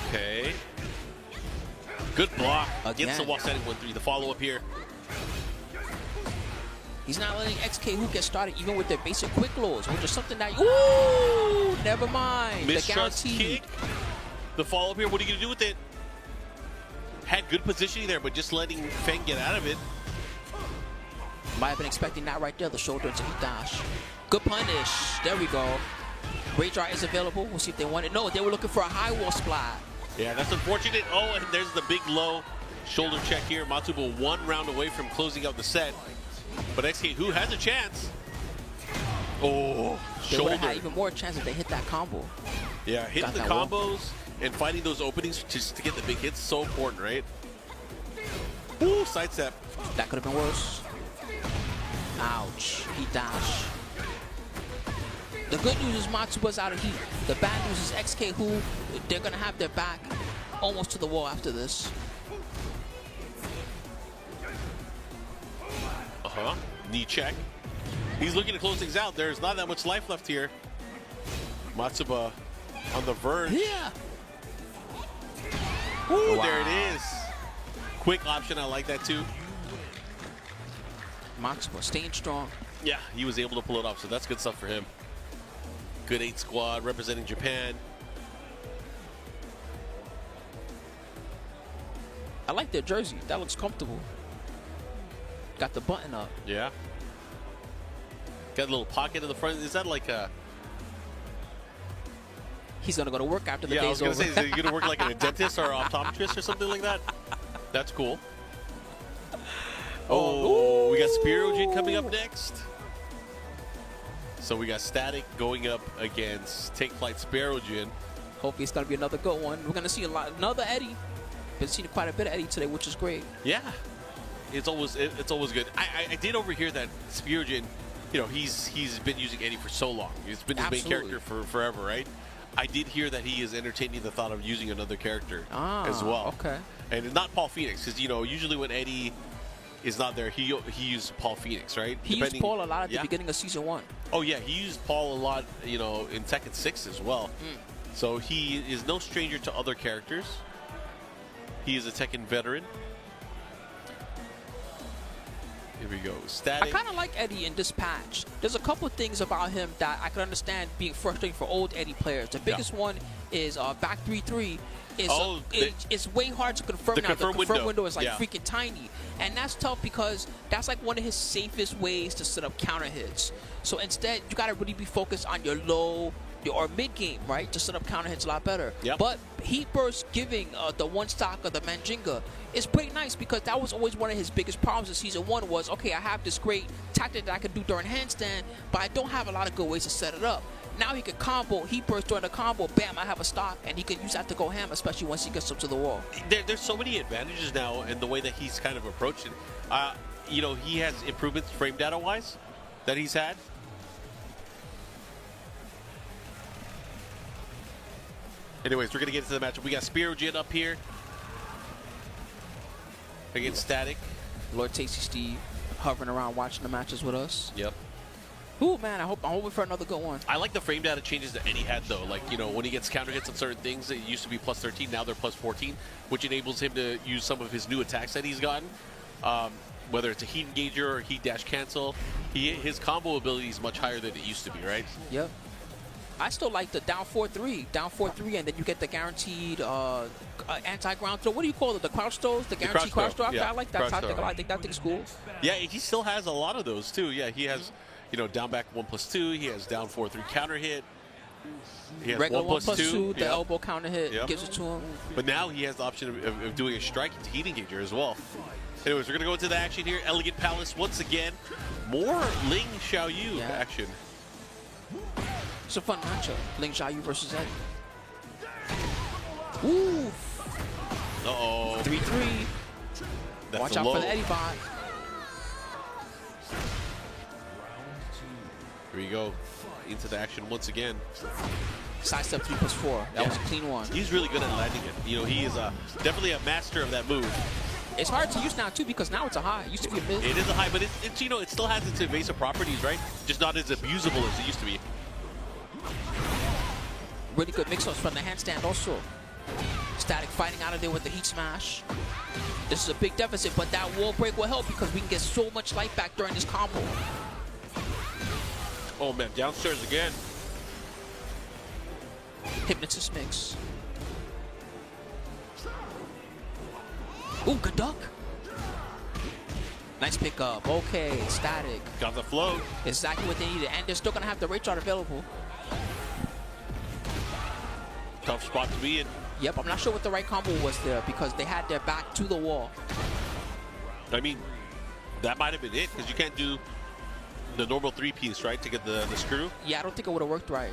Okay. Good block Again. against the wall setting 1-3. The follow-up here. He's not letting XK Who get started even with their basic quick lows, which is something that, ooh, never mind. Mistrust the guarantee. kick. The follow-up here, what are you going to do with it? Had good positioning there, but just letting Feng get out of it. Might have been expecting that right there, the shoulder into heat dash. Good punish. There we go. Rage Art is available. We'll see if they want it. No, they were looking for a high wall splat. Yeah, that's unfortunate. Oh, and there's the big low. shoulder check here. Matsuba 1 round away from closing out the set. But XK, who has a chance? Oh, they would have shoulder. had even more chance if they hit that combo. Yeah, hitting the Got that combos and finding those openings just to get the big hits, so important, right? Ooh, sidestep. That could have been worse. Ouch. He dashed. The good news is Matsuba's out of heat. The bad news is XK, who they're going to have their back almost to the wall after this. Uh-huh. Knee check. He's looking to close things out. There's not that much life left here. Matsuba on the verge. Yeah. Ooh, Wow. there it is. Quick option. I like that too. Matsuba staying strong. Yeah, he was able to pull it off, so that's good stuff for him. Good 8 squad representing Japan. I like their jersey. That looks comfortable. Got the button up. Yeah. Got a little pocket in the front. Is that like a... He's going to go to work after the Yeah, I day's was over. going to say, is he going to work like a dentist or optometrist or something like that? That's cool. Oh, we got Spirojin coming up next. So we got Static going up against Take Flight Spirojin. Hopefully it's going to be another good one. We're going to see another Eddie. Been seeing quite a bit of Eddie today, which is great. Yeah, it's always good. I did overhear that Spirojin, you know, he's been using Eddie for so long. He's been his main character for forever, right? I did hear that he is entertaining the thought of using another character as well. Okay. And not Paul Phoenix, because you know usually when Eddie is not there, he used Paul Phoenix, right? He used Paul a lot at the beginning of season 1. Oh yeah, he used Paul a lot, you know, in Tekken 6 as well. So he is no stranger to other characters. He is a Tekken veteran. Here we go. Static. I kind of like Eddie in this patch. There's a couple things about him that I can understand being frustrating for old Eddie players. The biggest one is back 3-3. It's way hard to confirm now. The confirm window is like freaking tiny. And that's tough because that's like one of his safest ways to set up counter hits. So instead, you got to really be focused on your low or mid game, right, to set up counter hits a lot better. But Heat Burst giving the one stock of the Manjinga is pretty nice because that was always one of his biggest problems in season 1 was, okay, I have this great tactic that I can do during handstand, but I don't have a lot of good ways to set it up. Now he can combo, Heat Burst during the combo, bam, I have a stock, and he can use that to go ham, especially once he gets up to the wall. There's so many advantages now in the way that he's kind of approached it. You know, he has improvements frame data-wise that he's had. Anyways, we're going to get into the matchup. We got Spirojin up here against Static. Lord Tasty Steve hovering around watching the matches with us. Yep. Ooh, man, I'm hoping for another good one. I like the frame data changes that Eddie had, though. Like, you know, when he gets counter hits on certain things, it used to be plus 13, now they're plus 14, which enables him to use some of his new attacks that he's gotten. Whether it's a heat engager or heat dash cancel, his combo ability is much higher than it used to be, right? Yep. I still like the down 4-3, and then you get the guaranteed anti-ground throw. What do you call it? The crouch throws? The guaranteed crouch throw? Yeah, I like that tactic. I think that thing's cool. Yeah, he still has a lot of those, too. Yeah, he has, you know, down back 1+2. He has down 4-3 counter hit. He has Regular 1+2. The elbow counter hit gives it to him. But now he has the option of doing a strike into heat engager as well. Anyways, we're going to go into the action here. Elegant Palace once again. More Ling Xiaoyu action. It's a fun matchup. Ling Xiaoyu versus Eddie. Ooh. Uh-oh. 3-3. Watch out for the Eddie bot. Here we go. Into the action once again. Sidestep 3+4. That was a clean one. He's really good at landing it. You know, he is definitely a master of that move. It's hard to use now, too, because now it's a high. It used to be a mid. It is a high, but it's you know, it still has its evasive properties, right? Just not as abusable as it used to be. Really good mix-ups from the handstand also. Static fighting out of there with the heat smash. This is a big deficit, but that wall break will help because we can get so much life back during this combo. Oh, man, downstairs again. Hypnotist mix. Ooh, good duck. Nice pickup. Okay, Static. Got the flow. Exactly what they needed. And they're still going to have the rate chart available. Tough spot to be in. Yep, I'm not sure what the right combo was there because they had their back to the wall. I mean, that might have been it because you can't do the normal 3-piece, right, to get the screw? Yeah, I don't think it would have worked right.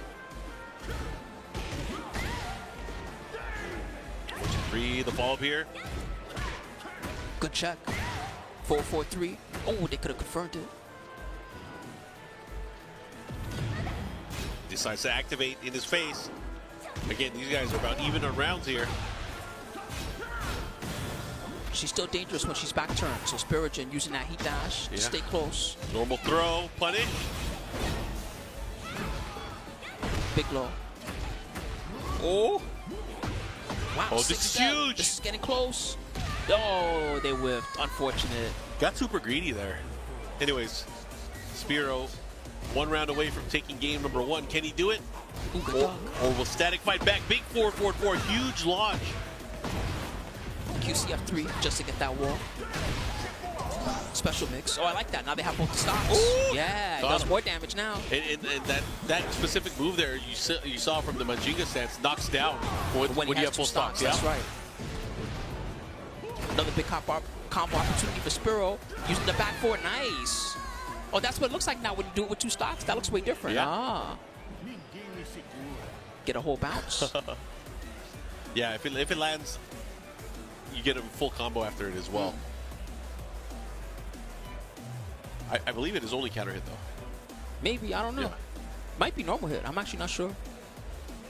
3, the follow-up here. Good check. 4-4-3. Oh, they could have confirmed it. Decides to activate in his face. Again, these guys are about even on rounds here. She's still dangerous when she's back turned. So Spirogen using that heat dash to stay close. Normal throw, punish. Big low. Oh. Wow, Oh, this is huge. This is getting close. Oh, they whiffed. Unfortunate. Got super greedy there. Anyways, Spiro, 1 round away from taking game number 1. Can he do it? Ooh, or will Static fight back? Big 4-4-4, huge launch. QCF3 just to get that wall. Special mix. Oh, I like that. Now they have both the stocks. Ooh! Yeah, it does more damage now. And that specific move there you saw from the Majinga stance knocks down when you have full stocks. That's right. Another big combo opportunity for Spiro using the back four. Nice. Oh, that's what it looks like now when you do it with 2 stocks. That looks way different. Yeah. Ah. Get a whole bounce. Yeah, if it lands, you get a full combo after it as well. I believe it is only counter hit though. Maybe, I don't know. Yeah. Might be normal hit. I'm actually not sure.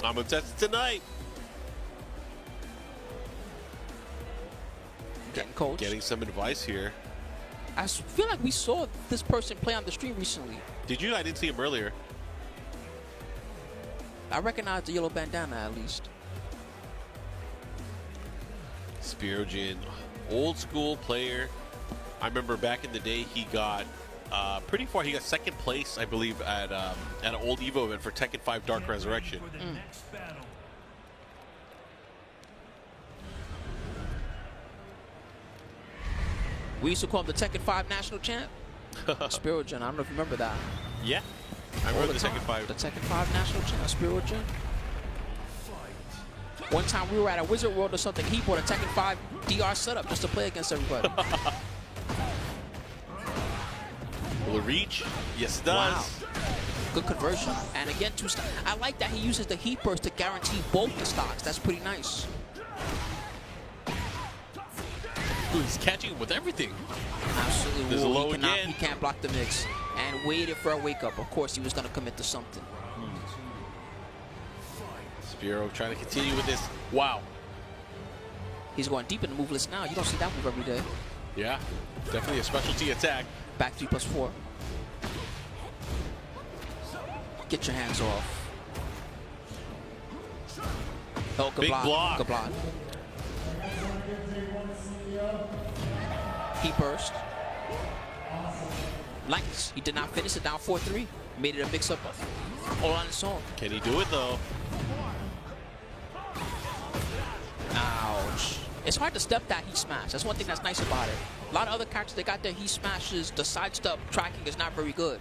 I'm gonna test it tonight. Getting coached. Getting some advice here. I feel like we saw this person play on the stream recently. Did you? I didn't see him earlier. I recognize the yellow bandana at least. Spirogen, old school player. I remember back in the day he got pretty far. He got 2nd place, I believe, at an old Evo event for Tekken 5 Dark Resurrection. We used to call him the Tekken 5 national champ. Spirogen, I don't know if you remember that. Yeah, I remember the Tekken 5. The Tekken 5 national champ, Spirogen. One time we were at a Wizard World or something, he bought a Tekken 5 DR setup just to play against everybody. Will it reach? Yes, it does. Wow. Good conversion. And again, 2 stocks. I like that he uses the heat burst to guarantee both the stocks. That's pretty nice. Ooh, he's catching him with everything. Absolutely. There's a low again. He can't block the mix. And waited for a wake up. Of course, he was going to commit to something. Spiro trying to continue with this. Wow. He's going deep in the move list now. You don't see that move every day. Yeah, definitely a specialty attack. Back 3+4. Get your hands off. Oh, good Big block. Good block. He burst. Nice. He did not finish it down 4-3. Made it a mix-up all on its own. Can he do it, though? Ouch. It's hard to step that heat smash. That's one thing that's nice about it. A lot of other characters, they got their heat smashes. The side step tracking is not very good.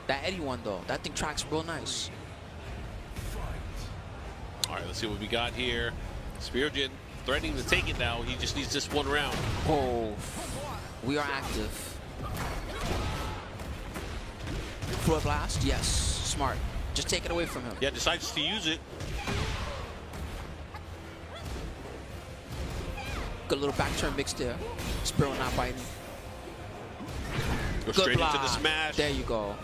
That Eddie one, though, that thing tracks real nice. All right, let's see what we got here. Spirogen threatening to take it now. He just needs this 1 round. Oh, we are active. Floor blast, yes, smart. Just take it away from him. Yeah, decides to use it. Good little back turn mix there. Spiro not biting. Go Good straight block. into the smash. There you go.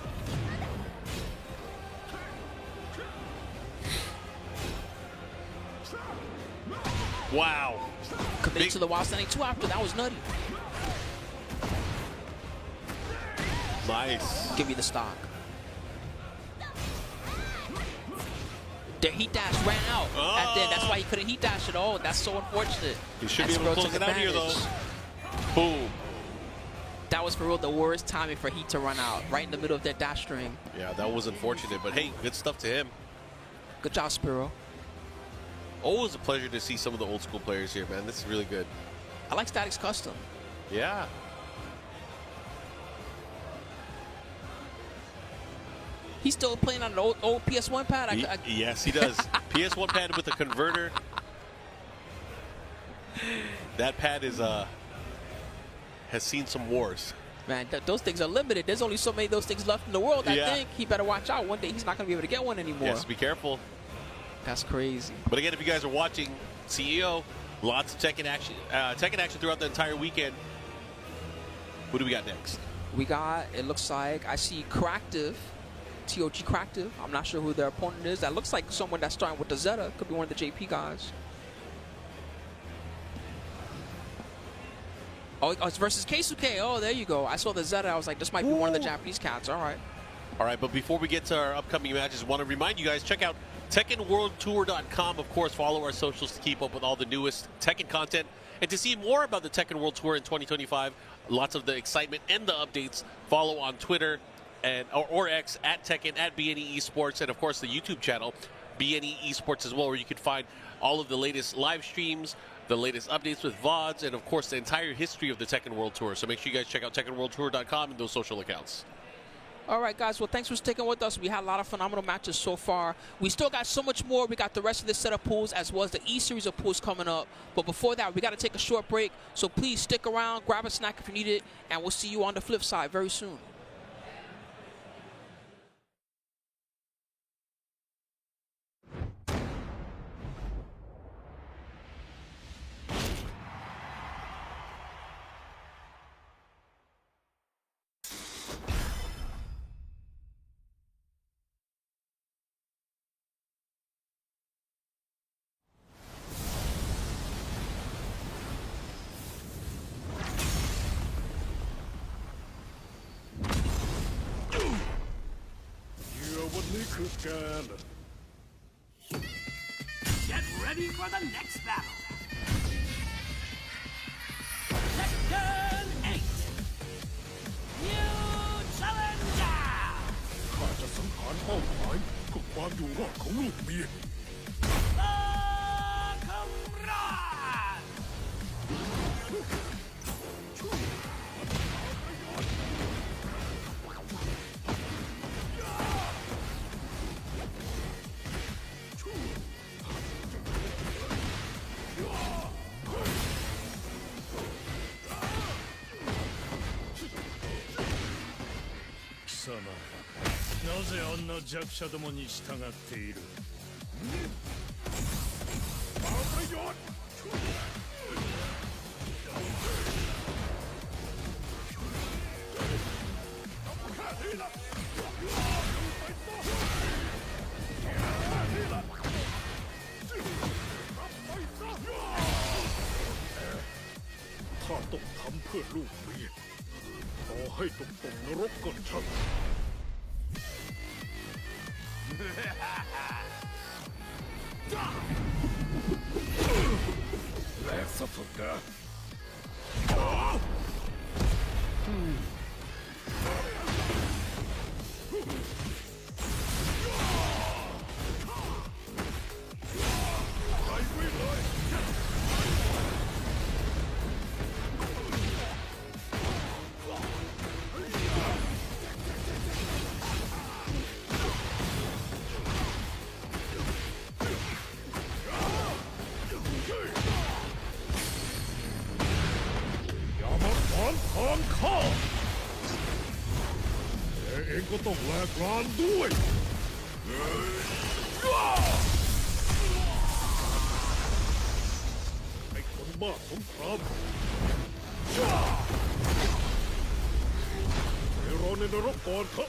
Wow. Committed to the wild standing 2 after. That was nutty. Nice. Give me the stock. The heat dash ran out at the end. That's why he couldn't heat dash at all. That's so unfortunate. He should be able to close it out here, though. Boom. That was for real the worst timing for heat to run out. Right in the middle of their dash string. Yeah, that was unfortunate. But hey, good stuff to him. Good job, Spiro. Always a pleasure to see some of the old school players here, man. This is really good. I like Static's custom. Yeah. He's still playing on an old PS1 pad? Yes, he does. PS1 pad with a converter. That pad is has seen some wars. Man, those things are limited. There's only so many of those things left in the world. I Yeah. think he better watch out. One day he's not going to be able to get one anymore. Yes, be careful. That's crazy. But again, if you guys are watching CEO, lots of Tekken action throughout the entire weekend. What do we got next? We got, it looks like, I see Cractive, TOG Cractive. I'm not sure who their opponent is. That looks like someone that's starting with the Zeta. Could be one of the JP guys. Oh, it's versus Keisuke. Oh, there you go. I saw the Zeta. I was like, this might be one of the Japanese cats. All right. All right, but before we get to our upcoming matches, I want to remind you guys, check out TekkenWorldTour.com. Of course, follow our socials to keep up with all the newest Tekken content. And to see more about the Tekken World Tour in 2025, lots of the excitement and the updates, follow on Twitter or X at Tekken, at BNE Esports, and of course the YouTube channel, BNE Esports as well, where you can find all of the latest live streams, the latest updates with VODs, and of course the entire history of the Tekken World Tour. So make sure you guys check out TekkenWorldTour.com and those social accounts. All right, guys. Well, thanks for sticking with us. We had a lot of phenomenal matches so far. We still got so much more. We got the rest of this set of pools as well as the E-Series of pools coming up. But before that, we got to take a short break. So please stick around, grab a snack if you need it, and we'll see you on the flip side very soon. Get ready for the next battle. Tekken 8. New challenger. ข้าจะสังหารเป้าหมายเพื่อความอยู่รอดของลูกเมีย Akouma. 貴様なぜあんな弱者どもに従っているประโยชน์ข้าต้องทำเพื่อลูกเมียต่อให้ตกนรกก็ช่าง แลกสักกะ ก็ต้องแลกรานด้วยไอ้คนบ้าสงครามไปรอในนรกก่อนเถอะ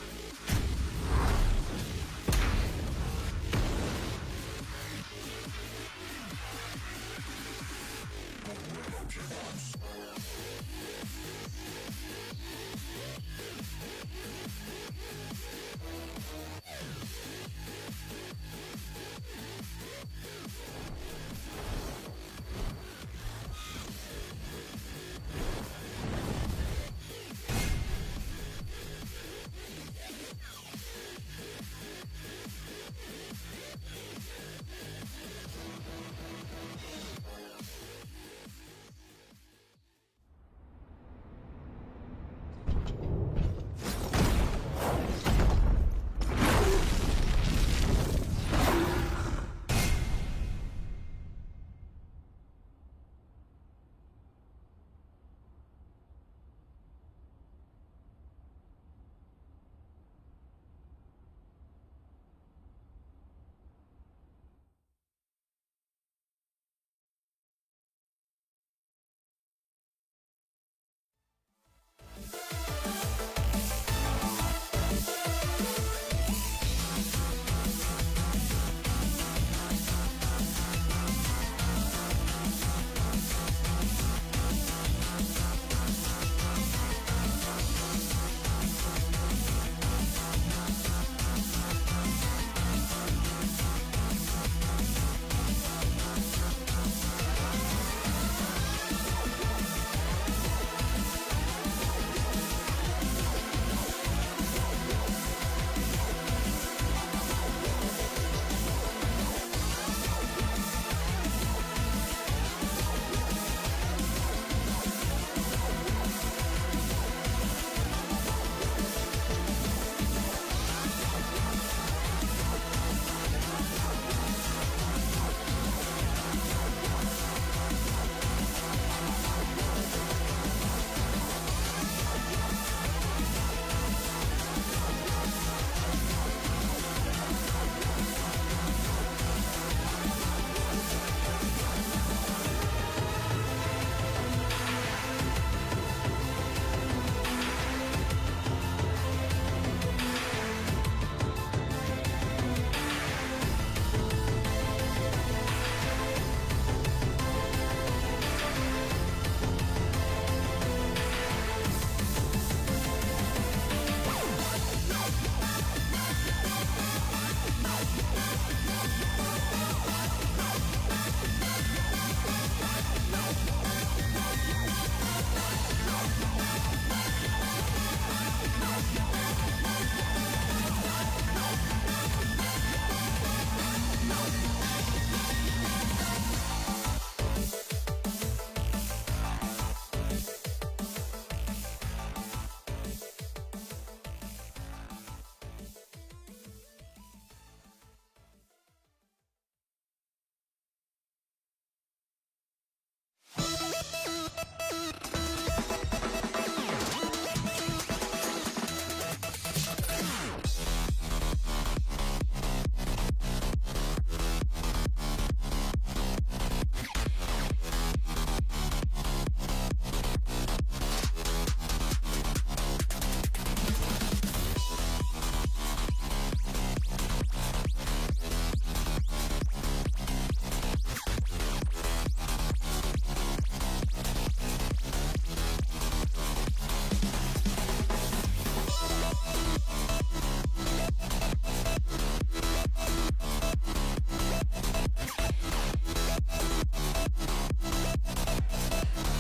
Tekken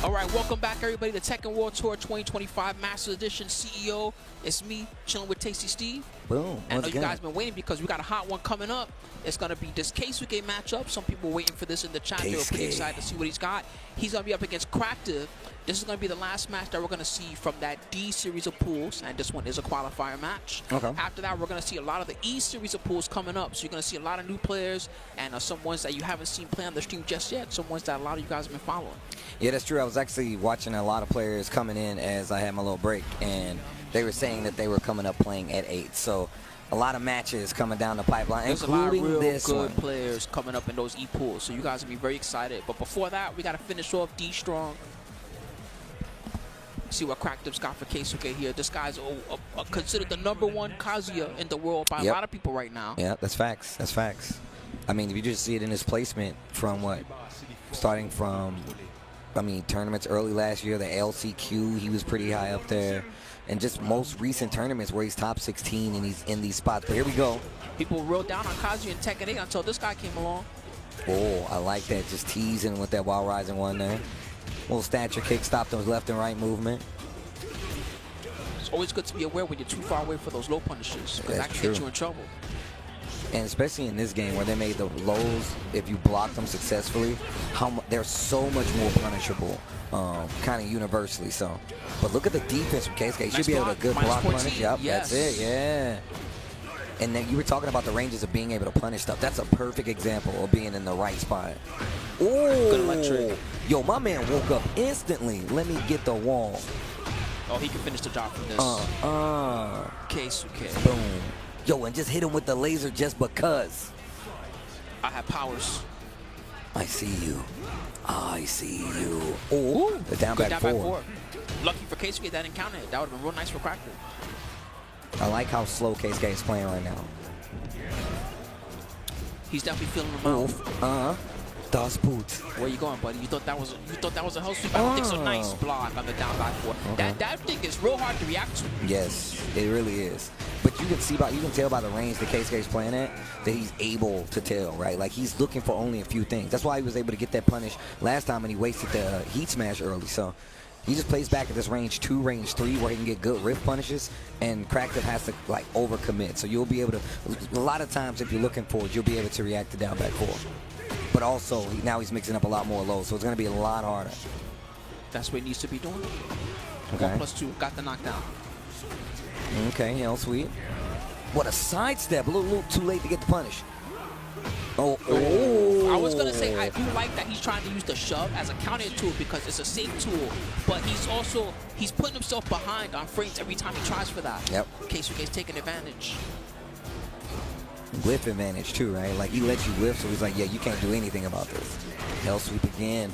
All right, welcome back, everybody, to Tekken World Tour 2025 Masters Edition CEO. It's me, chilling with Tasty Steve. Boom. I know you guys been waiting because we got a hot one coming up. It's going to be this Keisuke matchup. Some people waiting for this in the chat. They're pretty excited to see what he's got. He's going to be up against Cractive. This is going to be the last match that we're going to see from that D series of pools, and this one is a qualifier match. Okay. After that, we're going to see a lot of the E series of pools coming up. So you're going to see a lot of new players and some ones that you haven't seen play on the stream just yet. Some ones that a lot of you guys have been following. Yeah, that's true. I was actually watching a lot of players coming in as I had my little break, and they were saying that they were coming up playing at 8. So a lot of matches coming down the pipeline, There's including a lot of real this good one. players coming up in those E pools. So you guys will be very excited. But before that, we got to finish off D Strong. See what Cractive's got for Keisuke here. This guy's considered the #1 Kazuya in the world by a lot of people right now. Yeah, that's facts. That's facts. I mean, if you just see it in his placement from what? Starting from, I mean, tournaments early last year, the LCQ, he was pretty high up there. And just most recent tournaments where he's top 16 and he's in these spots. But here we go. People were real down on Kazuya in Tekken 8 until this guy came along. Oh, I like that. Just teasing with that Wild Rising one there. Little stature kick, stopped those left and right movement. It's always good to be aware when you're too far away for those low punishes, because that can get you in trouble. And especially in this game where they made the lows, if you block them successfully, they're so much more punishable, kind of universally. So, but look at the defense from Keisuke. He should be able to good block punish. Yep, that's it. Yeah. And then you were talking about the ranges of being able to punish stuff. That's a perfect example of being in the right spot. Oh, good electric. Yo, my man woke up instantly. Let me get the wall. Oh, he can finish the job from this. Keisuke. Boom. Yo, and just hit him with the laser just because. I have powers. I see you. I see you. Oh, the down back four. Lucky for Keisuke that didn't count it. That would have been real nice for Cractive. I like how slow Keisuke is playing right now. He's definitely feeling him out. Das Boot. Where you going, buddy? You thought that was a hell sweep? I don't think so. Nice block on the down back four. Okay. That thing is real hard to react to. Yes, it really is. But you can tell by the range that Keisuke is playing at that he's able to tell, right? Like he's looking for only a few things. That's why he was able to get that punish last time and he wasted the heat smash early. So he just plays back at this range 2, range 3 where he can get good rift punishes, and Cractive has to like overcommit. So you'll be able to, a lot of times if you're looking for it, you'll be able to react to down back 4. But also now he's mixing up a lot more lows, so it's going to be a lot harder. That's what he needs to be doing. Okay. 1+2, got the knockdown. Okay, hell sweet. What a sidestep, a little too late to get the punish. Oh. I was going to say, I do like that he's trying to use the shove as a counter tool because it's a safe tool, but he's putting himself behind on frames every time he tries for that. Yep. Keisuke's taking advantage. Whiff advantage too, right? Like he lets you whiff, so he's like, yeah, you can't do anything about this. Hell sweep again.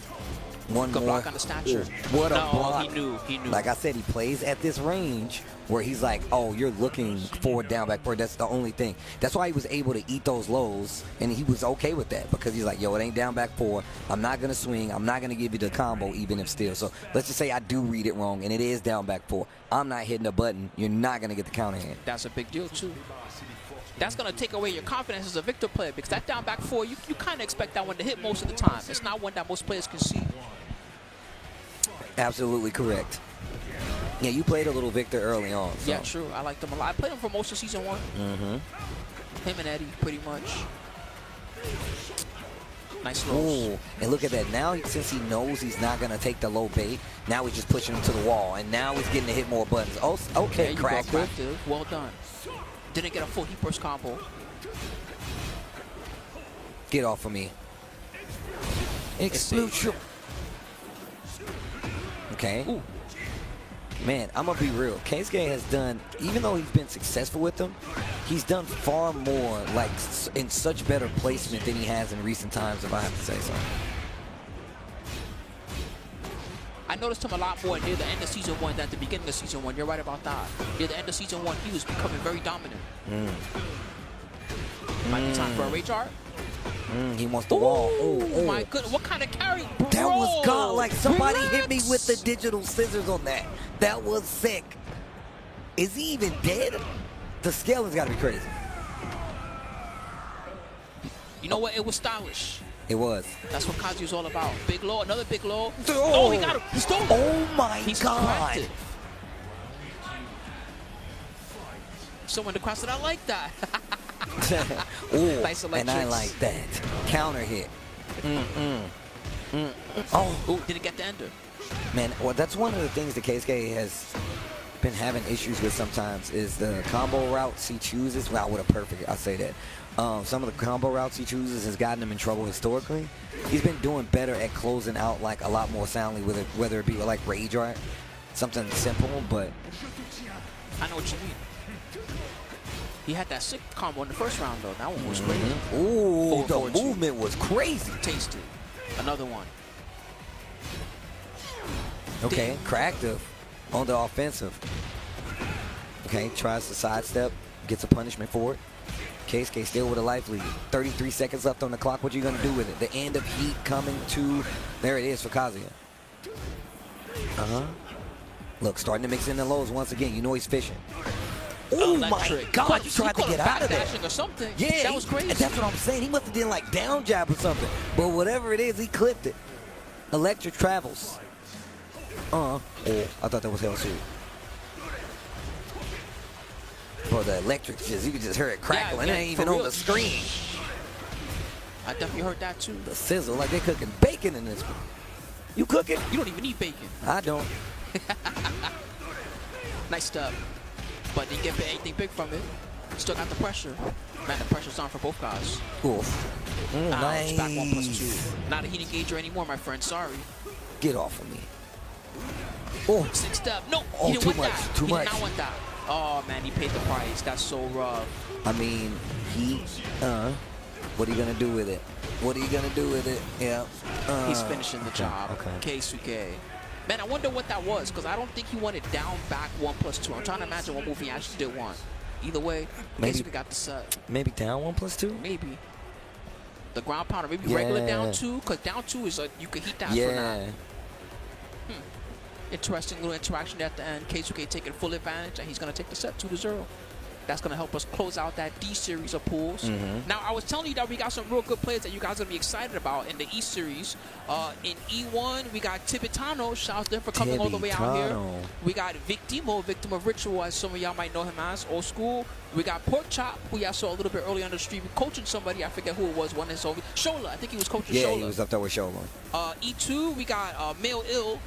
One Good more. block on the stature. Ooh, what a block. He knew. Like I said, he plays at this range where he's like, oh, you're looking forward, down, back, forward. That's the only thing. That's why he was able to eat those lows, and he was okay with that because he's like, yo, it ain't down, back, forward. I'm not going to swing. I'm not going to give you the combo even if still. So let's just say I do read it wrong, and it is down, back, forward. I'm not hitting the button. You're not going to get the counter in. That's a big deal, too. That's going to take away your confidence as a Victor player because that down back 4, you kind of expect that one to hit most of the time. It's not one that most players can see. Absolutely correct. Yeah, you played a little Victor early on. So. Yeah, true. I liked him a lot. I played him for most of Season 1. Mm-hmm. Him and Eddie, pretty much. Nice lows. Ooh, and look at that. Now, since he knows he's not going to take the low bait, now he's just pushing him to the wall, and now he's getting to hit more buttons. Oh, okay, Cractive. Well done. Didn't get a full heat burst combo. Get off of me. Explosion. Okay. Ooh. Man, I'm going to be real. Keisuke has done, even though he's been successful with them, he's done far more, like, in such better placement than he has in recent times, if I have to say so. I noticed him a lot more near the end of Season 1 than at the beginning of Season 1. You're right about that. Near the end of Season 1, he was becoming very dominant. Might be time for a rage art. He wants the wall. Oh my goodness. What kind of carry? Bro. That was god. Like somebody hit me with the digital scissors on that. That was sick. Is he even dead? The scale has got to be crazy. You know what? It was stylish. It was. That's what Kazuya's all about. Big low, another big low. Oh, he got him. He stole it. Oh my God. Cracked it. Someone to cross it out like that. Ooh, nice and I like that. Counter hit. Oh. Ooh, didn't get the ender. Man, well, that's one of the things that Keisuke has been having issues with sometimes is the combo routes he chooses. Wow, what a perfect, I'll say that. Some of the combo routes he chooses has gotten him in trouble historically. He's been doing better at closing out like a lot more soundly with it, whether it be like Rage Art, something simple, but... I know what you mean. He had that sick combo in the first round, though. That one was great. Ooh, the movement was crazy. Tasty. Another one. Okay, cracked it on the offensive. Okay, tries to sidestep, gets a punishment for it. Keisuke still with a life lead. 33 seconds left on the clock. What are you going to do with it? The end of heat coming to... There it is for Kazuya. Look, starting to mix in the lows once again. You know he's fishing. Oh my God, you tried to get out of there. Or something. Yeah, that was crazy. That's what I'm saying. He must have done like down jab or something. But whatever it is, he clipped it. Electric travels. Oh, I thought that was hell suit. Bro, the electric just, you can just hear it crackling. Yeah, it ain't even on the screen. I definitely heard that too. The sizzle, like they're cooking bacon in this one. You cooking? You don't even eat bacon. I don't. Nice stuff. But didn't get anything big from it. Still got the pressure. Man, the pressure's on for both guys. Oof. Nice. Back 1+2. Not a heat engager anymore, my friend. Sorry. Get off of me. Oh. 6 step. No, oh, he didn't want that. Too he much. did not want that. Oh, man, he paid the price. That's so rough. I mean, what are you going to do with it? What are you going to do with it? Yeah. He's finishing the job. Okay. Keisuke. Man, I wonder what that was, because I don't think he wanted down back 1+2. I'm trying to imagine what move he actually did want. Either way, maybe we got the set. Maybe down 1+2? Maybe. The ground pounder, maybe regular down 2, because down 2 is you can heat that for now. Interesting little interaction at the end. Keisuke taking full advantage, and he's going to take the set 2-0. That's going to help us close out that D series of pools. Now, I was telling you that we got some real good players that you guys are going to be excited about in the E series. In E1, we got Tibetano. Shout out to him for coming all the way out here. We got Victimo, Victim of Ritual, as some of y'all might know him as, old school. We got Pork Chop, who y'all saw a little bit earlier on the stream, coaching somebody. I forget who it was. One is over. Shola, I think he was coaching Shola. Yeah, he was up there with Shola. E2, we got Male Ill.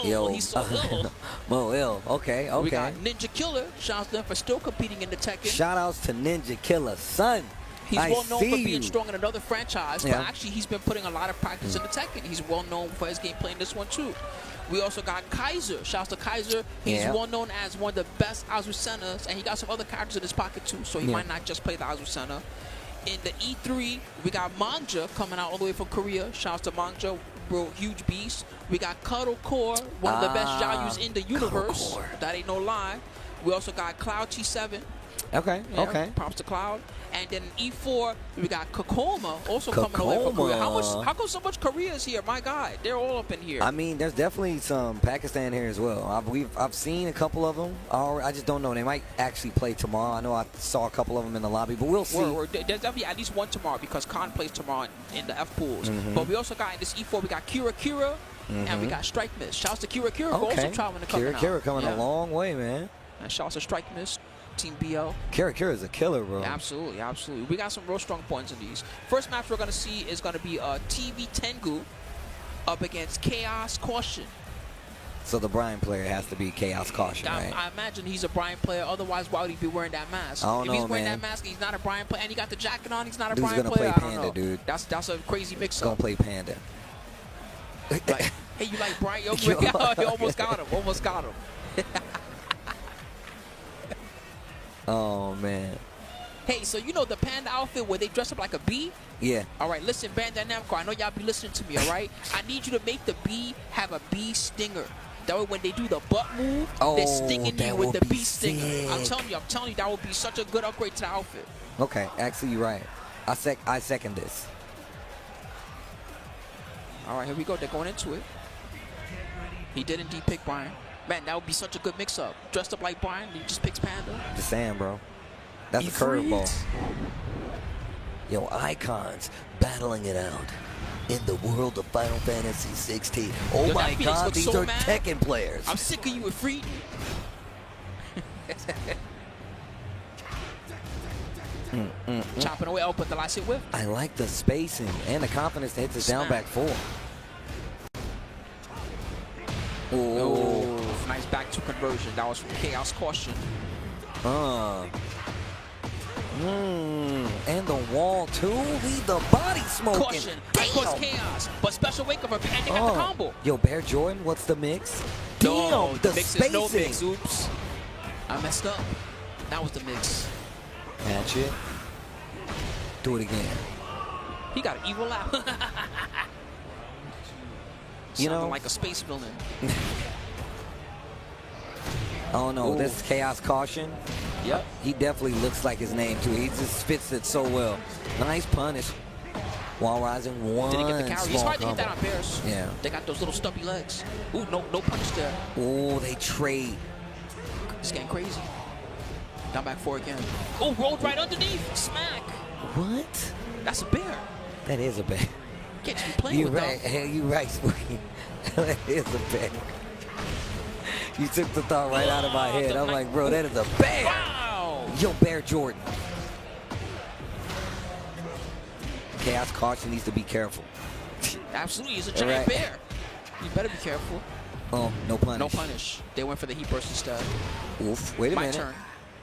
Yo. He's so ill. Male Ill. Okay. We got Ninja Killer. Shout out to them for still competing in the Tekken. Shout outs to Ninja Killer, son. He's well known for being strong in another franchise, but actually he's been putting a lot of practice in the Tekken. He's well known for his gameplay in this one too. We also got Kaiser. Shouts to Kaiser. He's well known as one of the best Azucenas, and he got some other characters in his pocket too, so he might not just play the Azucena. In the E3, we got Manja coming out all the way from Korea. Shouts to Manja, bro, huge beast. We got Cuddle Core, one of the best Jayus in the universe. That ain't no lie. We also got Cloud T7. Okay, okay. Props to Cloud. And then in E4, we got Kokoma also coming away from Korea. How come so much Korea is here? My God, they're all up in here. I mean, there's definitely some Pakistan here as well. I've seen a couple of them. I just don't know. They might actually play tomorrow. I know I saw a couple of them in the lobby, but we'll see. There's definitely at least one tomorrow because Khan plays tomorrow in the F pools. But we also got in this E4, we got Kira, and we got Strike Miss. Shouts to Kira also traveling to come out. Kira coming a long way, man. And shouts to Strike Miss. Team BL. Kira is a killer, bro. Yeah, absolutely, absolutely. We got some real strong points in these. First match we're going to see is going to be TV Tengu up against Chaos Caution. So the Bryan player has to be Chaos Caution, right? I imagine he's a Bryan player. Otherwise, why would he be wearing that mask? I don't know, if he's wearing man. that mask, he's not a Bryan player. And he got the jacket on, he's not a Dude's Bryan player. Play Panda, dude. That's a crazy mix-up. Gonna play Panda. Like, hey, you like Bryan? You almost got him. Almost got him. Oh, man. Hey, so you know the Panda outfit where they dress up like a bee? Yeah. All right, listen, Bandai Namco, I know y'all be listening to me, all right? I need you to make the bee have a bee stinger. That way when they do the butt move, they're stinging you with the bee stinger. I'm telling you, that would be such a good upgrade to the outfit. Okay, actually, you're right. I second this. All right, here we go. They're going into it. He did indeed pick Bryan. Man, that would be such a good mix-up. Dressed up like Bryan, he just picks Panda. Just saying, bro. That's a curveball. Yo, icons battling it out. in the world of Final Fantasy 16. Oh Yo, my that Phoenix God, looks these so are mad. Tekken players. I'm sick of you with Freed. Chopping away. Oh, but the last hit whip. I like the spacing and the confidence to hit the down back 4. Oh, nice back to conversion. That was from Chaos Caution. And the wall too. Leave the body smoking. Caution. Of course, Chaos. But special wake up and they got the combo. Yo, Bear Jordan, what's the mix? No, Damn, the the mix spacing. is no mix. Oops. I messed up. That was the mix. Catch it. Do it again. He got an evil laugh. You know, like a space villain. Oh no, Ooh. this is Chaos Caution. Yep. He definitely looks like his name too. He just fits it so well. Nice punish. While rising one. Didn't get the carry. It's hard to hit that on Bears. Yeah. They got those little stubby legs. Ooh, no punish there. Oh, they trade. It's getting crazy. Down back 4 again. Oh, rolled right underneath. Smack. What? That's a bear. That is a bear. Can't you be playing You with right. them. Hey, you right, Spooky. That is a bear. You took the thought right out of my head. I'm like, bro, that is a bear. Wow. Yo, Bear Jordan. Chaos Caution needs to be careful. Absolutely, he's a giant bear. You better be careful. Oh, no punish. No punish. They went for the heat burst instead. Oof. Wait a minute. My turn.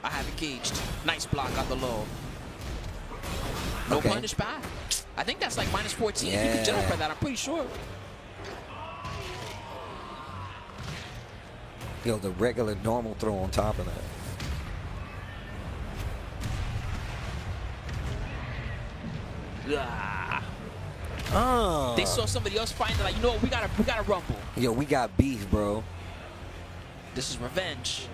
I have engaged. Nice block on the low. No Okay. punish back. I think that's like minus 14. You Yeah. can jump for that, I'm pretty sure. Yo, the regular normal throw on top of that. They saw somebody else fighting. They're like, you know what? We gotta rumble. Yo, we got beef, bro. This is revenge.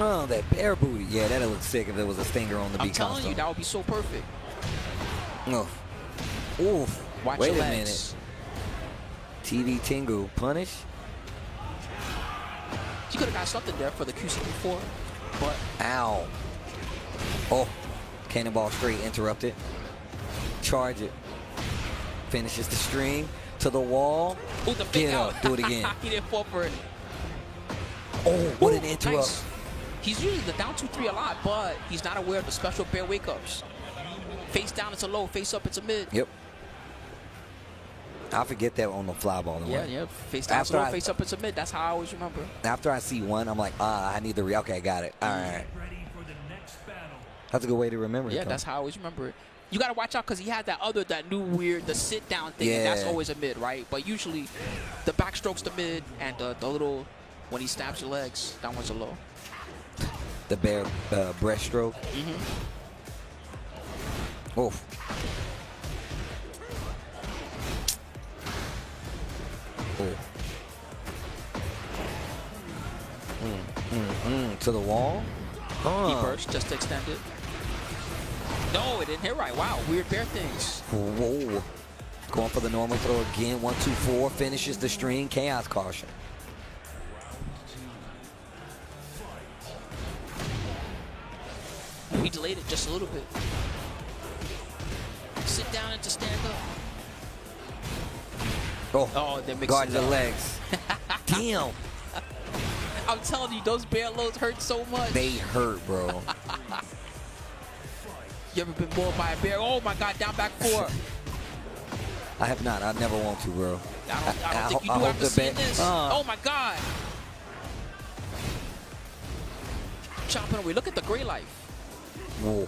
Oh, that bear booty. Yeah, that'd look sick if there was a stinger on the I'm beat telling console. you, that would be so perfect. Oof. Oof. Watch Wait your a legs. minute. TD Tingu. Punish? You could have got something there for the QC4, but Ow. Oh. Cannonball straight interrupted. Charge it. Finishes the string to the wall. ooh, the fake Get out. up. Do it again. He didn't fall for it. Oh, what an Ooh, interrupt. nice. He's usually the down 2-3 a lot, but he's not aware of the special bear wake-ups. Face down, it's a low. Face up, it's a mid. Yep. I forget that on the fly ball. Yeah. Face down, it's a low. Face up, it's a mid. That's how I always remember. After I see one, I'm like, I need the okay, got it. All right. That's a good way to remember it. Yeah, that's how I always remember it. You got to watch out because he had that new weird, the sit-down thing, and that's Yeah. always a mid, right? But usually, the backstroke's the mid, and the little, when he stabs your legs, that one's a low. The bear breaststroke. Oof. To the wall. He burst just to extend it. No, it didn't hit right. Wow, weird bear things. Whoa. Going for the normal throw again. 1, 2, 4. Finishes the string. Chaos Caution. We delayed it just a little bit. Sit down and to stand up. Oh, they're mixing guard it the up. legs. Damn. I'm telling you, those bear loads hurt so much. They hurt, bro. You ever been mauled by a bear? Oh my God, down back 4. I have not. I never want to, bro. I don't think you do hope after the seeing bear- this. Oh my God. Chopping away. Look at the gray life. Whoa.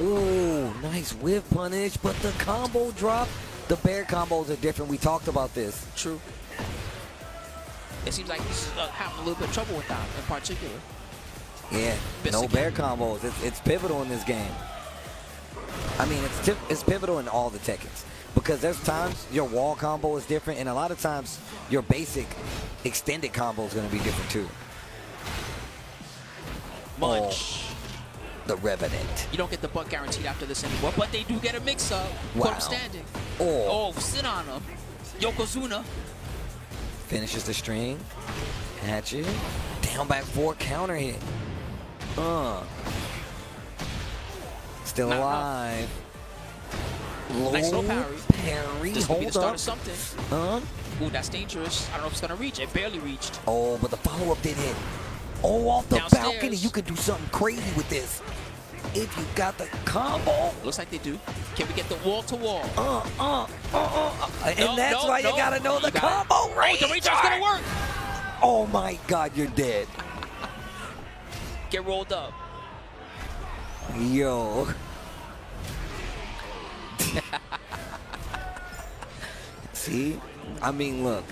Ooh, nice whip punish, but the combo drop. The bear combos are different. We talked about this. True. It seems like he's having a little bit of trouble with that in particular. Yeah, no bear combos. It's pivotal in this game. I mean, it's pivotal in all the Tekkens because there's times your wall combo is different, and a lot of times your basic extended combo is going to be different too. Munch. The Revenant. You don't get the butt guaranteed after this anymore, but they do get a mix-up. Wow. Put him standing. Oh, sit on him. Yokozuna. Finishes the string. Catch it. Down back 4 counter hit. Still alive. Nice low parry. This could be the start of something. Ooh, that's dangerous. I don't know if it's going to reach. It barely reached. Oh, but the follow-up did hit. Oh, off the Downstairs. balcony. You could do something crazy with this. If you got the combo. Looks like they do. Can we get the wall-to-wall? And that's why you got to know the combo range. Oh, the range is going to work. Oh, my God, you're dead. Get rolled up. Yo. See? I mean, look.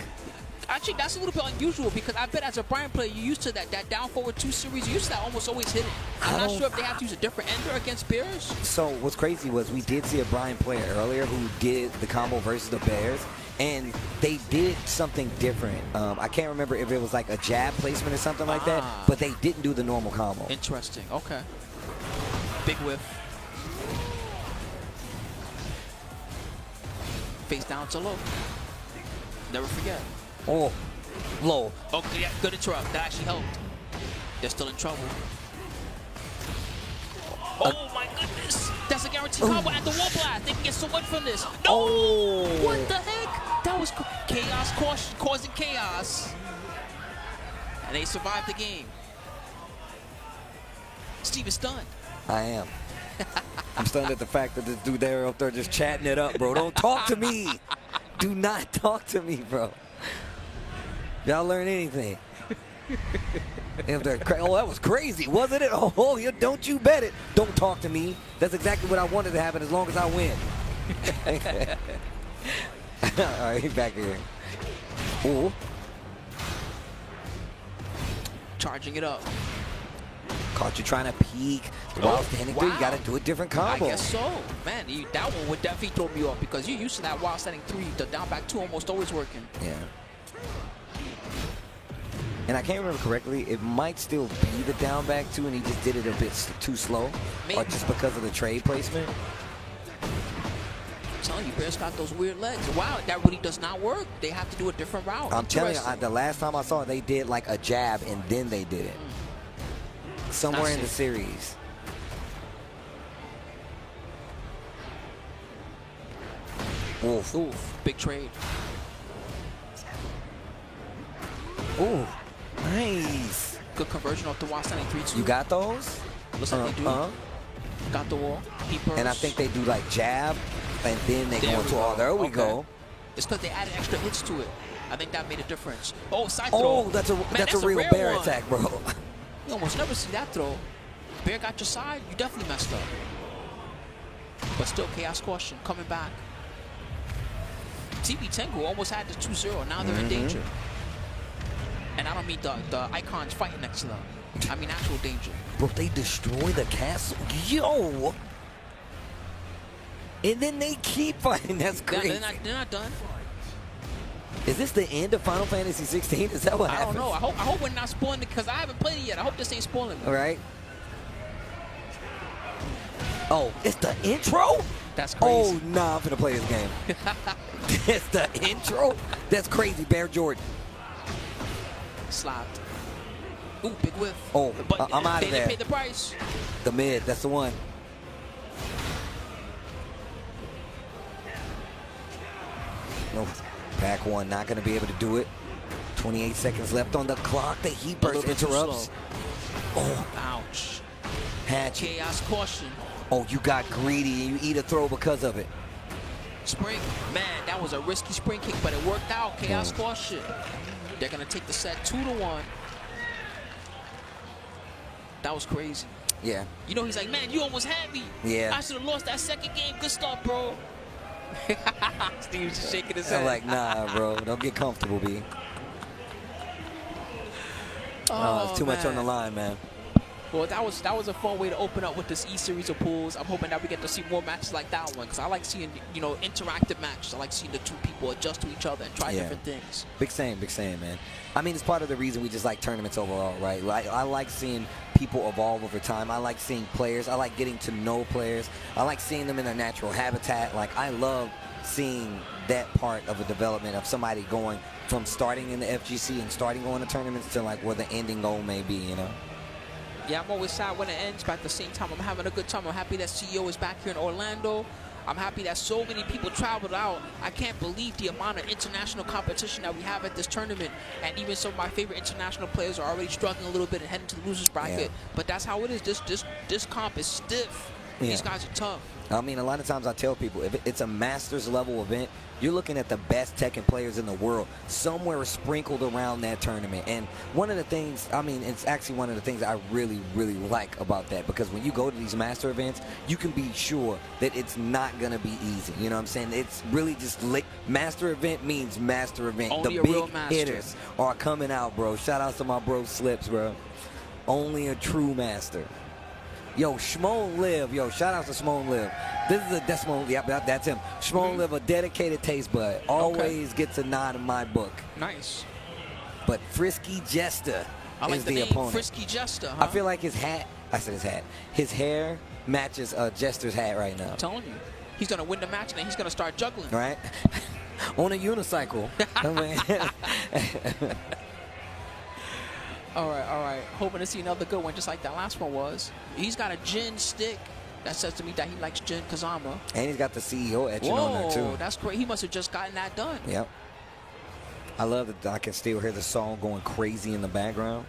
Actually, that's a little bit unusual because I bet as a Bryan player, you're used to that down forward 2 series. You're used to that almost always hitting. I'm not sure if they have to use a different ender against Bears. So what's crazy was we did see a Bryan player earlier who did the combo versus the Bears, and they did something different. I can't remember if it was like a jab placement or something like that, but they didn't do the normal combo. Interesting. Okay. Big whiff. Face down to low. Never forget. Oh, low. Okay, yeah, good interrupt. That actually helped. They're still in trouble. Oh my goodness! That's a guaranteed combo at the wall blast. They can get so much from this. No! Oh. What the heck? That was chaos causing chaos. And they survived the game. Steve is stunned. I am. I'm stunned at the fact that this dude there up there just chatting it up, bro. Don't talk to me. Do not talk to me, bro. Y'all learn anything? Oh, that was crazy, wasn't it? Oh, don't you bet it. Don't talk to me. That's exactly what I wanted to happen as long as I win. All right, he's back here. Ooh. Charging it up. Caught you trying to peek. While standing there, you got to do a different combo. I guess so. Man, that one would definitely throw me off because you're used to that while standing 3, the down back 2 almost always working. Yeah. And I can't remember correctly, it might still be the down back 2 and he just did it a bit too slow. Maybe. Or just because of the trade placement. I'm telling you, Bears got those weird legs. Wow, that really does not work. They have to do a different route. I'm telling you, the last time I saw it, they did like a jab and then they did it. Somewhere in the series. Oof. Oof. Big trade. Ooh. Nice. Good conversion off the wall standing 3-2. You got those? Looks like they do. Got the wall. And I think they do like jab and then they go into all. There we go. It's because they added extra hits to it. I think that made a difference. Oh, side throw. Oh, that's a real bear attack, bro. You almost never see that throw. Bear got your side, you definitely messed up. But still, chaos caution coming back. TV Tengu almost had the 2-0. Now they're in danger. And I don't mean the icons fighting next to them. I mean actual danger. Bro, they destroy the castle. Yo! And then they keep fighting. That's crazy. They're not done. Is this the end of Final Fantasy 16? Is that what happened? I don't know. I hope we're not spoiling it because I haven't played it yet. I hope this ain't spoiling me. All right. Oh, it's the intro? That's crazy. Oh, nah, I'm finna play this game. It's the intro? That's crazy, Bear Jordan. Slapped. Ooh, big whiff. Oh, but I'm out of there. They paid the price. The mid, that's the one. No, back one, not gonna be able to do it. 28 seconds left on the clock. The heat burst interrupts. Oh, ouch. Hatch. Chaos caution. Oh, you got greedy and you eat a throw because of it. Spring, man, that was a risky spring kick, but it worked out. Chaos caution. They're gonna take the set 2-1. That was crazy. Yeah. You know, he's like, man, you almost had me. Yeah. I should have lost that second game. Good stuff, bro. Steve's shaking his head. I'm like, nah, bro. Don't get comfortable, B. It's too much on the line, man. Well, that was a fun way to open up with this E-Series of pools. I'm hoping that we get to see more matches like that one because I like seeing, you know, interactive matches. I like seeing the two people adjust to each other and try different things. Big same, man. I mean, it's part of the reason we just like tournaments overall, right? Like, I like seeing people evolve over time. I like seeing players. I like getting to know players. I like seeing them in their natural habitat. Like, I love seeing that part of a development of somebody going from starting in the FGC and starting going to tournaments to like where the ending goal may be, you know? Yeah, I'm always sad when it ends, but at the same time, I'm having a good time. I'm happy that CEO is back here in Orlando. I'm happy that so many people traveled out. I can't believe the amount of international competition that we have at this tournament. And even some of my favorite international players are already struggling a little bit and heading to the losers bracket. Yeah. But that's how it is. This comp is stiff. Yeah. These guys are tough. I mean, a lot of times I tell people, if it's a Masters level event, you're looking at the best Tekken players in the world somewhere sprinkled around that tournament. And one of the things, I mean, it's actually one of the things I really, really like about that, because when you go to these Master events, you can be sure that it's not going to be easy. You know what I'm saying? It's really just Master event means Master event. Only the big hitters are coming out, bro. Shout out to my bro Slips, bro. Only a true Master. Yo, Shmone Live. Yo, shout out to Shmone Live. This is a decimal. Yep, that's him. Shmone Live, a dedicated taste bud. Always gets a nod in my book. Nice. But Frisky Jester like is the opponent. Frisky Jester, huh? I feel like his hat, I said his hat, his hair matches Jester's hat right now. I'm telling you. He's going to win the match and then he's going to start juggling. Right? On a unicycle. All right. Hoping to see another good one, just like that last one was. He's got a Jin stick. That says to me that he likes Jin Kazama. And he's got the CEO etching on there, too. That's great. He must have just gotten that done. Yep. I love that I can still hear the song going crazy in the background.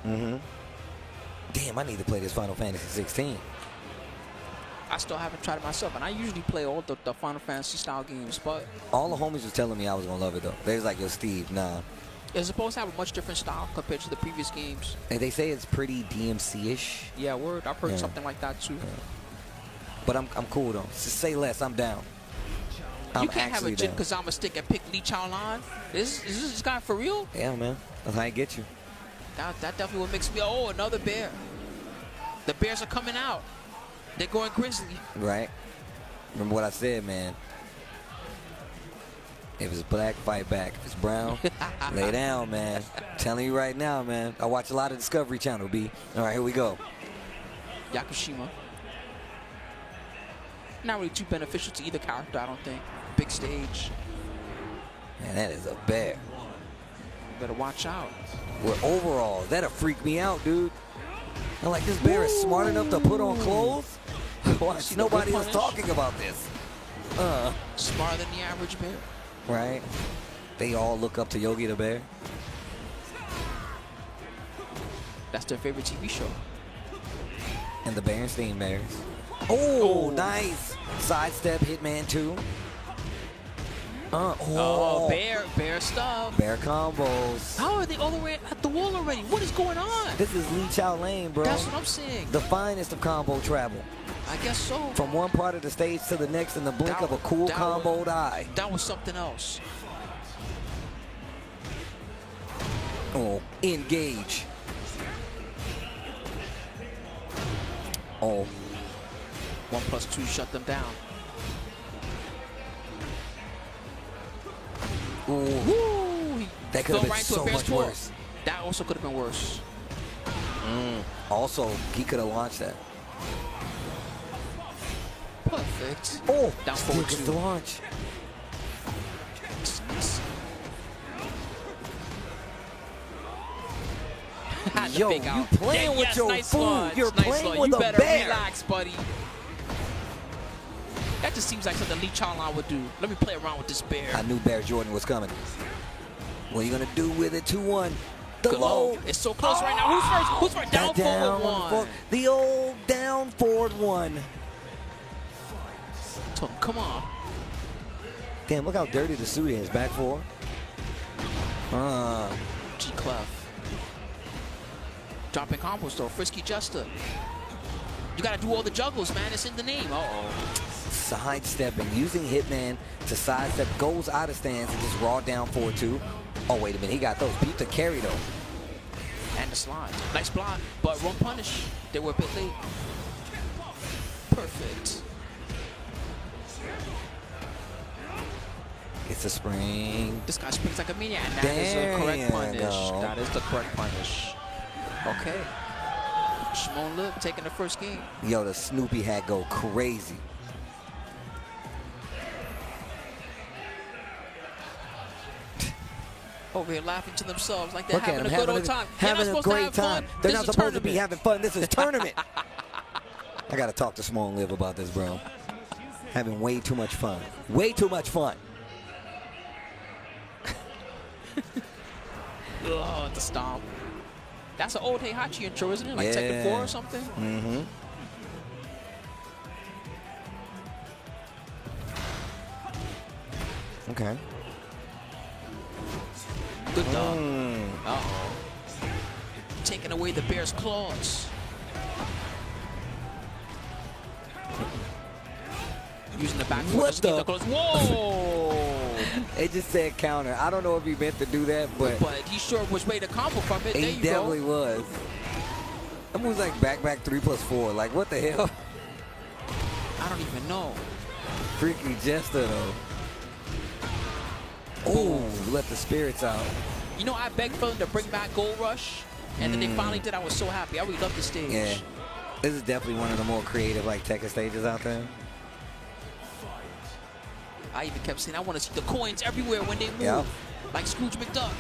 Damn, I need to play this Final Fantasy 16. I still haven't tried it myself, and I usually play all the Final Fantasy style games, but... All the homies was telling me I was going to love it, though. They was like, yo, Steve, nah. It's supposed to have a much different style compared to the previous games. And they say it's pretty DMC-ish. Yeah, word. I've heard something like that, too. Yeah. But I'm cool, though. Just say less. I'm down. You can't have a Jin Kazama stick and pick Lee Chaolan. Is this guy for real? Yeah, man. That's how I get you. That definitely what makes me... Oh, another bear. The bears are coming out. They're going grizzly. Right. Remember what I said, man. If it's black, fight back. If it's brown, lay down, man. I'm telling you right now, man. I watch a lot of Discovery Channel, B. All right, here we go. Yakushima. Not really too beneficial to either character, I don't think. Big stage. Man, that is a bear. Better watch out. Well, overall, that'll freak me out, dude. I'm like, this bear is smart enough to put on clothes? Watch, nobody is talking about this. Smarter than the average bear. Right? They all look up to Yogi the Bear. That's their favorite TV show. And the Berenstain Bears. Oh, nice. Sidestep, Hitman 2. Bear stuff. Bear combos. How are they all the way at the wall already? What is going on? This is Lee Chow Lane, bro. That's what I'm saying. The finest of combo travel. I guess so. From one part of the stage to the next in the blink of a cool comboed eye. That was something else. Oh, engage. Oh. 1+2 shut them down. Ooh. That could have been so much worse. That also could have been worse. Also, he could have launched that. Perfect. Oh, down still forward gets two. the launch. Yo, you playing with your food. You're playing with a bear. You better relax, buddy. That just seems like something Lee Chaolan would do. Let me play around with this bear. I knew Bear Jordan was coming. What are you going to do with it? 2-1. The low. It's so close right now. Who's first? Down forward one. The old down forward one. Come on. Damn, look how dirty the suit is. Back four. G-Clef. Dropping combos though. Frisky Jester. You gotta do all the juggles, man. It's in the name. Sidestepping, using Hitman to sidestep, goes out of stance and just raw down forward two. Oh, wait a minute. He got those. Beat the carry though. And the slide. Nice block, but wrong punish. They were a bit late. Perfect. It's a spring. This guy springs like a maniac. And that is the correct punish. That is the correct punish. Okay. Shimon Lip taking the first game. Yo, the Snoopy hat go crazy. Over here laughing to themselves like they're Look at having a them, good old time. Having a great time. They're not supposed to be having having fun. This is tournament. I got to talk to Small and Live about this, bro. Having way too much fun. Way too much fun. Oh, the stomp. That's an old Heihachi intro, isn't it? Like Tekken 4 or something? Mm-hmm. Okay. Good dog. Uh-oh. Taking away the bear's claws. Using the back foot to the claws. Whoa! It just said counter. I don't know if he meant to do that, but he sure was ready to combo from it. There he you definitely go. was. That move's like back 3+4. Like, what the hell? I don't even know. Freaky Jester, though. Oh, let the spirits out. You know, I begged for them to bring back Gold Rush, and then they finally did. I was so happy. I really loved the stage. Yeah. This is definitely one of the more creative, like, Tekken stages out there. I even kept saying, I want to see the coins everywhere when they move. Yep. Like Scrooge McDuck.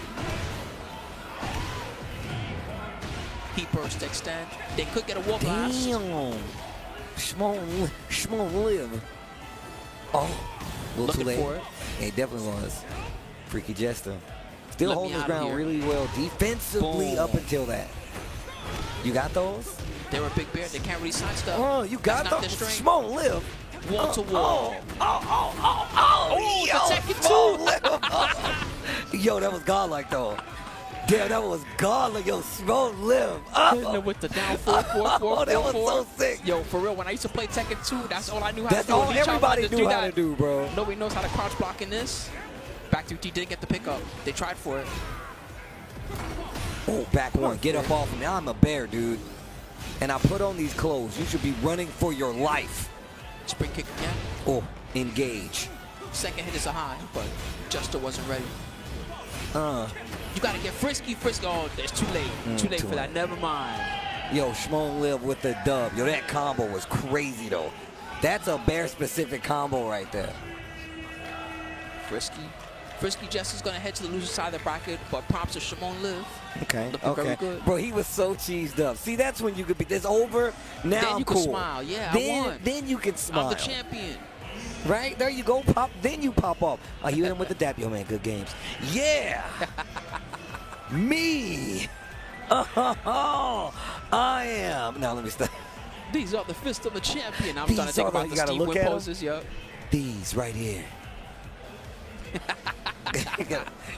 Heat burst extend. They could get a wall blast. Damn. Small live. Oh, a little too late. For it. Yeah, he definitely was. Freaky Jester. Still Let holding me his out of ground here. really well defensively Boom. up until that. You got those? They're a big bear. They can't really sidestep. Oh, you got That's not those? their strength. Small live. Wall to wall. Oh, the Tekken 2. Yo, that was godlike, though. Damn, that was godlike. Yo, Small live. Hitting it with the down 4, 4, 4, Oh, that was 4, 4. so sick. Yo, for real, when I used to play Tekken 2, that's all I knew how That's to do. all everybody knew how to do, bro. Nobody knows how to crouch block in this. Back to T didn't get the pickup. They tried for it. Oh, back one. Get up off me. I'm a bear, dude. And I put on these clothes. You should be running for your life. Spring kick again. Oh, engage. Second hit is a high, but Juster wasn't ready. You gotta get frisky. Oh, it's too late. Too late for that. Never mind. Yo, Shmon live with the dub. Yo, that combo was crazy, though. That's a bear-specific combo right there. Frisky Jester's gonna head to the loser side of the bracket, but prompts to Shimon Live. Okay, Looking very good. Bro, he was so cheesed up. See, that's when you could be, this over, now Then I'm you cool. can smile. Yeah, then, I won. Then you can smile. I'm the champion. Right? There you go. Pop. Then you pop off. Oh, you hit him with the dap. Yo, man, good games. Yeah. Me. Oh, I am. Now, let me stop. These are the fists of the champion. I'm These trying to think are about the- the you gotta Steve look Wynn at 'em. poses. Yep. These right here.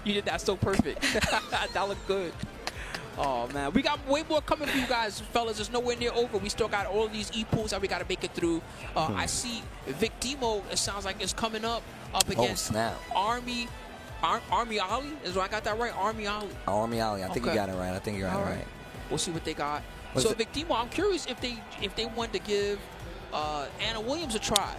You did that so perfect. That looked good. Oh, man. We got way more coming for you guys, fellas. It's nowhere near over. We still got all these E-pools that we got to make it through. I see Vic Demo, it sounds like it's coming up against snap. Army Ali. Is I got that right? Army Ali. Army Alley. I think you got it right. I think you're All right. We'll see what they got. What's So it? Vic Demo, I'm curious if they wanted to give Anna Williams a try.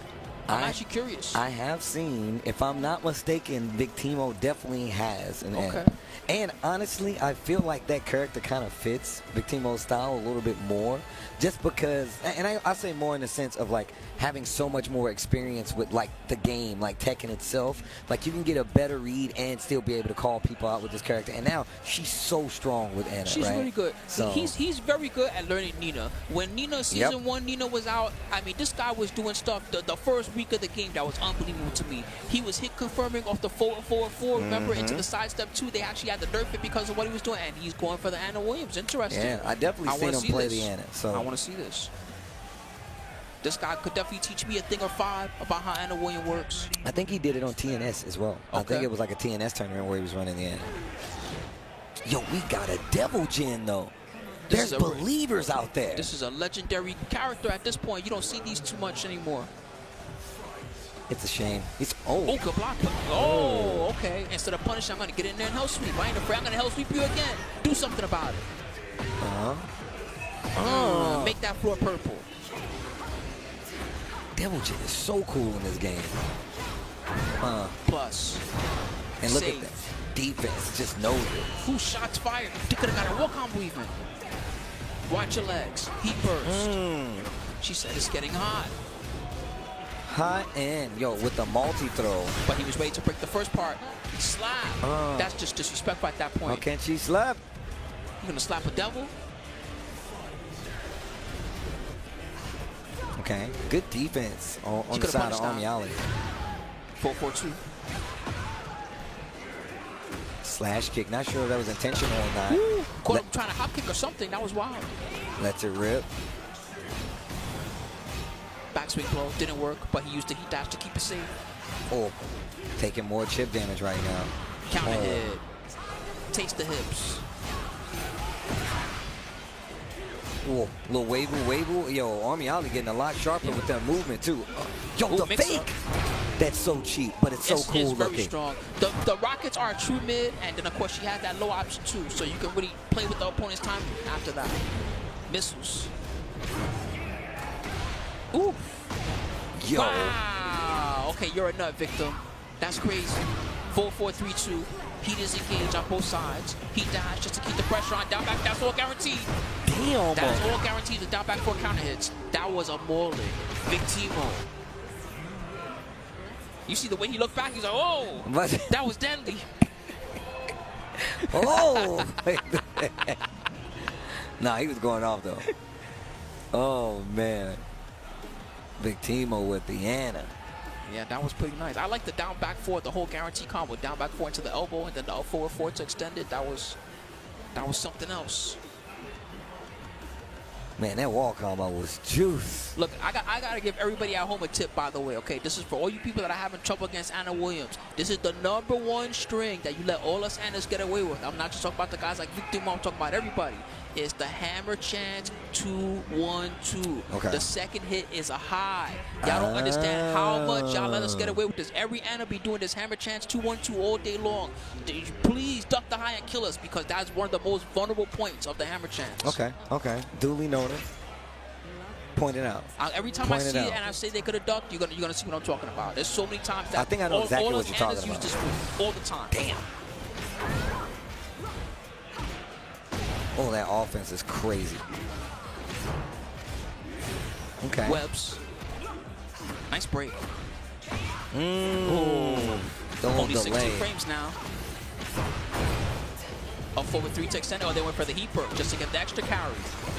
I'm actually curious. I have seen, if I'm not mistaken, Vic Timo definitely has an Okay. And honestly, I feel like that character kind of fits Vic Timo's style a little bit more, just because, and I say more in the sense of like having so much more experience with like the game, like Tekken itself. Like you can get a better read and still be able to call people out with this character. And now she's so strong with Anna. She's right? really good. So He's very good at learning Nina. When Nina season 1, Nina was out, I mean, this guy was doing stuff the first week of the game that was unbelievable to me. He was hit confirming off the 4-4-4, remember, into the sidestep 2. They actually had to nerf it because of what he was doing, and he's going for the Anna Williams. Interesting. yeah, I definitely seen wanna him see play this. the Anna. So I want to see this. This guy could definitely teach me a thing or 5 about how Anna Williams works. I think he did it on TNS as well. I think Okay. it was like a TNS tournament where he was running the Anna. Yo, we got a Devil Gen though. This There's is a- believers out there. This is a legendary character at this point. You don't see these too much anymore. It's a shame. It's Oh, good block. Oh, okay. Instead of punishing, I'm going to get in there and hell sweep. I ain't afraid. I'm going to hell sweep you again. Do something about it. Make that floor purple. Devil Gen is so cool in this game. Plus. And look save. at that. Defense just knows it. Who shots fired? They could have got a wall combo even. Watch your legs. Heat burst. She said it's getting hot. High end, yo, with the multi-throw. But he was ready to break the first part. He slapped. That's just disrespectful at that point. How can she slap? You gonna slap a devil? Okay, good defense on the side of Armiali. 4-4-2. Slash kick. Not sure if that was intentional or not. Caught him trying to hop kick or something. That was wild. Lets it rip. Backswing blow didn't work, but he used the heat dash to keep it safe. Oh, taking more chip damage right now. Counter hit. Taste the hips. Oh, little wave. Yo, Armiali getting a lot sharper with that movement too. Yo, the fake. That's so cheap, but it's so cool It's very looking. strong. The Rockets are a true mid, and then of course she has that low option too, so you can really play with the opponent's time after that. Missiles. Ooh. Yo. Wow. Okay, you're a nut, victim. That's crazy. 4-4-3-2. He disengaged on both sides. He dashed just to keep the pressure on. Down back, that's all guaranteed. Damn. That is all guaranteed. The down back 4 counter hits. That was a mauling. Victimo. You see the way he looked back, he's like, oh, that was deadly. Oh. Nah, he was going off though. Oh man. Victimo with the Anna. Yeah, that was pretty nice. I like the down back 4, the whole guarantee combo. Down back 4 into the elbow and then the up forward 4 to extend it. That was something else. Man, that wall combo was juice. Look, I gotta give everybody at home a tip, by the way, okay? This is for all you people that are having trouble against Anna Williams. This is the #1 string that you let all us Annas get away with. I'm not just talking about the guys like Victimo, I'm talking about everybody. It's the hammer chance 2-1-2. Okay. The second hit is a high. Y'all don't understand how much y'all let us get away with this. Every Anna be doing this hammer chance 2-1-2 all day long. Please duck the high and kill us, because that's one of the most vulnerable points of the hammer chance. Okay. Duly noted. Point it out. Every time I see it and I say they could have ducked, you're gonna see what I'm talking about. There's so many times that I think I know exactly all what you're talking use about. this move all the time. Damn. Oh, that offense is crazy. Okay. Webs. Nice break. Don't Only delay. 16 frames now. Up forward 3 to extend. Oh, they went for the heat perk just to get the extra carry.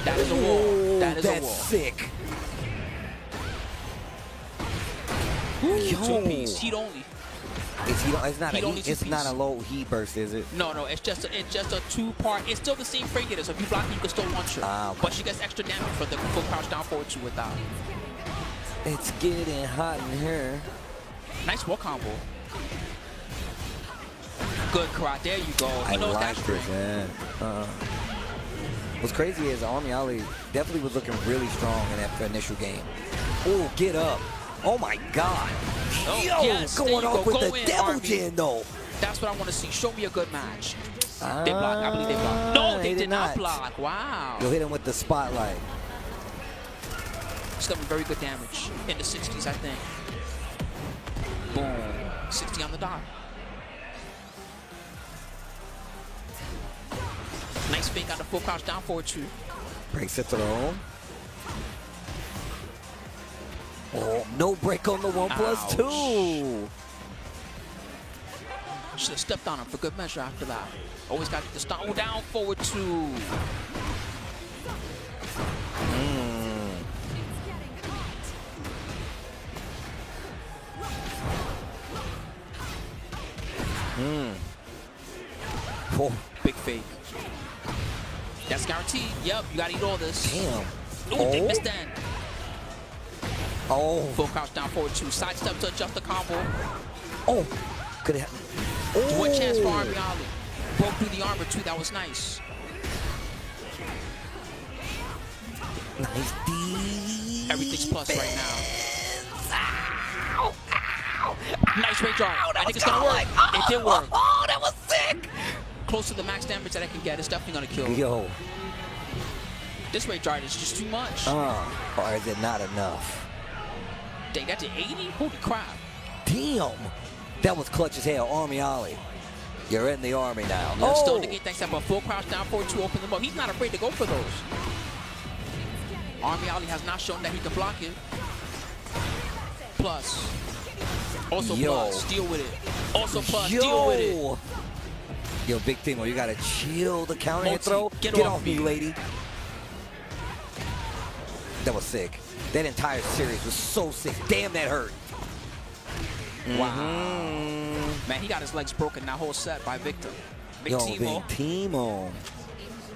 That is a wall. That is a wall. That's sick. Two-piece. Heat only. It's not a low heat burst, is it? No, it's just a 2-part. It's still the same frame getter, so if you block it, you can still launch her. Okay. But she gets extra damage for the full crouch down forward 2 without. It's getting hot in here. Nice wall combo. Good karate. There you go. I like this, man. What's crazy is Armiali definitely was looking really strong in that initial game. Oh, get up. Oh my God. Oh, Yo, yes, going off with the devil Army. gin though. That's what I want to see. Show me a good match. They blocked. I believe they blocked. No, they did not block. Wow. You'll hit him with the spotlight. It's going to be very good damage. In the 60s, I think. Boom. 60 on the dot. Nice fake on the full crouch down forward 2. Breaks the throw. Oh, no break on the 1+2. Should have stepped on him for good measure after that. Always got to get the stop. Oh, down forward 2. Oh. Big fake. That's guaranteed. Yep, you got to eat all this. Damn. Ooh, they missed that. Oh. Full crouch down forward 2. Side step to adjust the combo. Oh. Could have. Oh. One chance for Armiali. Broke through the armor too. That was nice. Nice D. Everything's plus right now. Ow. Ow. Nice range art. I think it's going to work. It did work. Oh, that was sick. Close to the max damage that I can get. It's definitely going to kill. Yo. This range art is just too much. Or is it not enough? Dang, that's an 80? Holy crap. Damn. That was clutch as hell. Armiali. You're in the army now. Yeah, still negate thanks to a full crouch down forward 2, open them up. He's not afraid to go for those. Armiali has not shown that he can block it. plus. Also Yo. plus. Deal with it. Also plus. Deal with it. Yo, Big Timo, you gotta chill the counter hit Multi, throw. get Get off off me, me. lady. That was sick. That entire series was so sick. Damn, that hurt. Wow. Man, he got his legs broken that whole set by Victor. Big Yo, Timo. Big Timo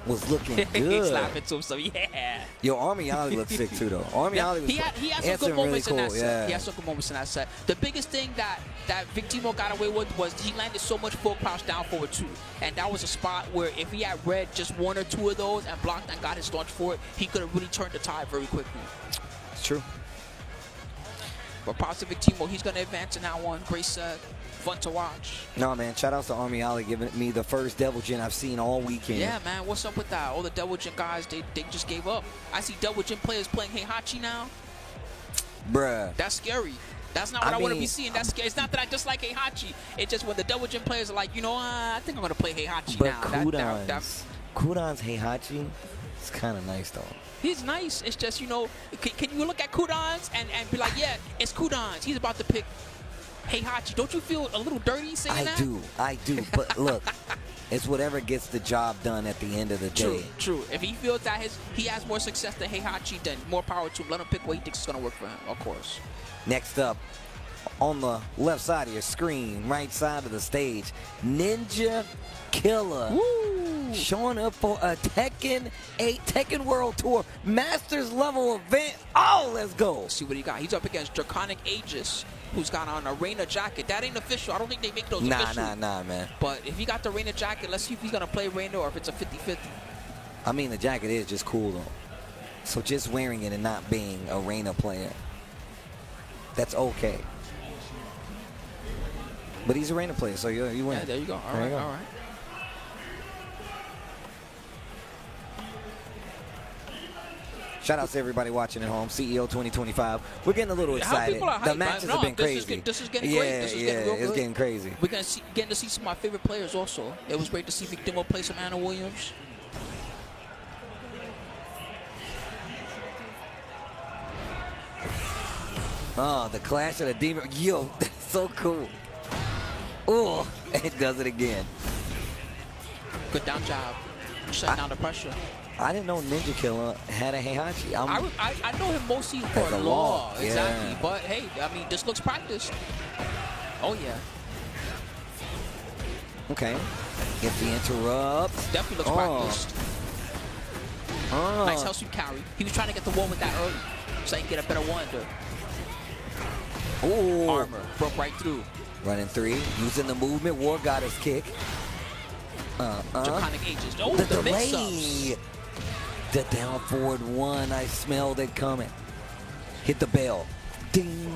was looking He good. slapped into him, so yeah. Yo, Army Ollie looked sick too, though. Army Ollie was He had some answering good moments really in cool. that set. Yeah. He had some good moments in that set. The biggest thing that Big Timo got away with was he landed so much full crouch down forward two. And that was a spot where if he had read just one or two of those and blocked and got his launch for it, he could have really turned the tide very quickly. It's true. But props to Big Timo. He's going to advance in that one. Great set. Fun to watch. No, man. Shout out to Army Ollie giving me the first Devil Gen I've seen all weekend. Yeah, man. What's up with that? All the Devil Gen guys, they just gave up. I see Devil Gen players playing Heihachi now. Bruh. That's scary. That's not what I want to be seeing. That's scary. It's not that I just like Heihachi. It's just when the Devil Gen players are like, you know, I think I'm going to play Heihachi But now. Kudan's Heihachi, it's kind of nice, though. He's nice. It's just, you know, can you look at Kudan's and be like, yeah, it's Kudan's. He's about to pick Heihachi. Don't you feel a little dirty saying that? I do. But look, it's whatever gets the job done at the end of the day. True. If he feels that he has more success than Heihachi, then more power to him. Let him pick what he thinks is going to work for him, of course. Next up, on the left side of your screen, right side of the stage, Ninja Killer. Woo! Showing up for a Tekken 8 Tekken World Tour Masters level event. Oh, let's go. Let's see what he got. He's up against Draconic Aegis, who's got on a Reina jacket. That ain't official. I don't think they make those official. Nah, man. But if he got the Reina jacket, let's see if he's going to play Reina or if it's a 50-50. I mean, the jacket is just cool, though. So just wearing it and not being a Reina player, that's okay. But he's a Reina player, so you win. Yeah, there you go. All right. Shout out to everybody watching at home. CEO 2025. We're getting a little excited. The matches have been crazy. This is getting great. This is getting real good. It's getting crazy. We're getting to see some of my favorite players also. It was great to see Victimo play some Anna Williams. Oh, the Clash of the Demon. Yo, that's so cool. Oh, it does it again. Good down job. Shutting down the pressure. I didn't know Ninja Killer had a Heihachi. I know him mostly for law. Exactly. But hey, I mean, this looks practiced. Oh, yeah. Okay. Get the interrupt. Definitely looks practiced. Nice house sweep carry. He was trying to get the one with that early, so he can get a better one. Oh. Armor. Broke right through. Running three. Using the movement. War Goddess kick. Draconic Aegis. Oh, the the delay. mix-ups. The down forward one. I smelled it coming. Hit the bell. Ding.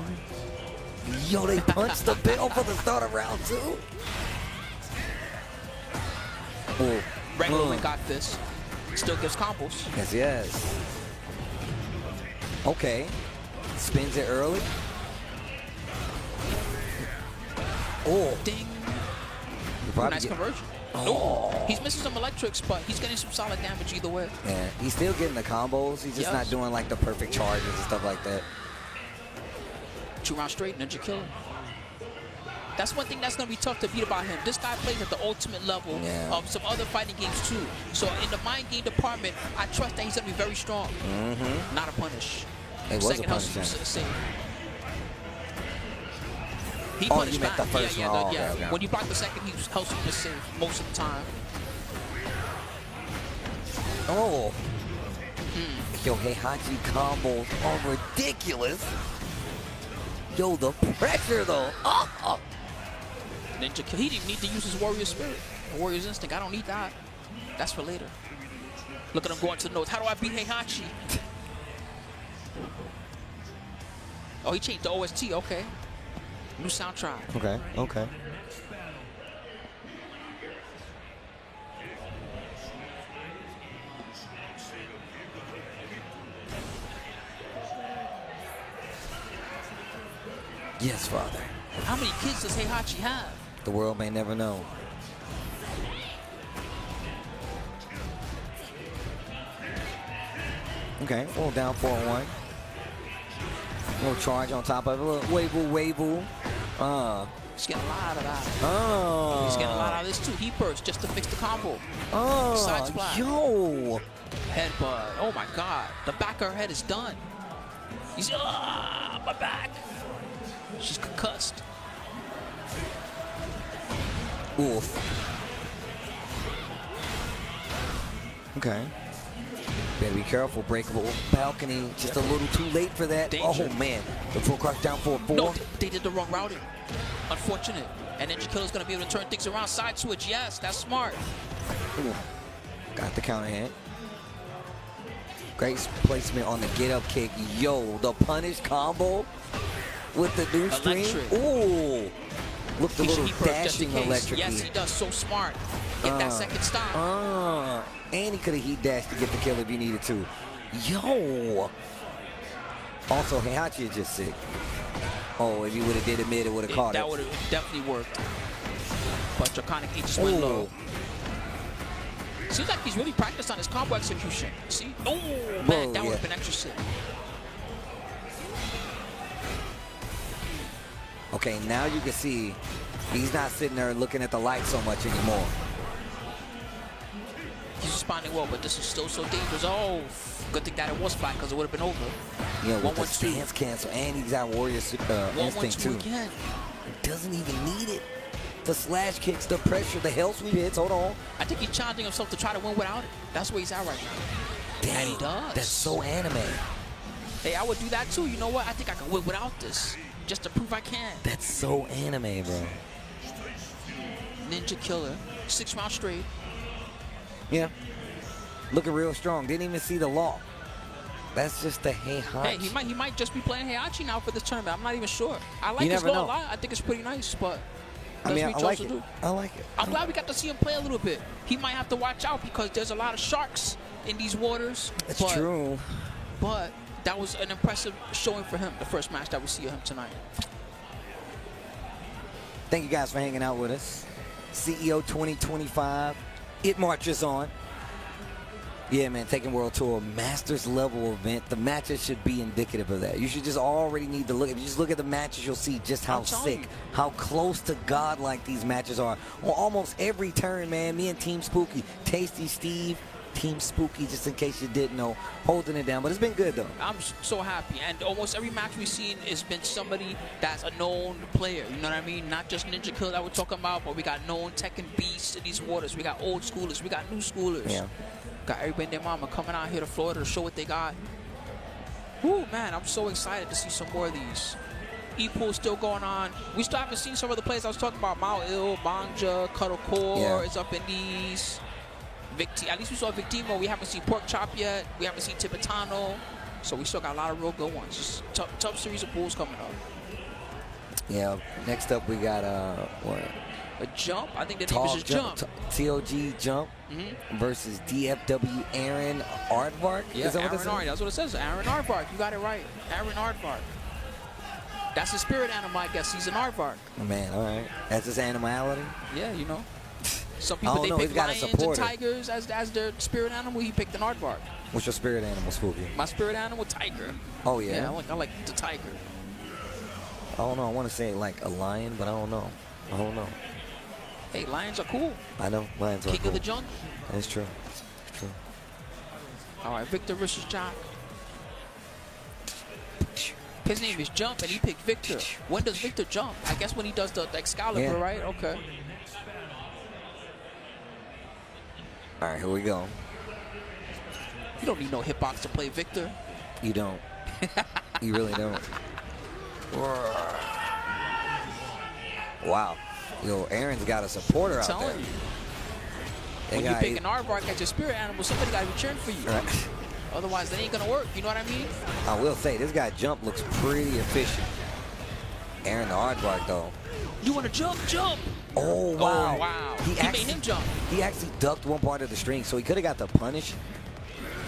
Yo, they punched the bell for the start of round two. Oh. Regular got this. Still gives combos. Yes. Okay. Spins it early. Oh. Ding. Nice conversion. Oh. Nope. He's missing some electrics, but he's getting some solid damage either way. Yeah, he's still getting the combos. He's just not doing like the perfect charges and stuff like that. 2 rounds straight, Ninja Killer. That's one thing that's going to be tough to beat about him. This guy plays at the ultimate level of some other fighting games too. So in the mind game department, I trust that he's going to be very strong. Not a punish. It was Second a punish. He oh, punished you meant the first one. Okay. When you block the second, he helps you to save most of the time. Oh. Yo, Heihachi combos are ridiculous. Yo, the pressure though. Oh. Ninja, he didn't need to use his warrior spirit, warrior's instinct. I don't need that. That's for later. Look at him going to the notes. How do I beat Heihachi? Oh, he changed the OST. Okay. New soundtrack. Okay. Yes, Father. How many kids does Heihachi have? The world may never know. Okay, well, down 4-1. Little charge on top of it. A little wave-oo. He's getting a lot of that. Oh. He's getting a lot out of this too. He burst just to fix the combo. Oh. Side splash. Yo. Headbutt. Oh my god. The back of her head is done. He's my back. She's concussed. Oof. Okay. Better be careful. Breakable balcony. Just a little too late for that. Danger. Oh man. The full crush down for a 4. No, they did the wrong routing. Unfortunate. And Ninja Killer's gonna be able to turn things around. Side switch. Yes, that's smart. Ooh. Got the counter hit. Great placement on the get up kick. Yo, the punish combo with the new stream. Ooh. Looked a little dashing electric. Yes, he does. So smart. Get that second stop. And he could have heat dashed to get the kill if he needed to. Yo. Also, Heihachi is just sick. Oh, if he would have did it mid, it would have caught it. That would have definitely worked. But Draconic H just went low. Seems like he's really practiced on his combo execution. See? Oh, man, that would have been extra sick. Okay, now you can see he's not sitting there looking at the light so much anymore. He's responding well, but this is still so dangerous. Oh, good thing that it was flat because it would have been over. Yeah, with the stance cancel, and he's got Warrior instinct too. Again. Doesn't even need it. The slash kicks, the pressure, the hell sweep hits. Hold on. I think he's challenging himself to try to win without it. That's where he's at right now. Dang, and he does. That's so anime. Hey, I would do that too. You know what? I think I can win without this. Just to prove I can. That's so anime, bro. Ninja Killer. 6 rounds straight. Yeah. Looking real strong. Didn't even see the law. That's just the Heihachi. Hey, he might just be playing Heihachi now for this tournament. I'm not even sure. I like his law a lot. I think it's pretty nice, but I mean, I like it. I like it. I'm glad we got to see him play a little bit. He might have to watch out because there's a lot of sharks in these waters. It's true. But that was an impressive showing for him, the first match that we see of him tonight. Thank you guys for hanging out with us. CEO 2025. It marches on. Yeah, man, Tekken World Tour, Masters level event. The matches should be indicative of that. You should just already need to look. If you just look at the matches, you'll see just how sick, how close to godlike these matches are. On almost every turn, man, me and Team Spooky, Tasty Steve, Team Spooky, just in case you didn't know, holding it down. But it's been good, though. I'm so happy. And almost every match we've seen has been somebody that's a known player. You know what I mean? Not just Ninja Killer that we're talking about, but we got known Tekken beasts in these waters. We got old schoolers. We got new schoolers. Yeah. Got everybody and their mama coming out here to Florida to show what they got. Woo, man, I'm so excited to see some more of these. E-pool still going on. We still haven't seen some of the players I was talking about. Mao Il, Banja, Cuddle Core is up in these. At least we saw Victimo. We haven't seen Pork Chop yet. We haven't seen Tibetano. So we still got a lot of real good ones. Just tough series of pools coming up. Yeah, next up we got, what? A Jump? I think the name is just Jump. TOG Jump versus DFW Aaron Aardvark? Yeah, Aaron Aardvark. That's what it says. Aaron Aardvark. You got it right. Aaron Aardvark. That's his spirit animal, I guess. He's an Aardvark. Oh, man, all right. That's his animality? Yeah, you know. Some people, they pick lions and tigers as their spirit animal. He picked an Aardvark. What's your spirit animal, Spooky? My spirit animal, tiger. Oh, yeah? Yeah, I like the tiger. I don't know. I want to say like a lion, but I don't know. I don't know. Hey, lions are cool. I know. Lions are cool. King of the jungle. That's true. It's true. All right, Victor versus Jock. His name is Jump, and he picked Victor. When does Victor jump? I guess when he does the Excalibur, right? Okay. All right, here we go. You don't need no hitbox to play Victor. You don't. You really don't. Wow. Yo, Aaron's got a supporter out there. When you pick an Aardvark as your spirit animal, somebody got to be cheering for you. Right. Otherwise, that ain't going to work. You know what I mean? I will say, this guy Jump looks pretty efficient. Aaron the Aardvark, though. You want to jump? Jump! Oh, wow. Oh, wow. He made him jump. He actually ducked one part of the string, so he could have got the punish.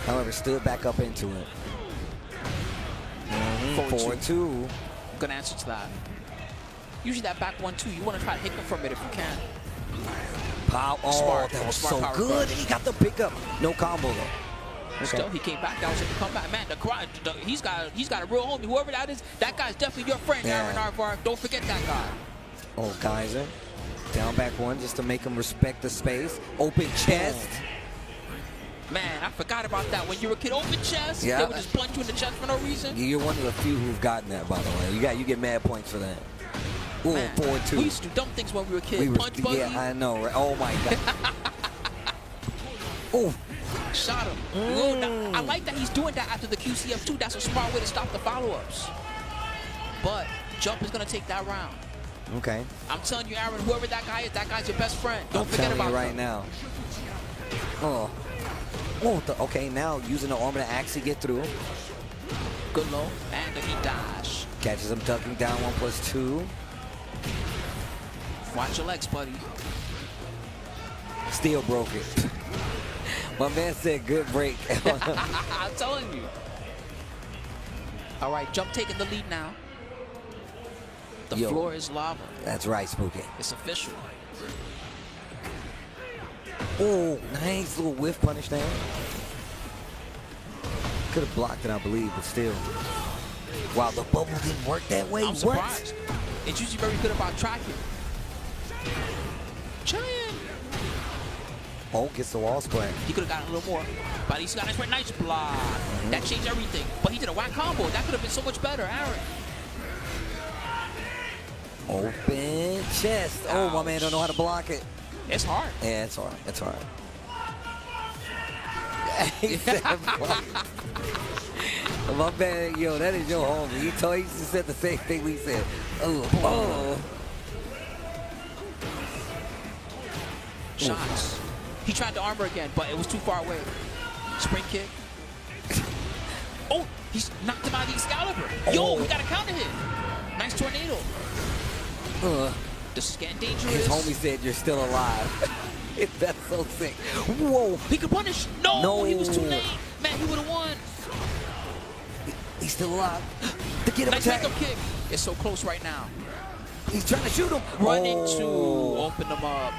However, stood back up into it. 4-2. I'm going to answer to that. Usually that back 1-2, you want to try to hit him from it if you can. Pow. Oh, smart. That was smart so good. Play. He got the pickup. No combo, though. Still, he came back. That was a comeback. Man, the crowd, he's got a real homie. Whoever that is, that guy's definitely your friend, Aaron Arvar. Don't forget that guy. Oh, Geyser. Down back one just to make him respect the space. Open chest. Man, I forgot about that. When you were a kid, open chest, they would just punch you in the chest for no reason. You're one of the few who've gotten that, by the way. You get mad points for that. Ooh, 4-2. We used to do dumb things when we were kids. Punch buggy. Yeah, I know. Right? Oh, my God. Ooh. Shot him. Now, I like that he's doing that after the QCF too. That's a smart way to stop the follow-ups. But Jump is going to take that round. Okay. I'm telling you, Aaron, whoever that guy is, that guy's your best friend. Don't I'm forget telling about you right him. now. Oh. Oh, okay, now using the armor to actually get through. Good low. And he dash. Catches him ducking down 1+2. Watch your legs, buddy. Still broke it. My man said good break. I'm telling you. All right, Jump taking the lead now. The floor is lava. That's right, Spooky. It's official. Oh, nice little whiff punish there. Could have blocked it, I believe, but still. Wow, the bubble didn't work that way. I'm surprised. It's usually very good about tracking. Giant. Oh, gets the wall square. He could have gotten a little more, but he's got a nice block. That changed everything. But he did a whack combo. That could have been so much better, Aaron. Open chest. Oh, my man don't know how to block it. It's hard. Yeah, it's hard. It's hard. My man, yo, that is your homie. He just said the same thing we said. Oh. Shots. He tried to armor again, but it was too far away. Spring kick. Oh, he's knocked him out of the Excalibur. Yo, he got a counter hit. Nice tornado. This is getting dangerous. His homie said you're still alive. That's so sick. Whoa. He could punish. No, he was too late. Man, he would have won. He's still alive. To get him nice attack. wake-up kick. It's so close right now. He's trying to shoot him. Run into. Open him up.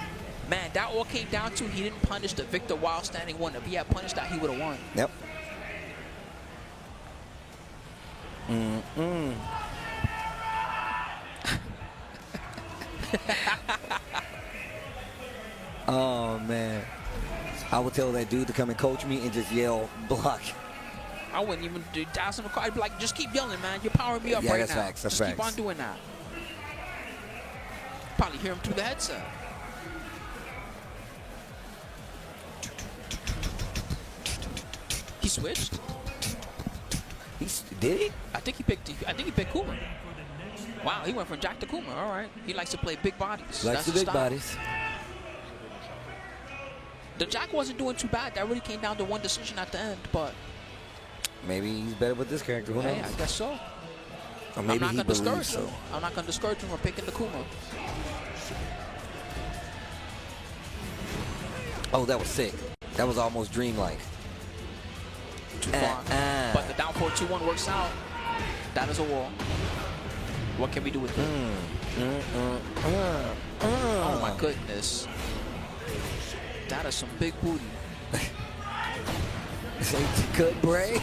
Man, that all came down to he didn't punish the Victor while standing one. If he had punished that, he would have won. Yep. Oh, man. I would tell that dude to come and coach me and just yell, block. I wouldn't even do dazzle him. I'd be like, just keep yelling, man. You're powering me up right that's now. Facts, that's just facts. keep on doing that. Probably hear him through the headset. He switched. Did he? I think he picked Kuma. Wow, he went from Jack to Kuma. All right. He likes to play big bodies. Likes the big bodies. The Jack wasn't doing too bad. That really came down to one decision at the end, but maybe he's better with this character. Who knows? Hey, I guess so. Or maybe I'm not he gonna discourage so. him. I'm not gonna discourage him from picking the Kuma. Oh, that was sick. That was almost dreamlike. Too far. But the down 4-2-1 works out. That is a wall. What can we do with it? Oh my goodness. That is some big booty. Good break.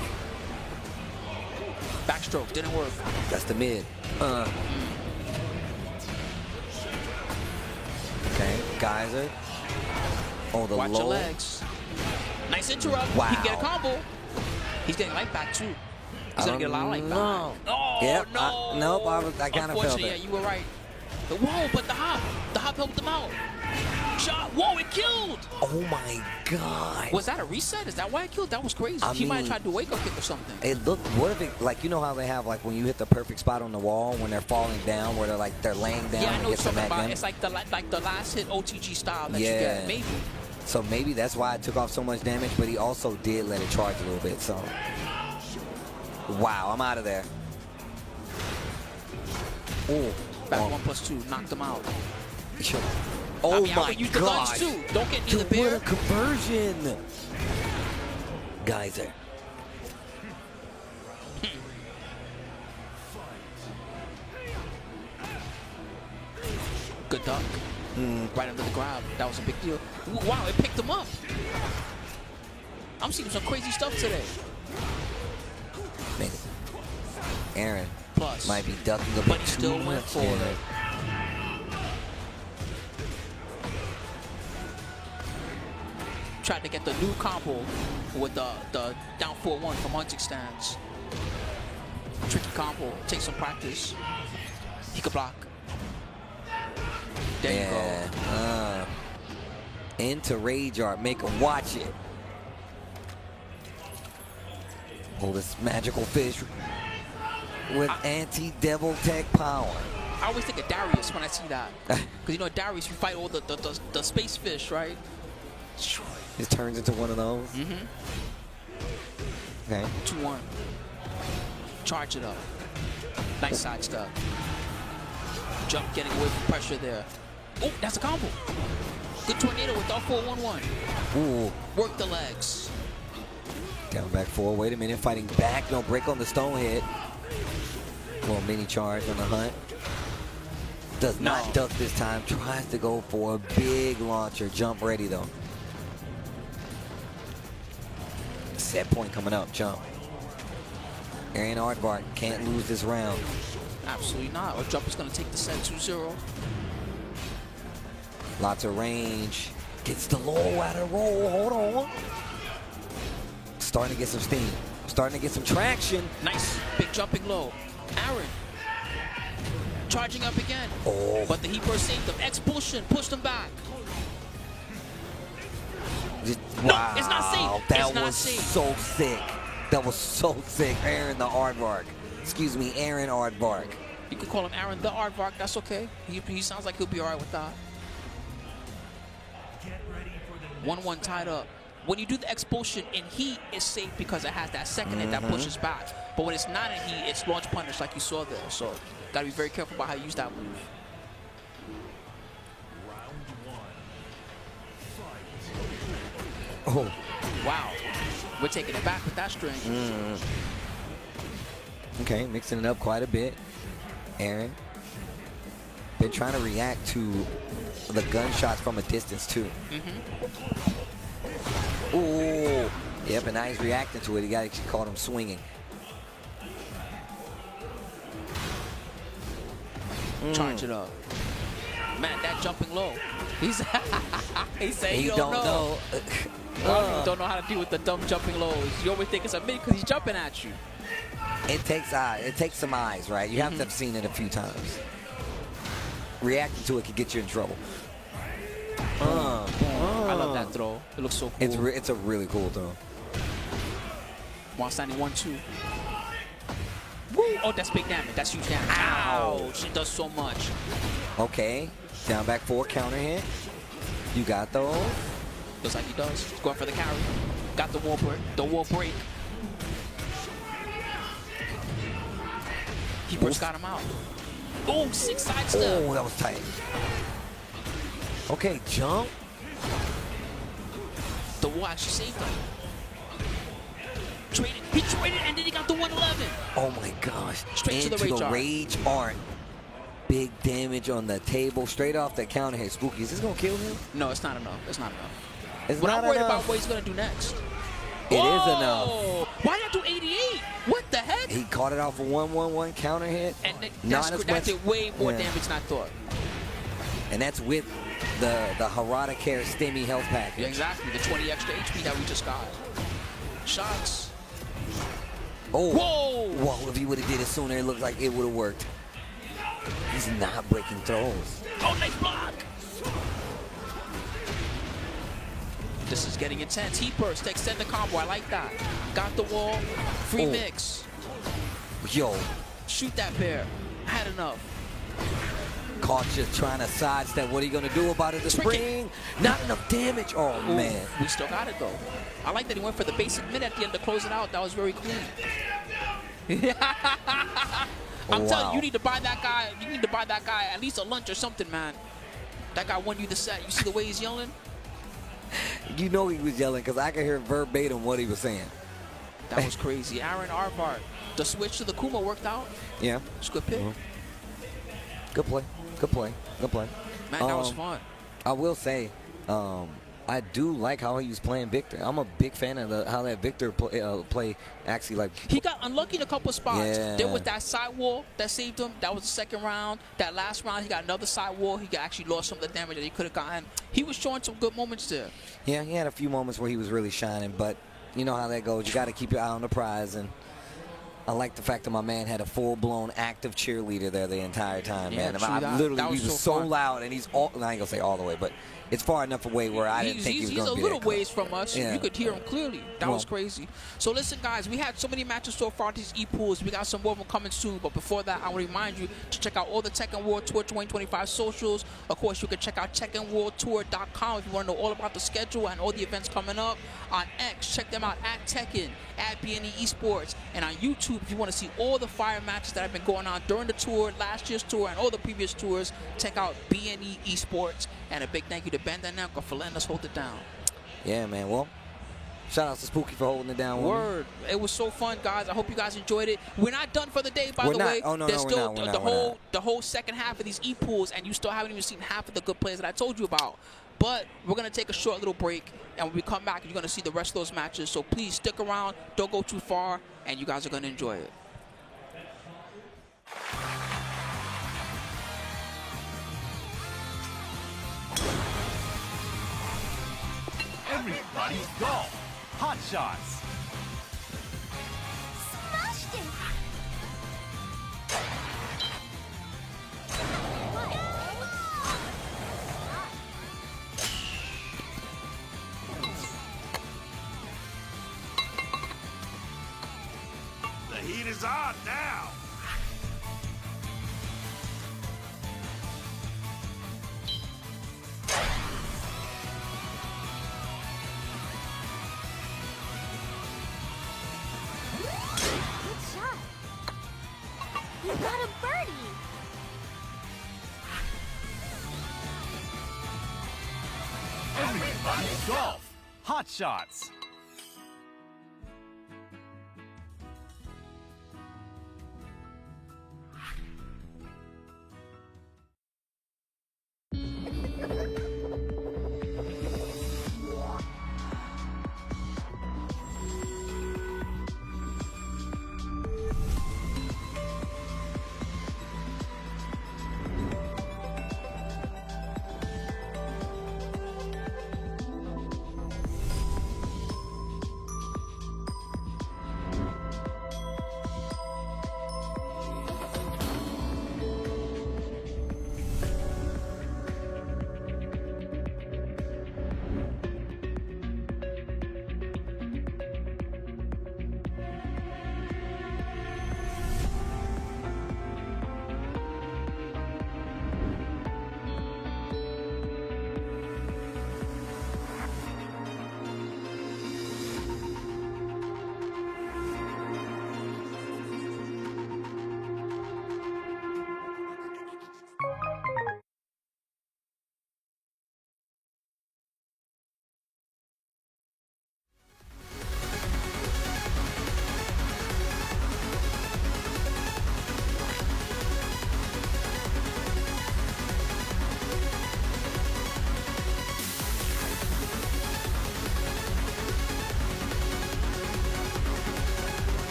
Backstroke didn't work. That's the mid. Okay, Geyser. Oh, the Watch low. your legs. Nice interrupt. Wow. He can get a combo. He's getting life back too. He's gonna get a lot of life back. Oh yep, no! Nope, I kind of felt it. Yeah, you were right. Whoa, but the hop helped him out. Shot. Whoa, it killed. Oh my God. Was that a reset? Is that why it killed? That was crazy. He might have tried to wake up kick or something. It looked. What if it, like, you know how they have, like, when you hit the perfect spot on the wall when they're falling down, where they're laying down. Yeah, I know and what get you're the talking about. gun? It's like the last hit OTG style that you get. Maybe. So maybe that's why it took off so much damage, but he also did let it charge a little bit. So, wow, I'm out of there. Oh, back 1+2, knocked him out. Oh, I mean, my use the guns God. too. Don't get neither bear. What a conversion. Geyser. Good duck. Right under the grab. That was a big deal. Wow, it picked him up. I'm seeing some crazy stuff today. Man, Aaron Plus, might be ducking a bit but he still too went much for there. it. Tried to get the new combo with the down 4-1 from hunting stance. Tricky combo. Takes some practice. He could block. There you go. Into Rage Art. Make him watch it. Pull this magical fish with anti-devil tech power. I always think of Darius when I see that. Because you know Darius, you fight all the space fish, right? It turns into one of those. Mm-hmm. Okay. 2-1. Charge it up. Nice side step. Jump, getting away from pressure there. Oh, that's a combo. Good tornado with all 4-1-1. Ooh. Work the legs. Down back 4. Wait a minute. Fighting back. No break on the stone hit. Little mini charge on the hunt. Does not duck this time. Tries to go for a big launcher. Jump ready though. Set point coming up. Jump. Aaron Aardvark can't lose this round. Absolutely not. Or Jump is going to take the set 2-0. Lots of range. Gets the low out of roll. Hold on. Starting to get some steam. Starting to get some traction. Nice. Big jumping low. Aaron. Charging up again. Oh. But the heat burst saved him. Expulsion. Pushed him back. No, it's not safe. That it's not was safe. so sick. That was so sick. Aaron the Aardvark. Excuse me, Aaron Aardvark. You could call him Aaron the Aardvark. That's okay. He sounds like he'll be all right with that. 1-1 tied up. When you do the expulsion in heat, it's safe because it has that second hit that pushes back. But when it's not in heat, it's launch punish like you saw there. So gotta be very careful about how you use that move. Oh. Wow. We're taking it back with that string. Okay, mixing it up quite a bit. Aaron. Been trying to react to the gunshots from a distance too. Ooh. Yep, and now he's reacting to it. He got actually caught him swinging. Charge it up. Man, that jumping low. He's he said He don't know. Don't know how to deal with the dumb jumping lows. You always think it's a mid because he's jumping at you. It takes some eyes, right? You have to have seen it a few times. Reacting to it could get you in trouble. I love that throw. It looks so cool. It's a really cool throw. One standing 1-2. Woo! Oh, that's big damage. That's huge damage. Ouch! It does so much. Okay. Down back 4 counter hit. You got those. Looks like he does. He's going for the carry. Got the wall break. The wall break. He first got him out. Oh, 6 side step. Oh, that was tight. Okay, jump. The wall actually saved him. Traded. He traded and then he got the 111. Oh my gosh. Straight into to the rage art. Big damage on the table. Straight off the counter hit. Spooky, is this going to kill him? No, it's not enough. It's not enough. It's but not I'm worried enough. about what he's going to do next. It is enough. Why not do 88? What the heck? He caught it off a 1-1-1 counter hit. And Not did way more damage than I thought. And that's with the Harada Care Stimmy health package. Yeah, exactly. The 20 extra HP that we just got. Shots. Oh. Whoa! Whoa, if he would have did it sooner, it looked like it would have worked. He's not breaking throws. Oh, nice block! This is getting intense. Heat burst to extend the combo. I like that. Got the wall. Free mix. Yo. Shoot that bear. Had enough. Caught you trying to sidestep. What are you going to do about it? The spring. Not enough damage. Oh, man. We still got it, though. I like that he went for the basic mid at the end to close it out. That was very clean. I'm telling you, you need to buy that guy. You need to buy that guy at least a lunch or something, man. That guy won you the set. You see the way he's yelling? You know he was yelling because I could hear verbatim what he was saying. That was crazy. Aaron Aardvark. The switch to the Kuma worked out. Yeah. It's a good pick. Good play. Good play. Good play. Man, that was fun. I will say, I do like how he was playing Victor. I'm a big fan of how that Victor play actually like. He got unlucky in a couple of spots. Yeah. There was that side wall that saved him. That was the second round. That last round, he got another side wall. He actually lost some of the damage that he could have gotten. He was showing some good moments there. Yeah, he had a few moments where he was really shining, but you know how that goes. You got to keep your eye on the prize, and I like the fact that my man had a full-blown active cheerleader there the entire time, Yeah, man. true I that. literally, That was he was so so fun. loud, and he's all, I ain't going to say all the way, but it's far enough away where I didn't think he was going to be He's a little that close. ways from us. Yeah. You could hear him clearly. That was crazy. So listen, guys, we had so many matches so far, these E-pools. We got some more of them coming soon. But before that, I want to remind you to check out all the Tekken World Tour 2025 socials. Of course, you can check out TekkenWorldTour.com if you want to know all about the schedule and all the events coming up. On X, check them out at Tekken, at BNE Esports. And on YouTube, if you want to see all the fire matches that have been going on during the tour, last year's tour, and all the previous tours, check out BNE Esports. And a big thank you to Bangarang for letting us hold it down. Yeah, man. Well, shout out to Spooky for holding it down. with me. Word. It was so fun, guys. I hope you guys enjoyed it. We're not done for the day, by the way. Oh, no, There's no, still we're not. the whole second half of these E-pools, and you still haven't even seen half of the good players that I told you about. But we're going to take a short little break, and when we come back, you're going to see the rest of those matches. So please stick around. Don't go too far, and you guys are going to enjoy it. Everybody's golf. Hot shots. Smashed it! The heat is on now. Good shot. You got a birdie. Everybody's golf. Hot shots.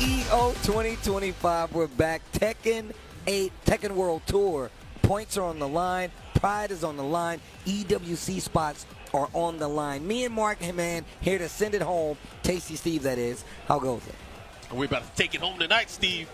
CEO 2025. We're back. Tekken 8, Tekken World Tour. Points are on the line. Pride is on the line. EWC spots are on the line. Me and Mark, man, here to send it home. Tasty Steve, that is. How goes it? We're about to take it home tonight, Steve.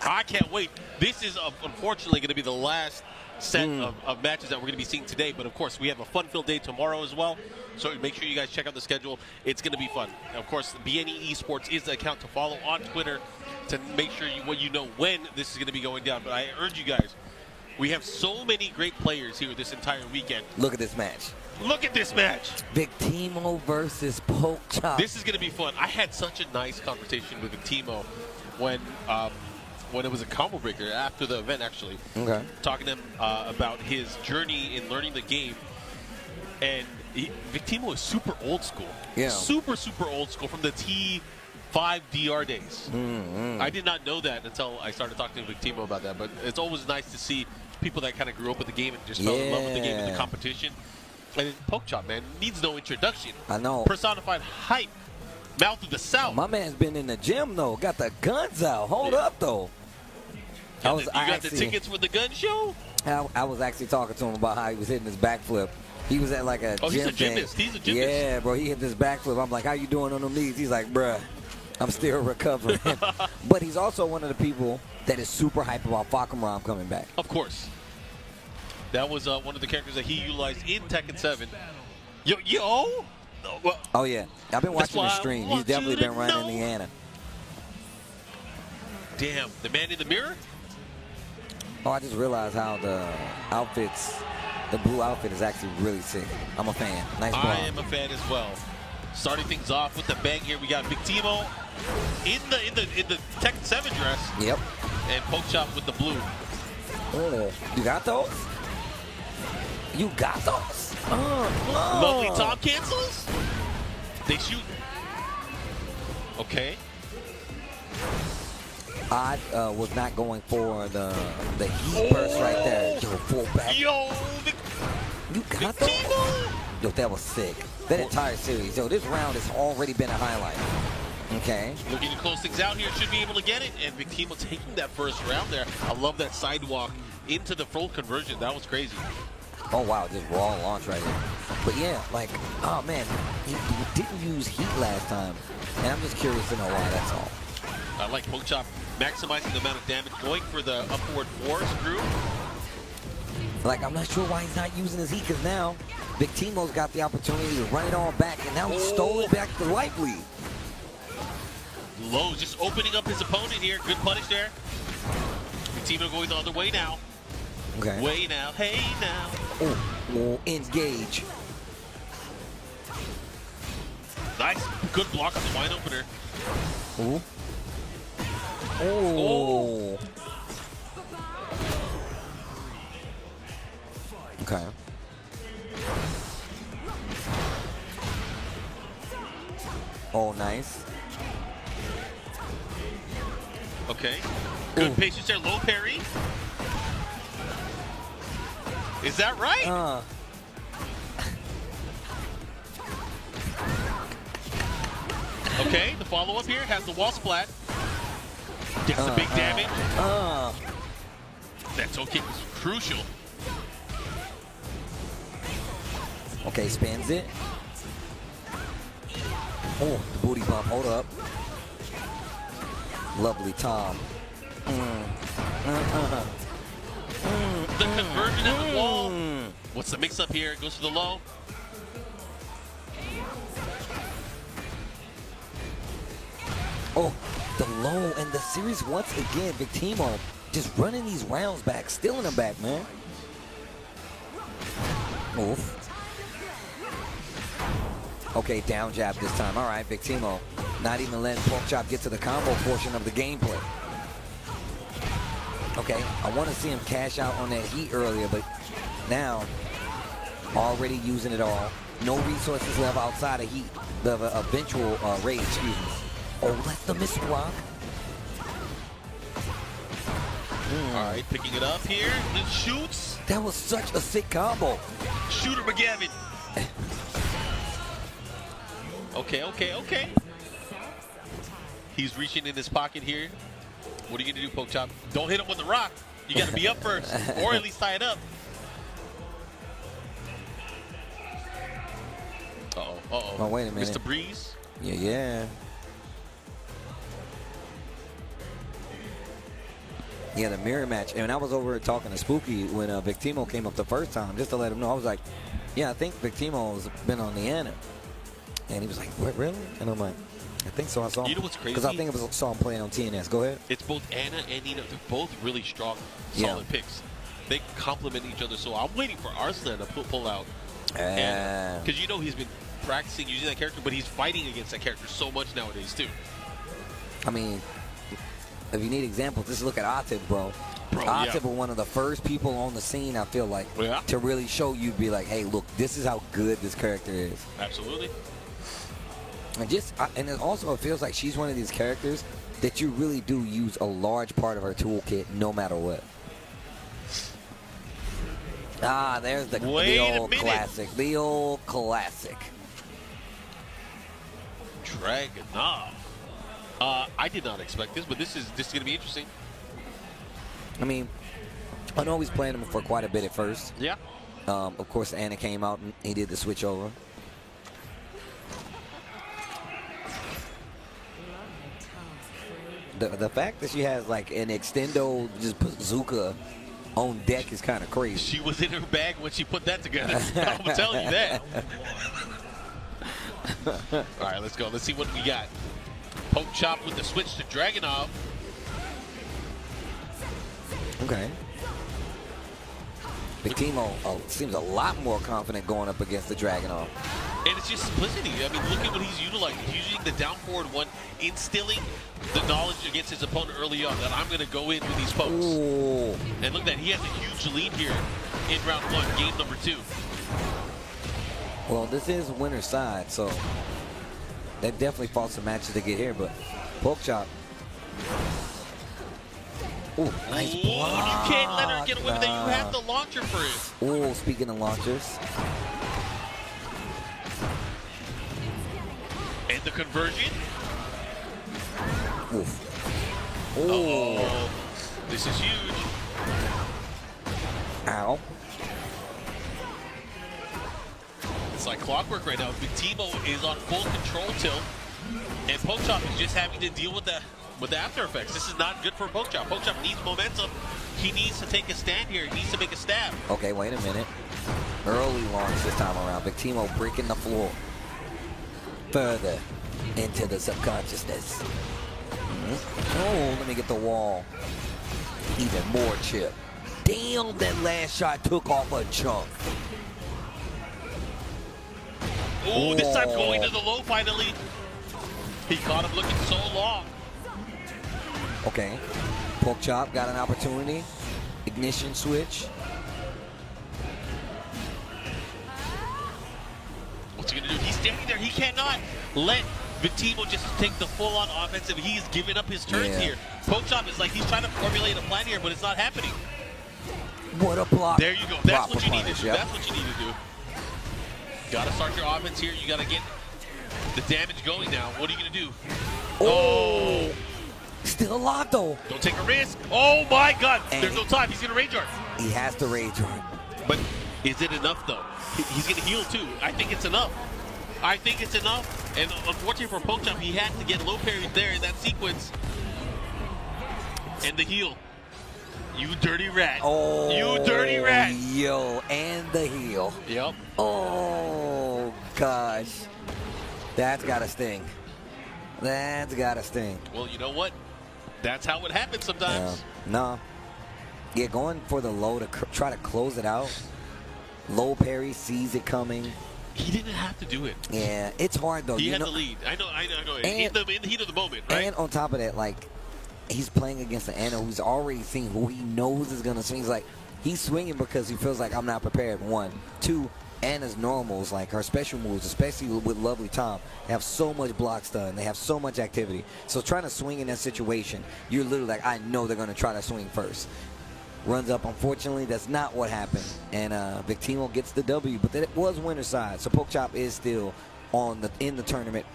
I can't wait. This is unfortunately going to be the last set of matches that we're going to be seeing today. But, of course, we have a fun-filled day tomorrow as well. So make sure you guys check out the schedule. It's going to be fun. And of course, BNE Esports is the account to follow on Twitter to make sure you know when this is going to be going down. But I urge you guys, we have so many great players here this entire weekend. Look at this match. Look at this match. Victimo versus Poke Chop. This is going to be fun. I had such a nice conversation with Victimo when it was a combo breaker after the event, actually. Okay. Talking to him about his journey in learning the game. And Victimo is super old school. Yeah. Super, super old school from the T5 DR days. I did not know that until I started talking to Victimo about that. But it's always nice to see people that kind of grew up with the game and just fell in love with the game and the competition. And then Poke Chop, man, needs no introduction. I know. Personified hype. Mouth of the South. My man's been in the gym, though. Got the guns out. Hold up, though. You got the tickets for the gun show? I was actually talking to him about how he was hitting his backflip. He was at like a gym he's a gymnast. thing. He's a gymnast. Yeah, bro. He hit this backflip. I'm like, how you doing on them knees? He's like, bruh, I'm still recovering. But he's also one of the people that is super hype about Hwoarang coming back. Of course. That was one of the characters that he utilized in Tekken 7. Yo! Well, oh, yeah. I've been watching the stream. He's definitely been running Indiana. Damn. The man in the mirror? Oh, I just realized how the outfits, the blue outfit is actually really sick. I'm a fan. Nice ball. I am a fan as well. Starting things off with the bang here, we got Victimo in the Tekken 7 dress. Yep. And Poke Chop with the blue. Oh, you got those? You got those? Lovely top cancels. They shoot. Okay. I was not going for the heat burst right there. Yo, full back. Yo, you got those? Yo, that was sick. That entire series. Yo, this round has already been a highlight. Okay. Looking to close things out here. Should be able to get it. And Victimo taking that first round there. I love that sidewalk into the full conversion. That was crazy. Oh, wow. Just raw launch right here. But, yeah, like, oh, man. He didn't use heat last time. And I'm just curious to know why, that's all. I like Poke Chop maximizing the amount of damage, going for the upward four screw. Like, I'm not sure why he's not using his heat, because now Victimo's got the opportunity to run it all back, and now he stole it back to light bleed. Low just opening up his opponent here. Good punish there. Victimo going the other way now. Okay. Way now. Hey now. Oh, engage. Nice. Good block on the wide opener. Ooh. Oh. Okay. Oh, nice. Okay. Good patience there. Low parry. Is that right? Okay, the follow-up here has the wall splat. Gets the big damage. That toe kick was crucial. Okay, spins it. Oh, the booty bump. Hold up. Lovely Tom. The conversion at the wall. What's the mix-up here? It goes to the low. Oh, the low and the series once again. Victimo just running these rounds back, stealing them back, man. Move. Okay, down jab this time. All right, Victimo not even letting Pork Chop get to the combo portion of the gameplay. Okay, I want to see him cash out on that heat earlier, but now already using it all. No resources left outside of heat, the eventual rage, excuse me. Oh, that's the miss block. All right, picking it up here. It shoots. That was such a sick combo. Shooter McGavin. Okay. He's reaching in his pocket here. What are you going to do, Poke Chop? Don't hit him with the rock. You got to be up first, or at least tie it up. Uh-oh, uh-oh. Oh, wait a minute. Mr. Breeze? Yeah. Yeah, the mirror match. And I was over talking to Spooky when Victimo came up the first time, just to let him know. I was like, yeah, I think Victimo's been on the Ana. And he was like, what, really? And I'm like, I think so. I saw him. You know what's crazy? Because I think I saw him playing on TNS. Go ahead. It's both Ana and Nina. They're both really strong, solid picks. They complement each other. So I'm waiting for Arslan to pull out Ana. Because you know he's been practicing using that character, but he's fighting against that character so much nowadays, too. I mean, if you need examples, just look at Atib, bro. Atib was one of the first people on the scene, I feel like, to really show you, be like, hey, look, this is how good this character is. Absolutely. And it also it feels like she's one of these characters that you really do use a large part of her toolkit no matter what. Ah, there's the old classic. The old classic. Dragunov. I did not expect this, but this is going to be interesting. I mean, I know he's playing him for quite a bit at first. Yeah. Of course, Ana came out and he did the switch over. The fact that she has like an extendo just bazooka on deck is kind of crazy. She was in her bag when she put that together. I'm telling you that. All right, let's go. Let's see what we got. Poke Chop with the switch to Dragunov. Okay. Victimo seems a lot more confident going up against the Dragunov. And it's just simplicity. I mean, look at what he's utilizing. He's using the down forward one, instilling the knowledge against his opponent early on that I'm going to go in with these pokes. Ooh. And look at that. He has a huge lead here in round one, game number 2. Well, this is winner's side, so they definitely fought some matches to get here, but Poke Chop. Ooh, nice block. You can't let her get away with it. You have the launcher for it. Ooh, speaking of launchers. And the conversion. Oof. Oh, this is huge. Ow. It's like clockwork right now. Victimo is on full control tilt, and Poke Chop is just having to deal with the after effects. This is not good for Poke Chop. Poke Chop needs momentum. He needs to take a stand here. He needs to make a stab. Okay, wait a minute. Early launch this time around. Victimo breaking the floor. Further into the subconsciousness. Oh, let me get the wall. Even more chip. Damn, that last shot took off a chunk. Oh, this time going to the low finally. He caught him looking so long. Okay. Poke Chop got an opportunity. Ignition switch. What's he going to do? He's standing there. He cannot let Victimo just take the full-on offensive. He's giving up his turns here. Poke Chop is like he's trying to formulate a plan here, but it's not happening. What a block. There you go. That's what you need to do. Yep. That's what you need to do. Got to start your offense here. You got to get the damage going now. What are you going to do? Oh. Still alive, though. Don't take a risk. Oh, my God. And there's no time. He's going to rage art. He has to rage art. But is it enough, though? He's going to heal, too. I think it's enough. I think it's enough. And unfortunately for Poke Chop, he had to get low parries there in that sequence. And the heal. You dirty rat. Oh. You dirty rat. Yo, and the heel. Yep. Oh, gosh. That's got to sting. That's got to sting. Well, you know what? That's how it happens sometimes. No. Yeah, going for the low to try to close it out. Low parry, sees it coming. He didn't have to do it. Yeah, it's hard, though. He had the lead. I know. In the heat of the moment, right? And on top of that, like, he's playing against an Ana who's already seen who he knows is going to swing. He's like, he's swinging because he feels like I'm not prepared, 1. 2, Ana's normals, like her special moves, especially with Lovely Tom, they have so much block stun. They have so much activity. So trying to swing in that situation, you're literally like, I know they're going to try to swing first. Runs up. Unfortunately, that's not what happened. And Victimo gets the W, but that was winner's side. So Poke Chop is still in the tournament.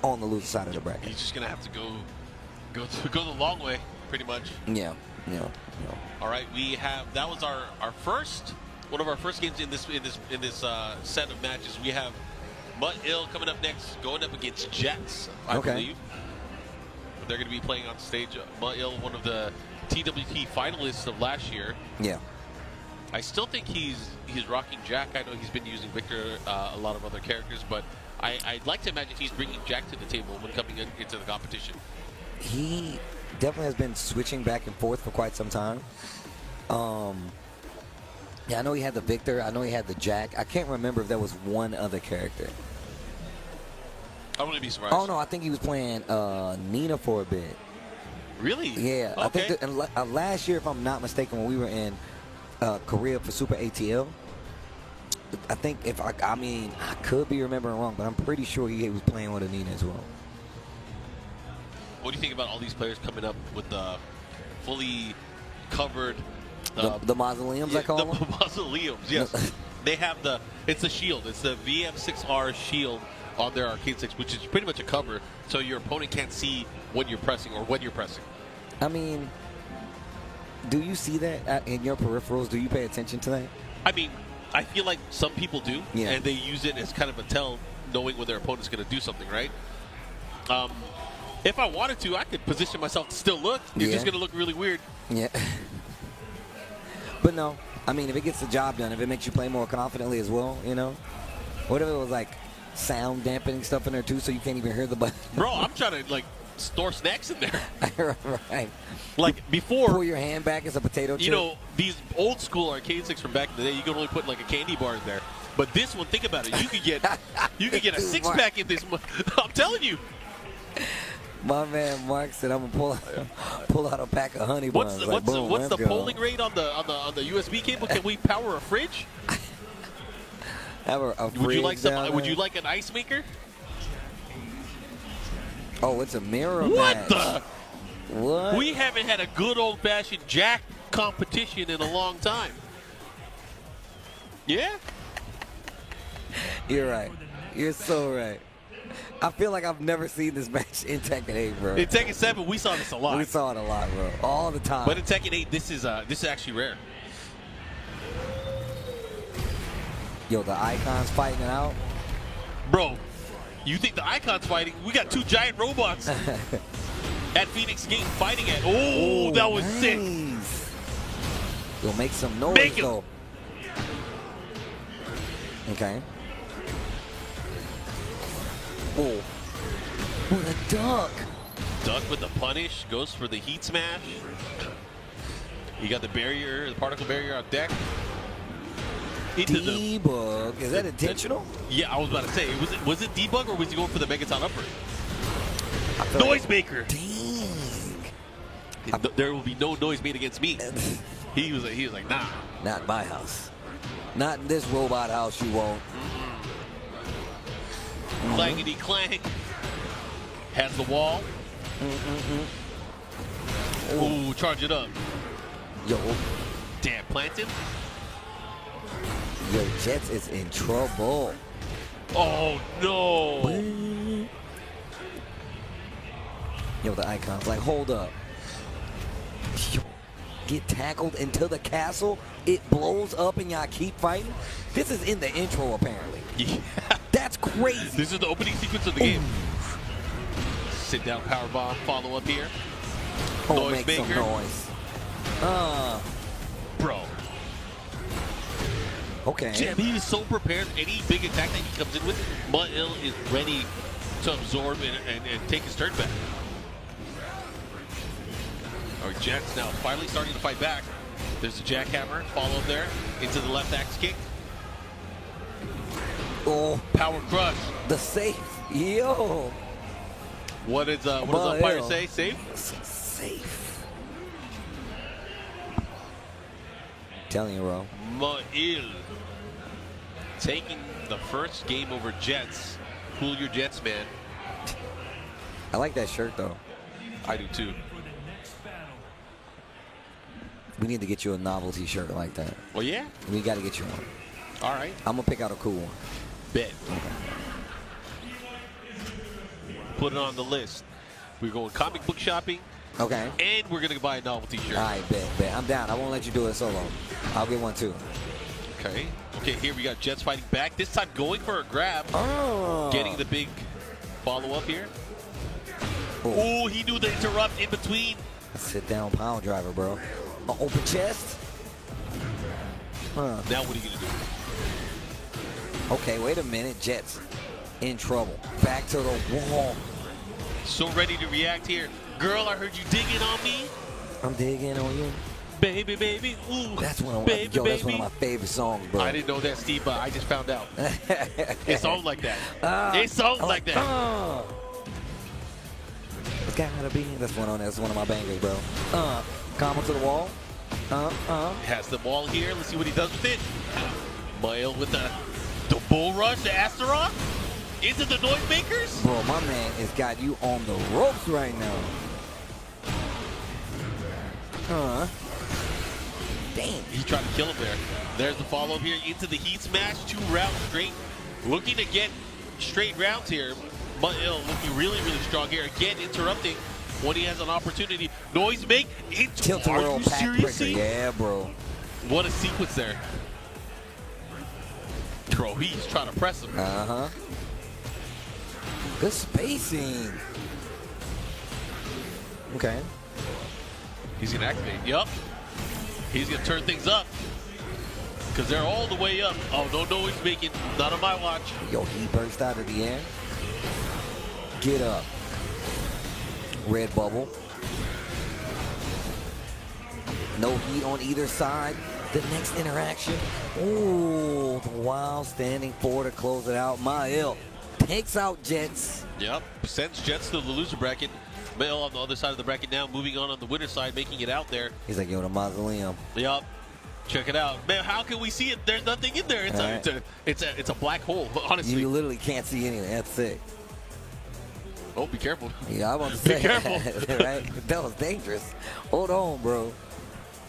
on the loser side of the bracket. He's just gonna have to go the long way, pretty much. Yeah. All right, that was one of our first games in this set of matches. We have Mutt-Il coming up next, going up against Jets, I believe. They're going to be playing on stage. Mutt-Il, one of the TWT finalists of last year. Yeah. I still think he's rocking Jack. I know he's been using Victor, a lot of other characters, but I'd like to imagine he's bringing Jack to the table when coming into the competition. He definitely has been switching back and forth for quite some time. Yeah, I know he had the Victor. I know he had the Jack. I can't remember if there was one other character. I wouldn't be surprised. Oh, no, I think he was playing Nina for a bit. Really? Yeah. Okay. I think that, last year, if I'm not mistaken, when we were in Korea for Super ATL, I think I could be remembering wrong, but I'm pretty sure he was playing with a Nina as well. What do you think about all these players coming up with the fully covered... the mausoleums, I call them? The mausoleums, yes. They have it's the shield. It's the VM6R shield on their arcade sticks, which is pretty much a cover, so your opponent can't see when you're pressing or when you're pressing. I mean, do you see that in your peripherals? Do you pay attention to that? I mean, I feel like some people do, yeah. And they use it as kind of a tell, knowing when their opponent's going to do something, right? If I wanted to, I could position myself to still look. It's just going to look really weird. Yeah. But no, I mean, if it gets the job done, if it makes you play more confidently as well, what if it was like sound dampening stuff in there too, so you can't even hear the button? Bro, I'm trying to store snacks in there. Right. Like before, pull your hand back as a potato chip. These old school arcade sticks from back in the day, you could only put like a candy bar in there. But this one, think about it, you could get a 6-pack in this. I'm telling you. My man Mark said, "I'm gonna pull out a pack of honey buns." What's the polling rate on the USB cable? Can we power a fridge? Have a fridge. Would you like an ice maker? Oh, it's a mirror match. What? We haven't had a good old-fashioned Jack competition in a long time. Yeah. You're right. You're so right. I feel like I've never seen this match in Tekken 8, bro. In Tekken 7, we saw this a lot. We saw it a lot, bro. All the time. But in Tekken 8, this is actually rare. Yo, the Icons fighting it out. Bro, you think the Icons fighting? We got 2 giant robots at Phoenix Gate fighting it. Oh, that was sick. Yo, make some noise, though. Okay. Oh, what a duck. Duck with the punish, goes for the heat smash. You got the barrier, the particle barrier on deck. Debug. Is that intentional? Yeah, I was about to say, was it debug or was he going for the Megaton upper? Noisemaker. Dang. There will be no noise made against me. He was like, nah. Not in my house. Not in this robot house, you won't. Clangity clang. Has the wall. Ooh, charge it up. Yo. Damn, planted. Yo, Jets is in trouble. Oh, no. Yo, the Icons, like, hold up. Yo, get tackled into the castle. It blows up and y'all keep fighting. This is in the intro, apparently. Yeah. That's crazy. This is the opening sequence of the game. Sit down, powerbomb, follow up here. Oh, make some noise. Bro. Okay. Jim, he is so prepared. Any big attack that he comes in with, Mutt-Il is ready to absorb and take his turn back. All right, Jets now finally starting to fight back. There's a jackhammer, follow up there, into the left axe kick. Oh, power crush. The safe. Yo. What does umpire say? Safe? Safe. Telling you, bro. Mutt-Il taking the first game over Jets. Cool your Jets, man. I like that shirt, though. I do, too. We need to get you a novelty shirt like that. Well, yeah? We got to get you one. All right. I'm going to pick out a cool one. Bet. Put it on the list. We're going comic book shopping. Okay. And we're going to buy a novelty shirt. All right, bet. I'm down. I won't let you do it solo. I'll get one too. Okay. Okay, here we got Jets fighting back. This time going for a grab. Oh. Getting the big follow-up here. Oh, he knew the interrupt in between. Sit down power driver, bro. An open chest? Huh. Now what are you going to do? Okay, wait a minute. Jets in trouble. Back to the wall. So ready to react here. Girl, I heard you digging on me. I'm digging on you. Baby, baby, ooh. That's one of, baby, that's one of my favorite songs, bro. I didn't know that, Steve, but I just found out. It's songs like that. It's songs like that. It's gotta be. That's one of my bangers, bro. Combo to the wall. Has the ball here. Let's see what he does with it. Mael with the bull rush, the Astaroth. Into the noisemakers. Bro, my man has got you on the ropes right now. Damn. He's trying to kill him there. There's the follow here into the heat smash. 2 rounds straight. Looking to get straight rounds here. Mael looking really, really strong here. Again, interrupting when he has an opportunity. Noise make into Tilt-a-whirl pack breaker. Yeah, bro. What a sequence there. Bro, he's trying to press him. Good spacing. Okay. He's going to activate. Yup. He's going to turn things up. Because they're all the way up. Oh, no noise making. Not on my watch. Yo, he burst out of the air. Get up. Red bubble. No heat on either side. The next interaction. Ooh, the Wild standing forward to close it out. Mael takes out Jets. Yep, sends Jets to the loser bracket. Mael on the other side of the bracket now, moving on the winner side, making it out there. He's like, yo, the mausoleum. Yep, check it out. Man, how can we see it? There's nothing in there. It's a black hole, honestly. You literally can't see anything. That's sick. Oh, be careful. Yeah, I want to say be careful. Right? That was dangerous. Hold on, bro.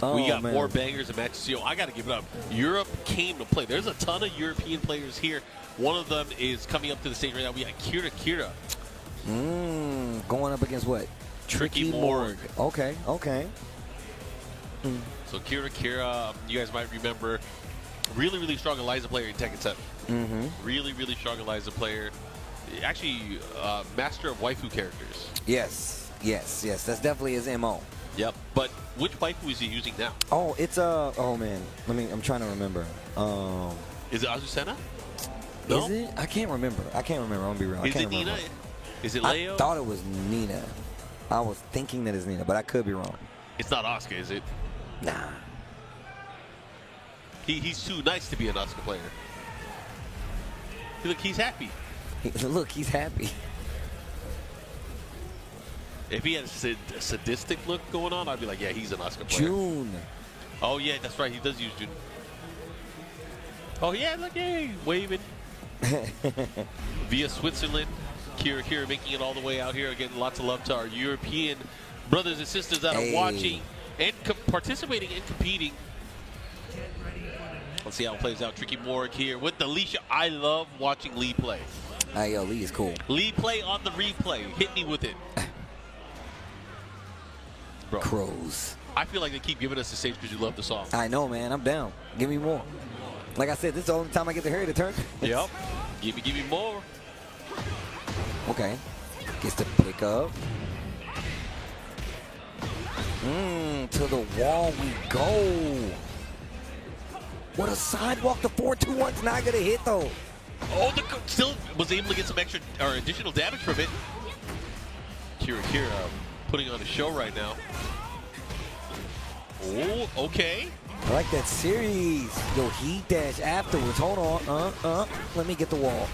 Oh, we got man. more bangers and matches. Yo, I got to give it up. Europe came to play. There's a ton of European players here. One of them is coming up to the stage right now. We got Kira. Going up against what? Tricky Morg. Okay. So Kira, you guys might remember, really, really strong Eliza player in Tekken 7. Really, really strong Eliza player. Actually, master of waifu characters. Yes. That's definitely his MO. Yep. But which waifu is he using now? Oh, it's oh man. I'm trying to remember. Is it Azucena? No? Is it? I can't remember. I'm gonna be real. Is it Nina? Is it Leo? I thought it was Nina. I was thinking that it's Nina, but I could be wrong. It's not Asuka, is it? Nah. He's too nice to be an Asuka player. Look, he's happy. Look, he's happy. If he had a sadistic look going on, I'd be like, yeah, he's an Asuka player. June. Oh, yeah, that's right. He does use June. Oh, yeah, look, hey, waving. Via Switzerland. Kira making it all the way out here. Again, lots of love to our European brothers and sisters that are watching and participating and competing. Let's see how it plays out. Tricky Morg here with the Leisha. I love watching Lee play. Yo, Lee is cool. Lee play on the replay. Hit me with it. Bro. Crows. I feel like they keep giving us the stage because you love the song. I know, man. I'm down. Give me more. Like I said, this is the only time I get to hear the turn. Yep. Give me more. Okay. Gets to pick up. To the wall we go. What a sidewalk. The 4-2-1's not going to hit, though. Oh, still was able to get some extra or additional damage from it. Kira putting on a show right now. Oh, okay. I like that series. Yo, heat dash afterwards. Hold on. Let me get the wall.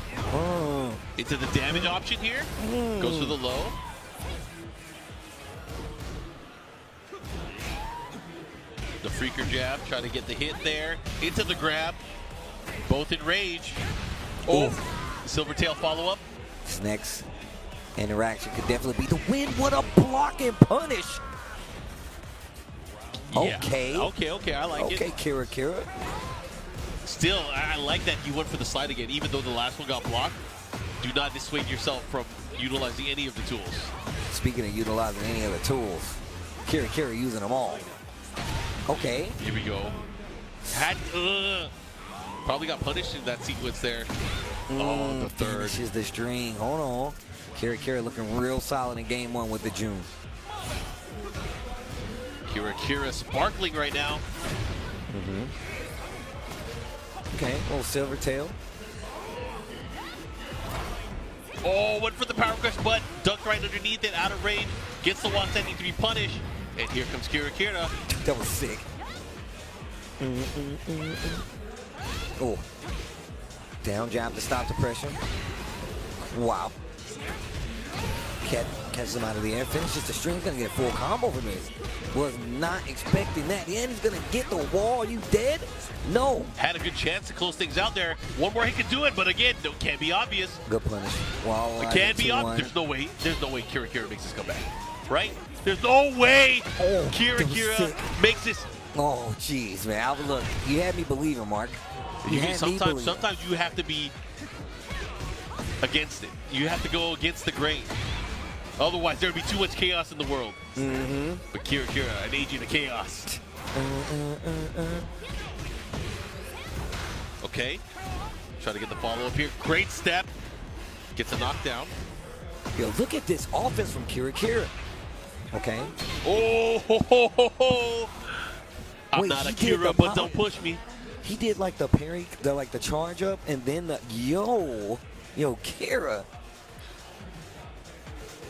Into the damage option here. Goes to the low. The freaker jab, trying to get the hit there. Into the grab. Both in rage. Oh, Silvertail follow-up. This next interaction could definitely be the win. What a block and punish. Yeah. Okay. Okay, I like it. Okay, Kira. Still, I like that he went for the slide again, even though the last one got blocked. Do not dissuade yourself from utilizing any of the tools. Speaking of utilizing any of the tools, Kira using them all. Okay. Here we go. Probably got punished in that sequence there. Oh, the third. Finishes the string. Hold on. Kira looking real solid in game 1 with the June. Kira sparkling right now. Okay, little silver tail. Oh, went for the power crush, but ducked right underneath it, out of range. Gets the one sending to be punished. And here comes Kira. That was sick. Oh. Down jab to stop the pressure. Wow. Catches him out of the air. Finishes the string. He's going to get a full combo from this. Was not expecting that. And he's going to get the wall. Are you dead? No. Had a good chance to close things out there. One more he could do it, but again, no, can't be obvious. Good punish. Wow. It can't be obvious. There's no way Kira makes this comeback. Right? There's no way Kira makes this. Oh, jeez, man. Look, you had me believing, Mark. Sometimes you have to be against it. You have to go against the grain. Otherwise, there would be too much chaos in the world. But Kira, I need you to chaos. Okay. Try to get the follow-up here. Great step. Gets a knockdown. Yo, look at this offense from Kira. Okay. Oh, I'm not a Kira, but don't push me. He did like the parry, the charge up, and then the yo, Kira.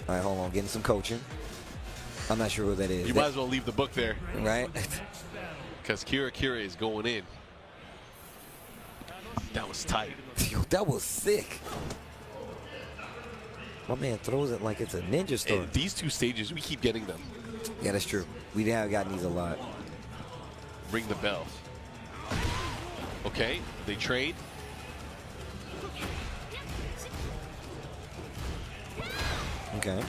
All right, hold on, getting some coaching. I'm not sure who that is. You might as well leave the book there, right? Because Kira is going in. That was tight. Yo, that was sick. My man throws it like it's a ninja store. And these two stages, we keep getting them. Yeah, that's true. We have gotten these a lot. Ring the bell. Okay, they trade. Okay.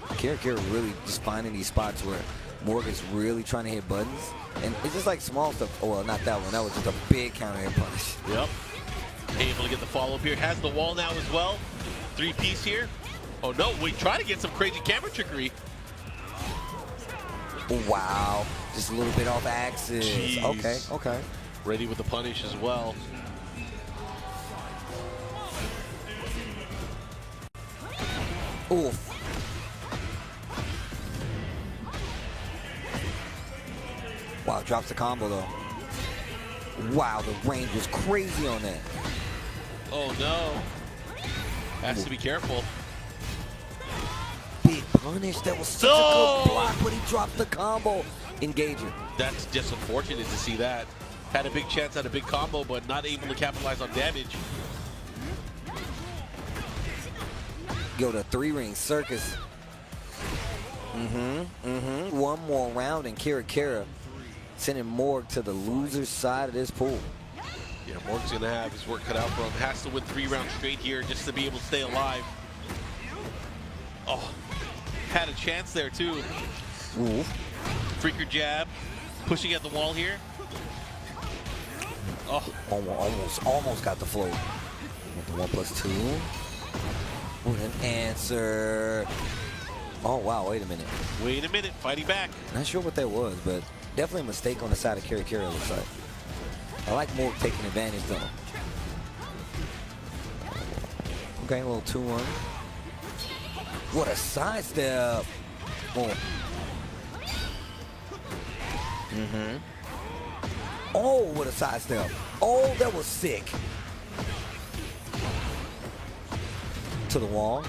Kira really just finding these spots where Morgan's really trying to hit buttons. And it's just like small stuff. Oh, well, not that one. That was just a big counter hit punish. Yep. Able to get the follow-up here. Has the wall now as well. 3-piece here. Oh, no. We try to get some crazy camera trickery. Wow. Just a little bit off axis. Jeez. Okay. Ready with the punish as well. Oof. Wow, drops the combo though. Wow, the range was crazy on that. Oh no. Has to be careful. Big punish. That was such a good block, but he dropped the combo. Engager. That's just unfortunate to see that. Had a big chance at a big combo, but not able to capitalize on damage. Yo, the 3-ring circus. One more round and Kira sending Morg to the loser's side of this pool. Yeah, Morg's going to have his work cut out for him. Has to win 3 rounds straight here just to be able to stay alive. Oh, had a chance there too. Ooh. Freaker jab, pushing at the wall here. Oh, almost got the float. With the 1+2. With an answer. Oh wow! Wait a minute. Wait a minute. Fighting back. Not sure what that was, but definitely a mistake on the side of Kira. Looks like. I like Morg taking advantage though. Okay, a little 2-1. What a sidestep. Oh. Oh, what a sidestep. Oh, that was sick. To the wall.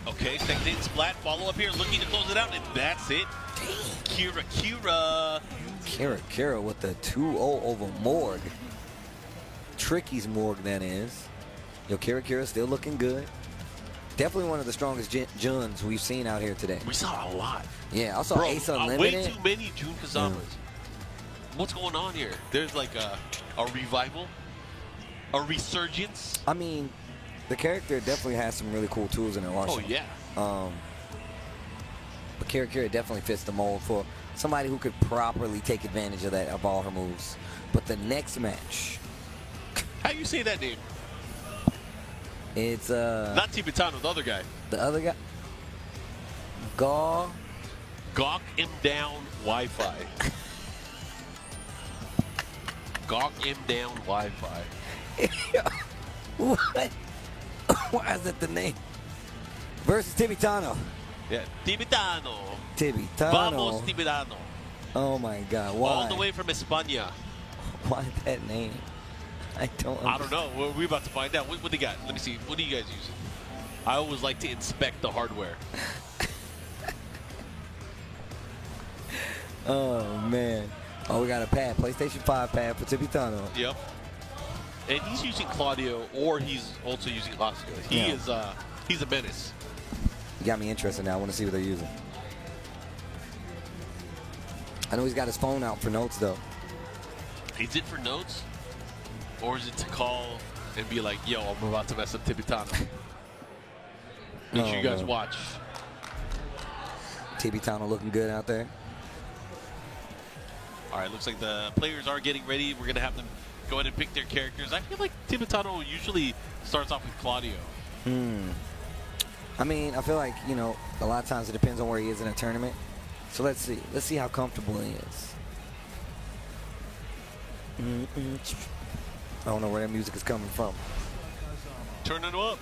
Okay, second in splat. Follow up here, looking to close it out, and that's it. Kira. Kira with the 2-0 over Morg. Tricky's Morg, that is. Yo, Kira still looking good. Definitely one of the strongest Juns we've seen out here today. We saw a lot. Yeah, I saw Ace Unlimited. Way too many Jun Kazamas. What's going on here? There's like a revival, a resurgence. I mean, the character definitely has some really cool tools in her arsenal. Oh, yeah. But Kira definitely fits the mold for somebody who could properly take advantage of all her moves. But the next match, How do you say that name? It's not Tibetano, the other guy. The other guy. Gawk him down Wi-Fi. Gawk him down Wi-Fi. What? Why is that the name? Versus Tibetano. Yeah, Tibetano. Tibetano. Vamos Tibetano. Oh my God! Why? All the way from España. Why that name? I don't know. We're about to find out. What do they got? Let me see. What are you guys using? I always like to inspect the hardware. Oh man! Oh, we got a pad, PlayStation 5 pad for Tibetano. Yep. And he's using Claudio, or he's also using Asuka. He's a menace. You got me interested now. I want to see what they're using. I know he's got his phone out for notes though. Is it for notes? Or is it to call and be like, yo, I'm about to mess up Tibetano? Make sure you guys watch. Tibetano looking good out there. All right, looks like the players are getting ready. We're going to have them go ahead and pick their characters. I feel like Tibetano usually starts off with Claudio. I mean, I feel like, you know, a lot of times it depends on where he is in a tournament. So let's see. Let's see how comfortable he is. I don't know where that music is coming from. Turn it up.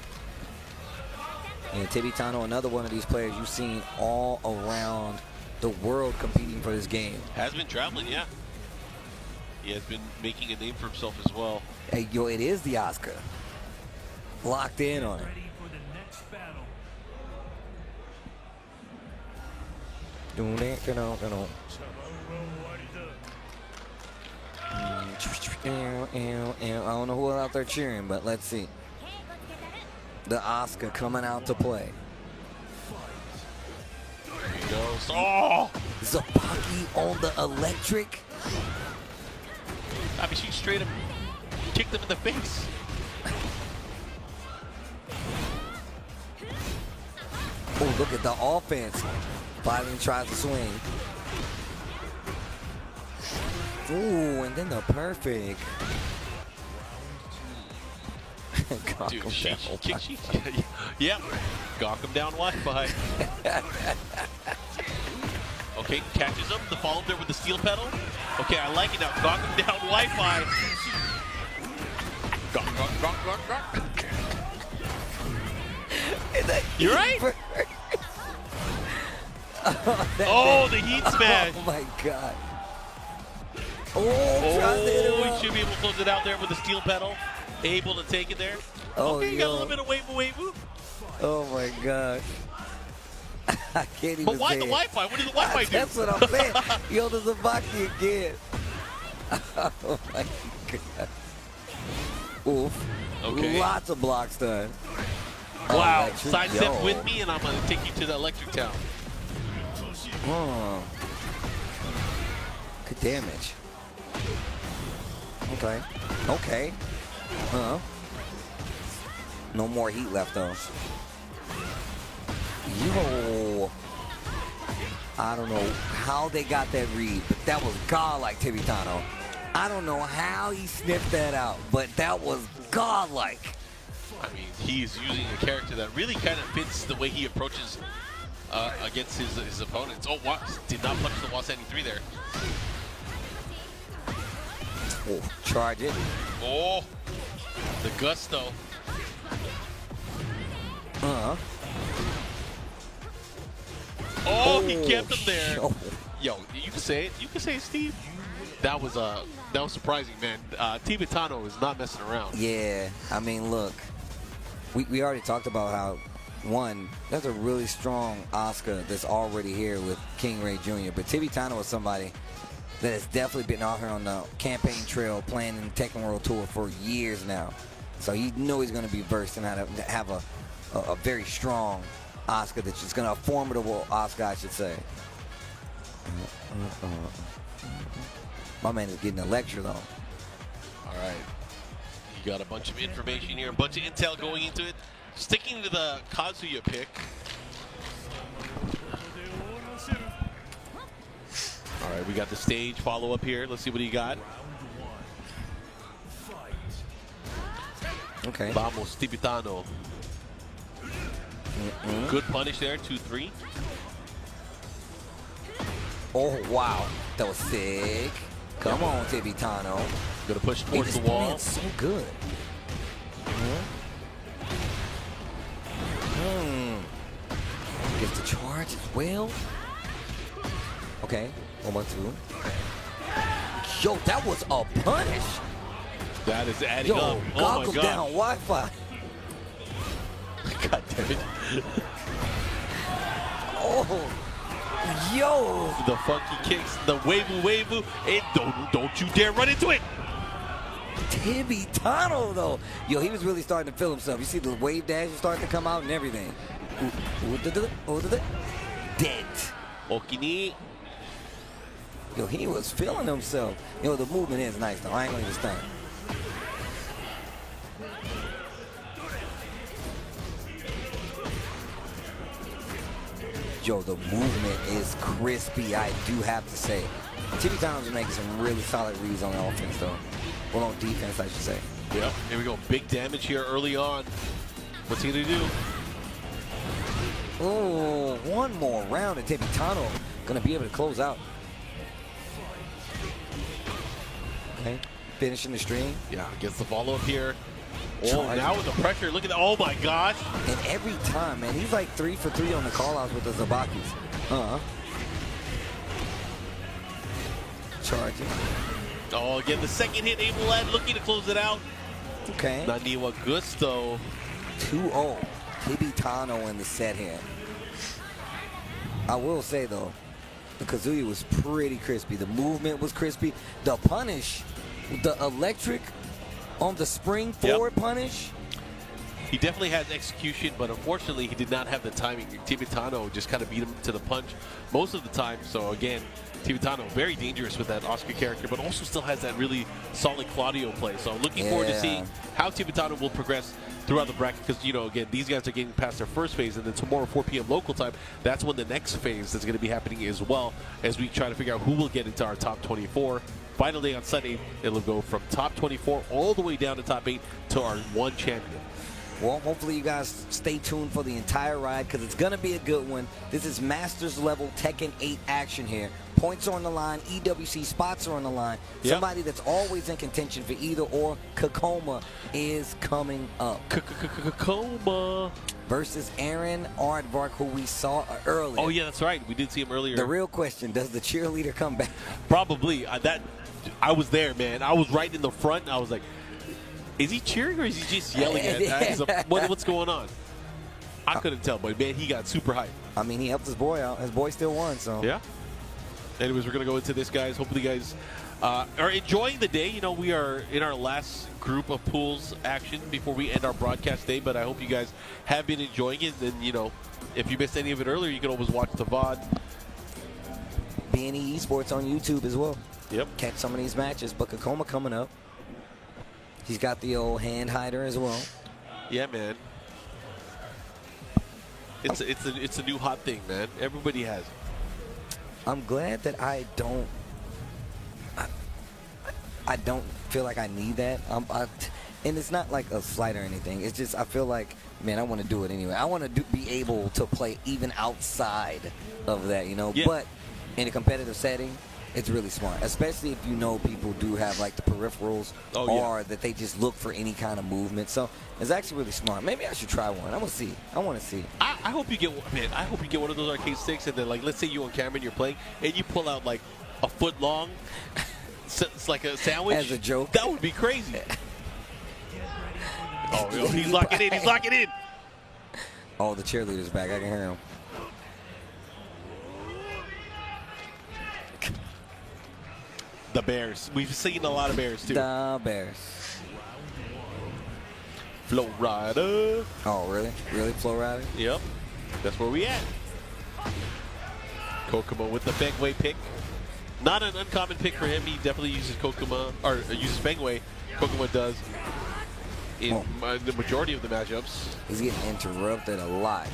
And Tibetano, another one of these players you've seen all around the world competing for this game. Has been traveling, yeah. He has been making a name for himself as well. Hey, yo, it is the Asuka. Locked in on it. I don't know who out there cheering, but let's see. The Asuka coming out to play. There he goes. Oh! Zapaki on the electric. I mean, she straight up kicked him in the face. Oh, look at the offense. Biden tries to swing. Ooh, and then the perfect. Dude, yeah, gawk him down Wi-Fi. Okay, catches him. The follow there with the steel pedal. Okay, I like it now. Gawk him down Wi-Fi. Gawk. You're right. Oh, the heat smash. Oh my God. Oh, he should be able to close it out there with the steel pedal. Able to take it there. Oh, okay, you got a little bit of wave. Oh my gosh. I can't even But why say the it. Wi-Fi? What did the Wi-Fi do? That's what I'm saying. Yo, the Zabaki again. Oh my God. Oof. Okay. Lots of blocks done. Wow. Electric, Side step yo. with me, and I'm going to take you to the electric town. Oh. Good damage. Okay. No more heat left though. Yo. I don't know how they got that read, but that was godlike Tibetano. I don't know how he sniffed that out, but that was godlike. I mean, he's using a character that really kind of fits the way he approaches against his opponents. Oh, what? Did not punch the wall 73 there. Oh, charge it. Oh, the gusto. Oh, he kept him there. Yo, you can say it. You can say it, Steve. That was surprising, man. Tibetano is not messing around. Yeah, I mean, look, we already talked about how, one, there's a really strong Asuka that's already here with King Ray Jr., but Tibetano is somebody that has definitely been out here on the campaign trail playing in the Tekken World Tour for years now. So you know he's going to be versed in how to have a very strong Asuka that's just going to, a formidable Asuka, I should say. My man is getting a lecture, though. All right. You got a bunch of information here, a bunch of intel going into it. Sticking to the Kazuya pick. All right, we got the stage follow-up here. Let's see what he got. Okay. Vamos, Tibetano. Good punish there, 2-3. Oh, wow. That was sick. Come on, Tibetano. Gonna push towards the wall. So good. Gets the charge as well. Okay, 1-2. Yo, that was a punish. That is adding up. Oh Goggle my God. down Wi-Fi. God damn it. Oh, yo. The funky kicks, the wavoo, and don't you dare run into it. Tibetano, though. Yo, he was really starting to feel himself. You see the wave dash is starting to come out and everything. Dead. Okini. Yo, he was feeling himself. Yo, the movement is nice, though. I ain't gonna even stunt. Yo, the movement is crispy, I do have to say. Tibetano's making some really solid reads on offense, though. Well, on defense, I should say. Yep, here we go. Big damage here early on. What's he gonna do? Oh, one more round, and Tibetano gonna be able to close out. Okay, finishing the stream. Yeah, gets the follow-up here. Oh, now with the pressure, look at that. Oh my gosh. And every time, man, he's like 3 for 3 on the call-outs with the Zabakis. Charging. Oh, again, the second hit, Abelad looking to close it out. Okay. Naniwa Gusto. 2-0. Tibetano in the set here. I will say, though, the Kazuya was pretty crispy. The movement was crispy. The punish, the electric on the spring forward punish. He definitely has execution, but unfortunately, he did not have the timing. Tibetano just kind of beat him to the punch most of the time. So, again, Tibetano very dangerous with that Asuka character, but also still has that really solid Claudio play. So, looking forward to seeing how Tibetano will progress throughout the bracket, because, you know, again, these guys are getting past their first phase, and then tomorrow, 4 p.m. local time, that's when the next phase is going to be happening as well, as we try to figure out who will get into our top 24. Final day on Sunday, it'll go from top 24 all the way down to top 8 to our one champion. Well, hopefully you guys stay tuned for the entire ride, because it's going to be a good one. This is Masters level Tekken 8 action here. Points are on the line. EWC spots are on the line. Somebody that's always in contention for either or. Akouma is coming up. Akouma versus Aaron Aardvark, who we saw earlier. Oh, yeah, that's right. We did see him earlier. The real question, does the cheerleader come back? Probably. I was there, man. I was right in the front. I was like, is he cheering or is he just yelling at us? What's going on? I couldn't tell, but, man, he got super hyped. I mean, he helped his boy out. His boy still won, so. Yeah. Anyways, we're going to go into this, guys. Hopefully you guys are enjoying the day. You know, we are in our last group of pools action before we end our broadcast day, but I hope you guys have been enjoying it. And, you know, if you missed any of it earlier, you can always watch the VOD. B&E Esports on YouTube as well. Yep. Catch some of these matches. But Akouma coming up. He's got the old hand hider as well. Yeah, man. It's a new hot thing, man. Everybody has it. I'm glad that I don't feel like I need that. And it's not like a slight or anything. It's just I feel like, man, I want to do it anyway. I want to be able to play even outside of that, you know. Yeah. But in a competitive setting, it's really smart, especially if you know people do have like the peripherals or that they just look for any kind of movement. So it's actually really smart. Maybe I should try one. I want to see. I hope you get one, man. I hope you get one of those arcade sticks, and then like let's say you on camera and you're playing, and you pull out like a foot long. It's like a sandwich. As a joke. That would be crazy. Oh, he's locking in. He's locking in. Oh, the cheerleader's back. I can hear him. The Bears. We've seen a lot of Bears, too. The Bears. Flow Rider. Oh, really? Really, Flow Rider? Yep. That's where we at. Kokuma with the Fengway pick. Not an uncommon pick for him. He definitely uses Kokuma, or uses Fengway. Kokuma does in the majority of the matchups. He's getting interrupted a lot.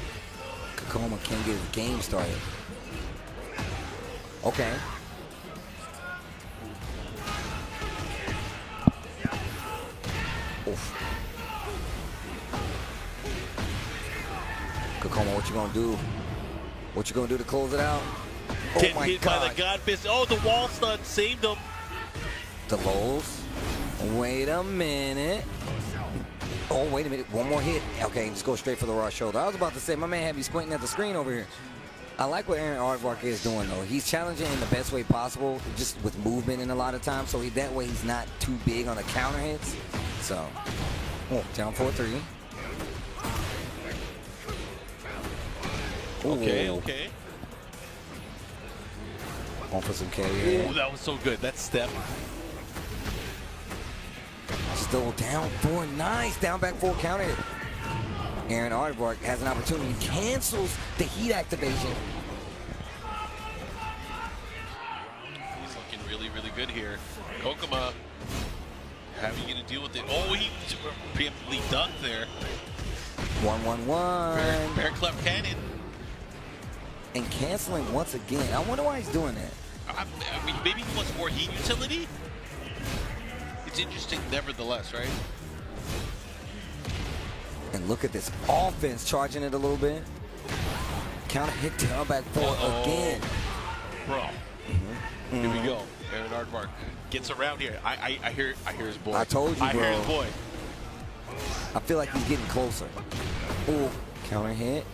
Kokuma can't get his game started. Okay. Oof. Akouma, what you gonna do? What you gonna do to close it out? Oh Get my hit God. by the God Fist. Oh, the wall stun saved him. The lows. Wait a minute. Oh, wait a minute. One more hit. Okay, just go straight for the raw shoulder. I was about to say, my man had me squinting at the screen over here. I like what Aaron Aardvark is doing, though. He's challenging in the best way possible, just with movement in a lot of times, so that way he's not too big on the counter hits. So, down 4-3. Okay, okay. On for some carry. Ooh, that was so good. That step. Still down 4, nice. Down back 4 counter hit. Aaron Aardvark has an opportunity, cancels the heat activation. He's looking really, really good here. Akouma having to deal with it. Oh, he preemptively ducked there. 1-1-1. Bear Clef Cannon. And canceling once again. I wonder why he's doing that. I mean, maybe he wants more heat utility. It's interesting, nevertheless, right? And look at this offense, charging it a little bit. Counter hit down back 4 again. Bro. Here we go. Aaron Aardvark gets around here. I hear his boy. I told you, bro. I hear his boy. I feel like he's getting closer. Ooh, counter hit.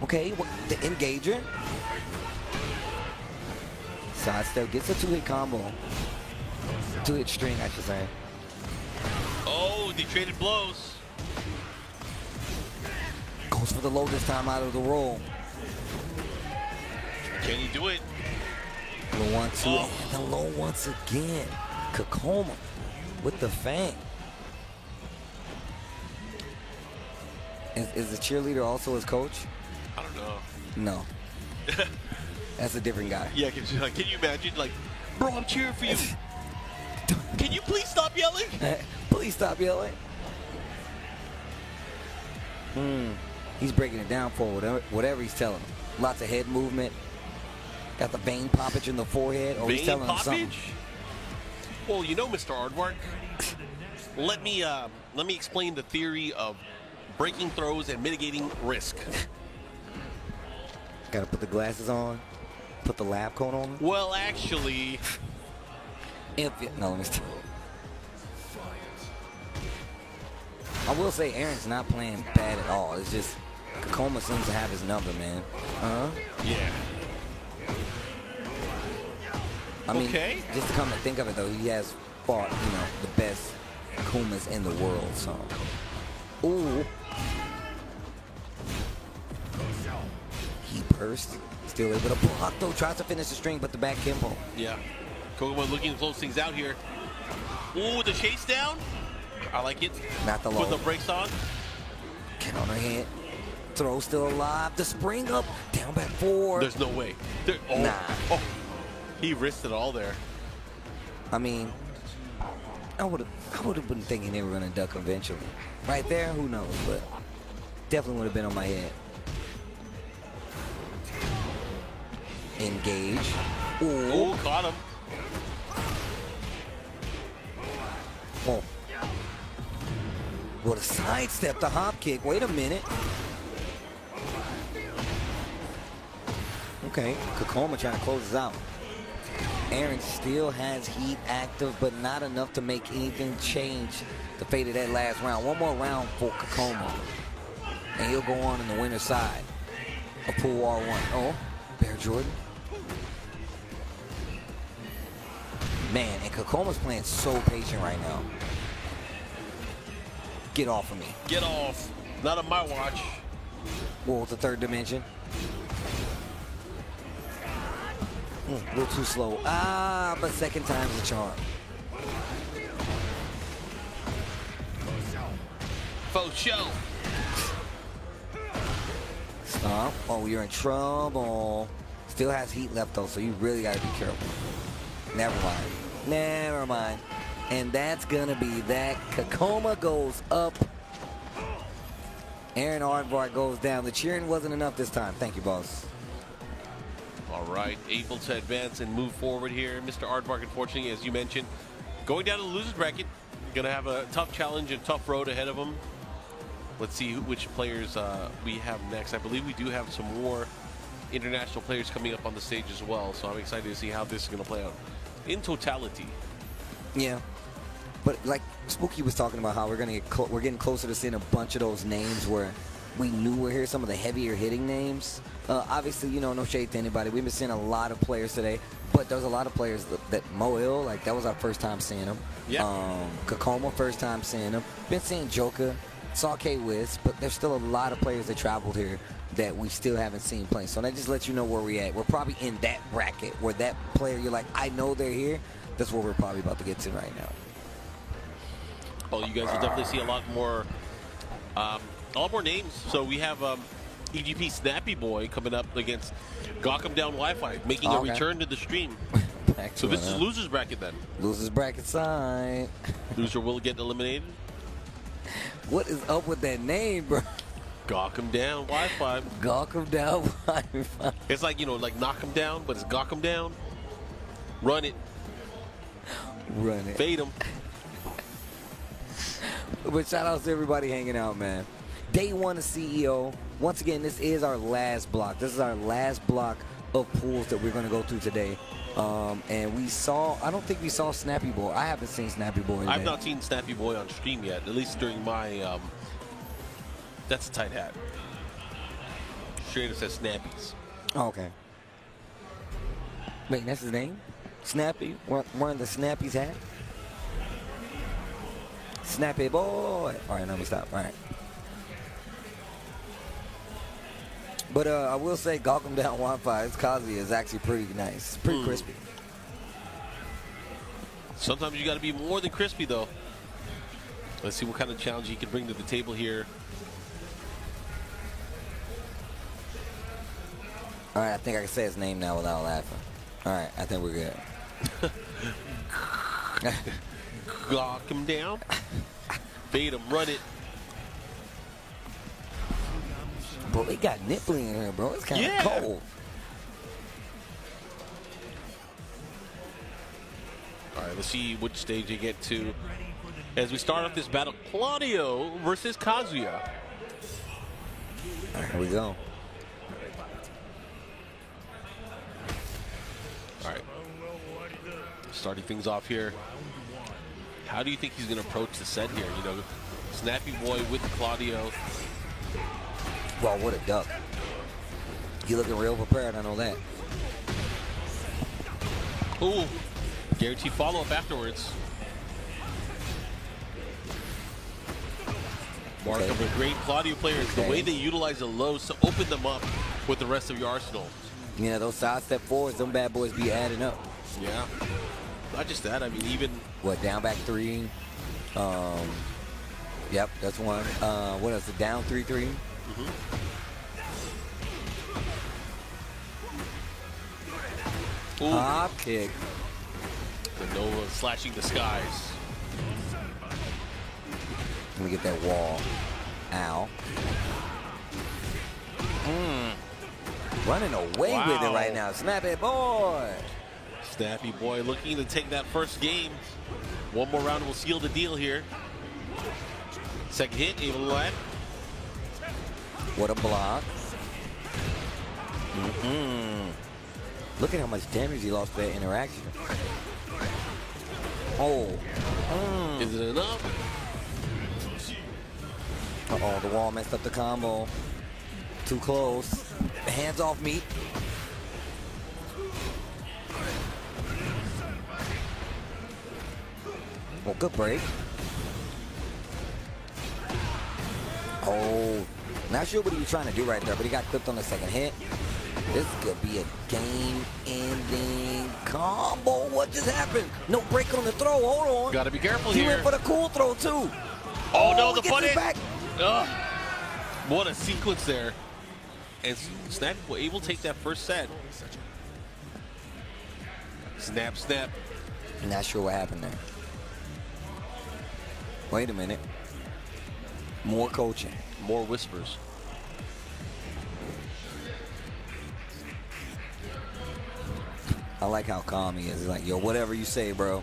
Okay, the engager. Sidestep gets a 2-hit combo. 2-hit string, I should say. Oh, they traded blows. Goes for the low this time out of the roll. Can he do it? The 1-2, and the low once again. Akouma with the fang. Is the cheerleader also his coach? I don't know. No. That's a different guy. Yeah, can you imagine? Like, bro, I'm cheering for you. Can you please stop yelling? Please stop yelling. He's breaking it down for whatever he's telling him. Lots of head movement. Got the vein poppage in the forehead. Oh, he's telling him something. Well, you know, Mr. Aardvark, let me explain the theory of breaking throws and mitigating risk. Gotta put the glasses on. Put the lab coat on. Well, actually, no, let me stop. I will say Aaron's not playing bad at all. It's just Akouma seems to have his number, man. Yeah. I mean, just to come to think of it, though, he has fought, the best Akumas in the world. So, ooh, he burst. Still able to block, though. Tries to finish the string, but the back kimbo. Yeah. Akouma looking to close things out here. Ooh, the chase down. I like it. Not the low. Put the brakes on. Counter hit. Throw still alive. The spring up. Down back 4. There's no way. Nah. Oh, he risked it all there. I mean, I would have been thinking they were going to duck eventually. Right there, who knows? But definitely would have been on my head. Engage. Ooh, caught him. Oh. What a sidestep, the hop kick. Wait a minute. Okay, Akouma trying to close this out. Aaron still has heat active, but not enough to make anything change the fate of that last round. One more round for Akouma, and he'll go on in the winner's side of Pool R1. Oh, Bear Jordan. Man, and Kakouma's playing so patient right now. Get off of me. Get off. Not on my watch. Whoa, the third dimension. A little too slow. But second time's a charm. Faux show. Stop. Oh, you're in trouble. Still has heat left, though, so you really got to be careful. Never mind. Never mind. And that's going to be that. Akouma goes up. Aaron Aardvark goes down. The cheering wasn't enough this time. Thank you, boss. All right, able to advance and move forward here. Mr. Aardvark, unfortunately, as you mentioned, going down to the loser's bracket. Going to have a tough challenge and tough road ahead of him. Let's see which players we have next. I believe we do have some more international players coming up on the stage as well. So I'm excited to see how this is going to play out in totality. Yeah. But like Spooky was talking about how we're getting closer to seeing a bunch of those names where we knew we're here, some of the heavier hitting names. Obviously, you know, no shade to anybody. We've been seeing a lot of players today, but there's a lot of players that Moil, like that was our first time seeing him. Yeah. Akouma, first time seeing him. Been seeing Joker, saw K-Wiz, but there's still a lot of players that traveled here that we still haven't seen play. So that just lets you know where we're at. We're probably in that bracket where that player you're like, I know they're here. That's what we're probably about to get to right now. Well, you guys will definitely see a lot more names. So we have EGP Snappy Boy coming up against Gawkum Down Wi-Fi, making a return to the stream. So this is loser's bracket then. Loser's bracket side. Loser will get eliminated. What is up with that name, bro? Gawkum Down Wi-Fi. Gawkum Down Wi-Fi. It's like, you know, like knock 'em down, but it's Gawkum Down. Run it. Run it. Fade them. But shout out to everybody hanging out, man. Day one of CEO. Once again, this is our last block. This is our last block of pools that we're going to go through today. And we saw, I don't think we saw Snappy Boy. I haven't seen Snappy Boy today. I've not seen Snappy Boy on stream yet, at least during my, that's a tight hat. Straight it says Snappies. Oh, okay. Wait, that's his name? Snappy? Wearing the Snappy's hat? Snappy Boy. All right, let me stop. All right. But I will say Gawkum Down Wi-Fi, its Kazuya is actually pretty nice. Pretty crispy. Sometimes you got to be more than crispy, though. Let's see what kind of challenge he can bring to the table here. All right, I think I can say his name now without laughing. All right, I think we're good. Gawk him down. Fade him, run it. Bro, they got nippling in here, bro. It's kind of cold. All right, let's see which stage you get to. As we start off this battle, Claudio versus Kazuya. All right, here we go. All right. Starting things off here. How do you think he's going to approach the set here? You know, Snappy Boy with Claudio. Well, what a duck. He looking real prepared, I know that. Ooh. Guaranteed follow-up afterwards. Mark of a great Claudio player is the way they utilize the lows to open them up with the rest of your arsenal. Yeah, those side step forwards, them bad boys be adding up. Yeah. Not just that, I mean, even... What, down back 3? Yep, that's one. What else, the down 3-3? Hop kick. The Nova slashing the skies. Let me get that wall. Ow. Running away with it right now. Snappy Boy. Snappy Boy looking to take that first game. One more round will seal the deal here. Second hit, able to land. What a block. Look at how much damage he lost for that interaction. Oh. Is it enough? Uh-oh, the wall messed up the combo. Too close. Hands off me. Well, good break. Oh, not sure what he was trying to do right there, but he got clipped on the second hit. This could be a game-ending combo. What just happened? No break on the throw. Hold on. Got to be careful here. He went for the cool throw, too. Oh no, the funny. Back. What a sequence there. And Snap was able to take that first set. Snap, snap. Not sure what happened there. Wait a minute. More coaching. More whispers. I like how calm he is. He's like, yo, whatever you say, bro.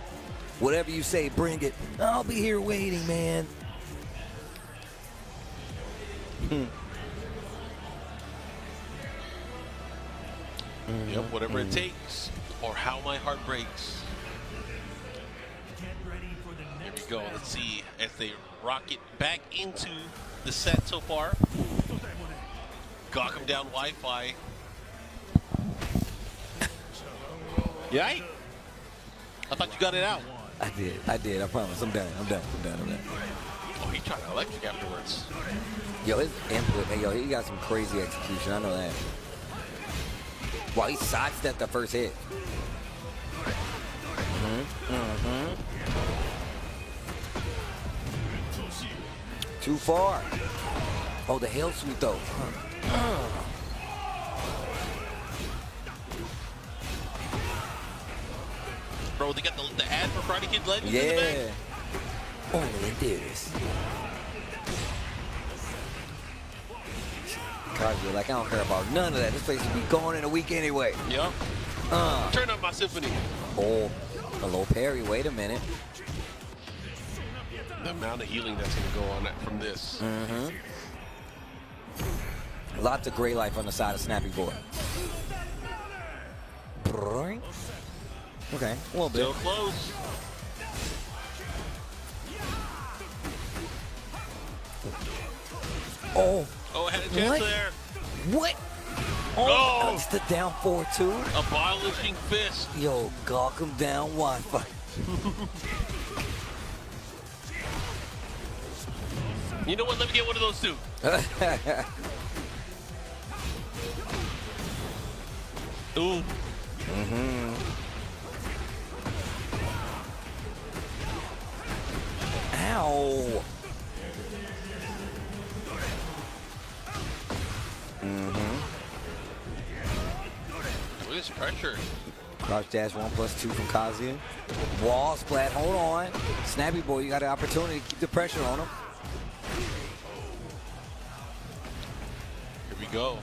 Whatever you say, bring it. I'll be here waiting, man. Yep, whatever it takes, or how my heart breaks. Here we go. Let's see as they rocket back into the set so far. Gawk him down Wi-Fi. Yeah, I thought you got it out. I did. I promise. I'm done. Oh, he tried electric afterwards. Yo, his input, hey, yo, he got some crazy execution. I know that. Wow, he sidestepped the first hit. Too far. Oh, the hell sweep though. Bro, they got the ad for Friday Kid Legends in the Yeah. back. Only this. Kazuya, like, I don't care about none of that. This place will be gone in a week anyway. Yep. Turn up my symphony. Oh, a low parry. Wait a minute. The amount of healing that's going to go on from this. Lots of gray life on the side of Snappy Boy. Okay, a little bit. Still close. Oh, I had a chance there. What? Oh, it's the down 4-2. Abolishing fist. Yo, gawk him down Wi-Fi. You know what? Let me get one of those two. Ooh. Ow. Look at this pressure. Crouch dash 1+2 from Kazuya. Wall splat, hold on. Snappy Boy, you got an opportunity to keep the pressure on him. Here we go.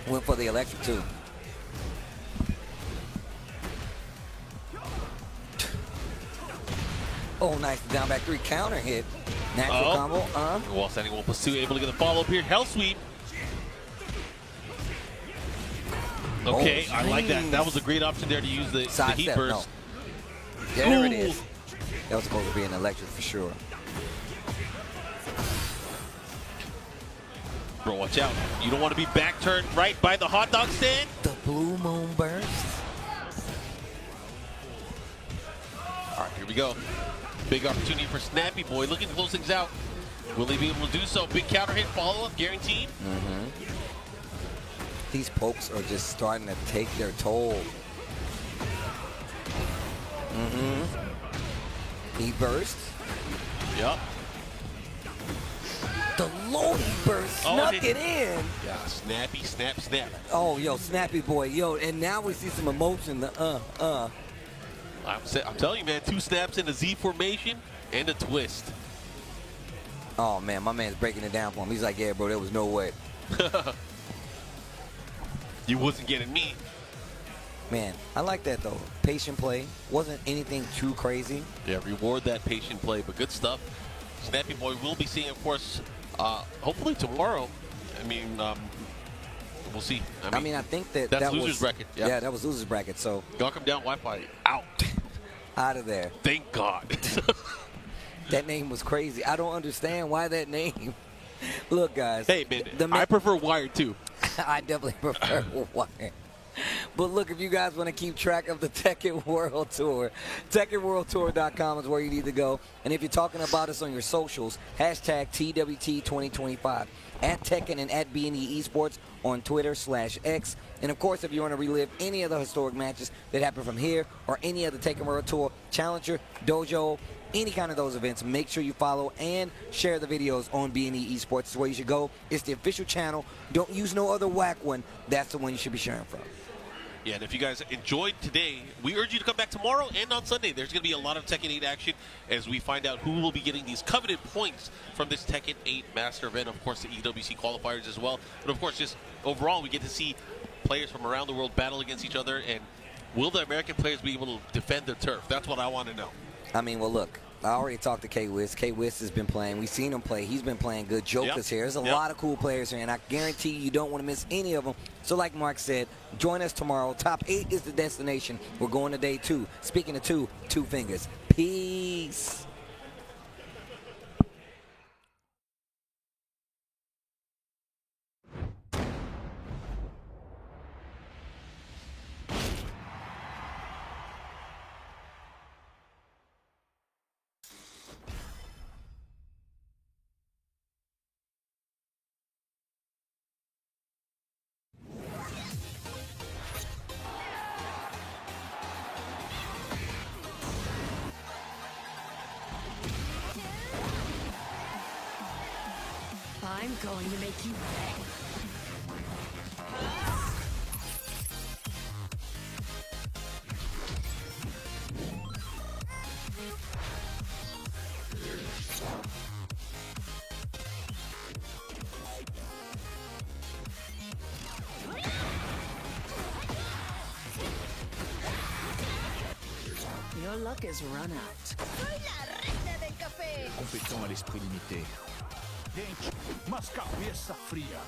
Went for the electric too. Oh, nice down back 3 counter hit. Natural combo. Wall standing 1+2, able to get the follow up here. Hell sweep. Okay, I like that. That was a great option there to use the heat burst. No. There it is. That was supposed to be an electric for sure. Bro, watch out. You don't want to be back turned right by the hot dog stand. The blue moon burst. All right, here we go. Big opportunity for Snappy Boy, looking to close things out. Will he be able to do so? Big counter hit, follow-up, guaranteed. These pokes are just starting to take their toll. He burst. Yep. The low burst snuck it in. Yeah, snappy, snap, snap. Oh, yo, Snappy Boy, yo, and now we see some emotion. The I'm telling you, man, 2 snaps in a Z formation and a twist. Oh man, my man's breaking it down for him. He's like, yeah, bro, there was no way. You wasn't getting me. Man, I like that though. Patient play. Wasn't anything too crazy. Yeah, reward that patient play, but good stuff. Snappy Boy will be seeing, of course, hopefully tomorrow. I mean, we'll see. I mean, I think that's loser's was, bracket. Yeah, that was loser's bracket. So Gawk him down Wi-Fi out. Out of there. Thank God. That name was crazy. I don't understand why that name. Look, guys. Hey, man, I prefer Wired too. I definitely prefer Wired. But look, if you guys want to keep track of the Tekken World Tour, TekkenWorldTour.com is where you need to go. And if you're talking about us on your socials, hashtag TWT2025, at Tekken and at B&E Esports on Twitter/X. And of course, if you want to relive any of the historic matches that happen from here or any of the Tekken World Tour, Challenger, Dojo, any kind of those events, make sure you follow and share the videos on B&E Esports. It's where you should go. It's the official channel. Don't use no other whack one. That's the one you should be sharing from. Yeah, and if you guys enjoyed today, we urge you to come back tomorrow and on Sunday. There's going to be a lot of Tekken 8 action as we find out who will be getting these coveted points from this Tekken 8 Master event. Of course, the EWC qualifiers as well. But of course, just overall, we get to see players from around the world battle against each other. And will the American players be able to defend their turf? That's what I want to know. I mean, well, look. I already talked to K-Wiz. K-Wiz has been playing. We've seen him play. He's been playing good. Joker's here. There's a lot of cool players here, and I guarantee you don't want to miss any of them. So like Mark said, join us tomorrow. Top 8 is the destination. We're going to day 2. Speaking of 2 fingers. Peace. I'm going to make you pay. Your luck is run out. Soy la reina del café. Compétent à l'esprit limité. Dente, mas cabeça fria.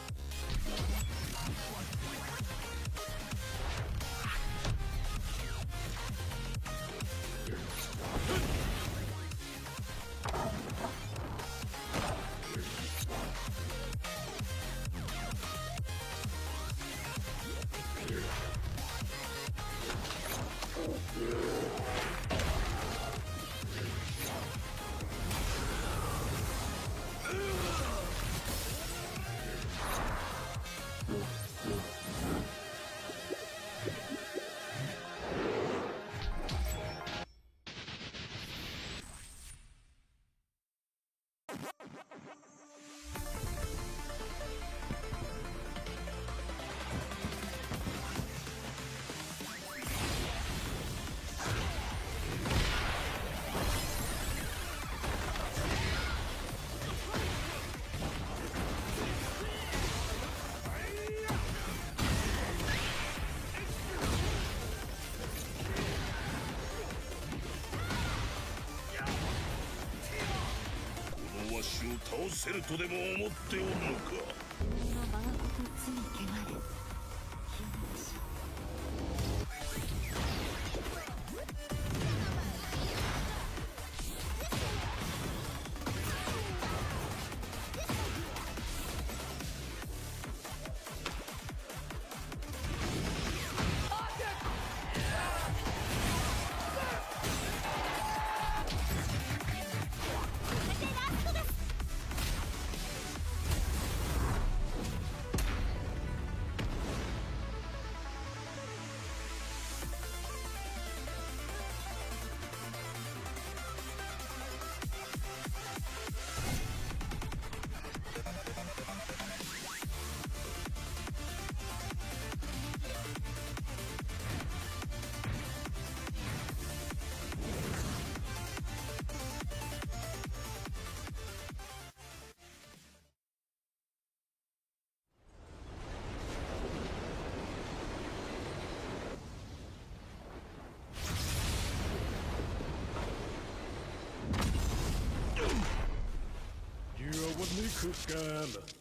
You are what we could gather.